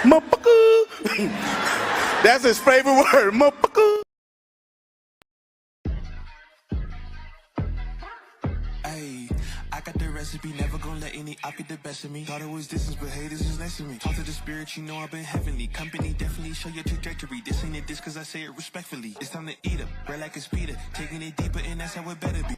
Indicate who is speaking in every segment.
Speaker 1: Motherfucker. That's his favorite word, motherfucker.
Speaker 2: Ayy, I got the recipe, never gonna let any op get the best of me. Thought it was distance, but hey, this is next to me. Talk to the spirit, you know I've been heavenly. Company definitely show your trajectory. This ain't a diss cause I say it respectfully. It's time to eat up, bread like a speeder. Taking it deeper and that's how it better be.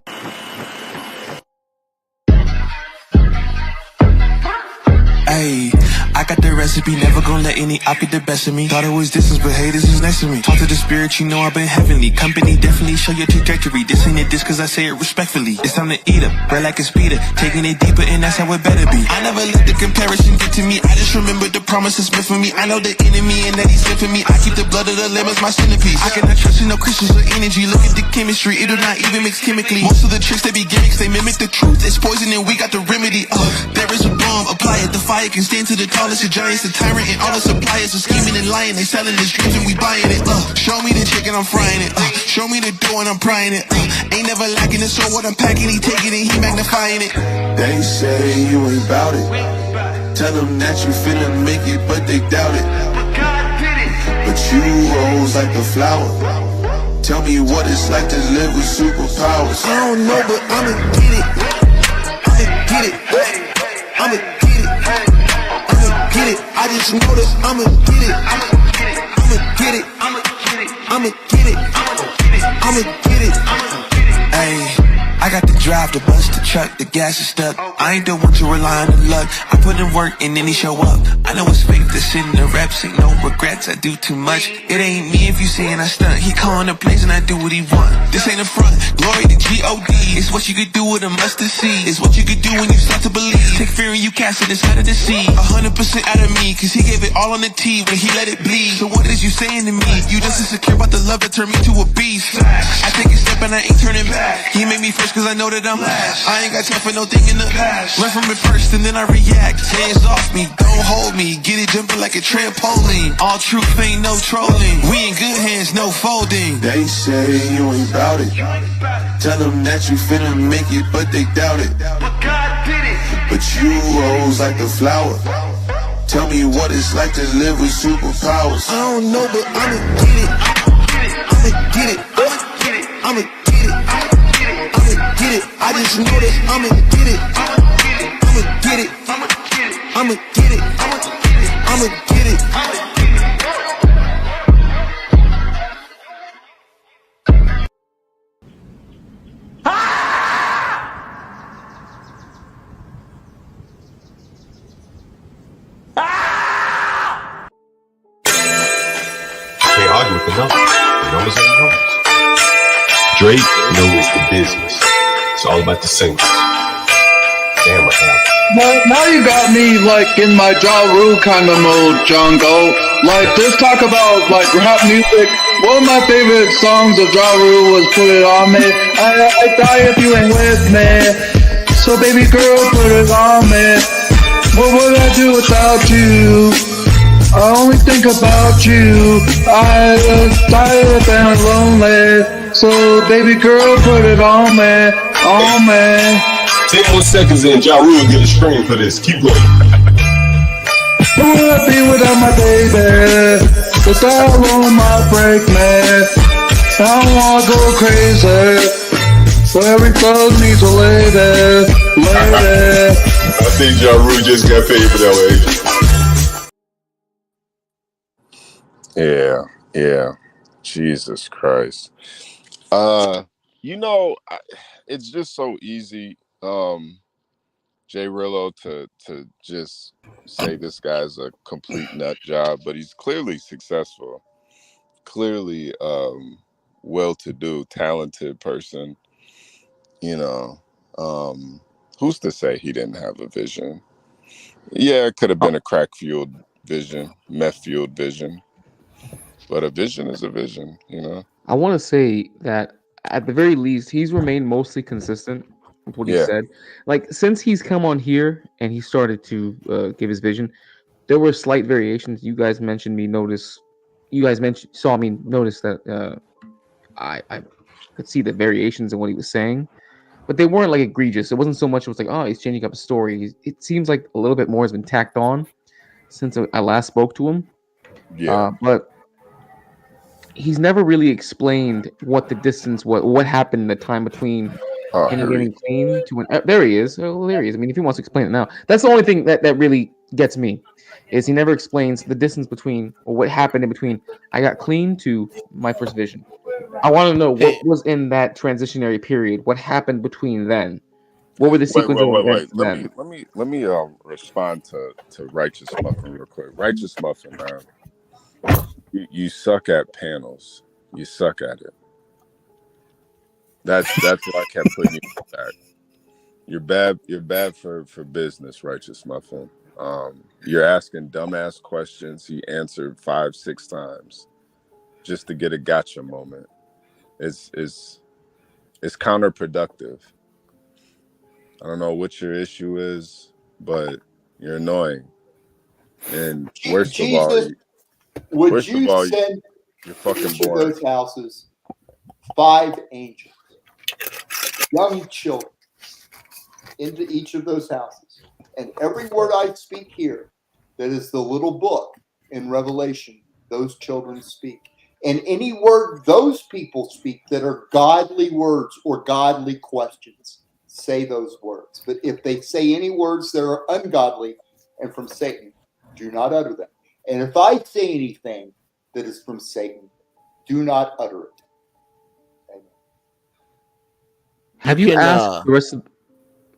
Speaker 2: Ayy, I got the recipe, never gonna let any op get the best of me. Thought it was distance, but hey, this is next to me. Talk to the spirit, you know I've been heavenly. Company definitely show your trajectory. This ain't a diss cause I say it respectfully. It's time to eat up, bread like a speeder. Taking it deeper and that's how it better be. I never let the comparison get to me. I just remember the promises meant for me. I know the enemy and that he's sent for me. I keep the blood of the lamb as my centerpiece. I cannot trust in no crystals or energy. Look at the chemistry, it do not even mix chemically. Most of the tricks they be gimmicks, they mimic the truth. It's poison and we got the remedy. There is a bomb, apply it, the fire can stand to the tallest of giants, the tyrant and all the suppliers are scheming and lying. They selling this dreams and we buying it. Show me the chicken, I'm frying it. Show me the dough and I'm prying it. Ain't never lacking it, so what I'm packing, he taking it, he magnifying it.
Speaker 3: They say you ain't bout it. Tell them that you finna make it, but they doubt it. But you rose like a flower. Tell me what it's like to live with superpowers.
Speaker 2: I don't know, but I'ma get it. I'ma get it. I'ma get it. Get it. I just know that I'ma get it. I'ma get it. I'ma get it. I'ma get it. Ayy, I got the drive, the bus, the truck, the gas is stuck. I ain't the one to rely on the luck. I put in work and then he show up. I know it's fake to sit in the reps, ain't no regrets, I do too much. It ain't me if you saying I stunt. He calling the plays and I do what he want. This ain't a front, glory to G-O-D. It's what you could do with a mustard seed. It's what you could do when you start to believe. Take fear and you cast it inside of the sea. 100% out of me, cause he gave it all on the T when he let it bleed. So what is you saying to me? You just insecure about the love that turned me to a beast. I take a step and I ain't turning back. He made me first cause I know that I'm last. I ain't got time for no thing in the past. Learn from it first and then I react. Hands off me, don't hold me. Get it jumping like a trampoline. All truth ain't no trolling. We in good hands, no folding.
Speaker 3: They say you ain't bout it. Tell them that you finna make it, but they doubt it.
Speaker 2: But God did it.
Speaker 3: But you rose like a flower. Tell me what it's like to live with superpowers.
Speaker 2: I don't know, but I'ma get it. I'ma get it. I'ma get it. I'ma get it. I just know that I'ma get it. I'ma get it. I'ma get it. I'ma get it.
Speaker 4: Can't argue with the numbers. The numbers are the numbers. Drake knows the business. It's all about the singles. Damn, I have.
Speaker 5: Now you got me like in my Ja Rule kind of mode, Jungle. Like this talk about like rap music. One of my favorite songs of Ja Rule was "Put It On Me." I die if you ain't with me. So baby girl, put it on me. What would I do without you? I only think about you. I tired of being lonely. So baby girl, put it on me, on me.
Speaker 4: 10 more seconds in, Ja Rule get a scream for this. Keep going.
Speaker 5: Who would I be without my baby? Cause that alone might break me. I don't wanna go crazy. So every thug needs a lady, lady.
Speaker 4: I think Ja Rule just got paid for that way.
Speaker 6: Yeah. Jesus Christ. It's just so easy, Jay Rillo, to just say this guy's a complete nut job, but he's clearly successful, clearly well-to-do, talented person. Who's to say he didn't have a vision? Yeah, it could have been a crack-fueled vision, meth-fueled vision, but a vision is a vision,
Speaker 7: I want to say that at the very least, he's remained mostly consistent with what he said. Like since he's come on here and he started to give his vision, there were slight variations. You guys mentioned me notice. You guys saw me notice that I could see the variations in what he was saying, but they weren't like egregious. It wasn't so much. It was like, oh, he's changing up a story. It seems like a little bit more has been tacked on since I last spoke to him. But he's never really explained what the distance, what happened in the time between him getting clean to when. There he is. Oh, there he is. I mean, if he wants to explain it now, that's the only thing that really gets me, is he never explains the distance between, or what happened in between I got clean to my first vision. I want to know what was in that transitionary period. What happened between then? What were the sequence of events then?
Speaker 6: Let me respond to Righteous Muffin real quick. Righteous Muffin, man, you suck at panels. You suck at it. That's what I kept putting you back. You're bad for business, Righteous Muffin. You're asking dumbass questions he answered 5-6 times just to get a gotcha moment. It's counterproductive. I don't know what your issue is, but you're annoying. And worst of all,
Speaker 8: send
Speaker 6: you're fucking
Speaker 8: each
Speaker 6: boring.
Speaker 8: of those houses 5 angels, young children, into each of those houses, and every word I speak here, that is the little book in Revelation, those children speak. And any word those people speak that are godly words or godly questions, say those words. But if they say any words that are ungodly and from Satan, do not utter them. And if I say anything that is from Satan, do not utter it. Amen.
Speaker 7: Have you asked the rest of...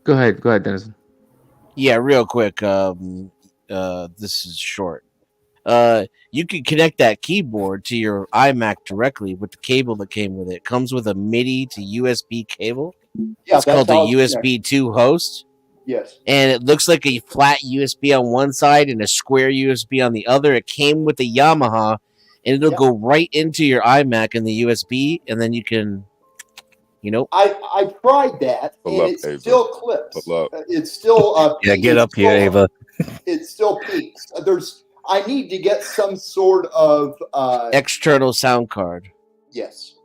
Speaker 7: Go ahead, Denison.
Speaker 9: Yeah, real quick. This is short. You can connect that keyboard to your iMac directly with the cable that came with it. It comes with a MIDI to USB cable.
Speaker 8: Yeah,
Speaker 9: it's called a USB 2 host.
Speaker 8: Yes.
Speaker 9: And it looks like a flat USB on one side and a square USB on the other. It came with the Yamaha, and it'll go right into your iMac in the USB, and then you can,
Speaker 8: I tried that, and it still clips. It's still
Speaker 10: get up here, Ava.
Speaker 8: It still peaks. I need to get some sort of
Speaker 9: external sound card.
Speaker 8: Yes.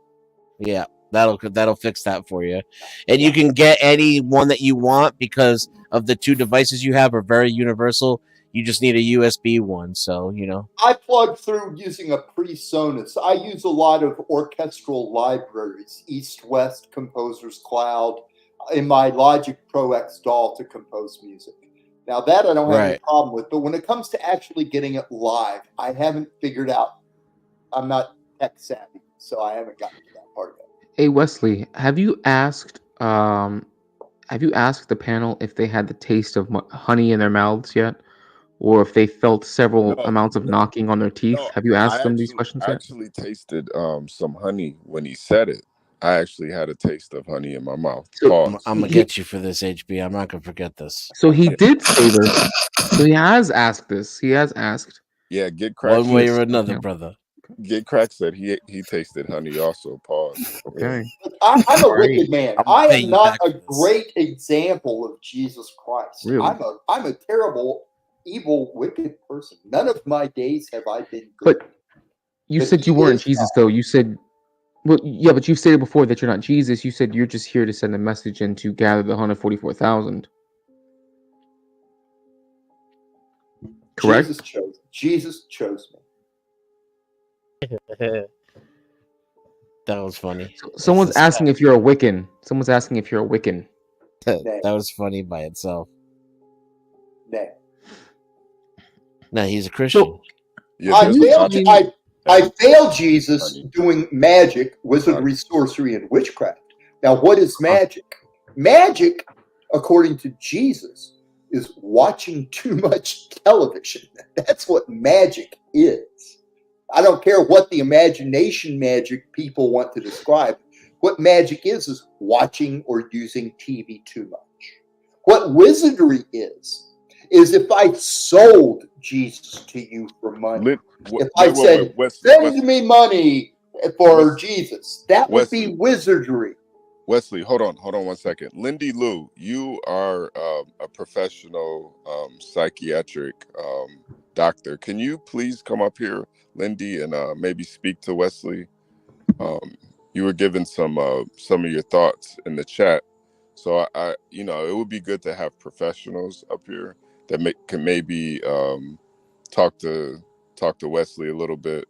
Speaker 9: Yeah, that'll fix that for you. And you can get any one that you want because of the 2 devices you have are very universal. You just need a USB one, so
Speaker 8: I plug through using a PreSonus. I use a lot of orchestral libraries, East West Composer's Cloud, in my Logic Pro X DAW to compose music. Now that I don't have any problem with, but when it comes to actually getting it live, I haven't figured out. I'm not tech savvy, so I haven't gotten to that part of it.
Speaker 7: Hey Wesley, have you asked the panel if they had the taste of honey in their mouths yet, or if they felt several amounts of knocking on their teeth? Have you asked them these questions yet?
Speaker 6: I actually tasted some honey when he said it. I actually had a taste of honey in my mouth.
Speaker 7: So
Speaker 6: Pause.
Speaker 9: I'm gonna get you for this, HB. I'm not gonna forget this.
Speaker 7: So he
Speaker 6: Yeah.
Speaker 7: did say this. So he has asked this. He has asked.
Speaker 6: Yeah, Get Crack.
Speaker 9: One way or
Speaker 6: said-
Speaker 9: another,
Speaker 7: Yeah.
Speaker 9: brother.
Speaker 6: Get Crack said he tasted honey also. Pause.
Speaker 7: Okay.
Speaker 8: I'm a
Speaker 7: All right.
Speaker 8: wicked man.
Speaker 9: I'm
Speaker 8: I
Speaker 9: paying
Speaker 8: am
Speaker 9: you
Speaker 8: not
Speaker 9: back
Speaker 8: a
Speaker 9: for this.
Speaker 8: great example of Jesus Christ.
Speaker 7: Really?
Speaker 8: I'm a terrible, evil, wicked person. None of my days have I been good.
Speaker 7: But you
Speaker 8: But
Speaker 7: said you
Speaker 8: he
Speaker 7: weren't
Speaker 8: is
Speaker 7: Jesus,
Speaker 8: God.
Speaker 7: though. You said, well, yeah, but you've stated before that you're not Jesus. You said you're just here to send a message and to gather the 144,000. Correct?
Speaker 8: Jesus chose me.
Speaker 9: That was funny.
Speaker 7: Someone's
Speaker 9: It's
Speaker 7: asking if you're a Wiccan. Someone's asking if you're a Wiccan.
Speaker 9: that was funny by itself.
Speaker 8: Nay.
Speaker 9: No, he's a Christian.
Speaker 7: So,
Speaker 6: Yeah,
Speaker 8: I
Speaker 6: there's
Speaker 8: failed,
Speaker 6: a
Speaker 7: I mean-
Speaker 8: I failed Jesus
Speaker 6: Honey.
Speaker 8: doing magic, wizardry, sorcery, and witchcraft. Now, what is magic? Magic, according to Jesus, is watching too much television. That's what magic is. I don't care what the imagination magic people want to describe. What magic is watching or using TV too much. What wizardry is if I sold Jesus to you for money. If I said, send me money for Jesus, that would be wizardry.
Speaker 6: Wesley, hold on 1 second. Lindy Lou, you are a professional psychiatric doctor. Can you please come up here, Lindy, and maybe speak to Wesley? You were giving some of your thoughts in the chat, so I it would be good to have professionals up here that can maybe talk to Wesley a little bit,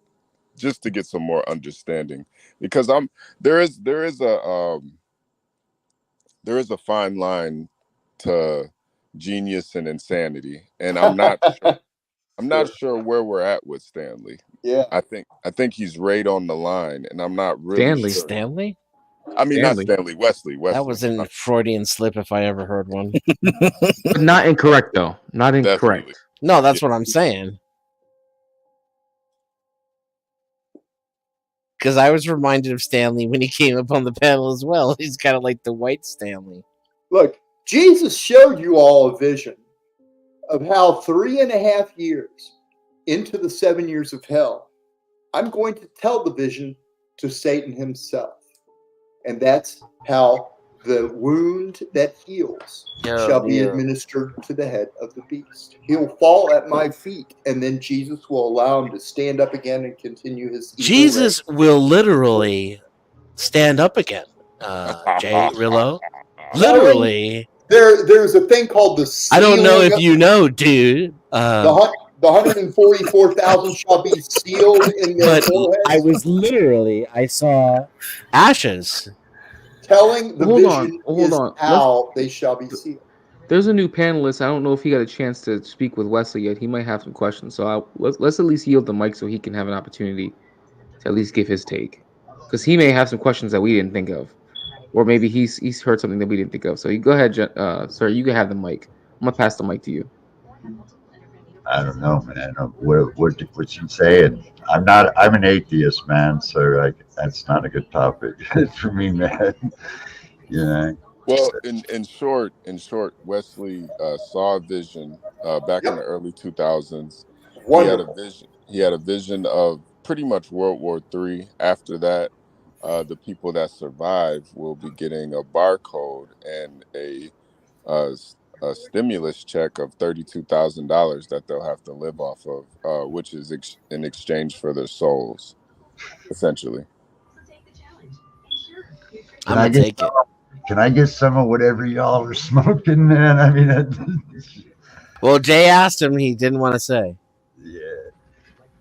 Speaker 6: just to get some more understanding, because there is a fine line to genius and insanity, and I'm not sure where we're at with Stanley.
Speaker 8: Yeah,
Speaker 6: I think he's right on the line, and I'm not really
Speaker 7: Stanley.
Speaker 6: sure.
Speaker 9: Stanley?
Speaker 6: I mean,
Speaker 7: Stanley.
Speaker 6: not Stanley. Wesley.
Speaker 9: That was a Freudian slip if I ever heard one.
Speaker 7: But not incorrect, though. Not incorrect.
Speaker 6: Definitely.
Speaker 9: No, that's what I'm saying. Because I was reminded of Stanley when he came up on the panel as well. He's kind of like the white Stanley.
Speaker 8: Look, Jesus showed you all a vision of how 3.5 years into the 7 years of hell, I'm going to tell the vision to Satan himself. And that's how the wound that heals shall be administered to the head of the beast. He'll fall at my feet, and then Jesus will allow him to stand up again and continue his evil
Speaker 9: Jesus
Speaker 8: reign.
Speaker 9: will literally stand up again. Jay Rillo? Literally.
Speaker 8: There's a thing called the
Speaker 9: I don't know
Speaker 8: sealing
Speaker 9: if you know, dude.
Speaker 8: the 144,000 shall be sealed in their
Speaker 9: But
Speaker 8: foreheads.
Speaker 9: I saw ashes.
Speaker 8: Telling the
Speaker 7: Hold
Speaker 8: vision
Speaker 7: on.
Speaker 8: is how they shall be sealed.
Speaker 7: There's a new panelist. I don't know if he got a chance to speak with Wesley yet. He might have some questions. So let's at least yield the mic so he can have an opportunity to at least give his take. Because he may have some questions that we didn't think of. Or maybe he's heard something that we didn't think of. So you go ahead, sir. You can have the mic. I'm going to pass the mic to you.
Speaker 10: I don't know, man. What you saying? I'm an atheist, man. So that's not a good topic for me, man. Yeah.
Speaker 6: Well, in short, Wesley saw a vision back in the early 2000s. He had a vision of pretty much World War III. After that, the people that survive will be getting a barcode and a stimulus check of $32,000 that they'll have to live off of, which is in exchange for their souls, essentially.
Speaker 9: I'm gonna take it.
Speaker 10: Can I get some of whatever y'all are smoking, man? I mean,
Speaker 9: Well, Jay asked him. He didn't want to say.
Speaker 10: Yeah.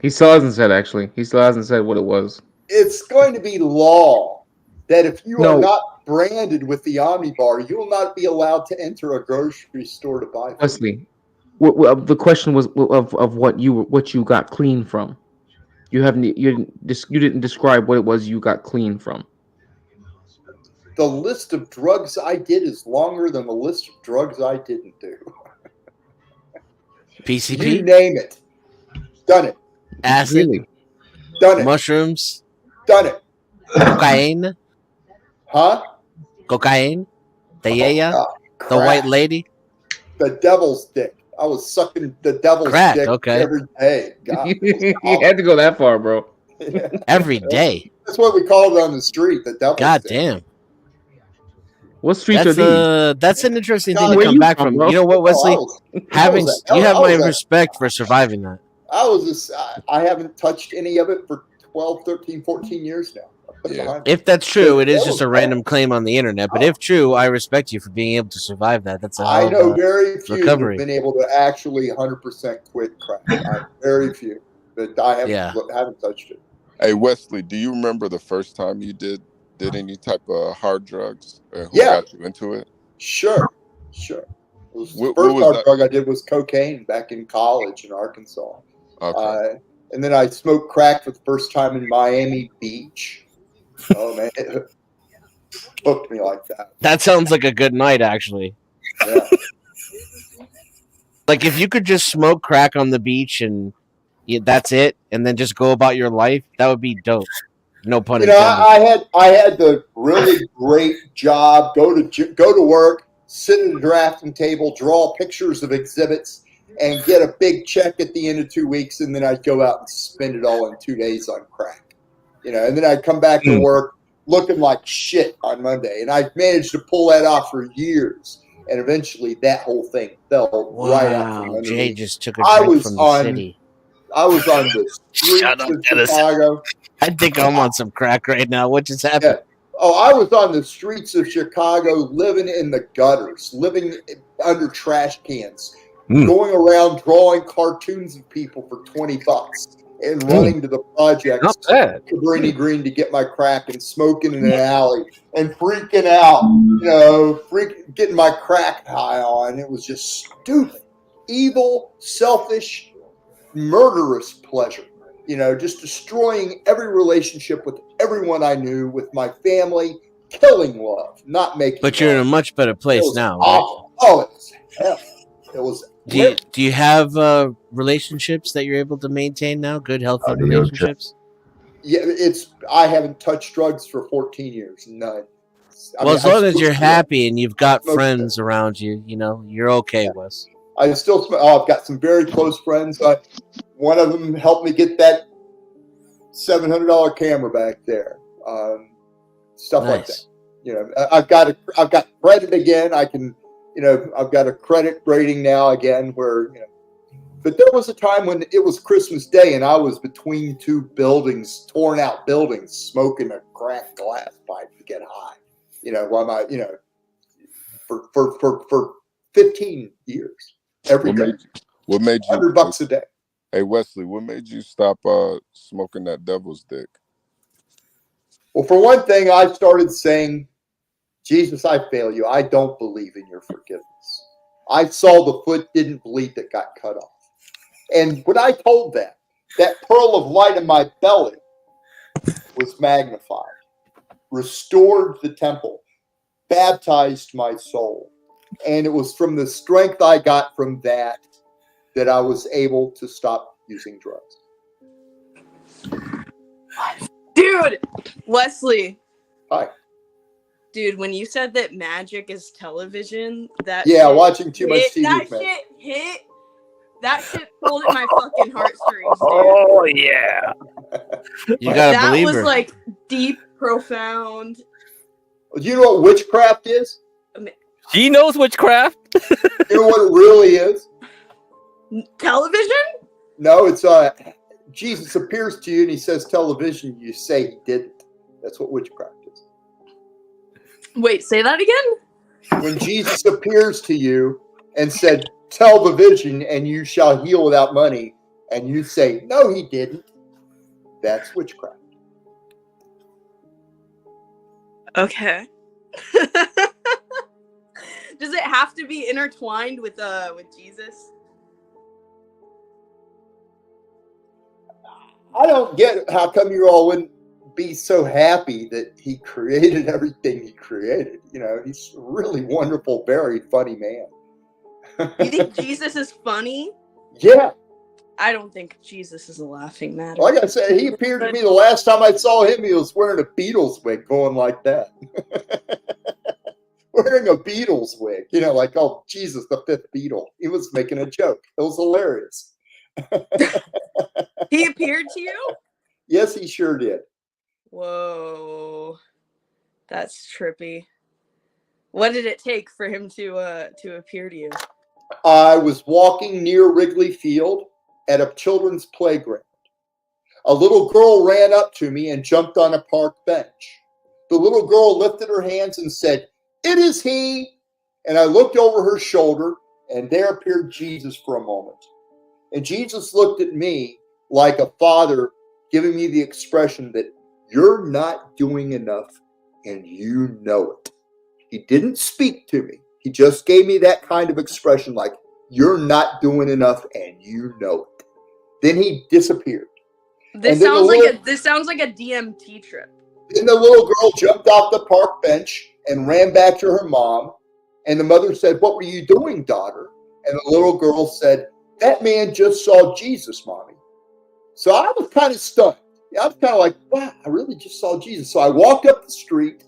Speaker 7: He still hasn't said, actually. He still hasn't said what it was.
Speaker 8: It's going to be law that if you are not branded with the Omnibar, you will not be allowed to enter a grocery store to buy food.
Speaker 7: Wesley, the question was of what you got clean from. You didn't describe what it was you got clean from.
Speaker 8: The list of drugs I did is longer than the list of drugs I didn't do.
Speaker 9: PCP?
Speaker 8: You name it. Done it.
Speaker 9: Acid?
Speaker 7: Really?
Speaker 8: Done it.
Speaker 9: Mushrooms?
Speaker 8: Done it.
Speaker 9: Cocaine?
Speaker 8: Huh?
Speaker 9: Cocaine? The yaya?
Speaker 8: God,
Speaker 9: The white
Speaker 8: crack.
Speaker 9: lady?
Speaker 8: The devil's dick. I was sucking the devil's
Speaker 9: Crack,
Speaker 8: dick
Speaker 9: okay.
Speaker 8: every day. God, it was
Speaker 7: You had to go that far, bro.
Speaker 8: awful.
Speaker 9: Every day.
Speaker 8: That's what we called it on the street, the devil's
Speaker 9: God
Speaker 8: dick.
Speaker 9: damn.
Speaker 7: What streets are these?
Speaker 9: That's an interesting thing
Speaker 8: God,
Speaker 9: to
Speaker 7: where
Speaker 9: come
Speaker 7: you
Speaker 9: back
Speaker 7: from,
Speaker 9: from.
Speaker 7: bro?
Speaker 9: You know what, Wesley? You have my
Speaker 8: I
Speaker 9: respect for surviving that.
Speaker 8: haven't touched any of it for 12, 13, 14 years now. I put it
Speaker 6: Yeah.
Speaker 8: behind me.
Speaker 9: If that's true, it is
Speaker 8: That
Speaker 9: just
Speaker 8: was
Speaker 9: a random
Speaker 8: bad.
Speaker 9: claim on the internet. But if true, I respect you for being able to survive that. That's a
Speaker 8: I
Speaker 9: hell
Speaker 8: know
Speaker 9: of a
Speaker 8: very few that
Speaker 9: recovery.
Speaker 8: have been able to actually 100% quit crack. Very few. But I haven't touched it.
Speaker 6: Hey Wesley, do you remember the first time you did any type of hard drugs? Or who
Speaker 8: Yeah.
Speaker 6: got you into it?
Speaker 8: Sure. The
Speaker 6: What
Speaker 8: first
Speaker 6: was
Speaker 8: hard
Speaker 6: that?
Speaker 8: drug I did was cocaine back in college in Arkansas.
Speaker 6: Okay.
Speaker 8: And then I smoked crack for the first time in Miami Beach. Oh, man. It hooked me like that.
Speaker 9: That sounds like a good night, actually.
Speaker 8: Yeah.
Speaker 9: Like if you could just smoke crack on the beach and that's it, and then just go about your life, that would be dope. No pun
Speaker 8: You know,
Speaker 9: intended.
Speaker 8: I had the really great job. Go to work, sit at a drafting table, draw pictures of exhibits, and get a big check at the end of 2 weeks, and then I'd go out and spend it all in 2 days on crack. You know, and then I'd come back to work looking like shit on Monday, and I managed to pull that off for years. And eventually, that whole thing fell right out from under
Speaker 9: Jay
Speaker 8: me.
Speaker 9: just took a drink from the city.
Speaker 8: I was on the streets of Chicago.
Speaker 9: I think I'm on some crack right now. What just happened?
Speaker 8: Yeah. Oh, I was on the streets of Chicago, living in the gutters, living under trash cans, going around drawing cartoons of people for $20 and running to the projects, Cabrini Green, to get my crack and smoking in an alley and freaking out, getting my crack high on. It was just stupid, evil, selfish, murderous pleasure. Just destroying every relationship with everyone I knew, with my family, killing love, not making
Speaker 9: But you're in a much better place now, right?
Speaker 8: awful. Oh, it was hell. It was.
Speaker 9: Do you have relationships that you're able to maintain now? Good, healthy relationships?
Speaker 8: Yeah, I haven't touched drugs for 14 years. None.
Speaker 9: As long as you're happy and you've got friends around you, you're okay, Wes.
Speaker 8: I still. I've got some very close friends. One of them helped me get that $700 camera back there. Stuff like that. I've got credit again. I can. I've got a credit rating now again where, but there was a time when it was Christmas Day and I was between two buildings, torn out buildings, smoking a cracked glass pipe to get high, for 15 years, every day.
Speaker 6: What made you
Speaker 8: $100 a day?
Speaker 6: Hey Wesley, what made you stop smoking that devil's dick?
Speaker 8: Well, for one thing, I started saying, Jesus, I fail you. I don't believe in your forgiveness. I saw the foot didn't bleed that got cut off. And when I told that pearl of light in my belly was magnified, restored the temple, baptized my soul. And it was from the strength I got from that I was able to stop using drugs.
Speaker 11: Dude, Wesley.
Speaker 8: Hi.
Speaker 11: Dude, when you said that magic is television,
Speaker 8: watching too much TV.
Speaker 11: That shit pulled at my fucking heartstrings, dude.
Speaker 9: Oh yeah. You gotta believe her.
Speaker 11: That was like deep, profound.
Speaker 8: Do you know what witchcraft is?
Speaker 12: She knows witchcraft.
Speaker 8: You know what it really is?
Speaker 11: Television?
Speaker 8: No, it's Jesus appears to you and he says television, you say he didn't. That's what witchcraft is.
Speaker 11: Wait, say that again?
Speaker 8: When Jesus appears to you and said, tell the vision and you shall heal without money, and you say, no, he didn't, that's witchcraft.
Speaker 11: Okay. Does it have to be intertwined with Jesus?
Speaker 8: I don't get how come you all wouldn't be so happy that he created everything he created. He's a really wonderful, very funny man.
Speaker 11: You think Jesus is funny?
Speaker 8: Yeah.
Speaker 11: I don't think Jesus is a laughing matter.
Speaker 8: Like I said, he appeared to me the last time I saw him, he was wearing a Beatles wig going like that. Wearing a Beatles wig. You know, like, oh, Jesus, the fifth Beatle. He was making a joke. It was hilarious.
Speaker 11: He appeared to you?
Speaker 8: Yes, he sure did.
Speaker 11: Whoa. That's trippy. What did it take for him to appear to you?
Speaker 8: I was walking near Wrigley Field at a children's playground. A little girl ran up to me and jumped on a park bench. The little girl lifted her hands and said, "It is he." And I looked over her shoulder, and there appeared Jesus for a moment. And Jesus looked at me like a father giving me the expression that you're not doing enough and you know it. He didn't speak to me. He just gave me that kind of expression like, you're not doing enough and you know it. Then he disappeared.
Speaker 11: This sounds like a DMT trip.
Speaker 8: Then the little girl jumped off the park bench and ran back to her mom. And the mother said, "What were you doing, daughter?" And the little girl said, "That man just saw Jesus, Mommy." So I was kind of stunned. I was kind of like, wow, I really just saw Jesus. So I walked up the street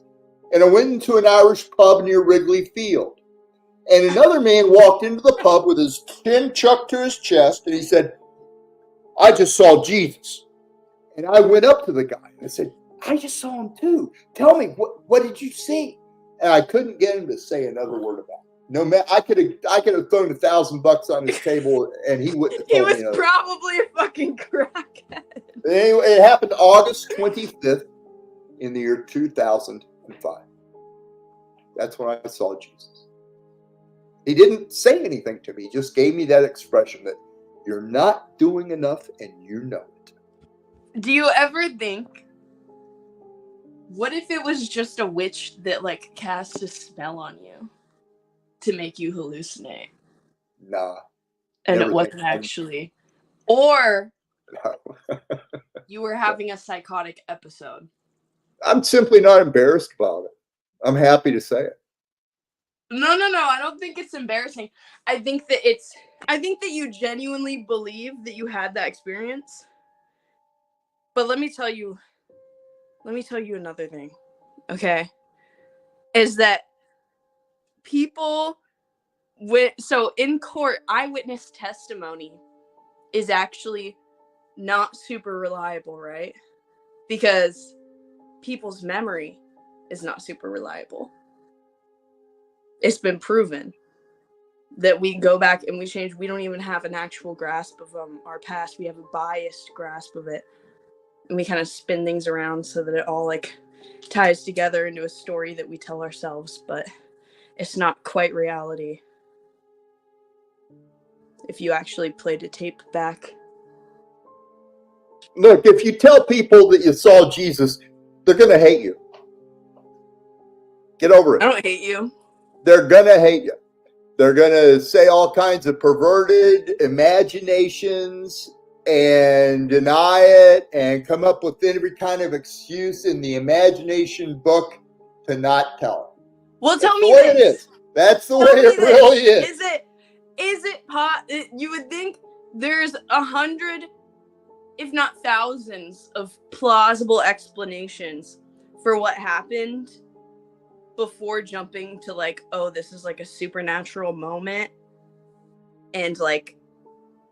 Speaker 8: and I went into an Irish pub near Wrigley Field. And another man walked into the pub with his chin chucked to his chest and he said, "I just saw Jesus." And I went up to the guy and I said, "I just saw him too. Tell me, what did you see?" And I couldn't get him to say another word about it. No matter, I could have thrown $1,000 on his table and he wouldn't have told me.
Speaker 11: He was probably a fucking crackhead.
Speaker 8: Anyway, it happened August 25th in the year 2005. That's when I saw Jesus. He didn't say anything to me. He just gave me that expression that you're not doing enough and you know it.
Speaker 11: Do you ever think, what if it was just a witch that like cast a spell on you to make you hallucinate?
Speaker 8: Nah.
Speaker 11: And it wasn't actually. Or you were having a psychotic episode.
Speaker 8: I'm simply not embarrassed about it. I'm happy to say it.
Speaker 11: No. I don't think it's embarrassing. I think that you genuinely believe that you had that experience. But let me tell you another thing. Okay? Is that people so in court, eyewitness testimony is actually not super reliable, right? Because people's memory is not super reliable. It's been proven that we go back and we change. We don't even have an actual grasp of our past. We have a biased grasp of it. And we kind of spin things around so that it all like ties together into a story that we tell ourselves, but it's not quite reality. If you actually played a tape back.
Speaker 8: Look, if you tell people that you saw Jesus, they're going to hate you. Get over it.
Speaker 11: I don't hate you.
Speaker 8: They're going to hate you. They're going to say all kinds of perverted imaginations and deny it and come up with every kind of excuse in the imagination book to not tell it.
Speaker 11: Well, tell
Speaker 8: That's
Speaker 11: me
Speaker 8: the way
Speaker 11: this.
Speaker 8: it is. That's the way it really is.
Speaker 11: Is it you would think there's 100, if not thousands, of plausible explanations for what happened before jumping to like, oh, this is like a supernatural moment and like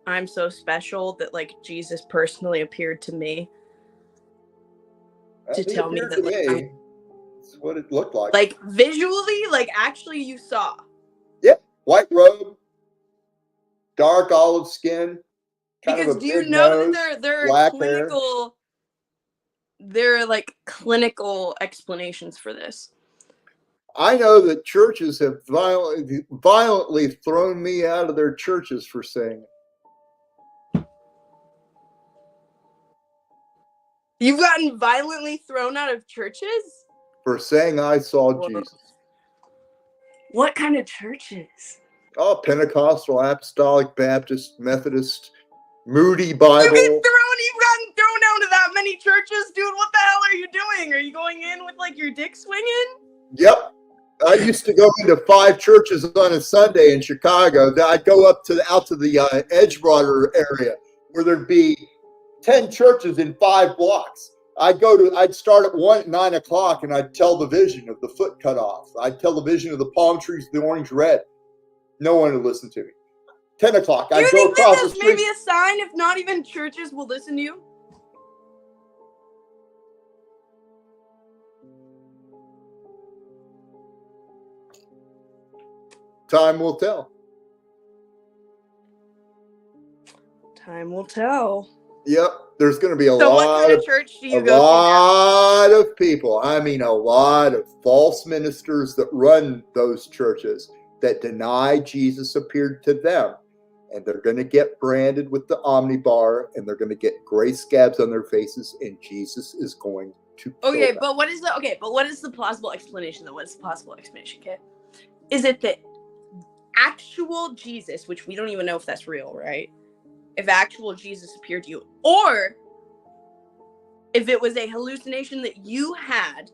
Speaker 11: I'm so special that like Jesus personally appeared to me to tell me that like
Speaker 8: that's what it looked like.
Speaker 11: Like visually, like actually you saw.
Speaker 8: Yep, white robe, dark olive skin.
Speaker 11: Because do you know that there are clinical, there are like clinical explanations for this?
Speaker 8: I know that churches have violently thrown me out of their churches for saying it.
Speaker 11: You've gotten violently thrown out of churches?
Speaker 8: For saying I saw Jesus.
Speaker 11: What kind of churches?
Speaker 8: Oh, Pentecostal, Apostolic, Baptist, Methodist, Moody Bible.
Speaker 11: You've gotten thrown out of that many churches, dude. What the hell are you doing? Are you going in with like your dick swinging?
Speaker 8: Yep. I used to go into 5 churches on a Sunday in Chicago. I'd go out to the Edgewater area where there'd be 10 churches in 5 blocks. I'd start at 9 o'clock and I'd tell the vision of the foot cut off. I'd tell the vision of the palm trees, the orange red. No one would listen to me. 10 o'clock.
Speaker 11: Do you
Speaker 8: I'd go
Speaker 11: think that
Speaker 8: across the
Speaker 11: that's maybe
Speaker 8: street.
Speaker 11: a sign if not even churches will listen to you?
Speaker 8: Time will tell.
Speaker 11: Time will tell.
Speaker 8: Yep. There's going to be
Speaker 11: So what kind of church do you go to now?
Speaker 8: lot of people. I mean, a lot of false ministers that run those churches that deny Jesus appeared to them. And they're going to get branded with the omnibar, and they're going to get gray scabs on their faces, and Jesus is going to kill
Speaker 11: Okay,
Speaker 8: them.
Speaker 11: but what is the plausible explanation though? What is the plausible explanation, Kit? Is it that actual Jesus, which we don't even know if that's real, right? If actual Jesus appeared to you, or if it was a hallucination that you had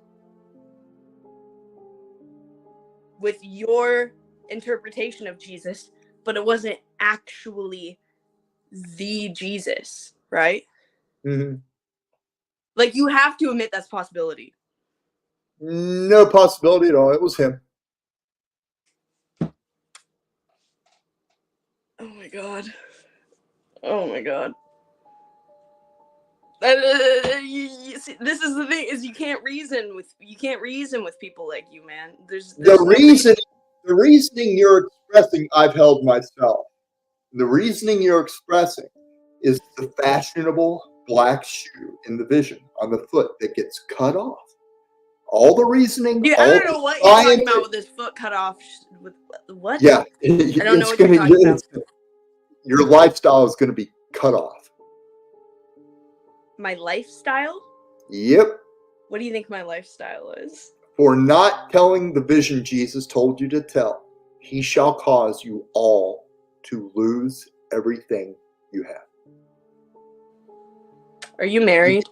Speaker 11: with your interpretation of Jesus, but it wasn't actually the Jesus, right?
Speaker 8: Mm-hmm.
Speaker 11: Like, you have to admit that's a possibility.
Speaker 8: No possibility at all. It was him.
Speaker 11: Oh my god. Oh my god. You see, this is the thing: is you can't reason with people like you, man. There's
Speaker 8: The
Speaker 11: no
Speaker 8: reasoning you're expressing, I've held myself. The reasoning you're expressing is the fashionable black shoe in the vision on the foot that gets cut off. All the reasoning.
Speaker 11: Dude,
Speaker 8: all
Speaker 11: I don't know what you're talking about with this foot cut off. With what?
Speaker 8: Yeah,
Speaker 11: I don't know what you're talking about.
Speaker 8: Your lifestyle is going to be cut off.
Speaker 11: My lifestyle?
Speaker 8: Yep.
Speaker 11: What do you think my lifestyle is?
Speaker 8: For not telling the vision Jesus told you to tell, he shall cause you all to lose everything you have.
Speaker 11: Are you married?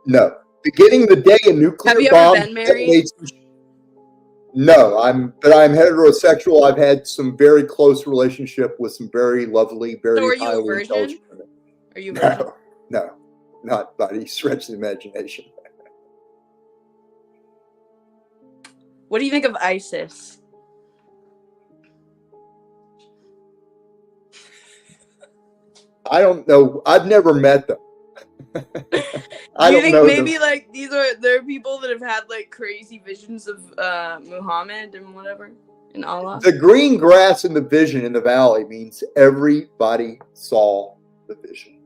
Speaker 8: No. Beginning the day a nuclear
Speaker 11: Have you
Speaker 8: bomb
Speaker 11: ever been married?
Speaker 8: detonates. No, I'm heterosexual. I've had some very close relationship with some very lovely, very
Speaker 11: So are you a
Speaker 8: highly
Speaker 11: virgin?
Speaker 8: intelligent women.
Speaker 11: Are you a virgin?
Speaker 8: No, not by any stretch of the imagination.
Speaker 11: What do you think of ISIS?
Speaker 8: I don't know. I've never met them.
Speaker 11: Do you think maybe like there are people that have had like crazy visions of Muhammad and whatever and Allah?
Speaker 8: The green grass in the vision in the valley means everybody saw the vision.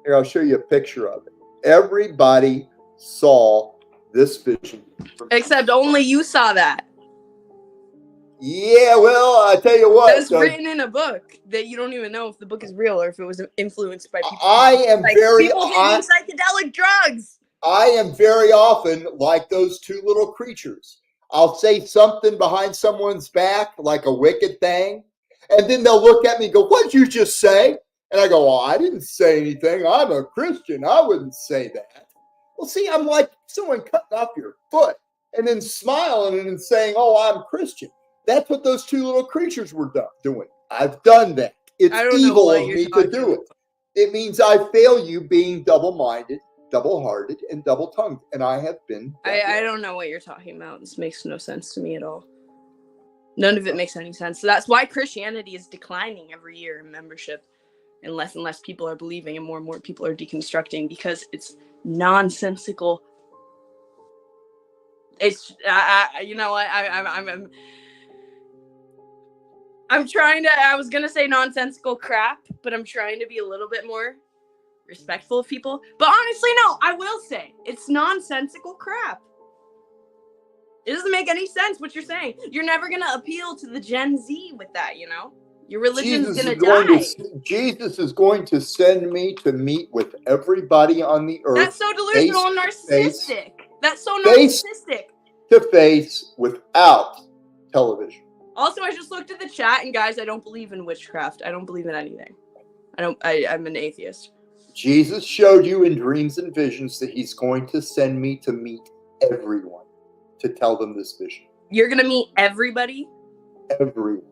Speaker 8: Here, I'll show you a picture of it. Everybody saw this vision.
Speaker 11: Except only you saw that.
Speaker 8: Yeah, well, I tell you what.
Speaker 11: That's written in a book that you don't even know if the book is real or if it was influenced by people.
Speaker 8: I am
Speaker 11: people taking psychedelic drugs.
Speaker 8: I am very often like those two little creatures. I'll say something behind someone's back, like a wicked thing, and then they'll look at me and go, "What did you just say?" And I go, "Oh, I didn't say anything. I'm a Christian. I wouldn't say that." Well, see, I'm like someone cutting off your foot and then smiling and saying, "Oh, I'm Christian." That's what those two little creatures were doing. I've done that. It's evil of me to do it. It means I fail you being double-minded, double-hearted, and double-tongued. And I have been.
Speaker 11: I don't know what you're talking about. This makes no sense to me at all. None of it makes any sense. So that's why Christianity is declining every year in membership. And less people are believing and more people are deconstructing because it's nonsensical. It's, you know what, I'm trying to, I was going to say nonsensical crap, but I'm trying to be a little bit more respectful of people. But honestly, no, I will say it's nonsensical crap. It doesn't make any sense what you're saying. You're never going to appeal to the Gen Z with that, you know? Your religion's going to die.
Speaker 8: Jesus is going to send me to meet with everybody on the earth.
Speaker 11: That's so delusional and narcissistic. That's so narcissistic.
Speaker 8: To face without television.
Speaker 11: Also, I just looked at the chat, and guys, I don't believe in witchcraft. I don't believe in anything. I'm an atheist.
Speaker 8: Jesus showed you in dreams and visions that he's going to send me to meet everyone, to tell them this vision.
Speaker 11: You're going to meet everybody?
Speaker 8: Everyone.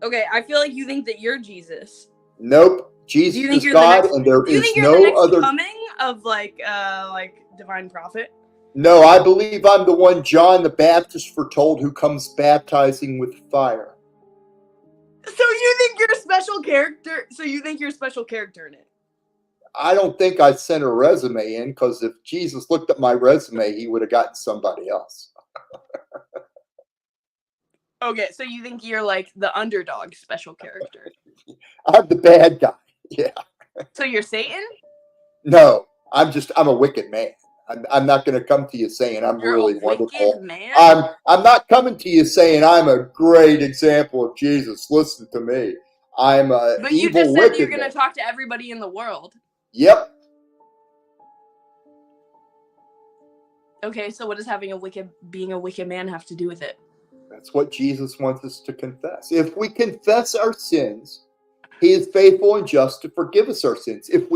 Speaker 11: Okay, I feel like you think that you're Jesus.
Speaker 8: Nope. Jesus
Speaker 11: Do you think
Speaker 8: is
Speaker 11: you're
Speaker 8: God,
Speaker 11: the next,
Speaker 8: and there
Speaker 11: do you
Speaker 8: is
Speaker 11: think you're the
Speaker 8: no
Speaker 11: next
Speaker 8: other.
Speaker 11: coming of like divine prophet?
Speaker 8: No, I believe I'm the one John the Baptist foretold who comes baptizing with fire.
Speaker 11: So you think you're a special character? So you think you're a special character in it?
Speaker 8: I don't think I sent a resume in, because if Jesus looked at my resume, he would have gotten somebody else.
Speaker 11: Okay, so you think you're like the underdog special character?
Speaker 8: I'm the bad guy. Yeah.
Speaker 11: So you're Satan?
Speaker 8: No, I'm a wicked man. I'm not going to come to you saying I'm
Speaker 11: You're
Speaker 8: really
Speaker 11: a wicked
Speaker 8: wonderful.
Speaker 11: man?
Speaker 8: I'm not coming to you saying I'm a great example of Jesus. Listen to me. I'm a
Speaker 11: But you
Speaker 8: evil,
Speaker 11: just said you're
Speaker 8: wicked
Speaker 11: going
Speaker 8: man.
Speaker 11: to talk to everybody in the world.
Speaker 8: Yep.
Speaker 11: Okay, so what does being a wicked man have to do with it?
Speaker 8: That's what Jesus wants us to confess. If we confess our sins, he is faithful and just to forgive us our sins. Let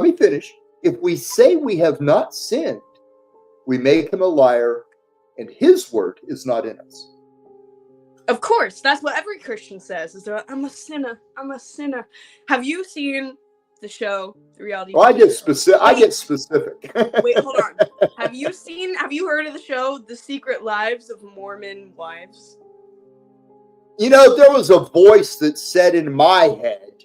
Speaker 8: me finish. If we say we have not sinned, we make him a liar, and his word is not in us.
Speaker 11: Of course, that's what every Christian says. Is that I'm a sinner. I'm a sinner. Have you seen the show, the reality?
Speaker 8: Well, I get specific.
Speaker 11: Wait, hold on. Have you heard of the show, The Secret Lives of Mormon Wives?
Speaker 8: You know, there was a voice that said in my head,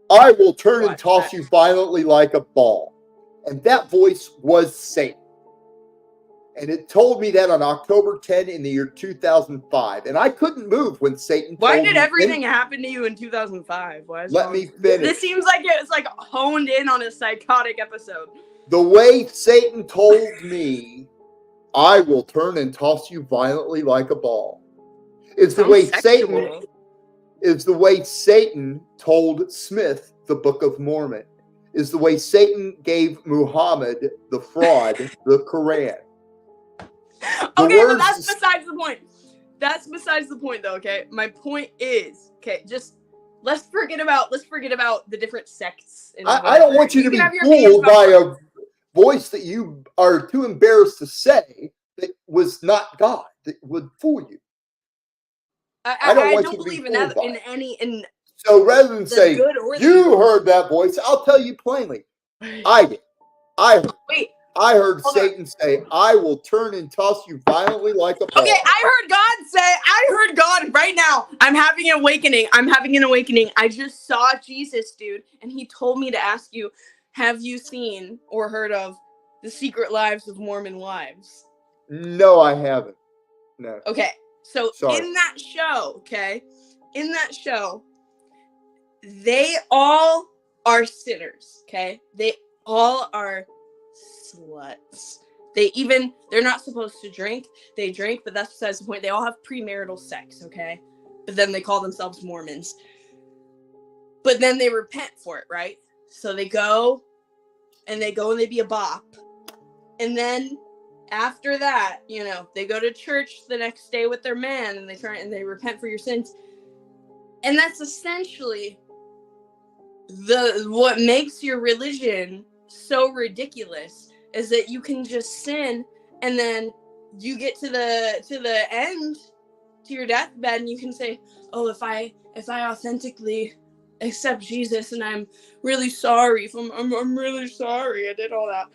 Speaker 8: I will turn and toss you violently like a ball. And that voice was Satan. And it told me that on October 10 in the year 2005. And I couldn't move when Satan told me.
Speaker 11: Why did everything happen to you in 2005?
Speaker 8: Let me finish.
Speaker 11: This seems like it's like honed in on a psychotic episode.
Speaker 8: The way Satan told me, I will turn and toss you violently like a ball, is the way Satan told Smith the Book of Mormon, is the way Satan gave Muhammad the fraud, the Quran.
Speaker 11: Okay, but that's besides the point. That's besides the point, though. Okay, my point is, just let's forget about the different sects.
Speaker 8: I don't want you to be fooled by a voice that you are too embarrassed to say that was not God, that would fool you.
Speaker 11: I don't believe in that in.
Speaker 8: So rather than say you heard that voice, I'll tell you plainly, I did. I heard Satan say, I will turn and toss you violently like a ball.
Speaker 11: Okay, I heard God right now. I'm having an awakening. I just saw Jesus, dude, and he told me to ask you, have you seen or heard of The Secret Lives of Mormon Wives?
Speaker 8: No, I haven't. No.
Speaker 11: Okay, so in that show, they all are sinners, okay? They all are sluts. They're not supposed to drink. They drink, but that's besides the point. They all have premarital sex, okay? But then they call themselves Mormons. But then they repent for it, right? So they go and they be a bop. And then after that, they go to church the next day with their man and they repent for your sins. And that's essentially what makes your religion so ridiculous, is that you can just sin and then you get to the end, to your deathbed, and you can say, oh, if I authentically accept Jesus and I'm really sorry, I'm really sorry I did all that,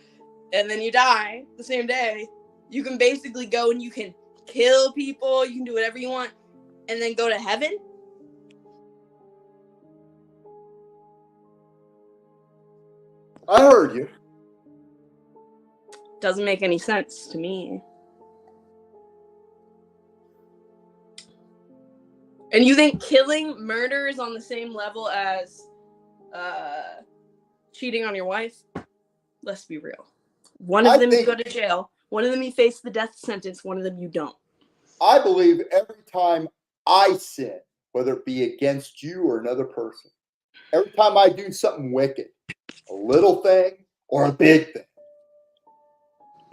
Speaker 11: and then you die the same day, you can basically go and you can kill people, you can do whatever you want, and then go to heaven.
Speaker 8: I heard you.
Speaker 11: Doesn't make any sense to me. And you think murder is on the same level as cheating on your wife? Let's be real. One of them you go to jail. One of them you face the death sentence. One of them you don't.
Speaker 8: I believe every time I sin, whether it be against you or another person, every time I do something wicked, a little thing or a big thing,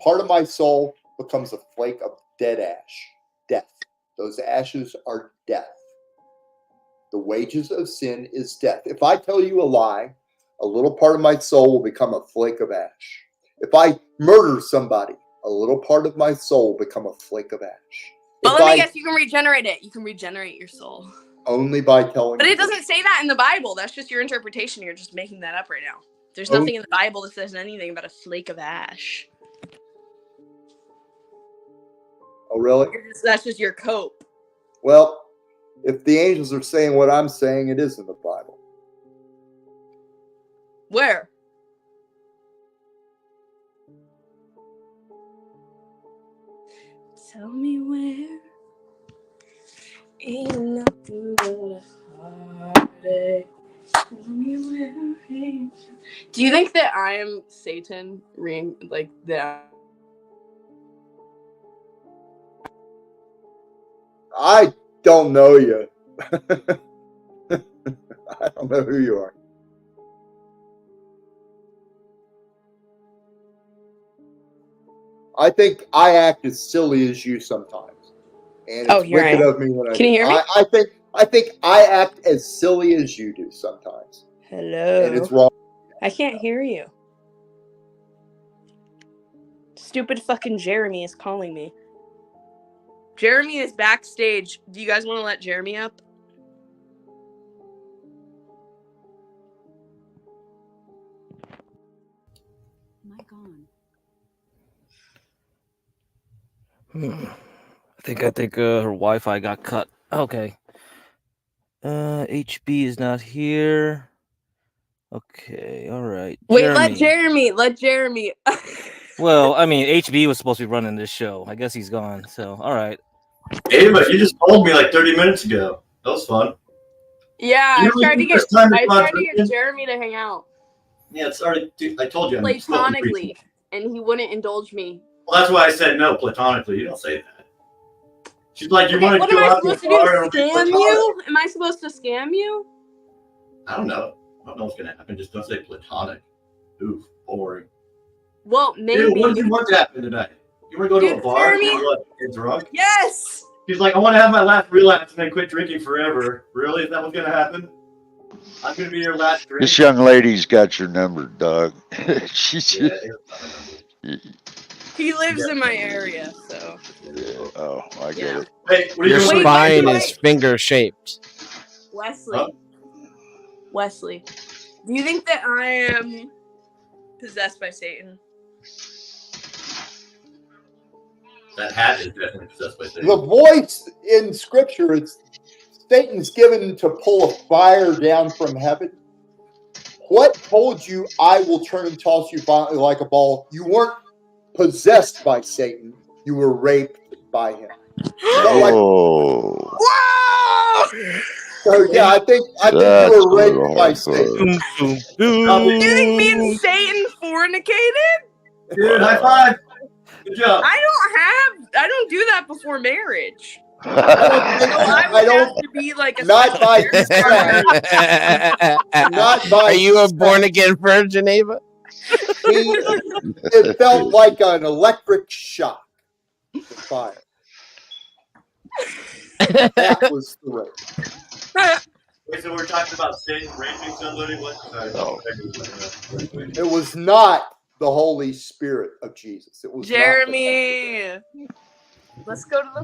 Speaker 8: part of my soul becomes a flake of dead ash. Death. Those ashes are death. The wages of sin is death. If I tell you a lie, a little part of my soul will become a flake of ash. If I murder somebody, a little part of my soul will become a flake of ash.
Speaker 11: But let me guess, you can regenerate it. You can regenerate your soul.
Speaker 8: Only by telling.
Speaker 11: But it doesn't say that in the Bible. That's just your interpretation. You're just making that up right now. There's nothing in the Bible that says anything about a flake of ash.
Speaker 8: Oh, really?
Speaker 11: That's just your cope.
Speaker 8: Well, if the angels are saying what I'm saying, it is in the Bible.
Speaker 11: Where? Tell me where. Ain't nothing but a heartache. Tell me where. Do you think that I am Satan? Like that?
Speaker 8: I don't know you. I don't know who you are. I think I act as silly as you sometimes, and it's wicked of me when I.
Speaker 11: Can you hear me?
Speaker 8: I think I act as silly as you do sometimes.
Speaker 11: Hello.
Speaker 8: And it's wrong.
Speaker 11: I can't hear you. Stupid fucking Jeremy is calling me. Jeremy is backstage. Do you guys want to let Jeremy up?
Speaker 13: Mic on.
Speaker 12: I think her Wi-Fi got cut. Okay. HB is not here. Okay, all right.
Speaker 11: Wait, let Jeremy.
Speaker 12: Well, I mean, HB was supposed to be running this show. I guess he's gone. So, all right.
Speaker 14: Hey, but you just told me like 30 minutes ago. That was fun.
Speaker 11: Yeah, I tried to get Jeremy to hang out.
Speaker 14: Yeah, it's already. I told you.
Speaker 11: Platonically, and he wouldn't indulge me.
Speaker 14: Well, that's why I said no, platonically. You don't say that. She's like, you want to
Speaker 11: what
Speaker 14: go
Speaker 11: am I
Speaker 14: out to a
Speaker 11: supposed to do?
Speaker 14: bar and
Speaker 11: Scam you? Am I supposed to scam you?
Speaker 14: I don't know. I don't know what's gonna happen. Just don't say platonic. Oof, boring.
Speaker 11: Well, maybe.
Speaker 14: Dude, what do you want to happen tonight? You want to go to a bar and get drunk?
Speaker 11: Yes.
Speaker 14: She's like, I want to have my last relapse and then quit drinking forever. Really? Is that what's gonna happen? I'm gonna be your last drink.
Speaker 10: This young lady's got your number, Doug. She's.
Speaker 14: Yeah,
Speaker 11: he lives in my area, so.
Speaker 10: Yeah. Oh, I get it.
Speaker 14: Hey,
Speaker 9: your spine is finger shaped.
Speaker 11: Wesley, do you think that I am possessed by Satan?
Speaker 14: That hat is definitely possessed by Satan.
Speaker 8: The voice in Scripture, it's Satan's given to pull a fire down from heaven. What told you I will turn and toss you violently like a ball? You weren't possessed by Satan. You were raped by him.
Speaker 10: Oh.
Speaker 8: So yeah, I think you were raped by Satan.
Speaker 11: Do you think me and Satan fornicated?
Speaker 14: Dude, high five. Good job.
Speaker 11: I don't do that before marriage. I don't have to be like a
Speaker 8: not by
Speaker 9: Are you a born again virgin, Ava?
Speaker 8: It felt like an electric shock. The fire. That was the rape.
Speaker 14: Wait, so we're talking about Satan raping somebody? What?
Speaker 8: It was not the Holy Spirit of Jesus. It was
Speaker 11: Jeremy. Let's go to the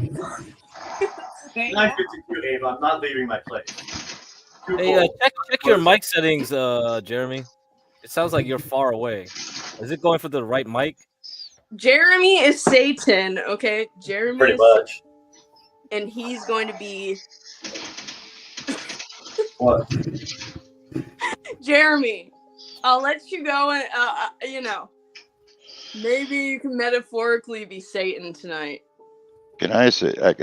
Speaker 14: 9:52, Ava. I'm not leaving my place.
Speaker 12: Hey, check your mic settings, Jeremy. It sounds like you're far away. Is it going for the right mic?
Speaker 11: Jeremy is Satan, okay? Jeremy
Speaker 14: Pretty
Speaker 11: is
Speaker 14: much.
Speaker 11: and he's going to be
Speaker 14: what?
Speaker 11: Jeremy, I'll let you go and maybe you can metaphorically be Satan tonight.
Speaker 10: Can I say, I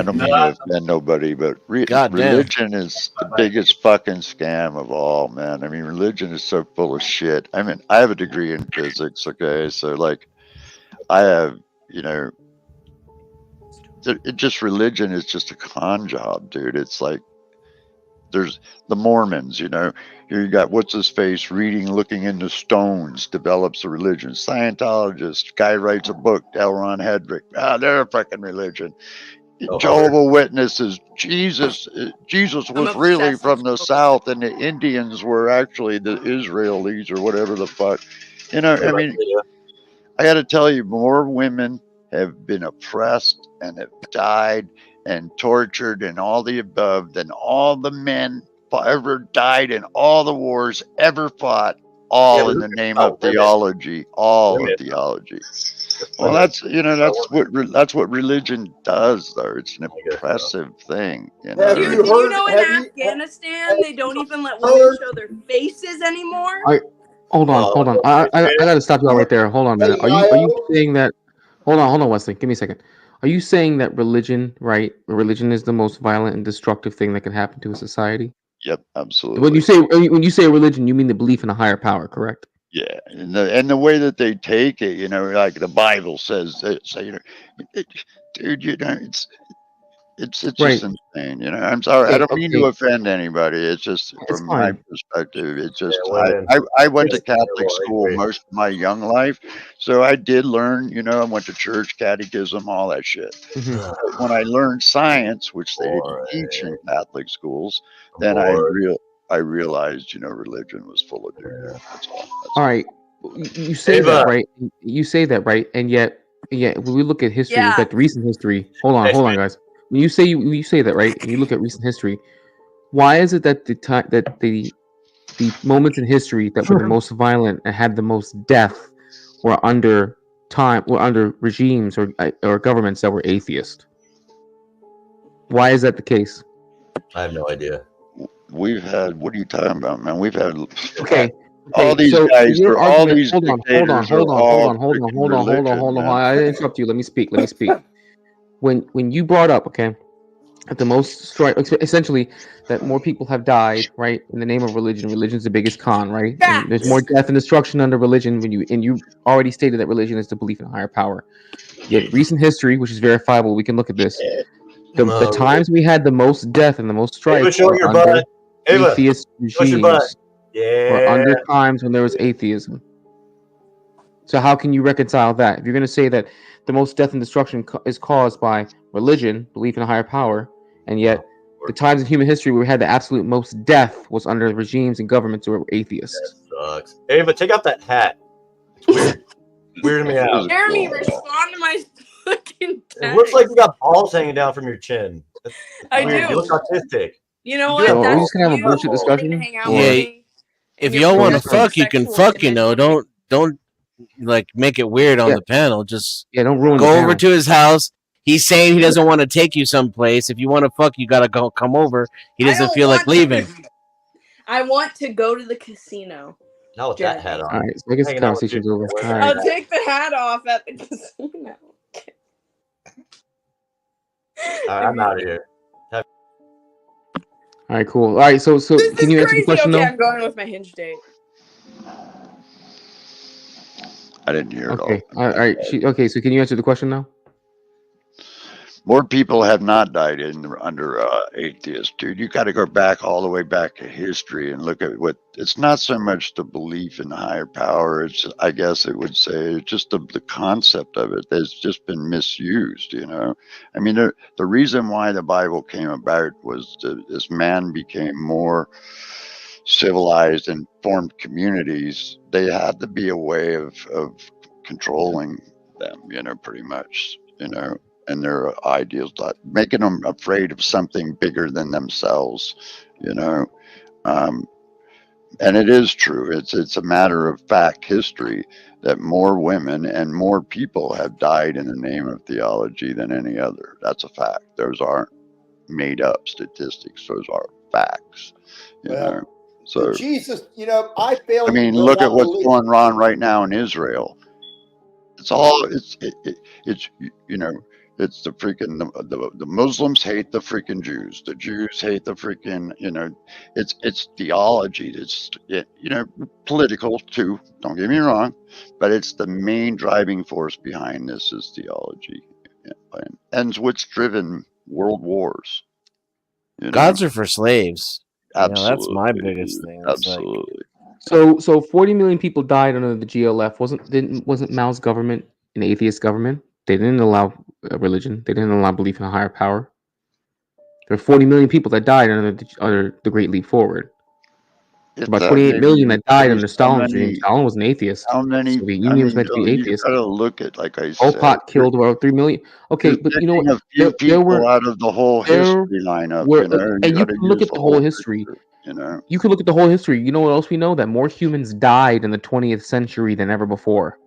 Speaker 10: don't mean to offend nobody, but religion is the biggest fucking scam of all, man. I mean, religion is so full of shit. I mean, I have a degree in physics, okay? So, like, I have, religion is just a con job, dude. It's like, there's the Mormons, here you got what's his face looking into stones, develops a religion. Scientologist, guy writes a book, L. Ron Hedrick. They're a fucking religion. Jehovah's Witnesses, Jesus was really from the South, and the Indians were actually the Israelis or whatever the fuck. I mean, I got to tell you, more women have been oppressed and have died and tortured and all the above than all the men ever died in all the wars ever fought, all in the name of theology, all of theology. Well, that's that's what religion does, though. It's an impressive thing, you know.
Speaker 11: Dude, did you know in Afghanistan they don't even let women show their faces anymore?
Speaker 7: Hold on. I gotta stop you all right there. Hold on a minute. Are you saying that? Hold on, Wesley. Give me a second. Are you saying that religion, right? Religion is the most violent and destructive thing that can happen to a society?
Speaker 10: Yep, absolutely.
Speaker 7: When you say religion, you mean the belief in a higher power, correct?
Speaker 10: Yeah, and the way that they take it, you know, like the Bible says, you know, dude, you know, it's
Speaker 7: Right.
Speaker 10: just insane. You know, I'm sorry, I don't mean to offend anybody. It's just
Speaker 7: It's
Speaker 10: from my
Speaker 7: fine.
Speaker 10: perspective. It's just
Speaker 14: women.
Speaker 10: I went to
Speaker 14: It's
Speaker 10: Catholic
Speaker 14: terrible, I
Speaker 10: school
Speaker 14: agree.
Speaker 10: most of my young life, so I did learn. You know, I went to church, catechism, all that shit.
Speaker 7: Mhm.
Speaker 10: But when I learned science, which they didn't teach in Catholic schools, then I realized, you know, religion was full of doo-doo. That's all.
Speaker 7: All right. You say that, right? You say that, right? And yet when we look at history,
Speaker 11: Yeah.
Speaker 7: like recent history. Hold on, guys. When you say that, right? And you look at recent history, why is it that the moments in history that were the most violent and had the most death were under regimes or governments that were atheist? Why is that the case?
Speaker 14: I have no idea.
Speaker 10: We've had, what are you talking about, man? We've had
Speaker 7: Okay.
Speaker 10: all these
Speaker 7: So
Speaker 10: guys,
Speaker 7: your
Speaker 10: they're all
Speaker 7: argument.
Speaker 10: these
Speaker 7: Hold on.
Speaker 10: dictators are all freaking religion,
Speaker 7: Hold on.
Speaker 10: man.
Speaker 7: I didn't interrupt you. Let me speak. When you brought up, okay, at the most essentially that more people have died, right, in the name of religion. Religion's the biggest con, right? And there's more death and destruction under religion when you already stated that religion is the belief in a higher power. Yet recent history, which is verifiable, we can look at this. The times we had the most death and the most strife
Speaker 14: show
Speaker 7: were
Speaker 14: your
Speaker 7: under
Speaker 14: butt. Ava,
Speaker 7: atheist
Speaker 14: show your butt.
Speaker 7: regimes.
Speaker 14: Yeah.
Speaker 7: Were under times when there was atheism. So how can you reconcile that? If you're going to say that the most death and destruction is caused by religion, belief in a higher power, and yet the times in human history where we had the absolute most death was under regimes and governments who were atheists.
Speaker 14: Sucks. Ava, take out that hat. It's weird. Weirding me out.
Speaker 11: Jeremy, respond to my fucking text.
Speaker 14: It looks like you got balls hanging down from your chin. That's
Speaker 11: I
Speaker 14: weird.
Speaker 11: do.
Speaker 14: You look autistic.
Speaker 11: You know
Speaker 14: You
Speaker 11: what?
Speaker 14: do have
Speaker 7: So are we
Speaker 11: That's
Speaker 7: just gonna have a
Speaker 11: you
Speaker 7: bullshit
Speaker 11: wanting
Speaker 7: discussion?
Speaker 11: to hang out
Speaker 9: Yeah,
Speaker 11: with me.
Speaker 9: if
Speaker 11: and
Speaker 9: y'all
Speaker 11: you're
Speaker 9: want to
Speaker 11: projecting
Speaker 9: fuck, you can
Speaker 11: sexual
Speaker 9: fuck. You
Speaker 11: image
Speaker 9: know,
Speaker 11: on me.
Speaker 9: don't like make it weird on
Speaker 7: Yeah.
Speaker 9: the panel. Just
Speaker 7: don't ruin the
Speaker 9: go over
Speaker 7: panel.
Speaker 9: to his house. He's saying he doesn't want to take you someplace. If you want to fuck, you gotta come over. He
Speaker 11: I
Speaker 9: doesn't
Speaker 11: don't
Speaker 9: feel like
Speaker 11: want to.
Speaker 9: leaving.
Speaker 11: I want to go to the casino.
Speaker 14: Not with that hat on.
Speaker 7: All right, so I guess the
Speaker 14: Hanging out with
Speaker 7: conversation's
Speaker 14: you.
Speaker 7: over. All
Speaker 14: Wear
Speaker 7: right.
Speaker 11: I'll take the hat off at the casino.
Speaker 14: All right, I'm out of here.
Speaker 7: All right, cool. All right, so
Speaker 11: This
Speaker 7: can
Speaker 11: is
Speaker 7: you answer the
Speaker 11: crazy.
Speaker 7: question
Speaker 11: Okay,
Speaker 7: though?
Speaker 11: I'm going with my hinge date.
Speaker 10: I didn't hear it all.
Speaker 7: Okay. All right. Okay, so can you answer the question now?
Speaker 10: More people have not died under atheists, dude. You got to go back all the way back to history and look at what. It's not so much the belief in higher power. It's, I guess it would say, it's just the concept of it that's just been misused. You know, I mean, the reason why the Bible came about was as man became more civilized and formed communities, they had to be a way of controlling them. You know, pretty much. You know. And their ideals, making them afraid of something bigger than themselves, you know. And it is true. It's a matter of fact history that more women and more people have died in the name of theology than any other. That's a fact. Those aren't made up statistics. Those are facts, you know. So
Speaker 8: Jesus, you know, I fail.
Speaker 10: I mean, look at what's going on right now in Israel. It's all it's you know. It's the freaking the Muslims hate the freaking Jews. The Jews hate the freaking, you know. It's theology. It's you know, political too. Don't get me wrong, but it's the main driving force behind this is theology, and it's what's driven world wars. You know?
Speaker 9: Gods are for slaves.
Speaker 10: Absolutely,
Speaker 9: You know, that's my biggest thing. It's
Speaker 10: absolutely.
Speaker 7: So 40 million people died under the GLF. Wasn't Mao's government an atheist government? They didn't allow religion. They didn't allow belief in a higher power. There were 40 million people that died under the Great Leap Forward.
Speaker 10: It's
Speaker 7: About
Speaker 10: how
Speaker 7: 28 million
Speaker 10: many
Speaker 7: that died under
Speaker 10: based
Speaker 7: Stalin's regime. Stalin was an atheist.
Speaker 10: how many,
Speaker 7: Soviet
Speaker 10: I
Speaker 7: Union was
Speaker 10: mean,
Speaker 7: meant to be
Speaker 10: you
Speaker 7: atheist.
Speaker 10: gotta look at, like I
Speaker 7: Pol
Speaker 10: said,
Speaker 7: Pot killed about 3 million. Okay,
Speaker 10: you're
Speaker 7: but you know what?
Speaker 10: taking a few
Speaker 7: There
Speaker 10: people
Speaker 7: were
Speaker 10: out of the whole
Speaker 7: there
Speaker 10: history lineup,
Speaker 7: were,
Speaker 10: you know, you
Speaker 7: and you
Speaker 10: gotta
Speaker 7: can look
Speaker 10: use
Speaker 7: at
Speaker 10: the
Speaker 7: the whole
Speaker 10: whole
Speaker 7: history.
Speaker 10: picture, you know.
Speaker 7: You can look at the whole history. You know what else we know? That more humans died in the 20th century than ever before.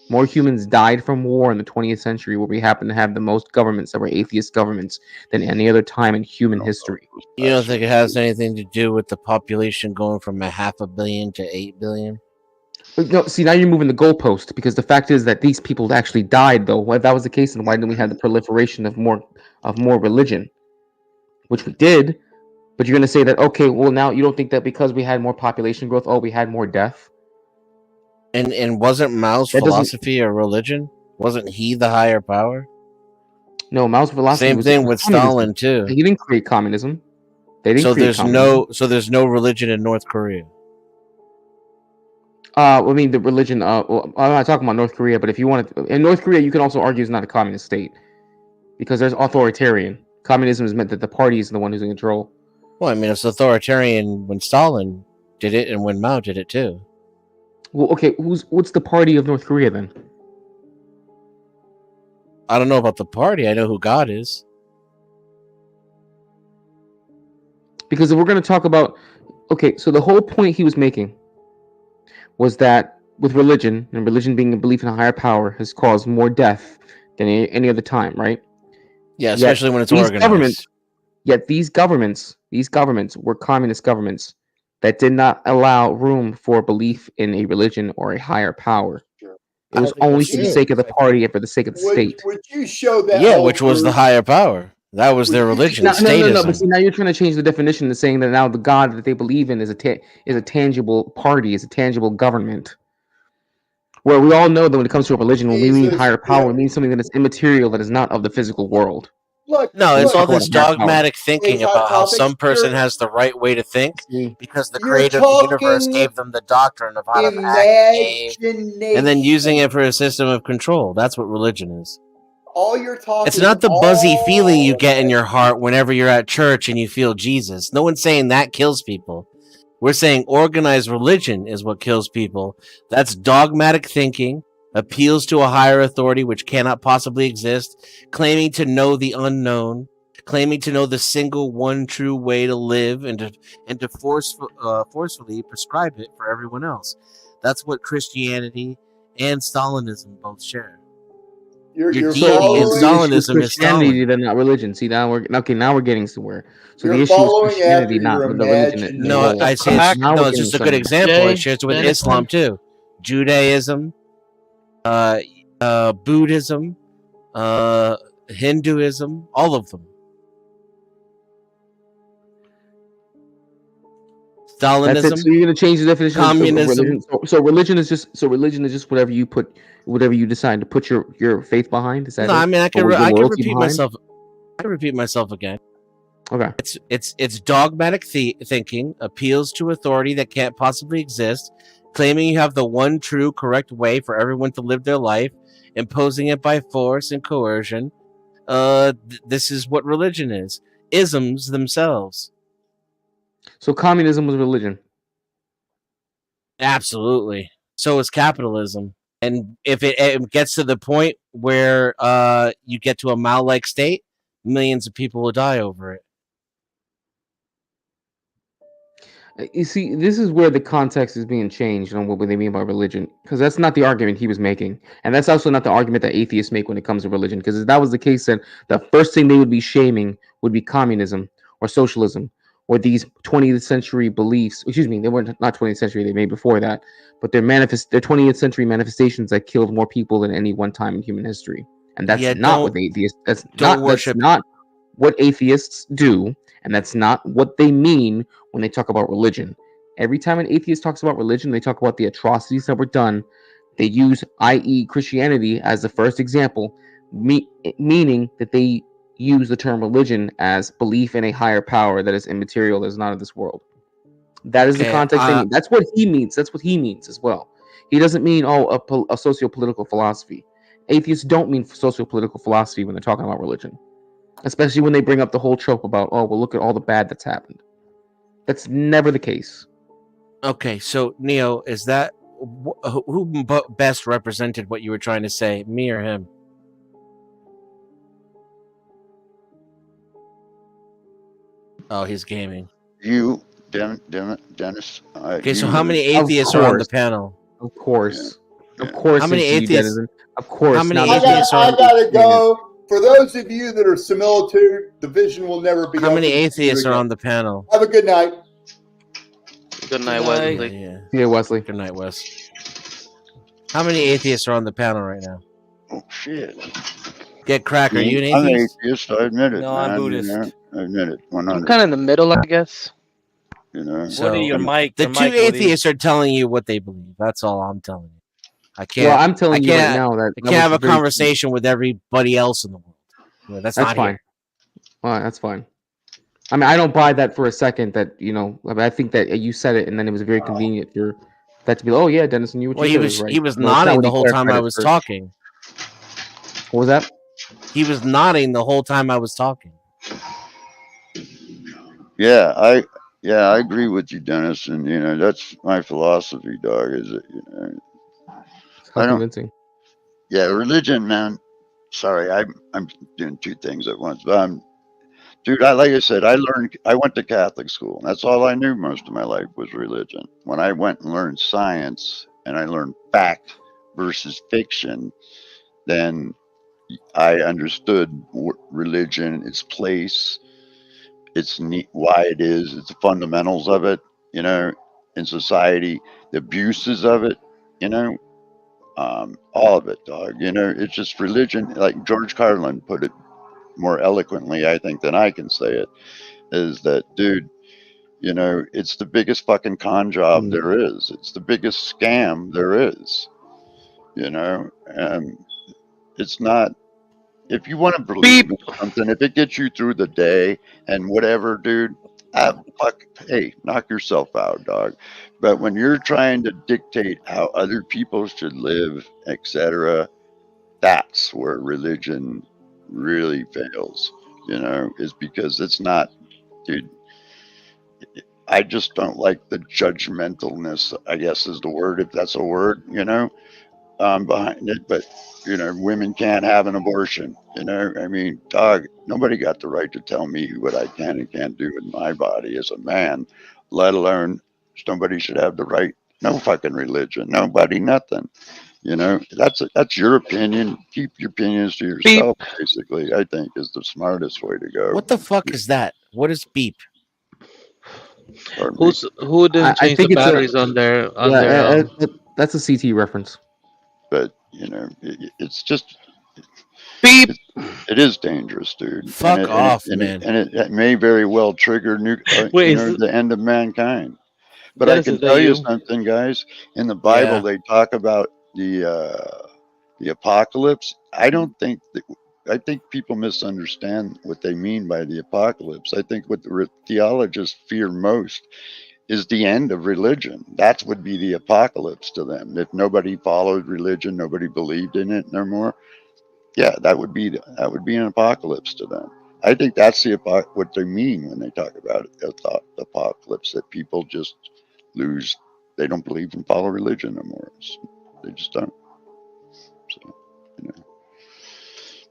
Speaker 7: More humans died from war in the 20th century, where we happen to have the most governments that were atheist governments than any other time in human history.
Speaker 9: You don't think it has anything to do with the population going from 500 million to 8 billion?
Speaker 7: No, see, now you're moving the goalpost, because the fact is that these people actually died, though. Well, if that was the case, then why didn't we have the proliferation of more religion? Which we did, but you're going to say that, okay, well, now you don't think that because we had more population growth, we had more death?
Speaker 9: And wasn't Mao's
Speaker 7: That doesn't.
Speaker 9: philosophy a religion? Wasn't he the higher power?
Speaker 7: No, Mao's philosophy
Speaker 9: Same
Speaker 7: was
Speaker 9: thing with
Speaker 7: communism.
Speaker 9: Stalin too.
Speaker 7: He didn't create communism. They didn't
Speaker 9: So
Speaker 7: create communism.
Speaker 9: there's no religion in North Korea.
Speaker 7: I mean, the religion. Well, I'm not talking about North Korea, but if you want to, in North Korea, you can also argue it's not a communist state, because there's authoritarian. Communism is meant that the party is the one who's in control.
Speaker 9: Well, I mean, it's authoritarian when Stalin did it and when Mao did it too.
Speaker 7: Well, okay, what's the party of North Korea then?
Speaker 9: I don't know about the party. I know who God is.
Speaker 7: Because if we're going to talk about, okay, so the whole point he was making was that with religion, and religion being a belief in a higher power, has caused more death than any other time, right?
Speaker 9: Yeah, especially when it's organized.
Speaker 7: These governments were communist governments that did not allow room for belief in a religion or a higher power. It was only for the sake of the party and for the sake of the state.
Speaker 8: Would you show that?
Speaker 9: Yeah, which was the higher power. That was their religion.
Speaker 7: No. But see, now you're trying to change the definition to saying that now the God that they believe in is a tangible party, is a tangible government. Where we all know that when it comes to a religion, when we mean higher power, we mean something that is immaterial, that is not of the physical world.
Speaker 9: It's all this dogmatic thinking about how some person has the right way to think because the creator of the universe gave them the doctrine of how to act, and then using it for a system of control. That's what religion is.
Speaker 8: All you're talking.
Speaker 9: It's not the buzzy feeling you get in your heart whenever you're at church and you feel Jesus. No one's saying that kills people. We're saying organized religion is what kills people. That's dogmatic thinking, appeals to a higher authority which cannot possibly exist, claiming to know the unknown, claiming to know the single one true way to live, and to forcefully prescribe it for everyone else. That's what Christianity and Stalinism both share.
Speaker 8: Your
Speaker 9: deity in Stalinism is
Speaker 7: Christianity, then not religion. See, now we're getting somewhere. So
Speaker 8: You're
Speaker 7: the issue is
Speaker 8: following
Speaker 7: Christianity,
Speaker 8: after
Speaker 7: not
Speaker 8: your
Speaker 7: the religion.
Speaker 9: No, I say it's just a good example. It shares with Islam too, Judaism, Buddhism, Hinduism, all of them. Stalinism.
Speaker 7: That's it. So you're going to change the definition
Speaker 9: communism.
Speaker 7: Of religion. So religion is just whatever you decide to put your faith behind. Is that
Speaker 9: no?
Speaker 7: it?
Speaker 9: I mean, I can repeat myself. I can repeat myself again.
Speaker 7: Okay.
Speaker 9: It's dogmatic thinking, appeals to authority that can't possibly exist, claiming you have the one true correct way for everyone to live their life, imposing it by force and coercion. This is what religion is. Isms themselves.
Speaker 7: So communism was religion.
Speaker 9: Absolutely. So is capitalism. And if it gets to the point where you get to a Mao-like state, millions of people will die over it.
Speaker 7: You see, this is where the context is being changed on what they mean by religion, because that's not the argument he was making, and that's also not the argument that atheists make when it comes to religion. Because if that was the case, then the first thing they would be shaming would be communism or socialism or these 20th century beliefs. Excuse me, they weren't not 20th century; they made before that, but they're 20th century manifestations that killed more people than any one time in human history, and that's not what atheists. That's not what atheists do. And that's not what they mean when they talk about religion. Every time an atheist talks about religion, they talk about the atrocities that were done. They use, i.e., Christianity, as the first example, meaning that they use the term religion as belief in a higher power that is immaterial, that is not of this world. That is the context they mean. That's what he means. That's what he means as well. He doesn't mean, a socio-political philosophy. Atheists don't mean socio-political philosophy when they're talking about religion. Especially when they bring up the whole trope about, well, look at all the bad that's happened. That's never the case.
Speaker 9: Okay, so Neo, is that who best represented what you were trying to say, me or him? Oh, he's gaming.
Speaker 10: You, Dennis.
Speaker 9: Okay, so
Speaker 10: You
Speaker 9: how
Speaker 10: heard.
Speaker 9: many
Speaker 7: Of
Speaker 9: atheists are on the
Speaker 7: course,
Speaker 9: panel?
Speaker 7: of course,
Speaker 10: Yeah.
Speaker 7: of course.
Speaker 9: How many
Speaker 7: It's you,
Speaker 9: atheists?
Speaker 7: Denizen. Of course.
Speaker 9: How many
Speaker 7: Now,
Speaker 9: atheists are
Speaker 8: I
Speaker 9: on?
Speaker 8: gotta go. For those of you that are similitude, the vision will never be.
Speaker 9: How many
Speaker 8: open to you
Speaker 9: atheists are
Speaker 8: again.
Speaker 9: on the panel?
Speaker 8: Have a good night.
Speaker 15: Good night, Wesley.
Speaker 9: Yeah.
Speaker 7: Yeah, Wesley.
Speaker 9: Good night, Wes. How many atheists are on the panel right now?
Speaker 10: Oh shit.
Speaker 9: Get crack. Are you an
Speaker 10: I'm an
Speaker 9: atheist?
Speaker 10: atheist. I admit it,
Speaker 12: No,
Speaker 10: man.
Speaker 12: I'm
Speaker 10: You
Speaker 12: Buddhist.
Speaker 10: know, I admit it.
Speaker 15: I'm
Speaker 10: 100.
Speaker 15: kind of in the middle, I guess.
Speaker 10: You know.
Speaker 9: So
Speaker 12: Woody, your mic.
Speaker 9: the
Speaker 12: Your
Speaker 9: two
Speaker 12: mic, Woody.
Speaker 9: atheists are telling you what they believe. That's all I'm telling you. I can't.
Speaker 7: Well, I'm telling you right
Speaker 9: can't-
Speaker 7: now that
Speaker 9: I can't have a
Speaker 7: was very-
Speaker 9: conversation with everybody else in the world. You know, that's not
Speaker 7: fine.
Speaker 9: here.
Speaker 7: All right, that's fine. I mean, I don't buy that for a second. That I think that you said it, and then it was very convenient for that to be. Oh yeah, Dennis, and you.
Speaker 9: Well,
Speaker 7: you said was right.
Speaker 9: he was
Speaker 7: Well, it's not
Speaker 9: nodding
Speaker 7: when
Speaker 9: the
Speaker 7: he
Speaker 9: whole time
Speaker 7: clarified
Speaker 9: I
Speaker 7: it
Speaker 9: was
Speaker 7: first.
Speaker 9: talking.
Speaker 7: What was that?
Speaker 9: He was nodding the whole time I was talking.
Speaker 10: Yeah, I agree with you, Dennis, and you know that's my philosophy, dog. Is it? You know,
Speaker 7: How convincing.
Speaker 10: Yeah, religion, man. Sorry, I'm doing two things at once. But dude, like I said, I went to Catholic school. That's all I knew most of my life was religion. When I went and learned science and I learned fact versus fiction, then I understood religion, its place, why it is, it's the fundamentals of it, you know, in society, the abuses of it, you know, all of it, dog. You know, it's just religion. Like George Carlin put it more eloquently, I think, than I can say it. Is that, dude? You know, it's the biggest fucking con job there is. It's the biggest scam there is. You know, it's not. If you want to believe in something, if it gets you through the day and whatever, dude, hey, knock yourself out, dog. But when you're trying to dictate how other people should live, etc., that's where religion really fails. You know, is because it's not, dude. I just don't like the judgmentalness, I guess is the word, if that's a word, you know, behind it. But, you know, women can't have an abortion. You know, I mean, dog, nobody got the right to tell me what I can and can't do with my body as a man, let alone somebody should have the right. No fucking religion, nobody, nothing. You know, that's your opinion. Keep your opinions to yourself, basically, I think is the smartest way to go.
Speaker 9: What the fuck is that? What is beep?
Speaker 15: Who didn't change the batteries on their
Speaker 7: that's a CT reference.
Speaker 10: But you know, it's just
Speaker 15: beep.
Speaker 10: It is dangerous, dude.
Speaker 9: Fuck off, man.
Speaker 10: It may very well trigger the end of mankind. But
Speaker 15: Dennis,
Speaker 10: I can tell you something, guys. In the Bible, they talk about the apocalypse. I think people misunderstand what they mean by the apocalypse. I think what the theologists fear most is the end of religion. That would be the apocalypse to them. If nobody followed religion, nobody believed in it no more. Yeah, that would be an apocalypse to them. I think that's what they mean when they talk about it, the apocalypse. That people just lose. They don't believe and follow religion no more. They just don't. So, you know.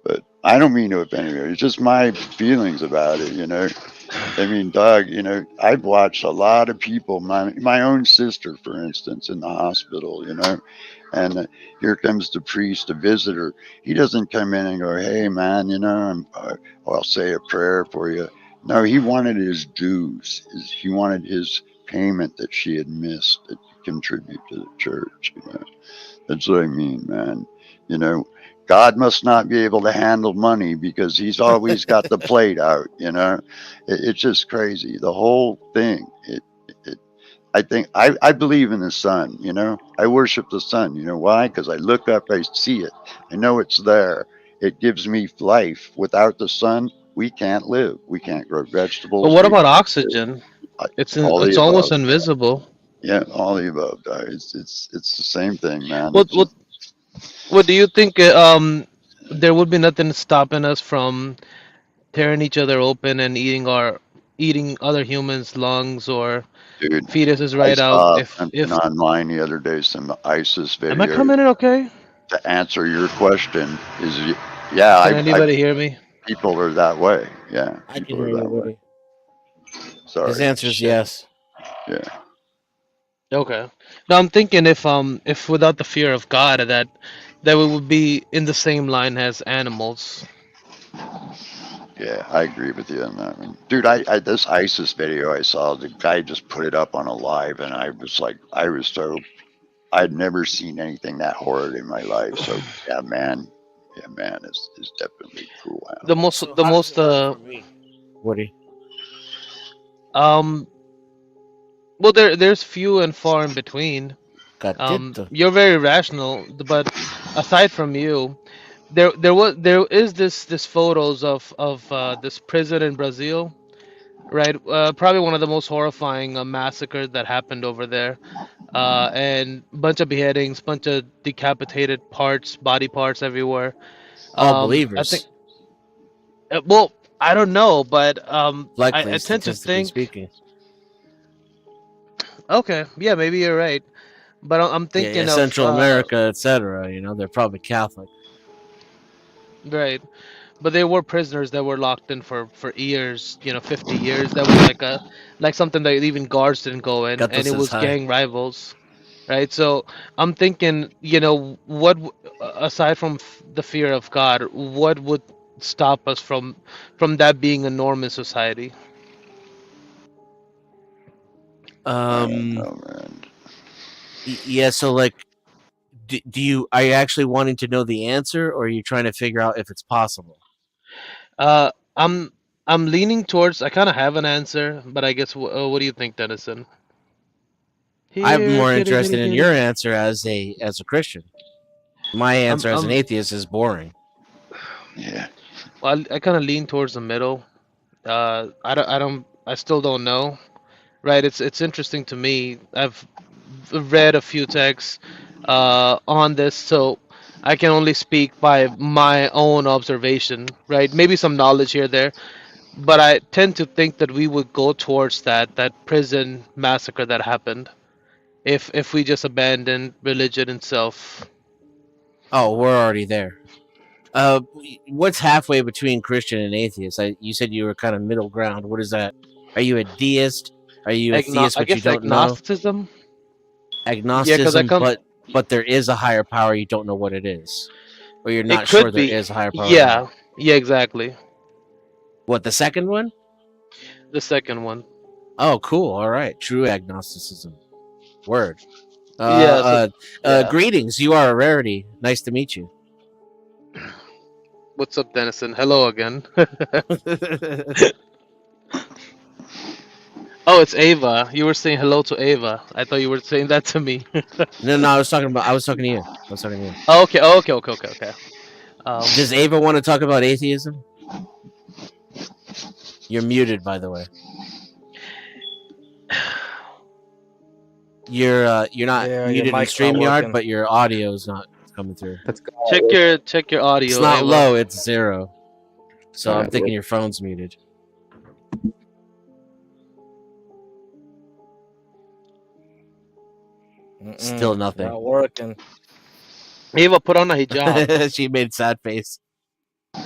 Speaker 10: But I don't mean to offend you. It's just my feelings about it, you know. I mean, dog, you know, I've watched a lot of people, my own sister, for instance, in the hospital, you know, and here comes the priest, a visitor. He doesn't come in and go, hey, man, you know, I'll say a prayer for you. No, he wanted his dues. He wanted his payment that she had missed to contribute to the church, you know. That's what I mean, man. You know, God must not be able to handle money because he's always got the plate out, you know. It's just crazy. The whole thing. I think I believe in the sun, you know. I worship the sun. You know why? Because I look up, I see it. I know it's there. It gives me life. Without the sun, we can't live. We can't grow vegetables.
Speaker 15: But what about oxygen? It's almost invisible.
Speaker 10: Yeah, all the above. It's the same thing, man.
Speaker 15: What do you think? There would be nothing stopping us from tearing each other open and eating our eating other humans' lungs or
Speaker 10: Dude,
Speaker 15: fetuses
Speaker 10: I
Speaker 15: right out.
Speaker 10: saw
Speaker 15: If
Speaker 10: something online the other day, some ISIS
Speaker 15: am I
Speaker 10: videos.
Speaker 15: coming in okay?
Speaker 10: To answer your question is, yeah,
Speaker 15: Can
Speaker 10: I
Speaker 15: anybody hear me?
Speaker 10: people are that way. Yeah,
Speaker 9: I can
Speaker 10: people
Speaker 9: hear
Speaker 10: are
Speaker 9: you,
Speaker 10: that way.
Speaker 9: Woody.
Speaker 10: Sorry.
Speaker 9: His answer is
Speaker 15: Shit.
Speaker 9: yes.
Speaker 10: Yeah.
Speaker 15: Okay. Now I'm thinking if without the fear of God that we would be in the same line as animals.
Speaker 10: Yeah, I agree with you on that one. Dude, I this ISIS video I saw, the guy just put it up on a live, and I was like, I'd never seen anything that horrid in my life. So, yeah, man, it's definitely cool.
Speaker 15: The most
Speaker 9: So
Speaker 15: the
Speaker 9: how does
Speaker 15: most
Speaker 9: it work for me, Woody?
Speaker 15: um well there's few and far in between.
Speaker 9: Gatito.
Speaker 15: You're very rational, but aside from you, there is this photos of this prison in Brazil, right? Probably one of the most horrifying massacres that happened over there. And bunch of beheadings, bunch of decapitated parts, body parts everywhere.
Speaker 9: All
Speaker 15: I think.
Speaker 9: believers,
Speaker 15: Well, I don't know, but I
Speaker 9: likely
Speaker 15: tend to
Speaker 9: statistically
Speaker 15: think.
Speaker 9: speaking.
Speaker 15: Okay, yeah, maybe you're right, but I'm
Speaker 9: Yeah,
Speaker 15: thinking of
Speaker 9: Central America, etc. You know, they're probably Catholic.
Speaker 15: right. But they were prisoners that were locked in for years, 50 years. That was like something that even guards didn't go in,
Speaker 9: Gato
Speaker 15: and it
Speaker 9: says
Speaker 15: was
Speaker 9: hi.
Speaker 15: gang rivals, right? So I'm thinking, aside from the fear of God, what would stop us from that being a norm in society?
Speaker 10: I don't
Speaker 9: Um,
Speaker 10: know, man.
Speaker 9: yeah. So, like, do you are you actually wanting to know the answer, or are you trying to figure out if it's possible?
Speaker 15: Uh, I'm leaning towards. I kind of have an answer, but I guess what do you think, Denison?
Speaker 9: I'm
Speaker 15: Here,
Speaker 9: more
Speaker 15: kitty,
Speaker 9: interested
Speaker 15: kitty,
Speaker 9: in your
Speaker 15: kitty.
Speaker 9: answer as a Christian. My
Speaker 15: I'm
Speaker 9: answer as an
Speaker 15: I'm
Speaker 9: atheist is boring.
Speaker 10: Yeah.
Speaker 15: well, I kind of lean towards the middle. I still don't know. Right? It's interesting to me. I've read a few texts on this, so I can only speak by my own observation. Right? Maybe some knowledge here there, but I tend to think that we would go towards that prison massacre that happened if we just abandoned religion itself.
Speaker 9: Oh, we're already there. What's halfway between Christian and atheist? You said you were kind of middle ground. What is that? Are you a deist? Are you a theist,
Speaker 15: I
Speaker 9: but you
Speaker 15: guess
Speaker 9: don't know?
Speaker 15: agnosticism. Yeah, because I
Speaker 9: Agnosticism,
Speaker 15: come.
Speaker 9: but there is a higher power. You don't know what it is, or you're
Speaker 15: It
Speaker 9: not sure
Speaker 15: could
Speaker 9: there
Speaker 15: be.
Speaker 9: is a higher power at all.
Speaker 15: Yeah. Yeah. Exactly.
Speaker 9: What, the second one?
Speaker 15: The second one.
Speaker 9: Oh, cool. All right, true agnosticism. Word.
Speaker 15: Yeah. So. Yeah.
Speaker 9: Greetings. You are a rarity. Nice to meet you.
Speaker 15: What's up, Denison? Hello again. Oh, it's Ava. You were saying hello to Ava. I thought you were saying that to me.
Speaker 9: No, I was talking to you. I was talking to you.
Speaker 15: Oh, okay. Oh, okay. Okay. Okay. Okay.
Speaker 9: Does Ava want to talk about atheism? You're muted, by the way. You're not
Speaker 12: Yeah, your
Speaker 9: muted in
Speaker 12: mic's not
Speaker 9: StreamYard,
Speaker 12: working.
Speaker 9: but your audio is not coming through.
Speaker 7: That's
Speaker 15: check your audio.
Speaker 9: It's not
Speaker 15: Ava.
Speaker 9: low, it's 0. So I'm
Speaker 7: Alright,
Speaker 9: thinking
Speaker 7: well-
Speaker 9: your phone's muted. Still nothing.
Speaker 12: Not working.
Speaker 15: Ava, put on a hijab.
Speaker 9: She made sad face.
Speaker 12: Well,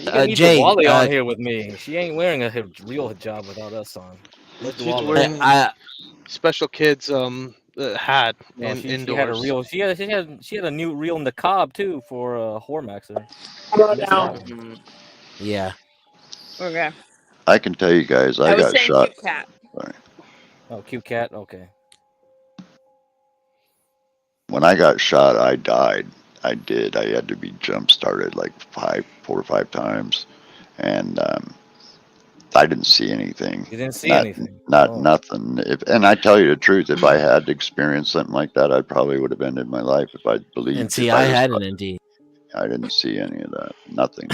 Speaker 12: you can leave
Speaker 9: Jay,
Speaker 12: the Wally on here with me. She ain't wearing a real hijab without us on. Where's the
Speaker 15: She's
Speaker 12: Wally?
Speaker 15: wearing special kids hat
Speaker 12: No, she had a
Speaker 15: indoors.
Speaker 12: real. She had a new real niqab too for Hormaxer.
Speaker 9: Yeah.
Speaker 11: Okay.
Speaker 10: I can tell you guys,
Speaker 11: I
Speaker 10: I
Speaker 11: was
Speaker 10: got
Speaker 11: saying
Speaker 10: shot.
Speaker 11: cute cat.
Speaker 10: Sorry.
Speaker 12: Oh, cute cat. Okay.
Speaker 10: When I got shot, I died. I did. I had to be jump started like 4 or 5 times, and I didn't see anything.
Speaker 12: You didn't see anything.
Speaker 10: Nothing. And I tell you the truth, if I had experienced something like that, I probably would have ended my life if I believed.
Speaker 9: And see, I had an ND.
Speaker 10: I didn't see any of that. Nothing.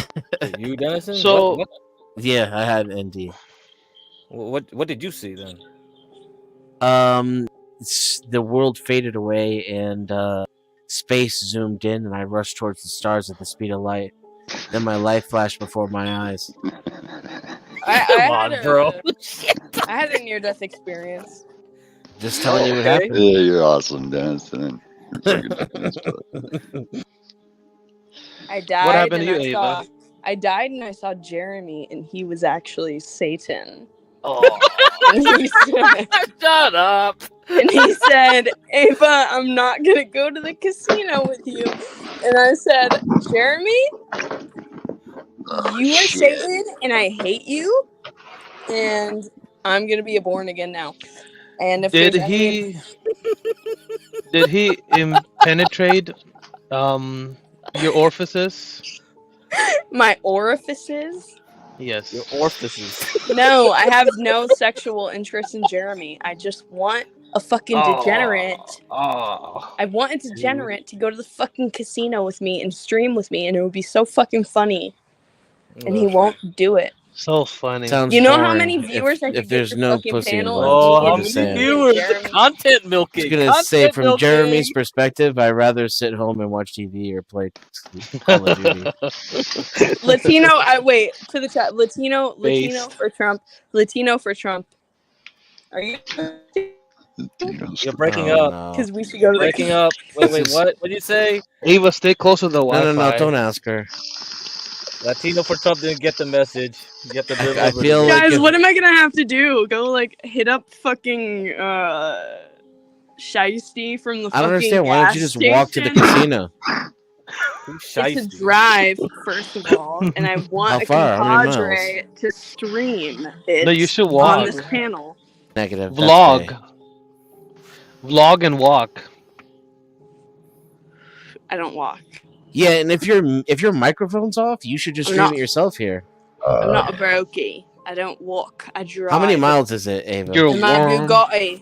Speaker 12: You, Denison?
Speaker 15: So
Speaker 12: what?
Speaker 9: Yeah, I had an ND.
Speaker 12: What did you see then?
Speaker 9: The world faded away and space zoomed in, and I rushed towards the stars at the speed of light. Then my life flashed before my eyes.
Speaker 12: Come on, bro.
Speaker 11: I had a near-death experience.
Speaker 9: Just telling you what
Speaker 12: Okay.
Speaker 9: happened.
Speaker 10: Yeah, you're awesome, Dennis. And you're freaking
Speaker 11: I died.
Speaker 15: What happened to
Speaker 11: and
Speaker 15: you,
Speaker 11: I
Speaker 15: Ava?
Speaker 11: I died and I saw Jeremy, and he was actually Satan.
Speaker 15: Oh,
Speaker 11: And he said,
Speaker 12: Shut up.
Speaker 11: and he said, Ava, I'm not gonna go to the casino with you. And I said, Jeremy, you are
Speaker 10: shit.
Speaker 11: Satan, and I hate you, and I'm gonna be a born again now. And if
Speaker 15: did
Speaker 11: there's any
Speaker 15: he penetrate your orifices?
Speaker 11: my orifices,
Speaker 12: Your
Speaker 15: Yes.
Speaker 12: orifices.
Speaker 11: no, I have no sexual interest in Jeremy. I just want a fucking degenerate.
Speaker 15: Oh.
Speaker 11: I want a degenerate to go to the fucking casino with me and stream with me, and it would be so fucking funny. And he won't do it.
Speaker 15: So funny.
Speaker 9: Sounds
Speaker 11: You know how
Speaker 9: boring.
Speaker 11: many viewers I
Speaker 9: if
Speaker 11: could get
Speaker 9: there's
Speaker 11: your
Speaker 9: no
Speaker 11: fucking
Speaker 9: pussy
Speaker 11: panel?
Speaker 9: involved,
Speaker 12: Oh,
Speaker 11: And
Speaker 12: how
Speaker 11: me
Speaker 9: just
Speaker 11: and
Speaker 12: many
Speaker 9: saying.
Speaker 12: viewers? The
Speaker 11: Jeremy.
Speaker 12: content
Speaker 9: I
Speaker 12: milking.
Speaker 9: was gonna
Speaker 12: Content
Speaker 9: say, from
Speaker 12: milking.
Speaker 9: Jeremy's perspective, I'd rather sit home and watch TV or play Call of Duty.
Speaker 11: Latino. Wait to the chat. Latino
Speaker 15: Based.
Speaker 11: for Trump. Latino for Trump. Are you?
Speaker 12: You're breaking
Speaker 9: Oh,
Speaker 12: up.
Speaker 9: no.
Speaker 11: Because we should go to
Speaker 12: Breaking
Speaker 11: the.
Speaker 12: up. Wait,
Speaker 9: This is-
Speaker 12: what? What did you say?
Speaker 15: Ava, stay close to the
Speaker 9: No,
Speaker 15: Wi-Fi.
Speaker 9: don't ask her.
Speaker 12: Latino for Trump didn't get the message. Get the
Speaker 9: I feel like
Speaker 11: Guys,
Speaker 9: if,
Speaker 11: what am I gonna have to do? Go like hit up fucking Shiesty from the
Speaker 9: I don't
Speaker 11: fucking
Speaker 9: understand. Why don't you
Speaker 11: gas
Speaker 9: just walk to the
Speaker 11: station?
Speaker 9: casino?
Speaker 11: It's a drive, first of all, and I want
Speaker 9: How
Speaker 11: a
Speaker 9: far? How many
Speaker 11: compadre to stream it
Speaker 15: No, you should
Speaker 11: on
Speaker 15: walk.
Speaker 11: this panel.
Speaker 9: Negative.
Speaker 15: Vlog.
Speaker 9: That's
Speaker 15: Vlog and walk.
Speaker 11: I don't walk.
Speaker 9: yeah, and if your microphone's off, you should just
Speaker 11: I'm
Speaker 9: stream
Speaker 11: not-
Speaker 9: it yourself here.
Speaker 11: I'm not a brokey. I don't walk. I drive.
Speaker 9: How many miles is it, Ava?
Speaker 15: You're
Speaker 11: In my
Speaker 15: warm.
Speaker 11: Bugatti.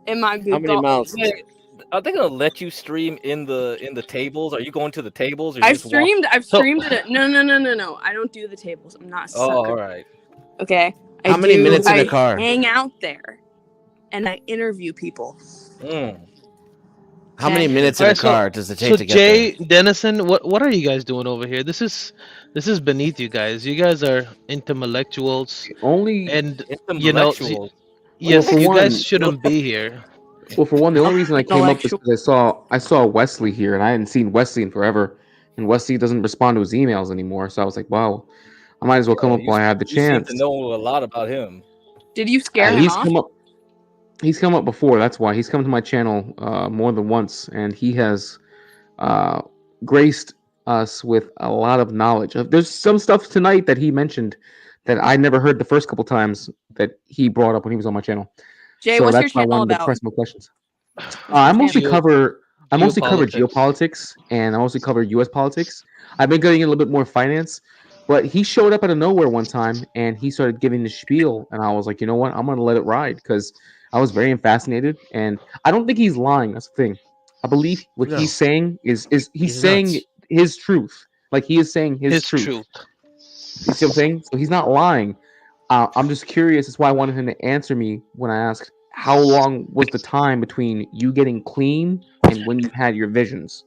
Speaker 11: In my Bugatti.
Speaker 9: How many miles?
Speaker 12: Wait, are they gonna let you stream in the tables? Are you going to the tables? Or you
Speaker 11: I've
Speaker 12: just walk-
Speaker 11: streamed. I've streamed it. No. I don't do the tables. I'm not a
Speaker 12: Oh,
Speaker 11: sucker.
Speaker 12: all right.
Speaker 11: Okay.
Speaker 9: How many minutes in
Speaker 11: I
Speaker 9: the car?
Speaker 11: hang out there, and I interview people.
Speaker 9: How many minutes in
Speaker 15: Alright,
Speaker 9: a car does it take
Speaker 15: so
Speaker 9: to get
Speaker 15: Jay, Dennison, what are you guys doing over here? This is beneath you guys. You guys are intellectuals.
Speaker 7: Only
Speaker 15: and you know,
Speaker 12: Intellectuals.
Speaker 15: yes,
Speaker 7: for
Speaker 15: you
Speaker 7: one-
Speaker 15: guys shouldn't be here.
Speaker 7: Well, for one, the only reason I came up is because I saw Wesley here, and I hadn't seen Wesley in forever, and Wesley doesn't respond to his emails anymore. So I was like, wow, I might as well come up while I have the
Speaker 12: You seem
Speaker 7: chance.
Speaker 12: to know a lot about him.
Speaker 11: Did you scare him
Speaker 7: He's
Speaker 11: off?
Speaker 7: come up. He's come up before. That's why he's come to my channel more than once, and he has graced us with a lot of knowledge. There's some stuff tonight that he mentioned that I never heard the first couple times that he brought up when he was on my channel.
Speaker 11: Jay,
Speaker 7: so
Speaker 11: what's your
Speaker 7: that's why I
Speaker 11: channel
Speaker 7: wanted to
Speaker 11: about?
Speaker 7: press more questions. I mostly cover
Speaker 15: Geopolitics.
Speaker 7: geopolitics, and I mostly cover U.S. politics. I've been getting a little bit more finance, but he showed up out of nowhere one time, and he started giving the spiel, and I was like, you know what, I'm gonna let it ride because I was very fascinated, and I don't think he's lying. That's the thing. I believe what
Speaker 9: No.
Speaker 7: he's saying is he's
Speaker 9: He's
Speaker 7: saying
Speaker 9: nuts.
Speaker 7: his truth. Like he is saying his truth. You see what I'm saying? So he's not lying. I'm just curious. That's why I wanted him to answer me when I asked how long was the time between you getting clean and when you had your visions.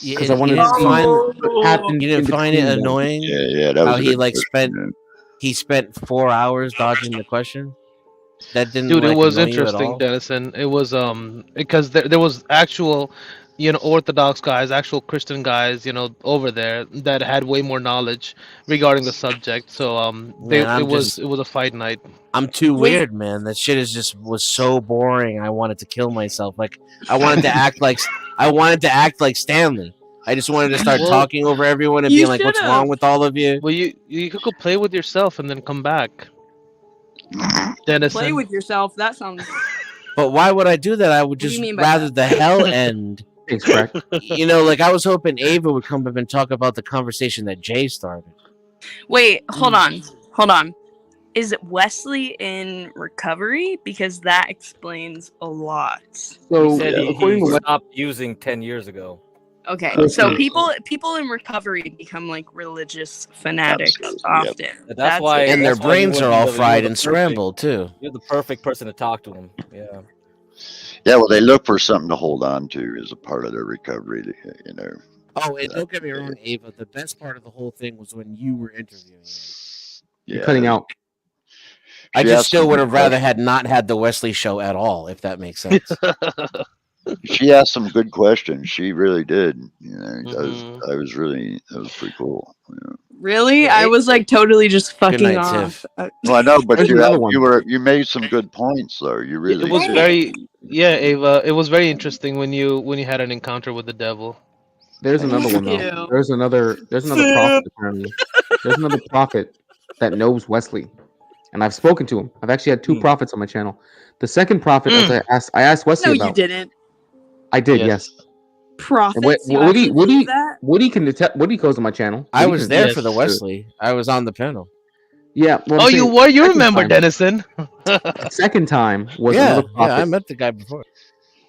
Speaker 9: Yeah,
Speaker 7: Because I wanted
Speaker 9: you
Speaker 7: to
Speaker 9: didn't
Speaker 7: see
Speaker 9: find-
Speaker 7: what happened.
Speaker 9: You didn't
Speaker 7: in
Speaker 9: find it
Speaker 7: between them.
Speaker 9: annoying?
Speaker 10: Yeah, that was
Speaker 9: How
Speaker 10: a
Speaker 9: he
Speaker 10: good
Speaker 9: like
Speaker 10: question,
Speaker 9: spent
Speaker 10: man.
Speaker 9: he spent 4 hours dodging the question? That didn't
Speaker 15: Dude,
Speaker 9: like,
Speaker 15: it was
Speaker 9: annoy you at
Speaker 15: interesting,
Speaker 9: all?
Speaker 15: Dennison. It was because there was actual, Orthodox guys, actual Christian guys, over there that had way more knowledge regarding the subject. So
Speaker 9: Man,
Speaker 15: it was a fight night.
Speaker 9: I'm too weird, man. That shit was so boring. I wanted to kill myself. Like I wanted to act like Stanley. I just wanted to start
Speaker 15: Well,
Speaker 9: talking over everyone and
Speaker 11: you
Speaker 9: being like, "What's
Speaker 11: should've.
Speaker 9: wrong with all of you?"
Speaker 15: Well, you could go play with yourself and then come back. Dennison.
Speaker 11: Play with yourself. That sounds.
Speaker 9: But why would I do that? I would
Speaker 11: What do you
Speaker 9: just
Speaker 11: mean by
Speaker 9: rather
Speaker 11: that?
Speaker 9: the hell end.
Speaker 7: Thanks, Crack.
Speaker 9: Like I was hoping Ava would come up and talk about the conversation that Jay started.
Speaker 11: Wait, hold on. Is Wesley in recovery? Because that explains a lot.
Speaker 7: So
Speaker 12: He said
Speaker 7: according
Speaker 12: he
Speaker 7: to
Speaker 12: stopped using 10 years ago.
Speaker 11: Okay,
Speaker 7: Listen.
Speaker 11: so people in recovery become like religious fanatics often.
Speaker 12: That's why.
Speaker 9: And their
Speaker 12: that's why you
Speaker 9: brains
Speaker 12: would
Speaker 9: are
Speaker 12: be
Speaker 9: all
Speaker 12: the- you're
Speaker 9: fried
Speaker 12: the
Speaker 9: and
Speaker 12: perfect-
Speaker 9: scrambled too.
Speaker 12: You're the perfect person to talk to him. Yeah.
Speaker 10: Yeah, well, they look for something to hold on to as a part of their recovery.
Speaker 9: Oh, and don't get me wrong, Ava. The best part of the whole thing was when you were interviewing him.
Speaker 10: Yeah,
Speaker 7: cutting out.
Speaker 9: I
Speaker 10: She
Speaker 9: just
Speaker 10: asked
Speaker 9: still
Speaker 10: some
Speaker 9: would
Speaker 10: good
Speaker 9: have rather
Speaker 10: questions.
Speaker 9: had not had the Wesley show at all, if that makes sense.
Speaker 10: She asked some good questions. She really did. You know,
Speaker 15: Mhm.
Speaker 10: that was pretty cool. Yeah.
Speaker 11: Really?
Speaker 9: Yeah,
Speaker 11: I was like totally just
Speaker 9: Good
Speaker 11: fucking
Speaker 9: night,
Speaker 11: off.
Speaker 9: Tiff.
Speaker 10: Well, I know, but
Speaker 7: There's another one.
Speaker 10: you made some good points though. You
Speaker 15: Yeah, it
Speaker 10: really
Speaker 15: was
Speaker 10: did.
Speaker 15: very yeah, Ava. It was very interesting when you had an encounter with the devil.
Speaker 7: There's
Speaker 10: Thank
Speaker 7: another
Speaker 10: you.
Speaker 7: one though.
Speaker 11: Ew.
Speaker 7: There's another prophet apparently. There's another prophet that knows Wesley, and I've spoken to him. I've actually had two
Speaker 12: Hmm.
Speaker 7: prophets on my channel. The second prophet, as
Speaker 15: Mm.
Speaker 7: I asked Wesley
Speaker 11: No, you
Speaker 7: about.
Speaker 11: didn't.
Speaker 7: I did, yes.
Speaker 15: Yes.
Speaker 7: And
Speaker 11: Prophets? You actually believe that?
Speaker 7: Woody can detect. Woody goes to my channel.
Speaker 9: I
Speaker 7: Woody
Speaker 9: was
Speaker 7: can
Speaker 9: there
Speaker 7: attest
Speaker 9: for the
Speaker 15: Yes.
Speaker 7: to it.
Speaker 9: Wesley. I was on the panel.
Speaker 7: Yeah, well,
Speaker 15: Oh,
Speaker 7: I'm
Speaker 15: you
Speaker 7: saying
Speaker 15: were. You
Speaker 7: second
Speaker 15: remember
Speaker 7: time.
Speaker 15: Dennison?
Speaker 7: The second time was
Speaker 9: Yeah,
Speaker 7: another
Speaker 9: yeah, I
Speaker 7: prophet.
Speaker 9: met the guy before.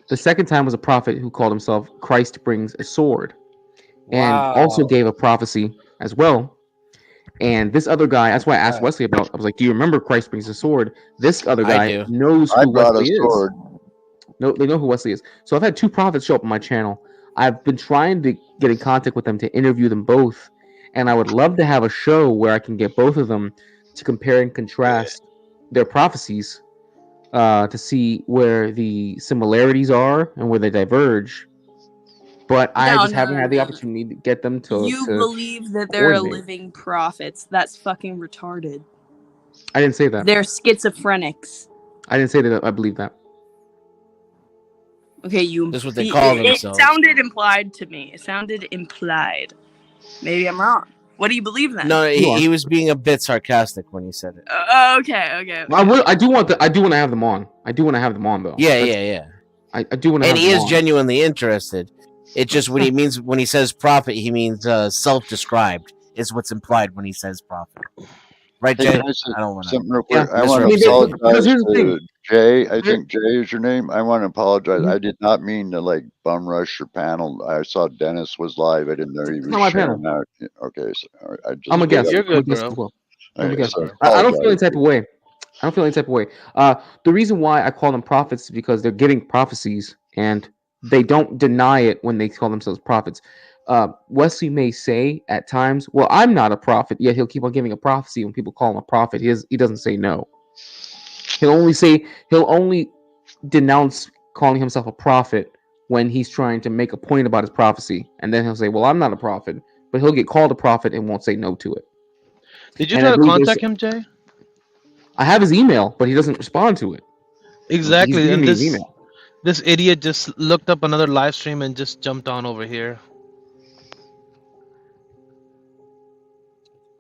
Speaker 7: The second time was a prophet who called himself Christ brings a sword, and also
Speaker 12: Wow.
Speaker 7: gave a prophecy as well. And this other guy, that's why I asked Wesley about. I was like, "Do you remember Christ brings a sword?" This other
Speaker 9: I
Speaker 7: guy
Speaker 9: do.
Speaker 7: knows
Speaker 10: I
Speaker 7: who
Speaker 10: brought a
Speaker 7: Wesley is.
Speaker 10: sword.
Speaker 7: No, they know who Wesley is. So I've had two prophets show up on my channel. I've been trying to get in contact with them to interview them both, and I would love to have a show where I can get both of them to compare and contrast their prophecies to see where the similarities are and where they diverge. But I just haven't had the
Speaker 11: No.
Speaker 7: opportunity to get them
Speaker 11: You
Speaker 7: to
Speaker 11: believe that they're
Speaker 7: coordinate.
Speaker 11: living prophets. That's fucking retarded.
Speaker 7: I didn't say that.
Speaker 11: They're schizophrenics.
Speaker 7: I didn't say that. I believe that.
Speaker 11: Okay, you.
Speaker 9: That's what they call
Speaker 11: It
Speaker 9: themselves.
Speaker 11: sounded implied to me. It sounded implied. Maybe I'm wrong. What do you believe then?
Speaker 9: No,
Speaker 7: You are.
Speaker 9: he was being a bit sarcastic when he said it.
Speaker 11: Okay.
Speaker 7: I do want to have them on. I do want to have them on though.
Speaker 9: Yeah,
Speaker 7: That's-
Speaker 9: yeah.
Speaker 7: I do want to have
Speaker 9: And he
Speaker 7: them
Speaker 9: is
Speaker 7: on.
Speaker 9: genuinely interested. It's just when he says prophet, he means self-described. Is what's implied when he says prophet. Right,
Speaker 10: Hey,
Speaker 9: Jay?
Speaker 10: can I say
Speaker 9: I don't want
Speaker 10: something
Speaker 9: to.
Speaker 10: real quick?
Speaker 7: Yeah.
Speaker 10: I want to
Speaker 7: Because
Speaker 10: apologize
Speaker 7: here's the thing.
Speaker 10: to Jay. I
Speaker 7: Here-
Speaker 10: think Jay is your name. I want to apologize.
Speaker 7: Mhm.
Speaker 10: I did not mean to like bum rush your panel. I saw Dennis was live. I didn't know he
Speaker 7: It's
Speaker 10: was
Speaker 7: not my
Speaker 10: sharing
Speaker 7: panel.
Speaker 10: out. Okay, so all right, I just
Speaker 7: I'm a guest.
Speaker 15: You're
Speaker 10: I,
Speaker 7: I'm a
Speaker 15: good,
Speaker 7: guest
Speaker 15: bro.
Speaker 7: as well. I'm a
Speaker 10: okay,
Speaker 7: guest.
Speaker 10: so
Speaker 7: I don't feel any
Speaker 10: apologize.
Speaker 7: type of way. I don't feel any type of way. The reason why I call them prophets is because they're getting prophecies and they don't deny it when they call themselves prophets. Wesley may say at times, "Well, I'm not a prophet," yet he'll keep on giving a prophecy when people call him a prophet. He doesn't say no. He'll only denounce calling himself a prophet when he's trying to make a point about his prophecy, and then he'll say, "Well, I'm not a prophet," but he'll get called a prophet and won't say no to it.
Speaker 15: Did you
Speaker 7: And I
Speaker 15: try to
Speaker 7: believe there's
Speaker 15: contact him, Jay?
Speaker 7: I have his email, but he doesn't respond to it. He's
Speaker 15: Exactly.
Speaker 7: giving
Speaker 15: And
Speaker 7: me his email.
Speaker 15: this idiot just looked up another live stream and just jumped on over here.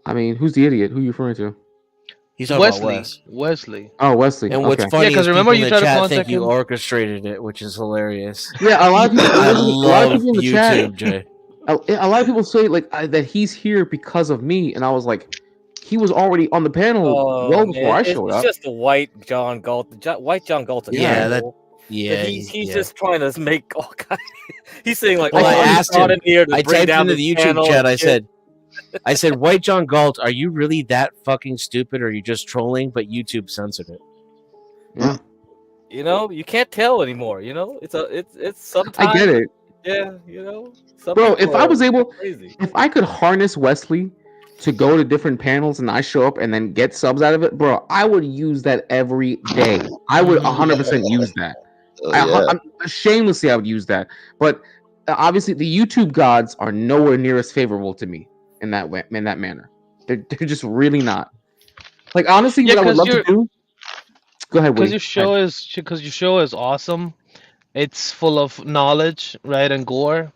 Speaker 7: I mean, who's the idiot? Who are you referring to?
Speaker 9: He's talking about
Speaker 15: Wesley.
Speaker 9: Wes.
Speaker 15: Wesley.
Speaker 7: Oh, Wesley.
Speaker 9: And
Speaker 7: Okay.
Speaker 9: what's funny
Speaker 15: Yeah, 'cause
Speaker 9: is
Speaker 15: remember
Speaker 9: people in
Speaker 15: you
Speaker 9: the
Speaker 15: tried to
Speaker 9: chat
Speaker 15: contact
Speaker 9: think you
Speaker 15: him?
Speaker 9: orchestrated it, which is hilarious.
Speaker 7: Yeah, a lot of people.
Speaker 9: I
Speaker 7: a lot of
Speaker 9: love
Speaker 7: people in the chat.
Speaker 9: YouTube, Jay.
Speaker 7: A lot of people say like that he's here because of me, and I was like, he was already on the panel well before I showed
Speaker 12: It's
Speaker 7: up.
Speaker 12: just the white John Galt. White John Galt's a
Speaker 9: Yeah,
Speaker 12: troll.
Speaker 9: Yeah,
Speaker 12: he's
Speaker 9: yeah.
Speaker 12: just trying to make all kinds. He's saying like,
Speaker 9: Well,
Speaker 12: "Oh,
Speaker 9: I
Speaker 12: I'm
Speaker 9: asked
Speaker 12: brought
Speaker 9: him.
Speaker 12: in here to
Speaker 9: I
Speaker 12: bring
Speaker 9: typed
Speaker 12: down
Speaker 9: into the
Speaker 12: this
Speaker 9: YouTube
Speaker 12: channel
Speaker 9: chat.
Speaker 12: and shit."
Speaker 9: I said, White John Galt, are you really that fucking stupid, or are you just trolling? But YouTube censored it.
Speaker 7: Yeah.
Speaker 12: You know, you can't tell anymore. You know, it's sometimes.
Speaker 7: I get it,
Speaker 12: Yeah, you know, some
Speaker 7: bro.
Speaker 12: people
Speaker 7: If I
Speaker 12: are
Speaker 7: was able,
Speaker 12: crazy.
Speaker 7: if I could harness Wesley to go to different panels and I show up and then get subs out of it, bro, I would use that every day. I would 100% use that. I'm shamelessly, I would use that. But obviously, the YouTube gods are nowhere near as favorable to me in that way, in that manner. They're just really not. Like honestly,
Speaker 15: Yeah,
Speaker 7: what I would love to do. Go ahead,
Speaker 15: Because
Speaker 7: Woody.
Speaker 15: your show is awesome. It's full of knowledge, right, and gore,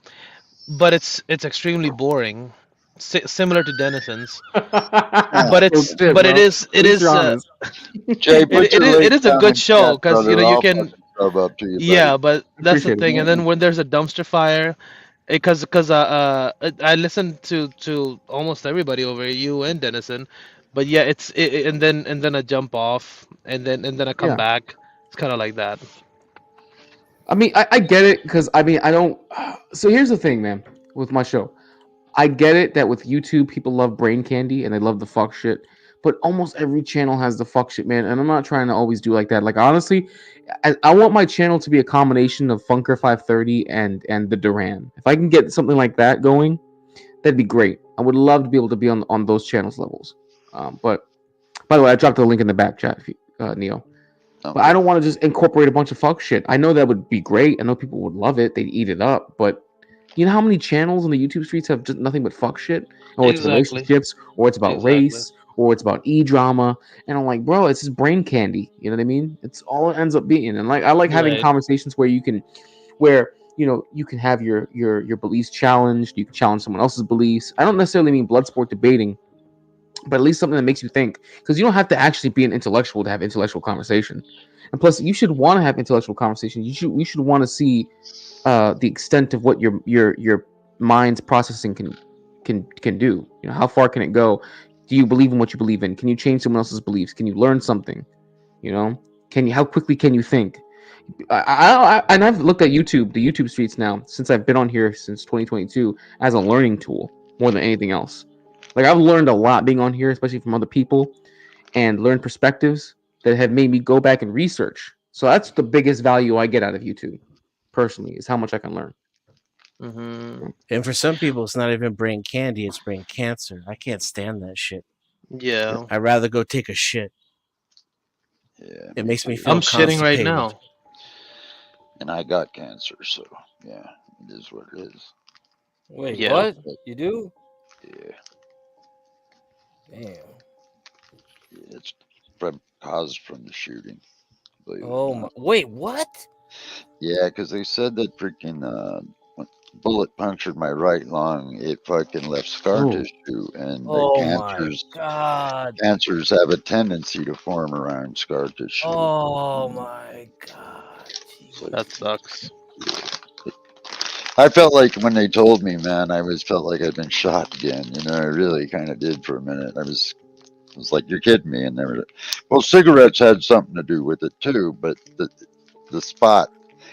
Speaker 15: but it's extremely boring, similar to Denison's. But it's
Speaker 7: Shit,
Speaker 15: but it
Speaker 7: bro.
Speaker 15: is
Speaker 7: At least you're honest.
Speaker 10: Jay, put your
Speaker 15: it
Speaker 10: link
Speaker 15: is a
Speaker 10: down
Speaker 15: good
Speaker 10: in
Speaker 15: show
Speaker 10: chat,
Speaker 15: because you
Speaker 10: brother.
Speaker 15: know you
Speaker 10: I'll
Speaker 15: can.
Speaker 10: fucking sub up to you,
Speaker 15: Yeah,
Speaker 10: buddy.
Speaker 15: but that's the
Speaker 7: Appreciate it,
Speaker 15: thing.
Speaker 7: man.
Speaker 15: And then when there's a dumpster fire, because I listen to almost everybody over here, you and Denison, but yeah, and then I jump off, and then I come
Speaker 7: Yeah.
Speaker 15: back. It's kind of like that.
Speaker 7: I mean, I get it because I mean, I don't. So here's the thing, man, with my show. I get it that with YouTube, people love brain candy and they love the fuck shit. But almost every channel has the fuck shit, man. And I'm not trying to always do like that. Like honestly, I want my channel to be a combination of Funker 530 and the Duran. If I can get something like that going, that'd be great. I would love to be able to be on those channels levels. But By the way, I dropped the link in the back chat, if you, Neo. But I don't want to just incorporate a bunch of fuck shit. I know that would be great. I know people would love it. They'd eat it up. But you know how many channels on the YouTube streets have just nothing but fuck shit? Or it's
Speaker 15: Exactly.
Speaker 7: relationships, or it's about
Speaker 15: Exactly.
Speaker 7: race, or it's about e-drama. And I'm like, bro, it's just brain candy. You know what I mean? It's all it ends up being. And like I like having
Speaker 15: Right.
Speaker 7: conversations where you can you can have your beliefs challenged, you can challenge someone else's beliefs. I don't necessarily mean blood sport debating, but at least something that makes you think, because you don't have to actually be an intellectual to have intellectual conversation. And plus, you should want to have intellectual conversation. We should want to see the extent of what your mind's processing can do. You know, how far can it go? Do you believe in what you believe in? Can you change someone else's beliefs? Can you learn something? You know, how quickly can you think? And I've looked at the YouTube streets now since I've been on here since 2022 as a learning tool more than anything else. Like I've learned a lot being on here, especially from other people, and learned perspectives that have made me go back and research. So that's the biggest value I get out of YouTube, personally, is how much I can learn.
Speaker 9: And for some people, it's not even brain candy; it's brain cancer. I can't stand that shit.
Speaker 15: Yeah.
Speaker 9: I'd rather go take a shit.
Speaker 10: Yeah,
Speaker 9: It makes me feel
Speaker 15: I'm shitting right
Speaker 9: constipated.
Speaker 15: now.
Speaker 10: And I got cancer, so yeah, it is what it is.
Speaker 12: Wait,
Speaker 15: Yeah.
Speaker 12: what? You do?
Speaker 10: Yeah,
Speaker 12: Damn.
Speaker 10: it's caused from the shooting. Believe it or
Speaker 12: Oh my.
Speaker 10: not.
Speaker 12: Wait, what?
Speaker 10: Yeah, because they said that freaking when the bullet punctured my right lung, it fucking left scar
Speaker 7: Ooh.
Speaker 10: tissue, and the
Speaker 12: Oh my god.
Speaker 10: cancers have a tendency to form around scar tissue.
Speaker 12: Oh my god.
Speaker 15: That sucks.
Speaker 10: I felt like when they told me, man, felt like I'd been shot again. You know, I really kind of did for a minute. I was like, you're kidding me. And they were, well, cigarettes had something to do with it too, but the spot,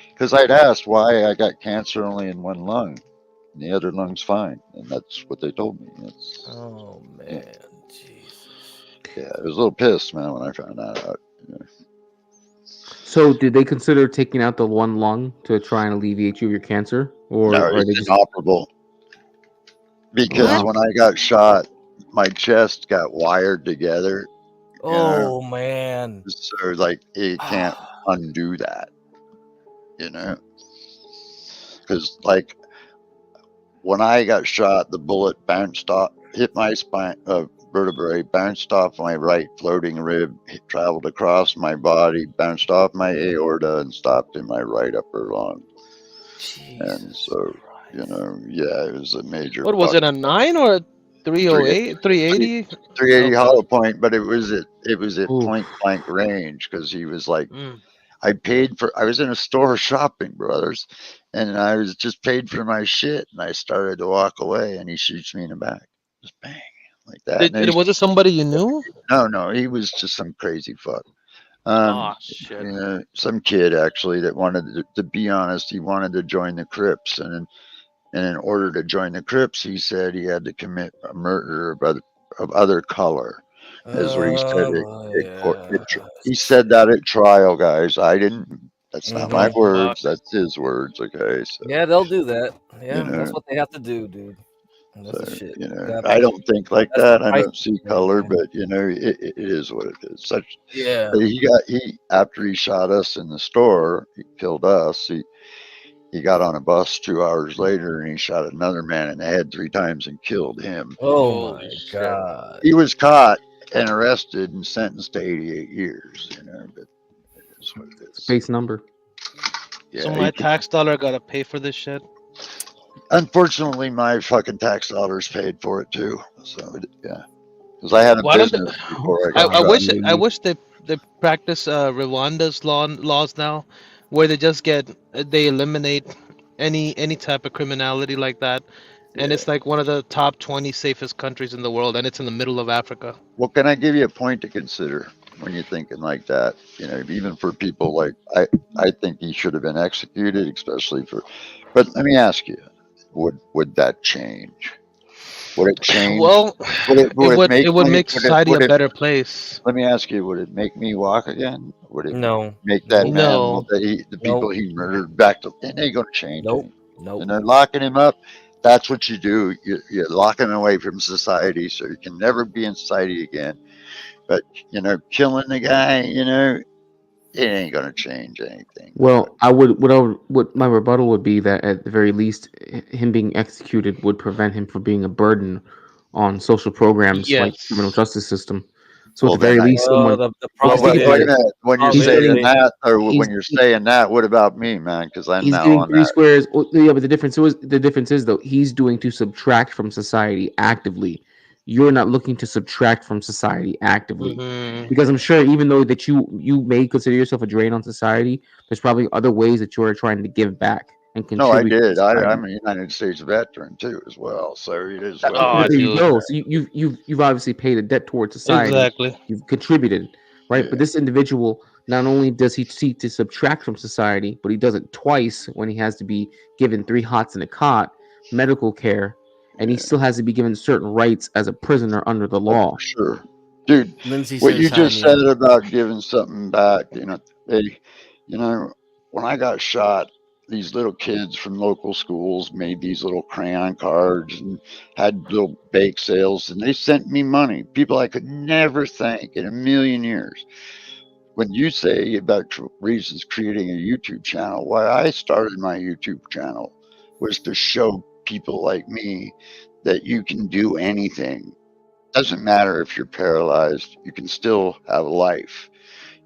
Speaker 10: because I'd asked why I got cancer only in one lung, and the other lung's fine, and that's what they told me.
Speaker 12: Oh man, Jesus.
Speaker 10: Yeah, I was a little pissed, man, when I found that out. You know.
Speaker 7: So, did they consider taking out the one lung to try and alleviate you of your cancer, or
Speaker 10: No,
Speaker 7: are they
Speaker 10: it's
Speaker 7: just
Speaker 10: inoperable. Because when I got shot, my chest got wired together. You know?
Speaker 12: Oh man.
Speaker 10: So like it can't undo that. You know? Because like when I got shot, the bullet bounced off, hit my spine, vertebrae, bounced off my right floating rib, traveled across my body, bounced off my aorta, and stopped in my right upper lung. And so, you know, yeah, it was a major.
Speaker 15: What was it, a 9 or a 308, 380?
Speaker 10: 380
Speaker 15: Okay.
Speaker 10: hollow point, but it was at
Speaker 7: Ooh.
Speaker 10: point blank range because he was like,
Speaker 15: Mm.
Speaker 10: I was in a store shopping, brothers, and I was just paid for my shit, and I started to walk away, and he shoots me in the back, just bang, like that.
Speaker 15: Was it somebody you knew?
Speaker 10: No, he was just some crazy fuck.
Speaker 15: Oh shit.
Speaker 10: You know, some kid actually that wanted to be honest, he wanted to join the Crips, and in order to join the Crips, he said he had to commit a murder of other color. Is what he said. He said that at trial, guys. I didn't. That's not my words. That's his words. Okay. So,
Speaker 12: Yeah, they'll do that. Yeah,
Speaker 10: you know,
Speaker 12: that's what they have to do, dude. That's the
Speaker 10: so,
Speaker 12: shit.
Speaker 10: you know,
Speaker 12: Gotta-
Speaker 10: I don't think like
Speaker 12: that's
Speaker 10: that.
Speaker 12: the
Speaker 10: I
Speaker 12: price
Speaker 10: don't see
Speaker 12: thing,
Speaker 10: color,
Speaker 12: man.
Speaker 10: but you know, it is what it is.
Speaker 12: Yeah.
Speaker 10: But he after he shot us in the store, he killed us. He got on a bus 2 hours later and he shot another man in the head 3 times and killed him.
Speaker 12: Oh my god.
Speaker 10: He was caught and arrested and sentenced to 88 years. You know, but it is what it is.
Speaker 7: Base number?
Speaker 10: Yeah,
Speaker 15: So my tax dollar gotta pay for this shit.
Speaker 10: Unfortunately, my fucking tax dollars paid for it too. So yeah, because I had a
Speaker 15: Why don't
Speaker 10: business before I got
Speaker 15: I
Speaker 10: shot.
Speaker 15: I wish they practice Rwanda's laws now, where they just they eliminate any type of criminality like that, and it's like one of the top 20 safest countries in the world, and it's in the middle of Africa.
Speaker 10: Well, can I give you a point to consider when you're thinking like that? You know, even for people like I think he should have been executed, especially for. But let me ask you, would that change? Would it change?
Speaker 15: Well,
Speaker 10: it
Speaker 15: would make society a better place.
Speaker 10: Let me ask you, would it make me walk again? Would it
Speaker 12: No.
Speaker 10: make that man
Speaker 15: No.
Speaker 10: that the people he murdered back to? It ain't gonna change.
Speaker 12: Nope.
Speaker 10: And they're locking him up. That's what you do. You're locking him away from society, so you can never be in society again. But killing the guy, it ain't gonna change anything.
Speaker 7: Well, what my rebuttal would be that at the very least, him being executed would prevent him from being a burden on social programs like the criminal
Speaker 15: Yes.
Speaker 7: justice system. So at
Speaker 10: Well,
Speaker 7: the very
Speaker 10: then
Speaker 7: least, someone
Speaker 12: The
Speaker 10: well,
Speaker 12: problem
Speaker 10: wait a
Speaker 12: is,
Speaker 10: minute. When you're
Speaker 7: he's
Speaker 10: saying
Speaker 7: getting
Speaker 10: that, or
Speaker 7: he's
Speaker 10: when you're saying that, what about me, man? Because I'm
Speaker 7: he's
Speaker 10: now
Speaker 7: getting
Speaker 10: on
Speaker 7: three
Speaker 10: that.
Speaker 7: squares. Well, yeah, but the difference is though he's doing to subtract from society actively. You're not looking to subtract from society actively,
Speaker 15: Hmm.
Speaker 7: because I'm sure even though that you may consider yourself a drain on society, there's probably other ways that you are trying to give back and
Speaker 10: No, I
Speaker 7: contribute to
Speaker 10: did.
Speaker 7: society.
Speaker 10: I'm a United States veteran too, as well. So it is what it
Speaker 15: Oh,
Speaker 7: But there you
Speaker 10: is.
Speaker 15: dude.
Speaker 7: go. So you've obviously paid a debt towards society.
Speaker 15: Exactly.
Speaker 7: You've contributed, right? But
Speaker 10: Yeah,
Speaker 7: this individual, not only does he seek to subtract from society, but he does it twice when he has to be given 3 hots in a cot, medical care, and he
Speaker 10: yeah.
Speaker 7: still has to be given certain rights as a prisoner under the
Speaker 10: Oh, for
Speaker 7: law.
Speaker 10: sure, dude.
Speaker 12: Lindsay
Speaker 10: What
Speaker 12: says
Speaker 10: you
Speaker 12: hi,
Speaker 10: just said
Speaker 12: Neil.
Speaker 10: about giving something back, they, when I got shot, these little kids from local schools made these little crayon cards and had little bake sales, and they sent me money. People I could never thank in a million years. When you say about reasons creating a YouTube channel, why I started my YouTube channel was to show people like me that you can do anything. Doesn't matter if you're paralyzed, you can still have a life,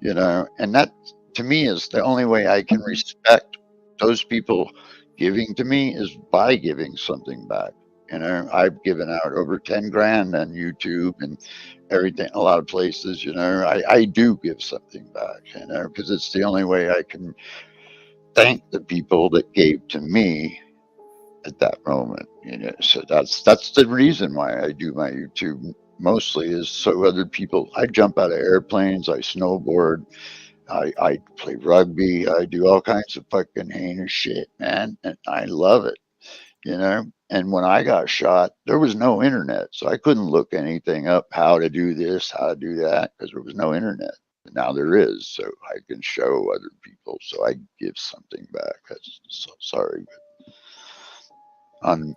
Speaker 10: and that to me is the only way I can respect those people giving to me is by giving something back. I've given out over 10 grand on YouTube and everything, a lot of places, I do give something back, because it's the only way I can thank the people that gave to me at that moment. So that's the reason why I do my YouTube mostly is so other people. I jump out of airplanes, I snowboard, I play rugby, I do all kinds of fucking heinous shit, man, and I love it. And when I got shot, there was no internet, so I couldn't look anything up how to do this, how to do that, because there was no internet. Now there is, so I can show other people. So I give something back. That's so sorry,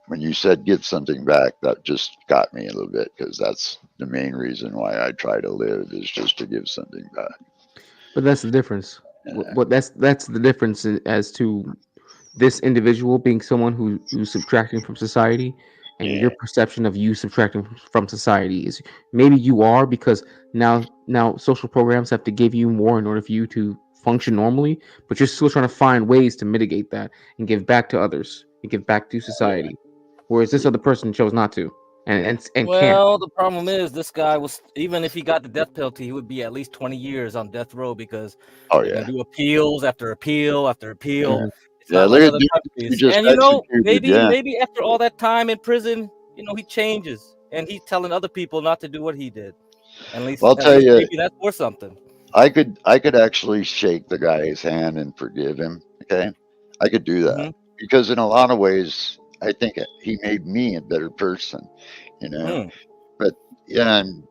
Speaker 10: when you said give something back, that just got me a little bit because that's the main reason why I try to live is just to give something back.
Speaker 7: But that's the difference. What that's the difference as to this individual being someone who's subtracting from society, and
Speaker 10: Yeah,
Speaker 7: your perception of you subtracting from society is maybe you are, because now social programs have to give you more in order for you to function normally, but you're still trying to find ways to mitigate that and give back to others and give back to
Speaker 10: yeah,
Speaker 7: society, whereas this other person chose not to and can't.
Speaker 12: Well, the problem is this guy was, even if he got the death penalty, he would be at least 20 years on death row because
Speaker 10: oh
Speaker 12: they're gonna
Speaker 10: yeah,
Speaker 12: do appeals after appeal after appeal.
Speaker 7: Yeah.
Speaker 12: It's
Speaker 10: yeah.
Speaker 12: not like
Speaker 10: Look at
Speaker 12: other
Speaker 10: dude you
Speaker 12: countries.
Speaker 10: just
Speaker 12: And
Speaker 10: executed.
Speaker 12: maybe
Speaker 10: Yeah,
Speaker 12: maybe after all that time in prison, he changes and he's telling other people not to do what he did.
Speaker 10: well, I'll
Speaker 12: At
Speaker 10: tell
Speaker 12: least
Speaker 10: you,
Speaker 12: maybe that's worth something.
Speaker 10: I could actually shake the guy's hand and forgive him. Okay, I could do that
Speaker 12: Hmm.
Speaker 10: because in a lot of ways, I think he made me a better person. You know,
Speaker 12: Hmm.
Speaker 10: but yeah, and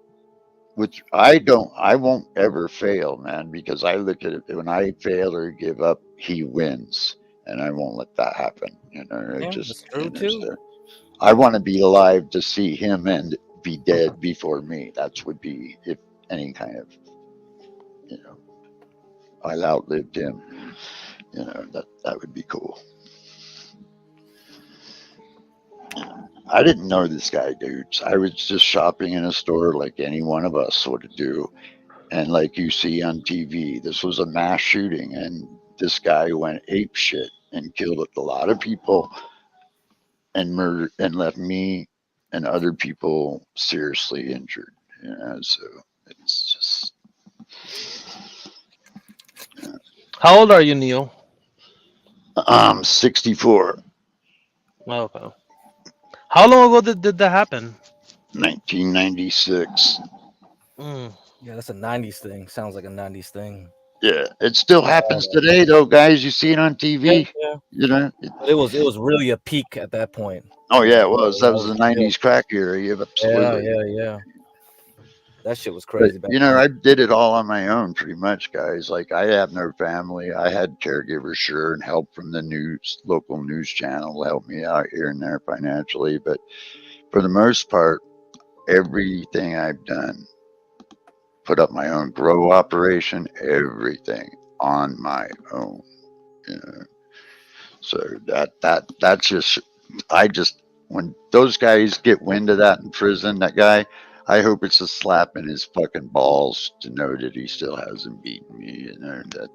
Speaker 10: which I won't ever fail, man, because I look at it when I fail or give up, he wins, and I won't let that happen. It
Speaker 12: Yeah,
Speaker 10: just,
Speaker 12: that's true too.
Speaker 10: so I want to be alive to see him and be dead before me. That's would be if any kind of, you know, I outlived him. That would be cool. I didn't know this guy, dudes. I was just shopping in a store like any one of us would do. And like you see on TV, this was a mass shooting, and this guy went ape shit and killed a lot of people and murdered and left me and other people seriously injured. So it's just
Speaker 15: How old are you, Neil?
Speaker 10: 64,
Speaker 15: Okay. How long ago did that happen?
Speaker 10: 1996.
Speaker 15: Mm.
Speaker 12: Yeah, that's a 90s thing. Sounds like a 90s thing.
Speaker 10: Yeah, it still happens today, though, guys. You see it on
Speaker 12: Yeah,
Speaker 10: TV.
Speaker 12: yeah.
Speaker 10: You know.
Speaker 12: But it was really a peak at that point.
Speaker 10: Oh
Speaker 12: It was
Speaker 10: yeah,
Speaker 12: like,
Speaker 10: it
Speaker 12: whoa,
Speaker 10: was. That
Speaker 12: that
Speaker 10: was
Speaker 12: was
Speaker 10: the
Speaker 12: real.
Speaker 10: '90s crack era. Yeah,
Speaker 12: Yeah,
Speaker 10: absolutely.
Speaker 12: yeah, yeah. That shit was
Speaker 10: But
Speaker 12: crazy back then.
Speaker 10: I did it all on my own, pretty much, guys. Like I have no family. I had caregivers, sure, and help from the local news channel to help me out here and there financially. But for the most part, everything I've done put up my own grow operation, everything on my own. You know, so that's just I just when those guys get wind of that in prison, that guy, I hope it's a slap in his fucking balls to know that he still hasn't beaten me. You know, that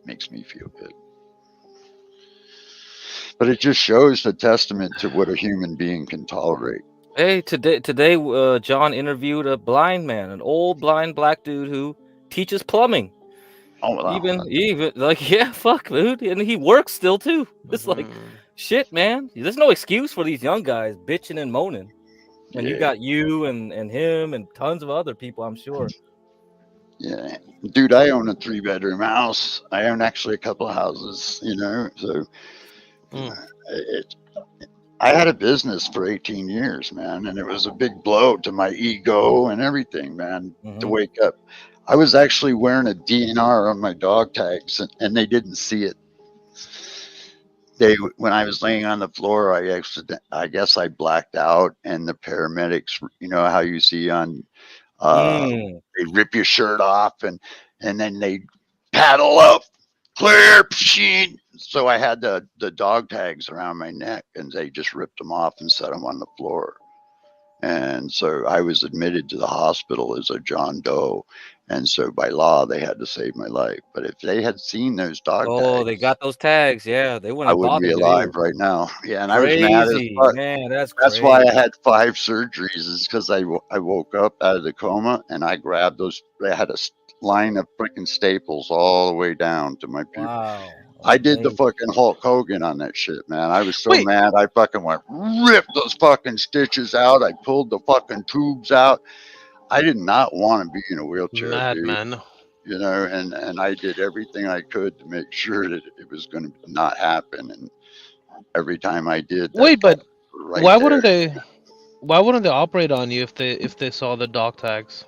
Speaker 10: makes me feel good. But it just shows a testament to what a human being can tolerate.
Speaker 12: Hey, today, John interviewed a blind man, an old blind black dude who teaches plumbing.
Speaker 10: Oh, wow.
Speaker 12: Even like, yeah, fuck, dude, and he works still too. It's like, shit, man. There's no excuse for these young guys bitching and moaning. And you
Speaker 10: Yeah.
Speaker 12: got you and him and tons of other people, I'm sure.
Speaker 10: Yeah, dude, I own a 3-bedroom house. I own actually a couple of houses, you know. So it, I had a business for 18 years, man, and it was a big blow to my ego and everything, man, to wake up. I was actually wearing a DNR on my dog tags, and they didn't see it. When I was laying on the floor, I guess I blacked out, and the paramedics, you know how you see on, they rip your shirt off, and then they paddle up, clear, machine. So I had the dog tags around my neck, and they just ripped them off and set them on the floor. And so I was admitted to the hospital as a John Doe. And so by law, they had to save my life. But if they had seen those dog tags,
Speaker 12: They got those tags. Yeah, they wouldn't
Speaker 10: I
Speaker 12: have
Speaker 10: wouldn't be
Speaker 12: bothered you
Speaker 10: alive
Speaker 12: either.
Speaker 10: right now. Yeah, and
Speaker 12: Crazy,
Speaker 10: I was mad as fuck.
Speaker 12: man. That's
Speaker 10: why I
Speaker 12: crazy.
Speaker 10: had 5 surgeries, is because I woke up out of the coma and I grabbed those. I had a line of freaking staples all the way down to my pupil.
Speaker 12: Wow.
Speaker 10: I did the fucking Hulk Hogan on that shit, man. I was so mad. I fucking went, ripped those fucking stitches out. I pulled the fucking tubes out. I did not want to be in a wheelchair, dude.
Speaker 15: Madman.
Speaker 10: You know, and I did everything I could to make sure that it was going to not happen. And every time I did,
Speaker 15: Wait, but
Speaker 10: right
Speaker 15: why
Speaker 10: there.
Speaker 15: wouldn't they? Why wouldn't they operate on you if they saw the dog tags?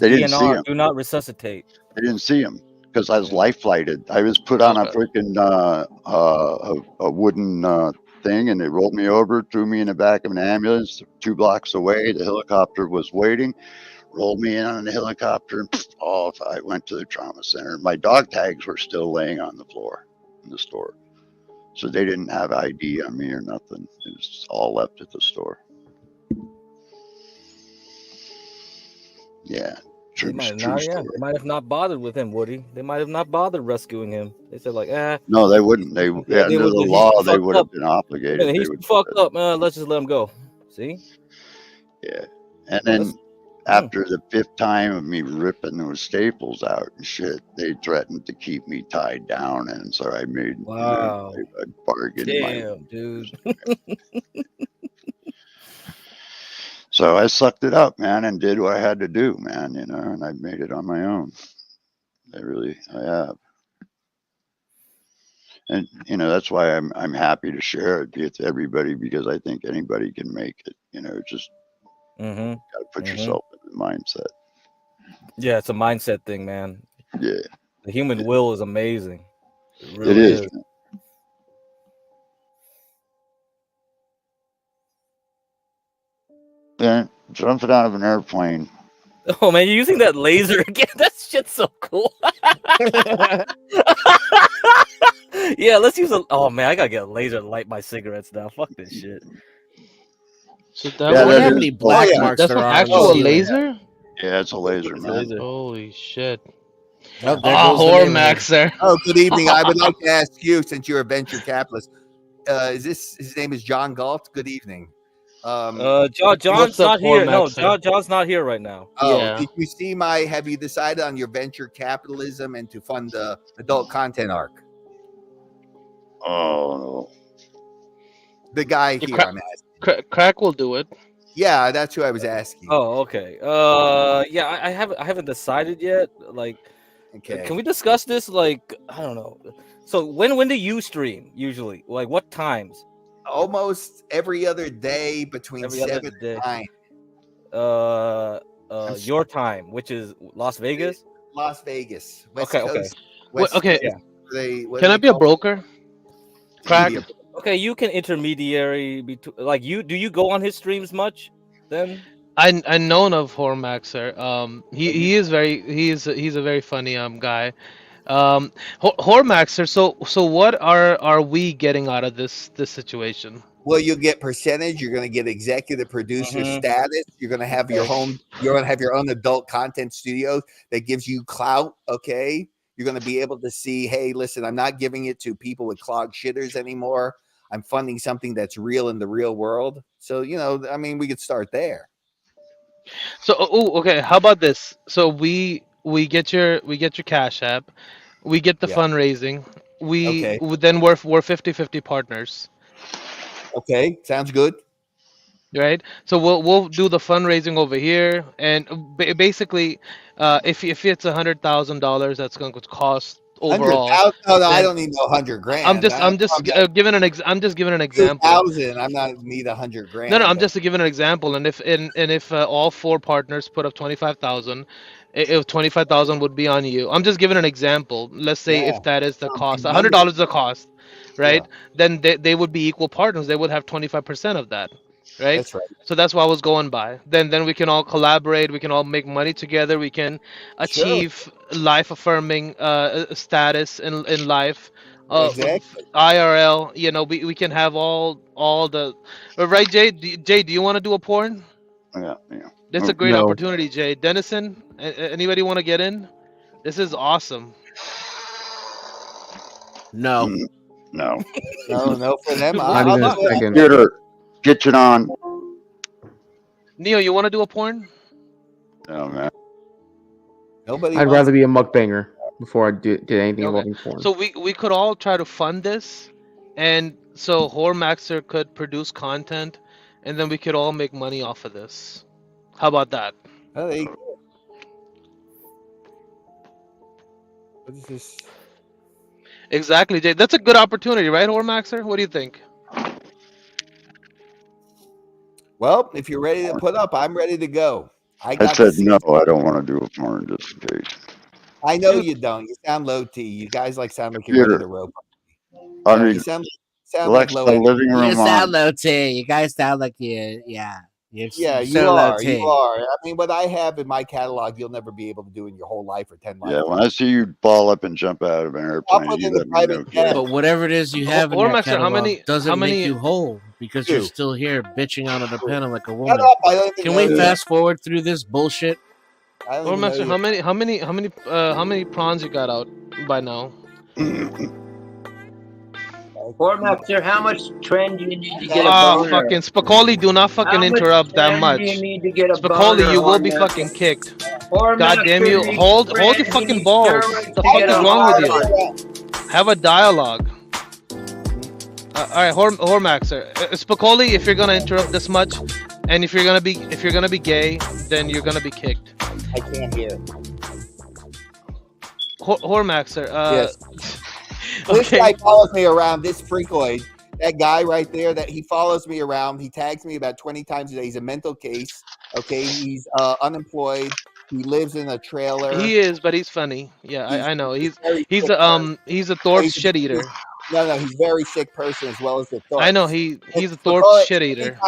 Speaker 10: They didn't see
Speaker 12: DNR,
Speaker 10: him.
Speaker 12: do not resuscitate.
Speaker 10: They didn't see him because I was life flighted. I was put on a freaking a wooden thing, and they rolled me over, threw me in the back of an ambulance 2 blocks away. The helicopter was waiting, rolled me in on the helicopter, and off I went to the trauma center. My dog tags were still laying on the floor in the store, so they didn't have ID on me or nothing. It was all left at the store. Yeah.
Speaker 12: They might have not bothered with him, Woody. They might have not bothered rescuing him. They said like,
Speaker 10: No, they wouldn't. They under the law, they would have been obligated.
Speaker 12: Yeah, he's fucked up, man. Let's just let him go. See?
Speaker 10: Yeah. And then after the 5th time of me ripping those staples out and shit, they threatened to keep me tied down, and so I made
Speaker 12: Wow.
Speaker 10: a bargain.
Speaker 12: Damn, dude.
Speaker 10: So I sucked it up, man, and did what I had to do, man, you know, and I made it on my own. I have. And, you know, that's why I'm happy to share it with everybody, because I think anybody can make it, you know, just gotta put yourself in the mindset.
Speaker 12: Yeah, it's a mindset thing, man.
Speaker 10: Yeah.
Speaker 12: The human will is amazing. It really
Speaker 10: It is.
Speaker 12: is.
Speaker 10: Yeah, jumping out of an airplane.
Speaker 12: Oh man, you're using that laser again. That shit's so cool. Yeah, let's use a. Oh man, I gotta get a laser to light my cigarettes now. Fuck this shit.
Speaker 15: So
Speaker 9: I wonder how many black marks
Speaker 15: that's
Speaker 9: there
Speaker 15: an
Speaker 9: are on the
Speaker 15: actual
Speaker 9: ceiling.
Speaker 15: laser?
Speaker 10: Yeah, it's a laser, man.
Speaker 15: Holy shit.
Speaker 9: Oh, there
Speaker 15: Ah,
Speaker 9: goes the name
Speaker 15: Hormax there.
Speaker 16: Oh, good evening. I would like to ask you, since you're a venture capitalist, his name is John Galt? Good evening.
Speaker 12: John's not here. No, John's not here right now.
Speaker 16: Oh, did you see have you decided on your venture capitalism and to fund the adult content arc?
Speaker 10: Oh, no.
Speaker 16: The guy
Speaker 15: Yeah,
Speaker 16: here, I'm asking.
Speaker 15: Crack will do it.
Speaker 16: Yeah, that's who I was asking.
Speaker 12: Oh, okay. Yeah, I haven't decided yet. Like,
Speaker 16: okay,
Speaker 12: can we discuss this? Like, I don't know. So when do you stream usually? Like, what times?
Speaker 16: Almost every other day between
Speaker 12: Every other
Speaker 16: 7
Speaker 12: day.
Speaker 16: and 9.
Speaker 12: Your time, which is Las Vegas.
Speaker 16: Las Vegas. West
Speaker 12: Okay.
Speaker 16: Coast,
Speaker 15: Wait,
Speaker 16: West
Speaker 15: okay.
Speaker 16: Coast. What
Speaker 15: Can
Speaker 16: do
Speaker 15: I
Speaker 16: they
Speaker 15: be a
Speaker 16: call it?
Speaker 15: broker? Crack.
Speaker 12: Okay, you can intermediary between. Like, do you go on his streams much? Then
Speaker 15: I known of Hormaxer. He is very he's a very funny guy. Hormaxer. So what are we getting out of this situation?
Speaker 16: Well, you'll get percentage. You're going to get executive producer status. You're going to have your home. You're going to have your own adult content studio that gives you clout. Okay. You're going to be able to see, hey, listen, I'm not giving it to people with clogged shitters anymore. I'm funding something that's real in the real world. So, I mean, we could start there.
Speaker 15: So okay, how about this? So we get your Cash App, we get the
Speaker 16: Yeah.
Speaker 15: fundraising,
Speaker 16: Okay.
Speaker 15: then we're 50-50 partners,
Speaker 16: Okay. Sounds good.
Speaker 15: right? So we'll do the fundraising over here, and basically, if it's $100,000 that's going to cost overall,
Speaker 16: 100,000? No, I
Speaker 15: then
Speaker 16: don't need no 100
Speaker 15: I'm
Speaker 16: grand.
Speaker 15: just I'm just giving I'm just giving an example.
Speaker 16: 2,000. I'm not need 100 grand.
Speaker 15: No, I'm
Speaker 16: but
Speaker 15: just giving an example, and if all four partners put up 25,000, if 25,000 would be on you. I'm just giving an example. Let's say
Speaker 16: yeah,
Speaker 15: if that is the
Speaker 16: no,
Speaker 15: cost,
Speaker 16: big
Speaker 15: $100
Speaker 16: numbers.
Speaker 15: is the cost, right? Then they would be equal partners. They would have 25% of that, right?
Speaker 16: That's right.
Speaker 15: So that's what I was going by. Then we can all collaborate. We can all make money together. We can
Speaker 16: Sure.
Speaker 15: achieve life affirming status in life.
Speaker 16: Exactly.
Speaker 15: IRL, we can have all the right, Jay. Jay, do you want to do a porn?
Speaker 10: Yeah.
Speaker 15: That's a great
Speaker 7: No.
Speaker 15: opportunity, Jay. Dennison, anybody want to get in? This is awesome.
Speaker 9: No.
Speaker 10: No.
Speaker 16: No for them.
Speaker 15: What
Speaker 7: Not
Speaker 15: the
Speaker 7: even a
Speaker 15: fuck?
Speaker 7: second.
Speaker 10: Computer, get it on.
Speaker 15: Neo, you want to do a porn?
Speaker 10: No, man.
Speaker 16: Nobody
Speaker 7: I'd
Speaker 16: wants
Speaker 7: rather be a mukbanger before I did anything
Speaker 15: Okay.
Speaker 7: involving porn.
Speaker 15: So we could all try to fund this, and so Hormaxer could produce content, and then we could all make money off of this. How about that?
Speaker 16: Oh, there you go. What is this?
Speaker 15: Exactly, Jay. That's a good opportunity, right, Hormaxer? What do you think?
Speaker 16: Well, if you're ready to put up, I'm ready to go. I
Speaker 10: I
Speaker 16: got
Speaker 10: said
Speaker 16: the
Speaker 10: no.
Speaker 16: seats.
Speaker 10: I don't want to do a porn just in case.
Speaker 16: I know
Speaker 15: Dude.
Speaker 16: you don't. You sound low T. You guys sound like you're ready
Speaker 10: Computer.
Speaker 16: to rope.
Speaker 10: I
Speaker 16: You
Speaker 10: mean,
Speaker 16: sound like
Speaker 10: Alexa,
Speaker 16: low energy.
Speaker 10: living
Speaker 9: You
Speaker 10: room
Speaker 9: sound
Speaker 10: on.
Speaker 9: low T. You guys sound like you're
Speaker 16: Yeah,
Speaker 9: so
Speaker 16: you
Speaker 9: low
Speaker 16: are.
Speaker 9: T.
Speaker 16: You are. I mean, what I have in my catalog, you'll never be able to do in your whole life or 10
Speaker 10: Yeah,
Speaker 16: lifetimes.
Speaker 10: when I see you ball up and jump out of an
Speaker 16: I'll
Speaker 10: airplane,
Speaker 16: put
Speaker 10: you
Speaker 16: in the
Speaker 10: let me know,
Speaker 16: private
Speaker 10: kid.
Speaker 16: jet.
Speaker 9: But whatever it is you have in your
Speaker 15: Hormaxer,
Speaker 9: catalog
Speaker 15: how
Speaker 9: doesn't
Speaker 15: many?
Speaker 9: make you whole because you're
Speaker 16: Two.
Speaker 9: still here bitching out of the panel like a
Speaker 16: Shut
Speaker 9: woman.
Speaker 16: up. I don't even
Speaker 9: Can
Speaker 16: know
Speaker 9: we
Speaker 16: you.
Speaker 9: fast forward through this bullshit?
Speaker 16: I don't even know
Speaker 15: Hormaxer,
Speaker 16: you.
Speaker 15: how many prawns you got out by now?
Speaker 17: Hormaxer, how much trend do you need to get a
Speaker 15: Ah,
Speaker 17: boner?
Speaker 15: fucking Spicoli, do not fucking
Speaker 17: How much
Speaker 15: interrupt that
Speaker 17: trend
Speaker 15: much.
Speaker 17: do you need to get a
Speaker 15: Spicoli,
Speaker 17: boner,
Speaker 15: you will be
Speaker 17: Hormaxer?
Speaker 15: fucking kicked.
Speaker 17: Hormaxer
Speaker 15: God damn you!
Speaker 17: needs
Speaker 15: Hold your
Speaker 17: trend, he
Speaker 15: fucking
Speaker 17: needs
Speaker 15: balls.
Speaker 17: steroids
Speaker 15: The
Speaker 17: to
Speaker 15: fuck
Speaker 17: get
Speaker 15: is
Speaker 17: a
Speaker 15: wrong with
Speaker 17: hard
Speaker 15: you?
Speaker 17: on.
Speaker 15: Have a dialogue. All right, Hormaxer, Spicoli, if you're gonna interrupt this much, and if you're gonna be gay, then you're gonna be kicked.
Speaker 16: I can't hear.
Speaker 15: Hormaxer,
Speaker 16: Yes. This guy follows me around, this freakoid. That guy right there, that he follows me around. He tags me about 20 times a day. He's a mental case. Okay. He's unemployed. He lives in a trailer.
Speaker 15: He is, but he's funny. Yeah, I know. He's
Speaker 16: very
Speaker 15: he's
Speaker 16: sick
Speaker 15: a
Speaker 16: person.
Speaker 15: he's a Thorpe's
Speaker 16: He's-
Speaker 15: shit eater.
Speaker 16: No, he's a very sick person as well as the Thorpe.
Speaker 15: I know he's a
Speaker 16: But
Speaker 15: Thorpe's shit eater.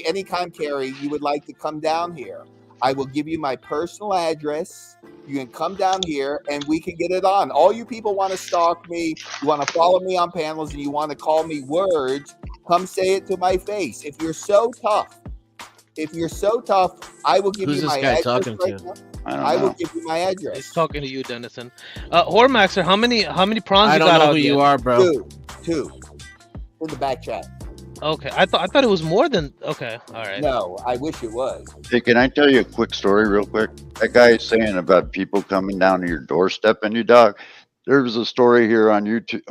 Speaker 16: Anytime, Carrie, you would like to come down here, I will give you my personal address. You can come down here and we can get it on. All you people want to stalk me, you want to follow me on panels, and you want to call me words, come say it to my face. If you're so tough, I will give
Speaker 9: Who's
Speaker 16: you
Speaker 9: this
Speaker 16: my
Speaker 9: guy
Speaker 16: address
Speaker 9: talking
Speaker 16: right
Speaker 9: to?
Speaker 16: now.
Speaker 10: I
Speaker 16: will
Speaker 10: know.
Speaker 16: give you my address.
Speaker 15: He's talking to you, Dennison. Hormaxer, how many prawns
Speaker 9: I
Speaker 15: you
Speaker 9: don't
Speaker 15: got
Speaker 9: know
Speaker 15: out
Speaker 9: who
Speaker 15: yet?
Speaker 9: you are, bro.
Speaker 16: Two. In the back chat.
Speaker 15: Okay, I thought it was more than. Okay, all right.
Speaker 16: No, I wish it was.
Speaker 10: Hey, can I tell you a quick story real quick? That guy is saying about people coming down to your doorstep and you dog. There was a story here on YouTube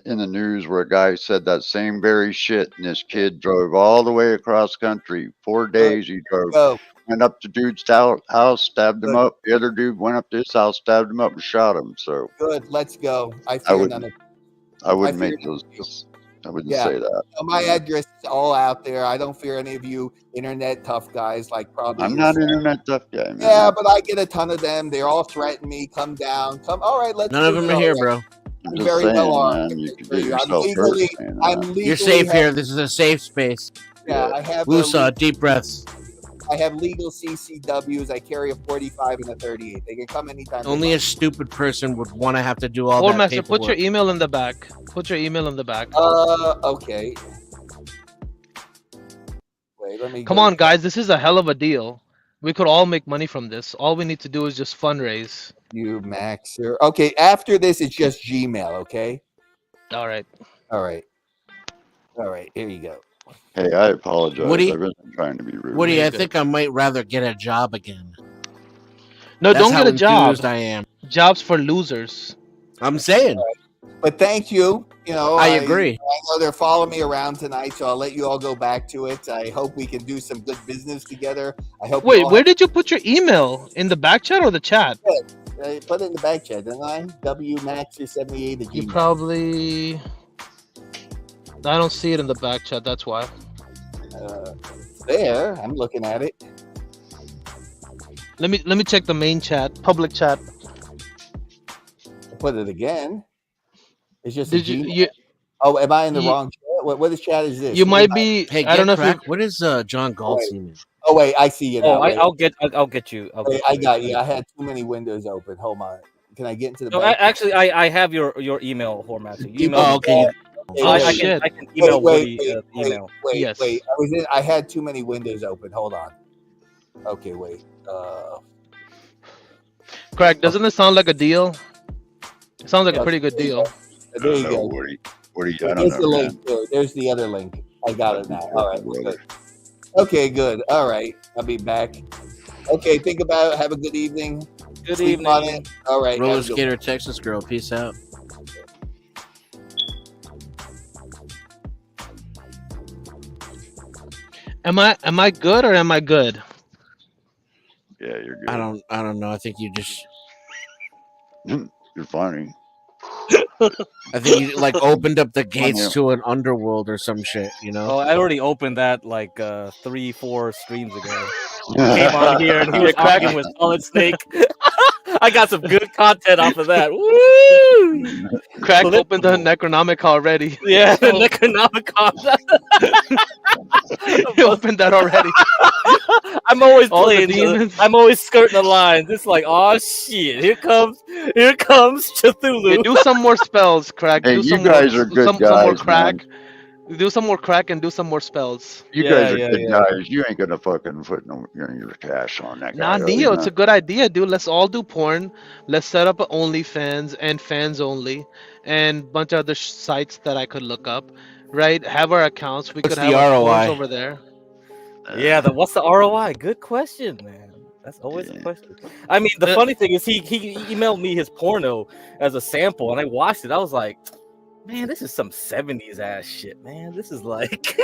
Speaker 10: in the news where a guy said that same very shit, and this kid drove all the way across country. 4 days he drove. Went up to dude's house, stabbed him up. The other dude went up to his house, stabbed him up, and shot him. So
Speaker 16: Good, let's go. I
Speaker 10: I
Speaker 16: fear
Speaker 10: would,
Speaker 16: none of
Speaker 10: I wouldn't
Speaker 16: fear
Speaker 10: make
Speaker 16: none
Speaker 10: those. I wouldn't
Speaker 16: Yeah.
Speaker 10: say that.
Speaker 16: So my address is all out there. I don't fear any of you internet tough guys like probably.
Speaker 10: I'm not
Speaker 16: yourself.
Speaker 10: internet tough guy, man.
Speaker 16: Yeah, but I get a ton of them. They're all threatening me. Come down. Come. All right, let's.
Speaker 9: None of
Speaker 16: do
Speaker 9: them
Speaker 16: it
Speaker 9: are here,
Speaker 16: already.
Speaker 9: bro.
Speaker 10: I'm
Speaker 16: I'm
Speaker 10: just
Speaker 16: very
Speaker 10: saying,
Speaker 16: well armed.
Speaker 10: man. You can
Speaker 16: for
Speaker 10: get
Speaker 16: you. I'm
Speaker 10: yourself
Speaker 16: legally.
Speaker 10: hurt, man.
Speaker 16: I'm legally.
Speaker 9: You're safe here. This is a safe space.
Speaker 16: Yeah, I have.
Speaker 9: Wusa, deep breaths.
Speaker 16: I have legal CCWs. I carry a 45 and a 38. They can come anytime.
Speaker 9: Only a stupid person would want to have to do all
Speaker 15: War
Speaker 9: that
Speaker 15: Master,
Speaker 9: paperwork.
Speaker 15: put your email in the back. Put your email in the back.
Speaker 16: Okay. Wait, let me.
Speaker 15: Come on, guys. This is a hell of a deal. We could all make money from this. All we need to do is just fundraise.
Speaker 16: You Maxer. Okay, after this, it's just Gmail. Okay.
Speaker 15: All right.
Speaker 16: All right. All right. Here you go.
Speaker 10: Hey, I apologize.
Speaker 9: Woody?
Speaker 10: I've been trying to be rude.
Speaker 9: Woody, I think I might rather get a job again.
Speaker 15: No,
Speaker 9: That's
Speaker 15: don't
Speaker 9: how
Speaker 15: get a job.
Speaker 9: enthused I am.
Speaker 15: Jobs for losers.
Speaker 9: I'm saying.
Speaker 16: But thank you. You know,
Speaker 9: I agree.
Speaker 16: I know they're following me around tonight, so I'll let you all go back to it. I hope we can do some good business together. I hope.
Speaker 15: Wait, where did you put your email? In the back chat or the chat?
Speaker 16: I put it in the back chat, didn't I? WMaxer78 at
Speaker 15: You
Speaker 16: Gmail.
Speaker 15: probably. I don't see it in the back chat. That's why.
Speaker 16: There, I'm looking at it.
Speaker 15: Let me check the main chat, public chat.
Speaker 16: I put it again. It's just.
Speaker 15: Did you?
Speaker 16: Oh, am I in the wrong chat? What chat is this?
Speaker 15: You might be.
Speaker 9: Hey,
Speaker 15: I don't know if you.
Speaker 9: what is John Galt's email?
Speaker 16: Oh wait, I see you now.
Speaker 12: Oh, I'll get you.
Speaker 16: I got you. I had too many windows open. Hold on. Can I get into the?
Speaker 12: No,
Speaker 16: back?
Speaker 12: actually, I have your email format. So you email
Speaker 16: Oh, okay.
Speaker 12: I can email Woody email.
Speaker 16: Wait. I had too many windows open. Hold on. Okay, wait.
Speaker 15: Craig, doesn't it sound like a deal? It sounds like a pretty good deal.
Speaker 16: There you go.
Speaker 10: What are you? I
Speaker 16: There's
Speaker 10: don't
Speaker 16: the
Speaker 10: know.
Speaker 16: link. There's the other link. I got it now. All right. Good. Okay, good. All right. I'll be back. Okay, think about it. Have a good evening.
Speaker 12: Good
Speaker 16: Sleep on
Speaker 12: evening.
Speaker 16: it. All right.
Speaker 9: Roller
Speaker 16: have a good
Speaker 9: skater, Texas girl. Peace out.
Speaker 15: Am I good or am I good?
Speaker 10: Yeah, you're good.
Speaker 9: I don't know. I think you just.
Speaker 10: You're funny.
Speaker 9: I think you like opened up the gates
Speaker 10: Yeah.
Speaker 9: to an underworld or some shit. You know.
Speaker 12: Oh, I already opened that like 3-4 streams ago. Came on here and he was cracking with Solid Snake. I got some good content off of that. Woo!
Speaker 15: Craig opened the Necronomicon already.
Speaker 12: Yeah, the Necronomicon.
Speaker 15: He opened that already.
Speaker 12: I'm always
Speaker 15: All the
Speaker 12: playing.
Speaker 15: demons.
Speaker 12: I'm always skirting the lines. It's like, oh shit, here comes Cthulhu.
Speaker 15: Yeah, do some more spells, Craig.
Speaker 10: Hey,
Speaker 15: Do
Speaker 10: you
Speaker 15: some
Speaker 10: guys
Speaker 15: more,
Speaker 10: are good
Speaker 15: some more
Speaker 10: guys,
Speaker 15: crack.
Speaker 10: man.
Speaker 15: Do some more crack and do some more spells.
Speaker 10: You guys are good guys. You ain't gonna fucking put your cash on that
Speaker 15: Nah,
Speaker 10: guy.
Speaker 15: Neo, it's a good idea, dude. Let's all do porn. Let's set up OnlyFans and fans only, and a bunch of other sites that I could look up. Right? Have our accounts. We
Speaker 9: What's
Speaker 15: could
Speaker 9: the
Speaker 15: have our
Speaker 9: ROI?
Speaker 15: porns over there.
Speaker 12: Yeah, what's the ROI? Good question, man. That's always a question. I mean, the funny thing is, he emailed me his porno as a sample, and I watched it. I was like, man, this is some 70s ass shit, man. This is like,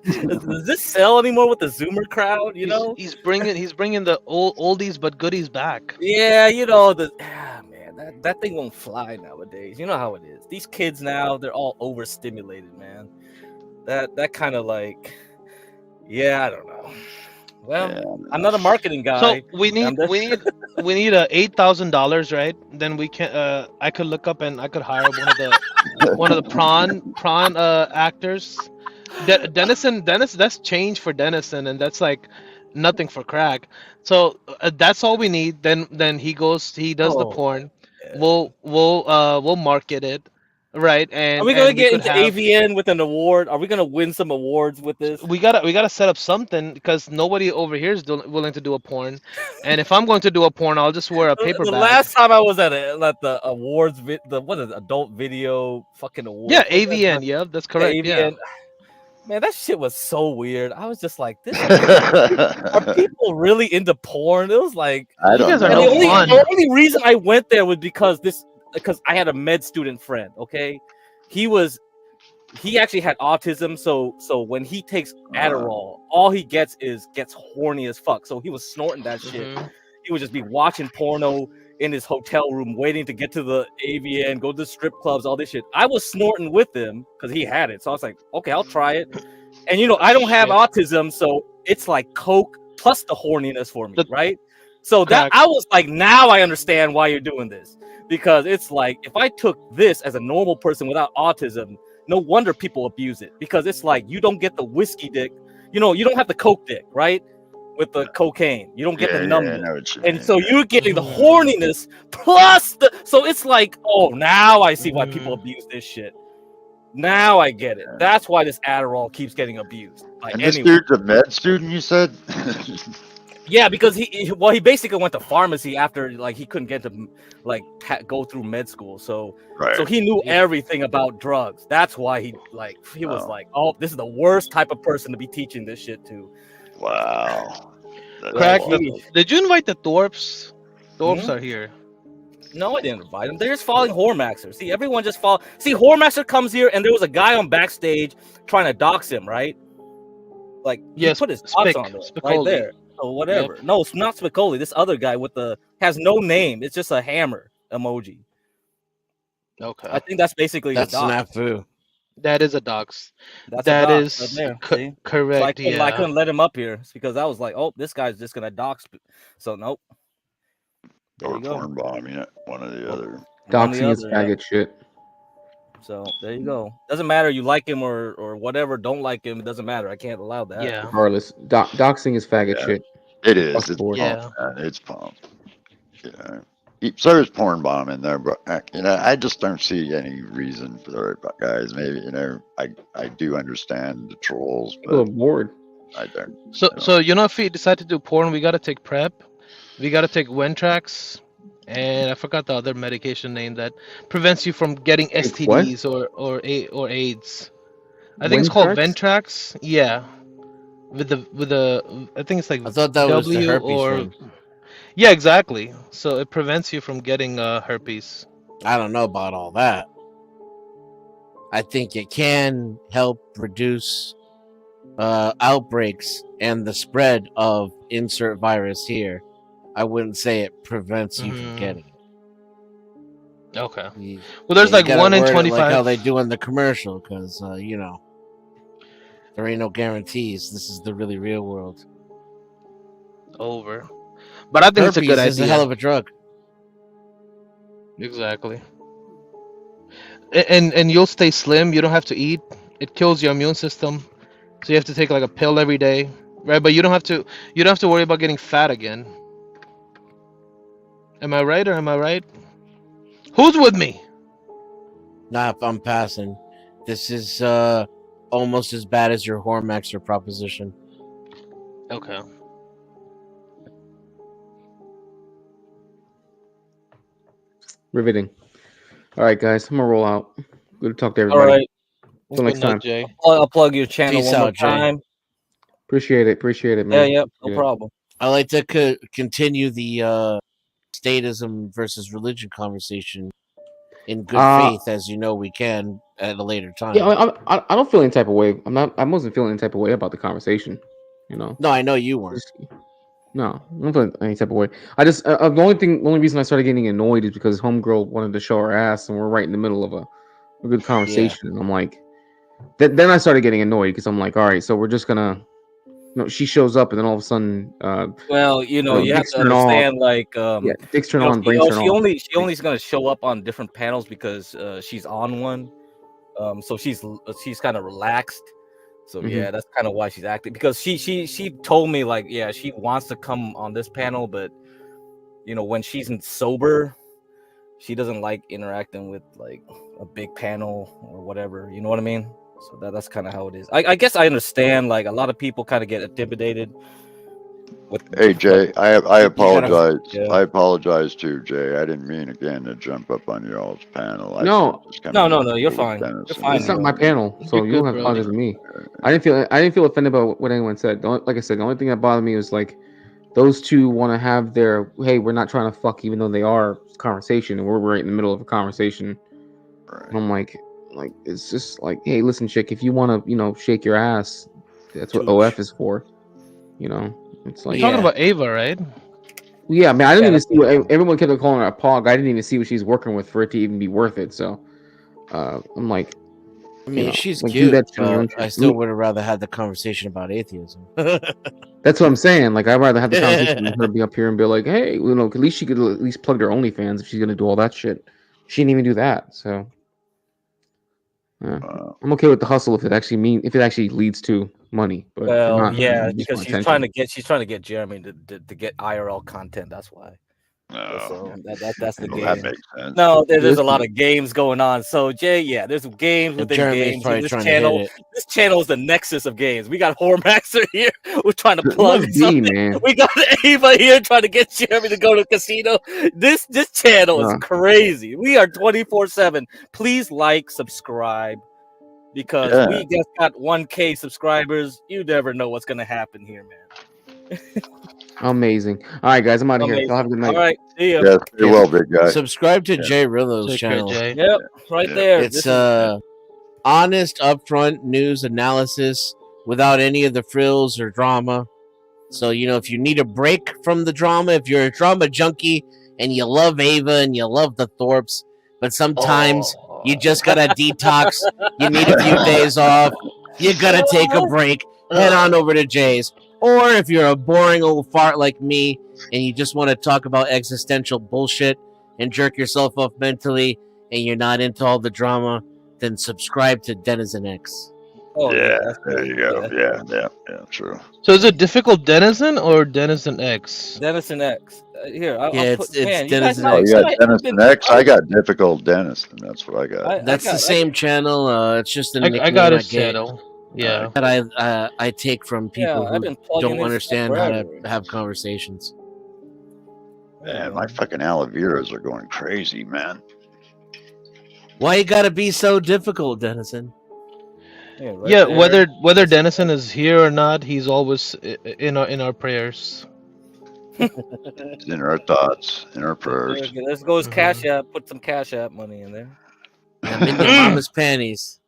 Speaker 12: does this sell anymore with the Zoomer crowd? You know,
Speaker 15: he's bringing the oldies but goodies back.
Speaker 12: Yeah, you know man, that thing won't fly nowadays. You know how it is. These kids now, they're all overstimulated, man. That kind of like, yeah, I don't know. Well, I'm not a marketing guy.
Speaker 15: So we need $8,000, right? Then we can. I could look up and I could hire one of the prawn actors. Dennison, that's change for Dennison, and that's like nothing for Crack. So that's all we need. Then he does the porn. We'll market it. Right, and
Speaker 12: are we gonna get into
Speaker 15: have,
Speaker 12: AVN with an award? Are we gonna win some awards with this?
Speaker 15: We gotta set up something because nobody over here is willing to do a porn, and if I'm going to do a porn, I'll just wear a paper
Speaker 12: The
Speaker 15: bag.
Speaker 12: last time I was at the awards, what is it, adult video fucking award?
Speaker 15: Yeah, AVN. Yeah, that's correct. Yeah.
Speaker 12: Man, that shit was so weird. I was just like, are people really into porn? It was like,
Speaker 10: I don't know.
Speaker 12: The only reason I went there was because I had a med student friend. Okay, he actually had autism, so when he takes Adderall, all he gets horny as fuck. So he was snorting that shit. He would just be watching porno in his hotel room, waiting to get to the AVN, go to the strip clubs, all this shit. I was snorting with him because he had it, so I was like, okay, I'll try it. And I don't have autism, so it's like coke plus the horniness for me, right? So that I was like, now I understand why you're doing this. Because it's like, if I took this as a normal person without autism, no wonder people abuse it. Because it's like, you don't get the whiskey dick. You don't have the coke dick, right? with the cocaine. You don't get
Speaker 10: Yeah,
Speaker 12: the
Speaker 10: yeah, I
Speaker 12: numbness.
Speaker 10: know what you
Speaker 12: And
Speaker 10: mean.
Speaker 12: so you're getting the horniness plus the. So it's like, oh, now I see why people abuse this shit. Now I get it. That's why this Adderall keeps getting abused by
Speaker 10: And this
Speaker 12: anyone.
Speaker 10: dude's a med student, you said?
Speaker 12: Yeah, because he basically went to pharmacy after like he couldn't get to like go through med school. So
Speaker 10: Right.
Speaker 12: he knew everything about drugs. That's why he was like, oh, this is the worst type of person to be teaching this shit to.
Speaker 10: Wow.
Speaker 15: Crack.
Speaker 12: Like,
Speaker 15: Did you invite the Thorpes? Thorpes
Speaker 12: Hmm?
Speaker 15: are here.
Speaker 12: No, I didn't invite him. They're just following Hormaxer. See, everyone just follow. See, Hormaxer comes here, and there was a guy on backstage trying to dox him, right? Like, he put his dox on there, right
Speaker 15: Spicoli.
Speaker 12: there. Or whatever. No, it's not Spicoli. This other guy with the has no name. It's just a hammer emoji.
Speaker 15: Okay.
Speaker 12: I think that's basically
Speaker 9: That's
Speaker 12: a dox.
Speaker 9: snafu.
Speaker 15: That is a dox.
Speaker 12: That's
Speaker 15: That
Speaker 12: a dox
Speaker 15: is
Speaker 12: right there. See?
Speaker 15: correct.
Speaker 12: So I couldn't let him up here because I was like, oh, this guy's just gonna dox. So nope. There
Speaker 10: Or
Speaker 12: you go.
Speaker 10: porn bomb, yeah, one or the other.
Speaker 7: Doxing is faggot shit.
Speaker 12: So there you go. Doesn't matter you like him or whatever. Don't like him. It doesn't matter. I can't allow that.
Speaker 15: Yeah.
Speaker 7: Regardless, doxing is faggot
Speaker 10: Yeah.
Speaker 7: shit.
Speaker 10: It is.
Speaker 7: Across the
Speaker 10: It's
Speaker 7: board.
Speaker 10: pumped, man. It's pumped. You know, so is porn bomb in there, but you know, I just don't see any reason for it. But guys, maybe you know, I do understand the trolls,
Speaker 7: People are
Speaker 10: but
Speaker 7: bored.
Speaker 10: I don't.
Speaker 15: So you know, if we decide to do porn, we gotta take prep. We gotta take Wentrax, and I forgot the other medication name that prevents you from getting
Speaker 7: Take what?
Speaker 15: STDs or AIDS. I think it's called Ventrax. Yeah, with the I think it's like
Speaker 9: I thought that was the
Speaker 15: W
Speaker 9: herpes
Speaker 15: or
Speaker 9: one.
Speaker 15: yeah, exactly. So it prevents you from getting herpes.
Speaker 9: I don't know about all that. I think it can help reduce outbreaks and the spread of insert virus here. I wouldn't say it prevents you from getting it.
Speaker 15: Okay.
Speaker 9: You-
Speaker 15: Well, there's
Speaker 9: you
Speaker 15: like
Speaker 9: gotta
Speaker 15: 1 in
Speaker 9: word it
Speaker 15: 25.
Speaker 9: like how they do in the commercial, because you know there ain't no guarantees. This is the really real world.
Speaker 15: Over. But I think it's a good
Speaker 9: Herpes is a
Speaker 15: idea.
Speaker 9: hell of a drug.
Speaker 15: Exactly. And you'll stay slim. You don't have to eat. It kills your immune system. So you have to take like a pill every day, right? But you don't have to worry about getting fat again. Am I right or am I right? Who's with me?
Speaker 9: Nah, I'm passing. This is almost as bad as your Hormaxer proposition.
Speaker 15: Okay.
Speaker 7: Riveting. All right, guys, I'm gonna roll out. Good to talk to
Speaker 12: All
Speaker 7: everybody.
Speaker 12: right.
Speaker 7: Till next time.
Speaker 12: I'll plug your channel
Speaker 9: Peace
Speaker 12: one more
Speaker 9: out, Jay.
Speaker 12: time.
Speaker 7: Appreciate it, man.
Speaker 12: Yeah, no
Speaker 7: Appreciate it.
Speaker 12: problem.
Speaker 9: I like to continue the statism versus religion conversation in good faith, as you know we can at a later time.
Speaker 7: Yeah, I don't feel any type of way. I wasn't feeling any type of way about the conversation. You know.
Speaker 9: No, I know you weren't.
Speaker 7: No, I don't feel any type of way. I just the only reason I started getting annoyed is because homegirl wanted to show her ass, and we're right in the middle of a good conversation, and I'm like, then I started getting annoyed because I'm like, all right, so we're just gonna, she shows up, and then all of a sudden,
Speaker 12: Well, you have
Speaker 7: Dicks
Speaker 12: to
Speaker 7: turn off.
Speaker 12: understand, like,
Speaker 7: Yeah, Dicks turn on, brains turn
Speaker 12: she
Speaker 7: off.
Speaker 12: only is gonna show up on different panels because she's on one, so she's kind of relaxed. So
Speaker 7: Mhm.
Speaker 12: yeah, that's kind of why she's acting, because she told me like, yeah, she wants to come on this panel, but when she's sober, she doesn't like interacting with like a big panel or whatever. You know what I mean? So that's kind of how it is. I guess I understand. Like a lot of people kind of get intimidated.
Speaker 10: Hey Jay, I apologize.
Speaker 12: Yeah.
Speaker 10: I apologize too, Jay. I didn't mean again to jump up on y'all's panel.
Speaker 7: No,
Speaker 12: you're fine. You're fine.
Speaker 7: It's not my panel, so you don't have to apologize to me. I didn't feel offended by what anyone said. Like I said, the only thing that bothered me was like those two want to have their, hey, we're not trying to fuck, even though they are, conversation, and we're right in the middle of a conversation.
Speaker 10: Right.
Speaker 7: And I'm like it's just like, hey, listen, chick, if you want to shake your ass, that's what OF is for. It's like
Speaker 15: You're talking about Ava, right?
Speaker 7: Yeah, I mean, I didn't even see what everyone kept calling her a pog. I didn't even see what she's working with for it to even be worth it. So, I'm like,
Speaker 9: I mean, she's
Speaker 7: like, do
Speaker 9: cute,
Speaker 7: that to your own
Speaker 9: but I
Speaker 7: shit.
Speaker 9: still would have rather had the conversation about atheism.
Speaker 7: That's what I'm saying. Like, I'd rather have the conversation with her be up here and be like, hey, at least she could at least plug her OnlyFans if she's gonna do all that shit. She didn't even do that. So, I'm okay with the hustle if it actually leads to money. But if
Speaker 12: Well,
Speaker 7: not,
Speaker 12: yeah,
Speaker 7: just
Speaker 12: because
Speaker 7: want attention.
Speaker 12: she's trying to get Jeremy to get IRL content. That's why. So that's the
Speaker 10: Well, that
Speaker 12: game.
Speaker 10: makes sense.
Speaker 12: No, there's a lot of games going on. So Jay, yeah, there's games
Speaker 9: And
Speaker 12: within
Speaker 9: Jeremy's
Speaker 12: games.
Speaker 9: probably
Speaker 12: This
Speaker 9: trying to hit
Speaker 12: channel,
Speaker 9: it.
Speaker 12: this channel is the nexus of games. We got Hormaxer here. We're trying to plug
Speaker 7: Must be,
Speaker 12: something.
Speaker 7: man.
Speaker 12: We got Ava here trying to get Jeremy to go to the casino. This channel is crazy. We are 24/7. Please like, subscribe, because
Speaker 10: Yeah.
Speaker 12: we just got 1K subscribers. You never know what's gonna happen here, man.
Speaker 7: Amazing. All right, guys, I'm out of here.
Speaker 12: Amazing.
Speaker 7: Y'all have a good night.
Speaker 12: All right, see ya.
Speaker 10: Yeah, stay well, big guy.
Speaker 9: Subscribe to
Speaker 10: Yeah.
Speaker 9: Jay Rillo's
Speaker 15: Take care,
Speaker 9: channel.
Speaker 15: Jay.
Speaker 12: Yep, right there.
Speaker 9: It's honest, upfront news analysis without any of the frills or drama. So, if you need a break from the drama, if you're a drama junkie and you love Ava and you love the Thorpes, but sometimes you just gotta detox, you need a few days off, you gotta take a break, head on over to Jay's. Or if you're a boring old fart like me and you just want to talk about existential bullshit and jerk yourself off mentally and you're not into all the drama, then subscribe to Denizen X.
Speaker 12: Oh,
Speaker 10: yeah, there you go. Yeah, true.
Speaker 15: So is it difficult Denizen or Denizen X?
Speaker 12: Denizen X. Here, I'll
Speaker 9: it's
Speaker 12: put, man,
Speaker 9: Denizen
Speaker 10: Oh,
Speaker 9: X.
Speaker 10: you got Denizen X? I got Difficult Denizen. That's what I got.
Speaker 9: That's the same channel. It's just a
Speaker 15: I
Speaker 9: nickname
Speaker 15: got
Speaker 9: I
Speaker 15: his
Speaker 9: get
Speaker 15: channel. Yeah.
Speaker 9: that I take from people
Speaker 12: I've
Speaker 9: who
Speaker 12: been plugging
Speaker 9: don't
Speaker 12: his
Speaker 9: understand how to
Speaker 12: forever.
Speaker 9: have conversations.
Speaker 10: Man, my fucking aloe veras are going crazy, man.
Speaker 9: Why you gotta be so difficult, Denizen?
Speaker 15: Yeah, whether Dennison is here or not, he's always in our prayers.
Speaker 10: It's in our thoughts, in our prayers.
Speaker 12: Okay, let's go his Cash App. Put some Cash App money in there.
Speaker 9: I'm in your mama's panties.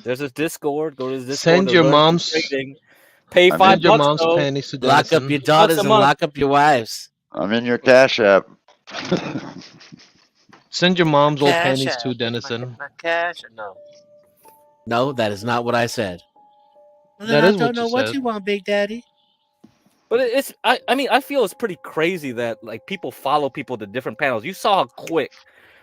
Speaker 12: There's his Discord. Go to his Discord.
Speaker 15: Send
Speaker 12: to
Speaker 15: your
Speaker 12: learn
Speaker 15: mom's
Speaker 12: trading. Pay
Speaker 10: I'm
Speaker 12: $5
Speaker 10: in your
Speaker 15: mom's
Speaker 12: though.
Speaker 15: panties to
Speaker 9: Lock up
Speaker 15: Dennison.
Speaker 9: your daughters
Speaker 12: Once a
Speaker 9: and
Speaker 12: month.
Speaker 9: lock up your wives.
Speaker 10: I'm in your Cash App.
Speaker 15: Send your mom's old
Speaker 9: Cash
Speaker 15: panties
Speaker 9: App.
Speaker 15: to Dennison.
Speaker 9: My cash? No, that is not what I said.
Speaker 15: That
Speaker 9: I
Speaker 15: is
Speaker 9: don't
Speaker 15: what
Speaker 9: know
Speaker 15: you
Speaker 9: what
Speaker 15: said.
Speaker 9: you want, Big Daddy.
Speaker 12: But it's I mean I feel it's pretty crazy that like people follow people to different panels. You saw how quick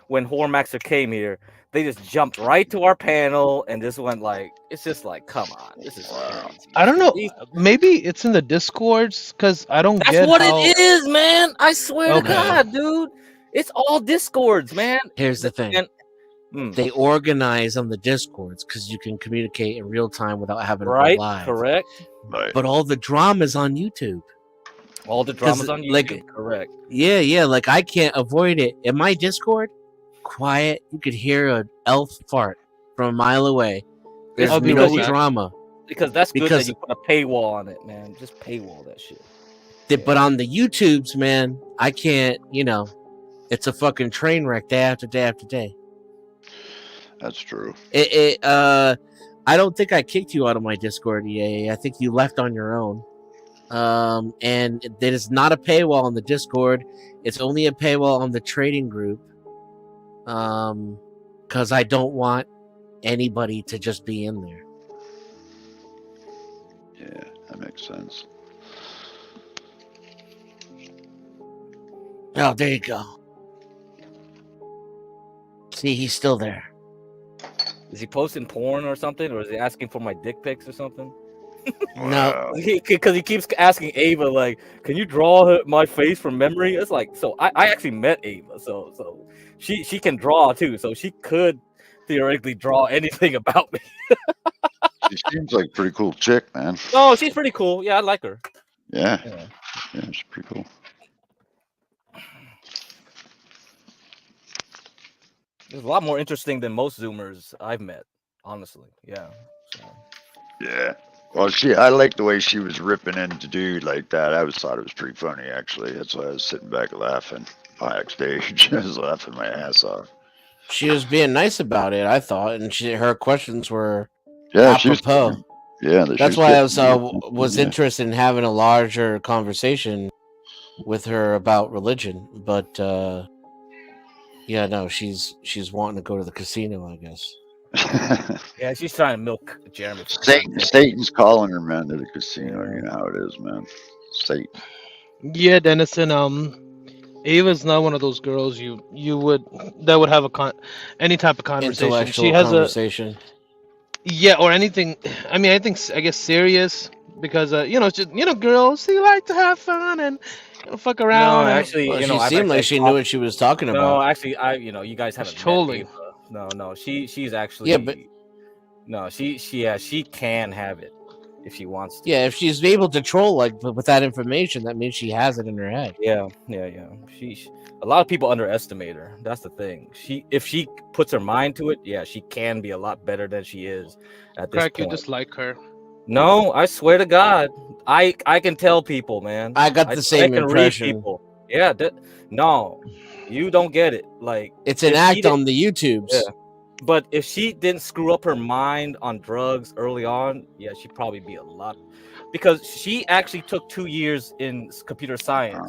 Speaker 12: when Hormaxer came here, they just jumped right to our panel and just went like it's just like come on, this is crazy.
Speaker 15: I don't know. Maybe it's in the Discords because I don't
Speaker 12: That's
Speaker 15: get
Speaker 12: what
Speaker 15: how.
Speaker 12: it is, man. I swear
Speaker 15: Okay.
Speaker 12: to God, dude. It's all Discords, man.
Speaker 9: Here's the thing.
Speaker 12: And,
Speaker 9: They organize on the Discords because you can communicate in real time without having to
Speaker 12: right,
Speaker 9: go live.
Speaker 12: correct.
Speaker 10: Right.
Speaker 9: But all the drama's on YouTube.
Speaker 12: All the dramas on YouTube,
Speaker 9: like-
Speaker 12: correct.
Speaker 9: Yeah, like I can't avoid it. In my Discord, quiet, you could hear an elf fart from a mile away. There's
Speaker 15: I'll be
Speaker 9: no
Speaker 15: right back.
Speaker 9: drama.
Speaker 12: Because that's good
Speaker 9: Because-
Speaker 12: that you put a paywall on it, man. Just paywall that shit.
Speaker 9: But on the YouTubes, man, I can't, it's a fucking train wreck day after day after day.
Speaker 10: That's true.
Speaker 9: I don't think I kicked you out of my Discord, EA. I think you left on your own. And it is not a paywall on the Discord. It's only a paywall on the trading group. Because I don't want anybody to just be in there.
Speaker 10: Yeah, that makes sense.
Speaker 9: Oh, there you go. See, he's still there.
Speaker 12: Is he posting porn or something, or is he asking for my dick pics or something?
Speaker 9: No,
Speaker 12: Because he keeps asking Ava, like, "Can you draw my face from memory?" It's like, so I actually met Ava, so she can draw too, so she could theoretically draw anything about me.
Speaker 10: She seems like a pretty cool chick, man.
Speaker 12: No, she's pretty cool. Yeah, I like her.
Speaker 10: Yeah,
Speaker 12: Yeah.
Speaker 10: yeah, she's pretty cool.
Speaker 12: It's a lot more interesting than most Zoomers I've met, honestly. Yeah. So.
Speaker 10: Yeah. Well, I like the way she was ripping into dude like that. I thought it was pretty funny, actually. That's why I was sitting back laughing backstage. I was laughing my ass off.
Speaker 9: she was being nice about it, I thought, and her questions were
Speaker 10: Yeah, she was.
Speaker 9: apropos.
Speaker 10: Yeah,
Speaker 9: That's why I was interested in having a larger conversation with her about religion, but yeah, no, she's wanting to go to the casino, I guess.
Speaker 12: Yeah, she's trying to milk Jeremy.
Speaker 10: Satan's calling her, man, to the casino. You know how it is, man. Satan.
Speaker 15: Yeah, Dennison. Ava's not one of those girls you would that would have any type of conversation. She
Speaker 9: Intellectual
Speaker 15: has a
Speaker 9: conversation.
Speaker 15: yeah, or anything. I mean, I guess serious because just girls they like to have fun and fuck
Speaker 12: No,
Speaker 15: around and
Speaker 12: actually,
Speaker 9: Well,
Speaker 12: you know,
Speaker 9: she
Speaker 12: I've
Speaker 9: seemed
Speaker 12: actually
Speaker 9: like
Speaker 12: I
Speaker 9: she knew
Speaker 12: talked.
Speaker 9: what she was talking
Speaker 12: No,
Speaker 9: about.
Speaker 12: actually, you guys
Speaker 15: it's
Speaker 12: haven't met Ava.
Speaker 15: trolling.
Speaker 12: No, she's
Speaker 9: Yeah, but
Speaker 12: actually no, she can have it if she wants to.
Speaker 9: yeah, if she's able to troll like with that information, that means she has it in her head.
Speaker 12: Yeah. A lot of people underestimate her. That's the thing. If she puts her mind to it, yeah, she can be a lot better than she is at this
Speaker 15: Crack, you
Speaker 12: point.
Speaker 15: just like her.
Speaker 12: No, I swear to God, I can tell people, man.
Speaker 9: I got the same
Speaker 12: can
Speaker 9: impression.
Speaker 12: read people. Yeah, no, you don't get it. Like
Speaker 9: It's an
Speaker 12: if she
Speaker 9: act
Speaker 12: did-
Speaker 9: on the YouTubes.
Speaker 12: Yeah. But if she didn't screw up her mind on drugs early on, yeah, she'd probably be a lot. Because she actually took 2 years in computer science,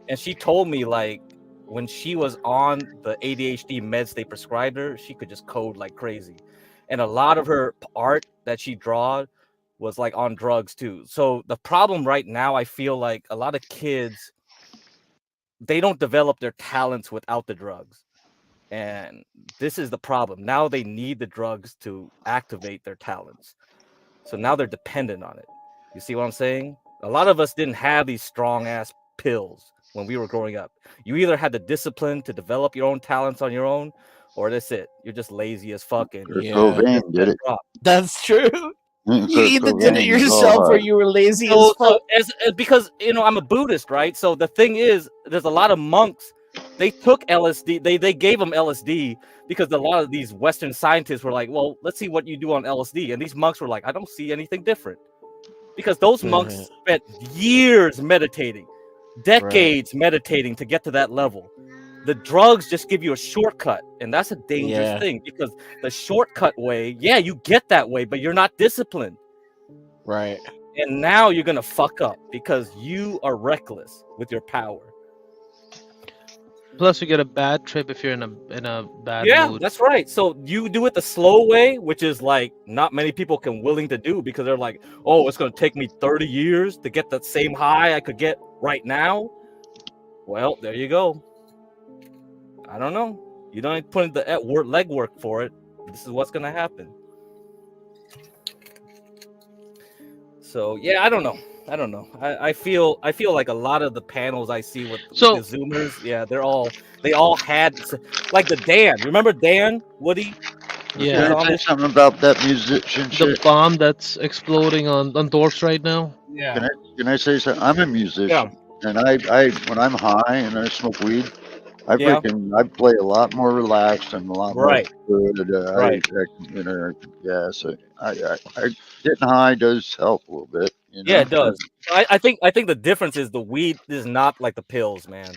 Speaker 12: and she told me like when she was on the ADHD meds they prescribed her, she could just code like crazy, and a lot of her art that she draw was like on drugs too. So the problem right now, I feel like a lot of kids, they don't develop their talents without the drugs. And this is the problem. Now they need the drugs to activate their talents. So now they're dependent on it. You see what I'm saying? A lot of us didn't have these strong ass pills when we were growing up. You either had the discipline to develop your own talents on your own, or that's it. You're just lazy as fuck. And
Speaker 10: Kurt Cobain did it.
Speaker 9: That's true.
Speaker 10: Kurt
Speaker 9: You either did it
Speaker 10: Cobain was all
Speaker 9: yourself or
Speaker 10: hard.
Speaker 9: you were lazy as
Speaker 12: So
Speaker 9: fuck.
Speaker 12: because I'm a Buddhist, right? So the thing is, there's a lot of monks. They took LSD. They gave them LSD because a lot of these Western scientists were like, "Well, let's see what you do on LSD," and these monks were like, "I don't see anything different," because those monks spent years meditating, decades meditating to get to that level. The drugs just give you a shortcut, and that's a dangerous thing because the shortcut way, yeah, you get that way, but you're not disciplined.
Speaker 9: Right.
Speaker 12: And now you're gonna fuck up because you are reckless with your power.
Speaker 15: Plus, you get a bad trip if you're in a bad mood.
Speaker 12: That's right. So you do it the slow way, which is like not many people can willing to do because they're like, oh, it's gonna take me 30 years to get that same high I could get right now. Well, there you go. I don't know. You don't put in the legwork for it. This is what's gonna happen. So yeah, I don't know. I feel like a lot of the panels I see with the Zoomers, yeah, they all had like the Dan. Remember Dan Woody?
Speaker 15: Yeah.
Speaker 10: Can I say something about that musician
Speaker 15: The
Speaker 10: shit?
Speaker 15: bomb that's exploding on dwarfs right now.
Speaker 12: Yeah.
Speaker 10: Can I say something? I'm a musician, and I when I'm high and I smoke weed, I play a lot more relaxed and a lot more good. So I getting high does help a little bit. You know?
Speaker 12: Yeah, it does. I think the difference is the weed is not like the pills, man.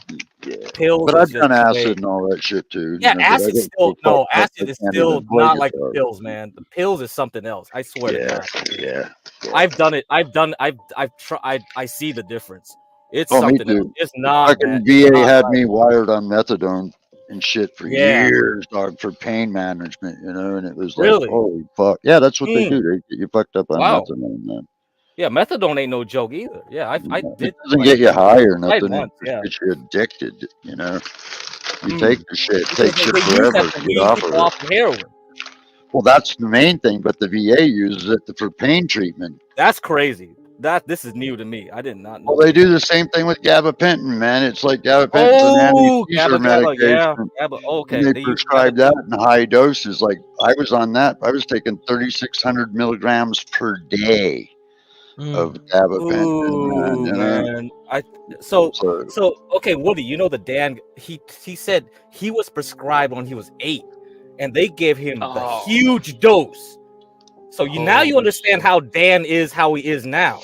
Speaker 10: Yeah.
Speaker 12: Pills,
Speaker 10: But
Speaker 12: is
Speaker 10: I've
Speaker 12: just
Speaker 10: done acid
Speaker 12: way-
Speaker 10: and all that shit too.
Speaker 12: Yeah,
Speaker 10: you know, but I
Speaker 12: acid
Speaker 10: get
Speaker 12: still
Speaker 10: so fucked up
Speaker 12: acid
Speaker 10: I
Speaker 12: is
Speaker 10: can't
Speaker 12: still
Speaker 10: even play
Speaker 12: not like the
Speaker 10: guitar.
Speaker 12: pills, man. The pills is something else. I swear to God.
Speaker 10: Yeah.
Speaker 12: I've done it. I've tried. I see the difference. It's
Speaker 10: Oh, me
Speaker 12: something else.
Speaker 10: too.
Speaker 12: It's not,
Speaker 10: Fucking
Speaker 12: man.
Speaker 10: VA
Speaker 12: It's not
Speaker 10: had
Speaker 12: right.
Speaker 10: me wired on methadone and shit for
Speaker 12: Yeah.
Speaker 10: years, dog, for pain management, you know, and it was like,
Speaker 12: Really?
Speaker 10: holy fuck. Yeah, that's what they
Speaker 12: Mm.
Speaker 10: do. They get you fucked up on
Speaker 12: Wow.
Speaker 10: methadone, man.
Speaker 12: Yeah, methadone ain't no joke either. Yeah, I did.
Speaker 10: It doesn't get you high or
Speaker 12: tried
Speaker 10: nothing. It
Speaker 12: once,
Speaker 10: just
Speaker 12: yeah.
Speaker 10: gets you addicted, you know. You
Speaker 12: Mm.
Speaker 10: take the shit. It
Speaker 12: Because
Speaker 10: takes you
Speaker 12: they use
Speaker 10: forever
Speaker 12: that to
Speaker 10: to get
Speaker 12: wean
Speaker 10: off of
Speaker 12: people
Speaker 10: it.
Speaker 12: off of heroin.
Speaker 10: Well, that's the main thing, but the VA uses it for pain treatment.
Speaker 12: That's crazy. This is new to me. I did not know.
Speaker 10: Well, they do the same thing with gabapentin, man. It's like gabapentin's an
Speaker 12: Oh,
Speaker 10: anti-seizure
Speaker 12: GABA, yeah.
Speaker 10: medication.
Speaker 12: GABA, okay.
Speaker 10: And they
Speaker 12: They use
Speaker 10: prescribe that in high doses. Like I was on that. I was taking 3,600 milligrams per day of gabapentin.
Speaker 12: Ooh,
Speaker 10: You know?
Speaker 12: man. So okay, Woody, you know the Dan, he said he was prescribed when he was 8, and they gave him the huge dose. So now you understand how Dan is how he is now.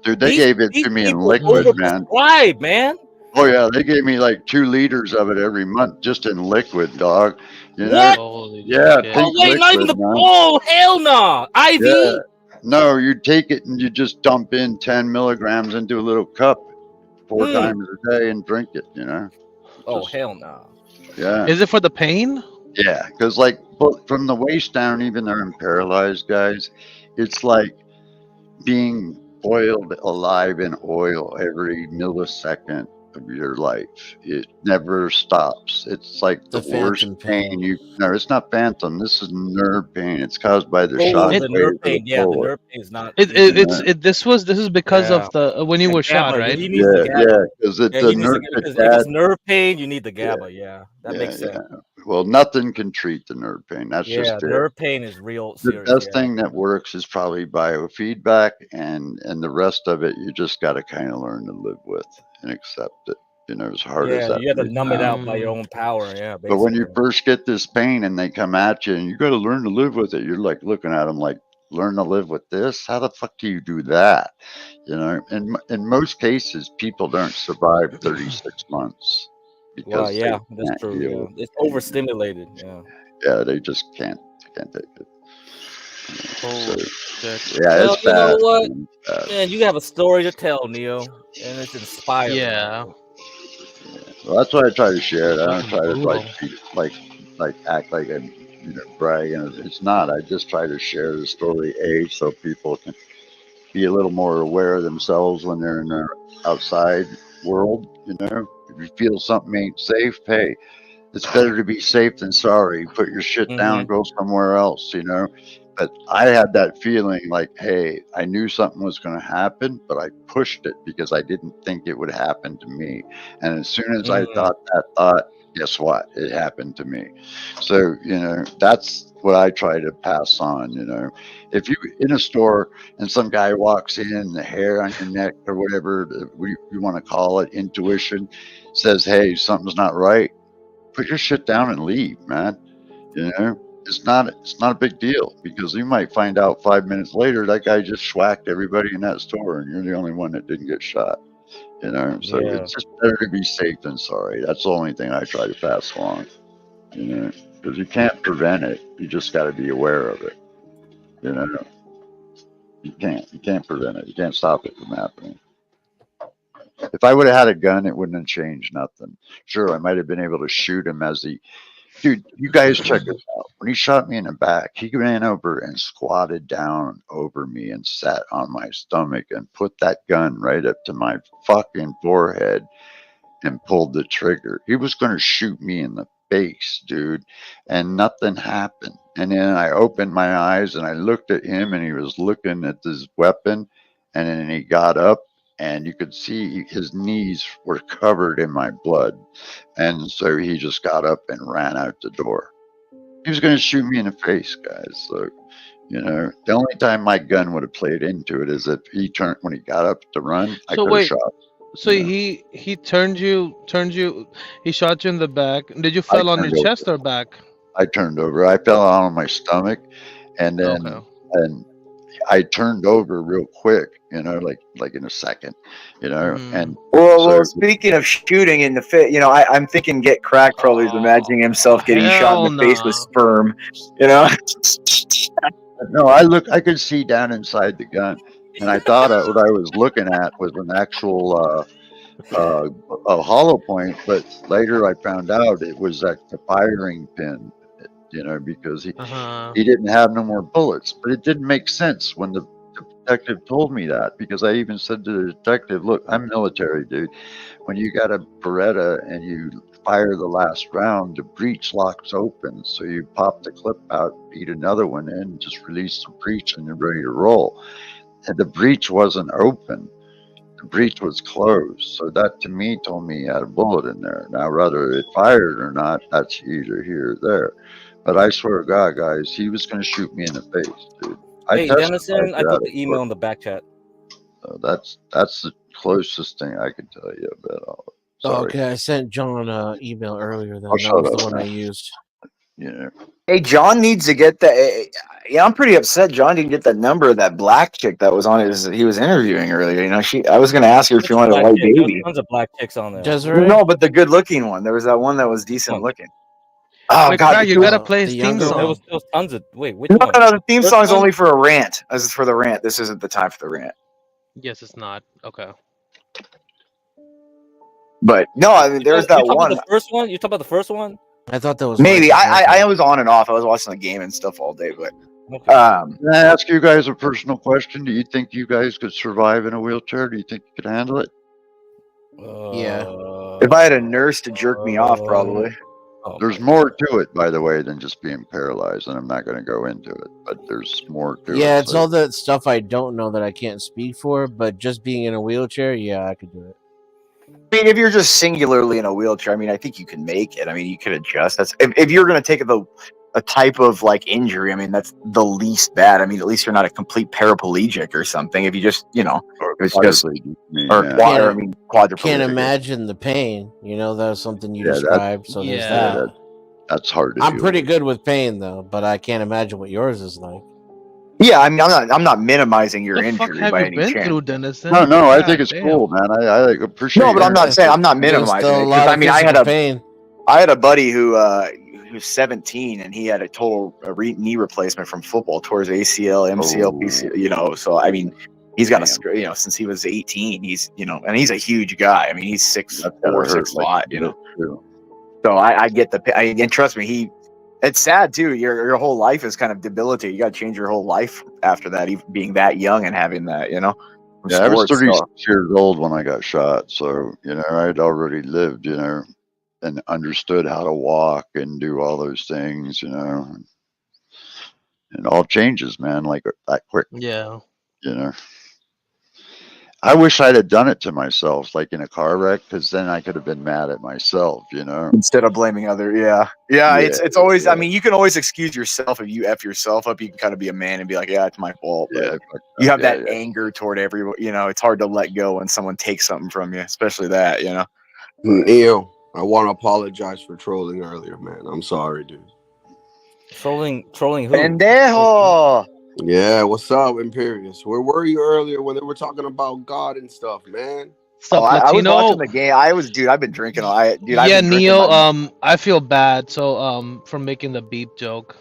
Speaker 10: Dude, they gave it to me in
Speaker 12: people
Speaker 10: liquid, man.
Speaker 12: overprescribe, man.
Speaker 10: Oh yeah, they gave me like 2 liters of it every month just in liquid, dog. You
Speaker 12: What?
Speaker 10: know? Yeah,
Speaker 12: Oh
Speaker 10: pink
Speaker 12: wait, not even
Speaker 10: liquid, man.
Speaker 12: oh hell no. IV?
Speaker 10: Yeah. No, you take it and you just dump in 10 milligrams into a little cup 4 times a day and drink it, you know?
Speaker 12: Oh hell no.
Speaker 10: Yeah.
Speaker 15: Is it for the pain?
Speaker 10: Yeah, because like from the waist down, even though I'm paralyzed, guys, it's like being boiled alive in oil every millisecond. of your life. It never stops. It's like the worst
Speaker 9: phantom
Speaker 10: pain you. No, it's not phantom. This is nerve pain. It's caused by the
Speaker 12: Oh,
Speaker 10: shock
Speaker 12: the
Speaker 10: wave
Speaker 12: nerve
Speaker 10: of the
Speaker 12: pain. Yeah, the
Speaker 10: bullet.
Speaker 12: nerve pain is not.
Speaker 15: This is because
Speaker 12: Yeah.
Speaker 15: of the when you
Speaker 12: The
Speaker 15: were shot,
Speaker 12: GABA.
Speaker 15: right?
Speaker 12: He needs the
Speaker 10: Yeah,
Speaker 12: GABA.
Speaker 10: because
Speaker 12: Yeah,
Speaker 10: the
Speaker 12: he needs the
Speaker 10: nerve.
Speaker 12: GABA
Speaker 10: The
Speaker 12: because if it's
Speaker 10: dad.
Speaker 12: nerve pain, you need the
Speaker 10: Yeah,
Speaker 12: GABA. Yeah, that
Speaker 10: yeah,
Speaker 12: makes
Speaker 10: yeah.
Speaker 12: sense.
Speaker 10: Well, nothing can treat the nerve pain. That's just
Speaker 12: Yeah,
Speaker 10: it.
Speaker 12: nerve pain is real
Speaker 10: The
Speaker 12: serious.
Speaker 10: best
Speaker 12: Yeah.
Speaker 10: thing that works is probably biofeedback, and the rest of it you just got to kind of learn to live with and accept it. As hard as
Speaker 12: Yeah,
Speaker 10: that
Speaker 12: you have to
Speaker 10: may
Speaker 12: numb it out
Speaker 10: sound.
Speaker 12: by your own power. Yeah,
Speaker 10: But when you
Speaker 12: basically.
Speaker 10: first get this pain and they come at you, and you got to learn to live with it, you're like looking at them like, learn to live with this? How the fuck do you do that? In most cases, people don't survive 36 months
Speaker 12: Wow.
Speaker 10: because they
Speaker 12: Yeah, that's
Speaker 10: can't
Speaker 12: true.
Speaker 10: deal
Speaker 12: Yeah,
Speaker 10: with
Speaker 12: it's
Speaker 10: pain.
Speaker 12: overstimulated. Yeah.
Speaker 10: Yeah, they just can't. They can't take it.
Speaker 15: Holy
Speaker 10: So,
Speaker 15: shit.
Speaker 10: yeah,
Speaker 12: Well,
Speaker 10: it's
Speaker 12: you know
Speaker 10: bad.
Speaker 12: what,
Speaker 10: Man. It's bad.
Speaker 12: man, you have a story to tell, Neo, and it's inspiring.
Speaker 15: Yeah.
Speaker 10: Well, that's why I try to share it. I don't
Speaker 15: Fucking
Speaker 10: try to
Speaker 15: brutal.
Speaker 10: act like I'm bragging. It's not. I just try to share the story so people can be a little more aware of themselves when they're in their outside world. If you feel something ain't safe, hey, it's better to be safe than sorry. Put your shit down, go somewhere else. But I had that feeling like, hey, I knew something was going to happen, but I pushed it because I didn't think it would happen to me. And as soon as I thought that thought, guess what? It happened to me. So, that's what I try to pass on. If you in a store and some guy walks in, the hair on your neck or whatever you want to call it, intuition says, hey, something's not right, put your shit down and leave, man. It's not a big deal because you might find out 5 minutes later that guy just schwacked everybody in that store and you're the only one that didn't get shot. So
Speaker 12: Yeah.
Speaker 10: it's just better to be safe than sorry. That's the only thing I try to pass along. Because you can't prevent it. You just got to be aware of it. You can't prevent it. You can't stop it from happening. If I would have had a gun, it wouldn't have changed nothing. Sure, I might have been able to shoot him dude, you guys check this out. When he shot me in the back, he ran over and squatted down over me and sat on my stomach and put that gun right up to my fucking forehead and pulled the trigger. He was going to shoot me in the face, dude, and nothing happened. And then I opened my eyes and I looked at him and he was looking at this weapon, and then he got up and you could see his knees were covered in my blood. And so he just got up and ran out the door. He was going to shoot me in the face, guys. So, the only time my gun would have played into it is if when he got up to run, I
Speaker 15: So
Speaker 10: could have
Speaker 15: wait.
Speaker 10: shot.
Speaker 15: So he turned you. He shot you in the back. Did you
Speaker 10: I
Speaker 15: fall on your
Speaker 10: turned over.
Speaker 15: chest or back?
Speaker 10: I turned over. I fell out on my stomach, and then
Speaker 15: Okay.
Speaker 10: and I turned over real quick. Like in a second. And
Speaker 18: Well, speaking of shooting in the face, I'm thinking Get Cracked probably is imagining himself getting shot in the face with sperm.
Speaker 10: No, I could see down inside the gun, and I thought what I was looking at was an actual a hollow point, but later I found out it was the firing pin. Because he didn't have no more bullets, but it didn't make sense when the detective told me that, because I even said to the detective, look, I'm military, dude. When you got a Beretta and you fire the last round, the breech locks open. So you pop the clip out, beat another one in, just release the breech, and you're ready to roll. And the breech wasn't open. The breech was closed. So that to me told me he had a bullet in there. Now, whether it fired or not, that's either here or there. But I swear to God, guys, he was going to shoot me in the face, dude.
Speaker 12: Hey, Dennison, I put the email in the back chat.
Speaker 10: So that's the closest thing I can tell you about all of it. Sorry.
Speaker 9: Okay, I sent John an email earlier. Then
Speaker 10: I'll
Speaker 9: that
Speaker 10: shut
Speaker 9: was
Speaker 10: up
Speaker 9: the one I
Speaker 10: now.
Speaker 9: used.
Speaker 18: Hey, John needs to get that. Yeah, I'm pretty upset. John didn't get that number of that black chick that was on he was interviewing earlier. I was going to ask her if she wanted a white
Speaker 12: There's
Speaker 18: baby.
Speaker 12: tons of black chicks on there.
Speaker 9: Desiree?
Speaker 18: No, but the good looking one. There was that one that was decent looking. Oh,
Speaker 15: Wait,
Speaker 18: God.
Speaker 15: Craig, you gotta play his theme
Speaker 12: There
Speaker 15: song.
Speaker 12: was tons of. Wait, which
Speaker 18: No,
Speaker 12: one?
Speaker 18: the theme
Speaker 12: First
Speaker 18: song's
Speaker 12: one?
Speaker 18: only for a rant. This is for the rant. This isn't the time for the rant.
Speaker 15: Yes, it's not. Okay.
Speaker 18: But no, I mean, there's that
Speaker 12: You talking
Speaker 18: one.
Speaker 12: about the first one? You talking about the first one?
Speaker 9: I thought that was
Speaker 18: Maybe I was on and off. I was watching the game and stuff all day, but
Speaker 10: Can I ask you guys a personal question? Do you think you guys could survive in a wheelchair? Do you think you could handle it?
Speaker 9: Yeah.
Speaker 18: If I had a nurse to jerk me off, probably.
Speaker 10: There's more to it, by the way, than just being paralyzed, and I'm not going to go into it, but there's more to
Speaker 9: Yeah,
Speaker 10: it.
Speaker 9: it's all that stuff I don't know that I can't speak for, but just being in a wheelchair, yeah, I could do it.
Speaker 18: I mean, if you're just singularly in a wheelchair, I mean, I think you can make it. I mean, you could adjust. That's if you're going to take a type of like injury. I mean, that's the least bad. I mean, at least you're not a complete paraplegic or something. If you just, you know, if it's just quadriplegic.
Speaker 9: Can't imagine the pain. You know, that was something you
Speaker 10: Yeah,
Speaker 9: described. So there's that.
Speaker 10: That's hard to
Speaker 9: I'm
Speaker 10: deal
Speaker 9: pretty
Speaker 10: with.
Speaker 9: good with pain though, but I can't imagine what yours is like.
Speaker 18: Yeah, I mean, I'm not minimizing your
Speaker 15: The fuck
Speaker 18: injury
Speaker 15: have
Speaker 18: by
Speaker 15: you
Speaker 18: any
Speaker 15: been
Speaker 18: chance.
Speaker 15: through, Dennis?
Speaker 10: No, I think
Speaker 15: God
Speaker 10: it's
Speaker 15: damn.
Speaker 10: cool, man. I appreciate.
Speaker 18: No, but I'm not saying I'm not minimizing it because I mean, I had a buddy who's 17 and he had a total knee replacement from football, tore his ACL, MCL, PCL. You know, so I mean, he's got a since he was 18. He's and he's a huge guy. I mean, he's 6'4", 6'5", you know. So I get and trust me, it's sad too. Your whole life is kind of debilitated. You got to change your whole life after that, even being that young and having that, you know.
Speaker 10: Yeah, I was 36 years old when I got shot, so I'd already lived, and understood how to walk and do all those things, and it all changes, man, like that quick.
Speaker 15: Yeah.
Speaker 10: I wish I'd have done it to myself, like in a car wreck, because then I could have been mad at myself,
Speaker 18: instead of blaming other. Yeah. It's always. I mean, you can always excuse yourself if you f yourself up. You can kind of be a man and be like, yeah, it's my fault. But you have that anger toward everyone. It's hard to let go when someone takes something from you, especially that.
Speaker 19: Neo, I want to apologize for trolling earlier, man. I'm sorry, dude.
Speaker 12: Trolling who?
Speaker 18: Pendejo.
Speaker 19: Yeah, what's up, Imperious? Where were you earlier when they were talking about God and stuff, man?
Speaker 18: I was watching the game. I've been drinking.
Speaker 15: Yeah, Neo. I feel bad. So for making the beep joke.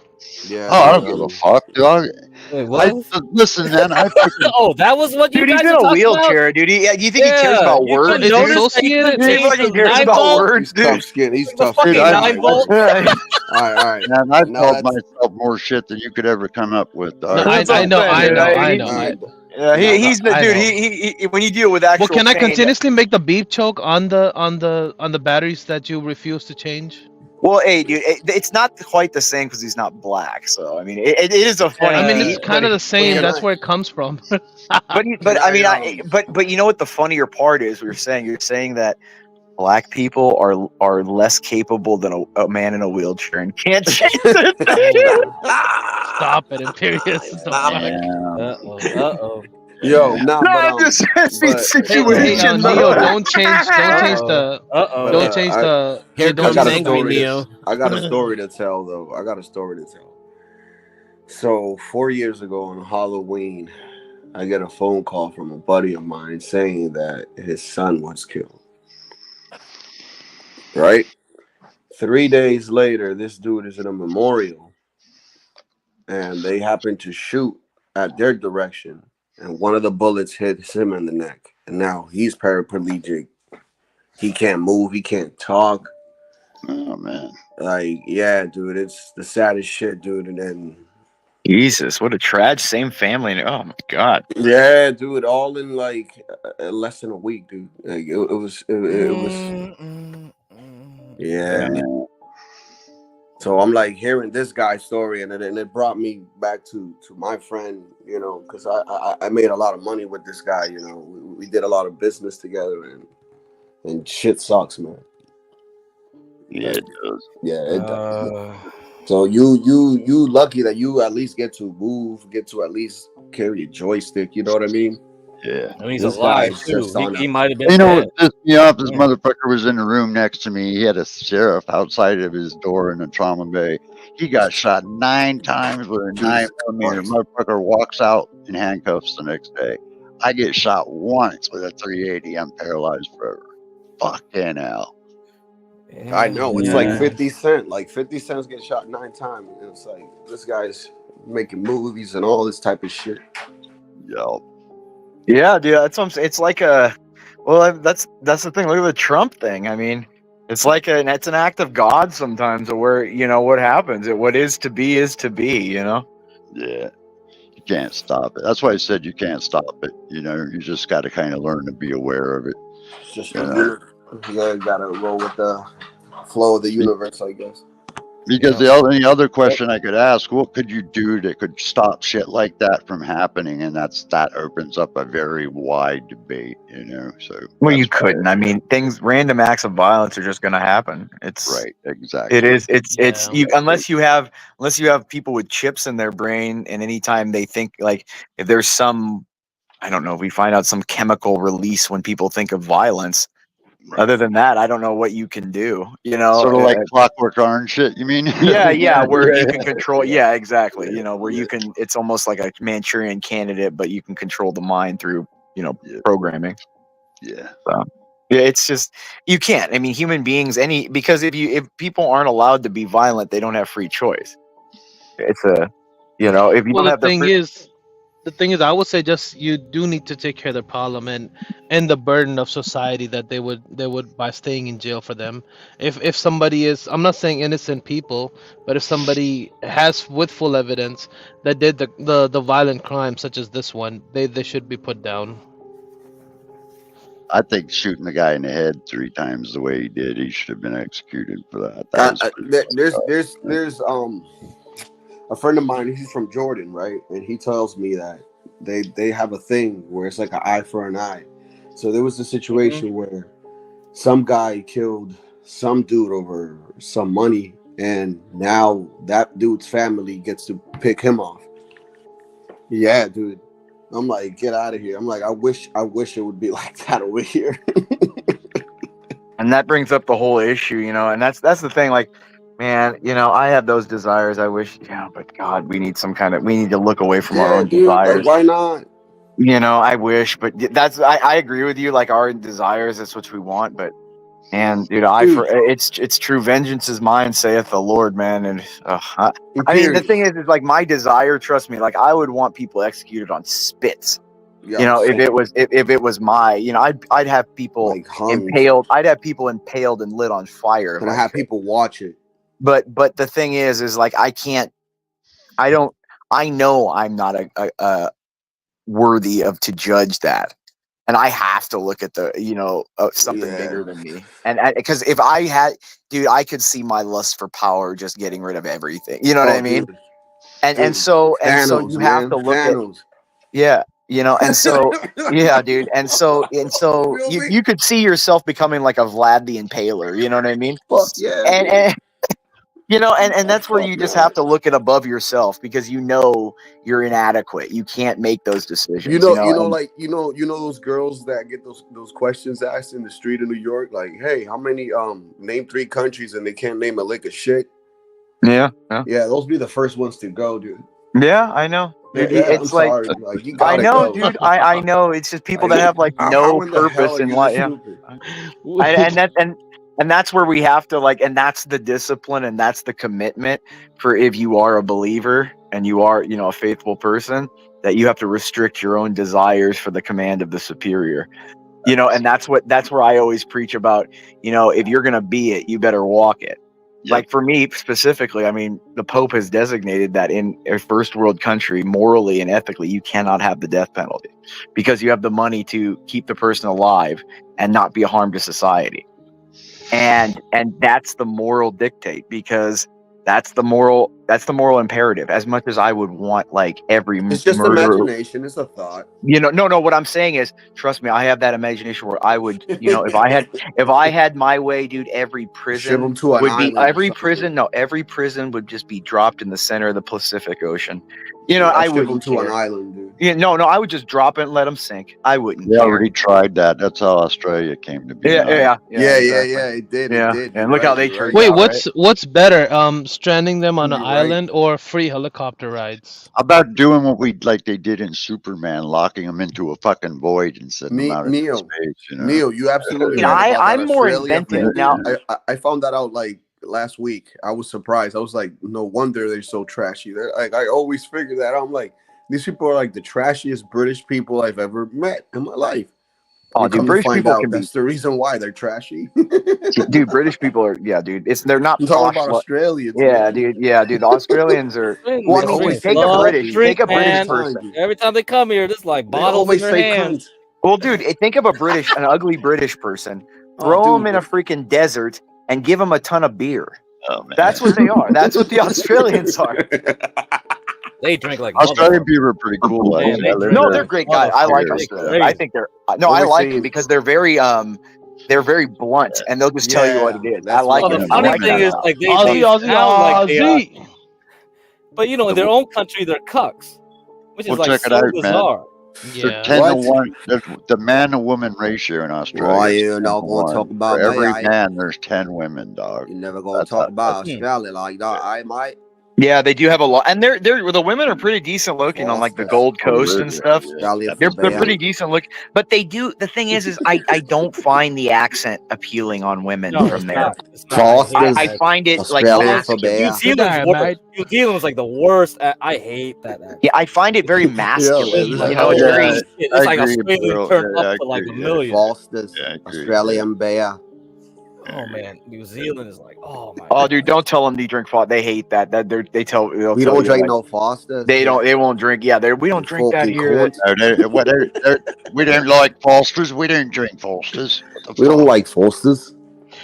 Speaker 19: Yeah.
Speaker 10: Oh, I don't give a fuck, dog.
Speaker 12: Wait, what?
Speaker 10: Listen, man.
Speaker 12: Oh, that was what you
Speaker 18: dude,
Speaker 12: guys
Speaker 18: he's in
Speaker 12: were
Speaker 18: a
Speaker 12: talking
Speaker 18: wheelchair,
Speaker 12: about?
Speaker 18: dude. Do you think he cares about words?
Speaker 15: Is it associated?
Speaker 18: Do you think he cares about words, dude?
Speaker 19: Tough skin. He's tough
Speaker 12: fucking
Speaker 19: skin.
Speaker 12: 9 volt.
Speaker 19: All right.
Speaker 10: Man, I've called myself more shit than you could ever come up with, dog.
Speaker 15: I know.
Speaker 18: Yeah, he's the dude. He when you deal with actual.
Speaker 15: Well, can I
Speaker 18: pain,
Speaker 15: continuously make the beep choke on the batteries that you refuse to change?
Speaker 18: Well, hey, dude, it's not quite the same because he's not black. So I mean, it is a funny.
Speaker 15: I mean,
Speaker 18: beat,
Speaker 15: it's kind of the same. That's where it comes from.
Speaker 18: but I mean, but you know what the funnier part is? You're saying that black people are less capable than a man in a wheelchair and can't change it.
Speaker 15: Stop it, Imperious.
Speaker 12: Uh-oh.
Speaker 19: Yo,
Speaker 18: I'm just situation.
Speaker 15: Neo, don't change the. Don't change the.
Speaker 19: Here
Speaker 15: don't
Speaker 19: comes
Speaker 15: change
Speaker 19: angry Neo. I got a story to tell, though. So 4 years ago on Halloween, I get a phone call from a buddy of mine saying that his son was killed. Right? 3 days later, this dude is in a memorial, and they happen to shoot at their direction, and one of the bullets hits him in the neck, and now he's paraplegic. He can't move. He can't talk.
Speaker 10: Oh man!
Speaker 19: Like, yeah, dude, it's the saddest shit, dude. And then,
Speaker 18: Jesus, what a tragedy! Same family. Oh my god.
Speaker 19: Yeah, dude, all in like less than a week, dude. Like, it was. Yeah. So I'm like hearing this guy's story, and it brought me back to my friend, because I made a lot of money with this guy. We did a lot of business together, and shit sucks, man.
Speaker 10: Yeah, it does.
Speaker 19: Yeah, it does. So you lucky that you at least get to move, get to at least carry a joystick. You know what I mean?
Speaker 10: Yeah.
Speaker 12: And he's alive too. He might have been.
Speaker 10: What pissed me off? This motherfucker was in the room next to me. He had a sheriff outside of his door in the trauma bay. He got shot 9 times with a 9mm. Motherfucker walks out in handcuffs the next day. I get shot once with a 380. I'm paralyzed forever. Fucking hell.
Speaker 19: I know. It's like 50 Cent. Like 50 Cent's get shot 9 times. And it's like this guy's making movies and all this type of shit.
Speaker 10: Yo.
Speaker 18: Yeah, dude, that's what I'm saying. It's like that's the thing. Look at the Trump thing. I mean, it's like it's an act of God sometimes, where what happens. What is to be, you know.
Speaker 10: Yeah. can't stop it. That's why I said you can't stop it. You know, you just got to kind of learn to be aware of it.
Speaker 19: It's just
Speaker 10: You know?
Speaker 19: you gotta roll with the flow of the universe, I guess.
Speaker 10: Because the other question I could ask, what could you do that could stop shit like that from happening? And that opens up a very wide debate, you know. So
Speaker 18: Well, you couldn't. I mean, random acts of violence are just going to happen.
Speaker 10: right, exactly.
Speaker 18: It's you unless you have people with chips in their brain, and anytime they think like if there's some, I don't know, if we find out some chemical release when people think of violence. Right. Other than that, I don't know what you can do. You know,
Speaker 10: sort of like Clockwork Orange shit. You mean?
Speaker 18: Yeah, where you can control. Yeah, exactly. You know, where you can. It's almost like a Manchurian Candidate, but you can control the mind through programming.
Speaker 10: Yeah.
Speaker 18: So, yeah, it's just you can't. I mean, human beings, because if people aren't allowed to be violent, they don't have free choice. It's if you don't have
Speaker 15: the thing is, I would say just you do need to take care of the problem and the burden of society that they would by staying in jail for them. If somebody is, I'm not saying innocent people, but if somebody has with full evidence that did the violent crime such as this one, they should be put down.
Speaker 10: I think shooting the guy in the head 3 times the way he did, he should have been executed for that. That was
Speaker 19: there's a friend of mine. He's from Jordan, right? And he tells me that they have a thing where it's like an eye for an eye. So there was a situation where some guy killed some dude over some money, and now that dude's family gets to pick him off. Yeah, dude. I'm like, get out of here. I'm like, I wish it would be like that over here.
Speaker 18: And that brings up the whole issue, and that's the thing. Like, man, I have those desires. I wish, but God, we need to look away from our own desires.
Speaker 19: Like, why not?
Speaker 18: I wish, but I agree with you. Like, our desires, that's what we want. But, man, dude, it's true. Vengeance is mine, saith the Lord, man. And I mean, the thing is like my desire. Trust me, like I would want people executed on spits. If it was my, I'd have people like impaled. I'd have people impaled and lit on fire.
Speaker 19: And I have people watch it.
Speaker 18: But the thing is like I can't. I know I'm not a worthy of to judge that, and I have to look at the something bigger than me. And because if I had, dude, I could see my lust for power just getting rid of everything. You know what I mean?
Speaker 19: Dude.
Speaker 18: And so
Speaker 19: Thanos,
Speaker 18: you have to look
Speaker 19: Thanos.
Speaker 18: at. Yeah, and so yeah, dude, and so you could see yourself becoming like a Vlad the Impaler. You know what I mean?
Speaker 19: Fuck yeah.
Speaker 18: And and that's where you just have to look at above yourself because you're inadequate. You can't make those decisions.
Speaker 19: You know those girls that get those questions asked in the street in New York, like, hey, how many name 3 countries, and they can't name a lick of shit.
Speaker 18: Yeah,
Speaker 19: those be the first ones to go, dude.
Speaker 18: Yeah, I know. Dude, it's
Speaker 19: I'm
Speaker 18: like,
Speaker 19: sorry. Like, you gotta
Speaker 18: I know,
Speaker 19: go.
Speaker 18: dude. I know. It's just people that have like no purpose in life. Yeah. And that's where we have to and that's the discipline and that's the commitment for if you are a believer and you are, a faithful person, that you have to restrict your own desires for the command of the superior. And that's where I always preach about, if you're gonna be it, you better walk it. Yep. Like for me specifically, I mean, the Pope has designated that in a first world country, morally and ethically, you cannot have the death penalty because you have the money to keep the person alive and not be a harm to society. And that's the moral dictate because that's the moral imperative. As much as I would want every
Speaker 19: it's just imagination, it's a thought.
Speaker 18: No, what I'm saying is, trust me, I have that imagination where I would, if I had my way, dude, every prison every prison would just be dropped in the center of the Pacific Ocean. I
Speaker 19: would
Speaker 18: ship
Speaker 19: them to an island, dude.
Speaker 18: Yeah, no, I would just drop it and let them sink. I wouldn't.
Speaker 10: We already tried that. That's how Australia came to be.
Speaker 19: Yeah, it did.
Speaker 18: Yeah.
Speaker 19: It did.
Speaker 18: And look how they turned
Speaker 15: Wait,
Speaker 18: out,
Speaker 15: what's better, stranding them on an island or free helicopter rides?
Speaker 10: How about doing what they did in Superman, locking them into a fucking void and sending them out into space?
Speaker 19: Neil, you absolutely right about
Speaker 18: I'm
Speaker 19: that
Speaker 18: more
Speaker 19: Australia
Speaker 18: inventive
Speaker 19: thing.
Speaker 18: now.
Speaker 19: I found that out last week. I was surprised. I was like, no wonder they're so trashy. They're I always figured that out. I'm like, these people are like the trashiest British people I've ever met in my life.
Speaker 18: Oh,
Speaker 19: You
Speaker 18: dude,
Speaker 19: come to
Speaker 18: British
Speaker 19: find
Speaker 18: people
Speaker 19: out
Speaker 18: can be.
Speaker 19: that's the reason why they're trashy.
Speaker 18: Dude, British people are. Yeah, dude. They're not
Speaker 19: I'm talking
Speaker 18: posh.
Speaker 19: about Australians,
Speaker 18: Yeah,
Speaker 19: man.
Speaker 18: dude. Yeah, dude. The Australians are. Well, I
Speaker 19: They
Speaker 18: mean,
Speaker 19: always
Speaker 18: dude,
Speaker 19: say
Speaker 12: love to
Speaker 19: cunt,
Speaker 12: drink,
Speaker 18: take a British
Speaker 12: man.
Speaker 18: person.
Speaker 12: Every time they come here, there's like
Speaker 19: They
Speaker 12: bottles in
Speaker 19: always
Speaker 12: their
Speaker 19: say
Speaker 12: hands.
Speaker 19: cunt.
Speaker 18: Well, dude, think of an ugly British person.
Speaker 19: Oh,
Speaker 18: Throw them
Speaker 19: dude,
Speaker 18: in a freaking desert and give them a ton of beer.
Speaker 10: Oh man,
Speaker 18: That's what they are. That's what the Australians are.
Speaker 12: They drink like
Speaker 10: Australian
Speaker 12: motherfuckers.
Speaker 10: people are pretty cool.
Speaker 12: Man,
Speaker 10: Actually,
Speaker 12: they
Speaker 10: I lived
Speaker 12: drink
Speaker 18: No,
Speaker 10: there.
Speaker 18: they're
Speaker 12: like
Speaker 18: great guys. I like
Speaker 12: motherfuckers.
Speaker 18: Australia.
Speaker 12: They
Speaker 18: I
Speaker 12: crazy.
Speaker 18: think I
Speaker 19: Always
Speaker 18: like them
Speaker 19: saying-
Speaker 18: because they're very blunt and they'll just tell you what it is. I
Speaker 19: that's
Speaker 18: like
Speaker 19: what
Speaker 12: Well,
Speaker 18: it.
Speaker 12: the
Speaker 19: I'm
Speaker 18: I
Speaker 12: funny
Speaker 18: like
Speaker 12: thing
Speaker 18: that
Speaker 12: is,
Speaker 18: stuff.
Speaker 12: like they
Speaker 15: Aussie, Aussie,
Speaker 12: sound like they are,
Speaker 15: Aussie.
Speaker 12: but you know, in their own country, they're cucks, which is
Speaker 10: Well,
Speaker 12: like
Speaker 10: check it
Speaker 12: so
Speaker 10: out, man.
Speaker 12: bizarre.
Speaker 10: They're
Speaker 15: Yeah.
Speaker 10: 10 to
Speaker 19: What?
Speaker 10: 1. The man to woman ratio in Australia.
Speaker 19: Why
Speaker 10: is
Speaker 19: you
Speaker 10: 10
Speaker 19: not
Speaker 10: to
Speaker 19: gonna
Speaker 10: 1.
Speaker 19: talk about
Speaker 10: For
Speaker 19: me?
Speaker 10: every
Speaker 19: I
Speaker 10: man, there's 10 women, dog.
Speaker 19: you never gonna talk about
Speaker 12: Hmm.
Speaker 19: Australia like that, I might.
Speaker 18: Yeah, they do have a lot, and they're the women are pretty decent looking on like the Gold Coast and stuff.
Speaker 19: Australia
Speaker 18: They're
Speaker 19: for
Speaker 18: pretty decent look, but they do. The thing is I don't find the accent appealing on women
Speaker 12: No,
Speaker 18: from
Speaker 12: it's
Speaker 18: there.
Speaker 12: not. It's not. I hate
Speaker 19: Foster's
Speaker 18: I
Speaker 12: that.
Speaker 18: find it like
Speaker 19: Australian for
Speaker 18: masculine.
Speaker 12: New
Speaker 19: bear.
Speaker 12: Zealand's
Speaker 15: Good
Speaker 12: worse.
Speaker 15: mate.
Speaker 12: New Zealand's like the worst. I hate that.
Speaker 18: Yeah, I find it very
Speaker 19: Yeah,
Speaker 18: masculine.
Speaker 19: man,
Speaker 12: Like
Speaker 18: You know, it's
Speaker 12: holy
Speaker 18: very.
Speaker 12: shit,
Speaker 10: I
Speaker 12: it's like
Speaker 10: agree,
Speaker 12: Australian
Speaker 10: bro.
Speaker 12: turned
Speaker 10: Yeah,
Speaker 12: up
Speaker 10: I
Speaker 12: to like a
Speaker 10: agree. Yeah,
Speaker 12: million.
Speaker 19: Foster's
Speaker 10: yeah, I agree.
Speaker 19: Australian bear.
Speaker 12: Oh man, New Zealand is like, oh my.
Speaker 18: Oh, dude, don't tell them they drink Foster. They hate that. They'll
Speaker 19: We
Speaker 18: tell
Speaker 19: don't
Speaker 18: you
Speaker 19: drink
Speaker 18: like,
Speaker 19: no Foster's.
Speaker 18: they won't drink. Yeah, we don't drink that
Speaker 19: Fucking
Speaker 18: here.
Speaker 19: cunt.
Speaker 10: We don't like Fosters. We don't drink Fosters. What the
Speaker 19: We don't
Speaker 10: fuck?
Speaker 19: like Foster's.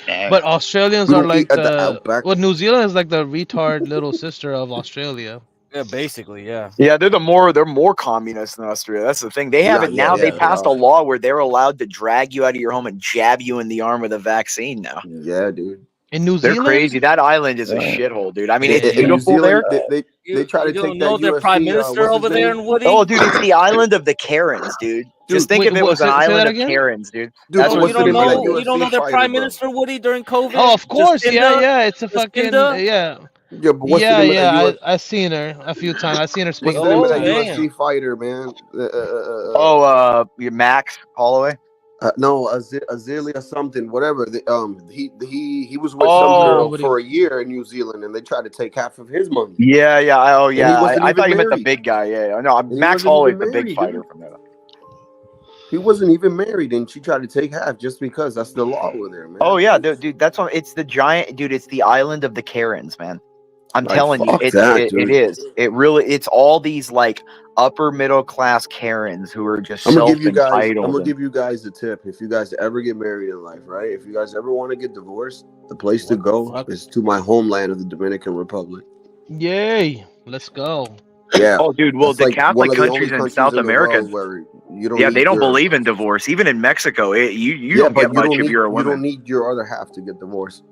Speaker 10: No.
Speaker 15: But Australians
Speaker 19: We
Speaker 15: are
Speaker 19: don't
Speaker 15: like
Speaker 19: eat at the
Speaker 15: the.
Speaker 19: Outback.
Speaker 15: Well, New Zealand is like the retard little sister of Australia.
Speaker 12: Yeah, basically, yeah.
Speaker 18: Yeah, they're more communist than Australia. That's the thing. They have it now. They
Speaker 19: they
Speaker 18: passed a
Speaker 19: are.
Speaker 18: law where they're allowed to drag you out of your home and jab you in the arm with a vaccine now.
Speaker 19: Yeah, dude.
Speaker 15: In New
Speaker 18: They're
Speaker 15: Zealand,
Speaker 18: crazy. That island is a shithole, dude. I mean, it's
Speaker 19: In New
Speaker 18: beautiful
Speaker 19: Zealand,
Speaker 18: there.
Speaker 19: they try to
Speaker 12: You don't
Speaker 19: take
Speaker 12: know
Speaker 19: that
Speaker 12: their prime
Speaker 19: UFC.
Speaker 12: minister
Speaker 19: What's
Speaker 12: over
Speaker 19: his
Speaker 12: there
Speaker 19: name?
Speaker 12: in Woody?
Speaker 18: Oh, dude, it's the island of the Karens, dude. Just think
Speaker 15: Wait,
Speaker 18: if it was an
Speaker 15: say
Speaker 18: island
Speaker 15: that
Speaker 18: of
Speaker 15: again?
Speaker 18: Karens, dude.
Speaker 19: Dude,
Speaker 18: That's
Speaker 12: Oh,
Speaker 18: what
Speaker 12: you
Speaker 19: what's the
Speaker 12: don't
Speaker 19: name of that
Speaker 12: know? You don't
Speaker 19: UFC
Speaker 12: know their
Speaker 19: fighter,
Speaker 12: prime
Speaker 19: bro?
Speaker 12: minister Woody during COVID?
Speaker 15: Oh, of course,
Speaker 12: Jacinda?
Speaker 15: yeah. It's a fucking
Speaker 12: Jacinda?
Speaker 15: yeah.
Speaker 19: Yeah, but what's the
Speaker 15: Yeah,
Speaker 19: name of that
Speaker 15: yeah.
Speaker 19: UFC?
Speaker 15: I've seen her a few times. I've seen her speak
Speaker 19: What's
Speaker 15: a
Speaker 19: the name
Speaker 15: few
Speaker 19: of that
Speaker 15: times.
Speaker 19: UFC fighter, man?
Speaker 18: Your Max Holloway.
Speaker 19: No, Azealia something, whatever. He was with some
Speaker 18: Oh,
Speaker 19: girl for a year in New Zealand, and they tried to take half of his money.
Speaker 18: yeah, yeah. Oh,
Speaker 19: And he
Speaker 18: yeah.
Speaker 19: wasn't
Speaker 18: I
Speaker 19: even
Speaker 18: thought you meant the
Speaker 19: married.
Speaker 18: big guy. Yeah, no.
Speaker 19: And he
Speaker 18: Max
Speaker 19: wasn't
Speaker 18: Holloway's
Speaker 19: even
Speaker 18: the big
Speaker 19: married,
Speaker 18: fighter
Speaker 19: dude.
Speaker 18: from there.
Speaker 19: He wasn't even married, and she tried to take half just because that's the law over there, man.
Speaker 18: Oh yeah, dude. That's what. It's the giant, dude. It's the island of the Karens, man. I'm
Speaker 19: Like,
Speaker 18: telling you,
Speaker 19: fuck
Speaker 18: it
Speaker 19: that, dude.
Speaker 18: is. It really. It's all these like upper middle class Karens who are just
Speaker 19: I'm gonna
Speaker 18: self
Speaker 19: give you guys.
Speaker 18: entitled.
Speaker 19: I'm gonna give you guys a tip. If you guys ever get married in life, right? If you guys ever want to get divorced, the place to go is to my homeland of the Dominican Republic.
Speaker 15: Yay! Let's go.
Speaker 19: Yeah.
Speaker 18: Oh, dude. Well,
Speaker 19: That's
Speaker 18: the
Speaker 19: like one
Speaker 18: Catholic
Speaker 19: of the only
Speaker 18: countries in
Speaker 19: countries
Speaker 18: South
Speaker 19: in the
Speaker 18: America,
Speaker 19: world where you don't.
Speaker 18: yeah,
Speaker 19: need
Speaker 18: they don't
Speaker 19: your,
Speaker 18: believe in divorce. Even in Mexico, you
Speaker 19: Yeah,
Speaker 18: don't
Speaker 19: but
Speaker 18: get
Speaker 19: you
Speaker 18: much
Speaker 19: don't
Speaker 18: if
Speaker 19: need.
Speaker 18: you're a
Speaker 19: You
Speaker 18: woman.
Speaker 19: don't need your other half to get divorced.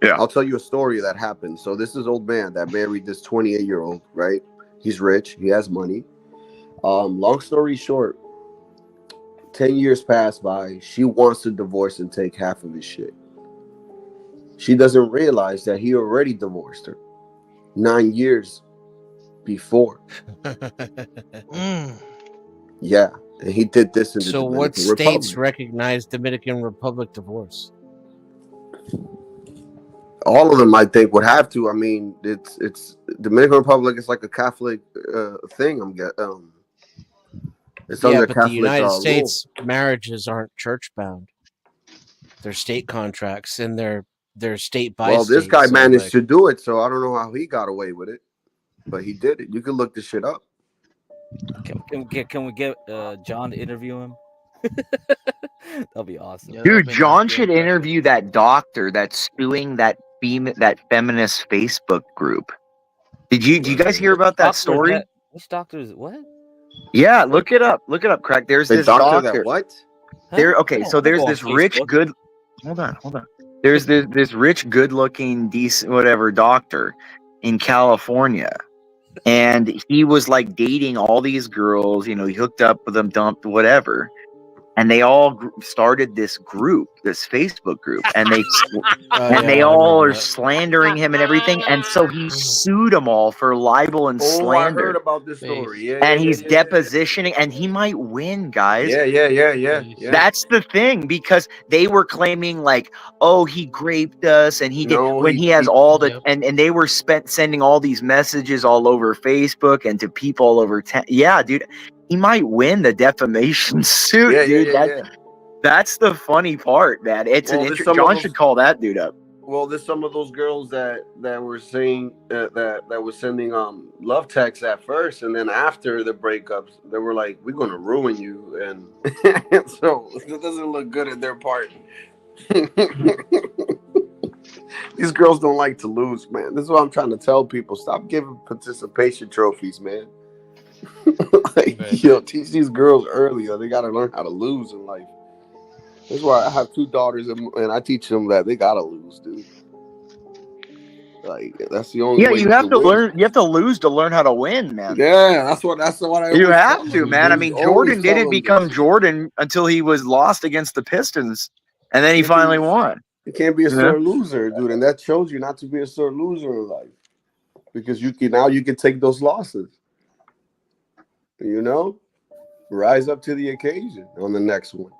Speaker 18: Yeah.
Speaker 19: I'll tell you a story that happened. So this is old man that married this 28-year-old, right? He's rich. He has money. Long story short, 10 years pass by. She wants to divorce and take half of his shit. She doesn't realize that he already divorced her 9 years before. Yeah, and he did this in the
Speaker 9: So,
Speaker 19: Dominican
Speaker 9: what states
Speaker 19: Republic.
Speaker 9: recognize Dominican Republic divorce?
Speaker 19: All of them, I think, would have to. I mean, it's Dominican Republic is like a Catholic thing. it's
Speaker 9: Yeah,
Speaker 19: under
Speaker 9: but
Speaker 19: Catholic
Speaker 9: the United
Speaker 19: rule.
Speaker 9: States marriages aren't church bound; they're state contracts, and they're state by
Speaker 19: Well,
Speaker 9: state.
Speaker 19: this guy
Speaker 9: so,
Speaker 19: managed
Speaker 9: like,
Speaker 19: to do it, so I don't know how he got away with it, but he did it. You can look this shit up.
Speaker 12: Can we get John to interview him? That'll be awesome.
Speaker 18: Dude, John should interview that doctor that's suing that feminist Facebook group. Did you guys hear about that story?
Speaker 12: Which doctor is it? What?
Speaker 18: Yeah, look it up. Look it up, Craig. There's
Speaker 19: The
Speaker 18: this
Speaker 19: doctor
Speaker 18: doctor.
Speaker 19: that what?
Speaker 18: There. Okay, so there's
Speaker 12: Go on
Speaker 18: this rich,
Speaker 12: Facebook.
Speaker 18: good. Hold on. There's this rich, good-looking, decent, whatever doctor in California, and he was like dating all these girls. You know, he hooked up with them, dumped, whatever. And they all started this group, this Facebook group, and they all are slandering him and everything. And so he sued them all for libel and
Speaker 19: Oh, I
Speaker 18: slander.
Speaker 19: heard about this story. Yeah,
Speaker 18: And
Speaker 19: yeah,
Speaker 18: he's
Speaker 19: yeah,
Speaker 18: depositioning, and he might win, guys.
Speaker 19: Yeah.
Speaker 18: That's the thing, because they were claiming like, oh, he raped us, and he did he has all the and they were sending all these messages all over Facebook and to people all over town. Yeah, dude, he might win the defamation suit, dude. That's the funny part, man. It's
Speaker 19: Well,
Speaker 18: an
Speaker 19: there's some of
Speaker 18: John
Speaker 19: those-
Speaker 18: should call that dude up.
Speaker 19: Well, there's some of those girls that were saying that were sending love texts at first, and then after the breakups, they were like, "We're gonna ruin you," and so it doesn't look good at their part. These girls don't like to lose, man. This is what I'm trying to tell people. Stop giving participation trophies, man. Teach these girls earlier. They gotta learn how to lose in life. That's why I have 2 daughters, and I teach them that they gotta lose, dude. Like that's the only way
Speaker 18: You have to
Speaker 19: win.
Speaker 18: learn. You have to lose to learn how to win, man.
Speaker 19: Yeah, that's what I
Speaker 18: You
Speaker 19: always
Speaker 18: have
Speaker 19: tell
Speaker 18: to,
Speaker 19: them,
Speaker 18: man. I
Speaker 19: dude.
Speaker 18: mean,
Speaker 19: Always
Speaker 18: Jordan
Speaker 19: tell
Speaker 18: didn't
Speaker 19: them
Speaker 18: become
Speaker 19: this.
Speaker 18: Jordan until he was lost against the Pistons, and then he finally won.
Speaker 19: You can't be a
Speaker 18: Yeah.
Speaker 19: sore loser, dude, and that shows you not to be a sore loser in life, because you can take those losses. Rise up to the occasion on the next one.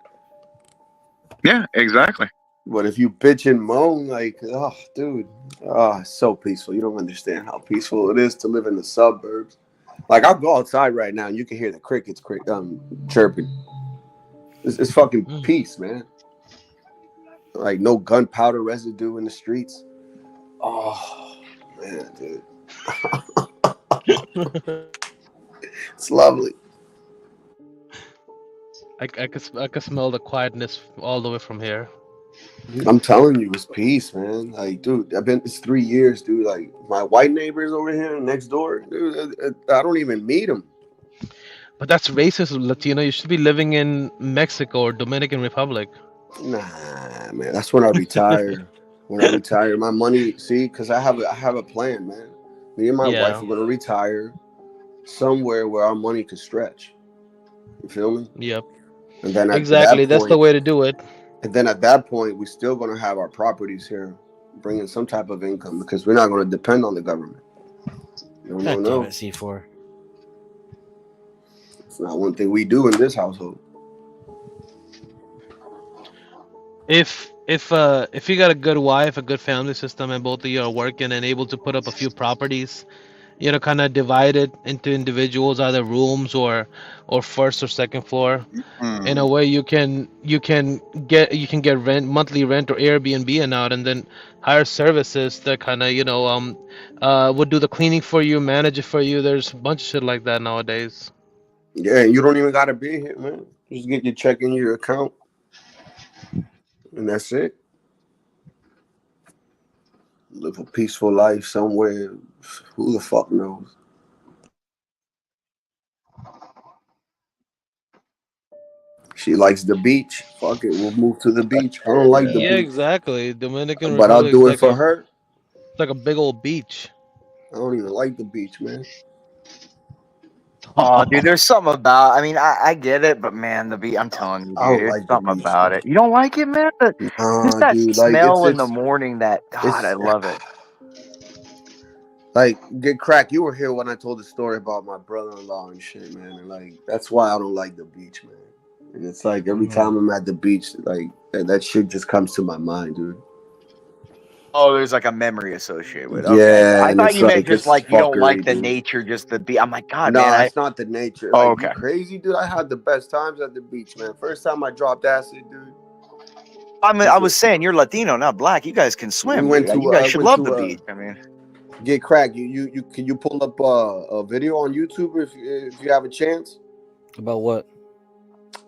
Speaker 18: Yeah, exactly.
Speaker 19: But if you bitch and moan, like, oh, dude, it's so peaceful. You don't understand how peaceful it is to live in the suburbs. Like, I'll go outside right now and you can hear the crickets chirping. It's fucking peace, man. Like, no gunpowder residue in the streets. Oh, man, dude. It's lovely.
Speaker 15: I could smell the quietness all the way from here.
Speaker 19: I'm telling you, it's peace, man. Like, dude, it's 3 years, dude. Like, my white neighbors over here next door, dude, I don't even meet them.
Speaker 15: But that's racist, Latino. You should be living in Mexico or Dominican Republic.
Speaker 19: Nah, man. That's when I retire. When I retire, my money. See, because I have a plan, man. Me and my wife are gonna retire somewhere where our money could stretch. You feel me?
Speaker 15: Yep.
Speaker 19: And then
Speaker 15: Exactly. That's the way to do it.
Speaker 19: And then at that point, we're still gonna have our properties here, bringing some type of income, because we're not gonna depend on the government. No.
Speaker 9: C4.
Speaker 19: It's not one thing we do in this household.
Speaker 15: If you got a good wife, a good family system, and both of you are working and able to put up a few properties, kind of divide it into individuals, either rooms or first or second floor. In a way, you can get monthly rent or Airbnb out, and then hire services that kind of would do the cleaning for you, manage it for you. There's a bunch of shit like that nowadays.
Speaker 19: Yeah, you don't even gotta be here, man. Just get your check in your account, and that's it. Live a peaceful life somewhere. Who the fuck knows? She likes the beach. Fuck it, we'll move to the beach. I don't like the beach.
Speaker 15: Yeah, exactly. Dominican
Speaker 19: But I'll
Speaker 15: Republic
Speaker 19: do
Speaker 15: is
Speaker 19: it for her.
Speaker 15: It's like a big old beach.
Speaker 19: I don't even like the beach, man.
Speaker 18: Oh, dude, there's something about. I mean, I get it, but man, the beach. I'm telling you,
Speaker 19: I
Speaker 18: dude,
Speaker 19: don't
Speaker 18: there's
Speaker 19: like the
Speaker 18: something
Speaker 19: beach,
Speaker 18: about
Speaker 19: man.
Speaker 18: it. You don't like it, man? Just that
Speaker 19: Dude, like,
Speaker 18: smell in
Speaker 19: it's-
Speaker 18: the morning. That God, I love it.
Speaker 19: Like, get crack. You were here when I told the story about my brother-in-law and shit, man. And like, that's why I don't like the beach, man. And it's like every time I'm at the beach, like that shit just comes to my mind, dude.
Speaker 18: Oh, there's like a memory associated with it.
Speaker 19: Yeah,
Speaker 18: Okay. I
Speaker 19: and
Speaker 18: thought
Speaker 19: it's
Speaker 18: you meant
Speaker 19: like,
Speaker 18: just
Speaker 19: it's
Speaker 18: like you don't like
Speaker 19: fuckery,
Speaker 18: the
Speaker 19: dude.
Speaker 18: nature, just the beach. I'm like, God,
Speaker 19: No,
Speaker 18: man.
Speaker 19: it's not the nature.
Speaker 18: Oh,
Speaker 19: Like,
Speaker 18: okay.
Speaker 19: you crazy, dude? I had the best times at the beach, man. First time I dropped acid, dude.
Speaker 18: I was saying you're Latino, not black. You guys can swim.
Speaker 19: We went
Speaker 18: Dude.
Speaker 19: to.
Speaker 18: You guys
Speaker 19: I
Speaker 18: should
Speaker 19: went
Speaker 18: love
Speaker 19: to,
Speaker 18: the beach. I mean,
Speaker 19: Get crack. You can you pull up a video on YouTube if you have a chance?
Speaker 9: About what?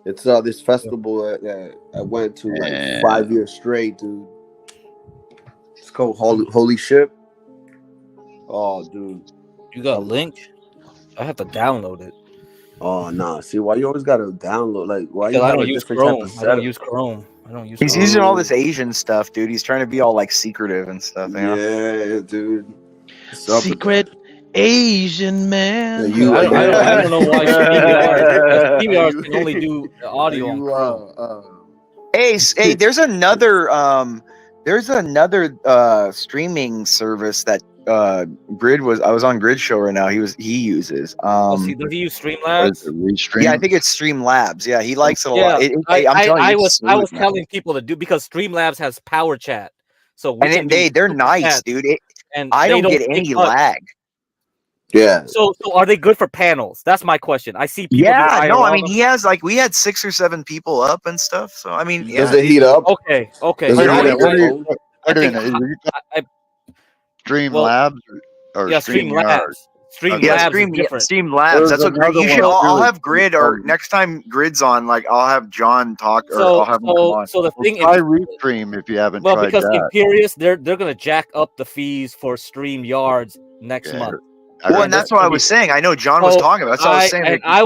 Speaker 19: It's this festival that I went to like 5 years straight, dude. It's called Holy Ship. Oh, dude.
Speaker 9: You got a link? I have to download it.
Speaker 19: Oh nah. See why you always gotta download? Like why you
Speaker 9: Because I
Speaker 19: have
Speaker 9: don't
Speaker 19: a
Speaker 9: use
Speaker 19: different type
Speaker 9: Chrome.
Speaker 19: of
Speaker 9: I
Speaker 19: setup?
Speaker 9: don't use Chrome.
Speaker 18: he's using all this Asian stuff, dude. He's trying to be all like secretive and stuff. You know?
Speaker 19: Yeah, dude.
Speaker 15: Secret Asian man.
Speaker 19: You,
Speaker 9: I don't know why PBRs can only do audio on Chrome.
Speaker 18: Hey, there's another streaming service that Grid was. I was on Grid show right now. He uses.
Speaker 12: Does he use Streamlabs?
Speaker 18: Yeah, I think it's Streamlabs. Yeah, he likes it a
Speaker 12: Yeah,
Speaker 18: lot.
Speaker 12: I,
Speaker 18: I'm telling you,
Speaker 12: I
Speaker 18: it's
Speaker 12: was
Speaker 18: smooth, man.
Speaker 12: telling people to do because Streamlabs has power chat, so we
Speaker 18: And
Speaker 12: can do
Speaker 18: they're
Speaker 12: super
Speaker 18: nice,
Speaker 12: chat,
Speaker 18: dude.
Speaker 12: and
Speaker 18: I
Speaker 12: they
Speaker 18: don't get
Speaker 12: take
Speaker 18: any
Speaker 12: much.
Speaker 18: lag.
Speaker 19: Yeah.
Speaker 12: So are they good for panels? That's my question. I see people.
Speaker 18: Yeah,
Speaker 12: do
Speaker 18: no, I
Speaker 12: IRL.
Speaker 18: mean he has like we had 6 or 7 people up and stuff. So I mean, yeah.
Speaker 19: Does it heat up?
Speaker 12: Okay.
Speaker 19: Does it
Speaker 18: No,
Speaker 19: heat
Speaker 18: it
Speaker 19: up your
Speaker 18: does.
Speaker 19: phone?
Speaker 12: I think well,
Speaker 10: Streamlabs or
Speaker 12: yeah,
Speaker 10: StreamYard?
Speaker 18: Yeah,
Speaker 12: Streamlabs is different.
Speaker 18: Stream Labs.
Speaker 10: There's
Speaker 18: That's what
Speaker 10: another
Speaker 18: you should.
Speaker 10: one
Speaker 18: I'll
Speaker 10: too.
Speaker 18: have Grid or next time Grid's on. Like I'll have John talk or I'll have him come on.
Speaker 12: So the
Speaker 10: Well,
Speaker 12: thing,
Speaker 10: try Restream if you haven't
Speaker 12: well,
Speaker 10: tried
Speaker 12: because
Speaker 10: that.
Speaker 12: Imperious, they're gonna jack up the fees for Stream Yards next month.
Speaker 18: Well, and that's what I was saying. I know John was talking about. That's what I was saying.
Speaker 12: I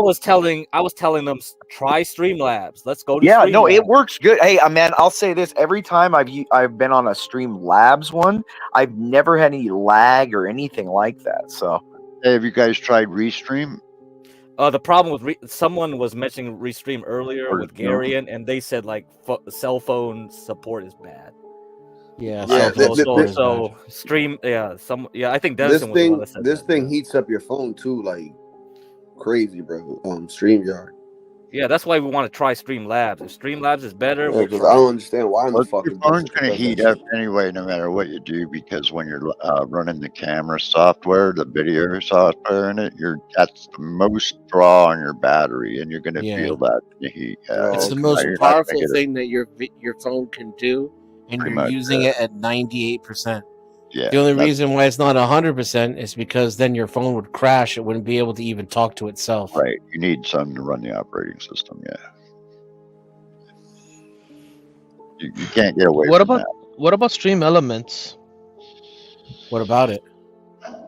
Speaker 12: was telling them try Streamlabs. Let's go to
Speaker 18: Yeah, no,
Speaker 12: Streamlabs.
Speaker 18: it works good. Hey, man, I'll say this: every time I've been on a Stream Labs one, I've never had any lag or anything like that. So,
Speaker 10: hey, have you guys tried Restream?
Speaker 12: The problem with someone was mentioning Restream earlier with Gary, and they said like cell phone support is bad.
Speaker 9: Yeah,
Speaker 12: so Stream, I think Denison was the one that said
Speaker 19: this thing heats up your phone too, like crazy, bro. StreamYard.
Speaker 12: Yeah, that's why we want to try Streamlabs. If Streamlabs is better,
Speaker 19: Yeah, because I don't understand why in the fuck
Speaker 10: your phone's going to heat up anyway, no matter what you do, because when you're running the camera software, the video software in it, that's the most draw on your battery, and you're going to feel that in the heat.
Speaker 9: It's the most powerful thing that your phone can do, and
Speaker 10: Pretty
Speaker 9: you're
Speaker 10: much,
Speaker 9: using it at 98%.
Speaker 10: Yeah,
Speaker 9: the only reason why it's not 100% is because then your phone would crash. It wouldn't be able to even talk to itself.
Speaker 10: Right. You need something to run the operating system. Yeah. You can't get away from that.
Speaker 15: What about Stream Elements?
Speaker 9: What about it?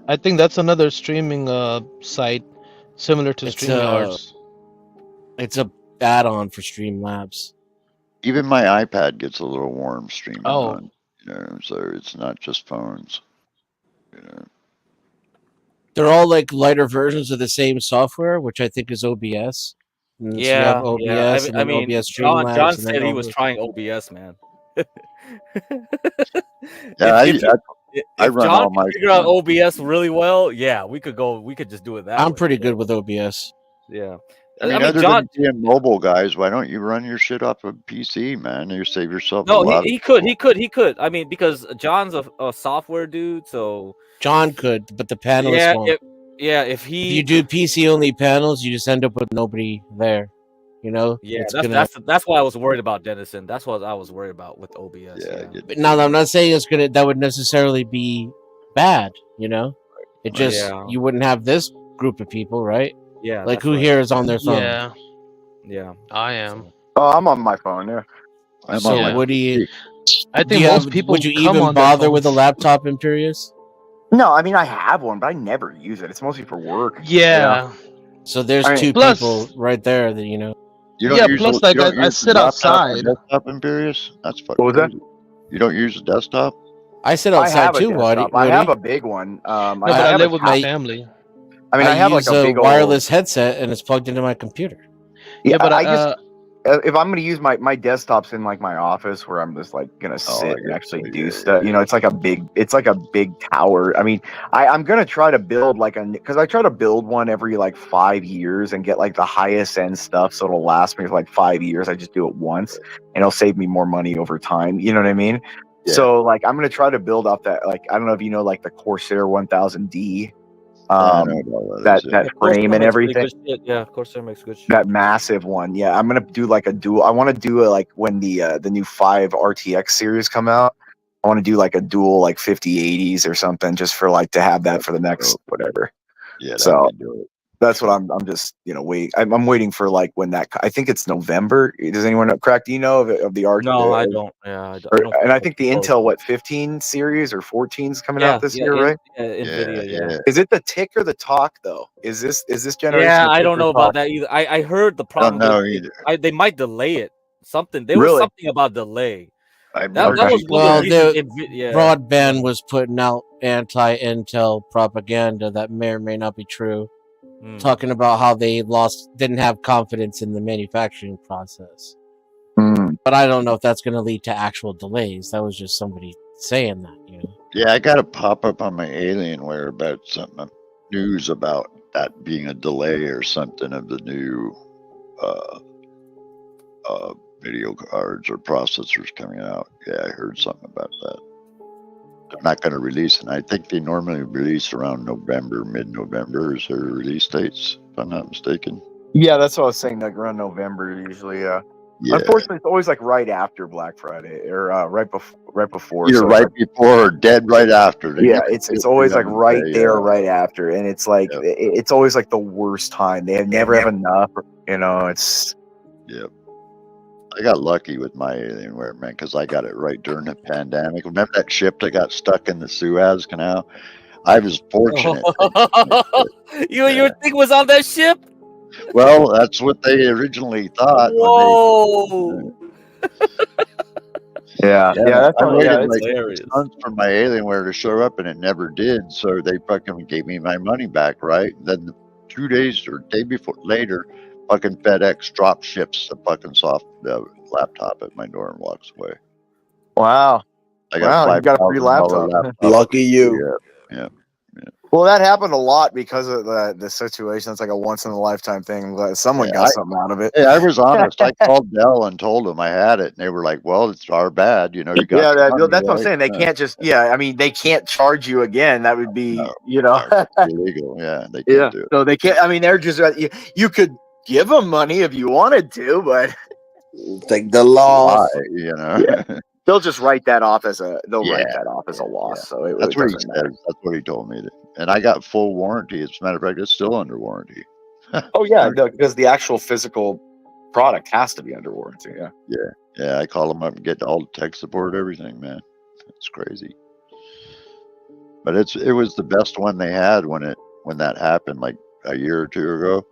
Speaker 15: I think that's another streaming site similar to StreamYards.
Speaker 9: It's a add-on for Streamlabs.
Speaker 10: Even my iPad gets a little warm streaming
Speaker 15: Oh.
Speaker 10: on. So it's not just phones.
Speaker 9: They're all like lighter versions of the same software, which I think is OBS. And so you have OBS and then OBS Streamlabs.
Speaker 12: John
Speaker 9: and then
Speaker 12: said he was trying OBS, man.
Speaker 10: I run all
Speaker 12: John
Speaker 10: my
Speaker 12: can figure out OBS really well, yeah, we could just do it that way.
Speaker 9: I'm pretty good with OBS.
Speaker 12: Yeah.
Speaker 10: I mean, other than being mobile guys, why don't you run your shit off a PC, man? You save yourself a lot.
Speaker 12: He could. I mean, because John's a software dude, so
Speaker 9: John could, but the panelists won't.
Speaker 12: If
Speaker 9: If you do PC only panels, you just end up with nobody there.
Speaker 12: Yeah, that's why I was worried about Denison. That's what I was worried about with OBS.
Speaker 9: But now I'm not saying that would necessarily be bad. It just you wouldn't have this group of people, right?
Speaker 12: Yeah,
Speaker 9: like who here is on their phone?
Speaker 12: Yeah,
Speaker 15: I am.
Speaker 18: Oh, I'm on my phone. Yeah.
Speaker 9: So what do you?
Speaker 15: I think most people
Speaker 9: would you
Speaker 15: come
Speaker 9: even
Speaker 15: on their
Speaker 9: bother with a
Speaker 15: phones.
Speaker 9: laptop, Imperious?
Speaker 18: No, I mean I have one, but I never use it. It's mostly for work.
Speaker 15: Yeah.
Speaker 9: So there's
Speaker 18: I mean,
Speaker 9: two
Speaker 15: plus-
Speaker 9: people right there that
Speaker 10: You don't
Speaker 15: Yeah,
Speaker 10: use
Speaker 15: plus,
Speaker 10: the-
Speaker 15: like,
Speaker 10: you don't
Speaker 15: I
Speaker 10: use
Speaker 15: sit
Speaker 10: the laptop or
Speaker 15: outside.
Speaker 10: Desktop Imperious? That's fucking
Speaker 18: What was that?
Speaker 10: crazy. You don't use the desktop?
Speaker 9: I sit
Speaker 18: I
Speaker 9: outside
Speaker 18: have a
Speaker 9: too, Woody.
Speaker 18: desktop. I have a big one.
Speaker 15: No, but I
Speaker 18: have
Speaker 15: live
Speaker 18: a
Speaker 15: with my
Speaker 18: ti-
Speaker 15: family.
Speaker 18: I mean, I have like
Speaker 9: use
Speaker 18: a big
Speaker 9: wireless headset and it's plugged into my computer.
Speaker 18: Yeah,
Speaker 15: but
Speaker 18: I just if I'm gonna use my desktop's in like my office where I'm just like gonna sit and actually do stuff. It's like a big tower. I mean, I'm gonna try to build because I try to build one every like 5 years and get like the highest end stuff so it'll last me for like 5 years. I just do it once and it'll save me more money over time. You know what I mean?
Speaker 10: Yeah.
Speaker 18: So like I'm gonna try to build up that I don't know if you know like the Corsair 1000D.
Speaker 10: I know what
Speaker 18: That
Speaker 10: is, yeah.
Speaker 18: frame and everything.
Speaker 12: Yeah, of course, there makes good shit.
Speaker 18: That massive one, yeah. I'm gonna do like a dual. I want to do like when the new 5 RTX series come out. I want to do like a dual like 5080s or something, just for like to have that for the next whatever.
Speaker 10: Yeah,
Speaker 18: So
Speaker 10: that'd be dope.
Speaker 18: that's what I'm just waiting. I'm waiting for like when that. I think it's November. Does anyone know? Crack? Do you know of the RTX?
Speaker 12: No, I don't. Yeah, I don't.
Speaker 18: And I think the Intel 15 series or 14 is coming out this year, right?
Speaker 12: Nvidia, yeah.
Speaker 18: Is it the tick or the talk though? Is this generation?
Speaker 12: Yeah,
Speaker 18: the
Speaker 12: I
Speaker 18: tick
Speaker 12: don't
Speaker 18: or
Speaker 12: know
Speaker 18: talk?
Speaker 12: about that either. I heard the problem.
Speaker 10: know either.
Speaker 12: They might delay it. Something. There was
Speaker 18: Really?
Speaker 12: something about delay.
Speaker 10: I've
Speaker 12: That
Speaker 10: never
Speaker 12: was
Speaker 10: seen
Speaker 12: one of
Speaker 9: Well,
Speaker 12: the
Speaker 9: the
Speaker 12: reasons yeah.
Speaker 9: broadband was putting out anti-Intel propaganda that may or may not be true, talking about how they didn't have confidence in the manufacturing process. But I don't know if that's going to lead to actual delays. That was just somebody saying that.
Speaker 10: Yeah, I got a pop up on my Alienware about something news about that being a delay or something of the new video cards or processors coming out. Yeah, I heard something about that. they're not going to release it. And I think they normally release around November, mid-November is their release dates, if I'm not mistaken.
Speaker 18: Yeah, that's what I was saying. Like around November, usually.
Speaker 10: Yeah.
Speaker 18: Unfortunately, it's always like right after Black Friday or right before.
Speaker 10: Either
Speaker 18: so
Speaker 10: right
Speaker 18: like,
Speaker 10: before or dead right after. They
Speaker 18: yeah,
Speaker 10: never
Speaker 18: it's
Speaker 10: do
Speaker 18: always
Speaker 10: it
Speaker 18: like
Speaker 10: on the
Speaker 18: right
Speaker 10: day,
Speaker 18: there, right after, and it's like it's always like the worst time. They never have enough. You know, it's.
Speaker 10: Yep. I got lucky with my Alienware, man, because I got it right during the pandemic. Remember that ship that got stuck in the Suez Canal? I was fortunate.
Speaker 12: Your thing was on that ship?
Speaker 10: Well, that's what they originally thought.
Speaker 12: Whoa!
Speaker 18: Yeah,
Speaker 10: I waited
Speaker 12: that's
Speaker 10: like
Speaker 12: hilarious.
Speaker 10: 6 months for my Alienware to show up, and it never did. So they fucking gave me my money back, right? Then 2 days or day before later, fucking FedEx drop ships the fucking laptop at my door and walks away.
Speaker 18: Wow.
Speaker 10: I got
Speaker 18: you got a free
Speaker 10: $5,000
Speaker 18: laptop.
Speaker 19: Lucky you.
Speaker 10: Yeah.
Speaker 18: Well, that happened a lot because of the situation. It's like a once in a lifetime thing. I'm glad someone got something out of it.
Speaker 10: Hey, I was honest. I called Dell and told them I had it, and they were like, "Well, it's our bad, you know." You got
Speaker 18: Yeah,
Speaker 10: the money,
Speaker 18: that's what I'm
Speaker 10: right?"
Speaker 18: saying. They can't just. Yeah, I mean, they can't charge you again. That would be, you know,
Speaker 10: illegal. Yeah, they can't do it.
Speaker 18: So they can't. I mean, they're just. You could give them money if you wanted to, but
Speaker 19: Take the loss.
Speaker 10: Why, you know.
Speaker 18: Yeah. They'll just write that off as a. They'll write
Speaker 10: Yeah,
Speaker 18: that off as a loss. So
Speaker 10: That's
Speaker 18: it
Speaker 10: what he
Speaker 18: doesn't
Speaker 10: said.
Speaker 18: matter.
Speaker 10: That's what he told me. And I got full warranty. As a matter of fact, it's still under warranty.
Speaker 18: Oh yeah, because the actual physical product has to be under warranty. Yeah.
Speaker 10: Yeah. I call them up and get all the tech support, everything, man. It's crazy. But it was the best one they had when that happened, like a year or two ago.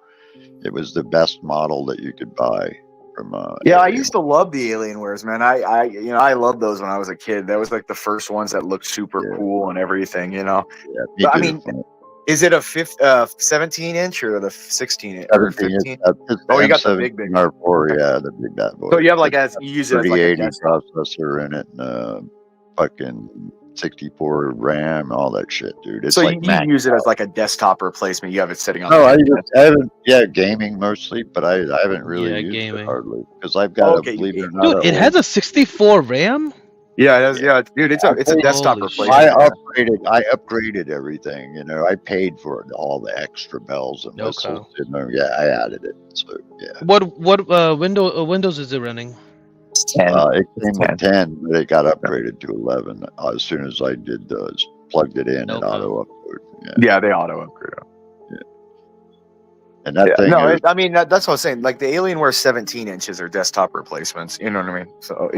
Speaker 10: It was the best model that you could buy from.
Speaker 18: I used to love the Alienwares, man. I loved those when I was a kid. That was like the first ones that looked super cool and everything, you know.
Speaker 10: Yeah,
Speaker 18: But, I mean, is it a 17-inch or the 16 or 15? Oh, you got the big
Speaker 10: R4, yeah, the big bad boy.
Speaker 18: So you have like you use it as like a
Speaker 10: 3080 processor in it, and fucking 64 RAM, all that shit, dude. It's
Speaker 18: so
Speaker 10: like
Speaker 18: you use it as like a desktop replacement. You have it sitting on.
Speaker 10: No, I haven't. Gaming mostly, but I haven't really used
Speaker 15: gaming.
Speaker 10: it hardly because I've got a believe it or not.
Speaker 15: Dude, it has a 64 RAM.
Speaker 18: Yeah, it has, yeah, dude. It's a desktop
Speaker 15: Holy
Speaker 18: replacement.
Speaker 10: I upgraded everything. You know, I paid for all the extra bells and whistles. You know, yeah, I added it. So yeah.
Speaker 15: What Windows is it running?
Speaker 10: It came with 10, but it got upgraded to 11 as soon as I did plugged it in and auto upload.
Speaker 18: Yeah, they auto upgrade.
Speaker 10: And that thing.
Speaker 18: No,
Speaker 10: is,
Speaker 18: I mean that's what I was saying. Like the Alienware 17 inches are desktop replacements. You know what I mean? So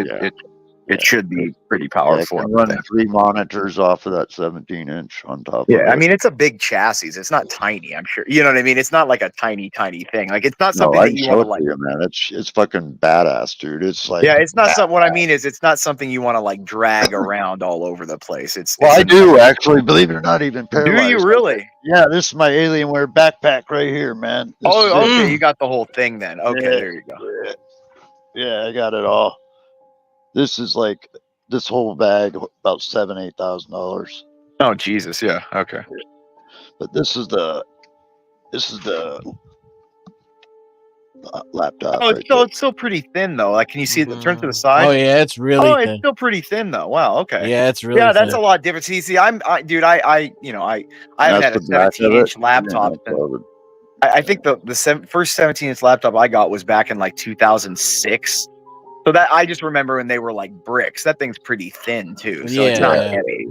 Speaker 18: it should be pretty powerful.
Speaker 10: I can run 3 monitors off of that 17-inch on top.
Speaker 18: Yeah,
Speaker 10: of it.
Speaker 18: I mean it's a big chassis. It's not tiny. I'm sure. You know what I mean? It's not like a tiny thing. Like it's not something
Speaker 10: I
Speaker 18: that you want to like.
Speaker 10: You, man. It's fucking badass, dude. It's like
Speaker 18: It's not something. What I mean is, it's not something you want to like drag around all over the place.
Speaker 10: I do actually, believe it or not, even paralyzed.
Speaker 18: Do you really?
Speaker 10: Yeah, this is my Alienware backpack right here, man. This
Speaker 18: okay, you got the whole thing then. Okay, there you go.
Speaker 10: Yeah, I got it all. This is like this whole bag about $7,000-8,000.
Speaker 18: Oh Jesus, yeah, okay.
Speaker 10: But this is the laptop.
Speaker 18: Oh, it's still pretty thin though. Like, can you see it? Turn to the side.
Speaker 9: Oh yeah, it's really.
Speaker 18: Oh,
Speaker 9: thin.
Speaker 18: it's still pretty thin though. Wow. Okay.
Speaker 9: Yeah, it's really.
Speaker 18: Yeah, that's
Speaker 9: thin.
Speaker 18: a lot different. See, I haven't had a 17-inch laptop. I think the first 17-inch laptop I got was back in like 2006. So that I just remember when they were like bricks. That thing's pretty thin too. So it's not heavy.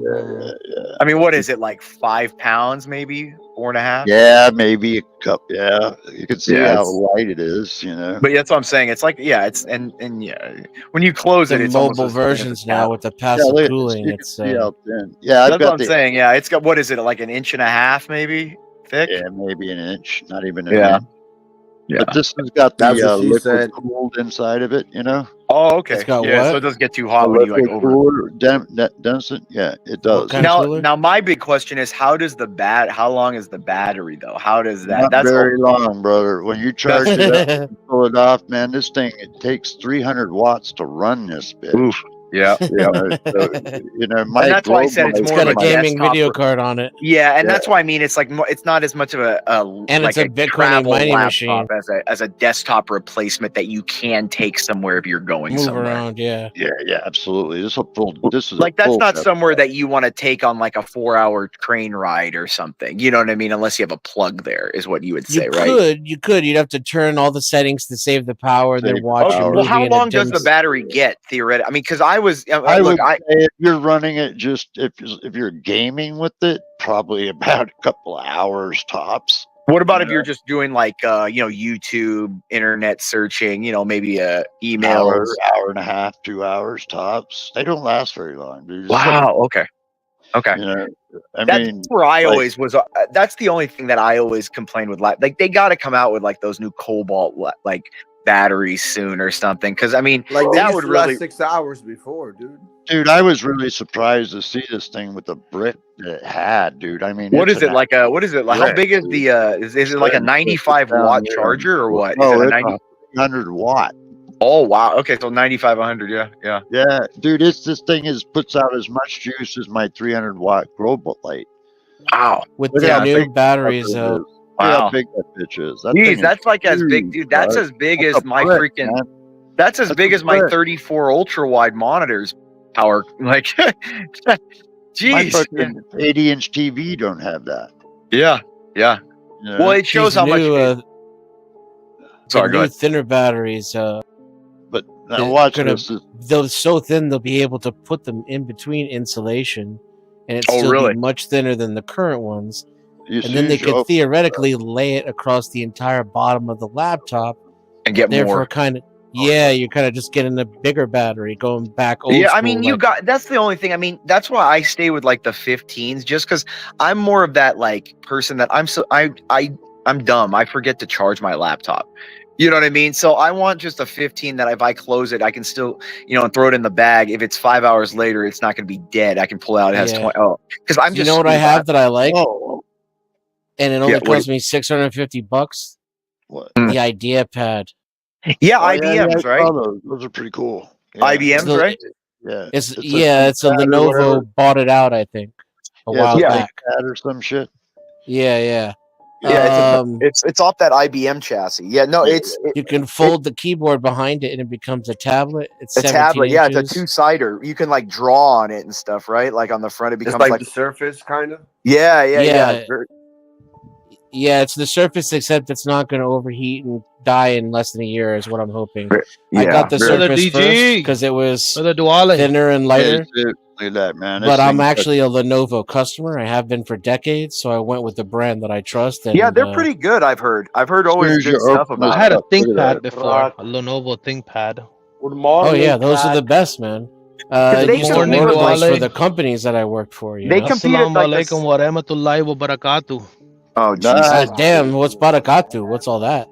Speaker 18: I mean, what is it, like 5 pounds, maybe 4.5?
Speaker 10: Yeah, maybe a cup. Yeah, you can see how light it is. You know.
Speaker 18: But that's what I'm saying. It's like it's and when you close it, it's
Speaker 9: mobile versions now with the passive cooling. It's
Speaker 10: that's
Speaker 18: what I'm saying. Yeah, it's got, what is it, like 1.5 inches maybe thick?
Speaker 10: Yeah, maybe an inch, not even an inch.
Speaker 18: Yeah.
Speaker 10: But this has got the liquid cooled inside of it, you know.
Speaker 18: Oh, okay.
Speaker 9: It's got
Speaker 18: so it doesn't get too hot when you like over.
Speaker 10: Doesn't? Yeah, it does.
Speaker 18: Now my big question is, how long is the battery though? How does that?
Speaker 10: Not very long, brother. When you charge it up and pull it off, man, this thing, it takes 300 watts to run this bitch.
Speaker 18: Oof. Yeah, yeah.
Speaker 10: So,
Speaker 18: And
Speaker 10: my
Speaker 18: that's why I said it's
Speaker 10: globe
Speaker 18: more
Speaker 10: light-
Speaker 18: of a
Speaker 9: gaming
Speaker 18: desktop
Speaker 9: video card on it.
Speaker 18: Yeah, and
Speaker 10: Yeah.
Speaker 18: that's why I mean it's like it's not as much of a
Speaker 9: And
Speaker 18: like
Speaker 9: it's a Bitcoin
Speaker 18: travel
Speaker 9: mining
Speaker 18: laptop
Speaker 9: machine.
Speaker 18: as a desktop replacement that you can take somewhere if you're going
Speaker 9: Move
Speaker 18: somewhere.
Speaker 9: around, yeah.
Speaker 10: Yeah, absolutely. This is
Speaker 18: Like that's not
Speaker 10: full
Speaker 18: somewhere that you want to take on like a 4-hour crane ride or something. You know what I mean? Unless you have a plug there, is what you would say, right?
Speaker 9: You'd have to turn all the settings to save the power and then
Speaker 10: Save the
Speaker 9: watch a
Speaker 10: power.
Speaker 9: movie.
Speaker 18: Well, how
Speaker 9: in a
Speaker 18: long does
Speaker 9: dim
Speaker 18: the battery get theoretically? I mean, because I was
Speaker 10: I
Speaker 18: look,
Speaker 10: would say if you're running it just if you're gaming with it, probably about a couple of hours tops.
Speaker 18: What about if you're just doing like YouTube, internet searching, maybe emails?
Speaker 10: Hour and a half, 2 hours tops. They don't last very long, dude.
Speaker 18: Wow. Okay. Okay.
Speaker 10: I
Speaker 18: That's
Speaker 10: mean,
Speaker 18: where I
Speaker 10: like-
Speaker 18: always was. That's the only thing that I always complained with. Like they got to come out with like those new cobalt like batteries soon or something. Because I mean,
Speaker 19: Like they
Speaker 18: that
Speaker 19: used
Speaker 18: would
Speaker 19: to
Speaker 18: really.
Speaker 19: last 6 hours before, dude.
Speaker 10: Dude, I was really surprised to see this thing with the brick that it had, dude. I mean,
Speaker 18: What
Speaker 10: it's
Speaker 18: is it
Speaker 10: an
Speaker 18: like? What is it like? How
Speaker 10: brick,
Speaker 18: big is
Speaker 10: dude.
Speaker 18: the? Is it like a 95
Speaker 10: Down
Speaker 18: watt
Speaker 10: there.
Speaker 18: charger or what?
Speaker 10: No,
Speaker 18: is it a
Speaker 10: it's
Speaker 18: 90?
Speaker 10: 100 watt.
Speaker 18: Oh wow. Okay, so 95, 100. Yeah.
Speaker 10: Yeah, dude, this thing puts out as much juice as my 300 watt global light.
Speaker 18: Wow.
Speaker 9: With
Speaker 10: Look
Speaker 9: the
Speaker 10: how
Speaker 9: new
Speaker 10: big that
Speaker 9: batteries,
Speaker 10: sucker is. Look
Speaker 18: Wow.
Speaker 10: how big that bitch is. That thing
Speaker 18: Jeez,
Speaker 10: is
Speaker 18: that's like as big,
Speaker 10: huge,
Speaker 18: dude. That's
Speaker 10: bud.
Speaker 18: as big
Speaker 10: That's
Speaker 18: as
Speaker 10: a
Speaker 18: my
Speaker 10: brick,
Speaker 18: freaking.
Speaker 10: man.
Speaker 18: That's as
Speaker 10: That's
Speaker 18: big
Speaker 10: a
Speaker 18: as my
Speaker 10: brick.
Speaker 18: 34 ultra wide monitors power. Like,
Speaker 10: My
Speaker 18: jeez.
Speaker 10: fucking 80-inch TV don't have that.
Speaker 18: Yeah.
Speaker 10: You know?
Speaker 18: Well, it shows how much. Sorry, go
Speaker 9: new
Speaker 18: ahead.
Speaker 9: thinner batteries.
Speaker 10: But now
Speaker 9: they're
Speaker 10: watch
Speaker 9: gonna-
Speaker 10: this.
Speaker 9: They're so thin they'll be able to put them in between insulation, and it's
Speaker 18: Oh,
Speaker 9: still
Speaker 18: really?
Speaker 9: be much thinner than the current ones.
Speaker 10: As
Speaker 9: And
Speaker 10: soon
Speaker 9: then they
Speaker 10: as you
Speaker 9: could
Speaker 10: open-
Speaker 9: theoretically lay it across the entire bottom of the laptop.
Speaker 18: And get
Speaker 9: Therefore,
Speaker 18: more.
Speaker 9: kind of you're kind of just getting a bigger battery, going back old
Speaker 18: Yeah, I
Speaker 9: school,
Speaker 18: mean, you
Speaker 9: like-
Speaker 18: got that's the only thing. I mean, that's why I stay with like the 15s, just because I'm more of that like person that I'm dumb. I forget to charge my laptop. You know what I mean? So I want just a 15 that if I close it, I can still, and throw it in the bag. If it's 5 hours later, it's not going to be dead. I can pull it out. It has
Speaker 9: Yeah.
Speaker 18: 20. Oh, because I'm
Speaker 9: Do you
Speaker 18: just.
Speaker 9: know what I have that I like,
Speaker 10: Oh,
Speaker 9: and it only
Speaker 18: Yeah, what
Speaker 9: cost me $650.
Speaker 10: what?
Speaker 9: The Idea Pad.
Speaker 18: Yeah,
Speaker 10: Oh,
Speaker 18: IBMs,
Speaker 10: I
Speaker 18: right?
Speaker 10: saw those. Those are pretty cool. Yeah.
Speaker 18: IBMs,
Speaker 9: So-
Speaker 18: right?
Speaker 10: Yeah.
Speaker 9: It's
Speaker 10: a
Speaker 9: it's a
Speaker 10: ThinkPad or
Speaker 9: Lenovo
Speaker 10: whatever.
Speaker 9: bought it out, I think, a
Speaker 10: Yeah,
Speaker 9: while
Speaker 10: it's a
Speaker 9: back.
Speaker 10: ThinkPad or some shit.
Speaker 9: Yeah.
Speaker 18: Yeah, it's off that IBM chassis. Yeah, no, it's
Speaker 9: you can fold the keyboard behind it and it becomes a tablet. It's
Speaker 18: a
Speaker 9: 17
Speaker 18: tablet. Yeah, it's
Speaker 9: inches.
Speaker 18: a two-sider. You can like draw on it and stuff, right? Like on the front, it
Speaker 19: It's
Speaker 18: becomes
Speaker 19: like
Speaker 18: like
Speaker 19: the Surface, kind of.
Speaker 18: yeah.
Speaker 9: Yeah. Yeah, it's the Surface, except it's not going to overheat and die in less than a year, is what I'm hoping. I got the
Speaker 10: Brother
Speaker 9: Surface
Speaker 15: DG.
Speaker 9: first because it was
Speaker 15: Brother Duale.
Speaker 9: thinner and lighter.
Speaker 10: Yeah, look at that, man.
Speaker 9: But I'm actually a Lenovo customer. I have been for decades, so I went with the brand that I trust. And,
Speaker 18: Yeah, they're pretty good. I've heard always good stuff about.
Speaker 15: I had a
Speaker 18: it.
Speaker 15: ThinkPad before, a Lenovo ThinkPad.
Speaker 17: Good morning.
Speaker 9: Oh yeah, those are the best, man. I
Speaker 18: They
Speaker 9: used to
Speaker 15: morning,
Speaker 9: order those for
Speaker 15: Duale.
Speaker 9: the companies that I worked for. You
Speaker 18: They
Speaker 9: know?
Speaker 18: competed
Speaker 15: Assalamu
Speaker 18: like
Speaker 15: alaikum wa rahmatullahi wa barakatuh.
Speaker 18: Oh Jesus!
Speaker 9: Damn, what's barakatu? What's all that?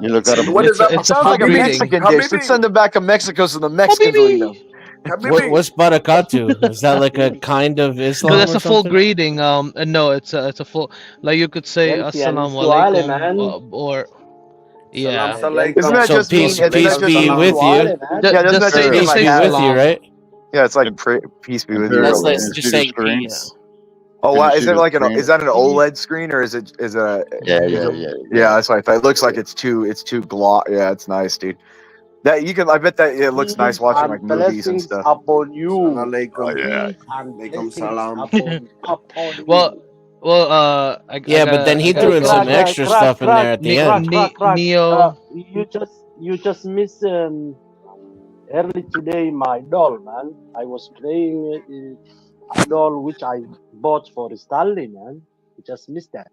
Speaker 10: You look at
Speaker 19: What is up?
Speaker 15: It's a
Speaker 18: Sounds like a
Speaker 15: greeting.
Speaker 18: Mexican dish. Let's send them back to Mexico so the Mexicans will eat them.
Speaker 9: What's barakatu? Is that like a kind of Islam?
Speaker 15: No, that's
Speaker 9: or
Speaker 15: a full
Speaker 9: something?
Speaker 15: greeting. No, it's a full. Like you could say
Speaker 17: Yes, yeah,
Speaker 15: assalamu
Speaker 17: Duale,
Speaker 15: alaikum,
Speaker 17: man.
Speaker 15: or yeah.
Speaker 19: Salam alaikum.
Speaker 18: Isn't that
Speaker 9: So
Speaker 18: just mean?
Speaker 9: peace
Speaker 18: Isn't that
Speaker 9: be
Speaker 18: just
Speaker 9: with
Speaker 18: mean-
Speaker 9: you.
Speaker 18: Yeah, doesn't that
Speaker 15: Just say-
Speaker 18: just mean
Speaker 15: just
Speaker 18: like
Speaker 15: say
Speaker 9: Peace be with
Speaker 15: salam.
Speaker 9: you, right?
Speaker 18: Yeah, it's like peace be with you.
Speaker 9: Let's
Speaker 10: Can
Speaker 9: just
Speaker 10: you
Speaker 9: say
Speaker 10: see the screen?
Speaker 9: peace.
Speaker 18: Oh
Speaker 10: Can
Speaker 18: wow!
Speaker 10: you
Speaker 18: Is
Speaker 10: see
Speaker 18: it
Speaker 10: the
Speaker 18: like
Speaker 10: screen?
Speaker 18: is that an OLED screen or is it
Speaker 10: Yeah.
Speaker 18: Yeah, that's what I thought. It looks like it's too gloss. Yeah, it's nice, dude. That you can. I bet that it looks nice watching like movies and stuff.
Speaker 17: Upon you.
Speaker 19: Salam alaikum.
Speaker 10: Oh, yeah.
Speaker 17: And
Speaker 19: Alaikum
Speaker 17: blessings
Speaker 19: salam.
Speaker 17: upon you.
Speaker 15: Well,
Speaker 9: Yeah, but then he
Speaker 17: Hey,
Speaker 9: threw in some
Speaker 17: crack,
Speaker 9: extra
Speaker 17: crack,
Speaker 9: stuff in
Speaker 17: crack,
Speaker 9: there at the
Speaker 17: crack,
Speaker 9: end.
Speaker 17: crack, crack.
Speaker 15: Neo.
Speaker 17: You just missed early today my doll, man. I was playing a doll which I bought for Stanley, man. You just missed that.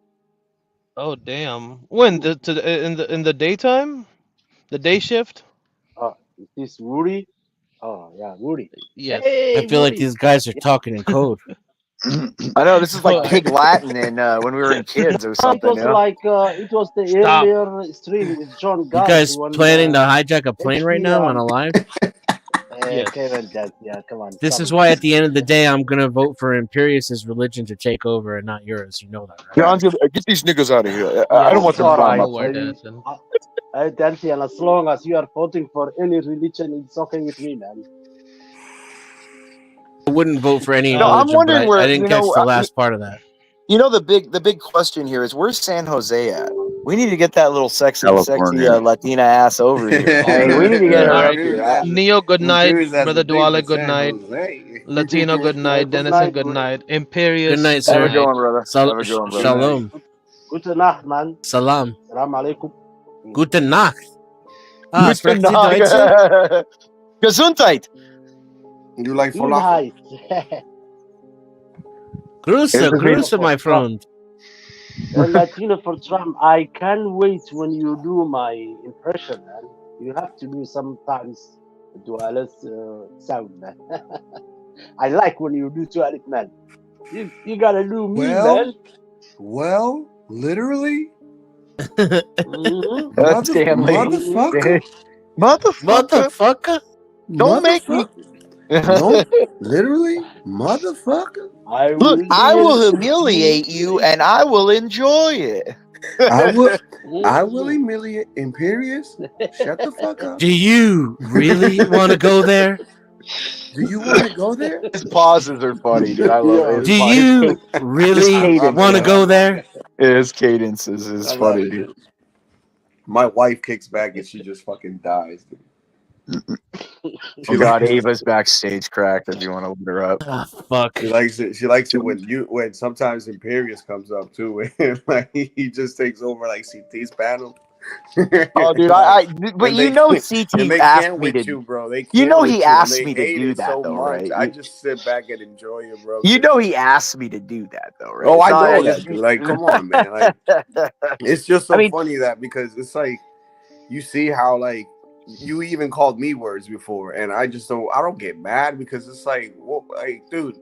Speaker 15: Oh damn! When in the daytime, the day shift?
Speaker 17: Is this Woody? Oh yeah, Woody.
Speaker 15: Yes.
Speaker 17: Hey,
Speaker 9: I feel like
Speaker 17: Woody.
Speaker 9: these guys are talking in code.
Speaker 18: I know this is like Pig Latin in when we were in kids or
Speaker 17: It
Speaker 18: something.
Speaker 17: was
Speaker 18: You know?
Speaker 17: like it was the
Speaker 15: Stop.
Speaker 17: earlier stream with John
Speaker 9: You
Speaker 17: Galt.
Speaker 9: guys
Speaker 17: when,
Speaker 9: planning to hijack a plane right now on a
Speaker 17: HBR.
Speaker 9: live?
Speaker 15: Yes.
Speaker 17: Kevin, yeah, come on.
Speaker 9: This
Speaker 17: stop
Speaker 9: is
Speaker 17: it.
Speaker 9: why at the end of the day I'm gonna vote for Imperius's religion to take over and not yours. You know that, right?
Speaker 18: Yeah, I'm gonna, get these niggas out of here. I
Speaker 17: Yeah,
Speaker 18: don't want them
Speaker 17: it's
Speaker 18: flying
Speaker 17: alright.
Speaker 18: my plane.
Speaker 15: Where, Danson?
Speaker 17: Dancy, and as long as you are voting for any religion, it's okay with me, man.
Speaker 9: Yeah,
Speaker 17: It's okay with me.
Speaker 9: but
Speaker 17: It's
Speaker 9: I wouldn't vote for any
Speaker 18: No, I'm
Speaker 9: religion,
Speaker 18: wondering
Speaker 9: but
Speaker 18: where
Speaker 9: I didn't
Speaker 18: you
Speaker 9: catch
Speaker 18: know.
Speaker 9: the last part of that.
Speaker 18: You know the big question here is where's San Jose at? We need to get that little sexy
Speaker 10: California.
Speaker 18: Latina ass over here. Hey, we need to get her up here.
Speaker 15: Neo, good night. Brother Duale,
Speaker 19: Duale,
Speaker 15: good night. Latino, good night.
Speaker 17: Good
Speaker 15: Dennison,
Speaker 17: night,
Speaker 15: good
Speaker 17: bro.
Speaker 15: night. Imperious,
Speaker 9: Good night,
Speaker 15: good
Speaker 9: sir.
Speaker 18: Have a good
Speaker 15: night.
Speaker 18: one, brother. Have a good one, brother.
Speaker 9: Shalom.
Speaker 17: Gute Nacht, man.
Speaker 9: Salam.
Speaker 17: Salam alaikum.
Speaker 9: Gute Nacht. Ah,
Speaker 18: Gute
Speaker 9: sprechen Sie
Speaker 18: Nacht.
Speaker 9: Deutsch?
Speaker 18: Gesundheit.
Speaker 19: You like
Speaker 17: falafel?
Speaker 9: Grüße, my friend.
Speaker 17: Latino for Trump. I can't wait when you do my impression, man. You have to do sometimes Duale's sound, man. I like when you do Duale, man. You gotta do me, man.
Speaker 19: Well, literally.
Speaker 18: Stanley.
Speaker 19: Motherfucker.
Speaker 9: Motherfucker.
Speaker 18: Don't make me.
Speaker 19: No, literally, motherfucker.
Speaker 18: Look, I will humiliate you, and I will enjoy it.
Speaker 19: I will humiliate Imperious. Shut the fuck up.
Speaker 9: Do you really want to go there?
Speaker 19: Do you want to go there?
Speaker 18: His pauses are funny, dude. I love it.
Speaker 9: Do you really want to go there?
Speaker 18: His cadence is funny, dude.
Speaker 19: My wife kicks back and she just fucking dies, dude.
Speaker 18: Oh God, Ava's backstage cracked. If you want to look her up.
Speaker 9: Ah, fuck.
Speaker 19: She likes it. She likes it when sometimes Imperious comes up too, and like he just takes over like CT's panel.
Speaker 18: Oh, dude, but you know, CT asked me to.
Speaker 19: Bro.
Speaker 18: You know, he asked me to do that, though, right?
Speaker 19: I just sit back and enjoy it, bro.
Speaker 18: You know, he asked me to do that, though, right?
Speaker 19: Oh, I know that, dude. Like, come on, man. Like, it's just so funny that because it's like you see how like you even called me words before, and I don't get mad because it's like, well, like, dude,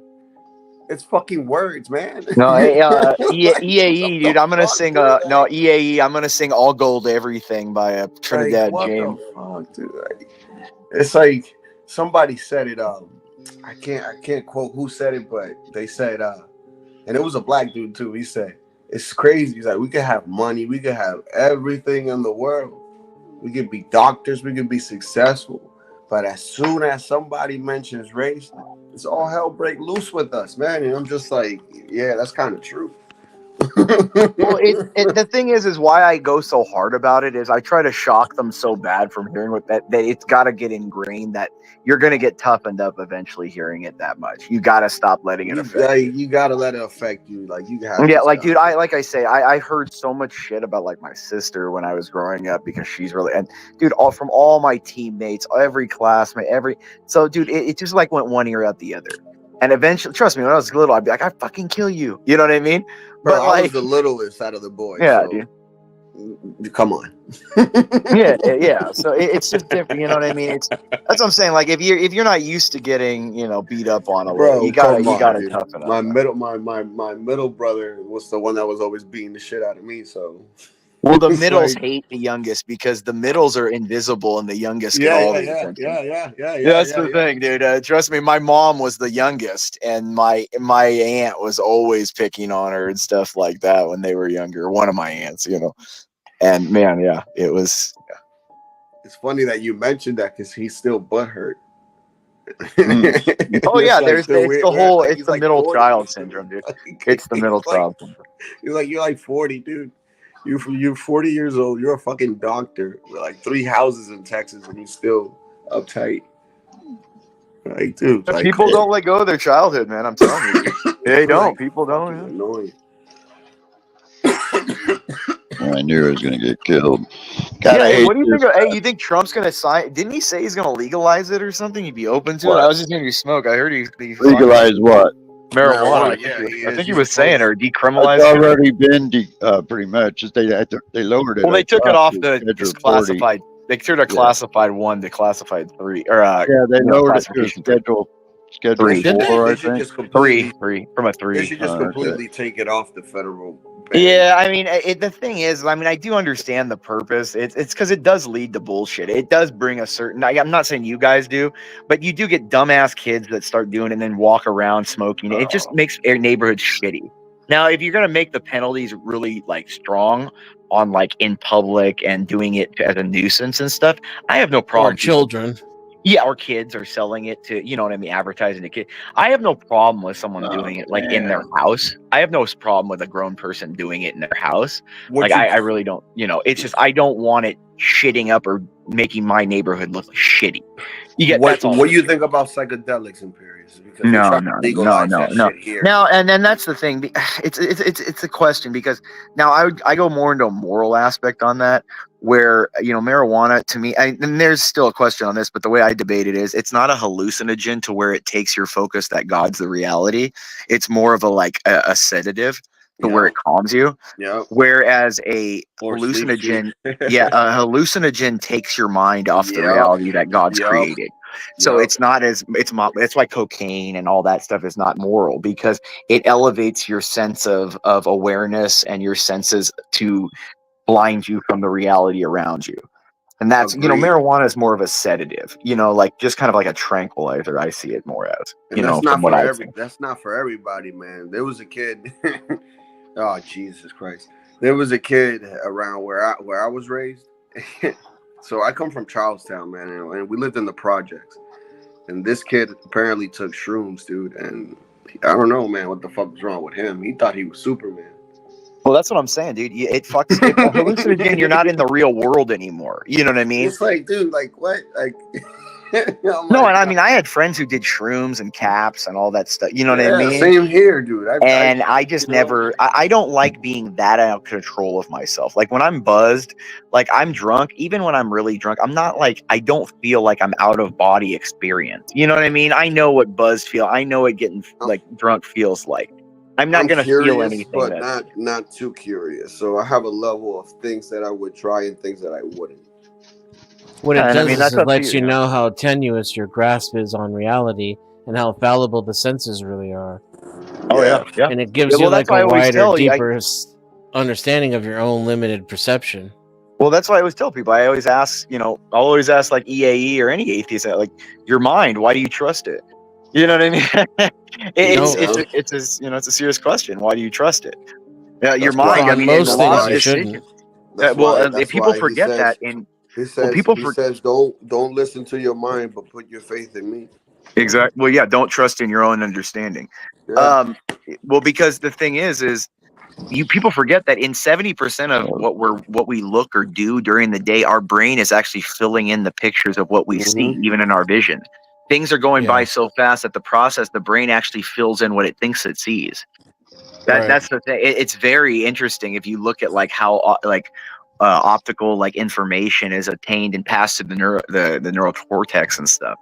Speaker 19: it's fucking words, man.
Speaker 18: No, EAE, dude. I'm gonna sing. EAE. I'm gonna sing "All Gold Everything" by Trinidad James.
Speaker 19: Fuck, dude. Like, it's like somebody said it. I can't quote who said it, but they said, and it was a black dude too. He said, "It's crazy." He's like, "We could have money. We could have everything in the world. We could be doctors. We could be successful. But as soon as somebody mentions race, it's all hell break loose with us, man." And I'm just like, yeah, that's kind of true.
Speaker 18: Well, the thing is why I go so hard about it is I try to shock them so bad from hearing what that it's got to get ingrained that you're going to get toughened up eventually hearing it that much. You got to stop letting it affect you.
Speaker 19: You got to let it affect you. Like you have.
Speaker 18: Yeah, like, dude, I heard so much shit about like my sister when I was growing up because she's really, and dude, from all my teammates, every classmate, so dude, it just like went one ear out the other. And eventually, trust me, when I was little, I'd be like, I fucking kill you. You know what I mean?
Speaker 19: Bro, I was the littlest out of the boys.
Speaker 18: Yeah,
Speaker 19: so.
Speaker 18: dude.
Speaker 19: Come on.
Speaker 18: yeah. So it's just different. You know what I mean? That's what I'm saying. Like if you're not used to getting beat up on a little, you gotta toughen up.
Speaker 19: My middle brother was the one that was always beating the shit out of me. So.
Speaker 18: Well, the middles hate the youngest because the middles are invisible and the youngest get all the attention.
Speaker 19: Yeah.
Speaker 18: That's the thing, dude. Trust me, my mom was the youngest, and my aunt was always picking on her and stuff like that when they were younger. One of my aunts, and man, yeah, it was. Yeah.
Speaker 19: It's funny that you mentioned that because he's still butthurt.
Speaker 18: Oh yeah, it's the middle 40. Child syndrome, dude. It's the middle child syndrome.
Speaker 19: You're like 40, dude. You're 40 years old. You're a fucking doctor with like 3 houses in Texas, and you're still uptight. Like, dude,
Speaker 18: people don't let go of their childhood, man. I'm telling you, they don't.
Speaker 19: Like,
Speaker 18: people don't.
Speaker 19: Annoying.
Speaker 10: I knew I was gonna get killed.
Speaker 18: What do you think? Hey, you think Trump's gonna sign? Didn't he say he's gonna legalize it or something? He'd be open to it. I was just gonna smoke. I heard he
Speaker 10: legalize what?
Speaker 18: Marijuana. I think he was saying, or decriminalize.
Speaker 10: It's already been pretty much. They lowered it.
Speaker 18: Well, they took it off the classified. They turned a classified 1 to classified 3, or
Speaker 10: they lowered it to schedule
Speaker 18: 3.
Speaker 10: 4. I think
Speaker 18: 3 from a 3.
Speaker 19: They should just completely take it off the federal.
Speaker 18: Yeah, I mean, the thing is, I do understand the purpose. It's because it does lead to bullshit. It does bring a certain. I'm not saying you guys do, but you do get dumbass kids that start doing it and then walk around smoking. It just makes neighborhoods shitty. Now, if you're gonna make the penalties really like strong on like in public and doing it as a nuisance and stuff, I have no problem.
Speaker 9: Or children.
Speaker 20: Yeah, or kids are selling it to, you know what I mean, advertising to kids. I have no problem with someone doing it like in their house. I have no problem with a grown person doing it in their house.
Speaker 19: What
Speaker 20: Like
Speaker 19: you-
Speaker 20: I really don't, you know, it's just I don't want it shitting up or making my neighborhood look shitty. You get
Speaker 19: What
Speaker 20: that's all.
Speaker 19: What do you think about psychedelics, Imperius? Because they
Speaker 20: No,
Speaker 19: try to
Speaker 20: no, no,
Speaker 19: legalize
Speaker 20: no,
Speaker 19: that
Speaker 20: no.
Speaker 19: shit here.
Speaker 20: Now, and then that's the thing. It's a question because now I go more into a moral aspect on that, where you know marijuana to me, and there's still a question on this, but the way I debate it is, it's not a hallucinogen to where it takes your focus that God's the reality. It's more of a sedative to where it calms you.
Speaker 19: Yeah.
Speaker 20: Whereas a
Speaker 19: Or sleep
Speaker 20: hallucinogen,
Speaker 19: shit.
Speaker 20: yeah, a hallucinogen takes your mind off the
Speaker 19: Yep.
Speaker 20: reality that God's
Speaker 19: Yep.
Speaker 20: created. So
Speaker 19: Yep.
Speaker 20: it's not as that's why cocaine and all that stuff is not moral, because it elevates your sense of awareness and your senses to blind you from the reality around you. And that's, you know,
Speaker 19: Agreed.
Speaker 20: marijuana is more of a sedative, you know, like just kind of like a tranquilizer. I see it more as,
Speaker 19: And
Speaker 20: you know,
Speaker 19: that's not
Speaker 20: from what
Speaker 19: for
Speaker 20: I've seen.
Speaker 19: that's not for everybody, man. There was a kid. Oh Jesus Christ! There was a kid around where I was raised. So I come from Charlestown, man, and we lived in the projects. And this kid apparently took shrooms, dude. And I don't know, man, what the fuck was wrong with him. He thought he was Superman.
Speaker 20: Well, that's what I'm saying, dude. It fucks it, a hallucinogen. You're not in the real world anymore. You know what I mean?
Speaker 19: It's like, dude, like what? Like, oh
Speaker 20: No,
Speaker 19: my
Speaker 20: and I
Speaker 19: God.
Speaker 20: mean, I had friends who did shrooms and caps and all that stuff. You know what I
Speaker 19: Yeah,
Speaker 20: mean?
Speaker 19: same here, dude.
Speaker 20: And I just never, I don't like being that out of control of myself. Like when I'm buzzed, like I'm drunk, even when I'm really drunk, I'm not like, I don't feel like I'm out of body experience. You know what I mean? I know what buzzed feel. I know what getting like drunk feels like. I'm not going to feel
Speaker 19: curious,
Speaker 20: anything.
Speaker 19: but not too curious. So I have a level of things that I would try and things that I wouldn't.
Speaker 9: What it
Speaker 20: And I
Speaker 9: does
Speaker 20: mean,
Speaker 9: is
Speaker 20: that's
Speaker 9: it
Speaker 20: up to
Speaker 9: lets
Speaker 20: you,
Speaker 9: you
Speaker 20: you know?
Speaker 9: know how tenuous your grasp is on reality and how fallible the senses really are.
Speaker 20: Oh yeah, yeah.
Speaker 9: And it gives
Speaker 20: Yeah,
Speaker 9: you
Speaker 20: well, that's
Speaker 9: like
Speaker 20: why I
Speaker 9: a
Speaker 20: always
Speaker 9: wider,
Speaker 20: tell you,
Speaker 9: deeper understanding of your own limited perception.
Speaker 20: well, that's why I always tell people. I always ask, you know, I'll always ask like EAE or any atheist, like, your mind, why do you trust it? You know what I mean? It's a you know, it's a serious question. Why do you trust it? Your mind. I mean, in a lot of decisions. If people forget that, and
Speaker 19: he says don't listen to your mind, but put your faith in me.
Speaker 20: exactly. Well, yeah, don't trust in your own understanding.
Speaker 19: Yeah.
Speaker 20: Well, because the thing is you people forget that in 70% of what we look or do during the day, our brain is actually filling in the pictures of what we see, even in our vision. Things are going by so fast that the brain actually fills in what it thinks it sees. That's the thing. It's very interesting if you look at like how optical like information is attained and passed to the neural cortex and stuff.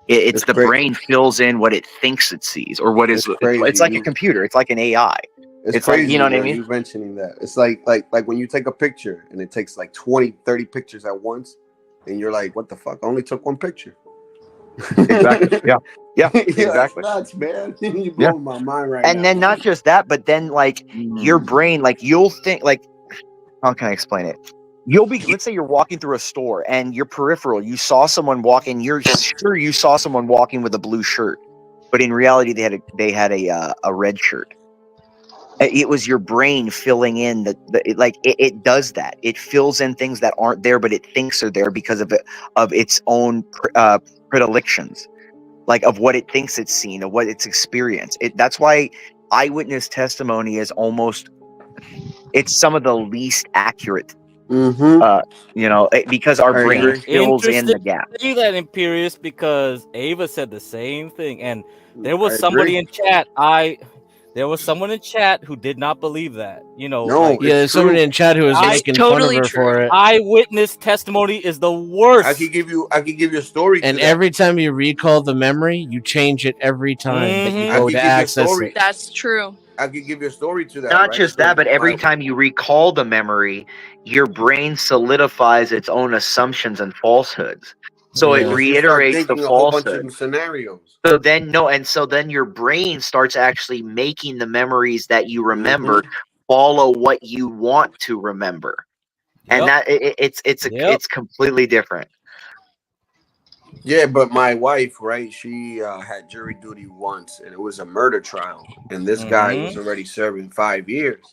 Speaker 20: It's the brain fills in what it thinks it sees, or what is it's like a computer. It's like an AI.
Speaker 19: It's
Speaker 20: like,
Speaker 19: crazy,
Speaker 20: you know what I
Speaker 19: man,
Speaker 20: mean?
Speaker 19: you mentioning that. It's like when you take a picture and it takes like 20, 30 pictures at once, and you're like, what the fuck? I only took one picture.
Speaker 20: Exactly. Yeah. Yeah.
Speaker 19: Exactly. That's nuts, man. You blowing my mind right now.
Speaker 20: And then not just that, but then like your brain, like you'll think like, how can I explain it? You'll be, let's say you're walking through a store and your peripheral, you saw someone walking, you're sure you saw someone walking with a blue shirt, but in reality they had a red shirt. It was your brain filling in it does that. It fills in things that aren't there, but it thinks are there because of its own predilections, like of what it thinks it's seen, of what it's experienced. That's why eyewitness testimony is it's some of the least accurate. You know, because our brain fills in the gap.
Speaker 12: Say that, Imperious, because Ava said the same thing, and there was somebody in chat. There was someone in chat who did not believe that. You know,
Speaker 9: there's someone in chat who was making fun of her for it.
Speaker 12: Eyewitness testimony is the worst.
Speaker 19: I could give you a story.
Speaker 9: And every time you recall the memory, you change it every time that you go to access it.
Speaker 11: That's true.
Speaker 19: I could give you a story to that.
Speaker 20: Not
Speaker 19: right?
Speaker 20: just that, but every time you recall the memory, your brain solidifies its own assumptions and falsehoods. So it reiterates the falsehood.
Speaker 19: Scenarios.
Speaker 20: So then your brain starts actually making the memories that you remember follow what you want to remember, and that it's completely different.
Speaker 19: Yeah, but my wife, right? She had jury duty once, and it was a murder trial, and this guy was already serving 5 years,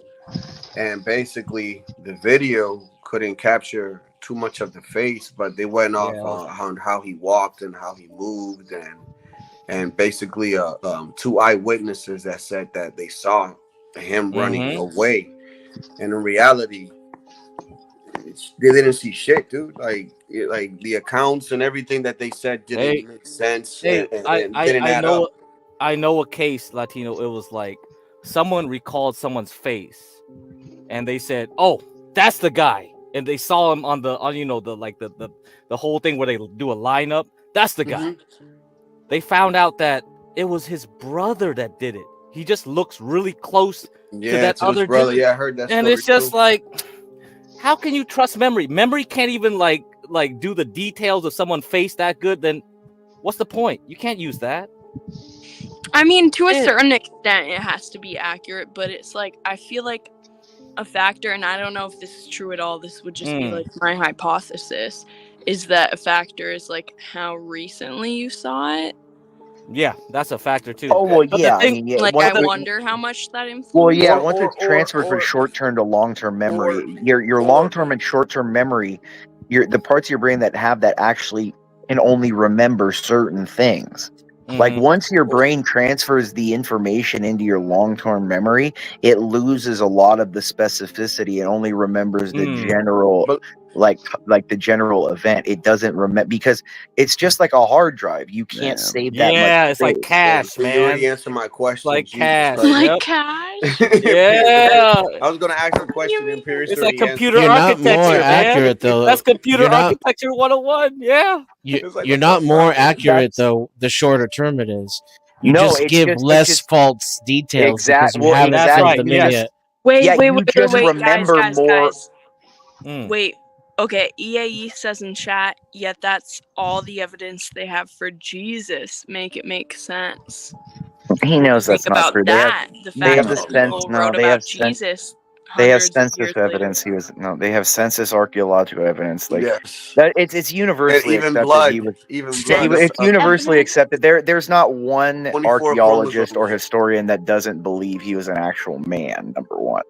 Speaker 19: and basically the video couldn't capture too much of the face, but they went off
Speaker 12: Yeah.
Speaker 19: on how he walked and how he moved, and basically 2 eyewitnesses that said that they saw him running away, and in reality they didn't see shit, dude. Like the accounts and everything that they said didn't make sense,
Speaker 12: Hey,
Speaker 19: and didn't add up.
Speaker 12: I know a case, Latino. It was like someone recalled someone's face, and they said, "Oh, that's the guy," and they saw him on the the whole thing where they do a lineup. That's the guy. They found out that it was his brother that did it. He just looks really close to that
Speaker 19: to his
Speaker 12: other
Speaker 19: brother.
Speaker 12: dude.
Speaker 19: Yeah, I heard that.
Speaker 12: And
Speaker 19: story
Speaker 12: it's just
Speaker 19: too.
Speaker 12: like, how can you trust memory? Memory can't even like do the details of someone's face that good. Then what's the point? You can't use that.
Speaker 11: I mean, to a certain extent, it has to be accurate, but it's like, I feel like a factor, and I don't know if this is true at all, this would just be like my hypothesis, is that a factor is like how recently you saw it.
Speaker 12: Yeah, that's a factor too.
Speaker 20: Oh well,
Speaker 12: But
Speaker 20: yeah.
Speaker 12: the thing,
Speaker 20: I mean, yeah.
Speaker 11: Like, I wonder how much that influences.
Speaker 20: Well, yeah. Once it's transferred from short-term to long-term memory, your long-term and short-term memory, the parts of your brain that have that actually can only remember certain things. Like once your brain transfers the information into your long-term memory, it loses a lot of the specificity and only remembers the general, like the general event. It doesn't remember because it's just like a hard drive. You can't save that much.
Speaker 12: Yeah, it's like
Speaker 20: space.
Speaker 12: cash,
Speaker 19: So
Speaker 12: man.
Speaker 19: you already answered my question.
Speaker 12: Like
Speaker 19: Jesus
Speaker 12: cash.
Speaker 19: Christ.
Speaker 11: Like cash?
Speaker 12: Yeah.
Speaker 19: I was gonna ask a question. Imperius
Speaker 12: It's like
Speaker 19: already
Speaker 12: computer
Speaker 9: You're not
Speaker 12: architecture,
Speaker 9: more
Speaker 12: man.
Speaker 9: accurate, though.
Speaker 12: That's computer
Speaker 9: You're not-
Speaker 12: architecture 101. Yeah.
Speaker 9: You're not more accurate though. The shorter term it is, you
Speaker 20: No,
Speaker 9: just
Speaker 20: it's
Speaker 9: give
Speaker 20: just-
Speaker 9: less
Speaker 20: it's just-
Speaker 9: false details because you haven't
Speaker 20: exactly.
Speaker 9: filled them in yet.
Speaker 11: Wait,
Speaker 20: Yeah,
Speaker 11: wait,
Speaker 20: you
Speaker 11: wait,
Speaker 20: just
Speaker 11: wait,
Speaker 20: remember
Speaker 11: guys,
Speaker 20: more.
Speaker 11: Wait, okay, EAE says in chat, yet that's all the evidence they have for Jesus. Make it make sense.
Speaker 20: He knows
Speaker 11: Think
Speaker 20: that's not
Speaker 11: about
Speaker 20: true.
Speaker 11: that. The
Speaker 20: They have
Speaker 11: fact
Speaker 20: the
Speaker 11: that
Speaker 20: sense.
Speaker 11: people
Speaker 20: No,
Speaker 11: wrote
Speaker 20: they
Speaker 11: about
Speaker 20: have
Speaker 11: Jesus
Speaker 20: They have
Speaker 11: hundreds of
Speaker 20: census
Speaker 11: years later.
Speaker 20: evidence. They have census archaeological evidence. Like
Speaker 19: Yes.
Speaker 20: that, it's universally
Speaker 19: And even
Speaker 20: accepted.
Speaker 19: blood,
Speaker 20: He was
Speaker 19: even
Speaker 20: he
Speaker 19: blood.
Speaker 20: was- it's universally accepted. There's not one
Speaker 19: 24
Speaker 20: archaeologist or
Speaker 19: chromosomes.
Speaker 20: historian that doesn't believe he was an actual man. Number one,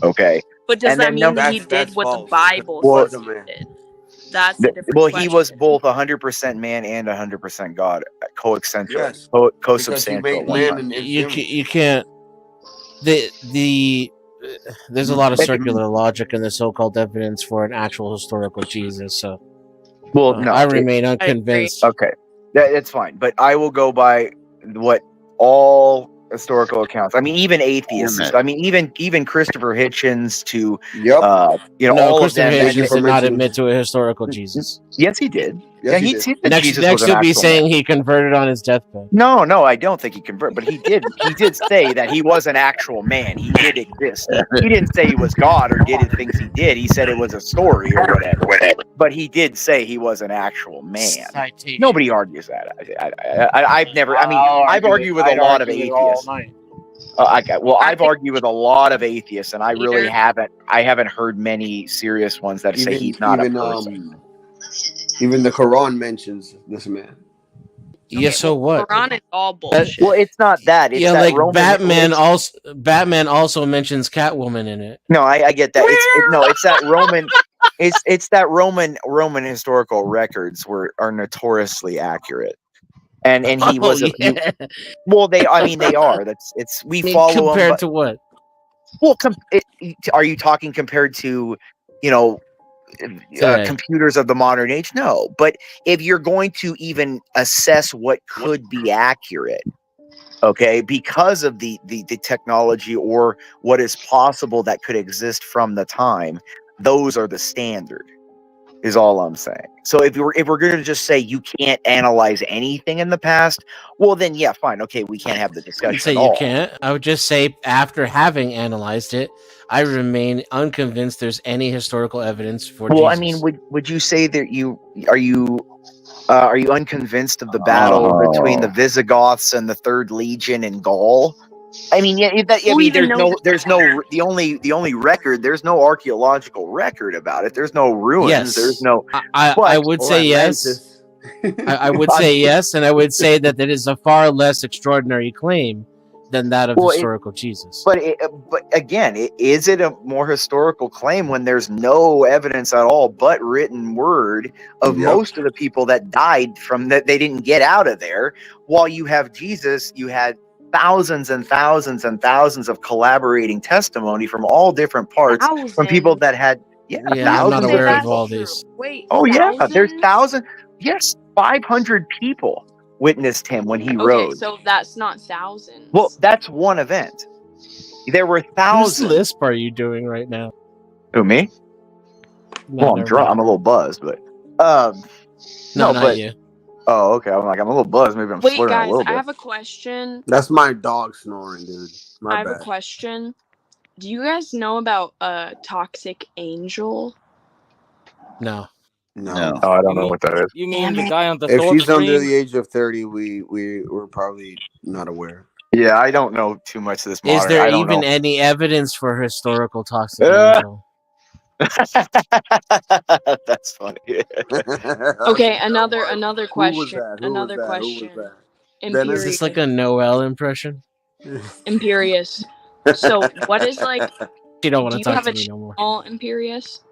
Speaker 20: okay.
Speaker 11: But does
Speaker 20: And
Speaker 11: that
Speaker 20: then
Speaker 11: mean that he
Speaker 19: That's
Speaker 11: did what
Speaker 19: false.
Speaker 11: the Bible
Speaker 20: Well,
Speaker 11: says he did? That's a different
Speaker 20: well,
Speaker 11: question.
Speaker 20: he was both 100% man and 100% God, co-essential,
Speaker 19: Yes.
Speaker 20: co-substantial at
Speaker 19: Because he made
Speaker 20: one
Speaker 19: man
Speaker 20: time.
Speaker 19: in his
Speaker 9: You
Speaker 19: image.
Speaker 9: you can't. There's a lot of circular logic in the so-called evidence for an actual historical Jesus. So,
Speaker 20: Well, no,
Speaker 9: I remain unconvinced.
Speaker 20: Okay, that's fine. But I will go by what all historical accounts. I mean, even atheists. I mean, even Christopher Hitchens to
Speaker 9: No,
Speaker 20: all
Speaker 9: Christopher
Speaker 20: of them.
Speaker 9: Hitchens did not admit to a historical Jesus.
Speaker 20: Yes, he did.
Speaker 19: Yes,
Speaker 20: Yeah,
Speaker 19: he
Speaker 20: he
Speaker 19: did.
Speaker 20: said that
Speaker 9: Next,
Speaker 20: Jesus
Speaker 9: next
Speaker 20: was an
Speaker 9: you'll be
Speaker 20: actual
Speaker 9: saying
Speaker 20: man.
Speaker 9: he converted on his deathbed.
Speaker 20: No, I don't think he converted, but he did. He did say that he was an actual man. He did exist. He didn't say he was God or did things he did. He said it was a story or whatever. But he did say he was an actual man. Nobody argues that. I've never. I mean, I've argued with a lot of atheists. I've argued with a lot of atheists, and I really haven't. I haven't heard many serious ones that say he's not a person.
Speaker 19: Even the Quran mentions this man.
Speaker 9: Yeah, so what?
Speaker 11: Quran is all bullshit.
Speaker 20: Well, it's not that. It's
Speaker 9: Yeah,
Speaker 20: that
Speaker 9: like
Speaker 20: Roman.
Speaker 9: Batman also mentions Catwoman in it.
Speaker 20: No, I get that. It's that Roman. It's that Roman historical records are notoriously accurate, and he was. Well, they are. We follow
Speaker 9: compared
Speaker 20: them,
Speaker 9: to what?
Speaker 20: Well, are you talking compared to, computers of the modern age? No, but if you're going to even assess what could be accurate, okay, because of the technology or what is possible that could exist from the time, those are the standard, is all I'm saying. So if we're going to just say you can't analyze anything in the past, well then yeah, fine, okay, we can't have the discussion.
Speaker 9: I'd say
Speaker 20: at
Speaker 9: you
Speaker 20: all.
Speaker 9: can't. I would just say after having analyzed it, I remain unconvinced there's any historical evidence for
Speaker 20: Well,
Speaker 9: Jesus.
Speaker 20: I mean, would you say that are you unconvinced of the battle between the Visigoths and the Third Legion in Gaul? I mean, there's the only record. There's no archaeological record about it. There's no ruins.
Speaker 9: Yes.
Speaker 20: There's no.
Speaker 9: I would say yes. I would say yes, and I would say that it is a far less extraordinary claim than that of historical Jesus.
Speaker 20: But again, is it a more historical claim when there's no evidence at all but written word of most of the people that died from that they didn't get out of there? While you have Jesus, you had thousands and thousands and thousands of collaborating testimony from all different parts from people that had
Speaker 9: I'm not aware of all these.
Speaker 11: Wait,
Speaker 20: there's thousands. Yes, 500 people witnessed him when he
Speaker 11: Okay,
Speaker 20: rode.
Speaker 11: so that's not thousands.
Speaker 20: Well, that's one event. There were
Speaker 9: Whose
Speaker 20: thousands.
Speaker 9: lisp are you doing right now?
Speaker 20: Who, me?
Speaker 9: No,
Speaker 20: Well, I'm
Speaker 9: never
Speaker 20: drunk.
Speaker 9: mind.
Speaker 20: I'm a little buzzed, but
Speaker 9: No, not
Speaker 20: but
Speaker 9: you.
Speaker 20: oh, okay. I'm a little buzzed. Maybe I'm
Speaker 11: Wait,
Speaker 20: slurring a
Speaker 11: guys,
Speaker 20: little
Speaker 11: I
Speaker 20: bit.
Speaker 11: have a question.
Speaker 19: That's my dog snoring, dude. My
Speaker 11: I have
Speaker 19: bad.
Speaker 11: a question. Do you guys know about Toxic Angel?
Speaker 9: No.
Speaker 19: No.
Speaker 20: Oh, I don't know what that is.
Speaker 12: You mean the guy on the
Speaker 19: If
Speaker 12: Thor
Speaker 19: she's under
Speaker 12: stream?
Speaker 19: the age of 30, we're probably not aware.
Speaker 20: Yeah, I don't know too much of this modern.
Speaker 9: Is there
Speaker 20: I don't
Speaker 9: even
Speaker 20: know.
Speaker 9: any evidence for historical toxic angel?
Speaker 20: That's funny.
Speaker 11: Okay, another question.
Speaker 19: Who was that?
Speaker 11: Another
Speaker 19: Who
Speaker 11: question.
Speaker 19: was that?
Speaker 11: Imperious.
Speaker 9: Is this like a Noel impression?
Speaker 11: Imperious. So what is like?
Speaker 9: You don't want
Speaker 11: Do
Speaker 9: to
Speaker 11: you
Speaker 9: talk
Speaker 11: have
Speaker 9: to
Speaker 11: a
Speaker 9: me no more.
Speaker 11: channel, Imperious?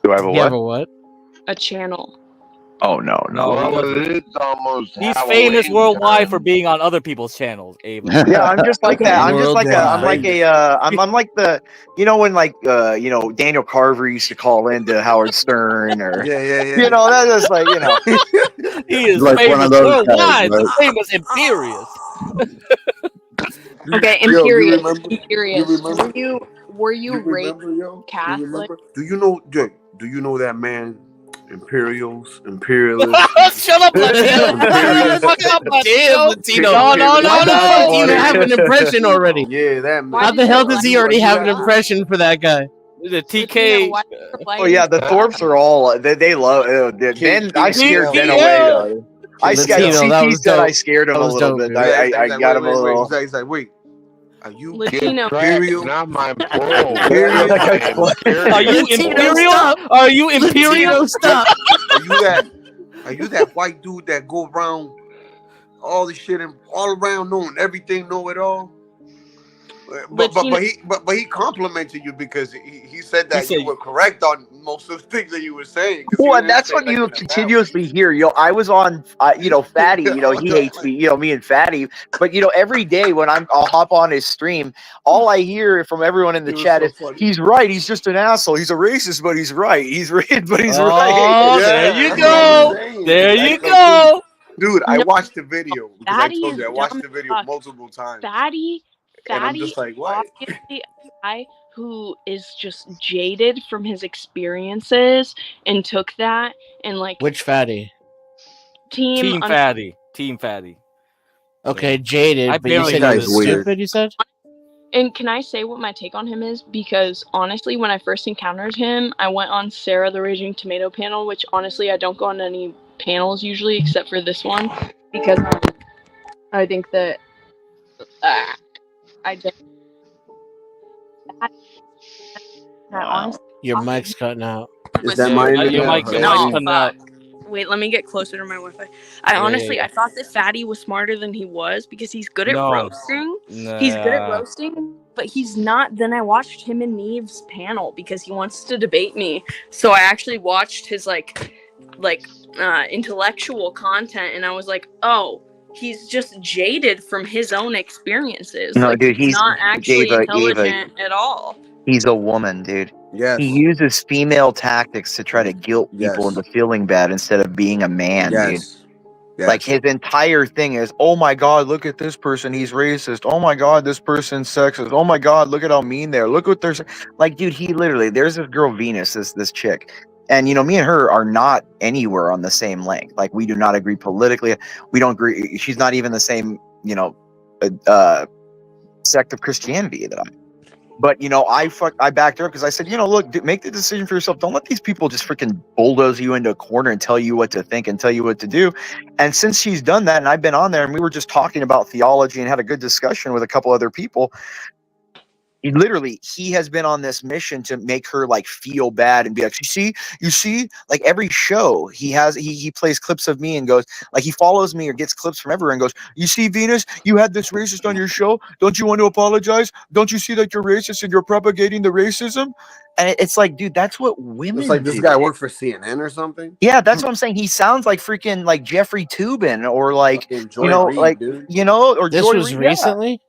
Speaker 20: Do I have a
Speaker 9: You have
Speaker 20: what?
Speaker 9: a what?
Speaker 11: A channel.
Speaker 20: Oh no.
Speaker 12: It's almost he's famous worldwide for being on other people's channels, Ava.
Speaker 20: Yeah, I'm just like that. I'm just like I'm like
Speaker 9: Worldwide.
Speaker 20: I'm like the when like Daniel Carver used to call into Howard Stern or that's just like
Speaker 12: He is
Speaker 20: Like one
Speaker 12: famous
Speaker 20: of those guys,
Speaker 12: worldwide.
Speaker 20: right?
Speaker 12: Famous Imperious.
Speaker 11: Okay,
Speaker 19: Yo,
Speaker 11: Imperious.
Speaker 19: you remember?
Speaker 11: Imperious.
Speaker 19: You remember?
Speaker 11: Were you
Speaker 19: You
Speaker 11: raised
Speaker 19: remember, yo?
Speaker 11: Catholic?
Speaker 19: You remember? Do you know that man? Imperialists.
Speaker 12: Shut up, Latino. Fuck up,
Speaker 9: Damn,
Speaker 12: Latino.
Speaker 9: Latino.
Speaker 12: No.
Speaker 9: Why the fuck do you have an impression already?
Speaker 19: Yeah, that man.
Speaker 9: How the hell does he already have an impression for that guy?
Speaker 12: The TK.
Speaker 20: Oh yeah, the Thorpes are all they love. Ben, I scared Ben away. I scared.
Speaker 9: Latino, that
Speaker 20: CT
Speaker 9: was
Speaker 20: said I
Speaker 9: dope.
Speaker 20: scared him
Speaker 9: That
Speaker 20: a
Speaker 9: was
Speaker 20: little
Speaker 9: dope,
Speaker 20: bit.
Speaker 9: dude.
Speaker 20: I got him a little.
Speaker 19: He's like, wait. Are you
Speaker 11: Latino.
Speaker 19: Imperial?
Speaker 21: Not my bro.
Speaker 12: Are you Imperial? Are you Imperial?
Speaker 9: Stop.
Speaker 19: Are you that white dude that go around all the shit and all around knowing everything, know it all? But he complimented you because he said that you were correct on most of the things that you were saying.
Speaker 20: Well, and that's what you continuously hear. I was on, Fatty. He hates me. Me and Fatty. But every day when I'll hop on his stream, all I hear from everyone in the chat is, "He's right. He's just an asshole. He's a racist, but he's right. He's right, but he's right."
Speaker 12: There you go. There you go.
Speaker 19: Dude, I watched the video because
Speaker 11: Fatty
Speaker 19: I told you I
Speaker 11: is
Speaker 19: watched
Speaker 11: dumb
Speaker 19: the
Speaker 11: as
Speaker 19: video
Speaker 11: fuck.
Speaker 19: multiple times.
Speaker 11: Fatty
Speaker 19: And I'm just like, what?
Speaker 11: obviously a guy who is just jaded from his experiences and took that and like
Speaker 9: Which fatty?
Speaker 12: Team Fatty.
Speaker 9: Okay, jaded.
Speaker 12: I
Speaker 9: But you
Speaker 12: barely
Speaker 9: said
Speaker 12: know
Speaker 9: he was
Speaker 12: this shit.
Speaker 9: stupid. You said.
Speaker 11: And can I say what my take on him is? Because honestly, when I first encountered him, I went on Sarah the Raging Tomato panel, which honestly I don't go on any panels usually except for this one because I think that I just honestly,
Speaker 9: Your mic's cutting out.
Speaker 19: Is that my
Speaker 12: Your mic's cutting out.
Speaker 11: Wait, let me get closer to my Wi-Fi. I thought that Fatty was smarter than he was because he's good at roasting. He's good at roasting, but he's not. Then I watched him and Neve's panel because he wants to debate me. So I actually watched his intellectual content, and I was like, oh, he's just jaded from his own experiences.
Speaker 20: No, dude, he's
Speaker 11: not actually
Speaker 20: Ava.
Speaker 11: intelligent at all.
Speaker 20: He's a woman, dude.
Speaker 19: Yes.
Speaker 20: He uses female tactics to try to guilt people into feeling bad instead of being a man, dude.
Speaker 19: Yes.
Speaker 20: Like his entire thing is, oh my God, look at this person, he's racist. Oh my God, this person's sexist. Oh my God, look at how mean they are. Look what they're like, dude. He literally, there's this girl Venus, this chick, and me and her are not anywhere on the same length. Like we do not agree politically. We don't agree. She's not even the same, sect of Christianity that I. But I backed her up because I said, look, dude, make the decision for yourself. Don't let these people just freaking bulldoze you into a corner and tell you what to think and tell you what to do. And since she's done that, and I've been on there, and we were just talking about theology and had a good discussion with a couple other people. literally, he has been on this mission to make her like feel bad and be like, you see, like every show he plays clips of me and goes, like, he follows me or gets clips from everywhere and goes, you see, Venus, you had this racist on your show. Don't you want to apologize? Don't you see that you're racist and you're propagating the racism? And it's like, dude, that's what women
Speaker 19: It's like this
Speaker 20: do.
Speaker 19: guy worked for CNN or something.
Speaker 20: Yeah, that's what I'm saying. He sounds like freaking like Jeffrey Toobin or like
Speaker 19: Fucking Joy Reid,
Speaker 20: like
Speaker 19: dude.
Speaker 20: or
Speaker 9: This
Speaker 20: Joy
Speaker 9: was
Speaker 20: Reid, yeah.
Speaker 9: recently.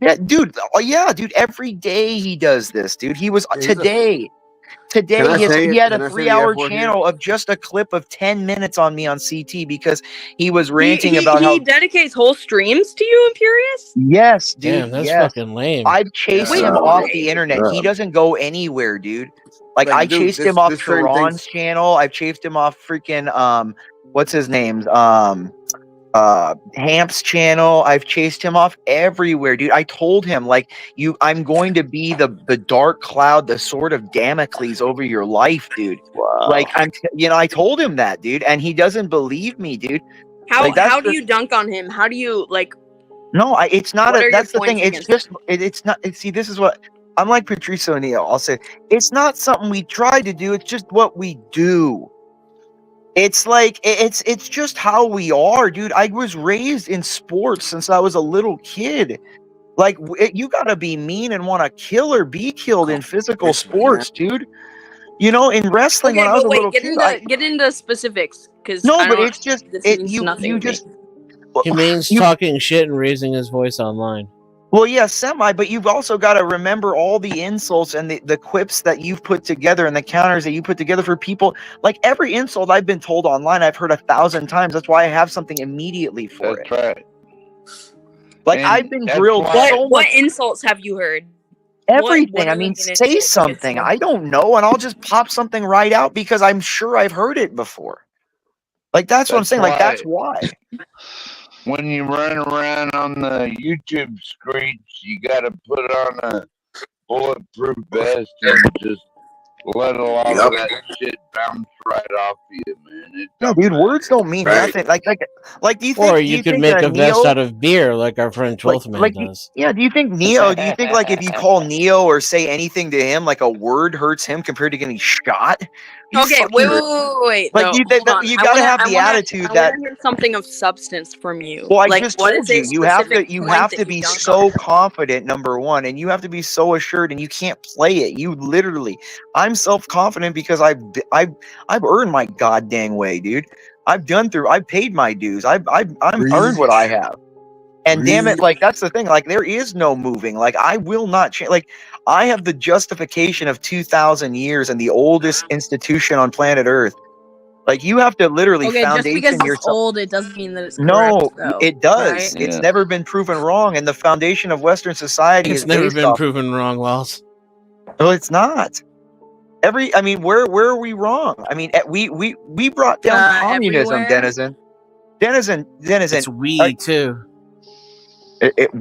Speaker 20: Yeah, dude. Oh, yeah, dude. Every day he does this, dude. He was
Speaker 19: Yeah,
Speaker 20: today.
Speaker 19: Can I say
Speaker 20: He
Speaker 19: it?
Speaker 20: had
Speaker 19: Can
Speaker 20: a
Speaker 19: I say the
Speaker 20: 3-hour
Speaker 19: F word here?
Speaker 20: channel of just a clip of 10 minutes on me on CT because he was
Speaker 11: He,
Speaker 20: ranting about
Speaker 11: he
Speaker 20: how.
Speaker 11: dedicates whole streams to you, Imperious?
Speaker 20: Yes, dude.
Speaker 9: Damn, that's
Speaker 20: yes.
Speaker 9: fucking lame.
Speaker 20: I've chased
Speaker 11: Wait,
Speaker 20: him
Speaker 11: why?
Speaker 20: off the internet. He doesn't go anywhere, dude. Like, I
Speaker 19: dude,
Speaker 20: chased him off
Speaker 19: this certain
Speaker 20: Tehran's
Speaker 19: things.
Speaker 20: channel. I've chased him off freaking what's his name? Hamp's channel. I've chased him off everywhere, dude. I told him, like, I'm going to be the dark cloud, the sword of Damocles over your life, dude.
Speaker 10: Wow.
Speaker 20: Like, I told him that, dude, and he doesn't believe me, dude.
Speaker 11: How do you dunk on him? How do you like?
Speaker 20: No, it's not.
Speaker 11: What are
Speaker 20: That's
Speaker 11: your
Speaker 20: the thing.
Speaker 11: points
Speaker 20: It's
Speaker 11: against
Speaker 20: just. It's not. See, this is what I'm like. Patrice O'Neill. I'll say it's not something we try to do. It's just what we do. It's like it's just how we are, dude. I was raised in sports since I was a little kid. Like, you gotta be mean and want to kill or be killed in physical sports, dude. You know, in wrestling,
Speaker 11: Okay,
Speaker 20: when I was
Speaker 11: but
Speaker 20: a
Speaker 11: wait,
Speaker 20: little kid,
Speaker 11: get into specifics because
Speaker 20: no, but it's just
Speaker 11: nothing to me.
Speaker 9: He means talking shit and raising his voice online.
Speaker 20: Well, yeah, semi, but you've also got to remember all the insults and the quips that you've put together and the counters that you put together for people. Like, every insult I've been told online, I've heard 1,000 times. That's why I have something immediately for it.
Speaker 21: That's right.
Speaker 20: Like,
Speaker 21: And
Speaker 20: I've been
Speaker 21: that's
Speaker 20: grilled
Speaker 21: why-
Speaker 20: so much.
Speaker 11: What insults have you heard?
Speaker 20: Everything.
Speaker 11: What
Speaker 20: I
Speaker 11: are we
Speaker 20: mean,
Speaker 11: gonna
Speaker 20: say
Speaker 11: do?
Speaker 20: something. I don't know, and I'll just pop something right out because I'm sure I've heard it before. Like, that's what I'm saying. Like, that's why.
Speaker 21: When you run around on the YouTube streets, you got to put on a bulletproof vest and just let a lot of that shit bounce right off you, man.
Speaker 20: No, dude, words don't mean nothing. Like, do you think?
Speaker 9: Or
Speaker 20: do
Speaker 9: you could
Speaker 20: think,
Speaker 9: make a vest
Speaker 20: Neo,
Speaker 9: out of beer, like our friend 12th Man does.
Speaker 20: Yeah, do you think Neo? Do you think like if you call Neo or say anything to him, like a word hurts him compared to getting shot?
Speaker 11: Okay, wait.
Speaker 20: Like,
Speaker 11: no,
Speaker 20: you
Speaker 11: hold on.
Speaker 20: you gotta have the attitude that.
Speaker 11: I hear something of substance from you.
Speaker 20: Well, I
Speaker 11: like,
Speaker 20: just
Speaker 11: what
Speaker 20: told
Speaker 11: is a
Speaker 20: you, you have
Speaker 11: specific
Speaker 20: to
Speaker 11: point that
Speaker 20: be
Speaker 11: you dunk
Speaker 20: so
Speaker 11: on?
Speaker 20: confident, number one, and you have to be so assured, and you can't play it. You literally, I'm self-confident because I've earned my goddamn way, dude. I've paid my dues. I've earned what I have. And damn it, like, that's the thing. Like, there is no moving. Like, I will not change. Like, I have the justification of 2,000 years and the oldest institution on planet Earth. Like, you have to literally
Speaker 11: Okay, just because
Speaker 20: foundation
Speaker 11: it's
Speaker 20: yourself.
Speaker 11: old, it doesn't mean that it's
Speaker 20: No,
Speaker 11: correct, though,
Speaker 20: it does.
Speaker 11: right?
Speaker 20: It's never been proven wrong, and the foundation of Western society
Speaker 9: It's
Speaker 20: is
Speaker 9: never
Speaker 20: based
Speaker 9: been
Speaker 20: off.
Speaker 9: proven wrong, Wells.
Speaker 20: No, it's not. I mean, where are we wrong? I mean, we brought down communism,
Speaker 11: everywhere.
Speaker 20: Denizen.
Speaker 9: It's we too.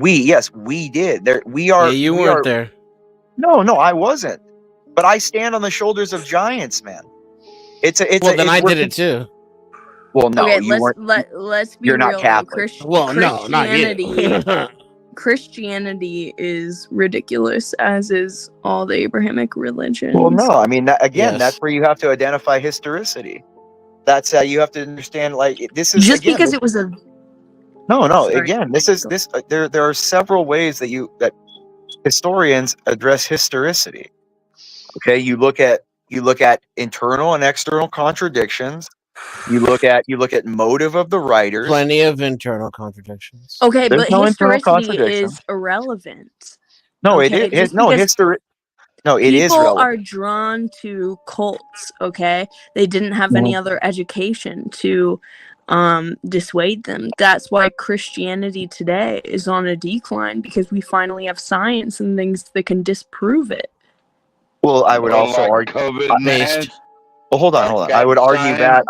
Speaker 20: Yes, we did. We are.
Speaker 9: Yeah, you
Speaker 20: we
Speaker 9: weren't
Speaker 20: are,
Speaker 9: there.
Speaker 20: No, I wasn't. But I stand on the shoulders of giants, man.
Speaker 9: I did it too.
Speaker 20: Well, no,
Speaker 11: Okay,
Speaker 20: you weren't.
Speaker 11: let's be
Speaker 20: You're
Speaker 11: real.
Speaker 20: not Catholic.
Speaker 9: Well, no, not you.
Speaker 11: Christianity is ridiculous, as is all the Abrahamic religions.
Speaker 20: Well, no, I mean, that's
Speaker 9: Yes.
Speaker 20: where you have to identify historicity. That's how you have to understand. Like, this is
Speaker 11: Just
Speaker 20: again,
Speaker 11: because it was a
Speaker 20: No.
Speaker 11: Sorry.
Speaker 20: Again, this. There are several ways that historians address historicity. Okay, you look at internal and external contradictions. You look at motive of the writers.
Speaker 9: Plenty of internal contradictions.
Speaker 11: Okay,
Speaker 20: There's
Speaker 11: but
Speaker 20: no internal
Speaker 11: historicity
Speaker 20: contradiction.
Speaker 11: is irrelevant.
Speaker 20: No,
Speaker 11: Okay,
Speaker 20: it is.
Speaker 11: just
Speaker 20: No,
Speaker 11: because
Speaker 20: history. No, it is
Speaker 11: people
Speaker 20: relevant.
Speaker 11: are drawn to cults. Okay, they didn't have any other education to dissuade them. That's why Christianity today is on a decline, because we finally have science and things that can disprove it.
Speaker 20: Well, I would also argue. Well, hold on. I would argue that.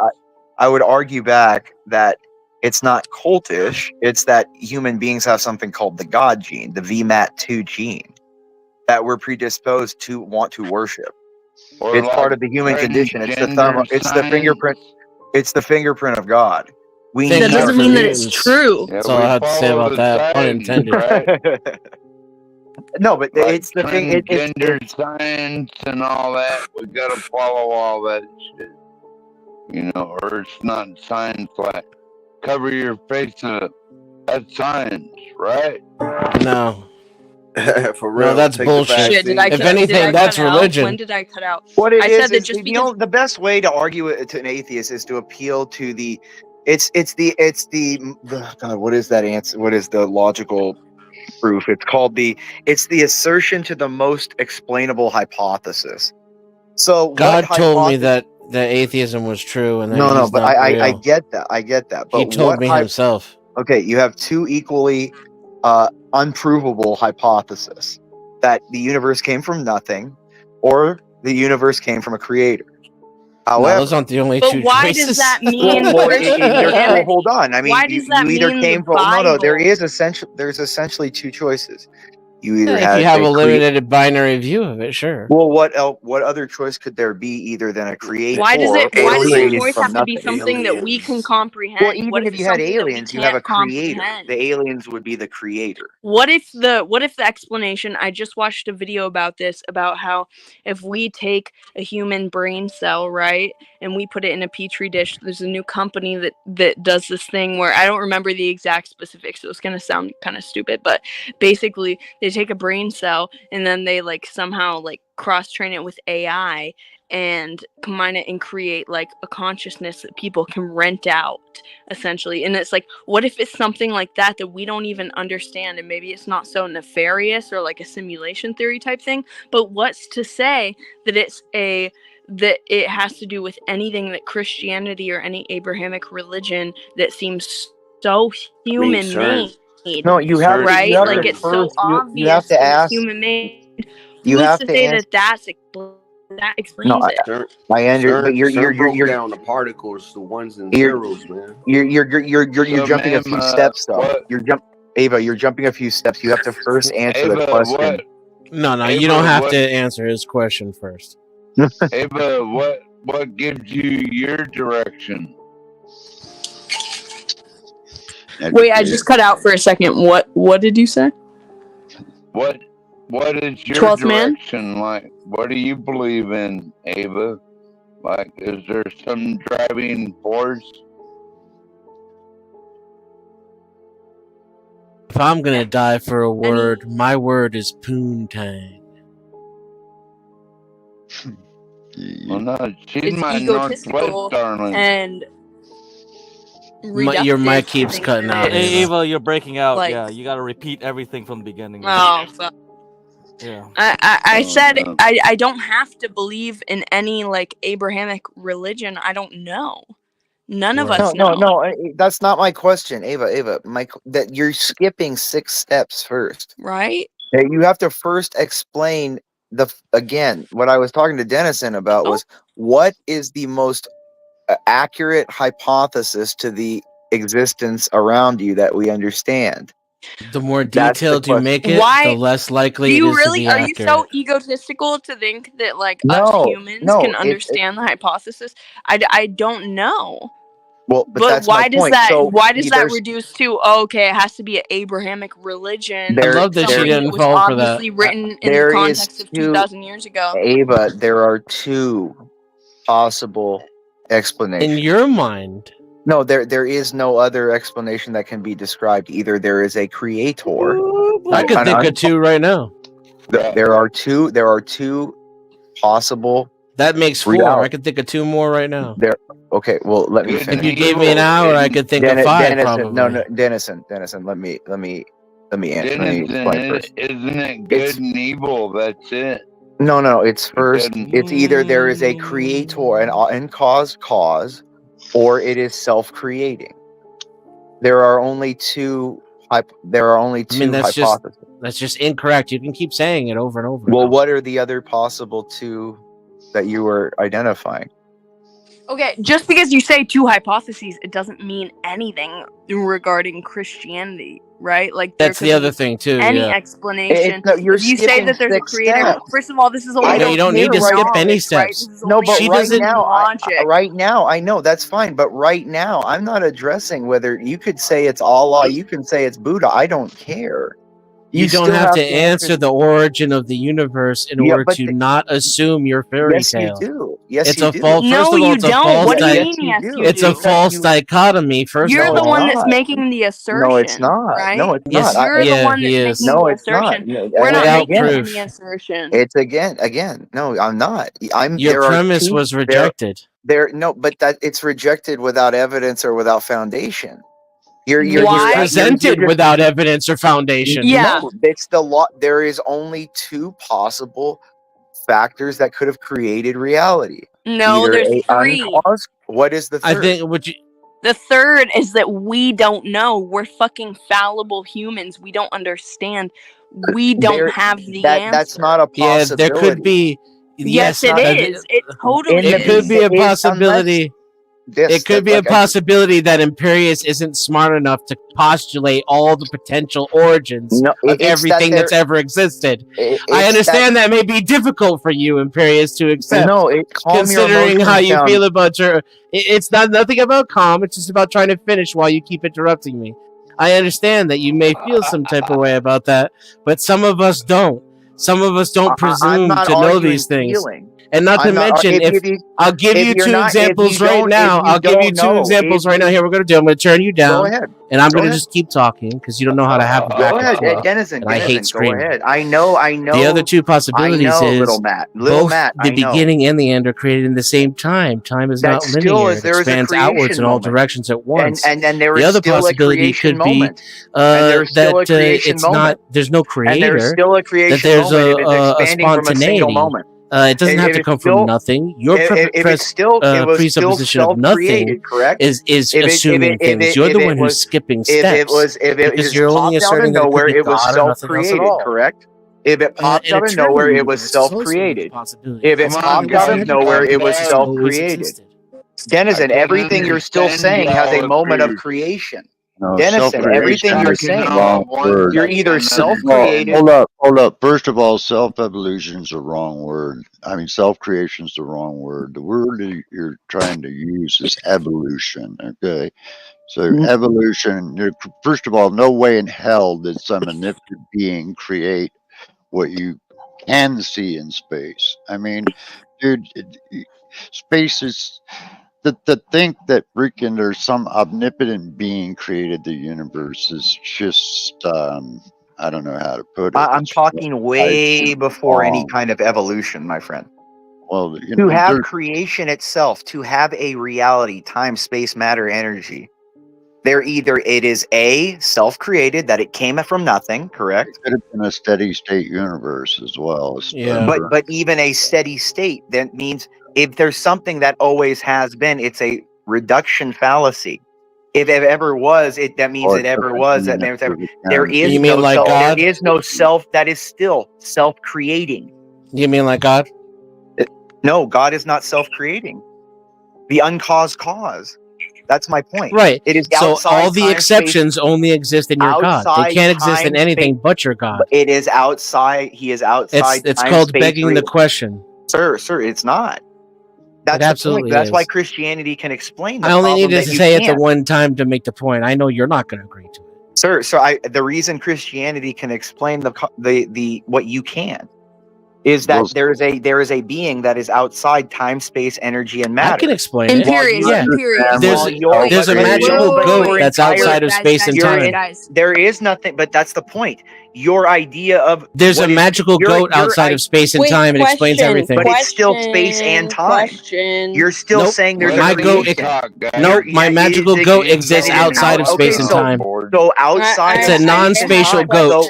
Speaker 20: I would argue back that it's not cultish. It's that human beings have something called the God gene, the VMAT2 gene, that we're predisposed to want to worship.
Speaker 21: Or
Speaker 20: It's
Speaker 21: like
Speaker 20: part of the human condition. It's the thumb.
Speaker 21: transgender
Speaker 20: It's the fingerprint. It's the fingerprint of God.
Speaker 11: That doesn't mean that it's true.
Speaker 9: That's all I have to say about that. Pun intended.
Speaker 20: No, but
Speaker 21: like
Speaker 20: it's the thing.
Speaker 21: transgender science and all that. We gotta follow all that shit. You know, or it's not science. Like cover your face up. That's science, right?
Speaker 9: No.
Speaker 19: For
Speaker 9: No,
Speaker 19: real.
Speaker 9: that's
Speaker 19: Take the
Speaker 9: bullshit.
Speaker 11: Shit, did I
Speaker 9: If
Speaker 11: cut, did
Speaker 9: anything,
Speaker 11: I
Speaker 9: that's
Speaker 11: cut out? When
Speaker 9: religion.
Speaker 11: did I cut out?
Speaker 20: What it
Speaker 11: I
Speaker 20: is
Speaker 11: said that just because
Speaker 20: the best way to argue it to an atheist is to appeal to the. It's the God, what is that answer? What is the logical proof? It's the assertion to the most explainable hypothesis. So
Speaker 9: God told me that atheism was true and that
Speaker 20: No,
Speaker 9: he's
Speaker 20: but
Speaker 9: not real.
Speaker 20: I get that. I get that. But
Speaker 9: He told me himself.
Speaker 20: Okay, you have two equally unprovable hypotheses: that the universe came from nothing, or the universe came from a creator.
Speaker 9: No,
Speaker 20: However,
Speaker 9: those aren't the only
Speaker 11: But
Speaker 9: two
Speaker 11: why
Speaker 9: choices.
Speaker 11: does that mean
Speaker 20: well,
Speaker 11: Christianity?
Speaker 20: hold on. I mean,
Speaker 11: Why does that
Speaker 20: you either
Speaker 11: mean
Speaker 20: came
Speaker 11: the
Speaker 20: from
Speaker 11: Bible?
Speaker 20: there's essentially two choices. You either
Speaker 9: If
Speaker 20: had
Speaker 9: you have a limited binary view of it, sure.
Speaker 20: Well, what other choice could there be either than a creator?
Speaker 11: Why does the
Speaker 20: created
Speaker 11: choice
Speaker 20: from
Speaker 11: have to be
Speaker 20: nothing?
Speaker 11: something that we can comprehend?
Speaker 20: Well,
Speaker 11: What
Speaker 20: even if
Speaker 11: it's
Speaker 20: you had
Speaker 11: something that we
Speaker 20: aliens, you have a
Speaker 11: can't
Speaker 20: creator.
Speaker 11: comprehend?
Speaker 20: The aliens would be the creator.
Speaker 11: What if the explanation? I just watched a video about this, about how if we take a human brain cell, right, and we put it in a petri dish, there's a new company that does this thing where I don't remember the exact specifics, so it's gonna sound kind of stupid, but basically they take a brain cell and then they like somehow like cross train it with AI and combine it and create like a consciousness that people can rent out, essentially. And it's like, what if it's something like that we don't even understand, and maybe it's not so nefarious or like a simulation theory type thing, but what's to say that that it has to do with anything that Christianity or any Abrahamic religion that seems so human made?
Speaker 20: No, you have to.
Speaker 11: right?
Speaker 20: You have
Speaker 11: Like
Speaker 20: to
Speaker 11: it's
Speaker 20: first.
Speaker 11: so
Speaker 20: You
Speaker 11: obvious
Speaker 20: have to
Speaker 11: that it's
Speaker 20: ask.
Speaker 11: human made.
Speaker 20: You
Speaker 11: Who's
Speaker 20: have
Speaker 11: to
Speaker 20: to
Speaker 11: say
Speaker 20: ask.
Speaker 11: that
Speaker 20: No,
Speaker 11: explains it?
Speaker 20: I under, but
Speaker 19: CERN broke down the particles, the ones and zeros, man.
Speaker 20: You're jumping a few steps though. Ava, you're jumping a few steps. You have to first answer the question.
Speaker 9: No, you
Speaker 21: Ava,
Speaker 9: don't have
Speaker 21: what-
Speaker 9: to answer his question first.
Speaker 21: Ava, what gives you your direction?
Speaker 11: Wait, I just cut out for a second. What did you say?
Speaker 21: What is your
Speaker 11: 12th man?
Speaker 21: direction? Like, what do you believe in, Ava? Like, is there some driving force?
Speaker 9: If I'm gonna die for a word, my word is poontang.
Speaker 21: Well, no, she's
Speaker 11: It's
Speaker 21: my
Speaker 11: egotistical
Speaker 21: Northwest darling.
Speaker 11: and
Speaker 9: Your mic keeps
Speaker 11: reductive
Speaker 9: cutting out.
Speaker 12: Hey, Ava, you're breaking out.
Speaker 11: Like-
Speaker 12: Yeah, you got to repeat everything from the beginning.
Speaker 11: Oh, fuck.
Speaker 12: Yeah.
Speaker 11: I said
Speaker 21: no.
Speaker 11: I don't have to believe in any like Abrahamic religion. I don't know. None of us know.
Speaker 20: No. That's not my question, Ava. That you're skipping 6 steps first.
Speaker 11: Right?
Speaker 20: That you have to first explain again what I was talking to Dennison about was what is the most accurate hypothesis to the existence around you that we understand.
Speaker 9: The more
Speaker 20: That's the
Speaker 9: detailed you
Speaker 20: question.
Speaker 9: make it,
Speaker 11: Why
Speaker 9: the less likely
Speaker 11: do
Speaker 9: it
Speaker 11: you
Speaker 9: is
Speaker 11: really
Speaker 9: to be
Speaker 11: are
Speaker 9: accurate.
Speaker 11: you so egotistical to think that like us
Speaker 20: No,
Speaker 11: humans
Speaker 20: no,
Speaker 11: can
Speaker 20: it-
Speaker 11: understand the hypothesis? I don't know.
Speaker 20: Well, but that's
Speaker 11: why
Speaker 20: my
Speaker 11: does
Speaker 20: point.
Speaker 11: that
Speaker 20: So
Speaker 11: why does that
Speaker 20: there's-
Speaker 11: reduce to okay, it has to be an Abrahamic religion?
Speaker 20: There-
Speaker 9: I love that she
Speaker 11: something
Speaker 9: didn't
Speaker 11: that was
Speaker 9: fall for that.
Speaker 11: obviously written in the
Speaker 20: There
Speaker 11: context
Speaker 20: is
Speaker 11: of
Speaker 20: 2,000
Speaker 11: years ago.
Speaker 20: Ava, there are 2 possible explanations.
Speaker 9: In your mind.
Speaker 20: No, there is no other explanation that can be described. Either there is a creator.
Speaker 9: I could think of 2 right now.
Speaker 20: There are two possible.
Speaker 9: That makes 4.
Speaker 20: reality.
Speaker 9: I could think of 2 more right now.
Speaker 20: Okay, well, let me finish.
Speaker 9: If you gave me an hour, I could think of 5 probably.
Speaker 20: No, Dennison, let me answer. Let me explain first.
Speaker 21: Isn't it good and evil? That's it.
Speaker 20: No, it's first. It's either there is a creator and cause, or it is self-creating. There are only 2. There are only 2 hypotheses.
Speaker 9: That's just incorrect. You can keep saying it over and over.
Speaker 20: Well, what are the other possible 2 that you were identifying?
Speaker 11: Okay, just because you say 2 hypotheses, it doesn't mean anything regarding Christianity, right? Like there
Speaker 9: That's
Speaker 11: could
Speaker 9: the other
Speaker 11: be
Speaker 9: thing too.
Speaker 11: any
Speaker 9: Yeah.
Speaker 11: explanation.
Speaker 20: You're
Speaker 11: If you say
Speaker 20: skipping
Speaker 11: that there's a
Speaker 20: 6
Speaker 11: creator,
Speaker 20: steps.
Speaker 11: first of all, this is only
Speaker 20: I
Speaker 9: you don't need to skip any steps.
Speaker 20: No, but
Speaker 9: She
Speaker 20: right
Speaker 9: doesn't.
Speaker 20: now,
Speaker 11: logic.
Speaker 20: right now, I know that's fine. But right now, I'm not addressing whether you could say it's Allah, you can say it's Buddha. I don't care.
Speaker 9: You don't have to answer the origin of the universe in order to not assume your fairy
Speaker 20: Yes, you
Speaker 9: tale.
Speaker 20: do. Yes,
Speaker 9: it's
Speaker 20: you
Speaker 9: a
Speaker 20: do.
Speaker 9: false.
Speaker 11: No,
Speaker 9: First of all,
Speaker 11: you
Speaker 9: it's a
Speaker 11: don't.
Speaker 9: false.
Speaker 11: What do you mean? Yes, you
Speaker 9: It's
Speaker 11: do.
Speaker 9: a false dichotomy. First
Speaker 11: You're
Speaker 9: of
Speaker 11: the
Speaker 9: all,
Speaker 11: one that's making the assertion.
Speaker 20: No, it's not.
Speaker 11: Right?
Speaker 20: No, it's
Speaker 9: Yes,
Speaker 20: not.
Speaker 11: You're the one
Speaker 9: he
Speaker 11: that's
Speaker 9: is.
Speaker 11: making
Speaker 20: No,
Speaker 11: the
Speaker 20: it's not.
Speaker 11: assertion.
Speaker 20: No,
Speaker 11: We're not
Speaker 9: without
Speaker 11: making
Speaker 9: proof.
Speaker 11: any assertion.
Speaker 20: It's again. No, I'm not.
Speaker 9: Your
Speaker 20: there are
Speaker 9: premise
Speaker 20: two-
Speaker 9: was
Speaker 20: there-
Speaker 9: rejected.
Speaker 20: No, but that it's rejected without evidence or without foundation.
Speaker 9: It was presented without evidence or foundation.
Speaker 20: No, it's the law. There is only two possible factors that could have created reality.
Speaker 11: No,
Speaker 20: Either
Speaker 11: there's
Speaker 20: a
Speaker 11: three.
Speaker 20: uncaused. What is the third?
Speaker 9: I think what you.
Speaker 11: The third is that we don't know. We're fucking fallible humans. We don't understand. We don't have the answer.
Speaker 20: That's not a possibility.
Speaker 9: Yeah, there could be.
Speaker 11: Yes, it is. It totally
Speaker 9: It could
Speaker 11: is.
Speaker 9: be a possibility. It could be a possibility that Imperius isn't smart enough to postulate all the potential origins of everything that's ever existed. I understand that may be difficult for you, Imperius, to accept.
Speaker 20: No, calm
Speaker 9: considering
Speaker 20: your
Speaker 9: how you
Speaker 20: emotions
Speaker 9: feel about your. It's nothing about calm. It's just about trying to finish while you keep interrupting me. I understand that you may feel some type of way about that, but some of us don't. Some of us don't presume to know these things.
Speaker 20: Feeling.
Speaker 9: And not to mention, I'll give you two examples right now. I'll give you two examples right now. Here, we're going to do. I'm going to turn you down.
Speaker 20: Go ahead.
Speaker 9: And I'm going to just keep talking because you don't know how to have a back
Speaker 20: Go
Speaker 9: and
Speaker 20: ahead,
Speaker 9: forth.
Speaker 20: Denizen.
Speaker 9: And I hate
Speaker 20: Go
Speaker 9: screaming.
Speaker 20: ahead. I know.
Speaker 9: The other two possibilities
Speaker 20: I know,
Speaker 9: is
Speaker 20: little Matt.
Speaker 9: both the
Speaker 20: I know.
Speaker 9: beginning and the end are created in the same time. Time is not
Speaker 20: That still
Speaker 9: linear.
Speaker 20: is-
Speaker 9: It
Speaker 20: there is a
Speaker 9: expands
Speaker 20: creation
Speaker 9: outwards in all
Speaker 20: moment.
Speaker 9: directions at once.
Speaker 20: And there
Speaker 9: the
Speaker 20: is
Speaker 9: other
Speaker 20: still a
Speaker 9: possibility
Speaker 20: creation
Speaker 9: could be
Speaker 20: moment. And there's still a creation
Speaker 9: it's
Speaker 20: moment.
Speaker 9: not. There's no creator.
Speaker 20: And there's still a creation
Speaker 9: that there's
Speaker 20: moment if it's
Speaker 9: a
Speaker 20: expanding from a single
Speaker 9: spontaneity.
Speaker 20: moment.
Speaker 9: It doesn't have
Speaker 20: If
Speaker 9: to
Speaker 20: it's
Speaker 9: come
Speaker 20: still-
Speaker 9: from nothing. Your
Speaker 20: if it's still- it was still
Speaker 9: presupposition of nothing
Speaker 20: self-created, correct?
Speaker 9: is
Speaker 20: If it-
Speaker 9: assuming
Speaker 20: if it-
Speaker 9: things. You're
Speaker 20: if
Speaker 9: the
Speaker 20: it
Speaker 9: one who's
Speaker 20: was-
Speaker 9: skipping
Speaker 20: If
Speaker 9: steps.
Speaker 20: it was, if it
Speaker 9: because
Speaker 20: just
Speaker 9: you're only
Speaker 20: popped out
Speaker 9: asserting
Speaker 20: of
Speaker 9: that it could
Speaker 20: nowhere,
Speaker 9: be
Speaker 20: it was
Speaker 9: God or nothing else at
Speaker 20: self-created,
Speaker 9: all.
Speaker 20: correct? If it popped
Speaker 9: in
Speaker 20: out of
Speaker 9: eternal
Speaker 20: nowhere, it
Speaker 9: universe,
Speaker 20: was
Speaker 9: it's also
Speaker 20: self-created.
Speaker 9: possibility.
Speaker 20: If it
Speaker 9: Come on,
Speaker 20: popped out
Speaker 9: guys.
Speaker 20: of nowhere, it was
Speaker 9: It's always
Speaker 20: self-created.
Speaker 9: existed.
Speaker 20: Denizen,
Speaker 21: I
Speaker 20: everything
Speaker 21: can
Speaker 20: you're still saying has a
Speaker 21: understand
Speaker 20: moment of
Speaker 21: y'all
Speaker 20: creation.
Speaker 10: No,
Speaker 20: Denizen, everything you're
Speaker 10: self-evolution is
Speaker 20: saying,
Speaker 10: the wrong word.
Speaker 20: you're either
Speaker 10: Well,
Speaker 20: self-created.
Speaker 10: hold up. First of all, self-evolution is the wrong word. I mean, self-creation is the wrong word. The word that you're trying to use is evolution. Okay, so evolution. First of all, no way in hell did some omnipotent being create what you can see in space. I mean, dude, space is. To think that freaking there's some omnipotent being created the universe is just I don't know how to put it.
Speaker 20: I'm talking way
Speaker 10: It's
Speaker 20: before any
Speaker 10: wrong.
Speaker 20: kind of evolution, my friend.
Speaker 10: Well,
Speaker 20: To have creation itself, to have a reality, time, space, matter, energy, it is A, self-created, that it came from nothing, correct?
Speaker 10: It could have been a steady state universe as well.
Speaker 20: But even a steady state, that means if there's something that always has been, it's a reduction fallacy. If it ever was, that means it ever was. That means there is
Speaker 9: You mean
Speaker 20: no
Speaker 9: like
Speaker 20: self.
Speaker 9: God?
Speaker 20: There is no self that is still self-creating.
Speaker 9: You mean like God?
Speaker 20: No, God is not self-creating. The uncaused cause. That's my point.
Speaker 9: Right.
Speaker 20: It is
Speaker 9: so
Speaker 20: outside
Speaker 9: all the
Speaker 20: time,
Speaker 9: exceptions only exist in your God. They
Speaker 20: outside
Speaker 9: can't exist in
Speaker 20: time,
Speaker 9: anything
Speaker 20: space.
Speaker 9: but your God.
Speaker 20: It is outside. He is outside.
Speaker 9: It's
Speaker 20: time,
Speaker 9: called
Speaker 20: space,
Speaker 9: begging the question.
Speaker 20: Sir, it's not. That's the
Speaker 9: absolutely
Speaker 20: point. That's why
Speaker 9: is.
Speaker 20: Christianity can explain the
Speaker 9: I only
Speaker 20: problem
Speaker 9: needed
Speaker 20: that
Speaker 9: to
Speaker 20: you
Speaker 9: say it the
Speaker 20: can't.
Speaker 9: one time to make the point. I know you're not going to agree to it.
Speaker 20: Sir, the reason Christianity can explain the what you can is that there is a being that is outside time, space, energy, and matter.
Speaker 9: I can explain it.
Speaker 11: Imperious,
Speaker 9: Yeah.
Speaker 11: Imperious.
Speaker 9: There's a magical goat that's outside of space and time.
Speaker 20: There is nothing, but that's the point. Your idea of
Speaker 9: There's a magical goat outside of space and time. It explains everything.
Speaker 20: But it's still space and time. You're still
Speaker 9: Nope.
Speaker 20: saying there's
Speaker 9: my
Speaker 20: a
Speaker 9: goat.
Speaker 20: creation.
Speaker 9: Nope, my magical goat exists outside of space and time.
Speaker 20: So outside,
Speaker 9: It's a non-spatial goat.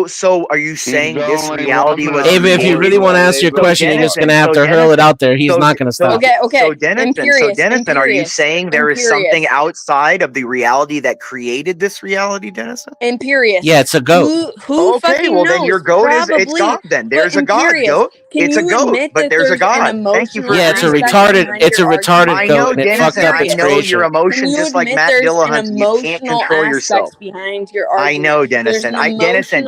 Speaker 20: So are you saying this reality was?
Speaker 9: If you really want to ask your question, you're just going to have to hurl it out there. He's not going to stop.
Speaker 11: Okay.
Speaker 20: So Denizen, are you saying there is something outside of the reality that created this reality, Denizen?
Speaker 11: Imperious.
Speaker 9: Yeah, it's a goat.
Speaker 11: Who
Speaker 20: okay,
Speaker 11: fucking
Speaker 20: well
Speaker 11: knows?
Speaker 20: then your goat is it's
Speaker 11: Probably.
Speaker 20: God. Then there's
Speaker 11: But
Speaker 20: a God
Speaker 11: Imperious,
Speaker 20: goat.
Speaker 11: can
Speaker 20: It's a
Speaker 11: you
Speaker 20: goat,
Speaker 11: admit
Speaker 20: but
Speaker 11: that
Speaker 20: there's a
Speaker 11: an
Speaker 20: God. Thank you for
Speaker 9: Yeah, it's a
Speaker 11: aspect
Speaker 9: retarded.
Speaker 11: behind
Speaker 9: It's a
Speaker 11: your
Speaker 9: retarded
Speaker 11: argument?
Speaker 20: I know,
Speaker 9: goat, and it
Speaker 20: Denizen,
Speaker 9: fucked up
Speaker 20: I
Speaker 9: its
Speaker 20: know
Speaker 9: creation.
Speaker 20: your emotion,
Speaker 11: Can you
Speaker 20: just like
Speaker 11: admit
Speaker 20: Matt
Speaker 11: there's
Speaker 20: Dillahunt.
Speaker 11: an
Speaker 20: You can't
Speaker 11: emotional
Speaker 20: control yourself.
Speaker 11: aspect behind your argument?
Speaker 20: I know,
Speaker 11: There's
Speaker 20: Denizen.
Speaker 11: an
Speaker 20: Denizen,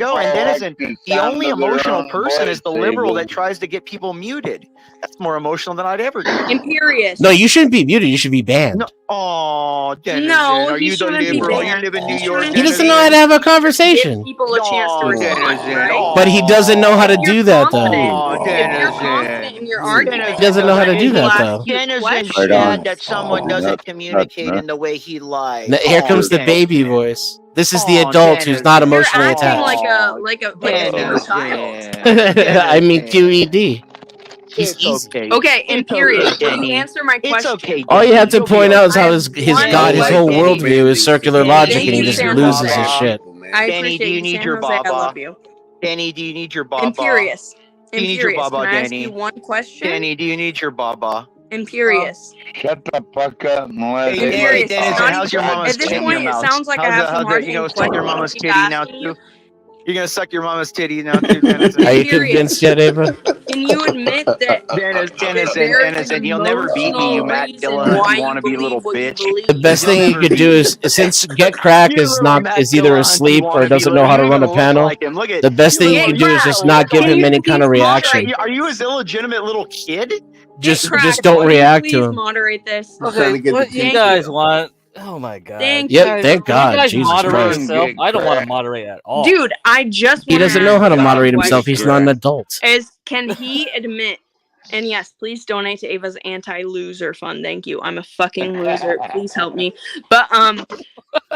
Speaker 20: go. And Denizen,
Speaker 21: the
Speaker 20: the
Speaker 21: sound
Speaker 20: only
Speaker 21: of their
Speaker 20: emotional
Speaker 21: own
Speaker 20: person is the liberal that
Speaker 21: lightsaber.
Speaker 20: tries to get people muted. That's more emotional than I'd ever do.
Speaker 11: Imperious.
Speaker 9: No, you shouldn't be muted. You should be banned.
Speaker 20: No, oh, Denizen,
Speaker 11: No,
Speaker 20: are
Speaker 11: he
Speaker 20: you the
Speaker 11: shouldn't be
Speaker 20: liberal? You
Speaker 11: banned.
Speaker 20: live in New
Speaker 11: He
Speaker 20: York,
Speaker 11: shouldn't
Speaker 9: He
Speaker 11: be
Speaker 9: doesn't know how
Speaker 11: banned.
Speaker 9: to have a
Speaker 11: Give
Speaker 9: conversation.
Speaker 11: people a chance to
Speaker 20: Oh,
Speaker 11: respond,
Speaker 20: Denizen.
Speaker 11: right?
Speaker 9: But he doesn't know how to
Speaker 11: If you're
Speaker 9: do that,
Speaker 11: confident,
Speaker 9: though.
Speaker 20: Oh,
Speaker 11: if you're confident in your argument,
Speaker 9: He doesn't know how to do
Speaker 11: people
Speaker 9: that,
Speaker 11: ask
Speaker 9: though.
Speaker 11: you
Speaker 20: Denizen's
Speaker 10: Right on.
Speaker 20: sad that someone
Speaker 10: Oh,
Speaker 20: doesn't
Speaker 10: nuts,
Speaker 20: communicate
Speaker 10: nuts.
Speaker 20: in the way he likes.
Speaker 9: Here comes the baby voice. This is the adult who's not
Speaker 11: You're
Speaker 9: emotionally
Speaker 11: acting
Speaker 9: attached.
Speaker 11: like a small child.
Speaker 9: I mean QED.
Speaker 20: It's okay.
Speaker 11: Okay,
Speaker 20: It's
Speaker 11: Imperious,
Speaker 20: okay,
Speaker 11: will you
Speaker 20: Denny.
Speaker 11: answer my
Speaker 20: It's
Speaker 11: question?
Speaker 20: okay,
Speaker 9: All you
Speaker 20: Denny.
Speaker 9: have to
Speaker 20: You'll be
Speaker 9: point out is
Speaker 20: okay.
Speaker 9: how his
Speaker 11: one
Speaker 9: God, his whole
Speaker 11: question.
Speaker 9: worldview is circular
Speaker 20: Denny,
Speaker 9: logic,
Speaker 11: Thank
Speaker 9: and he
Speaker 11: you,
Speaker 9: just
Speaker 11: San
Speaker 9: loses his
Speaker 11: Jose.
Speaker 9: shit.
Speaker 11: I
Speaker 20: Denny,
Speaker 11: appreciate
Speaker 20: do you
Speaker 11: you,
Speaker 20: need
Speaker 11: San
Speaker 20: your
Speaker 11: Jose. I
Speaker 20: baba?
Speaker 11: love you.
Speaker 20: Denny, do you need your baba?
Speaker 11: Imperious.
Speaker 20: Do you need your
Speaker 11: Imperious.
Speaker 20: baba,
Speaker 11: Can I ask
Speaker 20: Denny?
Speaker 11: you one question?
Speaker 20: Denny, do you need your baba?
Speaker 11: Imperious.
Speaker 21: Shut the fuck up and let
Speaker 20: Hey,
Speaker 11: Imperious.
Speaker 20: Dennis,
Speaker 11: Not
Speaker 20: how's your
Speaker 11: even-
Speaker 20: mama's
Speaker 11: At this
Speaker 20: titty in
Speaker 11: point,
Speaker 20: your
Speaker 11: it
Speaker 20: mouth?
Speaker 11: sounds like I have some hard
Speaker 20: You gonna suck your mama's
Speaker 11: keep
Speaker 20: titty now
Speaker 11: asking you.
Speaker 20: too? You're gonna suck your mama's titty now too, Dennis?
Speaker 9: Are you convinced yet, Ava?
Speaker 11: Can you admit that
Speaker 20: Dennis, and you'll never beat me, you Matt Dillon,
Speaker 11: why
Speaker 20: you wannabe little bitch.
Speaker 9: The best thing you could do is, since Get Crack is either asleep or doesn't know how to run a panel, the best thing you can do is just not give him any kind of reaction.
Speaker 20: Are you his illegitimate little kid?
Speaker 9: Just don't react to
Speaker 11: please
Speaker 9: him.
Speaker 11: moderate this?
Speaker 12: Okay, what you guys want? Oh my god.
Speaker 11: Thank
Speaker 9: Yep,
Speaker 11: you.
Speaker 9: thank God.
Speaker 12: You guys
Speaker 9: Jesus
Speaker 12: moderate
Speaker 9: Christ.
Speaker 12: yourself. I don't want to moderate at all.
Speaker 11: Dude, I just
Speaker 9: He
Speaker 11: wanna
Speaker 9: doesn't know
Speaker 11: ask
Speaker 9: how to
Speaker 11: you a
Speaker 9: moderate himself. He's not an adult.
Speaker 11: Can he admit? And yes, please donate to Ava's anti-loser fund. Thank you. I'm a fucking loser. Please help me. But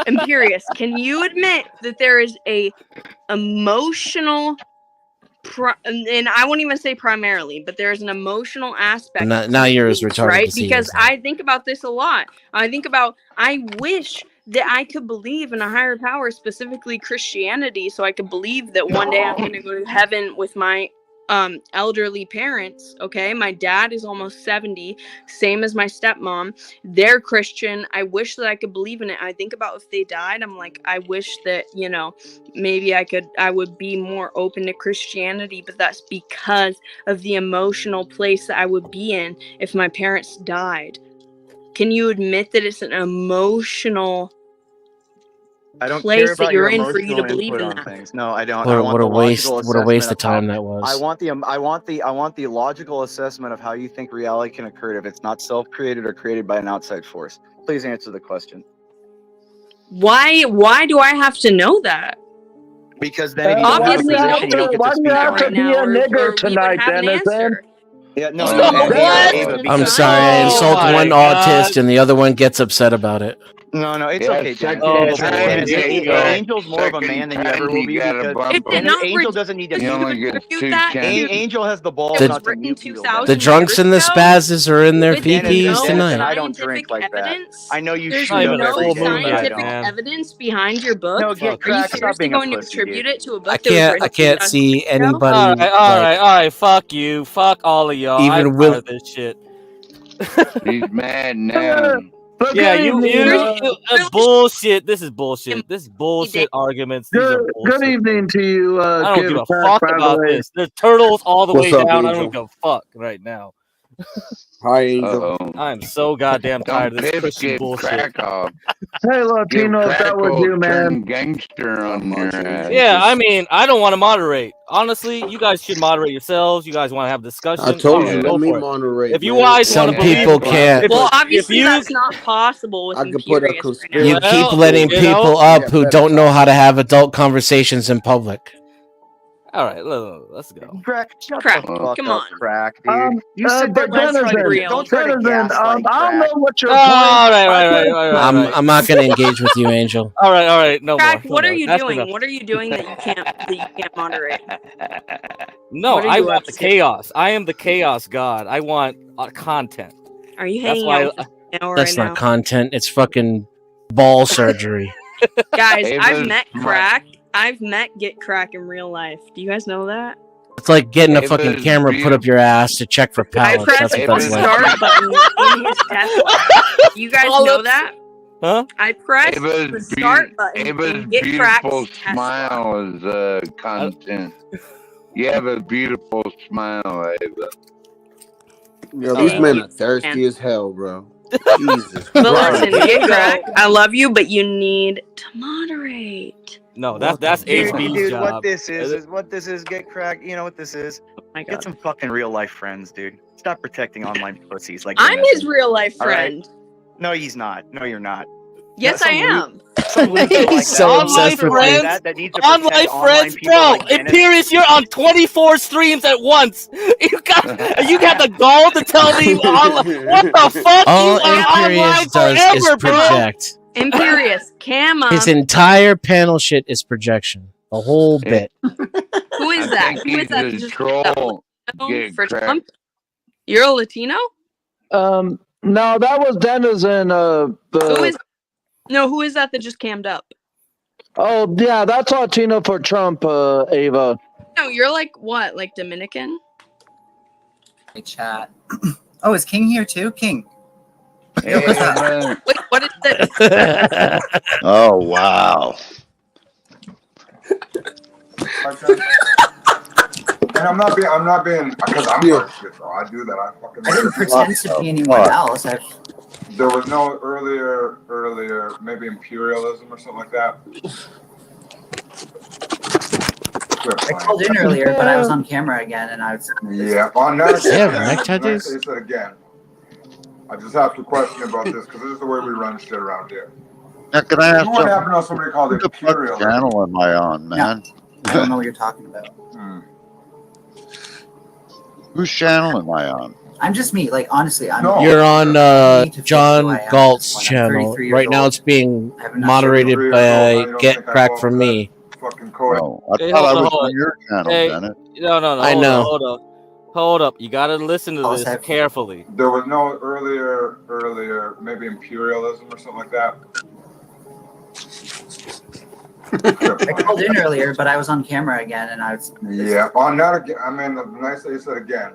Speaker 11: Imperious, can you admit that there is a emotional and I won't even say primarily, but there's an emotional aspect.
Speaker 9: Now you're as retarded
Speaker 11: right?
Speaker 9: as he
Speaker 11: Because
Speaker 9: is.
Speaker 11: I think about this a lot. I wish that I could believe in a higher power, specifically Christianity, so I could believe that one day I'm going to go to heaven with my elderly parents. Okay, my dad is almost 70, same as my stepmom. They're Christian. I wish that I could believe in it. I think about if they died, I'm like, I wish that, you know, maybe I would be more open to Christianity, but that's because of the emotional place that I would be in if my parents died. Can you admit that it's an emotional
Speaker 20: I don't
Speaker 11: place
Speaker 20: care
Speaker 11: that
Speaker 20: about
Speaker 11: you're
Speaker 20: your
Speaker 11: in for you to
Speaker 20: emotional
Speaker 11: believe
Speaker 20: input
Speaker 11: in
Speaker 20: on
Speaker 11: that?
Speaker 20: things. No, I don't.
Speaker 9: What
Speaker 20: I
Speaker 9: a
Speaker 20: want the
Speaker 9: waste!
Speaker 20: logical
Speaker 9: What a waste of
Speaker 20: assessment
Speaker 9: time
Speaker 20: how,
Speaker 9: that was.
Speaker 20: I want the logical assessment of how you think reality can occur if it's not self-created or created by an outside force. Please answer the question.
Speaker 11: Why do I have to know that?
Speaker 20: Because then if you don't have a
Speaker 11: Obviously,
Speaker 20: position, you don't get to speak on it. Yeah, no,
Speaker 11: So
Speaker 20: no, Ava,
Speaker 9: I'm
Speaker 20: because
Speaker 9: sorry, I insult one autist and the other one gets upset about it.
Speaker 20: No, it's
Speaker 21: Yeah,
Speaker 20: okay, Dennis.
Speaker 21: second
Speaker 20: Dennis,
Speaker 21: time you got-
Speaker 20: Angel's more of a man than you ever will be
Speaker 21: second time
Speaker 20: because
Speaker 21: you gotta
Speaker 20: Dennis,
Speaker 21: bump
Speaker 20: Angel doesn't need to
Speaker 21: You only get two chances.
Speaker 20: Angel has the balls
Speaker 9: The-
Speaker 20: not to mute you.
Speaker 9: The drunks and the spazzes are in their
Speaker 20: Dennis,
Speaker 9: PPs
Speaker 20: and I
Speaker 9: tonight.
Speaker 20: don't drink like that. I know you
Speaker 11: There's
Speaker 20: shoot up
Speaker 11: no
Speaker 20: every day, but I
Speaker 11: scientific
Speaker 20: don't.
Speaker 11: evidence behind your book.
Speaker 20: No, get
Speaker 11: Are you
Speaker 20: cracked. Stop
Speaker 11: seriously
Speaker 20: being a
Speaker 11: going to
Speaker 20: pussy,
Speaker 11: attribute
Speaker 20: dude.
Speaker 11: it to a book
Speaker 9: I
Speaker 11: that was
Speaker 9: can't.
Speaker 11: written
Speaker 9: I can't
Speaker 11: 2000
Speaker 9: see
Speaker 11: years ago?
Speaker 9: anybody.
Speaker 12: All right. Fuck you. Fuck all of y'all.
Speaker 9: Even
Speaker 12: I'm
Speaker 9: Will-
Speaker 12: tired of this shit.
Speaker 21: He's mad now.
Speaker 12: Yeah, you bullshit. This is bullshit. This is bullshit arguments. These are bullshit.
Speaker 5: Good evening to you.
Speaker 12: I don't
Speaker 5: Kid
Speaker 12: give a
Speaker 5: Crack,
Speaker 12: fuck
Speaker 5: by the
Speaker 12: about
Speaker 5: way.
Speaker 12: this. There's turtles all the
Speaker 19: What's
Speaker 12: way
Speaker 19: up,
Speaker 12: down. I
Speaker 19: Angel?
Speaker 12: don't give a fuck right now.
Speaker 19: Hi, Angel.
Speaker 12: I'm so goddamn tired of this
Speaker 21: piss
Speaker 12: Christian
Speaker 21: Kid
Speaker 12: bullshit.
Speaker 21: Crack off.
Speaker 5: Hey, Latino, if that was you, man.
Speaker 21: Turn gangster on your ass.
Speaker 12: Yeah, I mean, I don't want to moderate. Honestly, you guys should moderate yourselves. You guys want to have discussion.
Speaker 19: I told
Speaker 12: All
Speaker 19: you,
Speaker 12: right,
Speaker 19: let
Speaker 12: go
Speaker 19: me
Speaker 12: for it.
Speaker 19: moderate.
Speaker 12: If you
Speaker 19: man.
Speaker 12: guys
Speaker 9: Some
Speaker 12: want to
Speaker 9: people can't.
Speaker 11: Well, obviously
Speaker 12: you-
Speaker 11: that's not possible with
Speaker 19: I could put a
Speaker 11: Imperious right now.
Speaker 19: conspiracy.
Speaker 9: You keep letting
Speaker 12: you know,
Speaker 9: people up
Speaker 19: Yeah,
Speaker 9: who
Speaker 19: better
Speaker 9: don't know
Speaker 19: talk.
Speaker 9: how to have adult conversations in public.
Speaker 12: All right, let's go.
Speaker 20: Crack, shut
Speaker 11: Crack,
Speaker 20: the fuck
Speaker 11: come
Speaker 20: up,
Speaker 11: on.
Speaker 20: Crack, dude. You sit there,
Speaker 5: But
Speaker 20: don't try to gaslight
Speaker 5: I don't
Speaker 20: Crack.
Speaker 5: know what your
Speaker 12: All
Speaker 5: point.
Speaker 12: right.
Speaker 9: I'm not going to engage with you, Angel.
Speaker 12: All right. No
Speaker 11: Crack,
Speaker 12: more.
Speaker 11: what
Speaker 12: no
Speaker 11: are
Speaker 12: more.
Speaker 11: you
Speaker 12: That's
Speaker 11: doing?
Speaker 12: enough.
Speaker 11: What are you doing that you can't moderate?
Speaker 12: No,
Speaker 11: What are
Speaker 12: I
Speaker 11: you
Speaker 12: want
Speaker 11: up
Speaker 12: the
Speaker 11: to?
Speaker 12: chaos. I am the chaos god. I want content.
Speaker 11: Are you
Speaker 12: That's
Speaker 11: hanging
Speaker 12: why.
Speaker 11: out with now
Speaker 9: That's
Speaker 11: right
Speaker 9: not
Speaker 11: now?
Speaker 9: content. It's fucking ball surgery.
Speaker 11: Guys, I've
Speaker 21: Ava's
Speaker 11: met
Speaker 21: smart.
Speaker 11: Crack. I've met Get Crack in real life. Do you guys know that?
Speaker 9: It's like getting a
Speaker 21: Ava's
Speaker 9: fucking camera put up your ass to check for
Speaker 11: I
Speaker 9: pallets.
Speaker 11: pressed
Speaker 9: That's what
Speaker 11: the
Speaker 9: that's like.
Speaker 11: start button in his Tesla. You guys know that?
Speaker 12: Huh?
Speaker 11: I pressed the
Speaker 21: Ava's,
Speaker 11: start button
Speaker 21: Ava's
Speaker 11: in Get Crack's
Speaker 21: beautiful
Speaker 11: Tesla.
Speaker 21: smile is content. You have a beautiful smile, Ava.
Speaker 19: Yo, these men are thirsty as hell, bro. Jesus
Speaker 11: But
Speaker 19: Christ.
Speaker 11: listen, Get Crack, I love you, but you need to moderate.
Speaker 12: No, that's HB's
Speaker 20: Dude,
Speaker 12: job.
Speaker 20: what this is get Crack. You know what this is?
Speaker 11: My
Speaker 20: Get
Speaker 11: God.
Speaker 20: some fucking real life friends, dude. Stop protecting online pussies like
Speaker 11: I'm
Speaker 20: Dennis.
Speaker 11: his real life
Speaker 20: All right?
Speaker 11: friend.
Speaker 20: No, he's not. No, you're not.
Speaker 11: Yes, I am.
Speaker 20: Some loser like
Speaker 9: He's
Speaker 20: that.
Speaker 9: so
Speaker 20: Some
Speaker 9: obsessed
Speaker 20: loser
Speaker 9: with
Speaker 20: like
Speaker 9: it.
Speaker 20: that needs to
Speaker 12: Online
Speaker 20: protect
Speaker 12: friends,
Speaker 20: people
Speaker 12: bro.
Speaker 20: like Dennis.
Speaker 12: Imperious, you're on 24 streams at once. You got the gall to tell me what the fuck?
Speaker 9: All
Speaker 12: you are online
Speaker 9: Imperious does
Speaker 12: forever,
Speaker 9: is
Speaker 12: bro.
Speaker 9: project.
Speaker 11: Imperious, Cam
Speaker 9: His
Speaker 11: up.
Speaker 9: entire panel shit is projection. The whole bit.
Speaker 11: Who is that? Who is that?
Speaker 21: He's a
Speaker 11: Just
Speaker 21: troll.
Speaker 11: that for
Speaker 21: Get
Speaker 11: Trump? You're a Latino?
Speaker 5: No, that was Denizen.
Speaker 11: Who is that just cammed up?
Speaker 5: Oh, yeah, that's Latino for Trump, Ava.
Speaker 11: No, you're like what? Like Dominican?
Speaker 1: Hey, chat. Oh, is King here too? King.
Speaker 21: Hey,
Speaker 1: what's up?
Speaker 11: Wait, what is this?
Speaker 10: Oh wow.
Speaker 22: And I'm not being, because I'm part of shit, though. I do that.
Speaker 1: I didn't pretend to be anyone else.
Speaker 22: There was no earlier, maybe imperialism or something like that.
Speaker 1: I called in earlier, but I was on camera again, and I was.
Speaker 22: Yeah, on that
Speaker 9: Yeah,
Speaker 22: again,
Speaker 9: neck tattoos?
Speaker 22: I say it again. I just have to question about this because this is the way we run shit around here.
Speaker 10: Now, can I ask
Speaker 22: You wouldn't happen to know somebody called
Speaker 10: What the fuck
Speaker 22: imperialism?
Speaker 10: channel am I on, man?
Speaker 1: I don't know what you're talking about.
Speaker 10: Whose channel am I on?
Speaker 1: I'm just me. Like honestly, I'm.
Speaker 9: You're on John Galt's channel. Right now it's being moderated by Get Crack From Me.
Speaker 10: Oh, I
Speaker 12: Hey,
Speaker 10: thought I
Speaker 12: hold on,
Speaker 10: was
Speaker 12: hold
Speaker 10: on
Speaker 12: on.
Speaker 10: your channel,
Speaker 12: Hey,
Speaker 10: Bennett.
Speaker 12: no.
Speaker 9: I know.
Speaker 12: Hold up. You gotta listen to this carefully.
Speaker 22: There was no earlier, maybe imperialism or something like that.
Speaker 1: I called in earlier, but I was on camera again, and I was.
Speaker 22: Yeah, on that again. I mean, nice that you said again.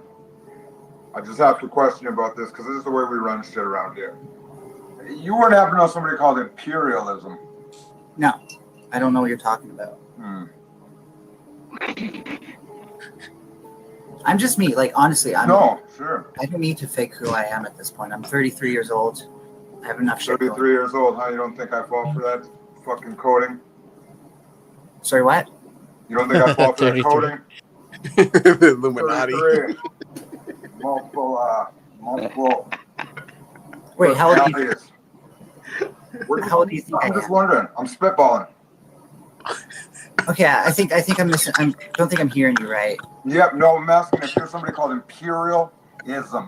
Speaker 22: I just have to question about this because this is the way we run shit around here. You wouldn't happen to know somebody called imperialism?
Speaker 1: No, I don't know what you're talking about. I'm just me. Like honestly, I'm.
Speaker 22: No, sure.
Speaker 1: I don't need to fake who I am at this point. I'm 33 years old. I have enough shit.
Speaker 22: 33 years old, huh? You don't think I fall for that fucking coding?
Speaker 1: Sorry, what?
Speaker 22: You don't think I fall for that coding?
Speaker 19: Illuminati.
Speaker 22: 33. Multiple.
Speaker 1: Wait, how old are you?
Speaker 22: How old do you think I'm just wondering. I'm spitballing.
Speaker 1: Okay, I think I'm missing. I don't think I'm hearing you right.
Speaker 22: Yep, no, I'm asking if there's somebody called imperialism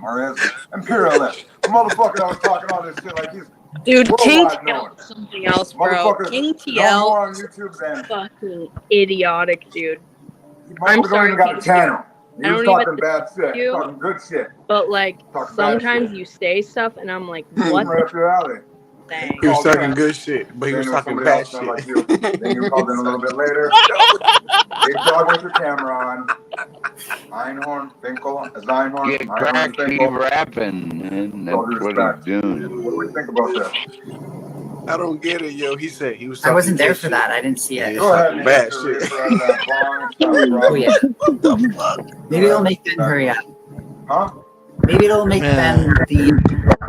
Speaker 22: or ism. Imperialist. The motherfucker that was talking all this shit like he's
Speaker 11: Dude, King
Speaker 22: worldwide known.
Speaker 11: TL is something else, bro.
Speaker 22: Motherfucker,
Speaker 11: King
Speaker 22: no more on
Speaker 11: TL
Speaker 22: YouTube than
Speaker 11: fucking idiotic, dude.
Speaker 22: I'm sorry. Got a channel. He
Speaker 11: I
Speaker 22: was
Speaker 11: don't
Speaker 22: talking
Speaker 11: even
Speaker 22: bad shit,
Speaker 11: you,
Speaker 22: talking good shit.
Speaker 11: but like
Speaker 22: Talking bad
Speaker 11: sometimes
Speaker 22: shit.
Speaker 11: you say stuff, and I'm like, what?
Speaker 22: Right up your alley.
Speaker 11: Dang.
Speaker 19: He was talking good shit, but he was talking bad shit.
Speaker 22: Like you. Then you called in a little bit later. Big dog with your camera on. Einhorn, Finkel, Einhorn.
Speaker 21: Get cracky rapping, man. That's what he's doing.
Speaker 22: What do we think about that?
Speaker 19: I don't get it, yo. He said he was
Speaker 1: I
Speaker 19: talking
Speaker 1: wasn't there
Speaker 19: good
Speaker 1: for
Speaker 19: shit.
Speaker 1: that. I didn't see it.
Speaker 19: Yeah, Go ahead, bad shit.
Speaker 1: Oh yeah. Maybe it'll make Ben hurry up.
Speaker 22: Huh?
Speaker 1: Maybe it'll make Ben the.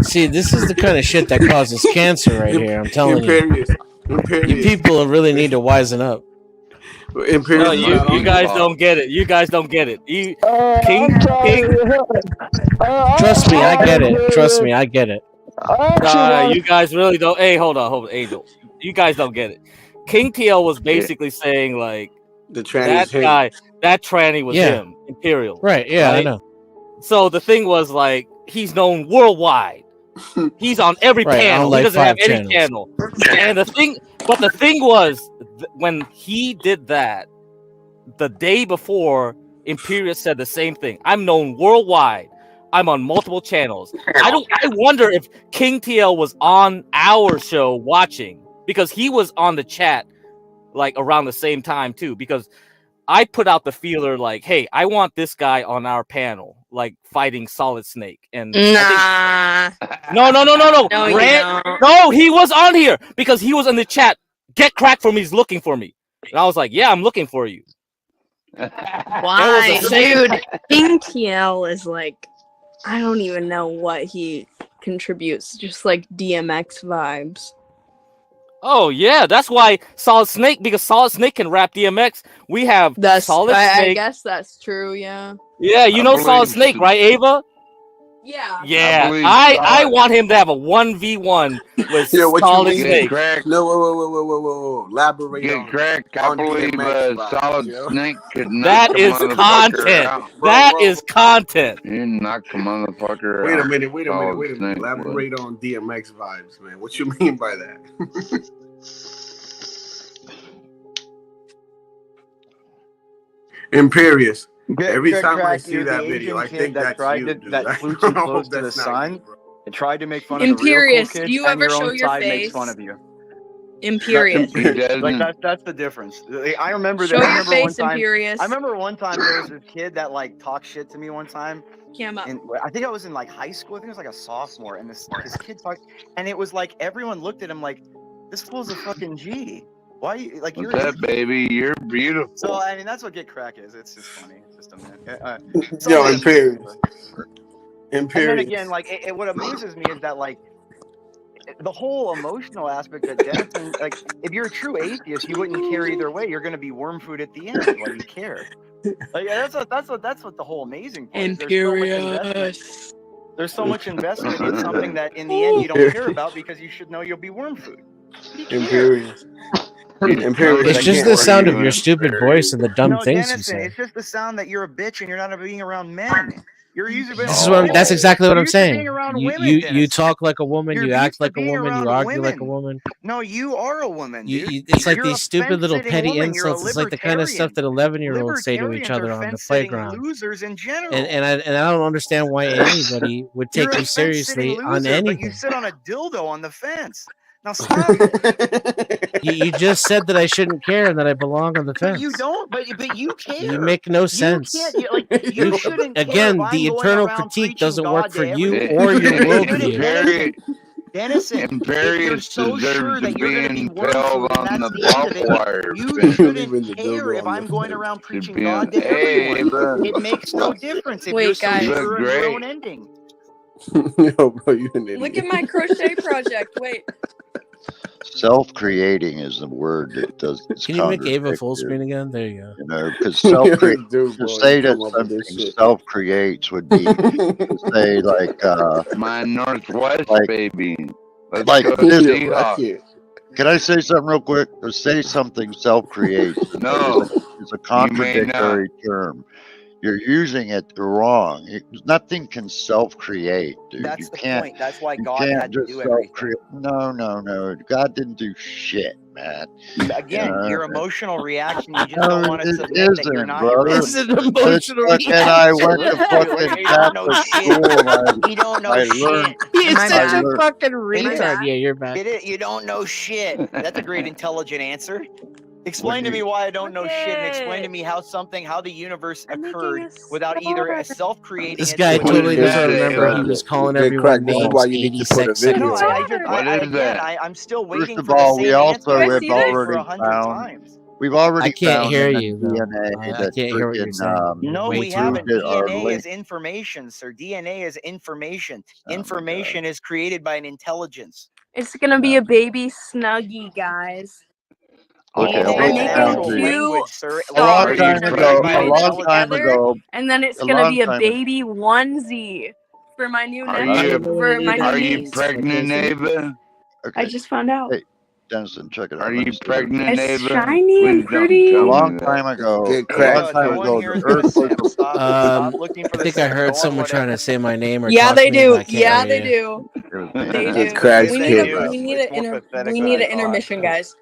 Speaker 9: See, this is the kind of shit that causes cancer right here. I'm telling you. You people really need to wisen up.
Speaker 12: No, you guys don't get it. You guys don't get it. King.
Speaker 9: Trust me, I get it. Trust me, I get it.
Speaker 12: You guys really don't. Hey, hold on, Angel. You guys don't get it. King TL was basically saying like
Speaker 19: the
Speaker 12: that tranny was him, Imperial.
Speaker 9: Right? Yeah,
Speaker 12: right?
Speaker 9: I know.
Speaker 12: So the thing was like he's known worldwide. He's on every
Speaker 9: Right,
Speaker 12: panel.
Speaker 9: like
Speaker 12: He doesn't have
Speaker 9: 5
Speaker 12: any channel. And the thing was when he did that, the day before, Imperius said the same thing. I'm known worldwide. I'm on multiple channels. I wonder if King TL was on our show watching because he was on the chat like around the same time too. Because I put out the feeler like, hey, I want this guy on our panel, like fighting Solid Snake. And
Speaker 11: Nah.
Speaker 12: No.
Speaker 11: No, you don't.
Speaker 12: No, he was on here because he was in the chat. Get Crack for me. He's looking for me. And I was like, yeah, I'm looking for you.
Speaker 11: Why, dude? King TL is like, I don't even know what he contributes. Just like DMX vibes.
Speaker 12: Oh yeah, that's why Solid Snake, because Solid Snake can rap DMX. We have Solid Snake.
Speaker 11: I guess that's true. Yeah.
Speaker 12: Yeah, you know Solid Snake, right, Ava?
Speaker 11: Yeah.
Speaker 12: Yeah, I want him to have a 1v1 with Solid Snake.
Speaker 19: No, whoa. Elaborate
Speaker 21: Get
Speaker 19: on
Speaker 21: crack. I believe Solid Snake could knock
Speaker 12: That is
Speaker 21: the motherfucker
Speaker 12: content.
Speaker 21: out.
Speaker 12: That is content.
Speaker 21: You knock the motherfucker
Speaker 19: Wait a
Speaker 21: out.
Speaker 19: minute.
Speaker 21: Solid Snake
Speaker 19: Elaborate on DMX vibes, man. What you mean by that? Imperious. Every time I see that video, I think that's you.
Speaker 18: That flew too close to the sun. It tried to make fun of the
Speaker 11: Imperious,
Speaker 18: real cool
Speaker 11: do
Speaker 18: kids,
Speaker 11: you
Speaker 18: and
Speaker 11: ever
Speaker 18: your
Speaker 11: show
Speaker 18: own
Speaker 11: your
Speaker 18: side makes
Speaker 11: face?
Speaker 18: fun of you.
Speaker 11: Imperious.
Speaker 18: Like that's the difference. I remember
Speaker 11: Show
Speaker 18: that.
Speaker 11: your face, Imperious.
Speaker 18: I remember one time there was this kid that like talked shit to me one time,
Speaker 11: Cam up.
Speaker 20: And I think I was in like high school. I think it was like a sophomore, and this kid talked, and it was like everyone looked at him like, "This fool's a fucking G. Why you like
Speaker 21: What's
Speaker 20: you're
Speaker 21: that, baby? You're beautiful.
Speaker 20: So I mean, that's what Get Crack is. It's just funny. It's just a minute.
Speaker 19: Yo, Imperious.
Speaker 20: And then again, like what amuses me is that like the whole emotional aspect that Denison, like if you're a true atheist, you wouldn't care either way. You're going to be worm food at the end. Why do you care? Like that's what the whole amazing part is. There's so much investment in something that in the end you don't care about because you should know you'll be worm food.
Speaker 19: Imperious.
Speaker 9: It's just the sound of your stupid voice and the dumb things you
Speaker 20: Denison,
Speaker 9: say.
Speaker 20: it's just the sound that you're a bitch and you're not being around men. You're using.
Speaker 9: That's exactly what I'm saying.
Speaker 20: Women,
Speaker 9: You talk like a woman, you act like a woman, you argue
Speaker 20: women.
Speaker 9: like a woman.
Speaker 20: No, you are a woman, dude.
Speaker 9: It's like
Speaker 20: You're
Speaker 9: these
Speaker 20: a
Speaker 9: stupid little
Speaker 20: fence-sitting
Speaker 9: petty
Speaker 20: woman. You're a
Speaker 9: insults. It's like the kind of stuff that 11-year-olds say to each
Speaker 20: Libertarians
Speaker 9: other
Speaker 20: are
Speaker 9: on the
Speaker 20: fence-sitting
Speaker 9: playground.
Speaker 20: losers in general.
Speaker 9: And I don't understand why anybody would take
Speaker 20: You're a
Speaker 9: you seriously
Speaker 20: fence-sitting
Speaker 9: on
Speaker 20: loser, but you
Speaker 9: anything.
Speaker 20: sit on a dildo on the fence. Now stop it.
Speaker 9: You just said that I shouldn't care and that I belong on the fence.
Speaker 20: You don't, but you care.
Speaker 9: You make no sense.
Speaker 20: You shouldn't care
Speaker 9: Again,
Speaker 20: if
Speaker 9: the
Speaker 20: I'm going
Speaker 9: internal
Speaker 20: around
Speaker 9: critique
Speaker 20: preaching
Speaker 9: doesn't
Speaker 20: God
Speaker 9: work for
Speaker 20: to
Speaker 9: you
Speaker 20: everyone.
Speaker 9: or your
Speaker 20: You
Speaker 9: worldview.
Speaker 20: Denison, if you're
Speaker 21: Imperious
Speaker 20: so sure
Speaker 21: deserves to
Speaker 20: that you're
Speaker 21: be
Speaker 20: going to be worm
Speaker 21: impaled
Speaker 20: food and
Speaker 21: on
Speaker 20: that's
Speaker 21: the
Speaker 20: the end of
Speaker 21: barbed
Speaker 20: it,
Speaker 21: wire
Speaker 20: you
Speaker 21: fence.
Speaker 20: shouldn't care if I'm going around preaching God to everyone. It makes no difference if you're so
Speaker 11: guys.
Speaker 20: sure of your own ending.
Speaker 19: Yo, bro, you an idiot.
Speaker 11: Look at my crochet project. Wait.
Speaker 10: Self-creating is the word that does.
Speaker 9: Can you make Ava full screen again? There you go.
Speaker 10: You know, because self-create
Speaker 19: Dude,
Speaker 10: to
Speaker 19: boy,
Speaker 10: say
Speaker 19: you
Speaker 10: that
Speaker 19: come up with this
Speaker 10: something
Speaker 19: shit.
Speaker 10: self-creates would be to say like
Speaker 21: My Northwest baby. Let's
Speaker 10: like
Speaker 21: go
Speaker 10: this.
Speaker 21: Seahawks.
Speaker 10: Can I say something real quick? To say something self-creates
Speaker 21: No,
Speaker 10: is a
Speaker 21: you may not.
Speaker 10: contradictory term. You're using it wrong. Nothing can self-create, dude.
Speaker 20: That's
Speaker 10: You
Speaker 20: the
Speaker 10: can't.
Speaker 20: point. That's why
Speaker 10: You
Speaker 20: God
Speaker 10: can't
Speaker 20: had to
Speaker 10: just
Speaker 20: do everything.
Speaker 10: self-create. No. God didn't do shit, man.
Speaker 20: Again, your emotional reaction, you just
Speaker 10: No,
Speaker 20: don't want to
Speaker 10: it
Speaker 20: submit that you're
Speaker 10: isn't,
Speaker 20: not
Speaker 10: brother.
Speaker 20: your own.
Speaker 9: It's an emotional
Speaker 10: And I went to
Speaker 20: Like,
Speaker 10: fucking
Speaker 20: you don't know
Speaker 10: Catholic
Speaker 20: shit.
Speaker 10: school.
Speaker 20: You don't know
Speaker 10: I
Speaker 20: shit.
Speaker 10: learned.
Speaker 9: He's
Speaker 20: Am I
Speaker 9: such a
Speaker 20: back?
Speaker 9: fucking
Speaker 20: Am I
Speaker 9: retard.
Speaker 20: back?
Speaker 9: Yeah, you're back.
Speaker 20: You don't know shit. That's a great intelligent answer. Explain to me why I don't know shit, and explain to me how the universe occurred without either a self-creating.
Speaker 9: This
Speaker 20: it
Speaker 9: guy
Speaker 20: to
Speaker 9: totally
Speaker 20: exist.
Speaker 9: doesn't remember he was calling
Speaker 19: Good crack.
Speaker 9: everyone
Speaker 19: This is
Speaker 9: names
Speaker 19: why you need to put a
Speaker 9: 86
Speaker 19: video.
Speaker 9: seconds ago.
Speaker 20: I'm still
Speaker 10: First
Speaker 20: waiting
Speaker 10: of
Speaker 20: for the
Speaker 10: all,
Speaker 20: same
Speaker 10: we
Speaker 20: answer
Speaker 10: also
Speaker 20: I've
Speaker 10: have
Speaker 20: repeated for
Speaker 10: already
Speaker 20: 100
Speaker 10: found.
Speaker 20: times.
Speaker 10: We've already
Speaker 9: I can't
Speaker 10: found
Speaker 9: hear
Speaker 10: in the
Speaker 9: you, though.
Speaker 10: DNA
Speaker 9: I
Speaker 10: that
Speaker 9: can't hear what you're saying.
Speaker 20: No,
Speaker 9: Way
Speaker 20: we
Speaker 9: too
Speaker 20: haven't.
Speaker 10: that are
Speaker 20: DNA
Speaker 10: linked.
Speaker 20: is information, sir. DNA is information.
Speaker 10: Oh
Speaker 20: Information is created by an intelligence.
Speaker 11: It's gonna be a baby snuggie, guys.
Speaker 10: Okay, I'll
Speaker 20: DNA
Speaker 10: break
Speaker 11: I'm
Speaker 20: is
Speaker 10: it
Speaker 11: making
Speaker 10: down
Speaker 20: natural
Speaker 10: to you.
Speaker 20: language, sir.
Speaker 10: A long
Speaker 20: Language
Speaker 10: time
Speaker 20: is
Speaker 10: ago,
Speaker 20: created by
Speaker 10: a
Speaker 20: an
Speaker 10: long
Speaker 20: intelligence.
Speaker 10: time ago,
Speaker 11: and then it's
Speaker 10: a
Speaker 11: gonna
Speaker 10: long
Speaker 11: be a
Speaker 10: time.
Speaker 11: baby onesie for my new
Speaker 21: Are
Speaker 11: nephew,
Speaker 21: you
Speaker 11: for my new
Speaker 21: are you
Speaker 11: niece.
Speaker 21: pregnant, Ava?
Speaker 11: I just found out.
Speaker 10: Hey, Denison, check it out.
Speaker 21: Are
Speaker 10: Let me
Speaker 21: you
Speaker 10: see this.
Speaker 21: pregnant,
Speaker 11: It's
Speaker 21: Ava?
Speaker 11: shiny and
Speaker 21: Please don't
Speaker 11: pretty.
Speaker 10: A
Speaker 21: tell
Speaker 10: long
Speaker 21: me that.
Speaker 10: time ago,
Speaker 19: Good
Speaker 10: a
Speaker 19: crack.
Speaker 10: long time
Speaker 20: No one
Speaker 10: ago,
Speaker 20: here
Speaker 10: the
Speaker 20: is gonna
Speaker 10: Earth was
Speaker 20: simp. Stop looking for the
Speaker 9: I think I
Speaker 20: simp.
Speaker 9: heard
Speaker 20: Go on,
Speaker 9: someone trying
Speaker 20: whatever.
Speaker 9: to say my name or
Speaker 11: Yeah,
Speaker 9: talk
Speaker 11: they
Speaker 9: to me,
Speaker 11: do.
Speaker 9: but I can't
Speaker 11: Yeah,
Speaker 9: hear
Speaker 11: they
Speaker 9: you.
Speaker 11: do. They
Speaker 19: Good
Speaker 11: do.
Speaker 19: crack,
Speaker 11: We need
Speaker 19: kid.
Speaker 11: a we need
Speaker 20: It's
Speaker 11: an
Speaker 20: more pathetic
Speaker 11: we
Speaker 20: than
Speaker 11: need
Speaker 20: I
Speaker 11: an
Speaker 20: thought.
Speaker 11: intermission, guys.